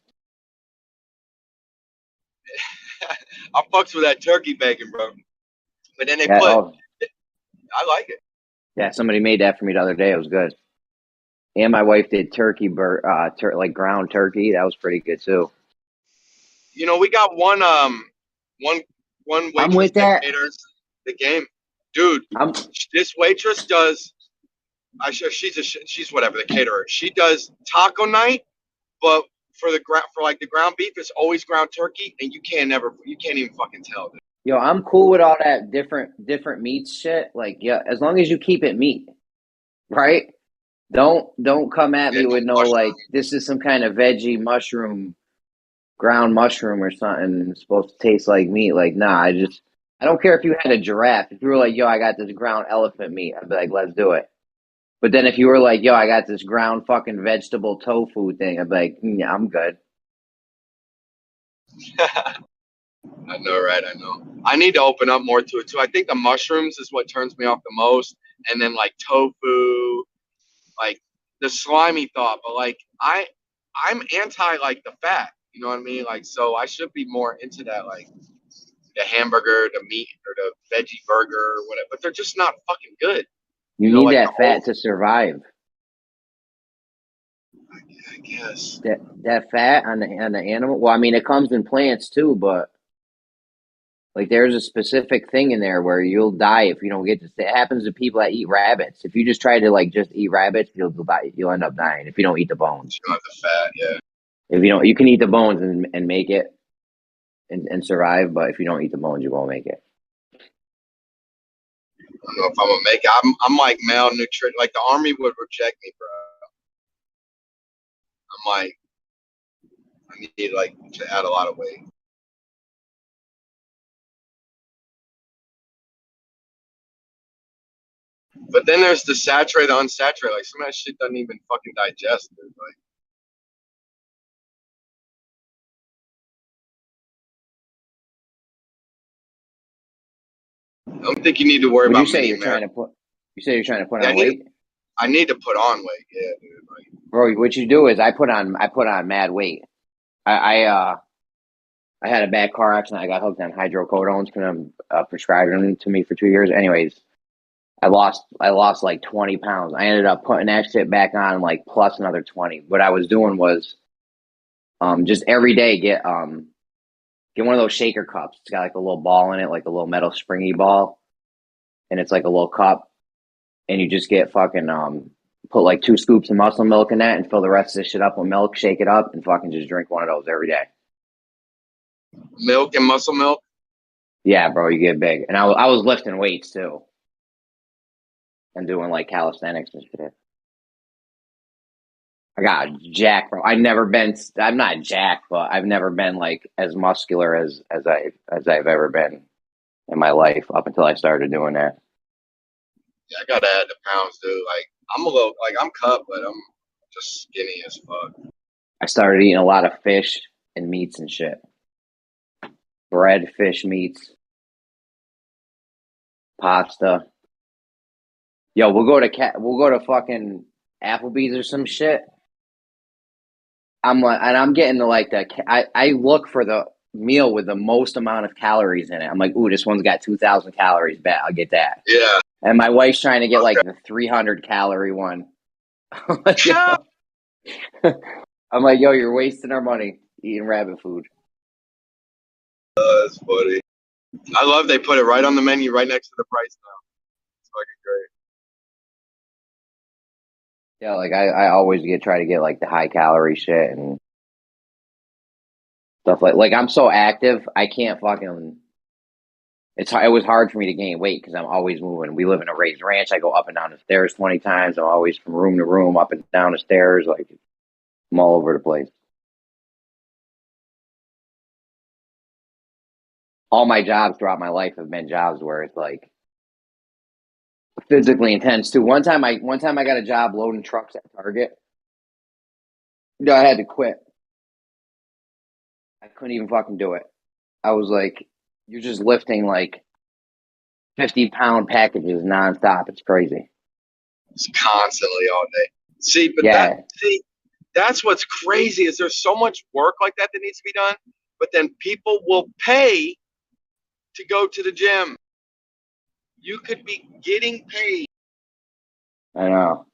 I fucks with that turkey bacon, bro. But then they Yeah, put, oh, I like it. yeah, somebody made that for me the other day. It was good. And my wife did like ground turkey. That was pretty good too. You know, we got one I'm waitress with that that. caters the game, dude. This waitress does. She's whatever, the caterer. She does taco night, but for the ground beef, it's always ground turkey, and you can't even fucking tell. Dude. Yo, I'm cool with all that different meats shit. Like, yeah, as long as you keep it meat, right? Don't come at me with no like this is some kind of veggie mushroom, ground mushroom or something. It's supposed to taste like meat. Like, nah, I don't care if you had a giraffe. If you were like, yo, I got this ground elephant meat, I'd be like, let's do it. But then if you were like, yo, I got this ground fucking vegetable tofu thing, I'd be like, yeah, I'm good. I know, right? I know. I need to open up more to it too. I think the mushrooms is what turns me off the most, and then like tofu, like the slimy thought. But like I'm anti like the fat. You know what I mean? Like, so I should be more into that, like the hamburger, the meat, or the veggie burger, or whatever. But they're just not fucking good. You You know, need like the that whole. fat to survive. I guess That fat on the animal. Well, I mean, it comes in plants too, but like there's a specific thing in there where you'll die if you don't get this. It happens to people that eat rabbits. If you just try to like just eat rabbits, you'll die. You'll end up dying if you don't eat the bones. you have the fat, yeah. If you don't, you can eat the bones and make it and survive. But if you don't eat the bones, you won't make it. I don't know if I'm gonna make it. I'm like malnutrition. Like the army would reject me, bro. I'm like, I need like to add a lot of weight. But then there's the saturated, unsaturated. Like some of that shit doesn't even fucking digest. Dude. Like, I don't think you need to worry Would about you say mini you're trying to put? You say you're trying to put on weight. I need to put on weight. Yeah, dude. Like, Bro, what you do is I put on mad weight. I had a bad car accident. I got hooked on hydrocodones because I'm prescribed them to me for 2 years. Anyways, I lost like 20 pounds. I ended up putting that shit back on like plus another 20. What I was doing was just every day get one of those shaker cups. It's got like a little ball in it, like a little metal springy ball, and it's like a little cup, and you just get fucking put like 2 scoops of muscle milk in that and fill the rest of this shit up with milk, shake it up, and fucking just drink one of those every day. Milk and muscle milk? Yeah, bro, you get big. And I was lifting weights too. And doing like calisthenics and shit. I got jacked, bro. I'm not jacked, but I've never been like as muscular as I've ever been in my life up until I started doing that. Yeah, I gotta add the pounds, dude. Like I'm cut, but I'm just skinny as fuck. I started eating a lot of fish and meats and shit. Bread, fish, meats, pasta. Yo, we'll go to fucking Applebee's or some shit. I'm getting to like I look for the meal with the most amount of calories in it. I'm like, ooh, this one's got 2,000 calories. Bet I'll get that. Yeah. And my wife's trying to get like the 300 calorie one. I'm like, yo, you're wasting our money eating rabbit food. That's funny. I love they put it right on the menu, right next to the price now. It's fucking great. Yeah, like I always try to get like the high calorie shit and stuff like I'm so active, I can't fucking. It was hard for me to gain weight because I'm always moving. We live in a raised ranch. I go up and down the stairs 20 times. I'm always from room to room, up and down the stairs. Like I'm all over the place. All my jobs throughout my life have been jobs where it's like physically intense too. One time I got a job loading trucks at Target. No, I had to quit. I couldn't even fucking do it. I was like, you're just lifting like 50-pound packages nonstop. It's crazy. It's constantly all day. See, but that's what's crazy is there's so much work like that needs to be done, but then people will pay to go to the gym. You could be getting paid. I know.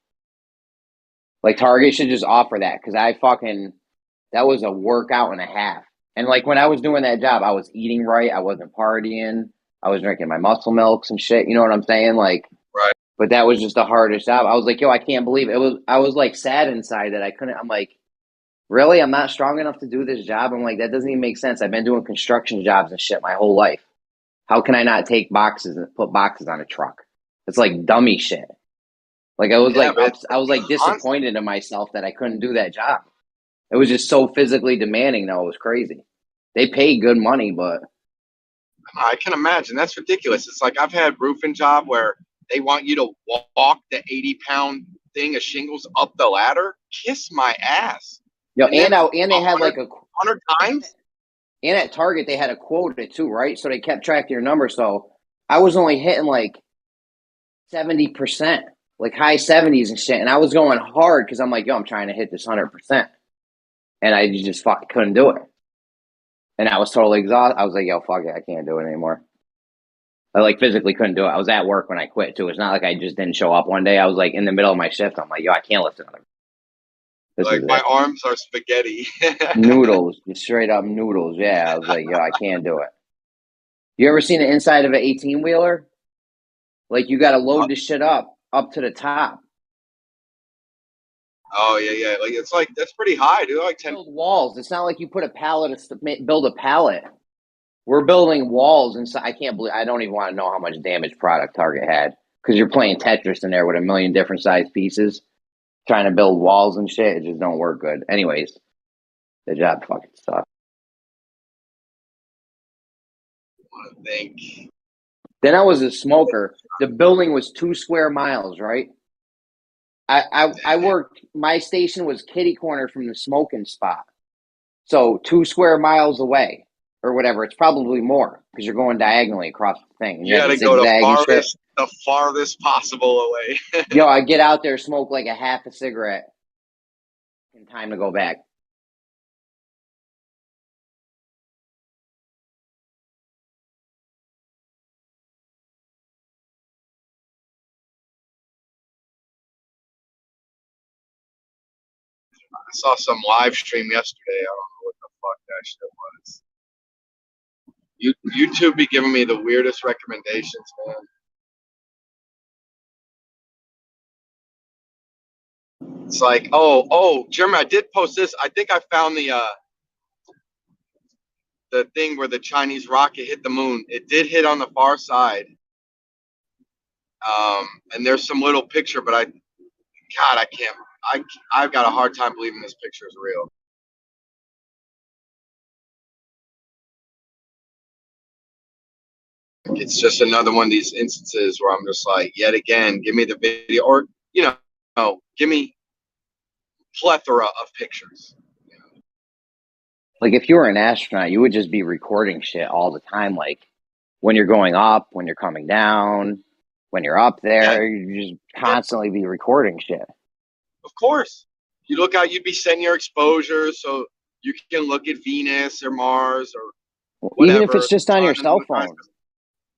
Like Target should just offer that because that was a workout and a half. And like when I was doing that job, I was eating right. I wasn't partying. I was drinking my muscle milks and shit. You know what I'm saying? Like, right. But that was just the hardest job. I was like, yo, I can't believe it. I was like sad inside that I couldn't. I'm like, really? I'm not strong enough to do this job? I'm like, that doesn't even make sense. I've been doing construction jobs and shit my whole life. How can I not take boxes and put boxes on a truck? It's like dummy shit. Like I was I was like disappointed in myself that I couldn't do that job. It was just so physically demanding though. It was crazy. They pay good money, but I can imagine. That's ridiculous. It's like I've had roofing job where they want you to walk the 80-pound thing of shingles up the ladder. Kiss my ass. Yo, and they had like 100 times. And at Target they had a quota too, right? So they kept track of your number. So I was only hitting like 70%, like high 70s and shit. And I was going hard because I'm like, yo, I'm trying to hit this 100%. And I just fucking couldn't do it. And I was totally exhausted. I was like, yo, fuck it. I can't do it anymore. I like physically couldn't do it. I was at work when I quit too. It's not like I just didn't show up one day. I was like in the middle of my shift. I'm like, yo, I can't lift another. Like my arms are spaghetti. Noodles, just straight up noodles. Yeah. I was like, yo, I can't do it. You ever seen the inside of an 18-wheeler? Like you got to load this shit up to the top. Oh yeah. Like it's like that's pretty high, dude. Like 10 walls. It's not like you put a pallet to build a pallet. We're building walls inside. I don't even want to know how much damaged product Target had because you're playing Tetris in there with a million different size pieces, trying to build walls and shit. It just don't work good. Anyways, the job fucking sucks. I think. Then I was a smoker. The building was 2 square miles, right? I worked, my station was kitty corner from the smoking spot. So 2 square miles away or whatever. It's probably more because you're going diagonally across the thing. You got to go the farthest possible away. Yo, I get out there, smoke like a half a cigarette. And time to go back. I saw some live stream yesterday. I don't know what the fuck that shit was. YouTube be giving me the weirdest recommendations, man. It's like, oh, Jeremy, I did post this. I think I found the thing where the Chinese rocket hit the moon. It did hit on the far side. And there's some little picture, but I've got a hard time believing this picture is real. It's just another one of these instances where I'm just like, yet again, give me the video, or give me plethora of pictures. Like if you were an astronaut, you would just be recording shit all the time. Like when you're going up, when you're coming down, when you're up there, you just constantly be recording shit. Of course. You look out, you'd be setting your exposure so you can look at Venus or Mars or whatever. Even if it's just on your cell phone.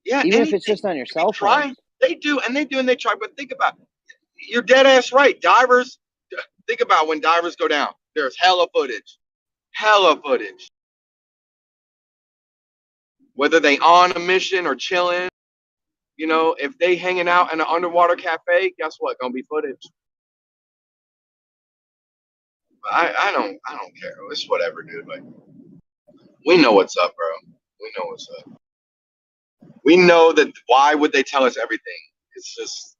Yeah. Even if it's just on your cell phone. They do, and they try, but think about it. You're dead ass right. Divers, think about when divers go down. There's hella footage. Whether they on a mission or chilling, if they hanging out in an underwater cafe, guess what? Gonna be footage. But I don't care. It's whatever, dude. Like, we know what's up, bro. We know what's up. We know that. Why would they tell us everything? It's just,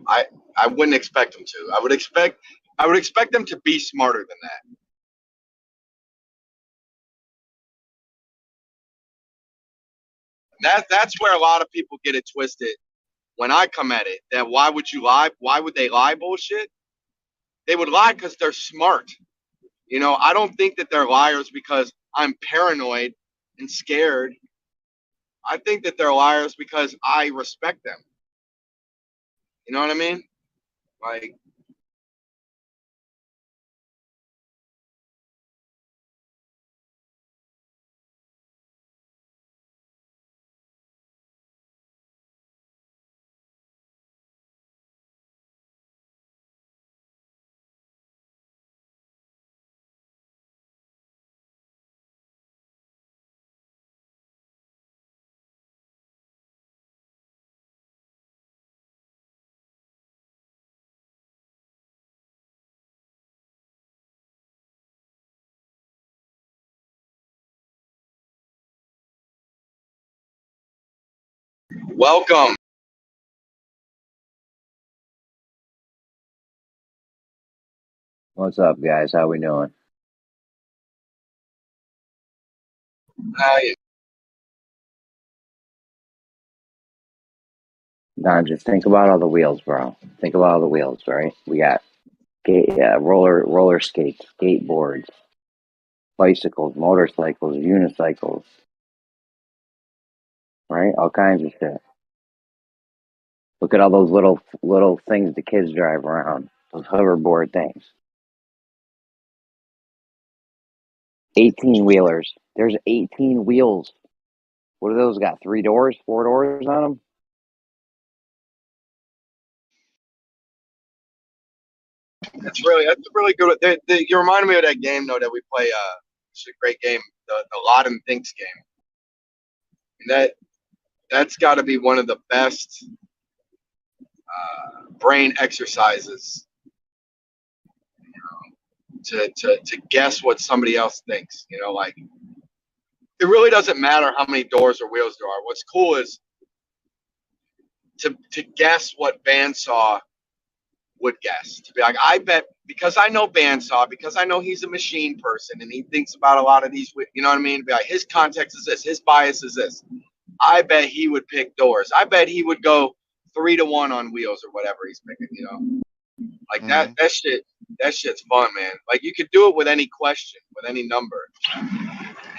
I wouldn't expect them to. I would expect them to be smarter than that. That's where a lot of people get it twisted when I come at it. That why would you lie? Why would they lie? Bullshit. They would lie because they're smart. I don't think that they're liars because I'm paranoid and scared. I think that they're liars because I respect them. You know what I mean? Like, welcome. What's up, guys? How we doing? Don, just think about all the wheels, bro. Think about all the wheels, right? We got roller skates, skateboards, bicycles, motorcycles, unicycles, right? All kinds of shit. Look at all those little things the kids drive around. Those hoverboard things. 18-wheelers. There's 18 wheels. What are those got? 3 doors? 4 doors on them? That's a really good. You remind me of that game though that we play. It's a great game, the Lot and Thinks game. And that's got to be one of the best brain exercises. To guess what somebody else thinks. Like, it really doesn't matter how many doors or wheels there are. What's cool is to guess what Bandsaw would guess. To be like, I bet, because I know Bandsaw, because I know he's a machine person and he thinks about a lot of these, you know what I mean? Be like, his context is this, his bias is this. I bet he would pick doors. I bet he would go 3-1 on wheels or whatever he's picking, Like that shit's fun, man. Like, you could do it with any question, with any number.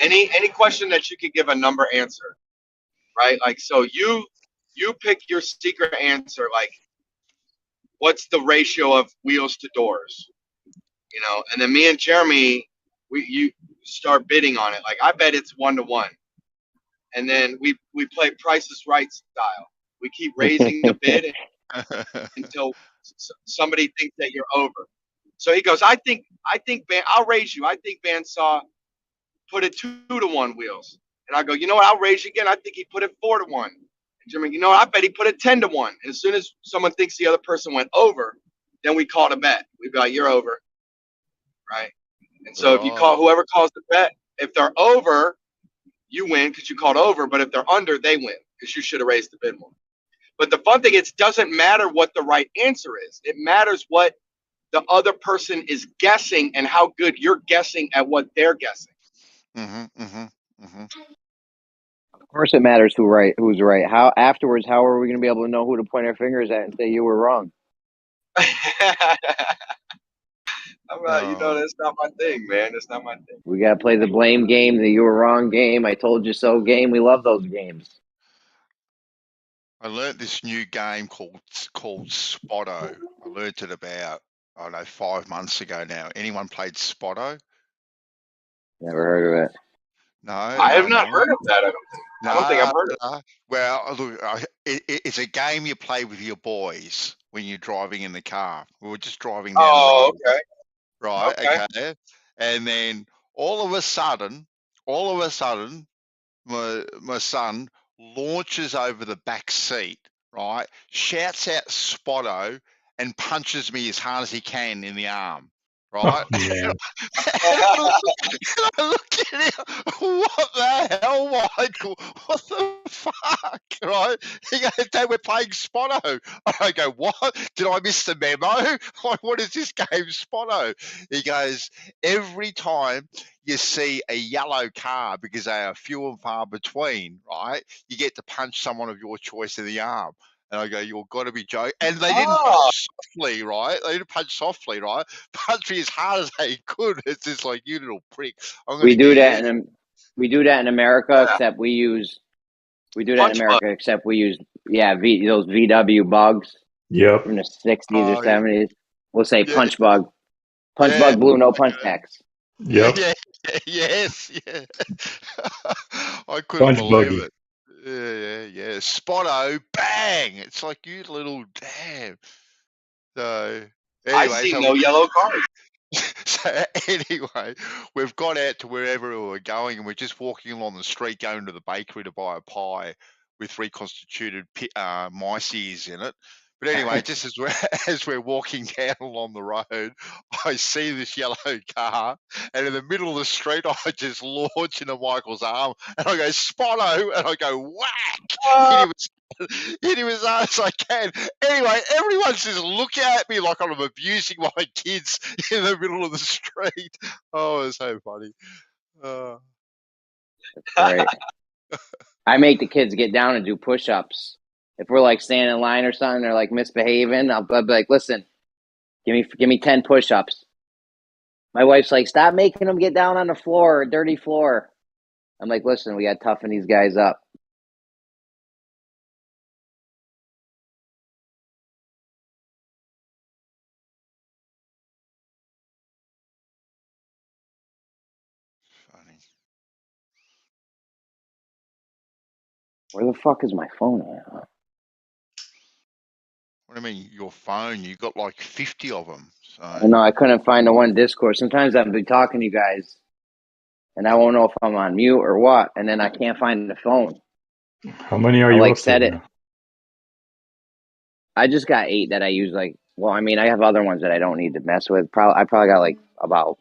Any question that you could give a number answer, right? Like, so you pick your secret answer, like, what's the ratio of wheels to doors? And then me and Jeremy, you start bidding on it. Like, I bet it's 1-1. And then we play Price is Right style. We keep raising the bid until somebody thinks that you're over. So he goes, I think I'll raise you. I think Bandsaw put it 2-1 wheels. And I go, you know what? I'll raise you again. I think he put it 4-1. And Jeremy, you know what? I bet he put it 10-1. And as soon as someone thinks the other person went over, then we called a bet. We'd be like, you're over, right? And so if you call whoever calls the bet, if they're over, you win because you called over. But if they're under, they win because you should have raised the bid more. But the fun thing is, it doesn't matter what the right answer is. It matters what the other person is guessing and how good you're guessing at what they're guessing. Of course, it matters who's right. How afterwards? How are we going to be able to know who to point our fingers at and say you were wrong? That's not my thing, man. That's not my thing. We got to play the blame game, the you were wrong game, I told you so game. We love those games. I learnt this new game called Spotto. I learnt it about, 5 months ago now. Anyone played Spotto? Never heard of it. No, I have not heard of that. I don't think I've heard of it. Well, look, it's a game you play with your boys when you're driving in the car. We were just driving down the road. Okay. Right, okay. And then all of a sudden, my son launches over the back seat, right? Shouts out Spotto and punches me as hard as he can in the arm, right? Yeah. And I look at him, what the hell, Michael? What the fuck, right? He goes, Dad, we're playing Spotto. I go, what? Did I miss the memo? Like, what is this game, Spotto? He goes, every time you see a yellow car, because they are few and far between, right, you get to punch someone of your choice in the arm. And I go, you've got to be joking. And they didn't punch softly, right? They didn't punch softly, right? Punch me as hard as they could. It's just like, you little prick. We do that in America, except we use those VW bugs. Yep. From the 60s or 70s. We'll say punch bug. Punch bug blue, no punch X. Yep. Yes. I couldn't believe it. Yeah. Spotto, bang! It's like, you little damn. So anyway, I see no yellow cars. So anyway, we've got out to wherever we were going, and we're just walking along the street, going to the bakery to buy a pie with reconstituted mice ears in it. But anyway, just as we're walking down along the road, I see this yellow car, and in the middle of the street, I just launch into Michael's arm, and I go, Spotto, and I go, whack! Hit him as hard as I can. Anyway, everyone's just looking at me like I'm abusing my kids in the middle of the street. Oh, it's so funny. Right. I make the kids get down and do push-ups. If we're like standing in line or something, they're like misbehaving, I'll be like, listen, give me 10 push-ups. My wife's like, stop making them get down on the floor, dirty floor. I'm like, listen, we got to toughen these guys up. Funny. Where the fuck is my phone at? What do you mean, your phone? You got like 50 of them. So. No, I couldn't find the one Discord. Sometimes I've been talking to you guys, and I won't know if I'm on mute or what, and then I can't find the phone. How many are you up to now? I just got 8 that I use. I have other ones that I don't need to mess with. I probably got like about,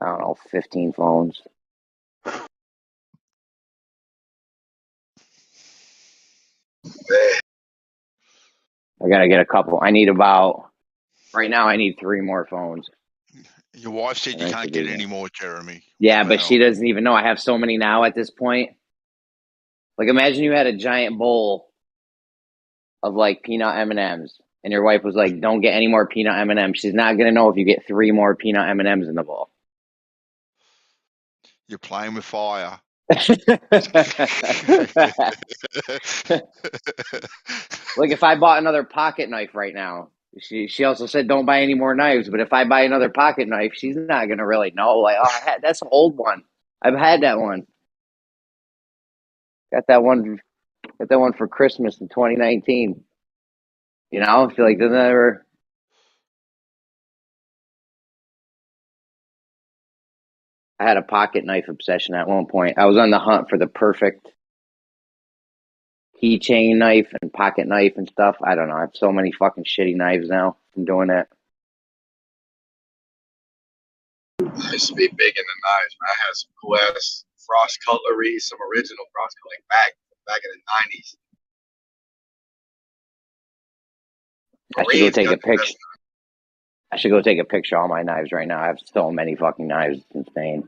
I don't know, 15 phones. I gotta get a couple. Right now I need 3 more phones. Your wife said you can't get any more, Jeremy. Yeah, but she doesn't even know. I have so many now at this point. Like, imagine you had a giant bowl of like peanut M&Ms, and your wife was like, "Don't get any more peanut M&Ms." She's not gonna know if you get 3 more peanut M&Ms in the bowl. You're playing with fire. Like, if I bought another pocket knife right now, she also said don't buy any more knives. But if I buy another pocket knife, she's not gonna really know. Like, oh, that's an old one. I've had that one. Got that one for Christmas in 2019. You know, I feel like doesn't ever. I had a pocket knife obsession at one point. I was on the hunt for the perfect keychain knife and pocket knife and stuff. I don't know. I have so many fucking shitty knives now from doing that. I used to be big into knives, man. I had some cool ass frost cutlery, some original frost cutlery back in the 90s. I should go take a picture. I should go take a picture of all my knives right now. I have so many fucking knives. It's insane.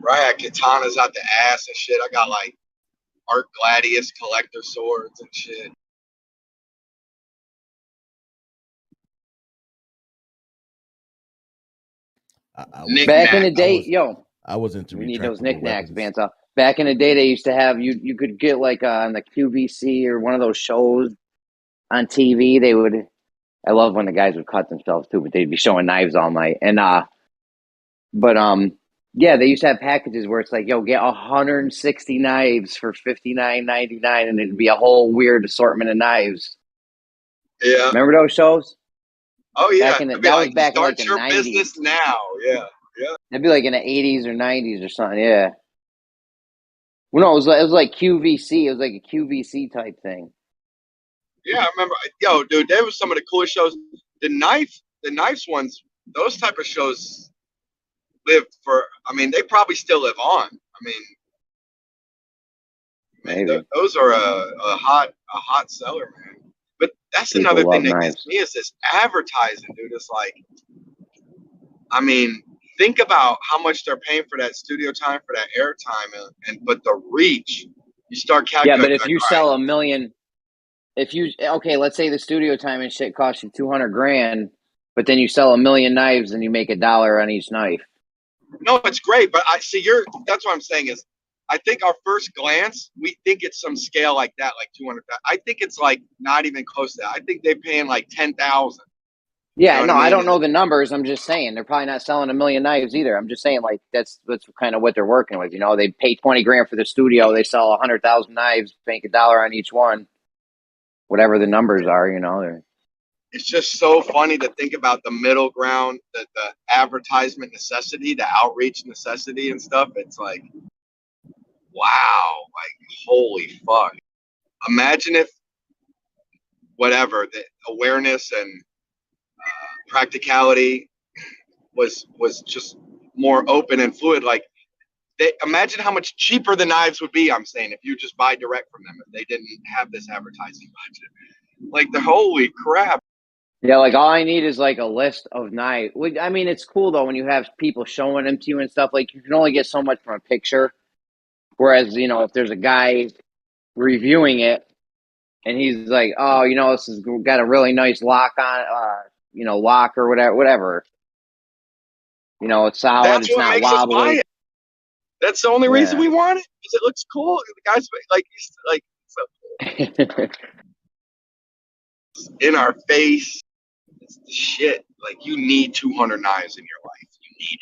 Right, I had katanas out the ass and shit. I got like Art Gladius collector swords and shit. Back in the day, I was into we need those retractable knickknacks, weapons. Banza. Back in the day, they used to have you could get like on the QVC or one of those shows on TV. They would. I love when the guys would cut themselves too, but they'd be showing knives all night. And yeah, they used to have packages where it's like, yo, get 160 knives for $59.99, and it'd be a whole weird assortment of knives. Yeah. Remember those shows? Oh yeah. That was back in like the 90s. Start your business now. Yeah. Yeah. It'd be like in the 80s or 90s or something. Yeah. Well, no, it was like QVC. It was like a QVC type thing. Yeah, I remember. Yo, dude, they were some of the coolest shows. The knives ones, those type of shows lived for. I mean, they probably still live on. I mean, those are a hot seller, man. But that's People another thing love that knives. gets me is this advertising, dude. It's like, I mean, think about how much they're paying for that studio time, for that airtime, but the reach. You start calculating. Yeah, but if you sell a million. Let's say the studio time and shit costs you $200,000, but then you sell 1 million knives and you make $1 on each knife. No, it's great, but I see that's what I'm saying is, I think our first glance, we think it's some scale like that, like 200. I think it's like not even close to that. I think they're paying like 10,000. Yeah, you know what I mean? don't know the numbers. I'm just saying they're probably not selling 1 million knives either. I'm just saying like that's kind of what they're working with. You know, they pay $20,000 for the studio. They sell 100,000 knives, make $1 on each one. Whatever the numbers are, you know. It's just so funny to think about the middle ground, the advertisement necessity, the outreach necessity and stuff. It's like, wow, like holy fuck. Imagine if whatever the awareness and practicality was just more open and fluid. Like, imagine how much cheaper the knives would be. I'm saying if you just buy direct from them, if they didn't have this advertising budget, like the holy crap. Yeah, like all I need is like a list of knives. I mean, it's cool though when you have people showing them to you and stuff. Like you can only get so much from a picture. Whereas, you know, if there's a guy reviewing it and he's like, oh, you know, this has got a really nice lock on, lock or whatever. You know, it's solid. That's it's what not makes wobbly. us buy it. That's the only reason we want it, because it looks cool. The guys so cool. In our face. It's the shit. Like, you need 200 knives in your life. You need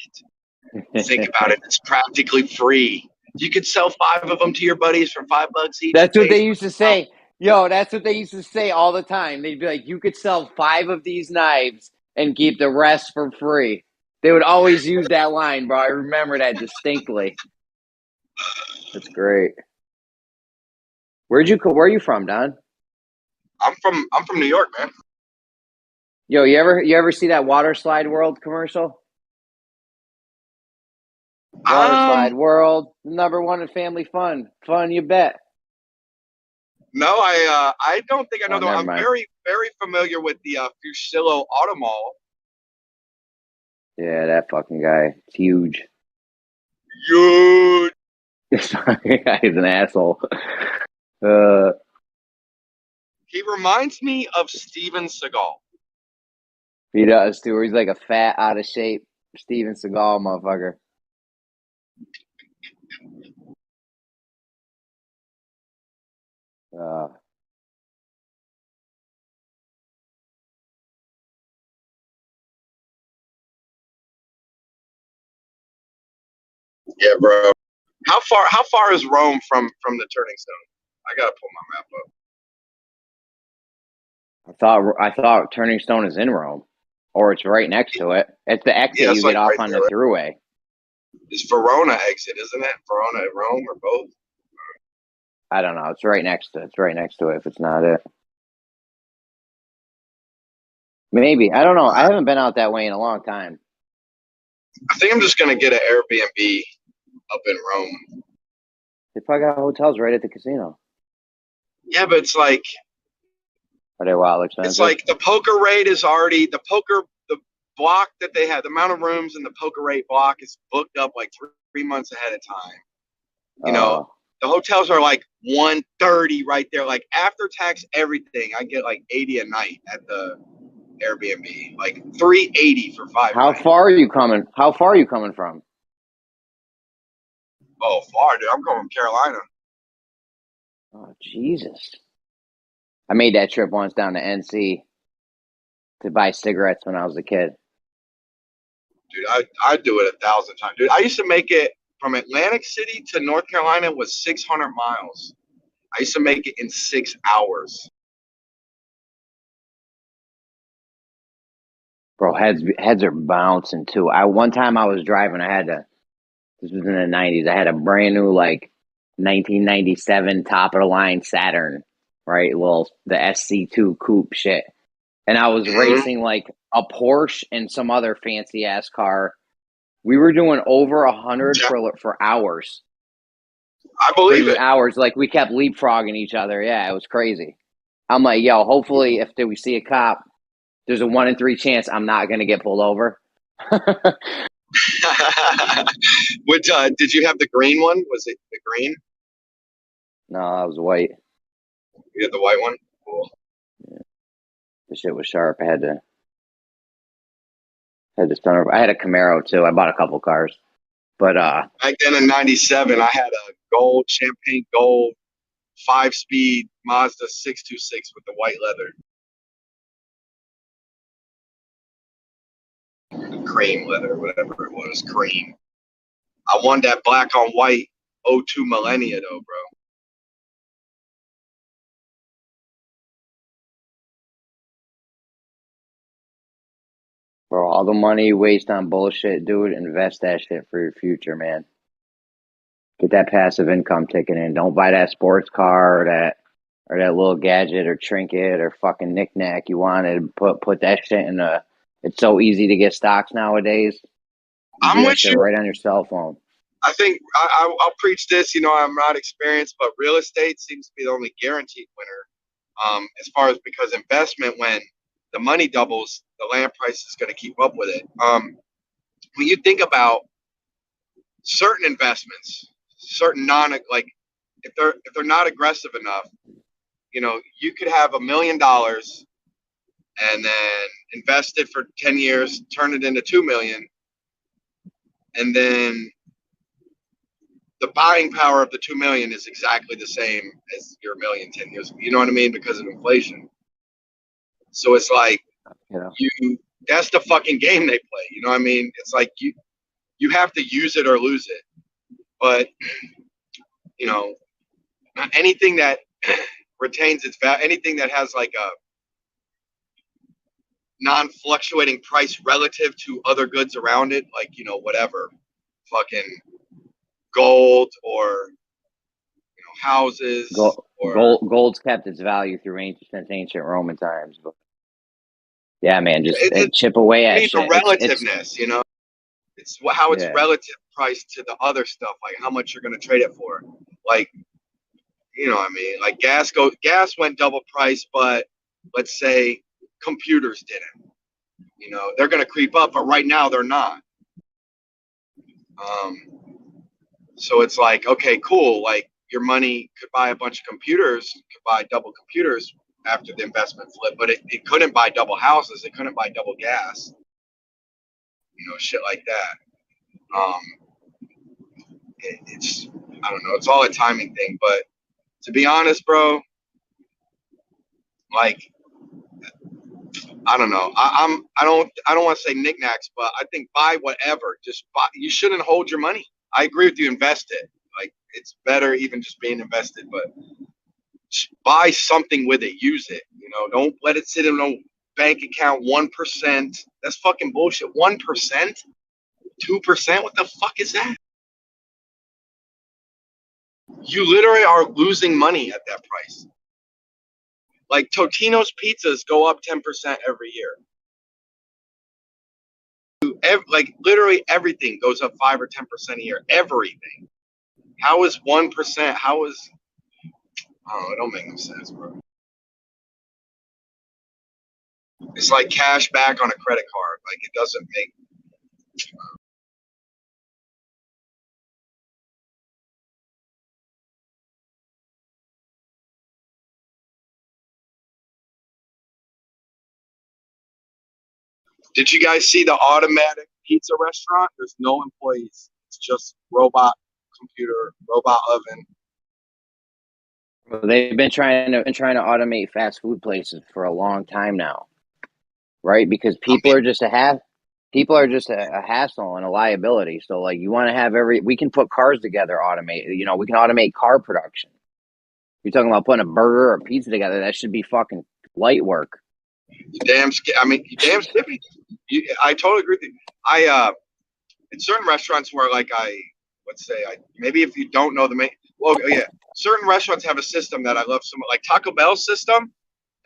it. Think about it. It's practically free. You could sell 5 of them to your buddies for $5 each. That's what they used to say. Yo, that's what they used to say all the time. They'd be like, you could sell 5 of these knives and keep the rest for free. They would always use that line, bro. I remember that distinctly. That's great. Where are you from, Don? I'm from New York, man. Yo, you ever see that Water Slide World commercial? Water Slide World, #1 in family fun. Fun, you bet. No, I don't think I know. I'm mind. very, very familiar with the Fusillo Auto Mall. Yeah, that fucking guy. It's huge. Huge. He's an asshole. He reminds me of Steven Seagal. He does too. He's like a fat, out of shape Steven Seagal motherfucker. Yeah, bro. How far is Rome from the Turning Stone? I gotta pull my map up. I thought Turning Stone is in Rome, or it's right next to it. It's the exit you get off on the thruway. It's Verona exit, isn't it? Verona and Rome, or both? I don't know. It's right next to it. If it's not it, maybe. I don't know. I haven't been out that way in a long time. I think I'm just gonna get an Airbnb up in Rome. They probably got hotels right at the casino. Yeah, but it's like, are they wild expensive? it's like the poker rate is already the block that they have. The amount of rooms in the poker rate block is booked up like 3 months ahead of time. You know, the hotels are like 130 right there. Like after tax everything, I get like 80 a night at the Airbnb. Like 380 for 5 How nights. far are you coming? How far are you coming from? Oh, far, dude. I'm going from Carolina. Oh, Jesus. I made that trip once down to NC to buy cigarettes when I was a kid. Dude, I do it 1,000 times. Dude, I used to make it from Atlantic City to North Carolina was 600 miles. I used to make it in 6 hours. Bro, heads are bouncing too. One time I was driving, this was in the 90s. I had a brand new like 1997 top of the line Saturn, right? The SC2 coupe shit. And I was racing like a Porsche and some other fancy ass car. We were doing over 100 for hours. I believe it. Hours, like we kept leapfrogging each other. Yeah, it was crazy. I'm like, yo, hopefully if we see a cop, there's a 1 in 3 chance I'm not gonna get pulled over. Which did you have the green one? Was it the green? No, that was white. You had the white one? Cool. Yeah. The shit was sharp. I had to I had a Camaro too. I bought a couple cars. But back then in 97, I had a champagne gold 5-speed Mazda 626 with the white leather. Cream leather, whatever it was, cream. I won that black on white 02 Millennia though, bro. Bro, all the money you waste on bullshit, dude, invest that shit for your future, man. Get that passive income ticking in. Don't buy that sports car or that little gadget or trinket or fucking knickknack you wanted. Put that shit in it's so easy to get stocks nowadays. I'm with you. Right on your cell phone. I think I'll preach this. You know, I'm not experienced, but real estate seems to be the only guaranteed winner. As far as because investment, when the money doubles, the land price is going to keep up with it. When you think about certain investments, certain if they're not aggressive enough, you know, you could have $1 million and then invest it for 10 years, turn it into 2 million, and then the buying power of the 2 million is exactly the same as your $1 million 10 years ago. You know what I mean? Because of inflation. So it's like that's the fucking game they play. You know what I mean? It's like you have to use it or lose it. But you know, anything that retains its value, anything that has like a non-fluctuating price relative to other goods around it, like, you know, whatever, fucking gold or, you know, houses. Gold's kept its value through ancient Roman times. But yeah, man, just chip away at shit. The relativeness, you know, it's how it's relative price to the other stuff, like how much you're going to trade it for. Like, you know what I mean? Like gas went double price, but let's say computers didn't. You know, they're going to creep up, but right now they're not. So it's like, okay, cool. Like your money could buy a bunch of computers, could buy double computers after the investment flip, but it couldn't buy double houses. It couldn't buy double gas. You know, shit like that. It's I don't know. It's all a timing thing, but to be honest, bro, like I don't know. I don't want to say knickknacks, but I think buy whatever. Just buy. You shouldn't hold your money. I agree with you. Invest it. Like it's better even just being invested, but buy something with it. Use it. You know, don't let it sit in a bank account. 1%. That's fucking bullshit. 1%, 2%. What the fuck is that? You literally are losing money at that price. Like Totino's pizzas go up 10% every year. Like literally everything goes up 5 or 10% a year. Everything. How is 1%? How is? Oh, it don't make no sense, bro. It's like cash back on a credit card. Like it doesn't make. Did you guys see the automatic pizza restaurant? There's no employees. It's just robot computer, robot oven. Well, they've been trying to automate fast food places for a long time now, right? Because people are just a hassle and a liability. So like you want to have we can put cars together automated. You know, we can automate car production. You're talking about putting a burger or a pizza together. That should be fucking light work. Damn skippy. I totally agree with you. In certain restaurants where like maybe if you don't know the main, well, yeah, certain restaurants have a system that I love so much, like Taco Bell's system,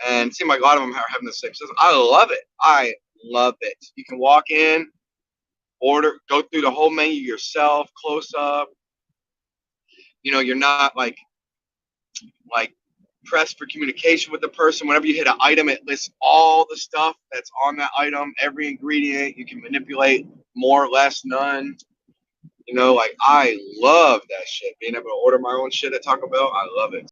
and it seems like a lot of them are having the same system. I love it. You can walk in, order, go through the whole menu yourself, close up. You know, you're not like pressed for communication with the person. Whenever you hit an item, it lists all the stuff that's on that item, every ingredient. You can manipulate more, less, none. You know, like I love that shit. Being able to order my own shit at Taco Bell, I love it.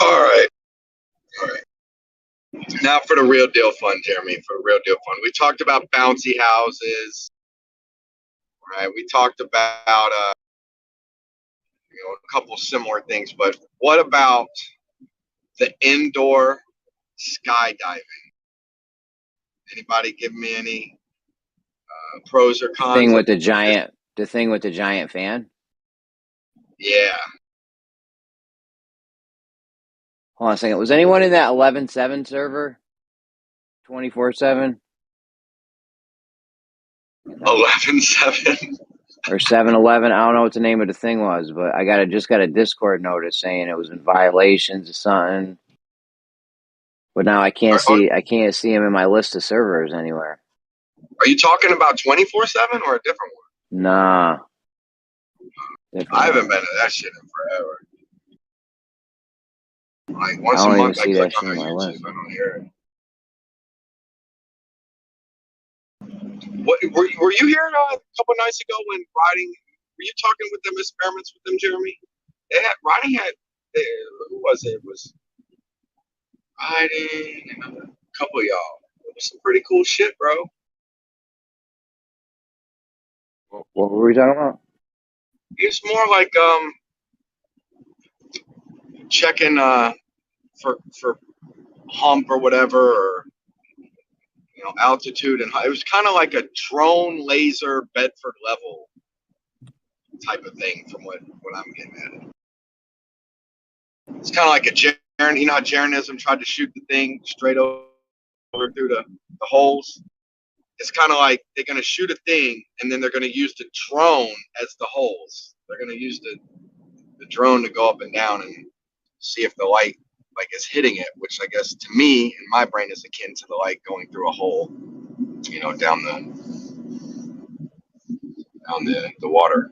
All right. Now for the real deal fun, Jeremy. For real deal fun, we talked about bouncy houses. Right. We talked about a couple similar things, but what about the indoor skydiving? Anybody give me any pros or cons? The thing with the giant fan. Yeah. Hold on a second. Was anyone in that 11.7 server? 24/7. 11.7. Or 7-11. I don't know what the name of the thing was, but I just got a Discord notice saying it was in violations or something. But now I can't see him in my list of servers anywhere. Are you talking about 24/7 or a different one? Nah. I haven't been to that shit in forever. Like once a I don't month, I even see click that shit on in my my YouTube. list. I don't hear it. What were you here a couple nights ago when Riding? Were you talking with them experiments with them, Jeremy? Riding had who was it? It was Riding and a couple of y'all. It was some pretty cool shit, bro. What were we talking about? It's more like checking for hump or whatever, or altitude, and it was kind of like a drone laser Bedford level type of thing from what I'm getting at it. It's kind of like a Jaren, you know how Jarenism tried to shoot the thing straight over through the holes. It's kind of like they're going to shoot a thing and then they're going to use the drone as the holes. They're going to use the drone to go up and down and see if the light is hitting it, which I guess to me in my brain is akin to the light going through a hole, down the water.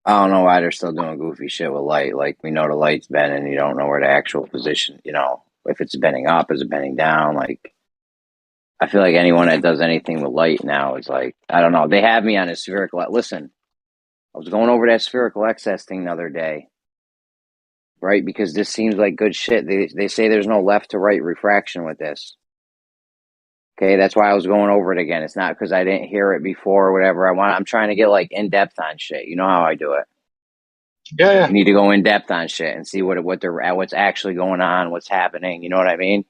I don't know why they're still doing goofy shit with light. Like, we know the light's bending, and you don't know where the actual position, if it's bending up, is it bending down? Like, I feel like anyone that does anything with light now is like, I don't know. They have me on a spherical. Listen, I was going over that spherical excess thing the other day, right? Because this seems like good shit. They say there's no left to right refraction with this. Okay, that's why I was going over it again. It's not because I didn't hear it before or whatever. I'm trying to get in depth on shit. You know how I do it. You need to go in depth on shit and see what's actually going on, what's happening. You know what I mean?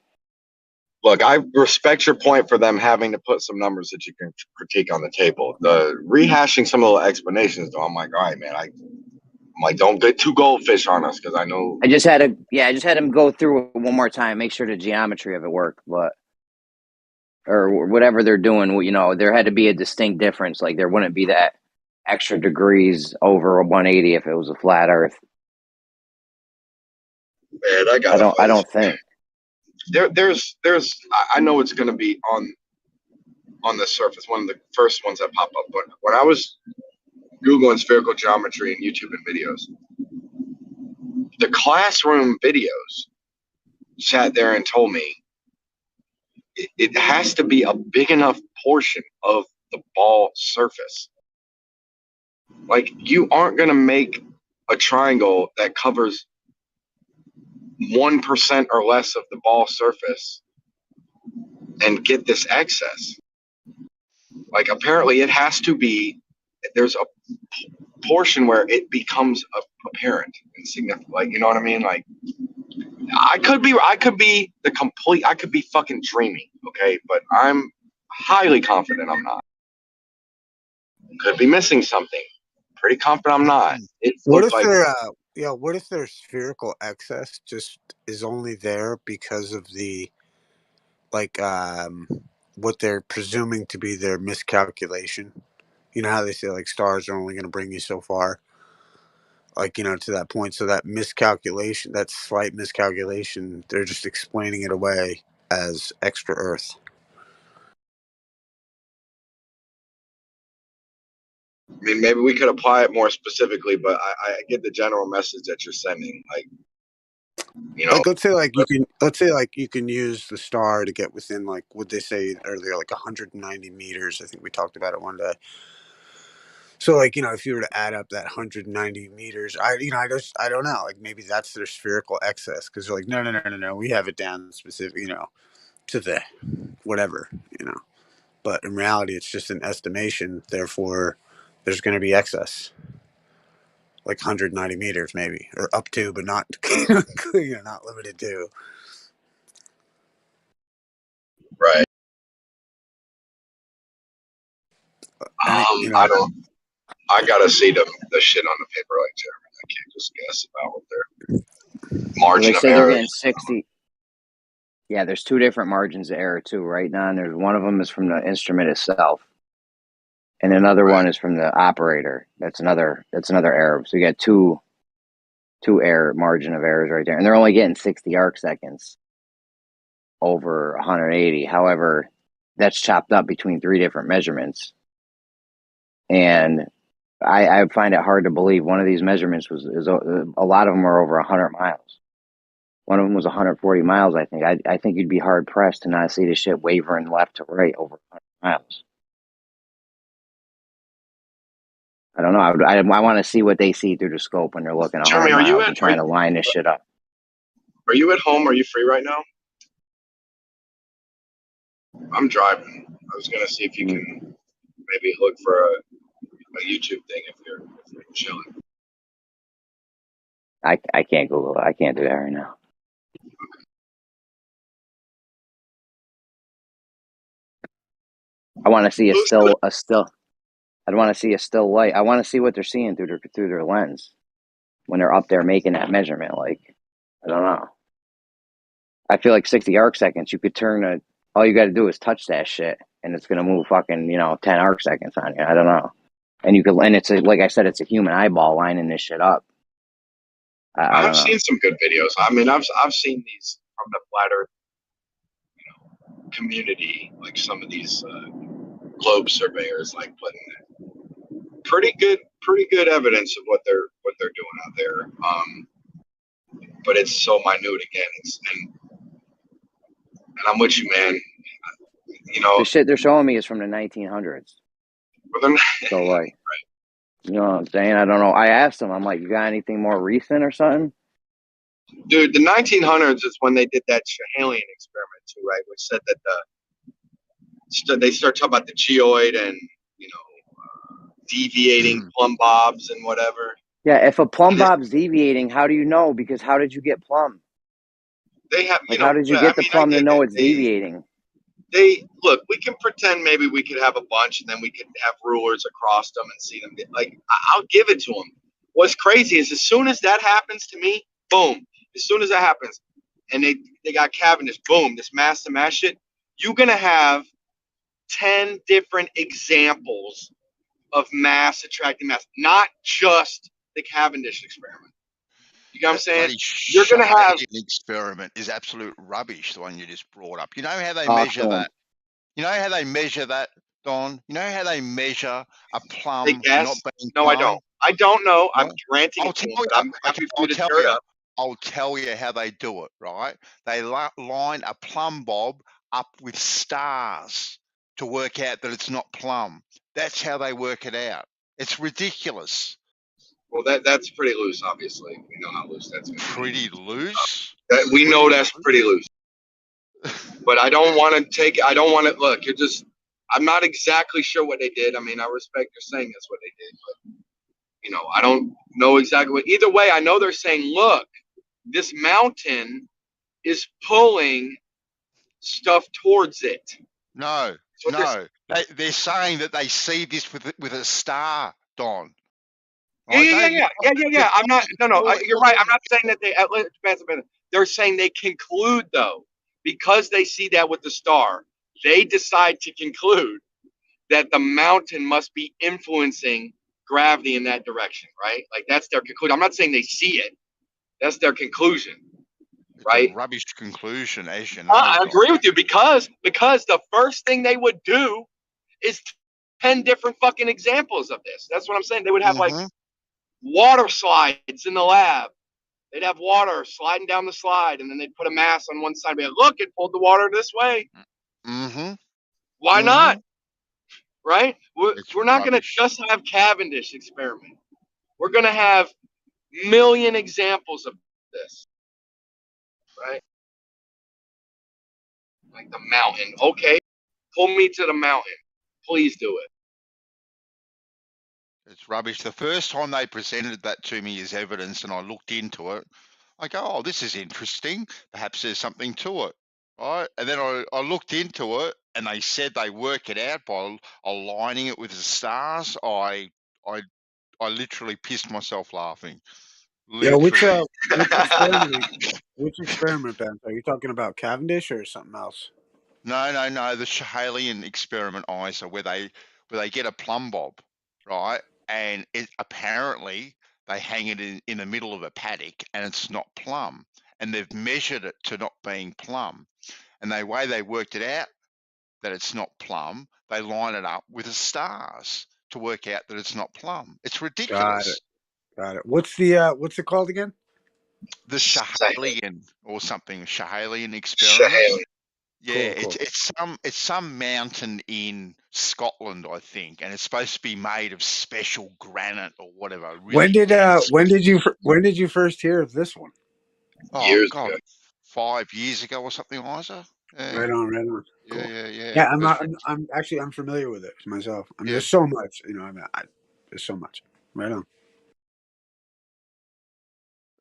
Look, I respect your point for them having to put some numbers that you can critique on the table. The rehashing some of the explanations, though, I'm like, all right, man. I'm like, don't get too goldfish on us, because I know. I just had him go through it one more time, make sure the geometry of it worked, or whatever they're doing. You know, there had to be a distinct difference. Like there wouldn't be that extra degrees over a 180 if it was a flat Earth. Man, I don't think there's I know it's going to be on the surface, one of the first ones that pop up. But when I was Googling spherical geometry and YouTube and videos, the classroom videos sat there and told me it has to be a big enough portion of the ball surface. Like, you aren't going to make a triangle that covers 1% or less of the ball surface and get this excess. Like, apparently it has to be, there's a portion where it becomes apparent and significant. Like, you know what I mean? Like, I could be fucking dreaming, okay? But I'm highly confident I'm not. Could be missing something. Pretty confident I'm not. What if their spherical excess just is only there because of the what they're presuming to be their miscalculation? You know how they say like stars are only going to bring you so far, like, you know, to that point. So that miscalculation, that slight miscalculation, they're just explaining it away as extra Earth. I mean, maybe we could apply it more specifically, but I get the general message that you're sending. Like, you know, like let's say you can use the star to get within, like, what they say earlier, like 190 meters. I think we talked about it one day. So, like, you know, if you were to add up that 190 meters, I don't know, like, maybe that's their spherical excess, because they're like, no, we have it down specific, you know, to the whatever, you know. But in reality, it's just an estimation. Therefore, there's going to be excess, like 190 meters, maybe, or up to, but not, you know, not limited to. Right. You know, I gotta see the shit on the paper, like Jeremy. I can't just guess about what their margin They of say error they're is. getting 60. Yeah, there's two different margins of error too, right, Don? There's one of them is from the instrument itself, and another one is from the operator. That's another error. So you got two error margin of errors right there, and they're only getting 60 arc seconds over 180. However, that's chopped up between three different measurements, and I find it hard to believe one of these measurements is a lot of them are over 100 miles. One of them was 140 miles, I think. I think you'd be hard pressed to not see the shit wavering left to right over 100 miles. I don't know. I want to see what they see through the scope when they're looking 100 miles and trying to line this shit up. Are you at home? Are you free right now? I'm driving. I was gonna see if you can maybe look for a YouTube thing if you're chilling. I can't Google it. I can't do that right now. I want to see a still. I want to see a still light. I want to see what they're seeing through their lens when they're up there making that measurement. Like, I don't know. I feel like 60 arc seconds, you could turn all you got to do is touch that shit, and it's gonna move fucking 10 arc seconds on you. I don't know. And it's like I said, it's a human eyeball lining this shit up. I've seen some good videos. I mean, I've seen these from the flat Earth, community, like some of these globe surveyors, like putting pretty good evidence of what they're doing out there. But it's so minute again. And I'm with you, man. The shit they're showing me is from the 1900s. So like, you know what I'm saying? I don't know. I asked them. I'm like, you got anything more recent or something? Dude, the 1900s is when they did that Schehalian experiment too, right? Which said that they start talking about the geoid and deviating plumb bobs and whatever. Yeah, if a plumb bob's deviating, how do you know? Because how did you get plumb? They have, Like, how did you get the plumb to know it's deviating? They look, we can pretend maybe we could have a bunch and then we could have rulers across them and see them. Like, I'll give it to them. What's crazy is as soon as that happens to me, boom, as soon as that happens, and they got Cavendish, boom, this mass to mass shit, you're going to have 10 different examples of mass attracting mass, not just the Cavendish experiment. You know what I'm saying? You're going to have experiment is absolute rubbish. The one you just brought up. You know how they measure that? You know how they measure that, Don? You know how they measure a plum not being No, plum? I don't. I don't know. No? I'm granting it to them, but I'm happy for you to tell tear it you. up. I'll tell you how they do it, right? They line a plumb bob up with stars to work out that it's not plumb. That's how they work it out. It's ridiculous. Well, that's pretty loose, obviously. We know how loose that's going to be. Pretty loose? We know that's pretty loose. But I don't want to take it. I don't want to look. You're just. I'm not exactly sure what they did. I mean, I respect you're saying that's what they did, but you know, I don't know exactly what. Either way, I know they're saying, look, this mountain is pulling stuff towards it. No. They're saying that they see this with a star, Don. Yeah. I'm not. No. You're right. I'm not saying that they. They're saying they conclude though, because they see that with the star, they decide to conclude that the mountain must be influencing gravity in that direction, right? Like that's their conclusion. I'm not saying they see it. That's their conclusion, right? It's a rubbish conclusion, as you know. I agree with you because the first thing they would do is 10 different fucking examples of this. That's what I'm saying. They would have like water slides in the lab. They'd have water sliding down the slide, and then they'd put a mass on one side and be like, look, it pulled the water this way. Why not? Right? We're not going to just have Cavendish experiment. We're going to have million examples of this. Right? Like the mountain. Okay, pull me to the mountain. Please do it. It's rubbish. The first time they presented that to me as evidence and I looked into it, I go, oh, this is interesting. Perhaps there's something to it. Right? And then I looked into it and they said they work it out by aligning it with the stars. I literally pissed myself laughing. Literally. Yeah, which experiment, Ben? Are you talking about Cavendish or something else? No, the Schehalian experiment, Isa, where they get a plumb bob, right? And apparently they hang it in the middle of a paddock and it's not plumb. And they've measured it to not being plumb. And the way they worked it out that it's not plumb, they line it up with the stars to work out that it's not plumb. It's ridiculous. Got it. What's it called again? The Schehalian or something, Schehalian experiment. Yeah, Cool. it's some mountain in Scotland, I think, and it's supposed to be made of special granite or whatever. When did you first hear of this one? Oh Years God, ago. 5 years ago or something, Isa. Yeah. Right on. Cool. Yeah. I'm familiar with it myself. I mean, there's so much, there's so much. Right on.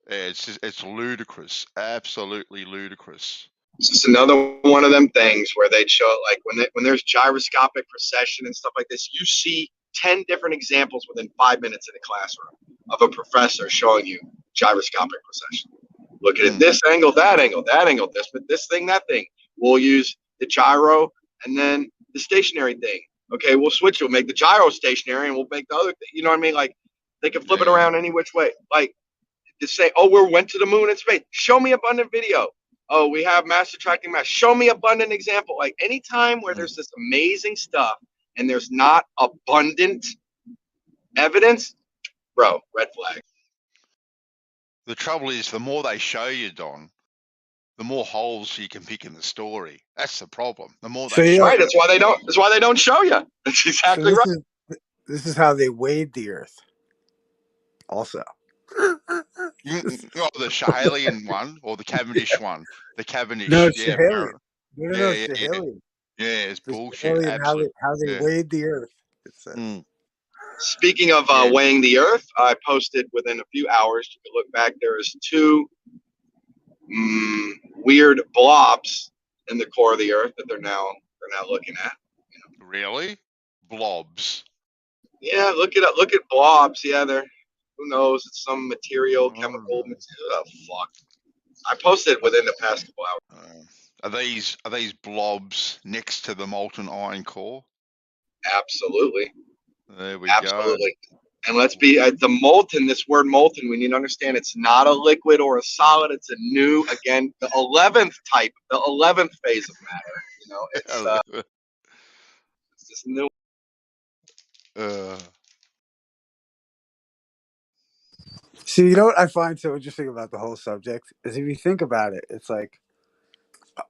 Yeah, it's ludicrous, absolutely ludicrous. It's just another one of them things where they'd show like when there's gyroscopic precession and stuff like this, you see 10 different examples within 5 minutes in a classroom of a professor showing you gyroscopic precession. Look at it, this angle, that angle, this thing, that thing. We'll use the gyro and then the stationary thing. Okay, we'll switch it. We'll make the gyro stationary and we'll make the other thing. You know what I mean? Like they can flip it around any which way. Like to say, oh, we went to the moon in space. Show me abundant video. Oh, we have mass attracting mass. Show me abundant example. Like anytime where there's this amazing stuff and there's not abundant evidence, bro, red flag. The trouble is, the more they show you, Don, the more holes you can pick in the story. That's the problem. The more they right, that's why they don't show you. That's exactly right. This is how they weighed the Earth. Also. The Schehalian one or the Cavendish one? The Cavendish. No, it's Schehalian. No, Schehalian. Yeah, it's bullshit. How they weighed the Earth. It says. Speaking of weighing the Earth, I posted within a few hours. You can look back. There is two weird blobs in the core of the Earth that they're now looking at. Really? Blobs? Yeah, look it up. Look at blobs. Yeah, they're, who knows? It's some material, chemical material. Oh, fuck. I posted within the past couple hours. Are these blobs next to the molten iron core? Absolutely. There we Absolutely. And let's be the molten. This word molten, we need to understand it's not a liquid or a solid. It's a new, again, the 11th type, the 11th phase of matter. You know, it's this new. See, you know what I find so interesting about the whole subject is if you think about it, it's like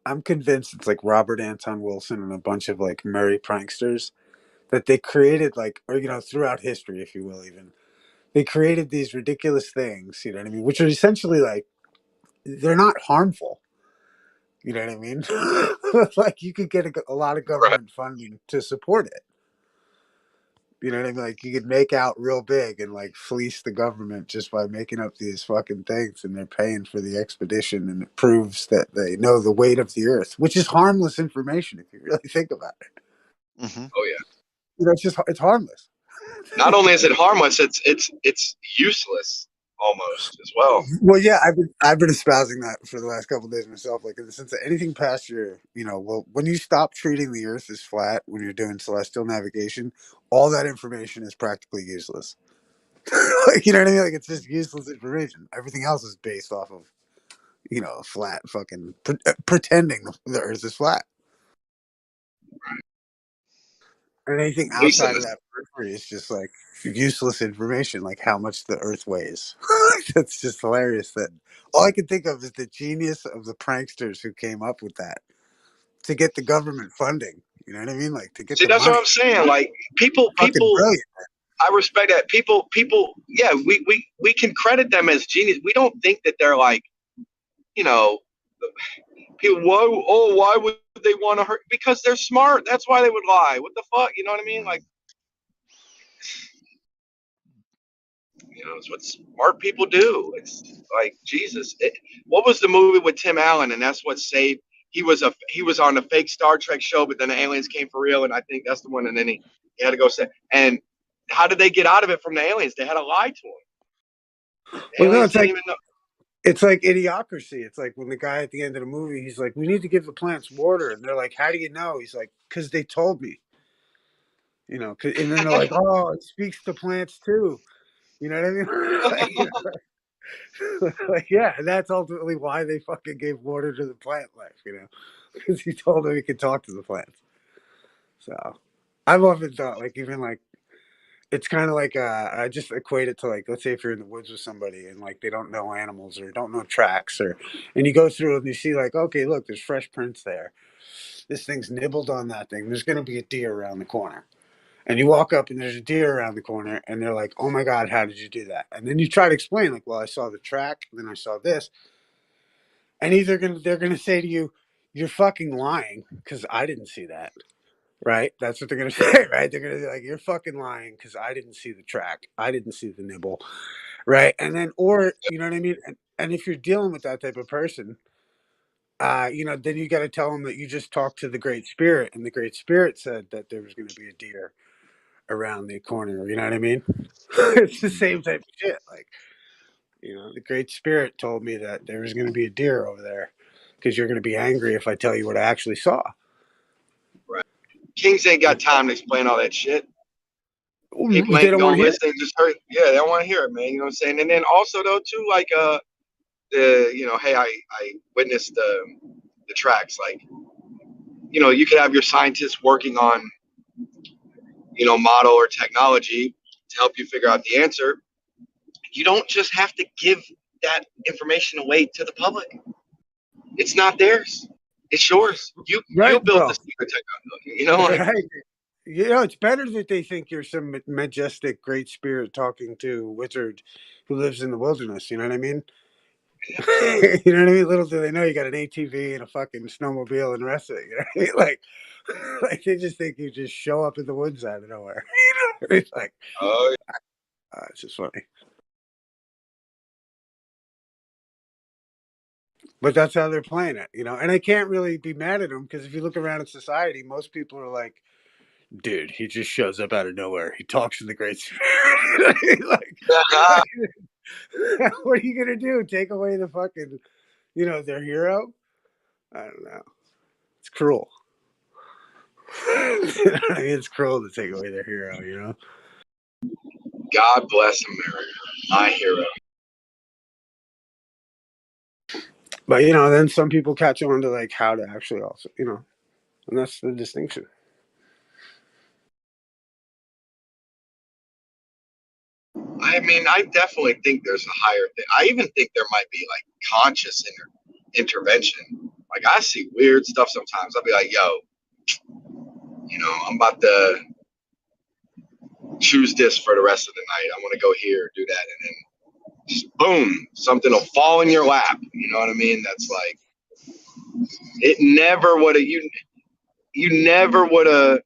I'm convinced it's like Robert Anton Wilson and a bunch of like merry pranksters that they created like, or you know, throughout history, if you will, even they created these ridiculous things. You know what I mean? Which are essentially like they're not harmful. You know what I mean? Like you could get a lot of government funding to support it. You know what I mean? Like you could make out real big and like fleece the government just by making up these fucking things, and they're paying for the expedition, and it proves that they know the weight of the Earth, which is harmless information if you really think about it. Mm-hmm. Oh yeah. You know, it's harmless. Not only is it harmless, it's useless almost as well. Well, yeah, I've been espousing that for the last couple of days myself. Like in the sense that anything past your, you know, well, when you stop treating the Earth as flat when you're doing celestial navigation, all that information is practically useless. Like, you know what I mean? Like it's just useless information. Everything else is based off of, you know, flat fucking pretending the Earth is flat. And anything outside of that periphery is just like useless information, like how much the Earth weighs. That's just hilarious. That all I can think of is the genius of the pranksters who came up with that to get the government funding. You know what I mean? Like to get See, the that's money. what I'm saying. Like people, Brilliant. I respect that. People. Yeah, we can credit them as genius. We don't think that they're like, you know, people. Why would they want to hurt? Because they're smart. That's why they would lie. What the fuck? You know what I mean? Like, you know, it's what smart people do. It's like Jesus. What was the movie with Tim Allen? And that's what saved. He was on a fake Star Trek show, but then the aliens came for real, and I think that's the one. And then he had to go say. And how did they get out of it from the aliens? They had to lie to him. Well, no, it's like even know. It's like idiocracy. It's like when the guy at the end of the movie, he's like, "We need to give the plants water," and they're like, "How do you know?" He's like, "Because they told me." You know, and then they're like, "Oh, it speaks to plants too." You know what I mean? Like, you know, like, yeah, and that's ultimately why they fucking gave water to the plant life, you know, because he told them he could talk to the plants. So I've often thought, like, even like, it's kind of like I just equate it to like, let's say if you're in the woods with somebody and like they don't know animals or don't know tracks, or and you go through and you see like, okay, look, there's fresh prints there. This thing's nibbled on that thing. There's going to be a deer around the corner. And you walk up and there's a deer around the corner and they're like, "Oh my God, how did you do that?" And then you try to explain like, "Well, I saw the track, and then I saw this." And they're gonna say to you, "You're fucking lying because I didn't see that." Right? That's what they're gonna say, right? They're gonna be like, "You're fucking lying because I didn't see the track. I didn't see the nibble." Right? And then, or you know what I mean? And if you're dealing with that type of person, you know, then you got to tell them that you just talked to the Great Spirit, and the Great Spirit said that there was going to be a deer around the corner. You know what I mean? It's the same type of shit. Like, you know, the Great Spirit told me that there was going to be a deer over there because you're going to be angry if I tell you what I actually saw. Right. Kings ain't got time to explain all that shit. People ain't gonna listen. Just hurt. Yeah, they don't want to hear it, man. You know what I'm saying? And then also though too, like you know, hey, I witnessed the tracks. Like, you know, you could have your scientists working on, you know, model or technology to help you figure out the answer. You don't just have to give that information away to the public. It's not theirs. It's yours. You built the secret technology. You know, like, right. You know, it's better that they think you're some majestic great spirit talking to a wizard who lives in the wilderness. You know what I mean? You know what I mean? Little do they know you got an ATV and a fucking snowmobile and the rest of it. You know what I mean? Like they just think you just show up in the woods out of nowhere. It's like, Oh, it's just funny. But that's how they're playing it, you know. And I can't really be mad at them because if you look around in society, most people are like, dude, he just shows up out of nowhere. He talks in the Great Spirit. Like, what are you gonna do? Take away the fucking, you know, their hero? I don't know. It's cruel. It's cruel to take away their hero, you know. God bless America, my hero. But you know, then some people catch on to like how to actually also, you know, and that's the distinction. I mean, I definitely think there's a higher thing. I even think there might be like conscious intervention. Like I see weird stuff sometimes. I'll be like, yo, you know, I'm about to choose this for the rest of the night. I want to go here, do that, and then just boom, something will fall in your lap. You know what I mean? That's like it never would have you never would have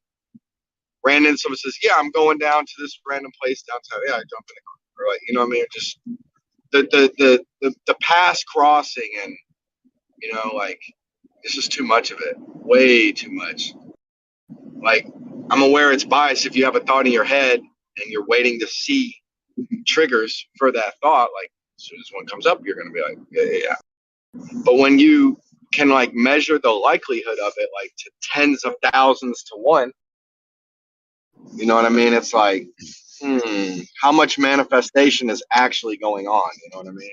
ran into someone says, yeah, I'm going down to this random place downtown. Yeah, I jump in the car. Or like, you know what I mean? Just the pass crossing and you know, like it's just too much of it. Way too much. Like I'm aware it's biased if you have a thought in your head and you're waiting to see triggers for that thought, like as soon as one comes up, you're gonna be like, yeah. But when you can like measure the likelihood of it like to tens of thousands to one, you know what I mean? It's like, how much manifestation is actually going on? You know what I mean?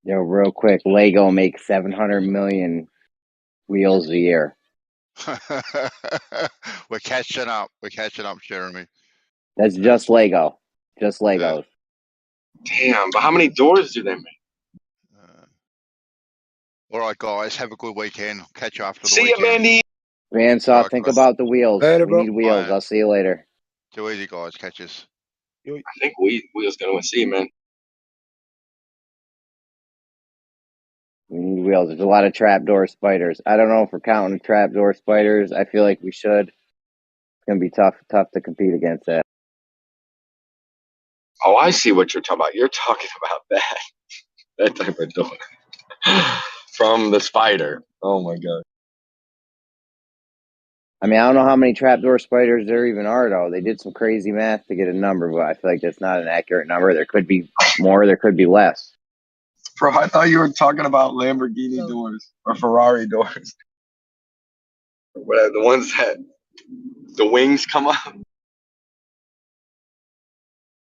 Yo, real quick, Lego makes 700 million wheels a year. We're catching up. We're catching up, Jeremy. That's just Lego. Just Legos. Damn, but how many doors do they make? All right, guys. Have a good weekend. Catch you after the See ya, weekend. Mandy. Bandsaw, think about the wheels. Later, We bro. need wheels. I'll see you later. Too easy, guys. Catch us. I think we was gonna see, man. We need wheels. There's a lot of trapdoor spiders. I don't know if we're counting trapdoor spiders. I feel like we should. It's gonna be tough to compete against that. Oh, I see what you're talking about. You're talking about that type of door from the spider. Oh my god. I mean, I don't know how many trapdoor spiders there even are, though. They did some crazy math to get a number, but I feel like that's not an accurate number. There could be more. There could be less. Bro, I thought you were talking about Lamborghini doors or Ferrari doors. Whatever, the ones that the wings come up.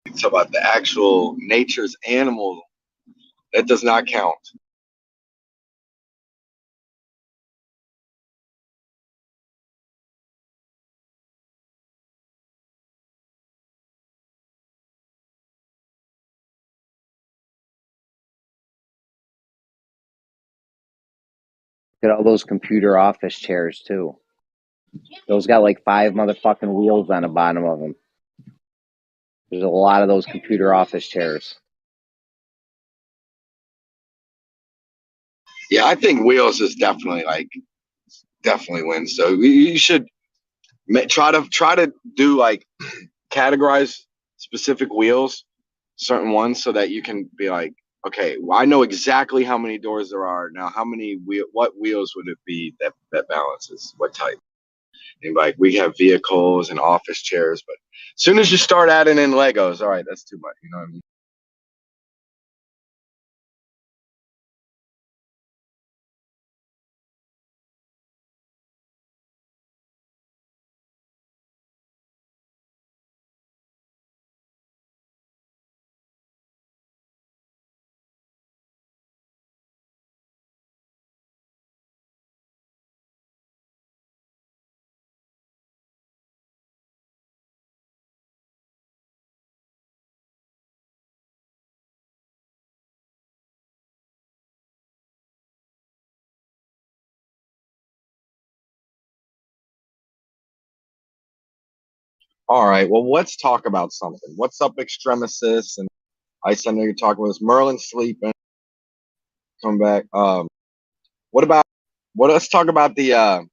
It's about the actual nature's animal. That does not count. Look at all those computer office chairs, too. Those got like 5 motherfucking wheels on the bottom of them. There's a lot of those computer office chairs. Yeah, I think wheels is definitely wins. So you should try to do like categorize specific wheels, certain ones, so that you can be like, okay, well, I know exactly how many doors there are now. What wheels would it be that balances what type? And like we have vehicles and office chairs, but as soon as you start adding in Legos, all right, that's too much. You know what I mean? All right. Well, let's talk about something. What's up, Extremesis? And I know you're talking with us. Merlin sleeping. Come back. Let's talk about the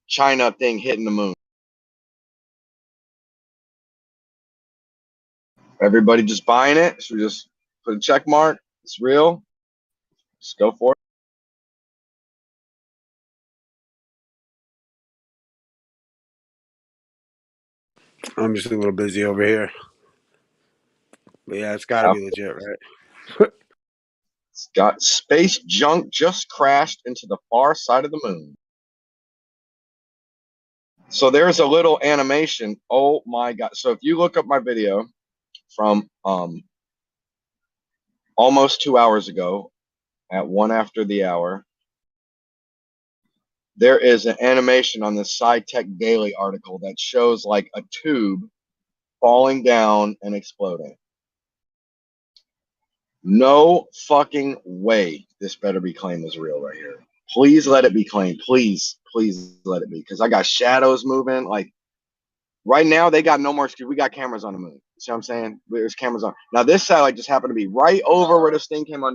China thing hitting the moon. Everybody just buying it? Should we just put a check mark? It's real. Just go for it. I'm just a little busy over here. But yeah, it's got to be legit, right? It's got space junk just crashed into the far side of the moon. So there's a little animation. Oh my God. So if you look up my video from almost 2 hours ago at 1 after the hour, there is an animation on the SciTech Daily article that shows like a tube falling down and exploding. No fucking way this better be claimed as real right here. Please let it be claimed. Please let it be. Because I got shadows moving. Like right now, they got no more excuse. We got cameras on the moon. You see what I'm saying? There's cameras on. Now this satellite just happened to be right over where this thing came on.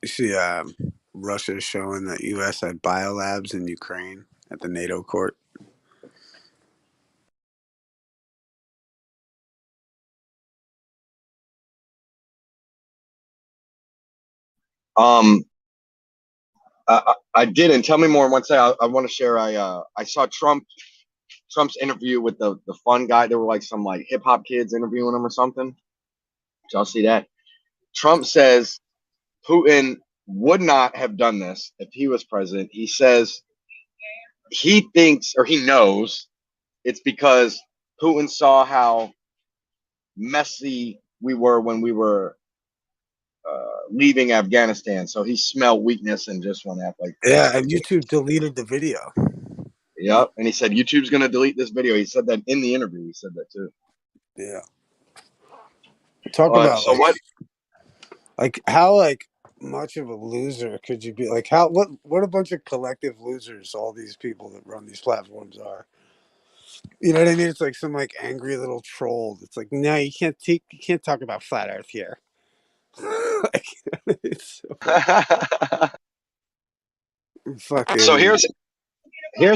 You see, Russia showing that U.S. had biolabs in Ukraine at the NATO court. I didn't. Tell me more. One second. I want to share. I saw Trump's interview with the fun guy. There were like some like hip hop kids interviewing him or something. Did y'all see that? Trump says Putin would not have done this if he was president. He says he thinks or he knows it's because Putin saw how messy we were when we were leaving Afghanistan. So he smelled weakness and just went after like. Yeah, and YouTube deleted the video. Yep, and he said YouTube's going to delete this video. He said that in the interview. He said that too. Yeah. Talk about so how like much of a loser could you be? Like what a bunch of collective losers all these people that run these platforms are. You know what I mean? It's like some like angry little troll. It's like, no, you can't talk about flat Earth here. Like, it's fucking. So here's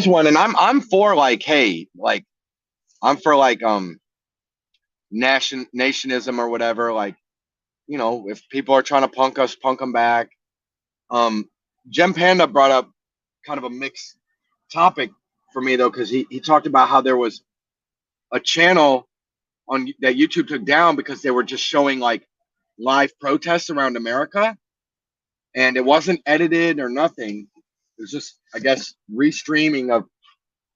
one, and I'm for like, hey, like I'm for like nationism or whatever. Like, you know, if people are trying to punk us, punk them back. Gem Panda brought up kind of a mixed topic for me though, because he talked about how there was a channel on that YouTube took down because they were just showing like live protests around America, and it wasn't edited or nothing. It was just, I guess, restreaming of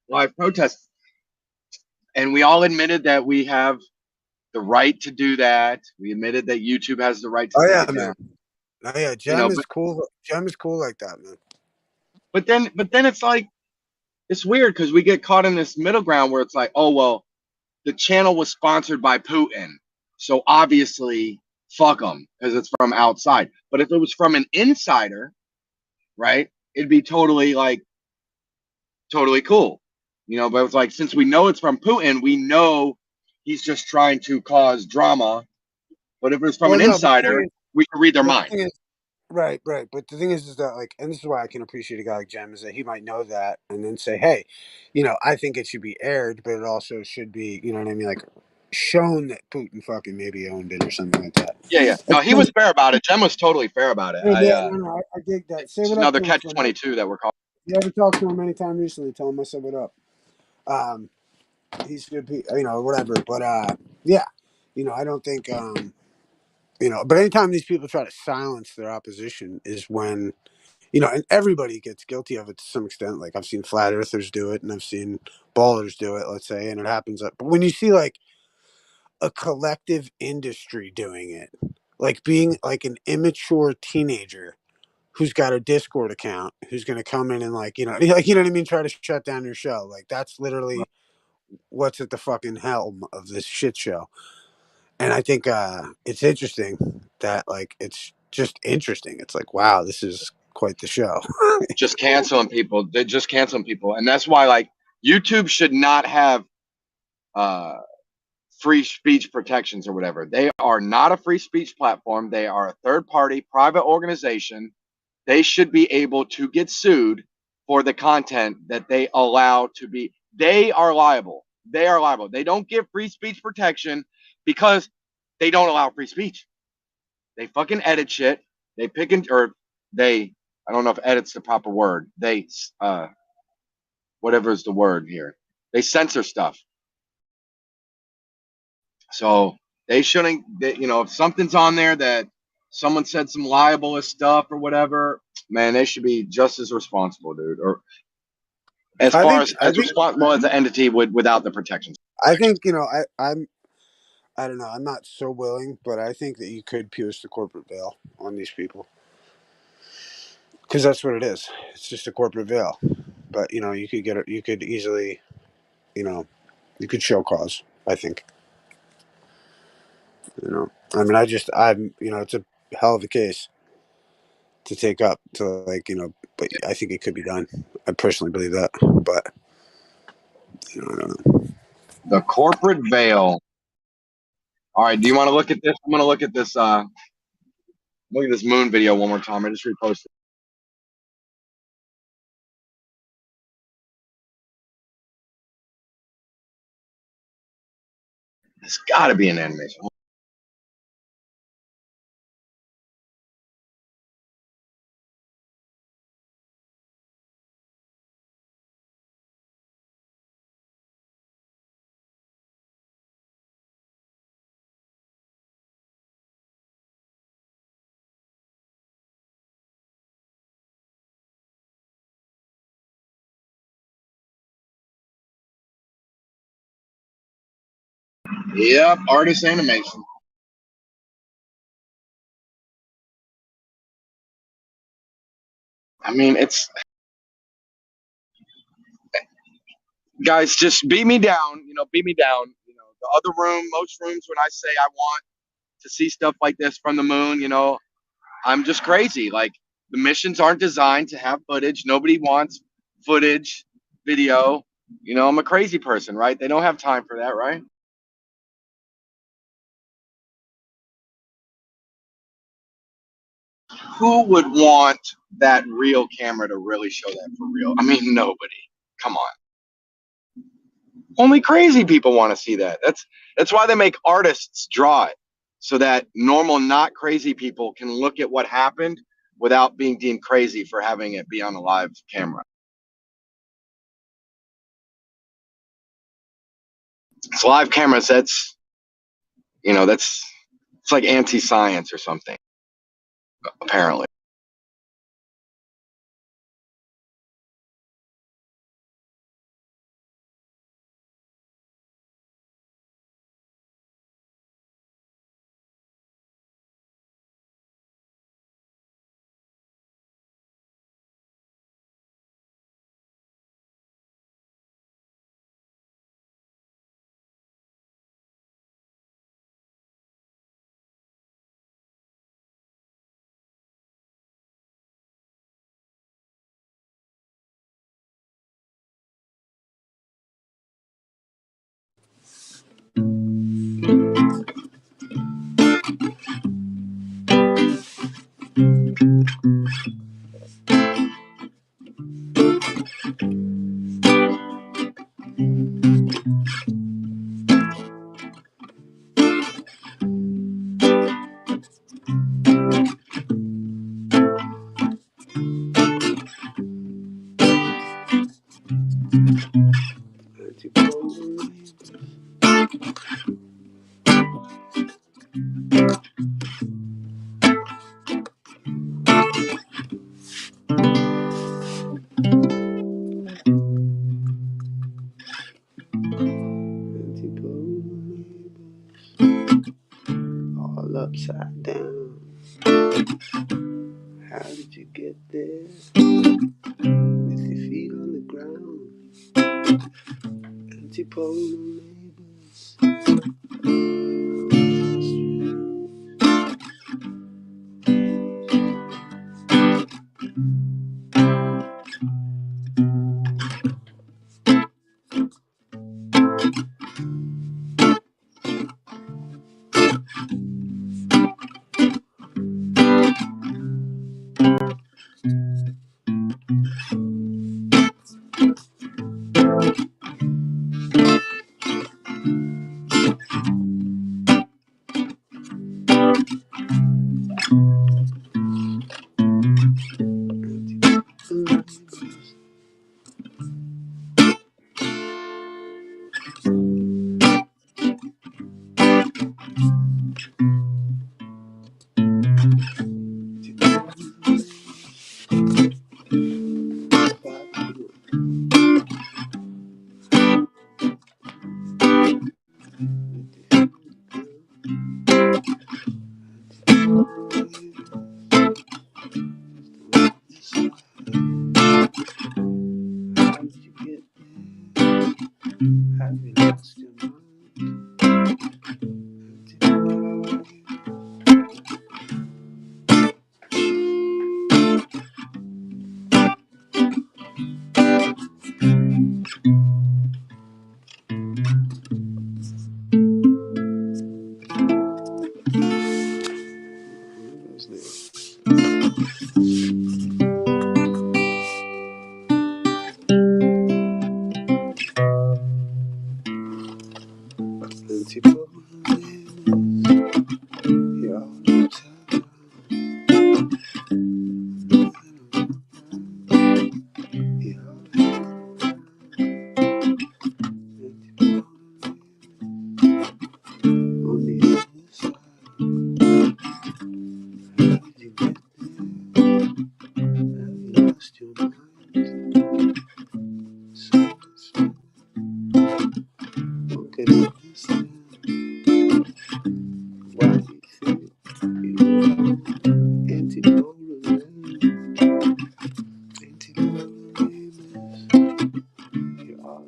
live protests. And we all admitted that we have the right to do that. We admitted that YouTube has the right to take it down. Oh yeah, Gem is cool. Gem is cool like that, man. But then it's like, it's weird because we get caught in this middle ground where it's like, oh well, the channel was sponsored by Putin, so obviously fuck them because it's from outside. But if it was from an insider, right, it'd be totally cool, you know. But it's like, since we know it's from Putin, we know he's just trying to cause drama. But if it's from an insider, we can read their mind. Right. But the thing is that like, and this is why I can appreciate a guy like Gem, is that he might know that and then say, hey, you know, I think it should be aired, but it also should be, you know what I mean, like shown that Putin fucking maybe owned it or something like that. Yeah. No, he was fair about it. Jem was totally fair about it. I dig that. Say It's what up another to him. catch-22 that we're calling. If you ever talked to him anytime recently, tell him I said what up. He's good, whatever. But yeah, I don't think but anytime these people try to silence their opposition is when and everybody gets guilty of it to some extent. Like I've seen flat earthers do it, and I've seen ballers do it. Let's say, and it happens. But when you see like a collective industry doing it, like being like an immature teenager who's got a Discord account, who's going to come in and like like you know what I mean, try to shut down your show. Like that's literally what's at the fucking helm of this shit show. And I think it's interesting that like it's just interesting. It's like wow, this is quite the show. Just canceling people. They're just canceling people, and that's why like YouTube should not have free speech protections or whatever. They are not a free speech platform. They are a third-party private organization. They should be able to get sued for the content that they allow to be. They are liable. They are liable. They don't give free speech protection because they don't allow free speech. They fucking edit shit. They pick and or they. I don't know if edit's the proper word. They whatever is the word here. They censor stuff. So they shouldn't. If something's on there that someone said some libelous stuff or whatever, man, they should be just as responsible, dude. Or as far as responsible as an entity without the protections. I think I don't know. I'm not so willing, but I think that you could pierce the corporate veil on these people because that's what it is. It's just a corporate veil. But you could get it. You could easily, you could show cause. I think. I mean, it's a hell of a case to take up to like, but I think it could be done. I personally believe that, but I don't know. The corporate veil. All right. Do you want to look at this? I'm going to look at this. Look at this moon video one more time. I just reposted. It's got to be an animation. Yep, artist animation. I mean, it's guys, just beat me down. Beat me down. The other room, most rooms, when I say I want to see stuff like this from the moon, I'm just crazy. Like the missions aren't designed to have footage. Nobody wants footage, video. I'm a crazy person, right? They don't have time for that, right? Who would want that real camera to really show that for real? I mean, nobody. Come on. Only crazy people want to see that. That's why they make artists draw it, so that normal, not crazy people can look at what happened without being deemed crazy for having it be on a live camera. It's live cameras. It's like anti-science or something, apparently. All upside down. How did you get there? With your feet on the ground. Antipolar labels.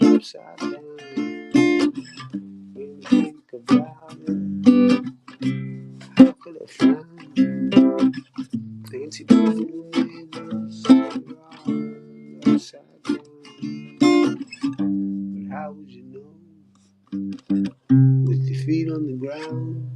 Upside down. When you think about it, how could I find antipolar labels? Upside down. But how would you know? With your feet on the ground.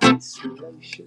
Isolation.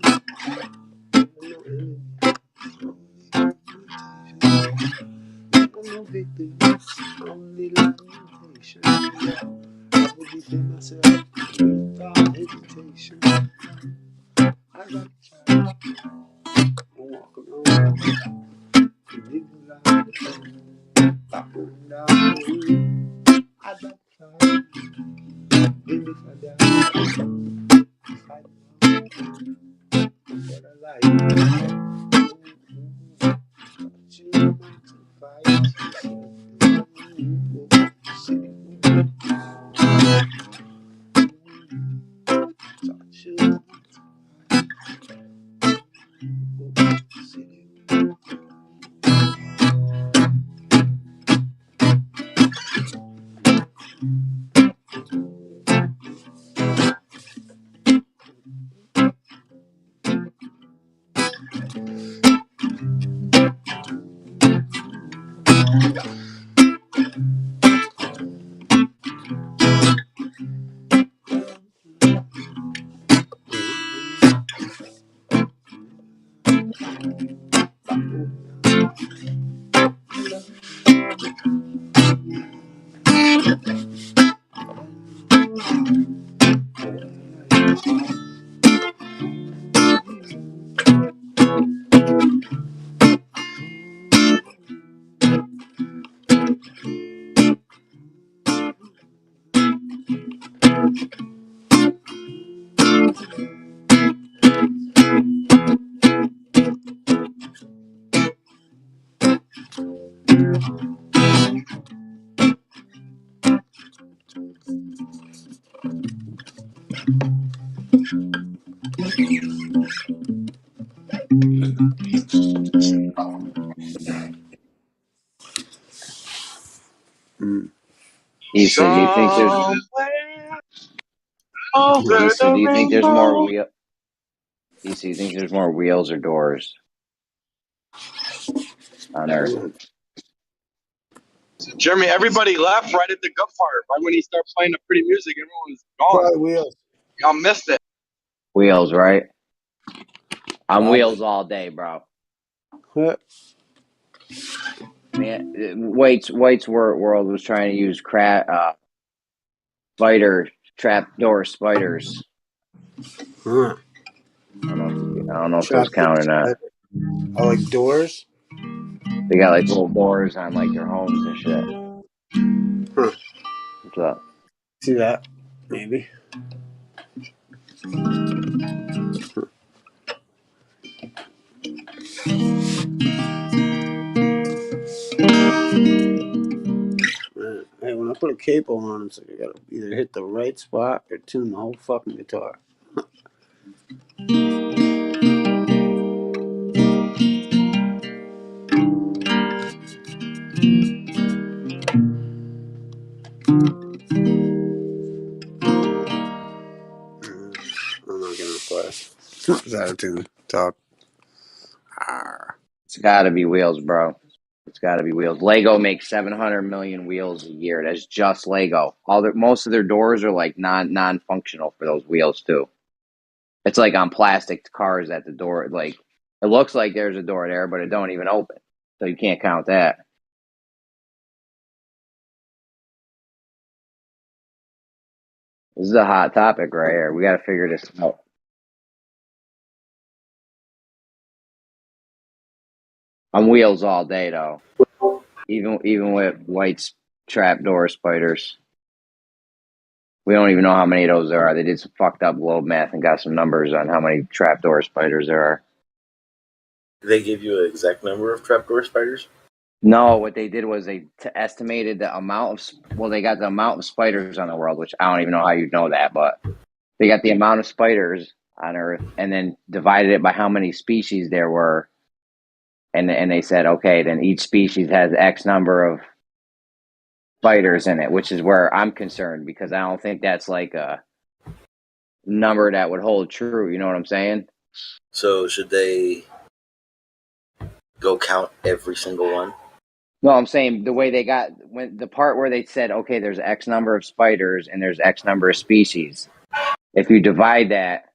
Issa, do you think there's? Issa, do you think there's more wheel? Issa, you think there's more wheels or doors on Earth? Jeremy, everybody left right at the good part. Right when he started playing the pretty music, everyone was gone. Probably wheels. Y'all missed it. Wheels, right? I'm wheels all day, bro. What? Man, White's world was trying to use spider trapdoor spiders. Huh. I don't know if those count or not. Oh, like doors? They got like little doors on like their homes and shit. Huh. What's up? See that? Maybe. Man, hey, when I put a capo on, it's like I gotta either hit the right spot or tune the whole fucking guitar. I'm not gonna play. It's out of tune. Talk. It's got to be wheels, bro. It's got to be wheels. Lego makes 700 million wheels a year. That's just Lego. Most of their doors are like non-functional for those wheels too. It's like on plastic cars at the door. Like it looks like there's a door there, but it don't even open. So you can't count that. This is a hot topic right here. We got to figure this out. I'm wheels all day though. Even with White's trapdoor spiders. We don't even know how many of those there are. They did some fucked up globe math and got some numbers on how many trapdoor spiders there are. Did they give you an exact number of trapdoor spiders? No, what they did was they estimated the amount of, well, they got the amount of spiders on the world, which I don't even know how you'd know that, but they got the amount of spiders on Earth and then divided it by how many species there were. And they said, okay, then each species has X number of spiders in it, which is where I'm concerned because I don't think that's like a number that would hold true. You know what I'm saying? So should they go count every single one? No, I'm saying the way they got when the part where they said, okay, there's X number of spiders and there's X number of species. If you divide that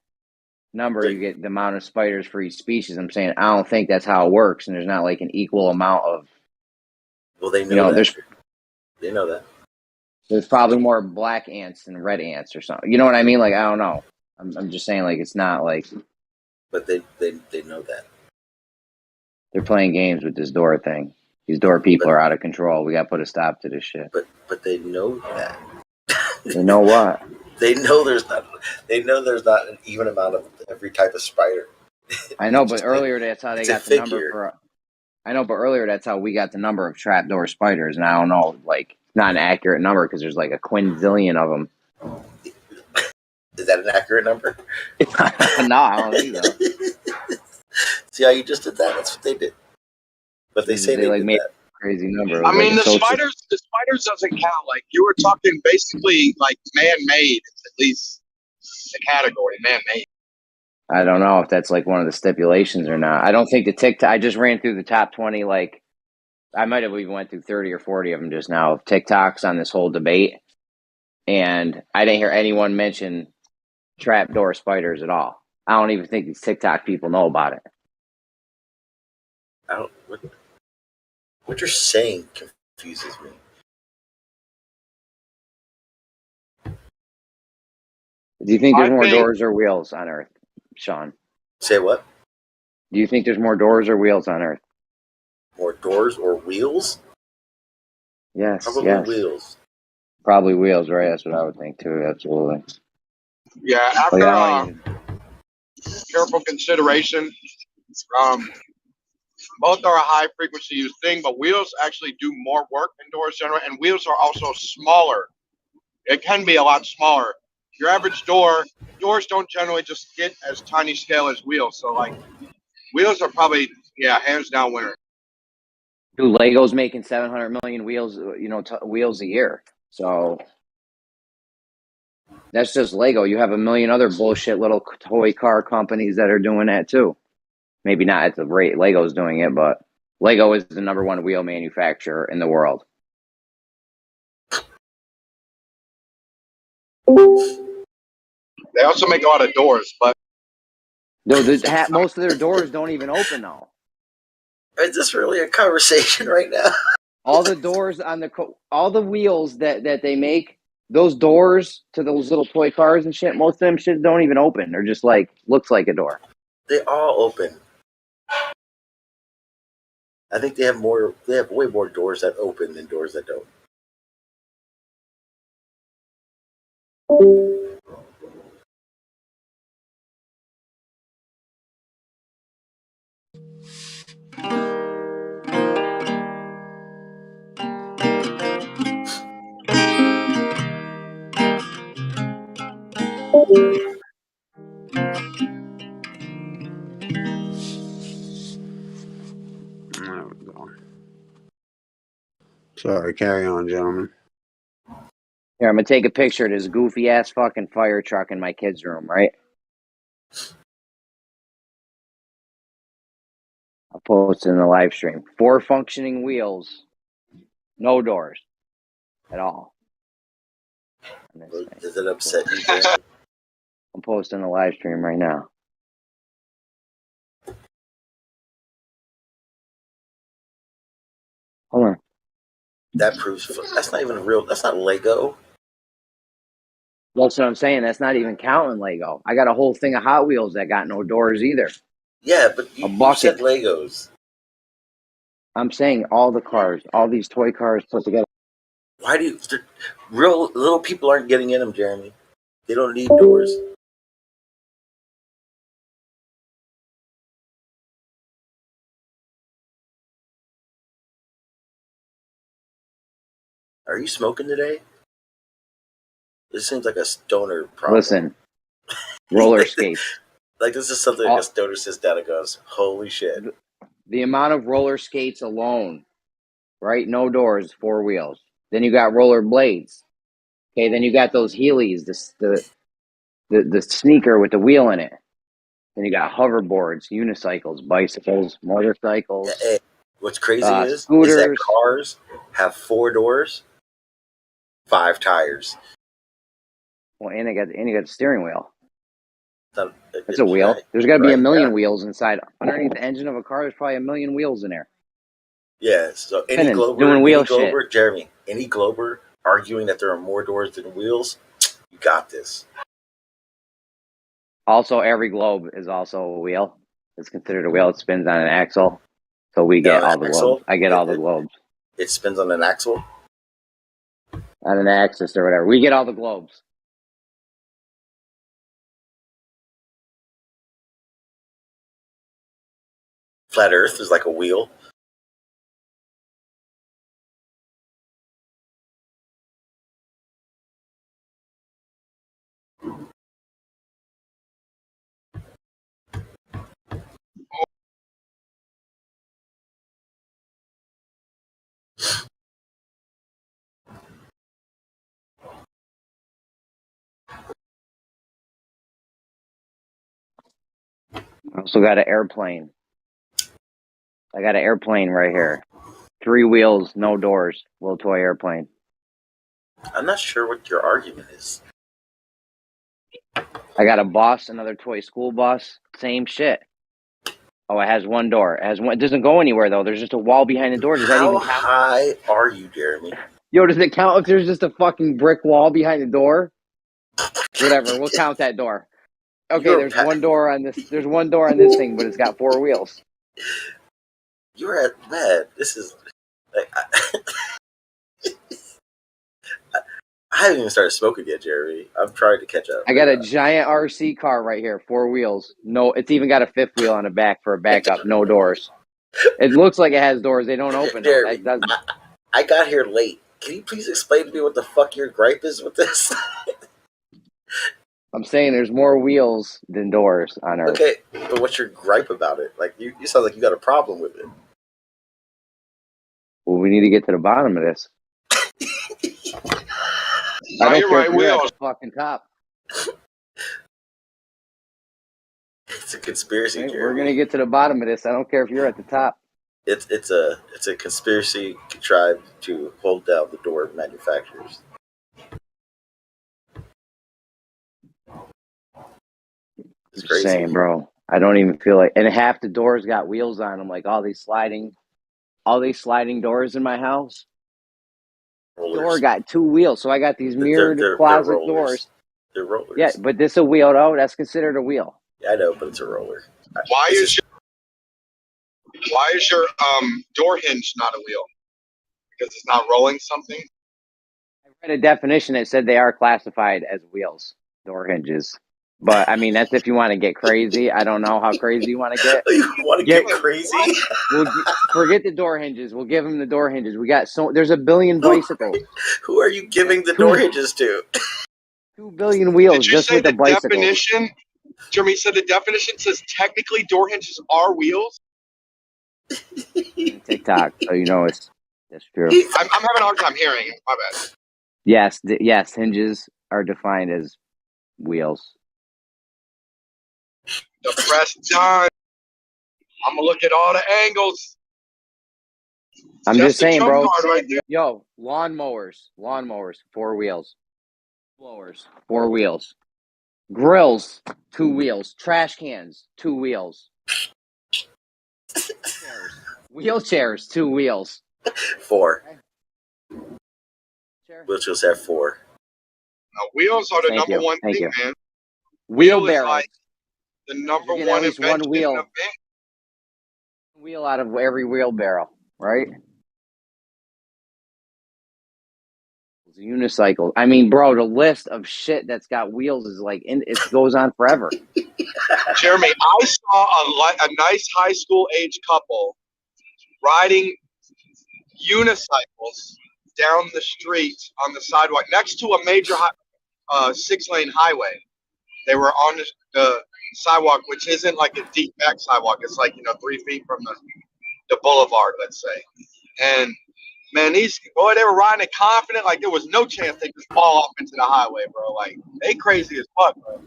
number, you get the amount of spiders for each species. I'm saying I don't think that's how it works, and there's not like an equal amount of. Well, they know that. They know that. There's probably more black ants than red ants or something. You know what I mean? Like I don't know. I'm just saying like it's not like But they know that. They're playing games with this door thing. These door people are out of control. We got to put a stop to this shit. But they know that. They know what? They know there's not. They know there's not an even amount of every type of spider. I know, but earlier that's how they got the number for. I know, but earlier that's how we got the number of trapdoor spiders, and I don't know, like, not an accurate number because there's like a quinzillion of them. Is that an accurate number? No, I don't think so. See how you just did that? That's what they did. But they say they like did made that. A crazy number. I mean, the spiders doesn't count. Like, you were talking basically like man-made, at least the category man-made. I don't know if that's like one of the stipulations or not. I don't think the TikTok. I just ran through the top 20. Like, I might have even went through 30 or 40 of them just now. TikToks on this whole debate, and I didn't hear anyone mention trapdoor spiders at all. I don't even think these TikTok people know about it. I don't. What you're saying confuses me. Do you think there's more doors or wheels on Earth, Sean? Say what? Do you think there's more doors or wheels on Earth? More doors or wheels? Yes. Probably yes. wheels. Probably wheels, right? That's what I would think too. Absolutely. Yeah. After careful consideration, both are a high frequency use thing, but wheels actually do more work than doors generally, and wheels are also smaller. It can be a lot smaller. Your average doors don't generally just get as tiny scale as wheels. So, like, wheels are probably, hands down winner. Dude, Lego's making 700 million wheels, wheels a year. So that's just Lego. You have a million other bullshit little toy car companies that are doing that too. Maybe not at the rate Lego's doing it, but Lego is the number one wheel manufacturer in the world. They also make a lot of doors, but most of their doors don't even open though. Is this really a conversation right now? All the doors on all the wheels that they make, those doors to those little toy cars and shit, most of them shit don't even open. They're just like, looks like a door. They all open. I think they have way more doors that open than doors that don't. There we go. Sorry, carry on, gentlemen. Here, I'm gonna take a picture of this goofy ass fucking fire truck in my kid's room, right? I'll post it in the live stream. 4 functioning wheels, no doors at all. Does it upset you, Dan? I'm posting the live stream right now. Hold on. That proves that's not even real. That's not Lego. That's what I'm saying. That's not even counting Lego. I got a whole thing of Hot Wheels that got no doors either. Yeah, but you said Legos. I'm saying all the cars, all these toy cars put together. Why do real little people aren't getting in them, Jeremy? They don't need doors. Are you smoking today? This seems like a stoner problem. Listen, roller skates. Like, this is something like a stoner sits down and goes, holy shit. The amount of roller skates alone, right? No doors, 4 wheels. Then you got roller blades. Okay, then you got those Heelys, the sneaker with the wheel in it. Then you got hoverboards, unicycles, bicycles, motorcycles. Yeah, hey, what's crazy is scooters. that cars have 4 doors, 5 tires. Well, and you got the steering wheel. It's a wheel. Right, There's got to be a million yeah. wheels inside. Underneath the engine of a car, there's probably a million wheels in there. Yeah, so any Glober, Jeremy, any Glober arguing that there are more doors than wheels, you got this. Also, every globe is also a wheel. It's considered a wheel. It spins on an axle. So we get all the globes. I get all the globes. It spins on an axle? On an axis or whatever. We get all the globes. Flat Earth is like a wheel. I also got an airplane. I got an airplane right here. 3 wheels, no doors. Little toy airplane. I'm not sure what your argument is. I got a bus, another toy school bus. Same shit. Oh, it has 1 door. It has one. It doesn't go anywhere though. There's just a wall behind the door. Does that How even count? high are you, Jeremy? Yo, does it count if there's just a fucking brick wall behind the door? Whatever. We'll count that door. Okay, there's 1 door on this. There's 1 door on this thing, but it's got 4 wheels. You're at bed. This is like I haven't even started smoking yet, Jeremy. I'm trying to catch up. I got a giant RC car right here, 4 wheels. No, it's even got a 5th wheel on the back for a backup. No doors. It looks like it has doors. They don't open. Jeremy, That doesn't. I got here late. Can you please explain to me what the fuck your gripe is with this? I'm saying there's more wheels than doors on Earth. Okay, but what's your gripe about it? Like you sound like you got a problem with it. Well, we need to get to the bottom of this. I don't care if you're at the fucking top. It's a conspiracy, Right? Jeremy. We're gonna get to the bottom of this. I don't care if you're at the top. It's a conspiracy contrived to hold down the door manufacturers. It's crazy. Saying, bro. I don't even feel like, and half the doors got wheels on them. Like all these sliding doors in my house. Rollers. Door got 2 wheels, so I got these mirrored closet they're doors. They're rollers. Yeah, but this a wheel though. That's considered a wheel. Yeah, I know, but it's a roller. Why is your door hinge not a wheel? Because it's not rolling something? I read a definition that said they are classified as wheels, door hinges. But I mean, that's if you want to get crazy. I don't know how crazy you want to get. You want to get crazy? Forget the door hinges. We'll give them the door hinges. We got there's a billion bicycles. Who are you giving the door hinges to? 2 billion wheels Did you just say with the bicycle. Definition? Jeremy said the definition says technically door hinges are wheels. TikTok, so you know that's true. I'm having a hard time hearing it. My bad. Yes, hinges are defined as wheels. The press done. I'm gonna look at all the angles. I'm just saying, bro. Right there. Yo, lawnmowers, 4 wheels. Blowers, 4 wheels. Grills, 2 wheels. Trash cans, 2 wheels. Wheelchairs, 2 wheels. 4. Wheelchairs have 4. Now, wheels are the number one thing, man. Wheelbarrow. Like the number one at least invention. one wheel. Wheel out of every wheelbarrow, right? Unicycle. I mean, bro, the list of shit that's got wheels is like, it goes on forever. Jeremy, I saw a nice high school age couple riding unicycles down the street on the sidewalk next to a major 6-lane highway. They were on the sidewalk, which isn't like a deep back sidewalk. It's like, 3 feet from the boulevard, let's say. And man, they were riding it confident, like there was no chance they could fall off into the highway, bro. Like they crazy as fuck, bro.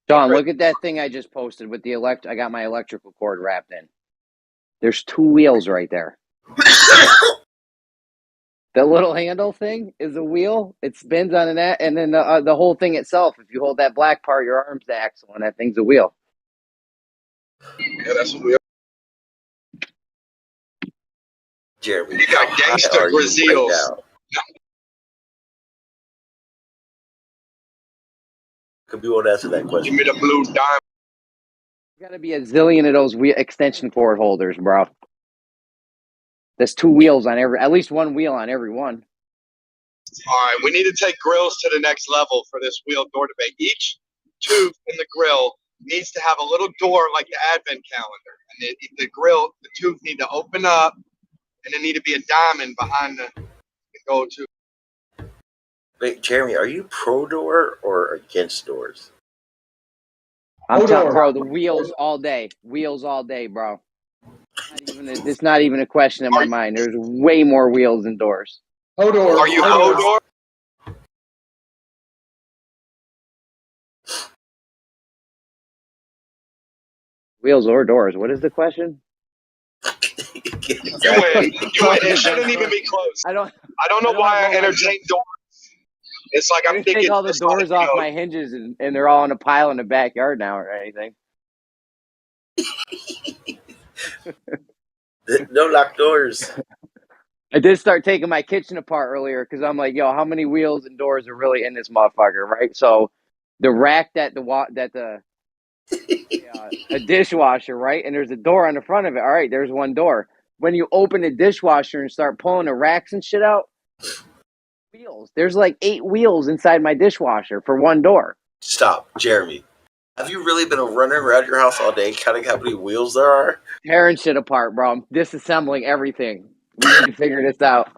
Sean, look at that thing I just posted with the I got my electrical cord wrapped in. There's 2 wheels right there. The little handle thing is a wheel. It spins on that, and then the whole thing itself. If you hold that black part, your arm's the axle, and that thing's a wheel. Yeah, that's a wheel. Jeremy, you got gangster Brazils. Right, Could be one answer that question. Give me the blue diamond. Got to be a zillion of those extension cord holders, bro. There's 2 wheels on every, at least 1 wheel on every one. All right, we need to take grills to the next level for this wheel door debate. Each tooth in the grill needs to have a little door like the advent calendar. And the grill, the tooth need to open up, and there need to be a diamond behind the go-to. Wait, Jeremy, are you pro door or against doors? I'm telling, bro, the wheels all day. Wheels all day, bro. It's not even a question in my mind. There's way more wheels than doors. Hodor. Are you Hodor? Wheels or doors? What is the question? You win. It shouldn't even be close. I don't know why I entertain doors. It's like I'm thinking. Take all the doors off my hinges and they're all in a pile in the backyard now or anything. No locked doors. I did start taking my kitchen apart earlier because I'm like, yo, how many wheels and doors are really in this motherfucker, right? So the rack a dishwasher, right? And there's a door on the front of it. All right, there's one door. When you open the dishwasher and start pulling the racks and shit out, wheels. There's like 8 wheels inside my dishwasher for one door. Stop, Jeremy. Have you really been running around your house all day counting how many wheels there are? Tearing shit apart, bro. I'm disassembling everything. We need to figure this out.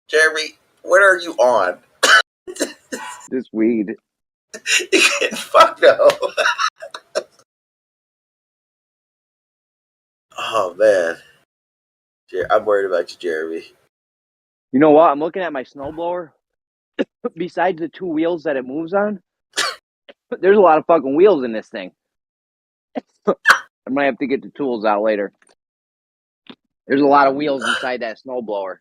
Jeremy, what are you on? This weed. Fuck no. Oh, man. I'm worried about you, Jeremy. You know what? I'm looking at my snowblower. Besides the 2 wheels that it moves on, there's a lot of fucking wheels in this thing. I might have to get the tools out later. There's a lot of wheels inside that snowblower.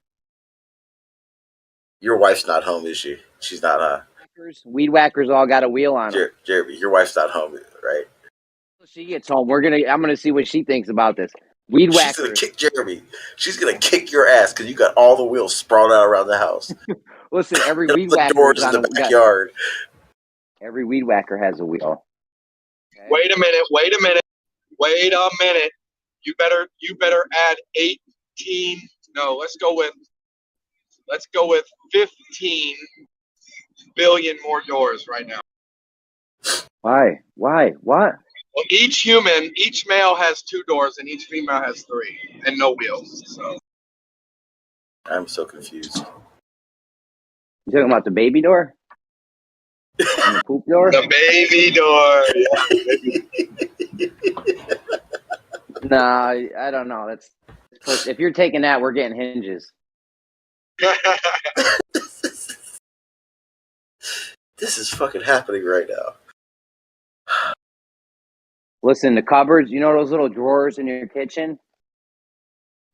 Your wife's not home, is she? She's not, huh? Weed whackers all got a wheel on them. Jeremy, your wife's not home, right? She gets home. I'm gonna see what she thinks about this. Weed whackers. She's gonna kick Jeremy. She's gonna kick your ass because you got all the wheels sprawled out around the house. Listen, every weed whacker doors in the backyard. Every weed whacker has a wheel. Okay. Wait a minute. You better add 18. No, let's go with 15 billion more doors right now. Why? What? Well, each male has 2 doors and each female has 3 and no wheels. So I'm so confused. You talking about the baby door? And the poop door? The baby door. No, I don't know. That's if you're taking that, we're getting hinges. This is fucking happening right now. Listen, the cupboards, you know those little drawers in your kitchen?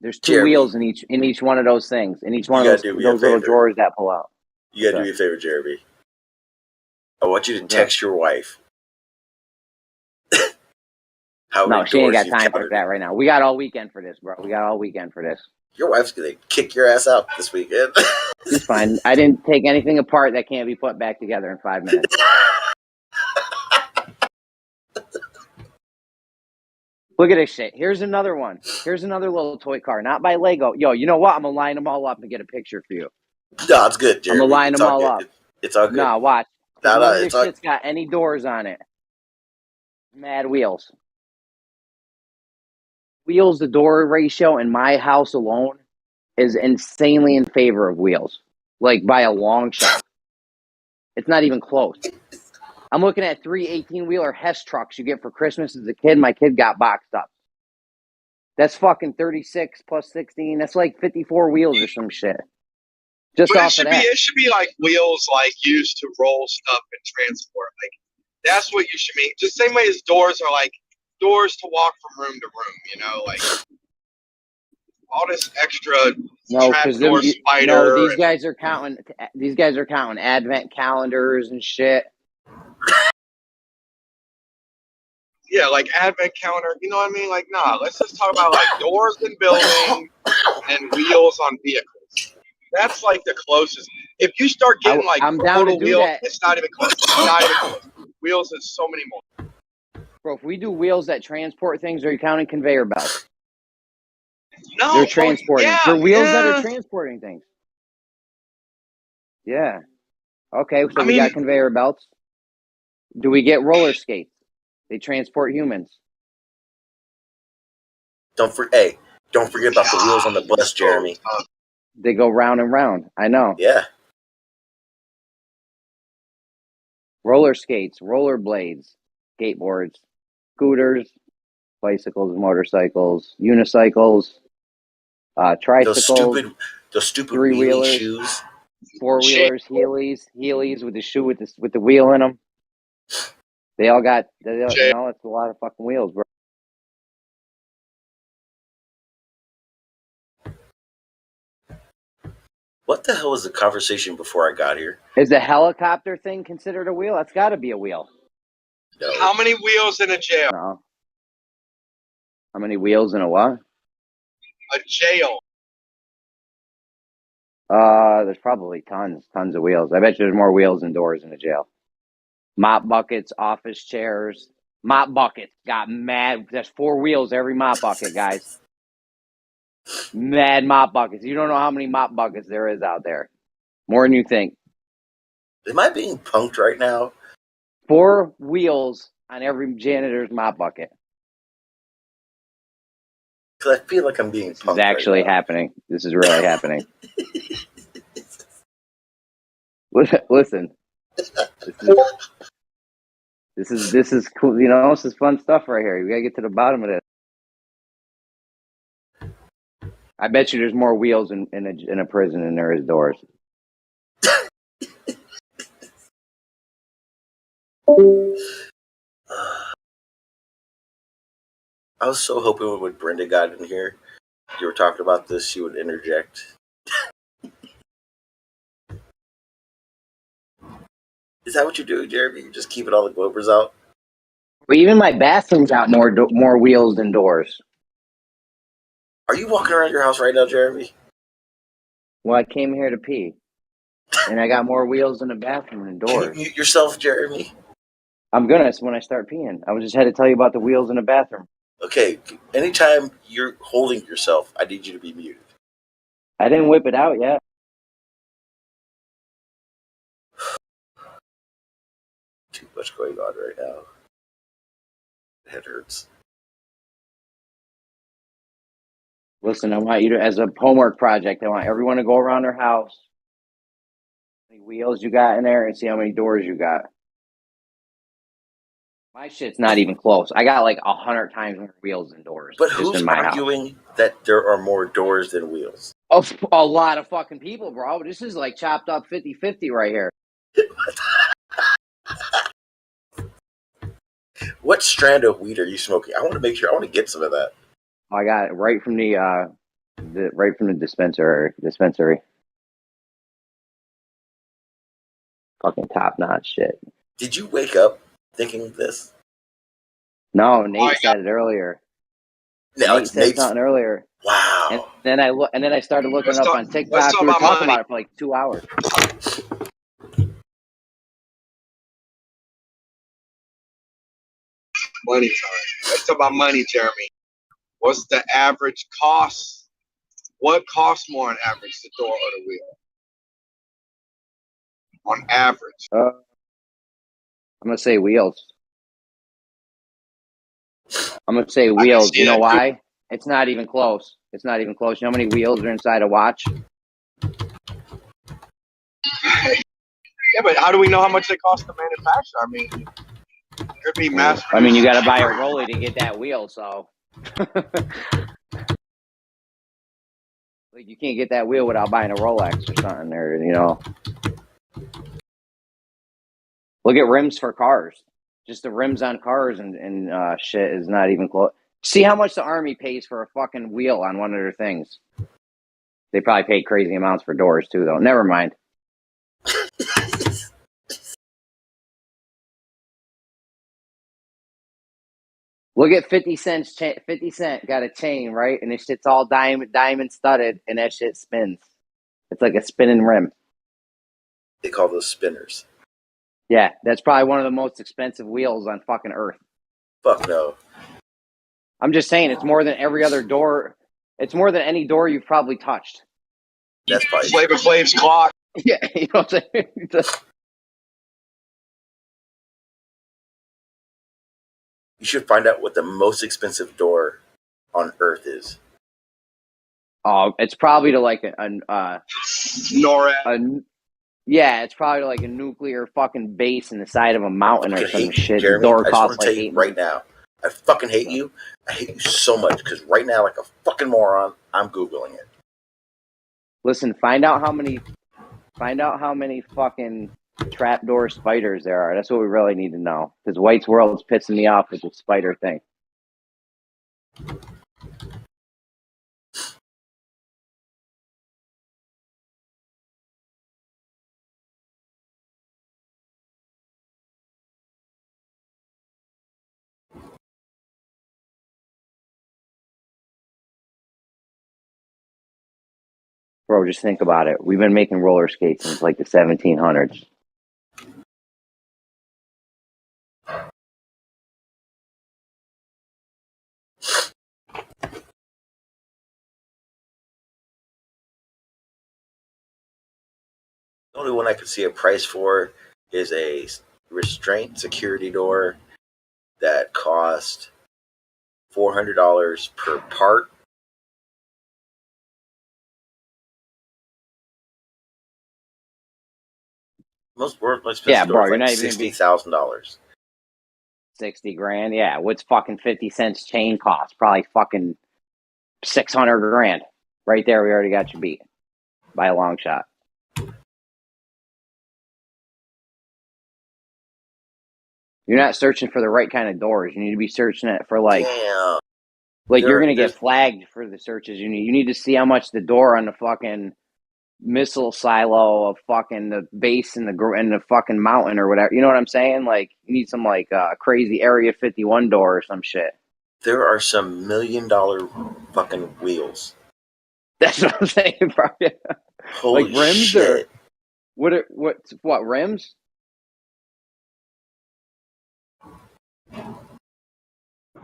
There's 2 wheels in each one of those things. In each one of those little drawers that pull out. You gotta do me a favor, Jeremy. I want you to text your wife. No, she ain't got time for that right now. We got all weekend for this, bro. Your wife's gonna kick your ass out this weekend. She's fine. I didn't take anything apart that can't be put back together in 5 minutes. Look at this shit. Here's another one. Here's another little toy car, not by Lego. Yo, you know what? I'm gonna line them all up and get a picture for you. No, it's good, Jeremy. I'm gonna line them all up. It's all good. Nah, watch. Nah, None of this shit's got any doors on it. Mad wheels. Wheels to door ratio in my house alone is insanely in favor of wheels. Like by a long shot. It's not even close. I'm looking at 3 18-wheeler Hess trucks you get for Christmas as a kid. My kid got boxed up. That's fucking 36 plus 16. That's like 54 wheels or some shit. Just but off of that. It should be like wheels like used to roll stuff and transport. Like that's what you should mean. Just the same way as doors are like doors to walk from room to room, you know, like all this extra trapdoor spider. No, these guys are counting advent calendars and shit. Yeah, like advent calendar, you know what I mean? Like, nah, let's just talk about like doors in buildings and wheels on vehicles. That's like the closest. If you start getting like I'm down to do wheel, that. it's not even close. It's not even close. Wheels is so many more. Bro, if we do wheels that transport things, are you counting conveyor belts? No, They're transporting. yeah, They're wheels that yeah. are transporting things. Yeah. Okay, so I we mean, got conveyor belts. Do we get roller skates? They transport humans. Don't forget about the wheels on the bus, Jeremy. They go round and round. I know. Yeah. Roller skates, roller blades, skateboards, scooters, bicycles, motorcycles, unicycles, tricycles, those stupid three-wheelers, shoes, four-wheelers, Heelys with the shoe with the wheel in them. They all got, it's a lot of fucking wheels, bro. What the hell was the conversation before I got here? Is the helicopter thing considered a wheel? That's got to be a wheel. No. How many wheels in a jail? No. How many wheels in a what? A jail. There's probably tons of wheels. I bet you there's more wheels than doors in a jail. Mop buckets, office chairs, mop buckets got mad. There's 4 wheels every mop bucket, guys. Mad mop buckets. You don't know how many mop buckets there is out there. More than you think. Am I being punked right now? 4 wheels on every janitor's mop bucket. Because I feel like I'm being punked. This is actually happening. This is really happening. Listen. This is cool. You know, this is fun stuff right here. We gotta get to the bottom of this. I bet you there's more wheels in a prison than there is doors. I was so hoping when Brenda got in here, you were talking about this, she would interject. Is that what you're doing, Jeremy? You're just keeping all the Globers out? But even my bathroom's got more wheels than doors. Are you walking around your house right now, Jeremy? Well, I came here to pee. And I got more wheels in the bathroom than doors. Can you mute yourself, Jeremy? I'm gonna when I start peeing. I just had to tell you about the wheels in the bathroom. Okay, anytime you're holding yourself, I need you to be muted. I didn't whip it out yet. Too much going on right now. Head hurts. Listen, I want you to, as a homework project, I want everyone to go around their house, how many wheels you got in there, and see how many doors you got. My shit's not even close. I got like 100 times more wheels than doors. But just who's in my arguing house. that there are more doors than wheels? Oh, a lot of fucking people, bro. This is like chopped up 50-50 right here. What strand of weed are you smoking? I want to make sure. I want to get some of that. I got it right from the dispensary. Fucking top notch shit. Did you wake up thinking this? No, Nate said it earlier. No, Nate said something earlier. Wow. And then I started looking up on TikTok. We were talking about it for like 2 hours. Money time. Let's talk about money, Jeremy. What's the average cost? What costs more on average, the door or the wheel? On average. I'm gonna say wheels. I'm gonna say wheels. You know why? It's not even close. You know how many wheels are inside a watch? Yeah, but how do we know how much they cost to manufacture? I mean, it could be mass. I mean, you got to buy a Rolly to get that wheel, so. Like, you can't get that wheel without buying a Rolex or something, or, you know. Look at rims for cars. Just the rims on cars and shit is not even close. See how much the Army pays for a fucking wheel on one of their things. They probably pay crazy amounts for doors, too, though. Never mind. Look at 50 Cent. 50 Cent got a chain, right? And this shit's all diamond studded, and that shit spins. It's like a spinning rim. They call those spinners. Yeah, that's probably one of the most expensive wheels on fucking Earth. Fuck no. I'm just saying, it's more than every other door. It's more than any door you've probably touched. That's probably Flavor Flav's clock. Yeah, you know what I'm saying? You should find out what the most expensive door on Earth is. Oh, it's probably to like NORAD. Yeah, it's probably like a nuclear fucking base in the side of a mountain or some shit. Jeremy, the door I just want costs to like tell you $8 right million. now, I fucking hate you. I hate you so much because right now, like a fucking moron, I'm Googling it. Listen, find out how many fucking trapdoor spiders there are. That's what we really need to know. Because White's World's pissing me off with the spider thing. Bro, just think about it. We've been making roller skates since like the 1700s. The only one I could see a price for is a restraint security door that cost $400 per part. Most expensive doors you're like not even $60,000. 60 grand. Yeah, what's fucking 50 cents chain cost? Probably fucking 600 grand. Right there, we already got you beat by a long shot. You're not searching for the right kind of doors. You need to be searching it for like you're gonna get flagged for the searches you need. You need to see how much the door on the fucking missile silo of fucking the base in the fucking mountain or whatever. You know what I'm saying? Like you need some like crazy Area 51 door or some shit. There are some $1 million fucking wheels. That's what I'm saying, bro. Holy like rims shit. or what rims?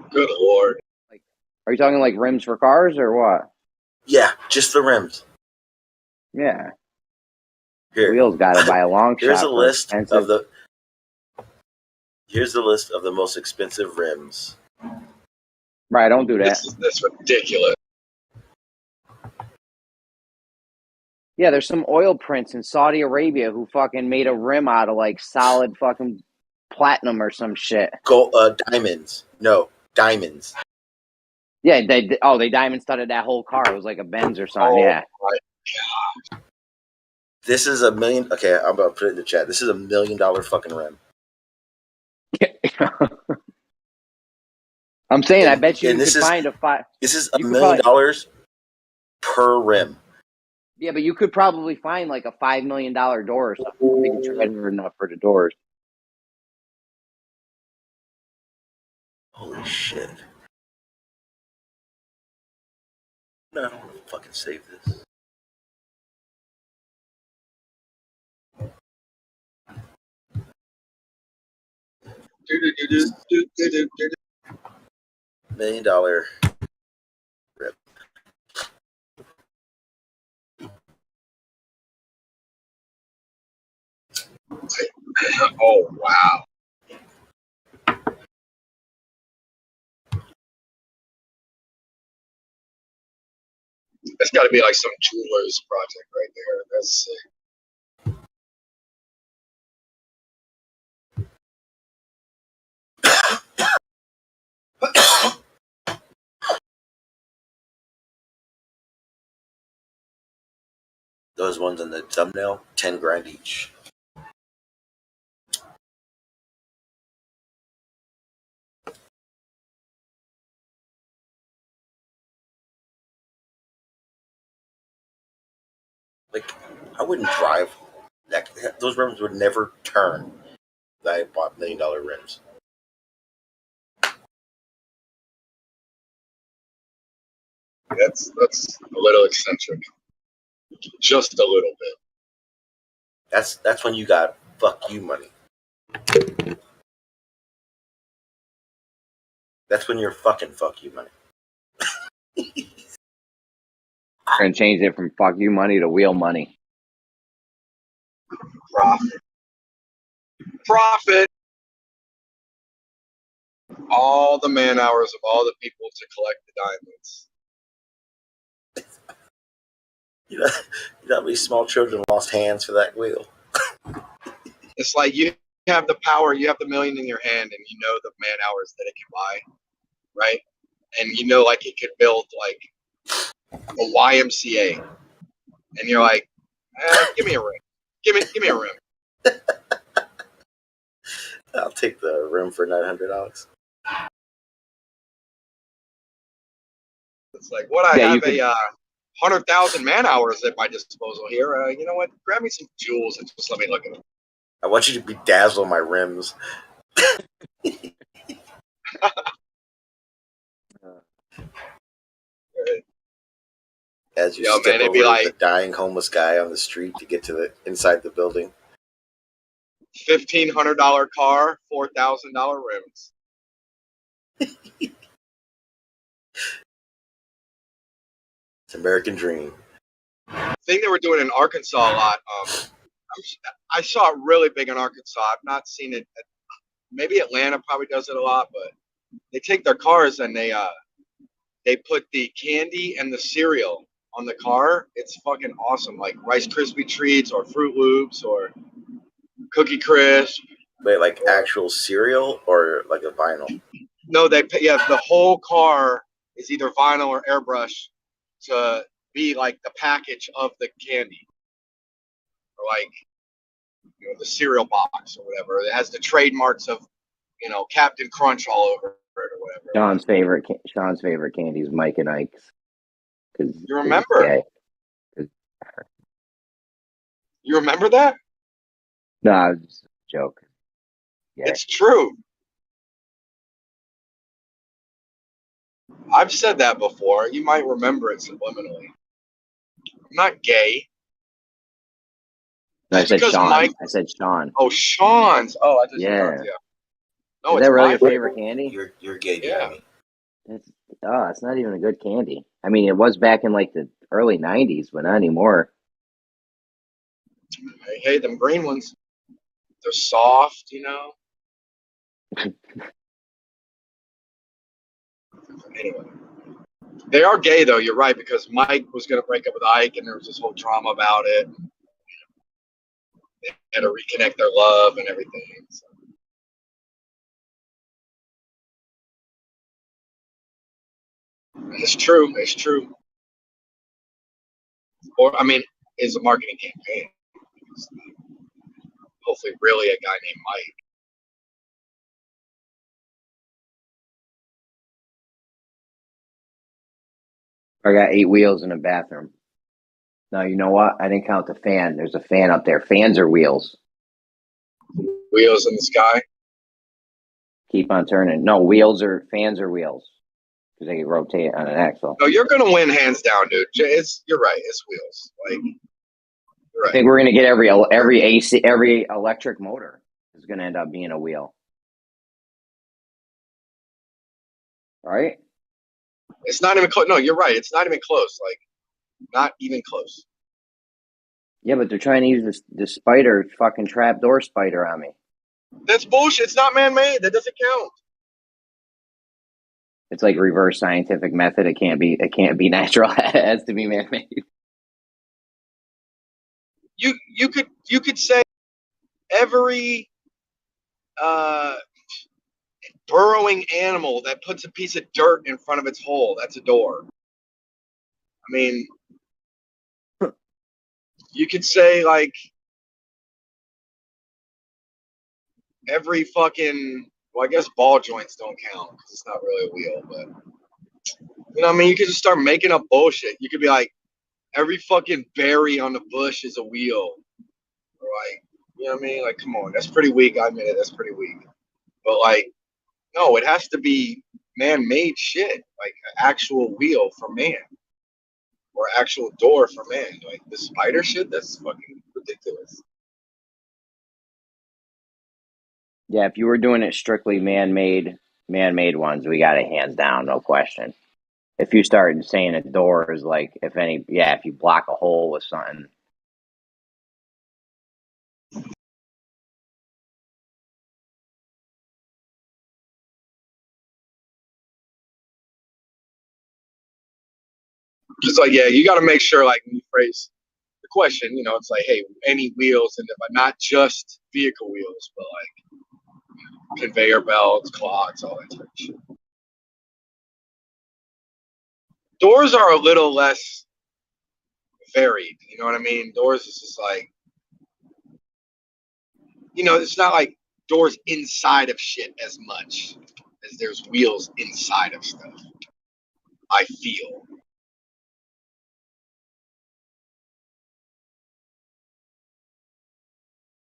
Good lord. Like, are you talking like rims for cars or what? Yeah, just the rims. Yeah. Here. Wheels got it by a long shot. Here's a list expensive. of the. Here's the list of the most expensive rims. Right, don't do that. That's ridiculous. Yeah, there's some oil prince in Saudi Arabia who fucking made a rim out of like solid fucking platinum or some shit. Diamonds. No, diamonds. Yeah, they diamond studded that whole car. It was like a Benz or something. Yeah. My God. This is $1 million. Okay, I'm about to put it in the chat. This is $1 million fucking rim. I'm saying, I bet you could find a five. This is $1 million per rim. Yeah, but you could probably find like a $5 million door or something. They can try hard enough for the doors. Holy shit. No, I don't want to fucking save this. $1 million rip. Oh wow. That's got to be like some jeweler's project right there. That's sick. Those ones in the thumbnail, 10 grand each. Like, I wouldn't drive. Those rims would never turn. I bought $1 million rims. That's a little eccentric. Just a little bit. That's when you got fuck you money. That's when you're fucking fuck you money. I'm gonna change it from fuck you money to wheel money. Profit. Profit. All the man hours of all the people to collect the diamonds. You know how many small children lost hands for that wheel? It's like you have the power, you have the million in your hand, and you know the man hours that it can buy, right? And you know, like it could build like a YMCA, and you're like, give me a rim, give me a rim. I'll take the rim for $900. It's like, what I have a 100,000 man hours at my disposal here. You know what? Grab me some jewels and just let me look at them. I want you to bedazzle my rims. As you step over the dying homeless guy on the street to get to the inside the building. $1,500 car, $4,000 rims. It's American dream. Thing they were doing in Arkansas a lot. I saw it really big in Arkansas. I've not seen it. Maybe Atlanta probably does it a lot, but they take their cars and they put the candy and the cereal on the car. It's fucking awesome, like Rice Krispie treats or Fruit Loops or Cookie Crisp. Wait, like actual cereal or like a vinyl? No, the whole car is either vinyl or airbrush to be like the package of the candy, or like, you know, the cereal box or whatever. It has the trademarks of, you know, Captain Crunch all over it or whatever. Sean's favorite candy is Mike and Ike's. You remember? You remember that? No, it's a joke. Yeah. It's true. I've said that before. You might remember it subliminally. I'm not gay. No, I said Sean. I said Sean. Oh, Sean's. Oh, I just yeah. No, is that really your favorite candy? You're gay, Jeremy. It's not even a good candy. I mean, it was back in like the early '90s, but not anymore. Hey, them green ones. They're soft, you know. Anyway, they are gay though. You're right, because Mike was going to break up with Ike, and there was this whole drama about it. They had to reconnect their love and everything. So. It's true. It's true. Or I mean, it's a marketing campaign. Hopefully, really a guy named Mike. I got 8 wheels in a bathroom. Now, you know what? I didn't count the fan. There's a fan up there. Fans are wheels. Wheels in the sky? Keep on turning. No, fans are wheels. Because they rotate on an axle. No, you're going to win hands down, dude. You're right. It's wheels. Like, you're right. I think we're going to get every electric motor is going to end up being a wheel. Right? It's not even close. No, you're right. It's not even close. Like, not even close. Yeah, but they're trying to use this spider, fucking trapdoor spider on me. That's bullshit. It's not man-made. That doesn't count. It's like reverse scientific method. It can't be natural. It has to be man-made. You could say every burrowing animal that puts a piece of dirt in front of its hole, that's a door. I mean, you could say like every fucking, well, I guess ball joints don't count because it's not really a wheel, but you know what I mean? You could just start making up bullshit. You could be like, every fucking berry on the bush is a wheel. Or like, you know what I mean? Like, come on, that's pretty weak. I admit it, that's pretty weak. But like, no, it has to be man-made shit, like an actual wheel for man, or actual door for man. Like the spider shit, that's fucking ridiculous. Yeah, if you were doing it strictly man-made ones, we got it hands down, no question. If you start saying a door is like, if you block a hole with something. Just like, yeah, you got to make sure, like, when you phrase the question, you know, it's like, hey, any wheels, and not just vehicle wheels, but like conveyor belts, clogs, all that type of shit. Doors are a little less varied, you know what I mean? Doors is just like, you know, it's not like doors inside of shit as much as there's wheels inside of stuff, I feel.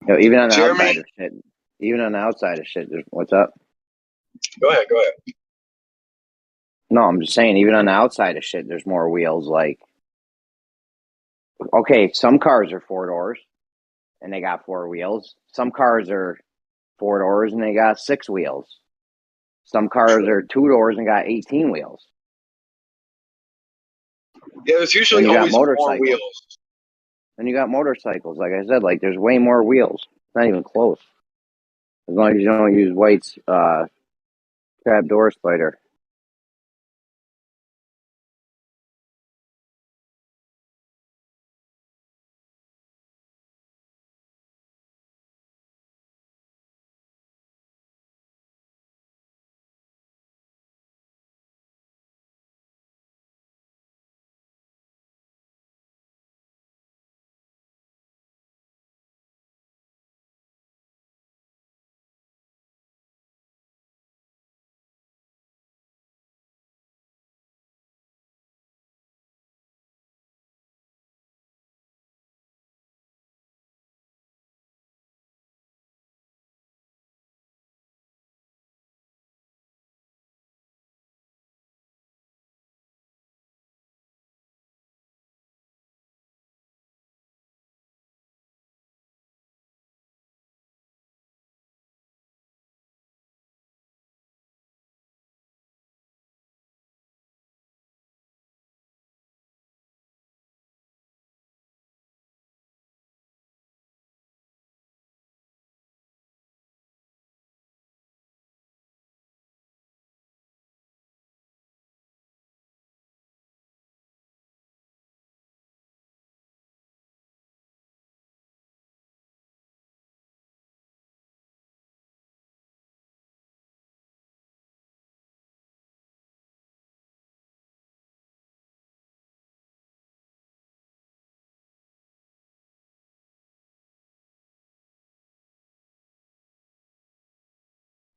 You know, even on the Jeremy? outside of shit, what's up? Go ahead. No, I'm just saying, even on the outside of shit, there's more wheels. Like, okay, some cars are 4 doors and they got 4 wheels. Some cars are 4 doors and they got 6 wheels. Some cars are 2 doors and got 18 wheels. Yeah, there's usually always more wheels. And you got motorcycles, like I said, like there's way more wheels. It's not even close. As long as you don't use White's trap door spider.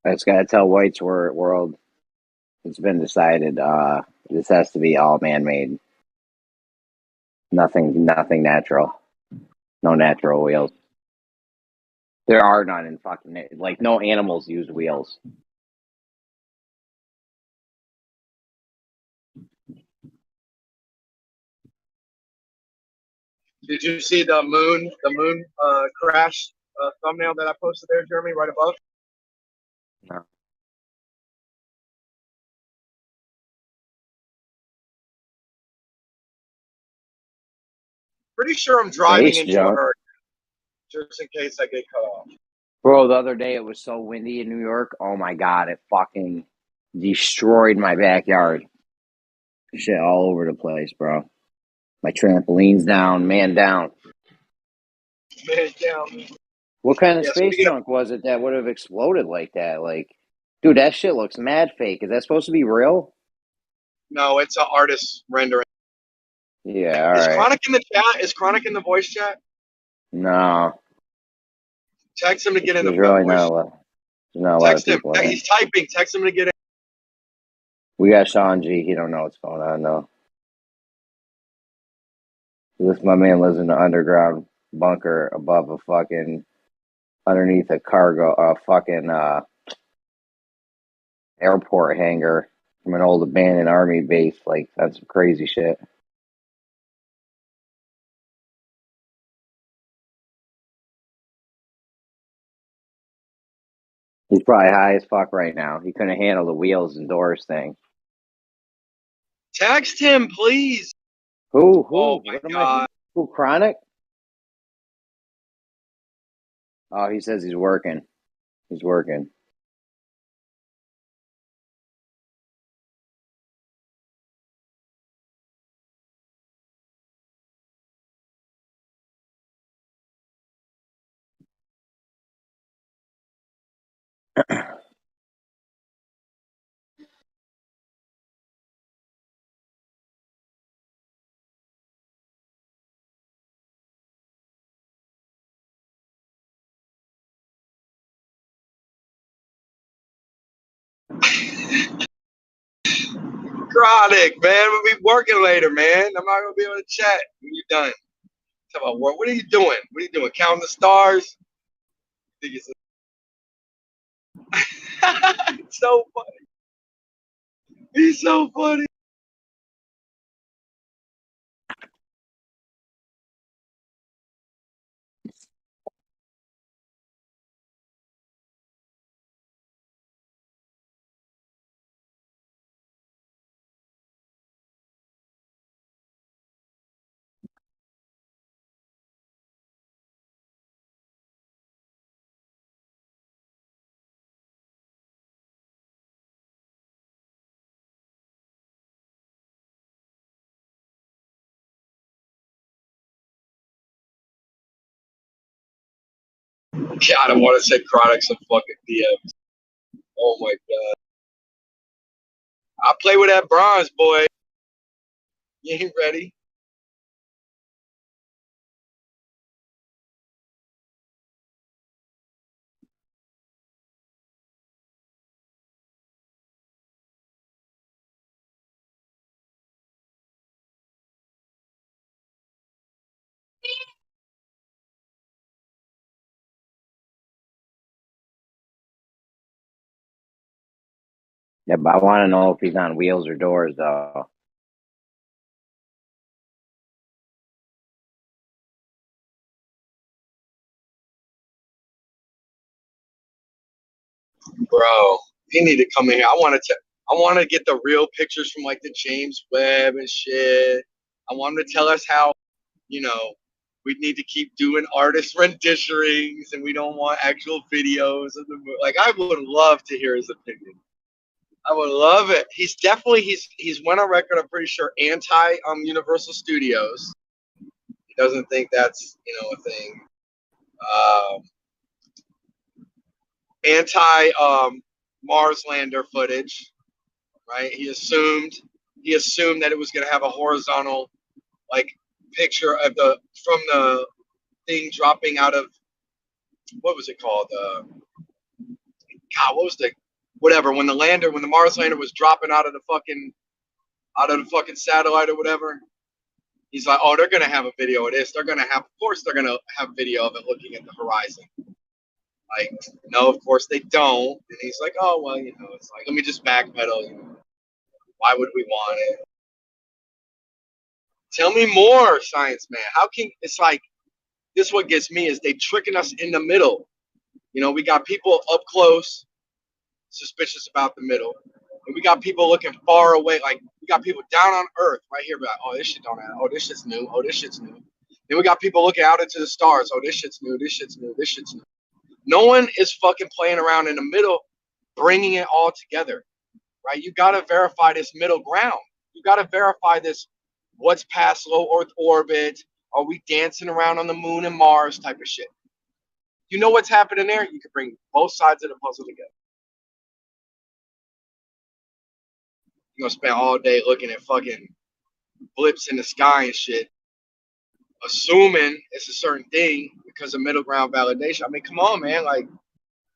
I just gotta tell White's world, it's been decided. This has to be all man-made. Nothing natural. No natural wheels. There are none in fucking, like, no animals use wheels. Did you see the moon crash thumbnail that I posted there, Jeremy, right above? No. Pretty sure I'm driving Space into a junk. hurricane, just in case I get cut off. Bro, the other day it was so windy in New York. Oh my god, it fucking destroyed my backyard. Shit all over the place, bro. My trampoline's down, man down. Man down. What kind of Yeah, space speaking of, junk was it that would have exploded like that? Like, dude, that shit looks mad fake. Is that supposed to be real? no, it's an artist rendering. Yeah, all Is right. Chronic in the chat? Is Chronic in the voice chat? No, Text him to get in the there's really voice. not a lot of Text him. people in it. He's typing. Text him to get in. We got Sean G. He don't know what's going on though. My man lives in an underground bunker above a fucking underneath a airport hangar from an old abandoned army base. Like, that's some crazy shit. He's probably high as fuck right now. He couldn't handle the wheels and doors thing. Text him, please. Who? Oh my God. Who? Chronic? Oh, he says he's working. He's working. Chronic, man. We'll be working later, man. I'm not gonna be able to chat when you're done. Talk about work. What are you doing? What are you doing? Counting the stars? It's so funny. He's so funny. God, I want to say Chronic's a fucking DM. Oh my God. I play with that bronze, boy. You ain't ready. Yeah, but I want to know if he's on wheels or doors, though. Bro, he need to come in here. I want to get the real pictures from like the James Webb and shit. I want him to tell us how, we need to keep doing artist renditionings and we don't want actual videos of the movie. Like, I would love to hear his opinion. I would love it. He's went on record, I'm pretty sure, anti Universal Studios. He doesn't think that's, a thing. Anti Mars lander footage, right? He assumed that it was going to have a horizontal picture of from the thing dropping out of, what was it called? God, what was when the Mars lander was dropping out of the fucking satellite or whatever. He's like, oh, they're gonna have a video of this. Of course, they're gonna have video of it looking at the horizon. Like, no, of course they don't. And he's like, oh well, it's like, let me just backpedal. Why would we want it? Tell me more, science man. It's like, this what gets me is they tricking us in the middle. We got people up close, suspicious about the middle. And we got people looking far away. Like, we got people down on Earth right here. Like, oh, this shit don't have. Oh, this shit's new. Oh, this shit's new. Then we got people looking out into the stars. Oh, this shit's new. This shit's new. This shit's new. No one is fucking playing around in the middle, bringing it all together, right? You got to verify this middle ground. You got to verify this. What's past low Earth orbit? Are we dancing around on the moon and Mars type of shit? You know what's happening there? You can bring both sides of the puzzle together. You're gonna spend all day looking at fucking blips in the sky and shit, assuming it's a certain thing because of middle ground validation. I mean, come on, man. Like,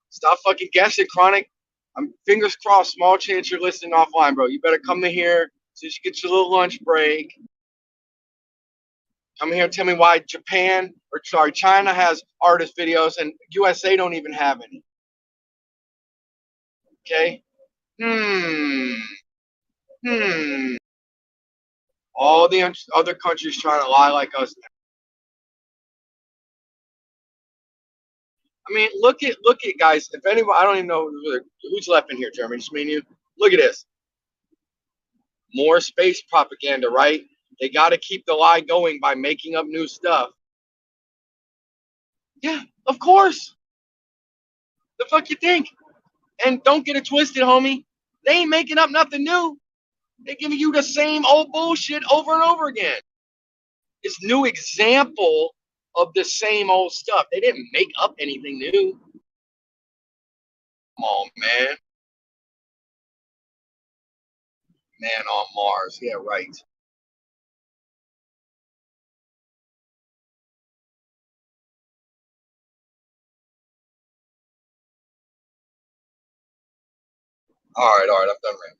stop fucking guessing, Chronic. I'm fingers crossed, small chance you're listening offline, bro. You better come in here so you get your little lunch break. Come here and tell me why China has artist videos and USA don't even have any. Okay? All the other countries trying to lie like us now. I mean, look at guys. If anyone, I don't even know who's left in here, Jeremy. Just me and you. Look at this. More space propaganda, right? They got to keep the lie going by making up new stuff. Yeah, of course. The fuck you think? And don't get it twisted, homie. They ain't making up nothing new. They're giving you the same old bullshit over and over again. It's new example of the same old stuff. They didn't make up anything new. Come on, man. Man on Mars. Yeah, right. All right, I'm done ranting.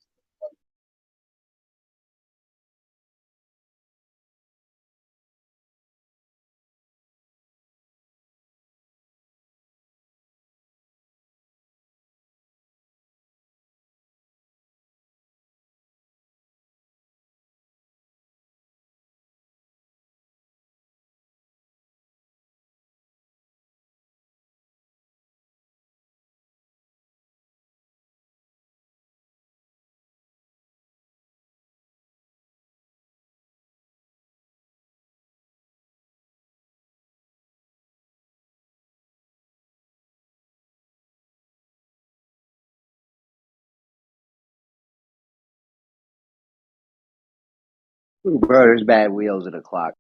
Bro, there's bad wheels at the clock.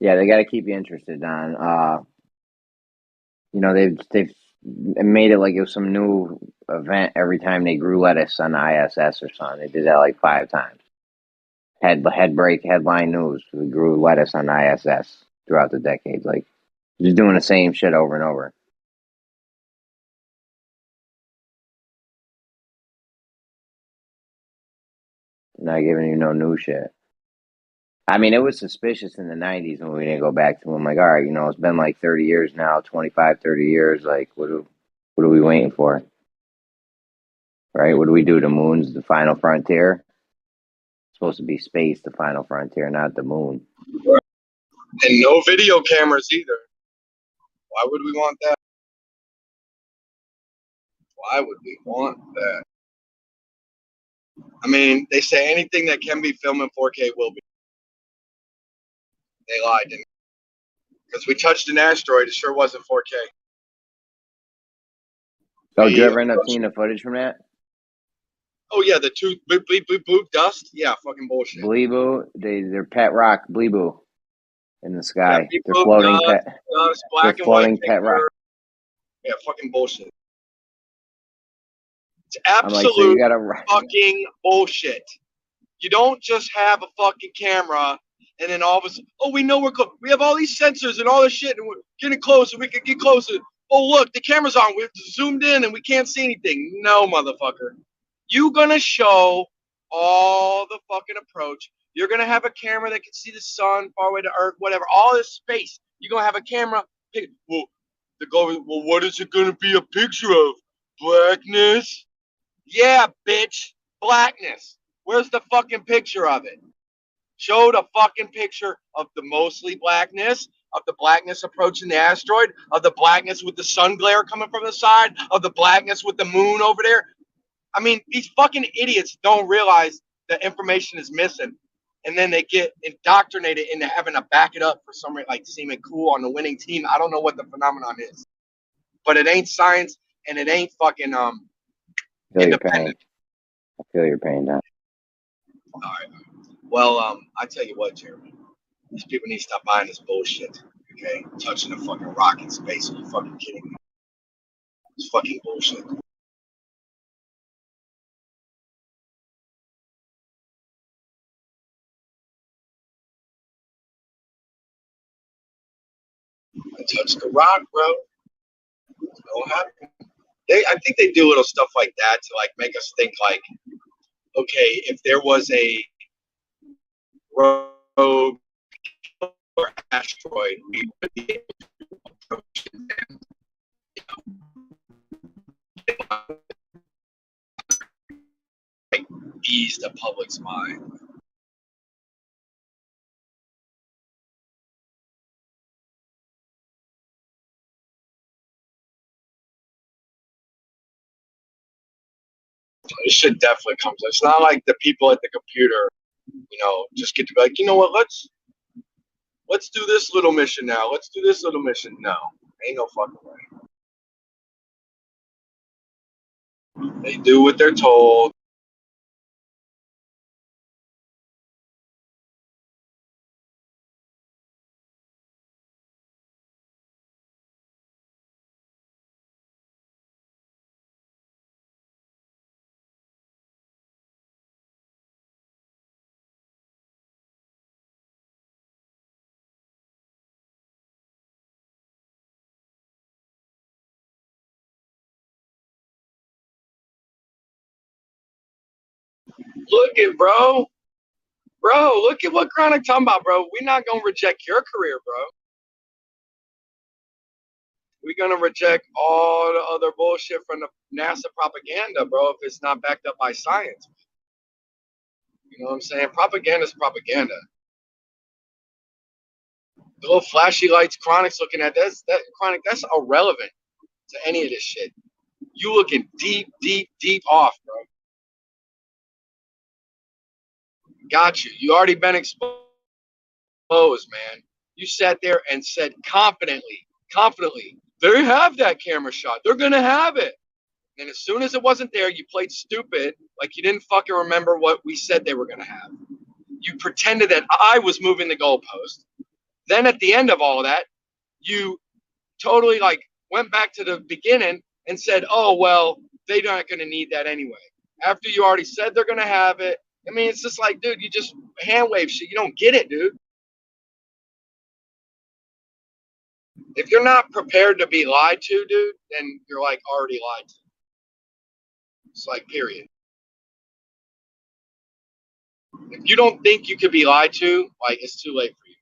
Yeah, they got to keep you interested, Don. You know, they've made it like it was some new event every time they grew lettuce on the ISS or something. They did that like 5 times. Headline news. We grew lettuce on the ISS throughout the decades. Like, just doing the same shit over and over. Not giving you no new shit. I mean, it was suspicious in the 90s when we didn't go back to them. I'm like, all right, you know, it's been like 30 years now, 25, 30 years. Like, what are we waiting for? Right? What do we do? The moon's the final frontier? It's supposed to be space, the final frontier, not the moon. And no video cameras either. Why would we want that? Why would we want that? I mean, they say anything that can be filmed in 4K will be. They lied, didn't they? Because we touched an asteroid, it sure wasn't 4K. Oh, did you ever end up seeing the footage from that? Oh, yeah, the two bleep dust? Yeah, fucking bullshit. Bleeboo, they're pet rock Bleeboo in the sky. Yeah, they're floating dust, black they're and white floating pet rock. Yeah, fucking bullshit. It's I'm like, absolute so you gotta fucking bullshit. You don't just have a fucking camera and then all of a sudden, oh, we know we're close. We have all these sensors and all this shit, and we're getting closer. We can get closer. Oh, look, the camera's on. We're zoomed in and we can't see anything. No, motherfucker. You gonna show all the fucking approach. You're gonna have a camera that can see the sun, far away to Earth, whatever. All this space. You're gonna have a camera. Well, what is it gonna be a picture of? Blackness? Yeah, bitch. Blackness. Where's the fucking picture of it? Show the fucking picture of the mostly blackness, of the blackness approaching the asteroid, of the blackness with the sun glare coming from the side, of the blackness with the moon over there. I mean, these fucking idiots don't realize that information is missing. And then they get indoctrinated into having to back it up for some reason, like seeming cool on the winning team. I don't know what the phenomenon is. But it ain't science and it ain't fucking independent. I feel your pain, Don. All right. Well, I tell you what, Jeremy. These people need to stop buying this bullshit. Okay? Touching a fucking rock in space. Are you fucking kidding me? It's fucking bullshit. I touched the rock, bro. It don't happen. I think they do little stuff like that to like make us think like, okay, if there was a rogue or asteroid, we would be able to approach it and, ease the public's mind. This shit definitely comes. It's not like the people at the computer, just get to be like, you know what? Let's do this little mission now. Let's do this little mission. No, ain't no fucking way. They do what they're told. Look at bro, look at what Chronic talking about, bro. We're not gonna reject your career, bro. We're gonna reject all the other bullshit from the NASA propaganda, bro, if it's not backed up by science. You know what I'm saying? Propaganda is propaganda. The little flashy lights Chronic's looking at, that's irrelevant to any of this shit. You looking deep off, bro. Got you. You already been exposed, man. You sat there and said confidently, they have that camera shot. They're gonna have it. And as soon as it wasn't there, you played stupid, like you didn't fucking remember what we said they were gonna have. You pretended that I was moving the goalpost. Then at the end of all of that, you totally went back to the beginning and said, oh, well, they're not going to need that anyway. After you already said they're going to have it. I mean, it's just like, dude, you just hand wave shit. You don't get it, dude. If you're not prepared to be lied to, dude, then you're already lied to. It's period. If you don't think you could be lied to, it's too late for you.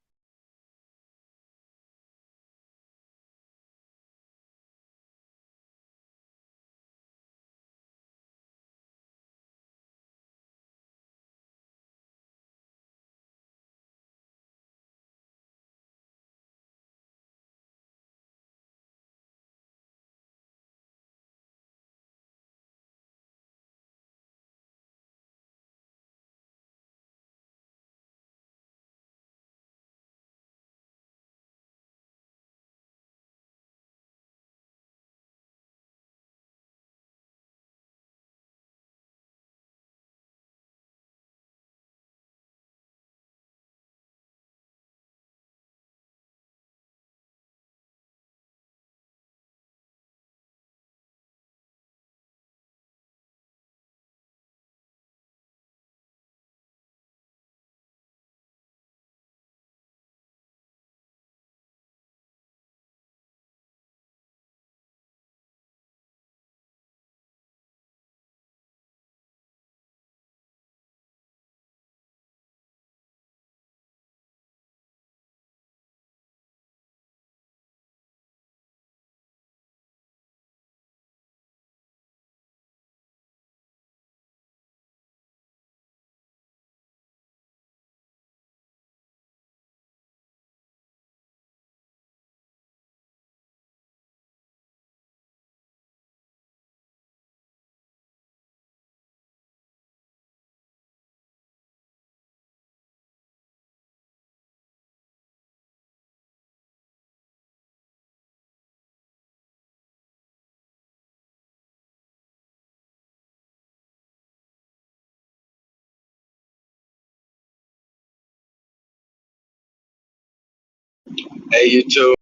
Hey, you too.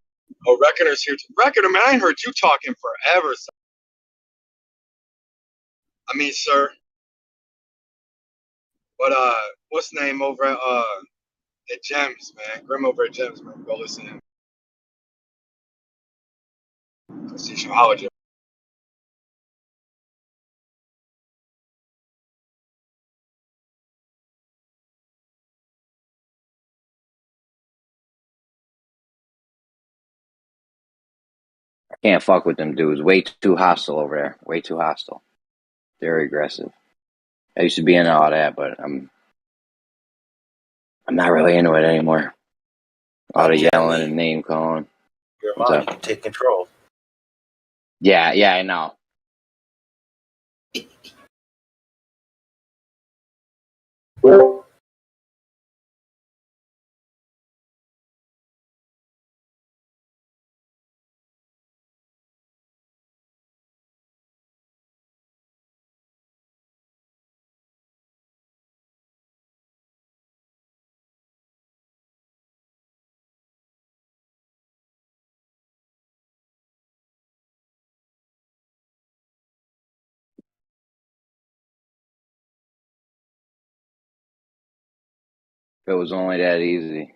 Oh, Reckoner's here. Reckoner, man, I ain't heard you talking forever. I mean, sir. But what's the name over at Gems, man? Grim over at Gems, man. Go listen to him. See some hology. I can't fuck with them dudes. Way too hostile over there. Way too hostile. Very aggressive. I used to be into all that, but I'm not really into it anymore. A lot of yelling and name calling. You're a What's mod. up? You can take control. Yeah, I know. If it was only that easy.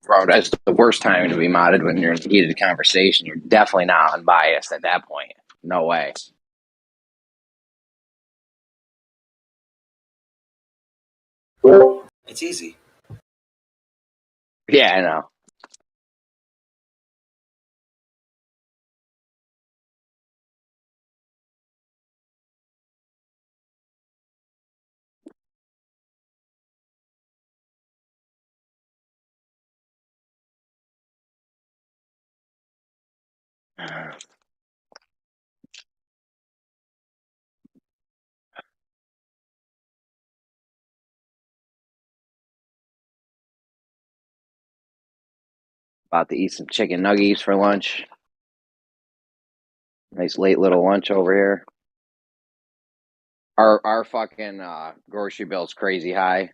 Bro, that's the worst time to be modded when you're in heated conversation. You're definitely not unbiased at that point. No way. It's easy. Yeah, I know. About to eat some chicken nuggies for lunch. Nice late little lunch over here. Our fucking grocery bill's crazy high.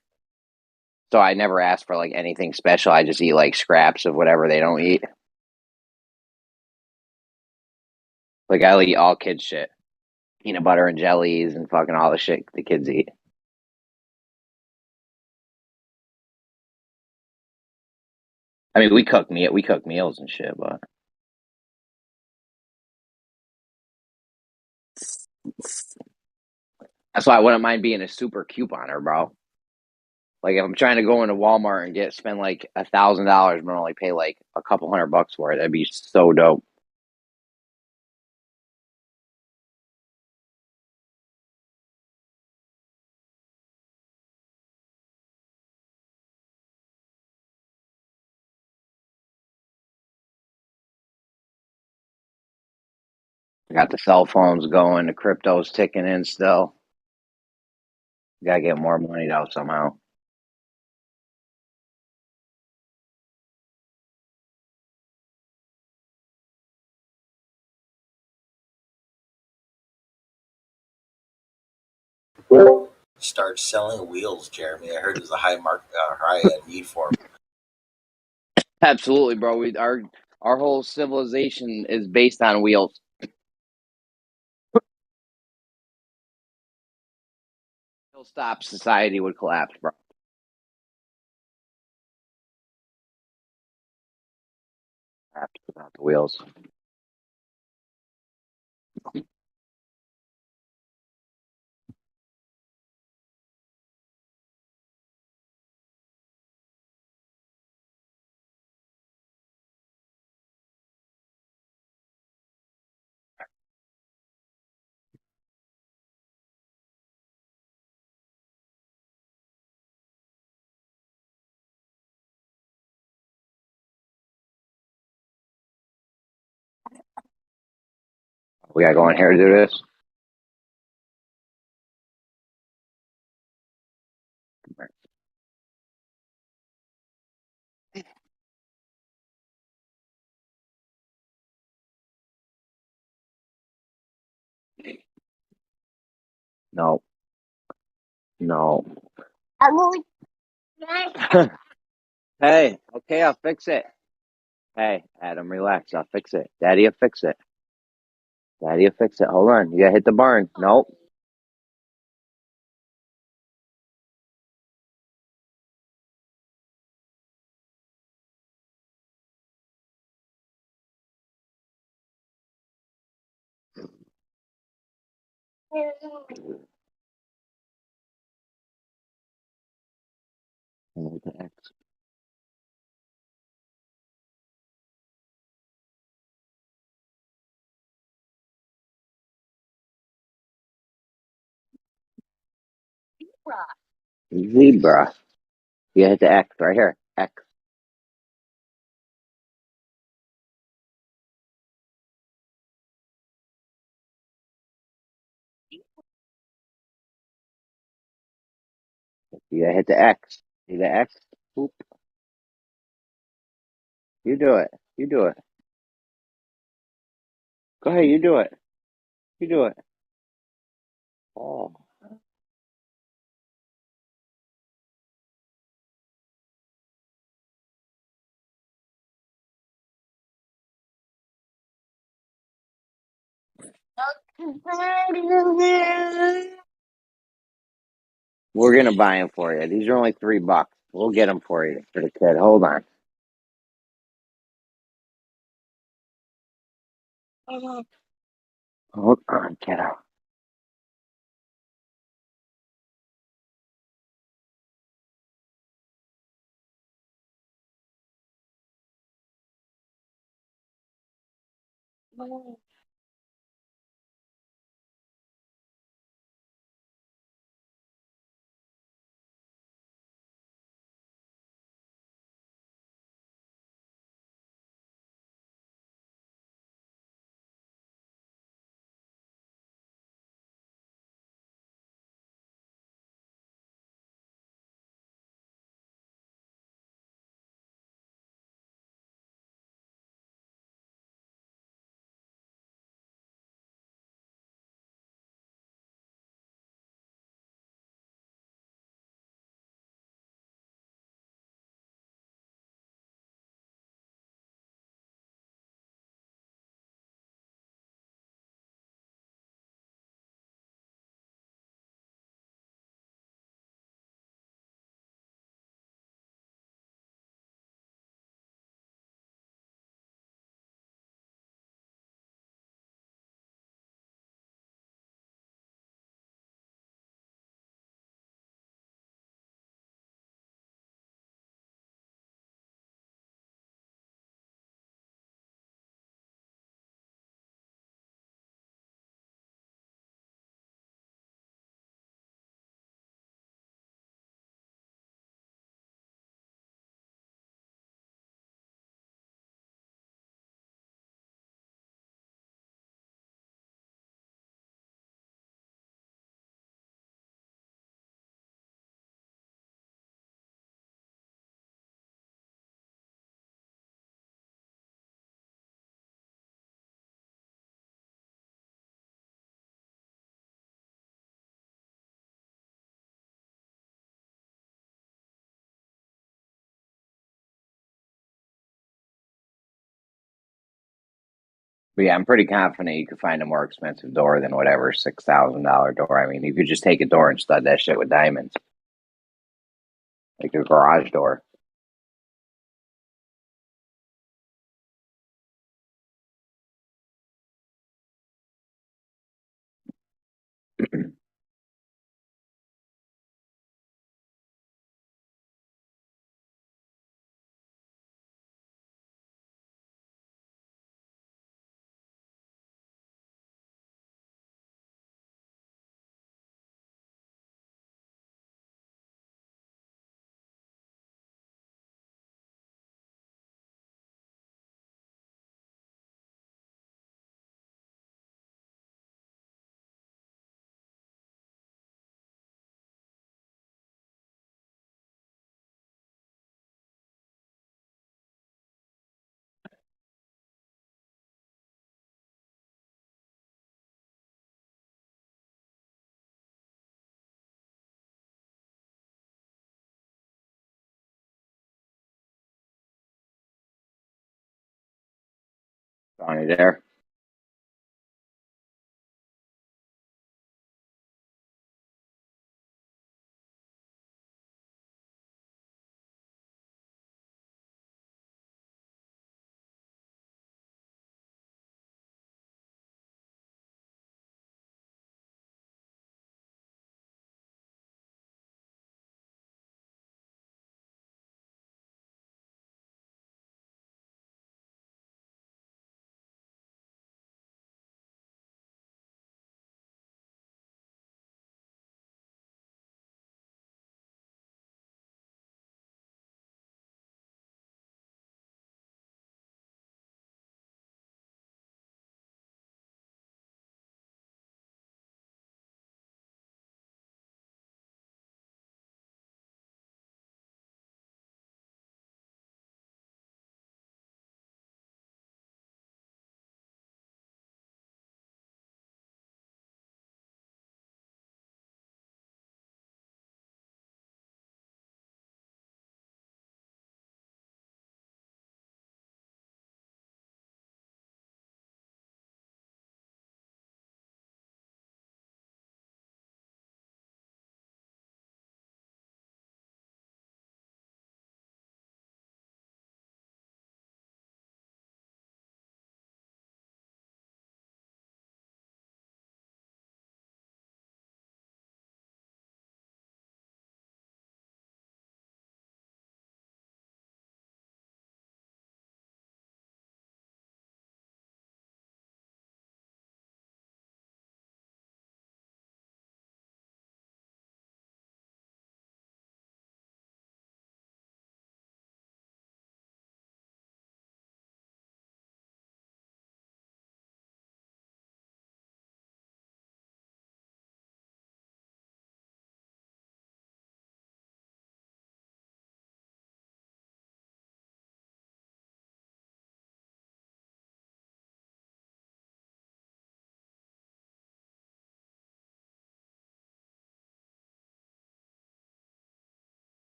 So I never ask for like anything special. I just eat like scraps of whatever they don't eat. Like I'll eat all kids shit. Peanut butter and jellies and fucking all the shit the kids eat. I mean, we cook meals and shit, but that's why I wouldn't mind being a super couponer, bro. Like if I'm trying to go into Walmart and spend like $1,000, but only pay like a couple $100 for it, that'd be so dope. Got the cell phones going, the crypto's ticking in still. Gotta get more money out somehow. Start selling wheels, Jeremy. I heard there's a high need for them. Absolutely, bro. Our whole civilization is based on wheels. Wheel stop, society would collapse, bro. Collapse without the wheels. We gotta go in here to do this. No. No. Hey, okay, I'll fix it. Hey, Adam, relax. I'll fix it. Daddy will fix it. Daddy will fix it. Hold on. You gotta hit the barn. Nope. Zebra. You hit the X right here. X. You gotta hit the X. See the X? Oop. You do it. You do it. Go ahead. You do it. You do it. Oh. We're gonna buy them for you. These are only $3. We'll get them for you for the kid. Hold on. Hold on, kiddo. But yeah, I'm pretty confident you could find a more expensive door than whatever $6,000 door. I mean, you could just take a door and stud that shit with diamonds, like a garage door. Are you there?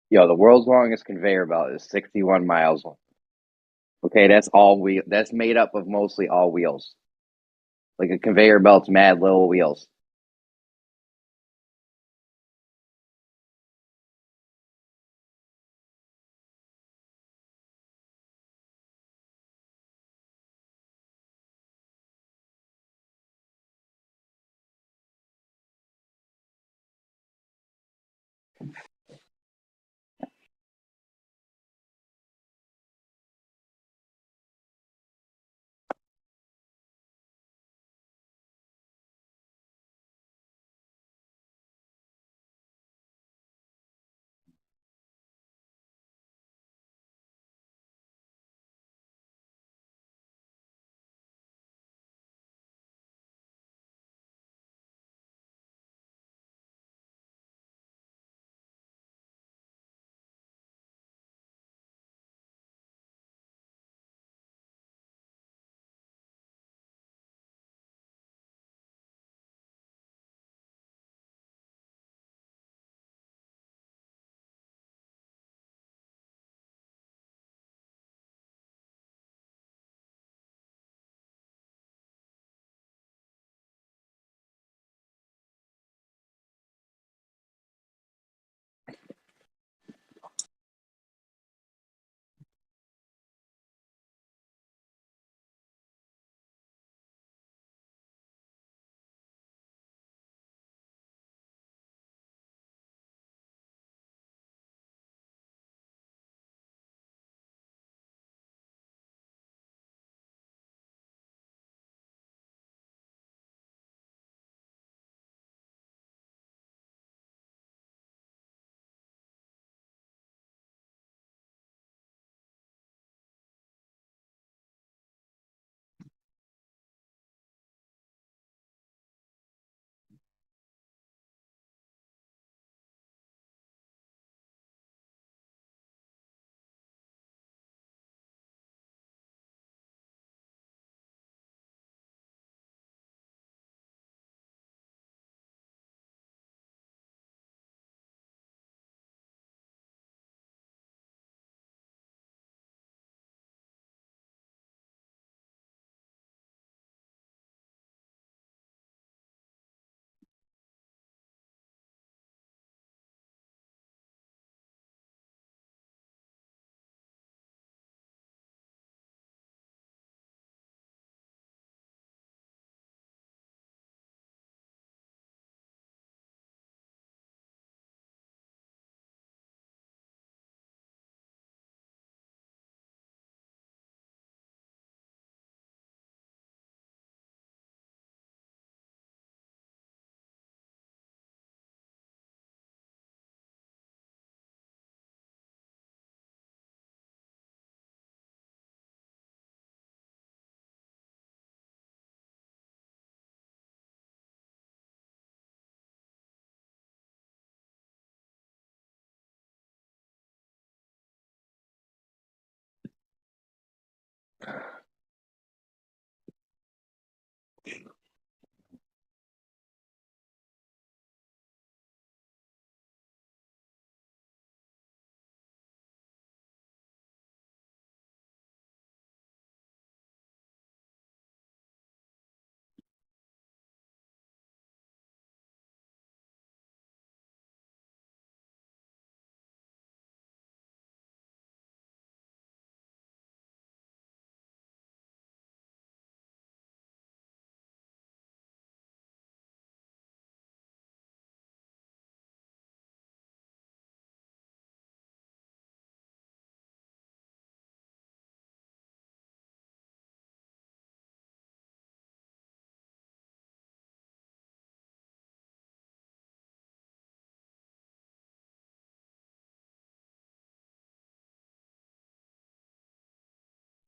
Yo, the world's longest conveyor belt is 61 miles long. Okay, that's all wheel. That's made up of mostly all wheels. Like a conveyor belt's mad little wheels.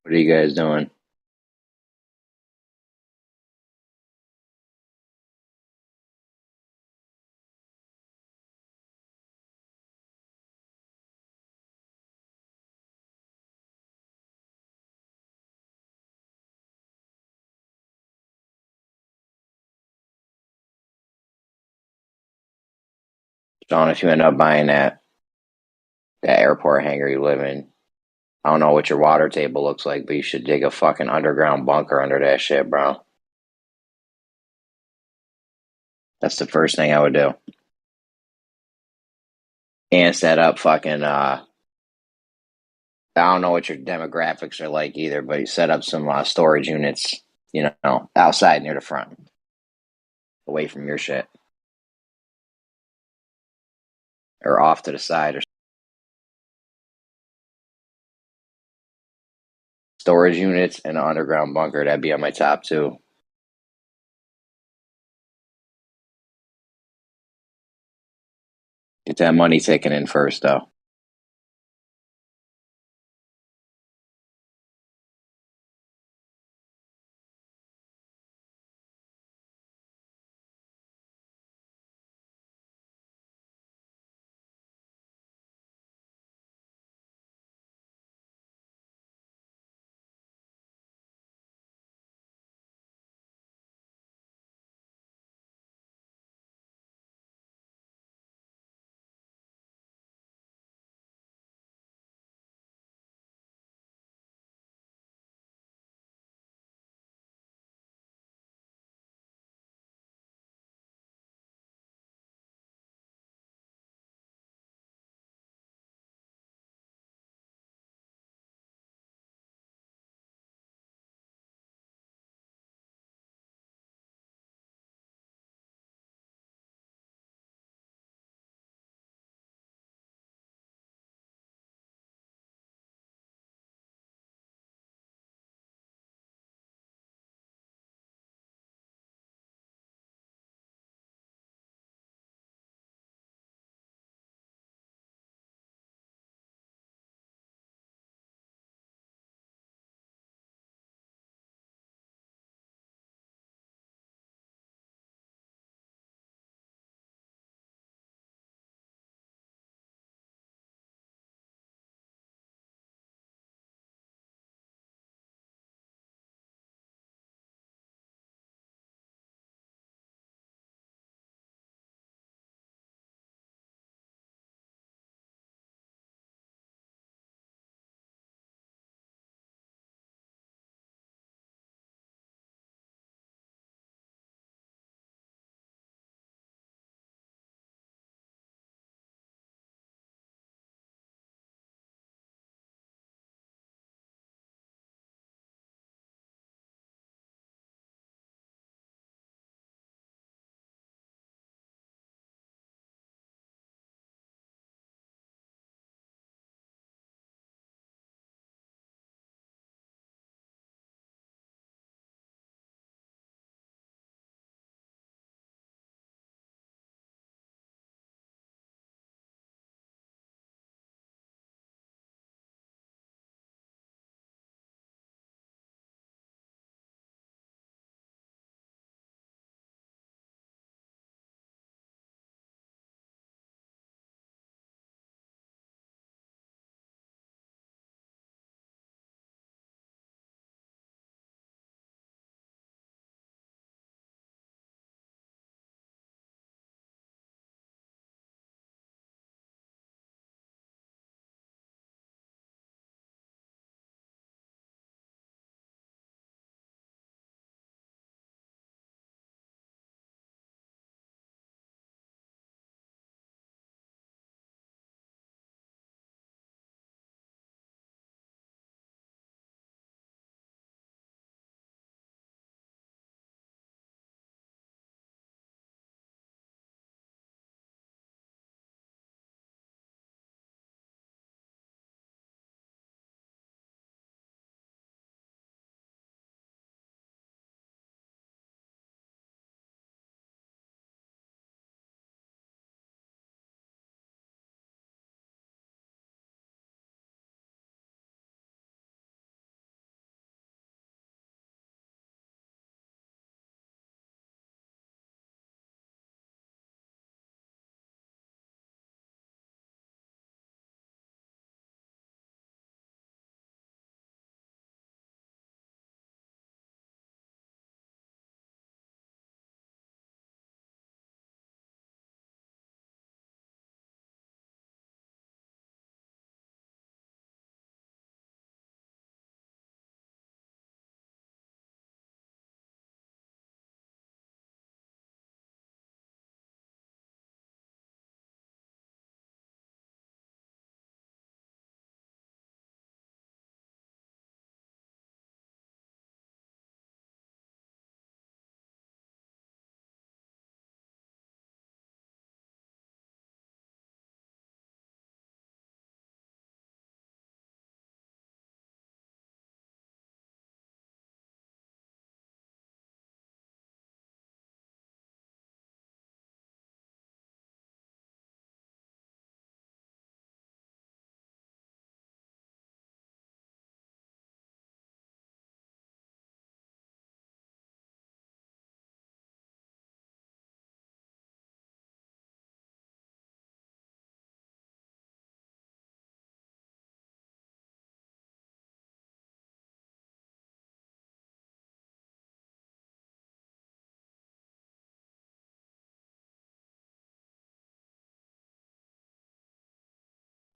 What are you guys doing? John, if you end up buying that airport hangar you live in, I don't know what your water table looks like, but you should dig a fucking underground bunker under that shit, bro. That's the first thing I would do. And set up fucking I don't know what your demographics are like either, but you set up some storage units, you know, outside near the front, away from your shit, or off to the side, or storage units and an underground bunker. That'd be on my top two. Get that money taken in first, though.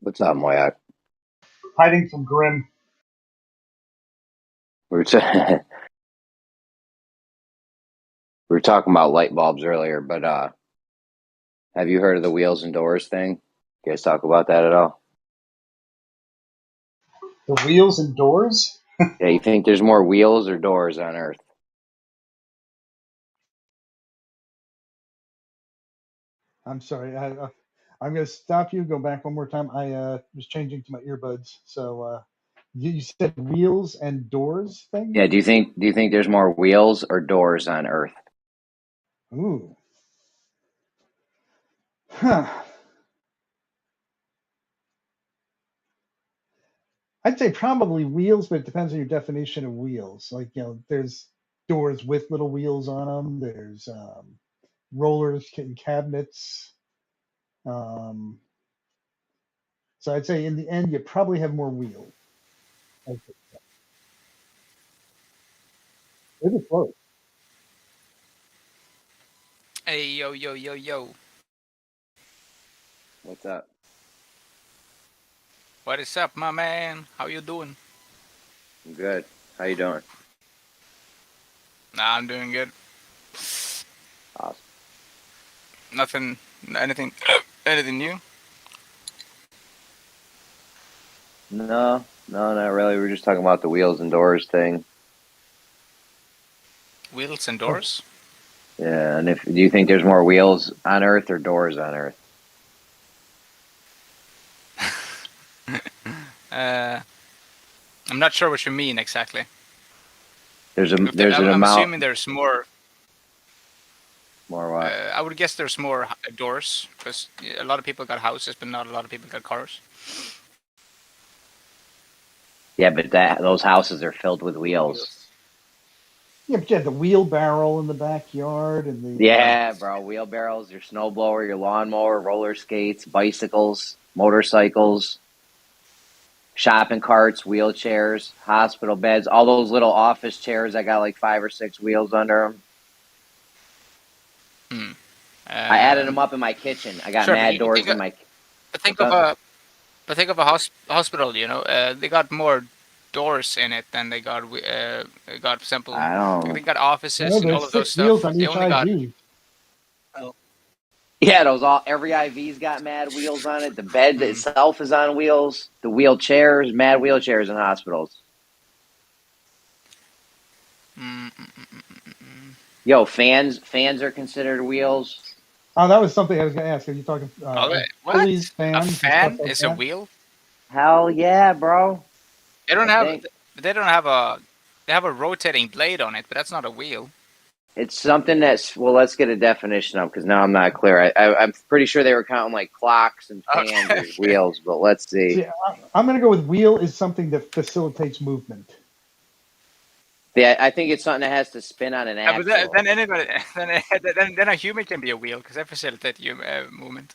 What's up, Moyak? Hiding from Grim. We were, we were talking about light bulbs earlier, but have you heard of the wheels and doors thing? You guys talk about that at all? The wheels and doors? Yeah, you think there's more wheels or doors on Earth? I'm sorry. I'm going to stop you. Go back one more time. I was changing to my earbuds. So you said wheels and doors thing? Yeah. Do you think there's more wheels or doors on Earth? Ooh. Huh. I'd say probably wheels, but it depends on your definition of wheels. Like, there's doors with little wheels on them. There's rollers and cabinets. So I'd say in the end, you probably have more wheels. Maybe close. Hey, yo, yo, yo, yo. What's up? What is up, my man? How you doing? I'm good. How you doing? Nah, I'm doing good. Awesome. Nothing, anything new? No, not really. We're just talking about the wheels and doors thing. Wheels and doors? Yeah, and do you think there's more wheels on Earth or doors on Earth? I'm not sure what you mean exactly. There's an I'm amount. assuming there's more. More what? I would guess there's more doors because a lot of people got houses, but not a lot of people got cars. Yeah, but those houses are filled with wheels. Yeah, but you have the wheelbarrow in the backyard and the. Yeah, bro. Wheelbarrows, your snowblower, your lawnmower, roller skates, bicycles, motorcycles, shopping carts, wheelchairs, hospital beds, all those little office chairs that got like 5 or 6 wheels under them. I added them up in my kitchen. I got sure, mad doors in my. But think of a hospital. You know, they got more doors in it than they got simple. I don't. They got offices No, and all there's of those 6 stuff. wheels on They each only got. IV. Yeah, every IV's got mad wheels on it. The bed itself is on wheels. The wheelchairs, mad wheelchairs in hospitals. Yo, fans are considered wheels. Oh, that was something I was going to ask. Are you talking pulleys, fans, A fan and stuff like is that? a wheel? Hell yeah, bro. They don't have a. They have a rotating blade on it, but that's not a wheel. It's something that's, well, let's get a definition of, because now I'm not clear. I'm pretty sure they were counting like clocks and fans as wheels, but let's see. I'm going to go with wheel is something that facilitates movement. Yeah, I think it's something that has to spin on an axle. But then a human can be a wheel because they facilitate movement.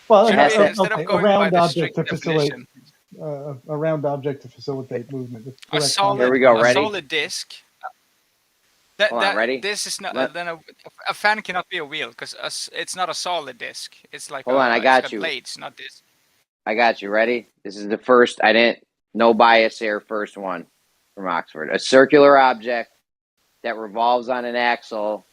Well, instead of going a round by the object strict to facilitate definition, a round object to facilitate movement. a solid, Here we go. Ready? A solid disc. Hold on, ready? This is not. Then a fan cannot be a wheel because it's not a solid disc. It's like Hold on, I got you. Blades, not disc. I got you. Ready? This is the first. No bias here. First one from Oxford. A circular object that revolves on an axle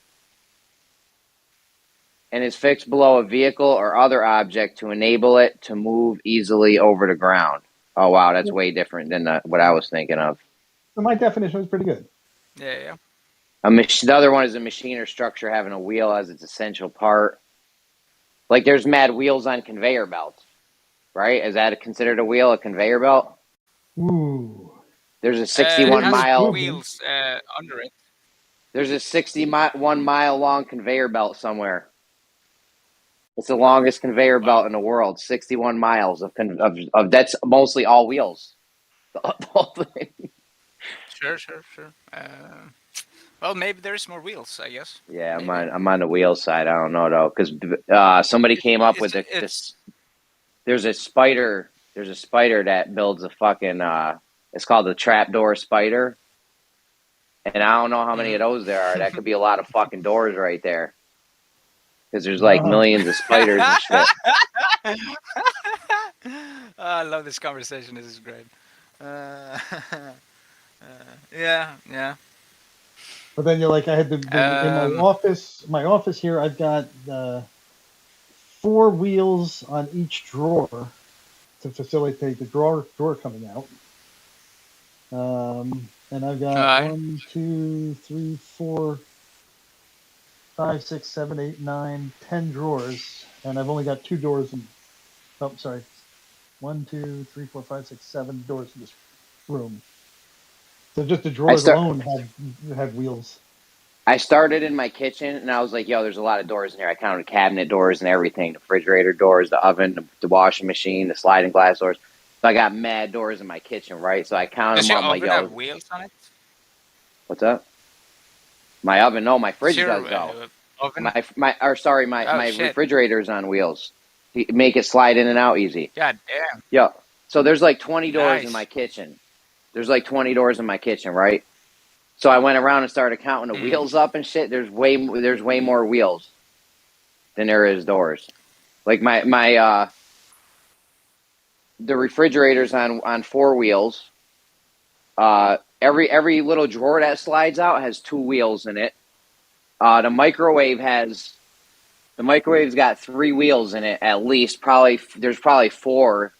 and is fixed below a vehicle or other object to enable it to move easily over the ground. Oh wow, that's way different than what I was thinking of. So my definition was pretty good. Yeah. The other one is a machine or structure having a wheel as its essential part. Like there's mad wheels on conveyor belts, right? Is that considered a wheel, a conveyor belt? Ooh. There's a 61-mile wheels under it. There's a 61-mile long conveyor belt somewhere. It's the longest conveyor belt in the world. 61 miles of that's mostly all wheels. The whole thing. Sure. Well, maybe there's more wheels, I guess. Yeah, I'm on the wheel side. I don't know though, because somebody came up with this. There's a spider. There's a spider that builds a fucking. It's called the trapdoor spider, and I don't know how many of those there are. That could be a lot of fucking doors right there, because there's like millions of spiders and shit. I love this conversation. This is great. Yeah, yeah. But then you're like, I had in my office here, I've got 4 wheels on each drawer to facilitate the drawer coming out. And I've got 1, 2, 3, 4, 5, 6, 7, 8, 9, 10 drawers, and I've only got 2 doors. Oh, sorry, 1, 2, 3, 4, 5, 6, 7 doors in this room. So just the drawers alone have wheels. I started in my kitchen, and I was like, yo, there's a lot of doors in here. I counted cabinet doors and everything, the refrigerator doors, the oven, the washing machine, the sliding glass doors. So I got mad doors in my kitchen, right? So I counted them. I'm like, yo. Does your oven have wheels on it? What's up? My oven? No, my fridge does, though. Oven? My refrigerator's on wheels. Make it slide in and out easy. God damn. Yeah. So there's like 20 doors in my kitchen. There's like 20 doors in my kitchen, right? So I went around and started counting the wheels up and shit. There's way more wheels than there is doors. Like the refrigerator's on 4 wheels. Every little drawer that slides out has 2 wheels in it. The microwave's got 3 wheels in it at least. There's probably 4.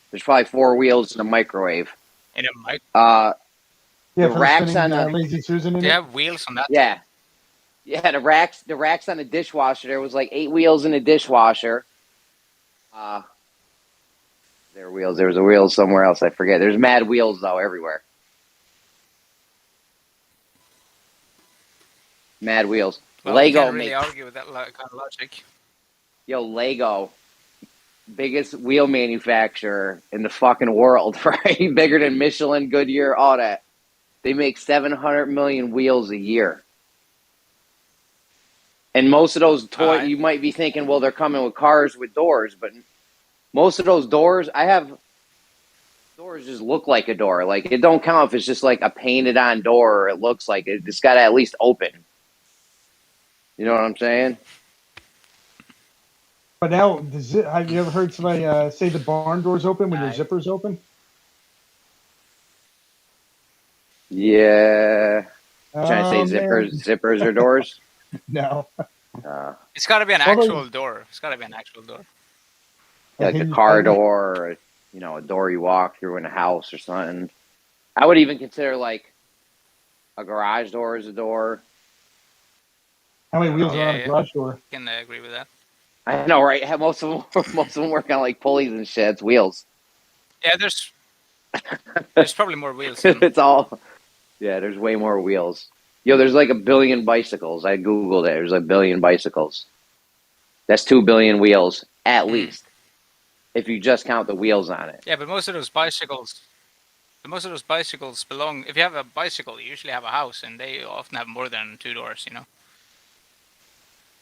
There's probably 4 wheels in the microwave. In a mic. Yeah, the racks on the Lazy Susan in they have wheels on that. Yeah. Yeah, the racks on the dishwasher. There was like 8 wheels in the dishwasher. There were wheels. There was a wheel somewhere else. I forget. There's mad wheels though everywhere. Mad wheels. Well, Lego can't really argue with that kind of logic. Yo, Lego, biggest wheel manufacturer in the fucking world, right? Bigger than Michelin, Goodyear, all that. They make 700 million wheels a year. And most of those toys, you might be thinking, well, they're coming with cars with doors, but most of those doors, doors just look like a door. Like, it don't count if it's just like a painted on door or it looks like it. It's got to at least open. You know what I'm saying? But now, have you ever heard somebody say the barn door's open when your zipper's open? Yeah. Trying to say zippers or doors? No. It's got to be an actual door. It's got to be an actual door. Like a car door, or a door you walk through in a house or something. I would even consider like a garage door as a door. How many wheels are on a garage door? I can agree with that. I know, right? Most of them work on like pulleys and shit. It's wheels. Yeah, there's probably more wheels. It's all. Yeah, there's way more wheels. Yo, there's like 1 billion bicycles. I googled it. There's 1 billion bicycles. That's 2 billion wheels at least, if you just count the wheels on it. Yeah, but most of those bicycles belong. If you have a bicycle, you usually have a house, and they often have more than 2 doors.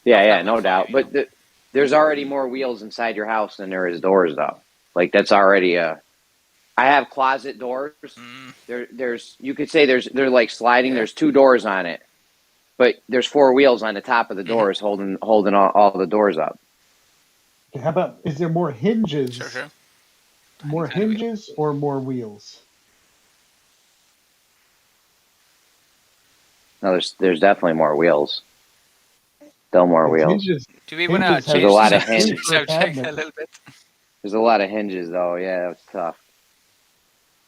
Yeah, no doubt. But there's already more wheels inside your house than there is doors, though. Like that's already I have closet doors. There's you could say they're like sliding. There's 2 doors on it, but there's 4 wheels on the top of the doors holding all the doors up. Okay, how about, is there more hinges? Sure. More hinges or more wheels? No, there's definitely more wheels. Still more wheels. Hinges, do we want to change there's a lot of hinges. the subject a little bit? There's a lot of hinges, though. Yeah, it's tough.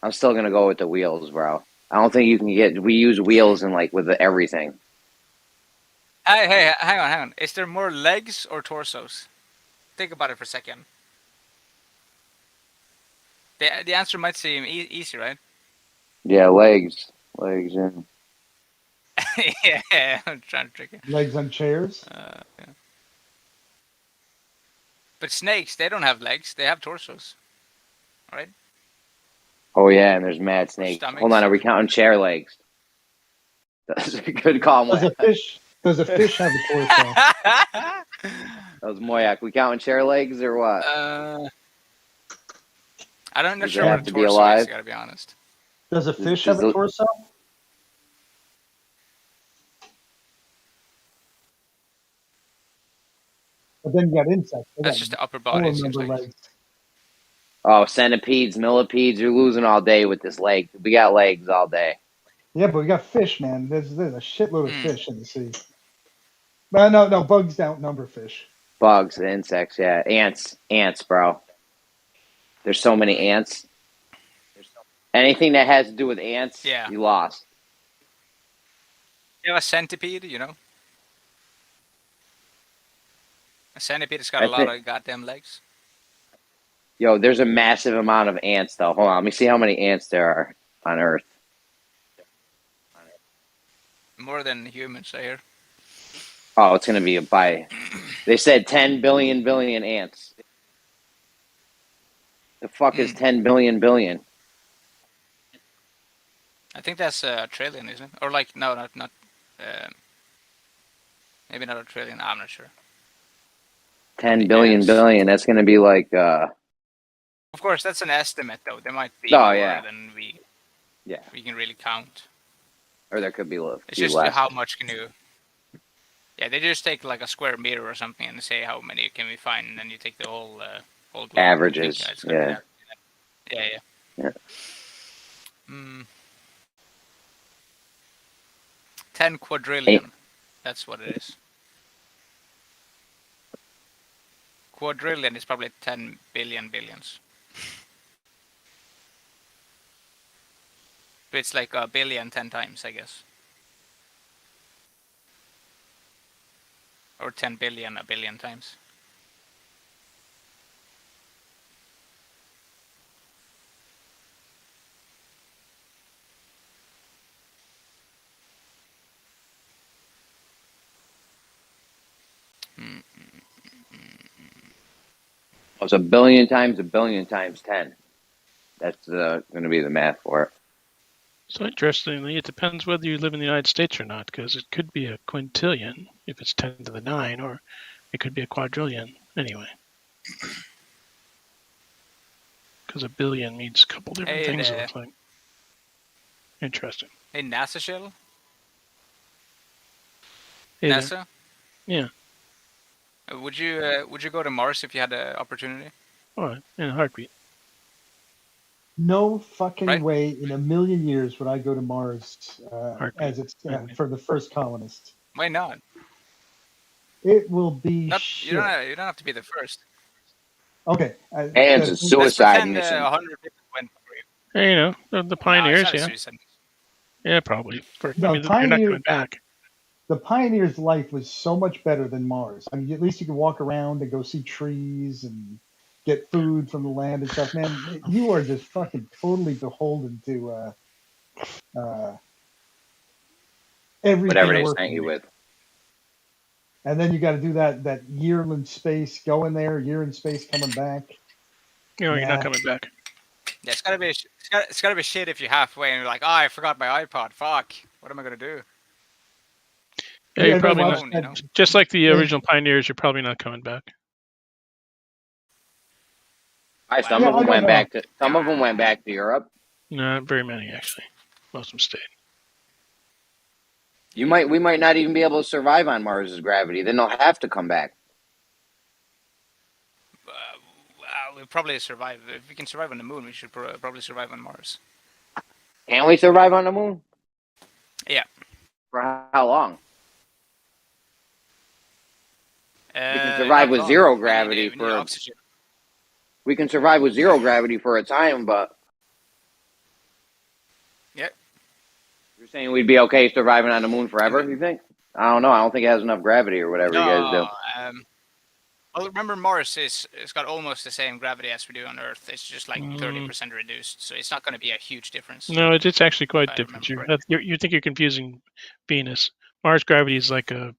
I'm still gonna go with the wheels, bro. I don't think you can get. We use wheels in like with everything. Hey, hang on. Is there more legs or torsos? Think about it for a second. The answer might seem easy, right? Yeah, legs, yeah. Yeah, I'm trying to trick it. Legs on chairs. Yeah. But snakes, they don't have legs; they have torsos, right? Oh yeah, and there's mad snakes. Hold on, are we counting chair legs? That's a good call, Moyak. Does a fish have a torso? That was Moyak. We counting chair legs or what? I'm not Does sure it what have a to be torso alive? is. Gotta be honest. Does a fish have a torso? But then you got insects. That's just the upper body. Seems like. Oh, centipedes, millipedes, you're losing all day with this lake. We got legs all day. Yeah, but we got fish, man. There's a shitload of fish in the sea. But no, bugs outnumber fish. Bugs, insects, yeah. Ants, bro. There's so many ants. Anything that has to do with ants, you lost. You have a centipede, you know? A centipede has got a lot of goddamn legs. Yo, there's a massive amount of ants, though. Hold on, let me see how many ants there are on Earth. More than humans, I hear. Oh, it's going to be they said 10 billion ants. The fuck is 10 billion? I think that's a trillion, isn't it? Or like, no, not maybe not a trillion. I'm not sure. 10 billion. That's going to be like. Of course, that's an estimate, though. There might be more than we can really count. Or there could be it's just less. How much can you? Yeah, they just take like a square meter or something and say how many can we find, and then you take the whole globe. Averages. Yeah. 10 quadrillion. That's what it is. Quadrillion is probably 10 billion billions. It's like a billion 10 times, I guess. Or 10 billion a billion times. It's a billion times 10. That's going to be the math for it. So interestingly, it depends whether you live in the United States or not, because it could be a quintillion if it's 10 to the 9, or it could be a quadrillion anyway. Because a billion means a couple different things. It looks like. Interesting. Hey, NASA shuttle? Hey, NASA? Yeah. Would you go to Mars if you had the opportunity? Oh, in a heartbeat. No fucking way in a million years would I go to Mars as it's for the first colonist. Why not? It will be You don't have to be the first. Okay. And it's a suicide mission. 100 people went for you. Hey, you know, the pioneers, No, it's not a yeah. suicide mission. Yeah, probably. No, they're not coming back. The Pioneer's life was so much better than Mars. I mean, at least you could walk around and go see trees and get food from the land and stuff. Man, you are just fucking totally beholden to everything. Whatever they sent you with. And then you got to do that year in space, go in there, year in space, coming back. No, you're not coming back. Yeah, it's gotta be shit if you're halfway and you're like, oh, I forgot my iPod. Fuck, what am I gonna do? Yeah, you're probably not. Just like the original pioneers, you're probably not coming back. Some of them went back to. Some of them went back to Europe. Not very many, actually. Most of them stayed. We might not even be able to survive on Mars's gravity. Then they'll have to come back. We'll probably survive. If we can survive on the moon, we should probably survive on Mars. Can we survive on the moon? Yeah. For how long? We can survive with zero gravity for. We can survive with zero gravity for a time, but. Yep. You're saying we'd be okay surviving on the moon forever? You think? I don't know. I don't think it has enough gravity or whatever you guys do. Well, remember Mars it's got almost the same gravity as we do on Earth. It's just like 30% reduced, so it's not going to be a huge difference. No, it's actually quite different. You think you're confusing Venus. Mars gravity is like a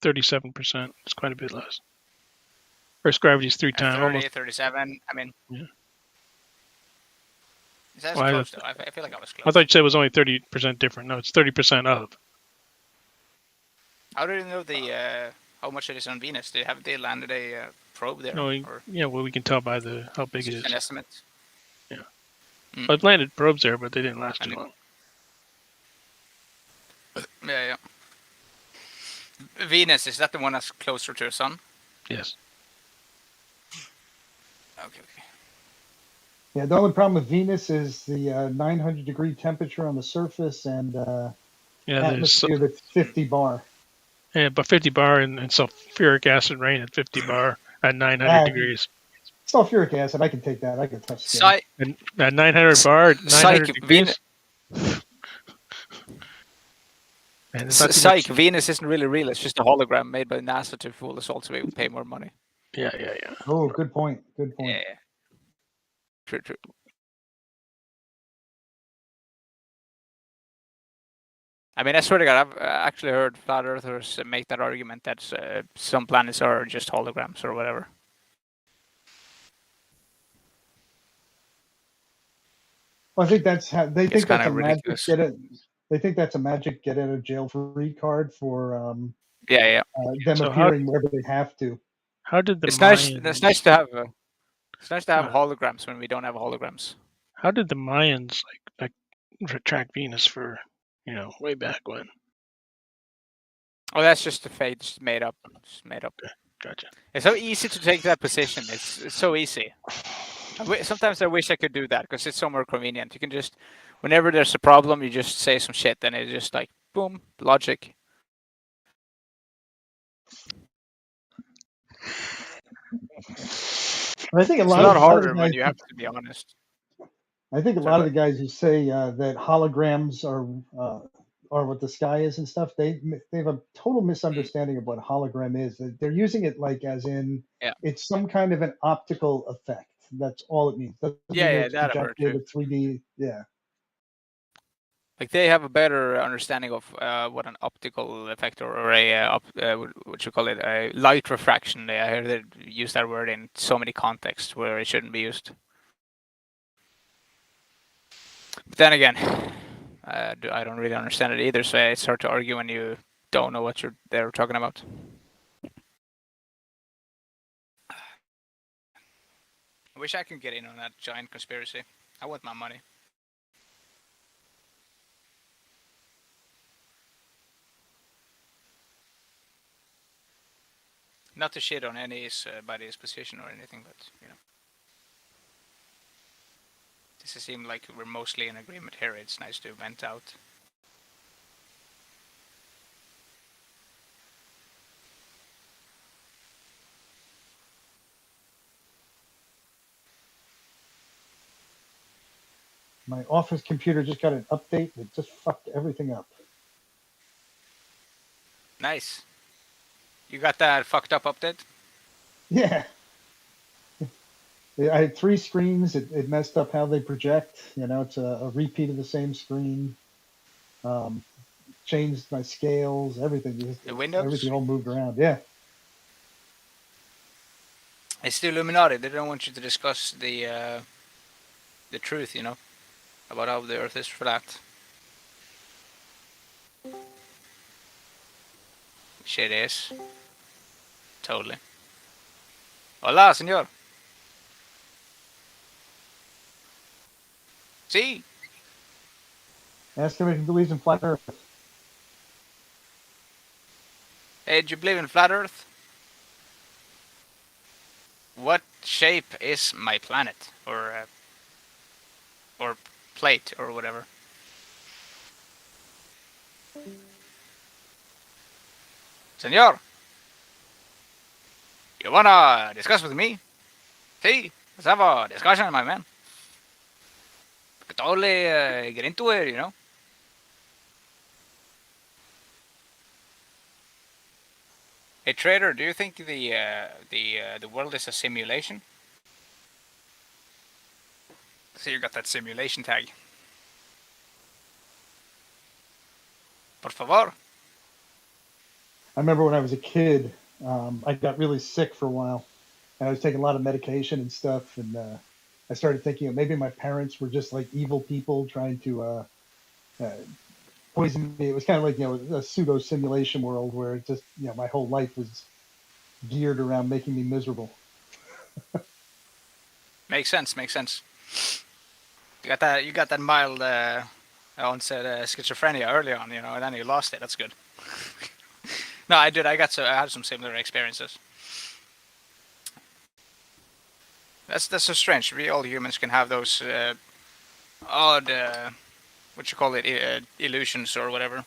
37%. It's quite a bit less. Earth's gravity is 3 times. 30, almost. 37. I mean, yeah. That's close though. I feel like I was close. I thought you said it was only 30% different. No, it's 30% of. How do you know how much it is on Venus? They landed a probe there? No, yeah, well, we can tell by how big it is. An estimate. Yeah. Well, it landed probes there, but they didn't last too long. Yeah. Venus, is that the one that's closer to the sun? Yes. Okay. Yeah, the only problem with Venus is the 900-degree temperature on the surface and Yeah, there's atmosphere that's 50 bar. yeah, but 50 bar and sulfuric acid rain at 50 bar at 900 degrees. Sulfuric acid, I can take that. I get tough skin. Psych. And at 900 bar, 900 degrees. Man, it's not too Psych, much. Venus isn't really real. It's just a hologram made by NASA to fool us all so we would pay more money. Yeah. Oh, good point. Good point. Yeah. True. I mean, I swear to God, I've actually heard flat earthers make that argument that some planets are just holograms or whatever. Well, I think that's how they think that's a magic ridiculous. They think that's a magic get out of jail free card for Yeah. Them So appearing wherever they have to. How did the It's Mayans? nice to have holograms when we don't have holograms. How did the Mayans like track Venus for way back when? Oh, that's just a fate. Just made up. Gotcha. It's so easy to take that position. It's so easy. Sometimes I wish I could do that because it's so more convenient. You can just, whenever there's a problem, you just say some shit, and it's just like boom, logic. I think It's a lot harder when you have to be honest. I think a lot of the guys who say that holograms are what the sky is and stuff, they have a total misunderstanding of what a hologram is. They're using it like as in it's some kind of an optical effect. That's all it means. Doesn't mean it's that I've heard projected, too. a 3D. Yeah. Like they have a better understanding of what an optical effect or a what you call it, a light refraction. I hear they use that word in so many contexts where it shouldn't be used. But then again, I don't really understand it either, so it's hard to argue when you don't know what they're talking about. I wish I could get in on that giant conspiracy. I want my money. Not to shit on anybody's position or anything, but this seems like we're mostly in agreement here. It's nice to vent out. My office computer just got an update. It just fucked everything up. Nice. You got that fucked up update? Yeah. I had 3 screens. It messed up how they project. It's a repeat of the same screen. Changed my scales, everything. The windows? Everything all moved around. Yeah. It's the Illuminati. They don't want you to discuss the truth, about how the Earth is flat. Which it is. Totally. Hola, señor. Sí. Ask him if he believes in flat Earth. Hey, do you believe in flat Earth? What shape is my planet, or plate, or whatever? Señor, you wanna discuss with me? Sí, let's have a discussion, my man. We could totally get into it, Hey, trader, do you think the world is a simulation? So you got that simulation tag. Por favor. I remember when I was a kid, I got really sick for a while, and I was taking a lot of medication and stuff, and I started thinking maybe my parents were just like evil people trying to poison me. It was kind of like a pseudo simulation world where it just my whole life was geared around making me miserable. Makes sense. You got that mild onset schizophrenia early on, and then you lost it. That's good. No, I did. I had some similar experiences. That's so strange. We all humans can have those odd, what you call it, illusions or whatever.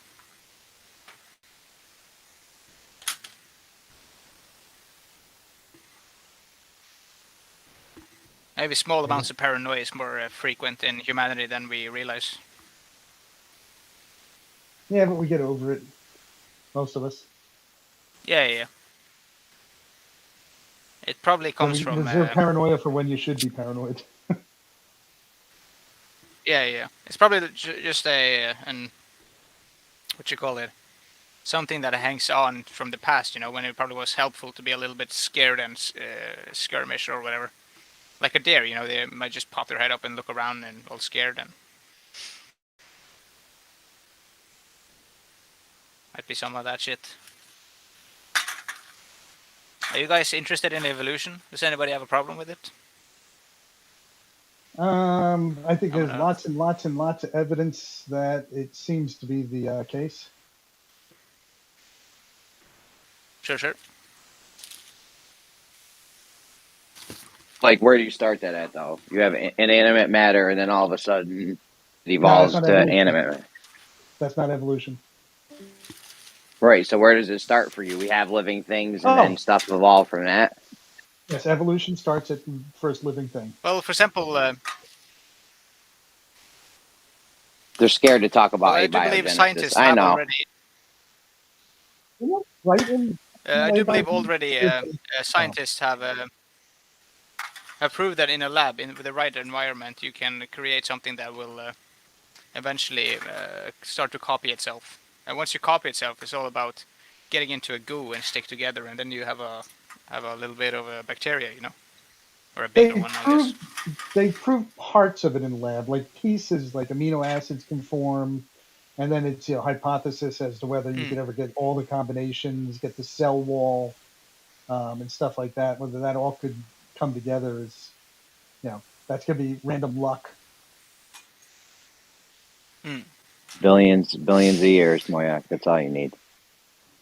Maybe small amounts of paranoia is more frequent in humanity than we realize. Yeah, but we get over it. Most of us. Yeah. It probably comes from... reserve paranoia for when you should be paranoid. Yeah. It's probably just an what you call it, something that hangs on from the past. You know, when it probably was helpful to be a little bit scared and skirmish or whatever. Like a deer, you know, they might just pop their head up and look around and all scared, and might be some of that shit. Are you guys interested in evolution? Does anybody have a problem with it? I think there's lots and lots and lots of evidence that it seems to be the case. Sure. Like, where do you start that at, though? You have inanimate matter, and then all of a sudden it evolves to animate matter. That's not evolution. Right, so where does it start for you? We have living things, and then stuff evolved from that? Yes, evolution starts at the first living thing. Well, for example... they're scared to talk about I do believe scientists I have know. already... Right I do believe already scientists have proved that in a lab, with the right environment, you can create something that will eventually start to copy itself. And once you copy itself, it's all about getting into a goo and stick together, and then you have a little bit of a bacteria, you know, or a bigger one, I guess. They proved parts of it in the lab, like pieces, like amino acids can form, and then it's hypothesis as to whether you could ever get all the combinations, get the cell wall, and stuff like that. Whether that all could come together is, that's going to be random luck. Billions of years, Moyak. That's all you need.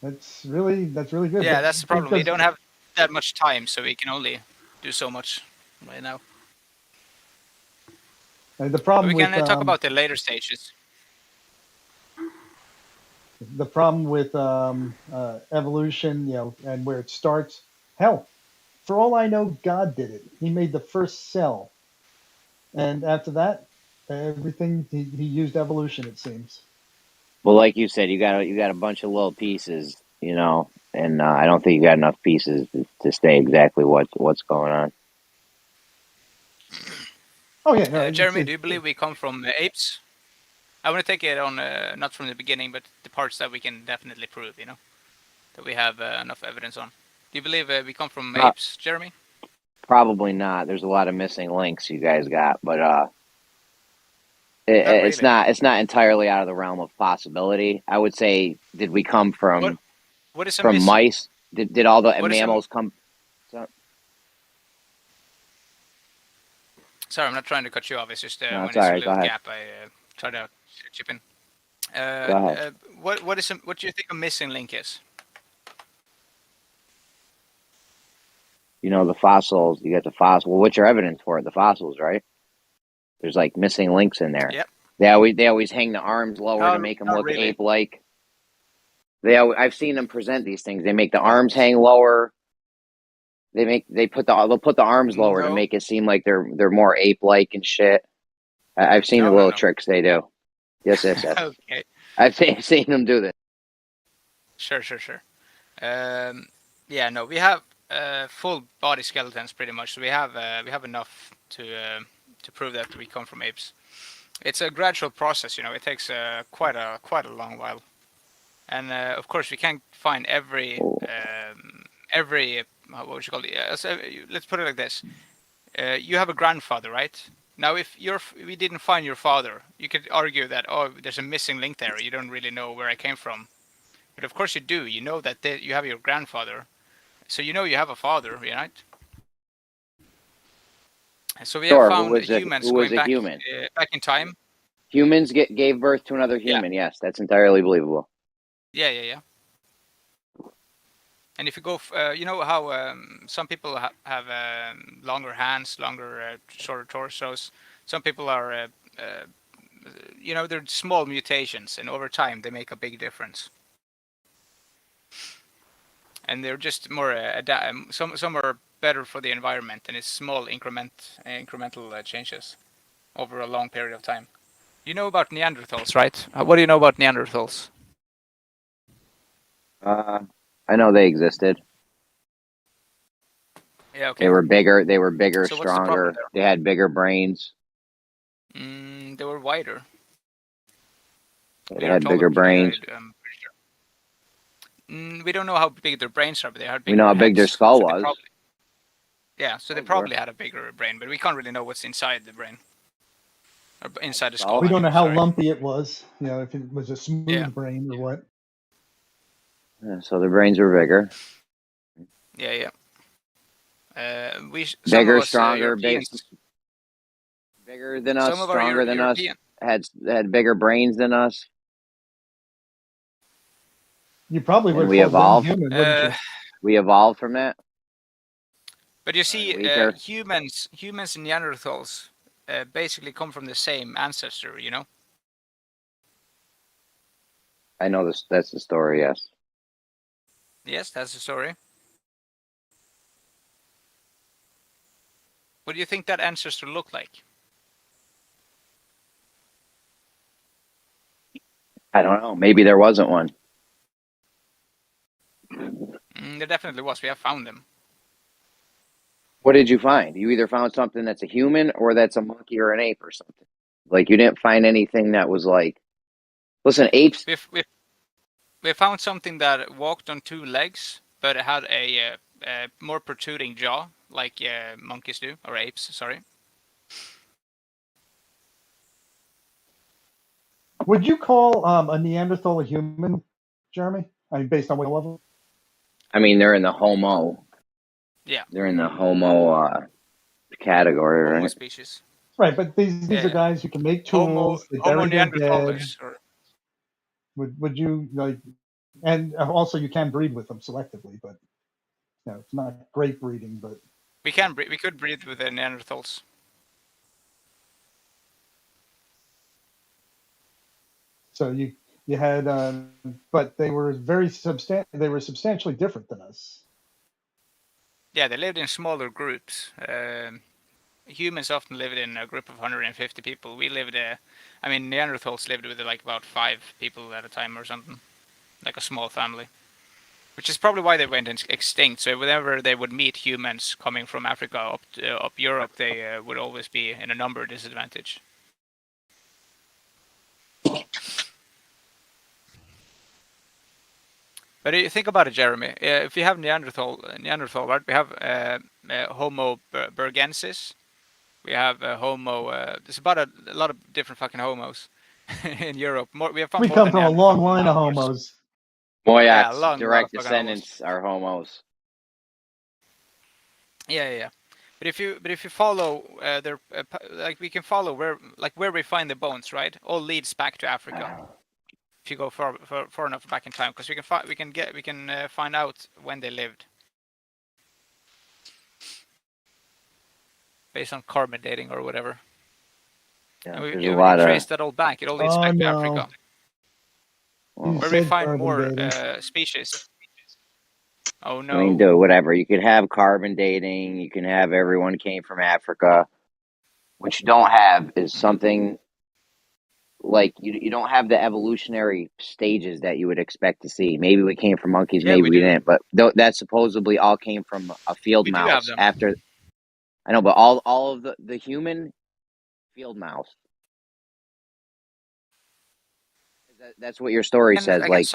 That's really good. Yeah, that's the problem. We don't have that much time, so we can only do so much right now. And the problem we can talk about the later stages. The problem with evolution, and where it starts. Hell, for all I know, God did it. He made the first cell, and after that, everything he used evolution. It seems. Well, like you said, you got a bunch of little pieces, and I don't think you got enough pieces to say exactly what's going on. Oh yeah, no, Jeremy, do you believe we come from apes? I want to take it on not from the beginning, but the parts that we can definitely prove. That we have enough evidence on. Do you believe we come from apes, Jeremy? Probably not. There's a lot of missing links you guys got, but it's not entirely out of the realm of possibility. I would say, did we come from what is from mice? Did all the mammals come? Sorry, I'm not trying to cut you off. It's just when it's a little gap, I try to chip in. Go ahead. What do you think a missing link is? The fossils. You got the fossils. Well, what's your evidence for it? The fossils, right? There's like missing links in there. Yep. They always hang the arms lower to make them look ape-like. I've seen them present these things. They make the arms hang lower. They'll put the arms lower to make it seem like they're more ape-like and shit. I've seen the little tricks they do. Yes. Okay. I've seen them do this. Sure. Yeah, no, we have full body skeletons pretty much. So we have enough to prove that we come from apes. It's a gradual process, It takes quite a long while, and of course we can't find every what would you call it? So let's put it like this: you have a grandfather, right? Now, if we didn't find your father, you could argue that there's a missing link there. You don't really know where I came from, but of course you do. You know that you have your grandfather, so you have a father, right? So we have found humans going back in time. Humans gave birth to another human. Yeah. Yes, that's entirely believable. Yeah. And if you go, you know how some people have longer hands, longer, shorter torsos. Some people are, you know, they're small mutations, and over time they make a big difference. And they're just more some are better for the environment, and it's small incremental changes over a long period of time. You know about Neanderthals, right? What do you know about Neanderthals? I know they existed. Yeah, okay. They were bigger. They were bigger, So what's the problem stronger. They had bigger brains. They were wider. They had bigger brains. We don't know how big their brains are, but they had bigger We know how big their heads, skull so was. they probably had a bigger brain, but we can't really know what's inside the brain. Or inside the skull. We don't know how sorry. lumpy it was. You know, if it was a smooth brain or what. Yeah, so their brains were bigger. Yeah. Bigger, stronger, bigger than us, some of our stronger than us. European- Had bigger brains than us. You probably And would we call them evolved. human, wouldn't you? We evolved from that. But you see, weaker. humans and Neanderthals basically come from the same ancestor, you know? I know this. That's the story. Yes. Yes, that's the story. What do you think that ancestor looked like? I don't know. Maybe there wasn't one. There definitely was. We have found them. What did you find? You either found something that's a human or that's a monkey or an ape or something. Like you didn't find anything that was like. Listen, apes. We found something that walked on two legs, but it had a more protruding jaw, like monkeys do, or apes. Sorry. Would you call a Neanderthal a human, Jeremy? I mean, based on what you know of them? I mean, they're in the Homo. Yeah. They're in the Homo category, Homo right? species. Right, but these are guys who can make tools. They Homo bury their dead. neanderthalers. Would you like? And also, you can breed with them selectively, but you know, it's not great breeding. But we could breed with the Neanderthals. So you had, but they were They were substantially different than us. Yeah, they lived in smaller groups. Humans often lived in a group of 150 people. We lived, I mean, Neanderthals lived with like about 5 people at a time or something, like a small family. Which is probably why they went extinct. So whenever they would meet humans coming from Africa up Europe, they would always be in a number disadvantage. But you think about it, Jeremy. If you have Neanderthal, right? We have Homo bergensis. We have Homo. There's about a lot of different fucking homos in Europe. We have found We more come than from a long line of homos. Moyaks, direct descendants are homos. Yeah. But if you follow their like we can follow where we find the bones, right? All leads back to Africa. If you go far enough back in time, because we can find out when they lived based on carbon dating or whatever. Yeah, and we there's a can lot trace of. that all back. It all leads back to Africa, where we find more species. Oh no! I mean, do whatever. You could have carbon dating. You can have everyone came from Africa. What you don't have is something like you don't have the evolutionary stages that you would expect to see. Maybe we came from monkeys, maybe we didn't, but that supposedly all came from a field mouse. After I know, but all of the human field mouse. That's what your story says. Like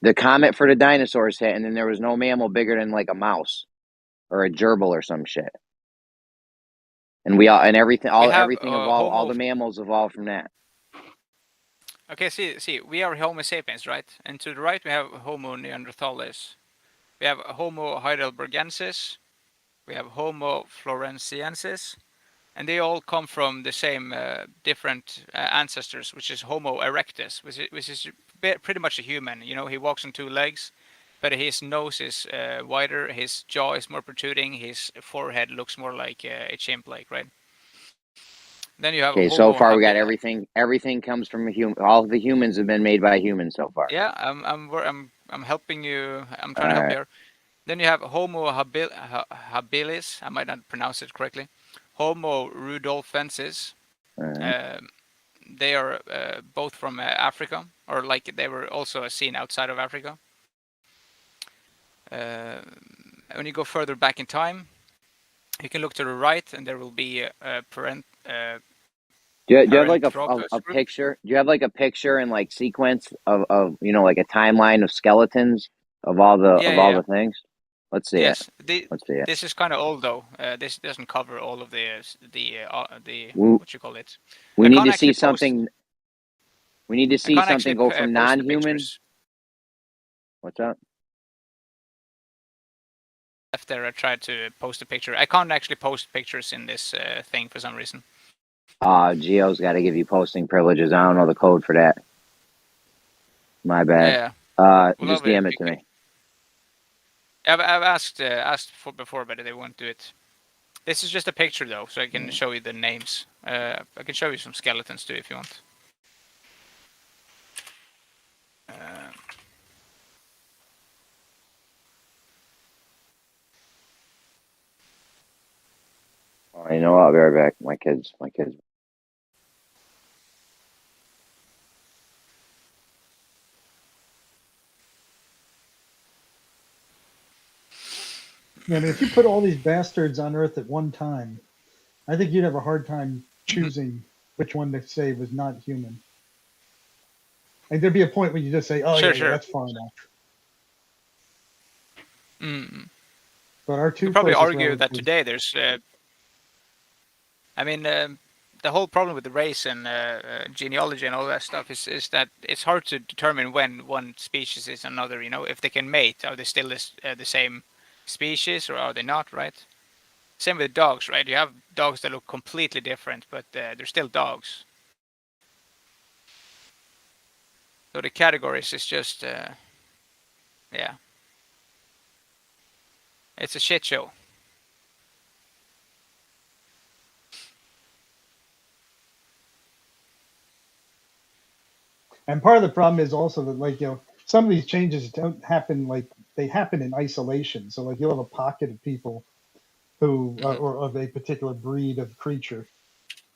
the comet for the dinosaurs hit, and then there was no mammal bigger than like a mouse or a gerbil or some shit. And everything evolved. All the mammals evolved from that. Okay, see, we are Homo sapiens, right? And to the right we have Homo neanderthalis. We have Homo heidelbergensis. We have Homo floresiensis, and they all come from the same different ancestors, which is Homo erectus, which is pretty much a human. You know, he walks on 2 legs. but his nose is wider, his jaw is more protruding, his forehead looks more like a chimp-like, right? Then you have Okay, so far we got everything. Everything comes from a human. All of the humans have been made by humans so far. Yeah, I'm helping you. I'm trying to help you here. Then you have Homo habilis. I might not pronounce it correctly. Homo rudolfensis. They are both from Africa, or like they were also seen outside of Africa. When you go further back in time, you can look to the right, and there will be a do you have like a picture? Do you have like a picture and like sequence of you know, like a timeline of skeletons of all the things? Let's see it. Let's see it. This is kind of old though. This doesn't cover all of the what you call it. We need to see something. We need to see something go from non-human. What's up? Left there, I tried to post a picture. I can't actually post pictures in this thing for some reason. Geo's got to give you posting privileges. I don't know the code for that. My bad. Yeah. Just DM it to me. I've asked for before, but they won't do it. This is just a picture though, so I can show you the names. I can show you some skeletons too if you want. You know what? I'll be right back. My kids. Yeah, I mean, if you put all these bastards on Earth at one time, I think you'd have a hard time choosing which one to say was not human. Like there'd be a point where you just say, "Oh, sure. yeah, that's far enough." But our two you probably argue relatives, that today there's. I mean, the whole problem with the race and genealogy and all that stuff is that it's hard to determine when one species is another. You know, if they can mate, are they still the same species or are they not? Right. Same with dogs, right? You have dogs that look completely different, but they're still dogs. So the categories is just, yeah. It's a shit show. and part of the problem is also that, like, you know, some of these changes don't happen, like they happen in isolation. So like you'll have a pocket of people who or of a particular breed of creature,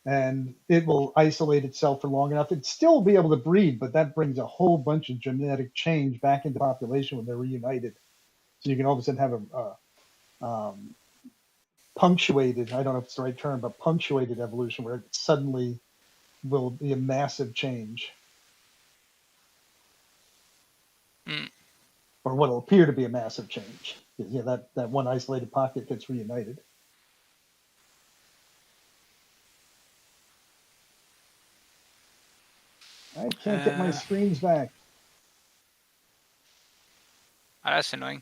and it will isolate itself for long enough. It'd still be able to breed, but that brings a whole bunch of genetic change back into the population when they're reunited. So you can all of a sudden have a punctuated, I don't know if it's the right term, but punctuated evolution where it suddenly will be a massive change. Or what will appear to be a massive change. You know, that one isolated pocket gets reunited. I can't get my screens back. Oh, that's annoying.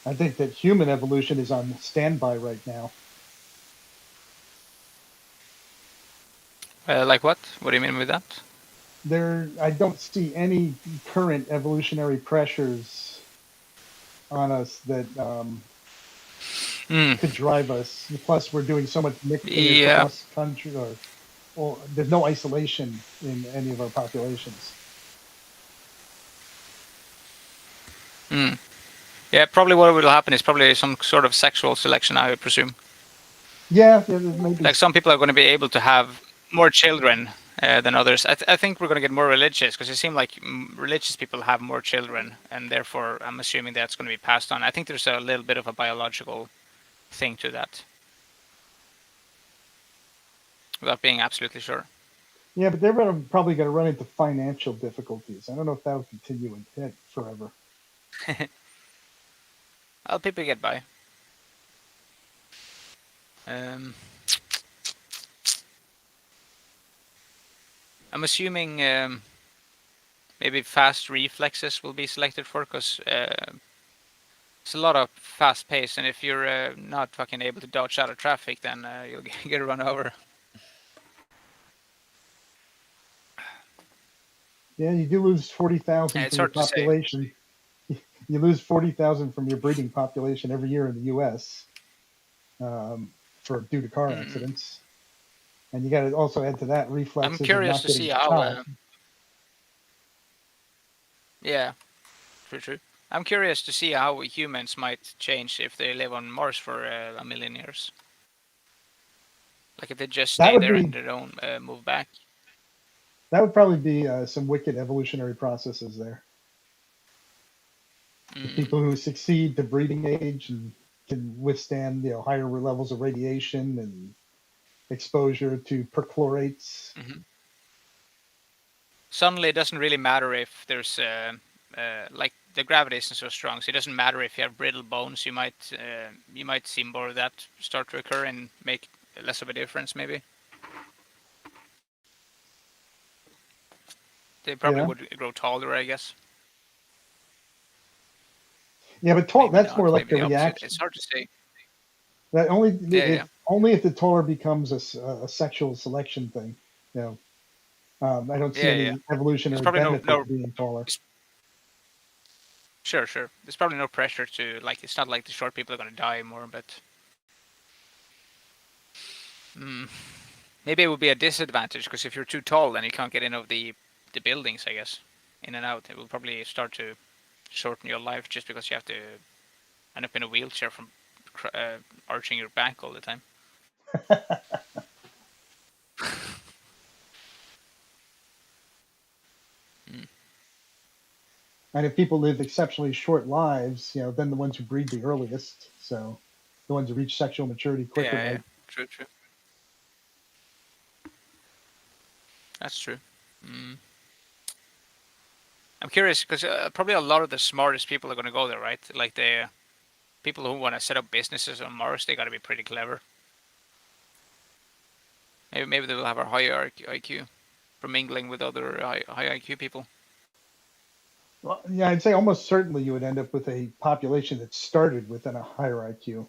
I think that human evolution is on standby right now. Like what? What do you mean with that? I don't see any current evolutionary pressures on us that could drive us. Plus, we're doing so much mixing across country, or there's no isolation in any of our populations. Yeah, probably what will happen is probably some sort of sexual selection, I would presume. Yeah, maybe. Like some people are going to be able to have more children than others. I think we're going to get more religious because it seems like religious people have more children, and therefore I'm assuming that's going to be passed on. I think there's a little bit of a biological thing to that, without being absolutely sure. Yeah, but they're probably going to run into financial difficulties. I don't know if that'll continue forever. Well, people get by. I'm assuming maybe fast reflexes will be selected for, because it's a lot of fast pace, and if you're not fucking able to dodge out of traffic, then you'll get run over. Yeah, you do lose 40,000 from your population. You lose 40,000 from your breeding population every year in the U.S. Due to car accidents, and you got to also add to that reflexes. I'm curious to see how. Yeah, true. I'm curious to see how humans might change if they live on Mars for a million years. Like if they just stay there and they don't move back. That would probably be some wicked evolutionary processes there. The people who succeed to breeding age and can withstand, higher levels of radiation and exposure to perchlorates. Suddenly, it doesn't really matter if there's like the gravity isn't so strong, so it doesn't matter if you have brittle bones. You might see more of that start to occur and make less of a difference, maybe. They probably would grow taller, I guess. Yeah, but that's more like the reaction. It's hard to say. That only if the taller becomes a sexual selection thing. I don't see any evolutionary benefit to being taller. Sure. There's probably no pressure to, like, it's not like the short people are going to die more, but maybe it would be a disadvantage, because if you're too tall, then you can't get in of the buildings, I guess, in and out. It will probably start to shorten your life just because you have to end up in a wheelchair from arching your back all the time. And if people live exceptionally short lives, then the ones who breed the earliest, so the ones who reach sexual maturity quicker. Yeah. True. That's true. I'm curious, because probably a lot of the smartest people are going to go there, right? Like the people who want to set up businesses on Mars, they got to be pretty clever. Maybe they will have a higher IQ from mingling with other high IQ people. Well, yeah, I'd say almost certainly you would end up with a population that started within a higher IQ.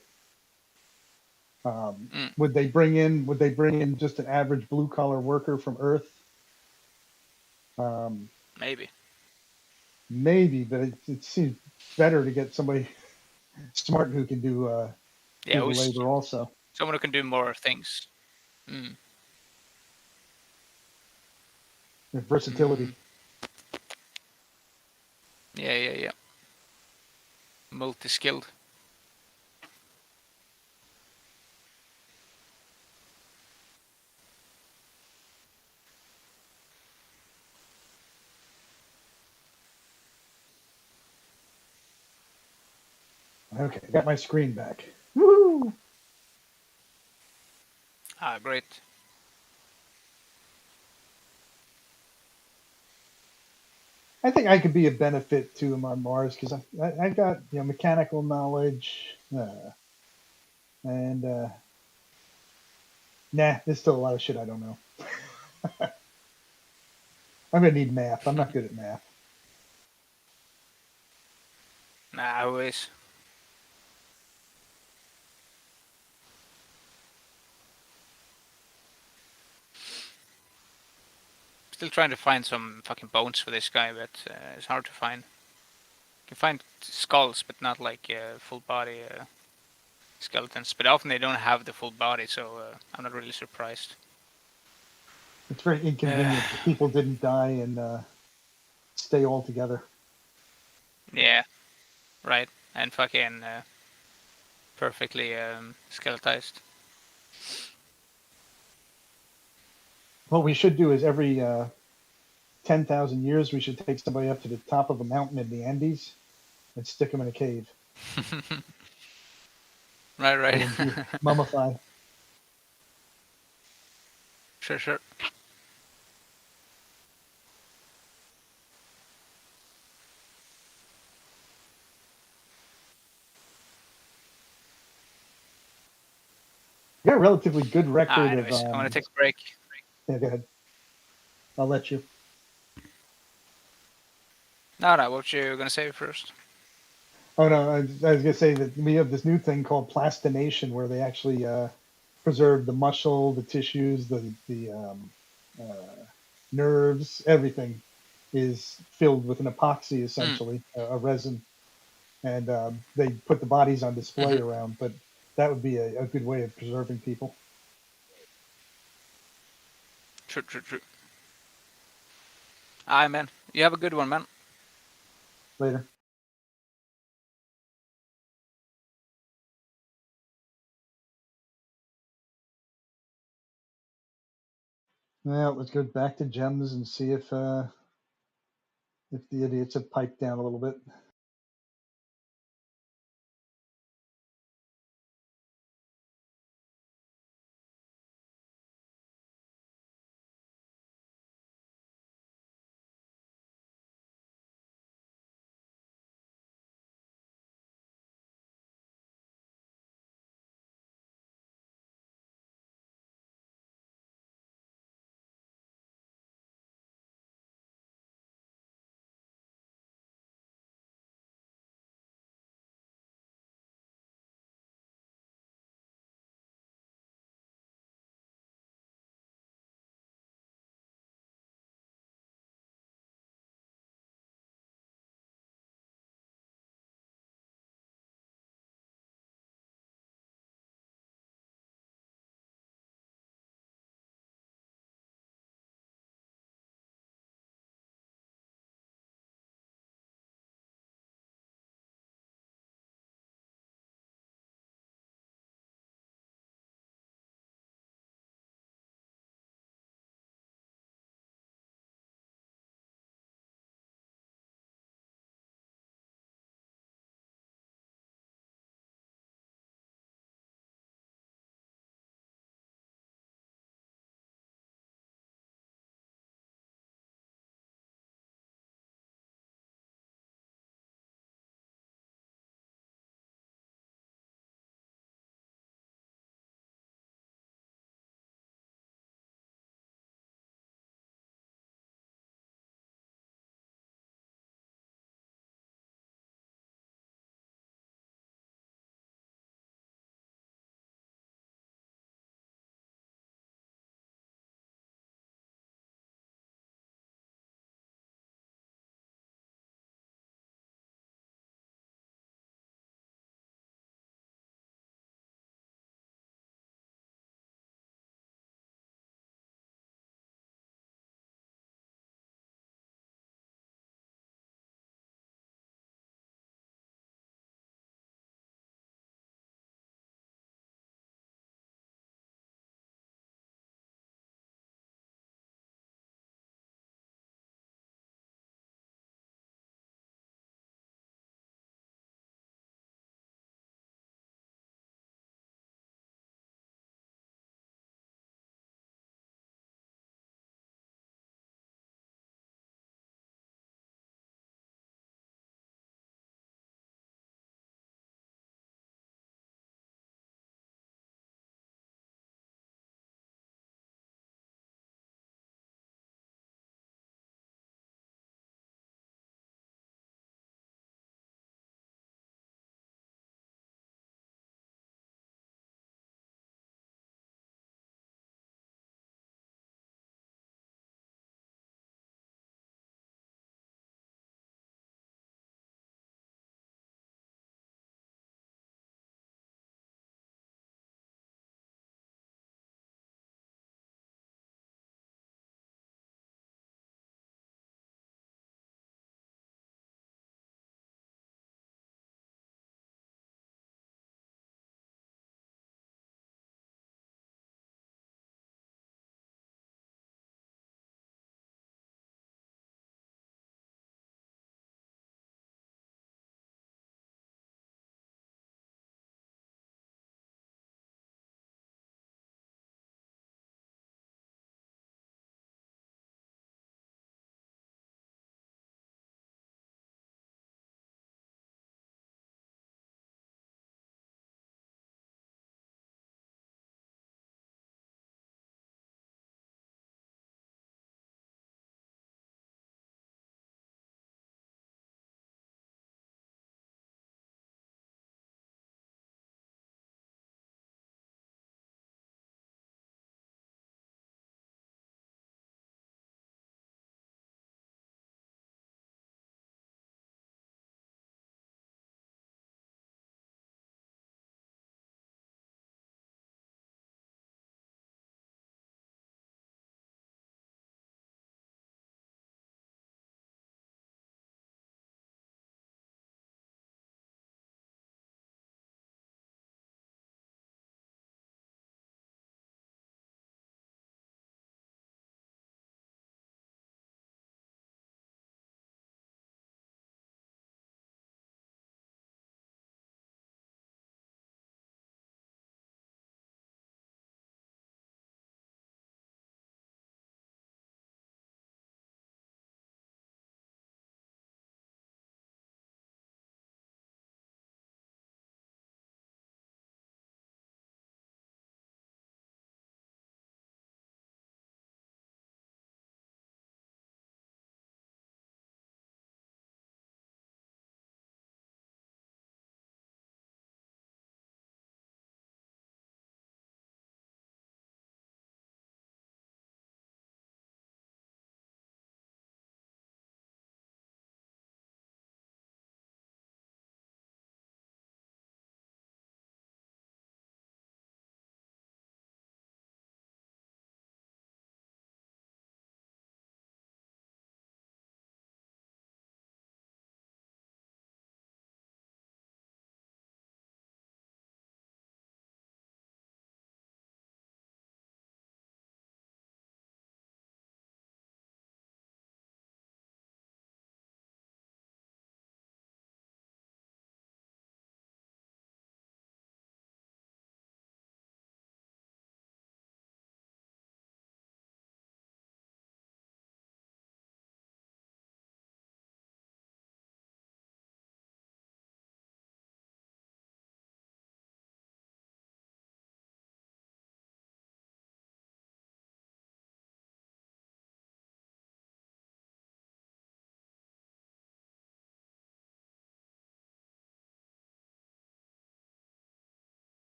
Would they bring in just an average blue collar worker from Earth? Maybe, but it seems better to get somebody smart who can do the labor also. Someone who can do more things. Versatility. Yeah. Multi-skilled. Okay, I got my screen back. Woo! Great. I think I could be a benefit to him on Mars because I got mechanical knowledge, and there's still a lot of shit I don't know. I'm gonna need math. I'm not good at math. Always. Still trying to find some fucking bones for this guy, but it's hard to find. You can find skulls, but not like full body skeletons. But often they don't have the full body, so I'm not really surprised. It's very inconvenient that people didn't die and stay all together. Yeah, right. And fucking perfectly skeletized. What we should do is every 10,000 years, we should take somebody up to the top of a mountain in the Andes and stick them in a cave. Right. Mummify. Sure. You got a relatively good record anyways, of. I'm gonna take a break. Yeah, go ahead. I'll let you. No, what you gonna say first? Oh no, I was gonna say that we have this new thing called plastination, where they actually preserve the muscle, the tissues, the nerves, everything is filled with an epoxy, essentially, a resin, and they put the bodies on display around. But that would be a good way of preserving people. True. Aye, man. You have a good one, man. Later. Well, let's go back to gems and see if the idiots have piped down a little bit.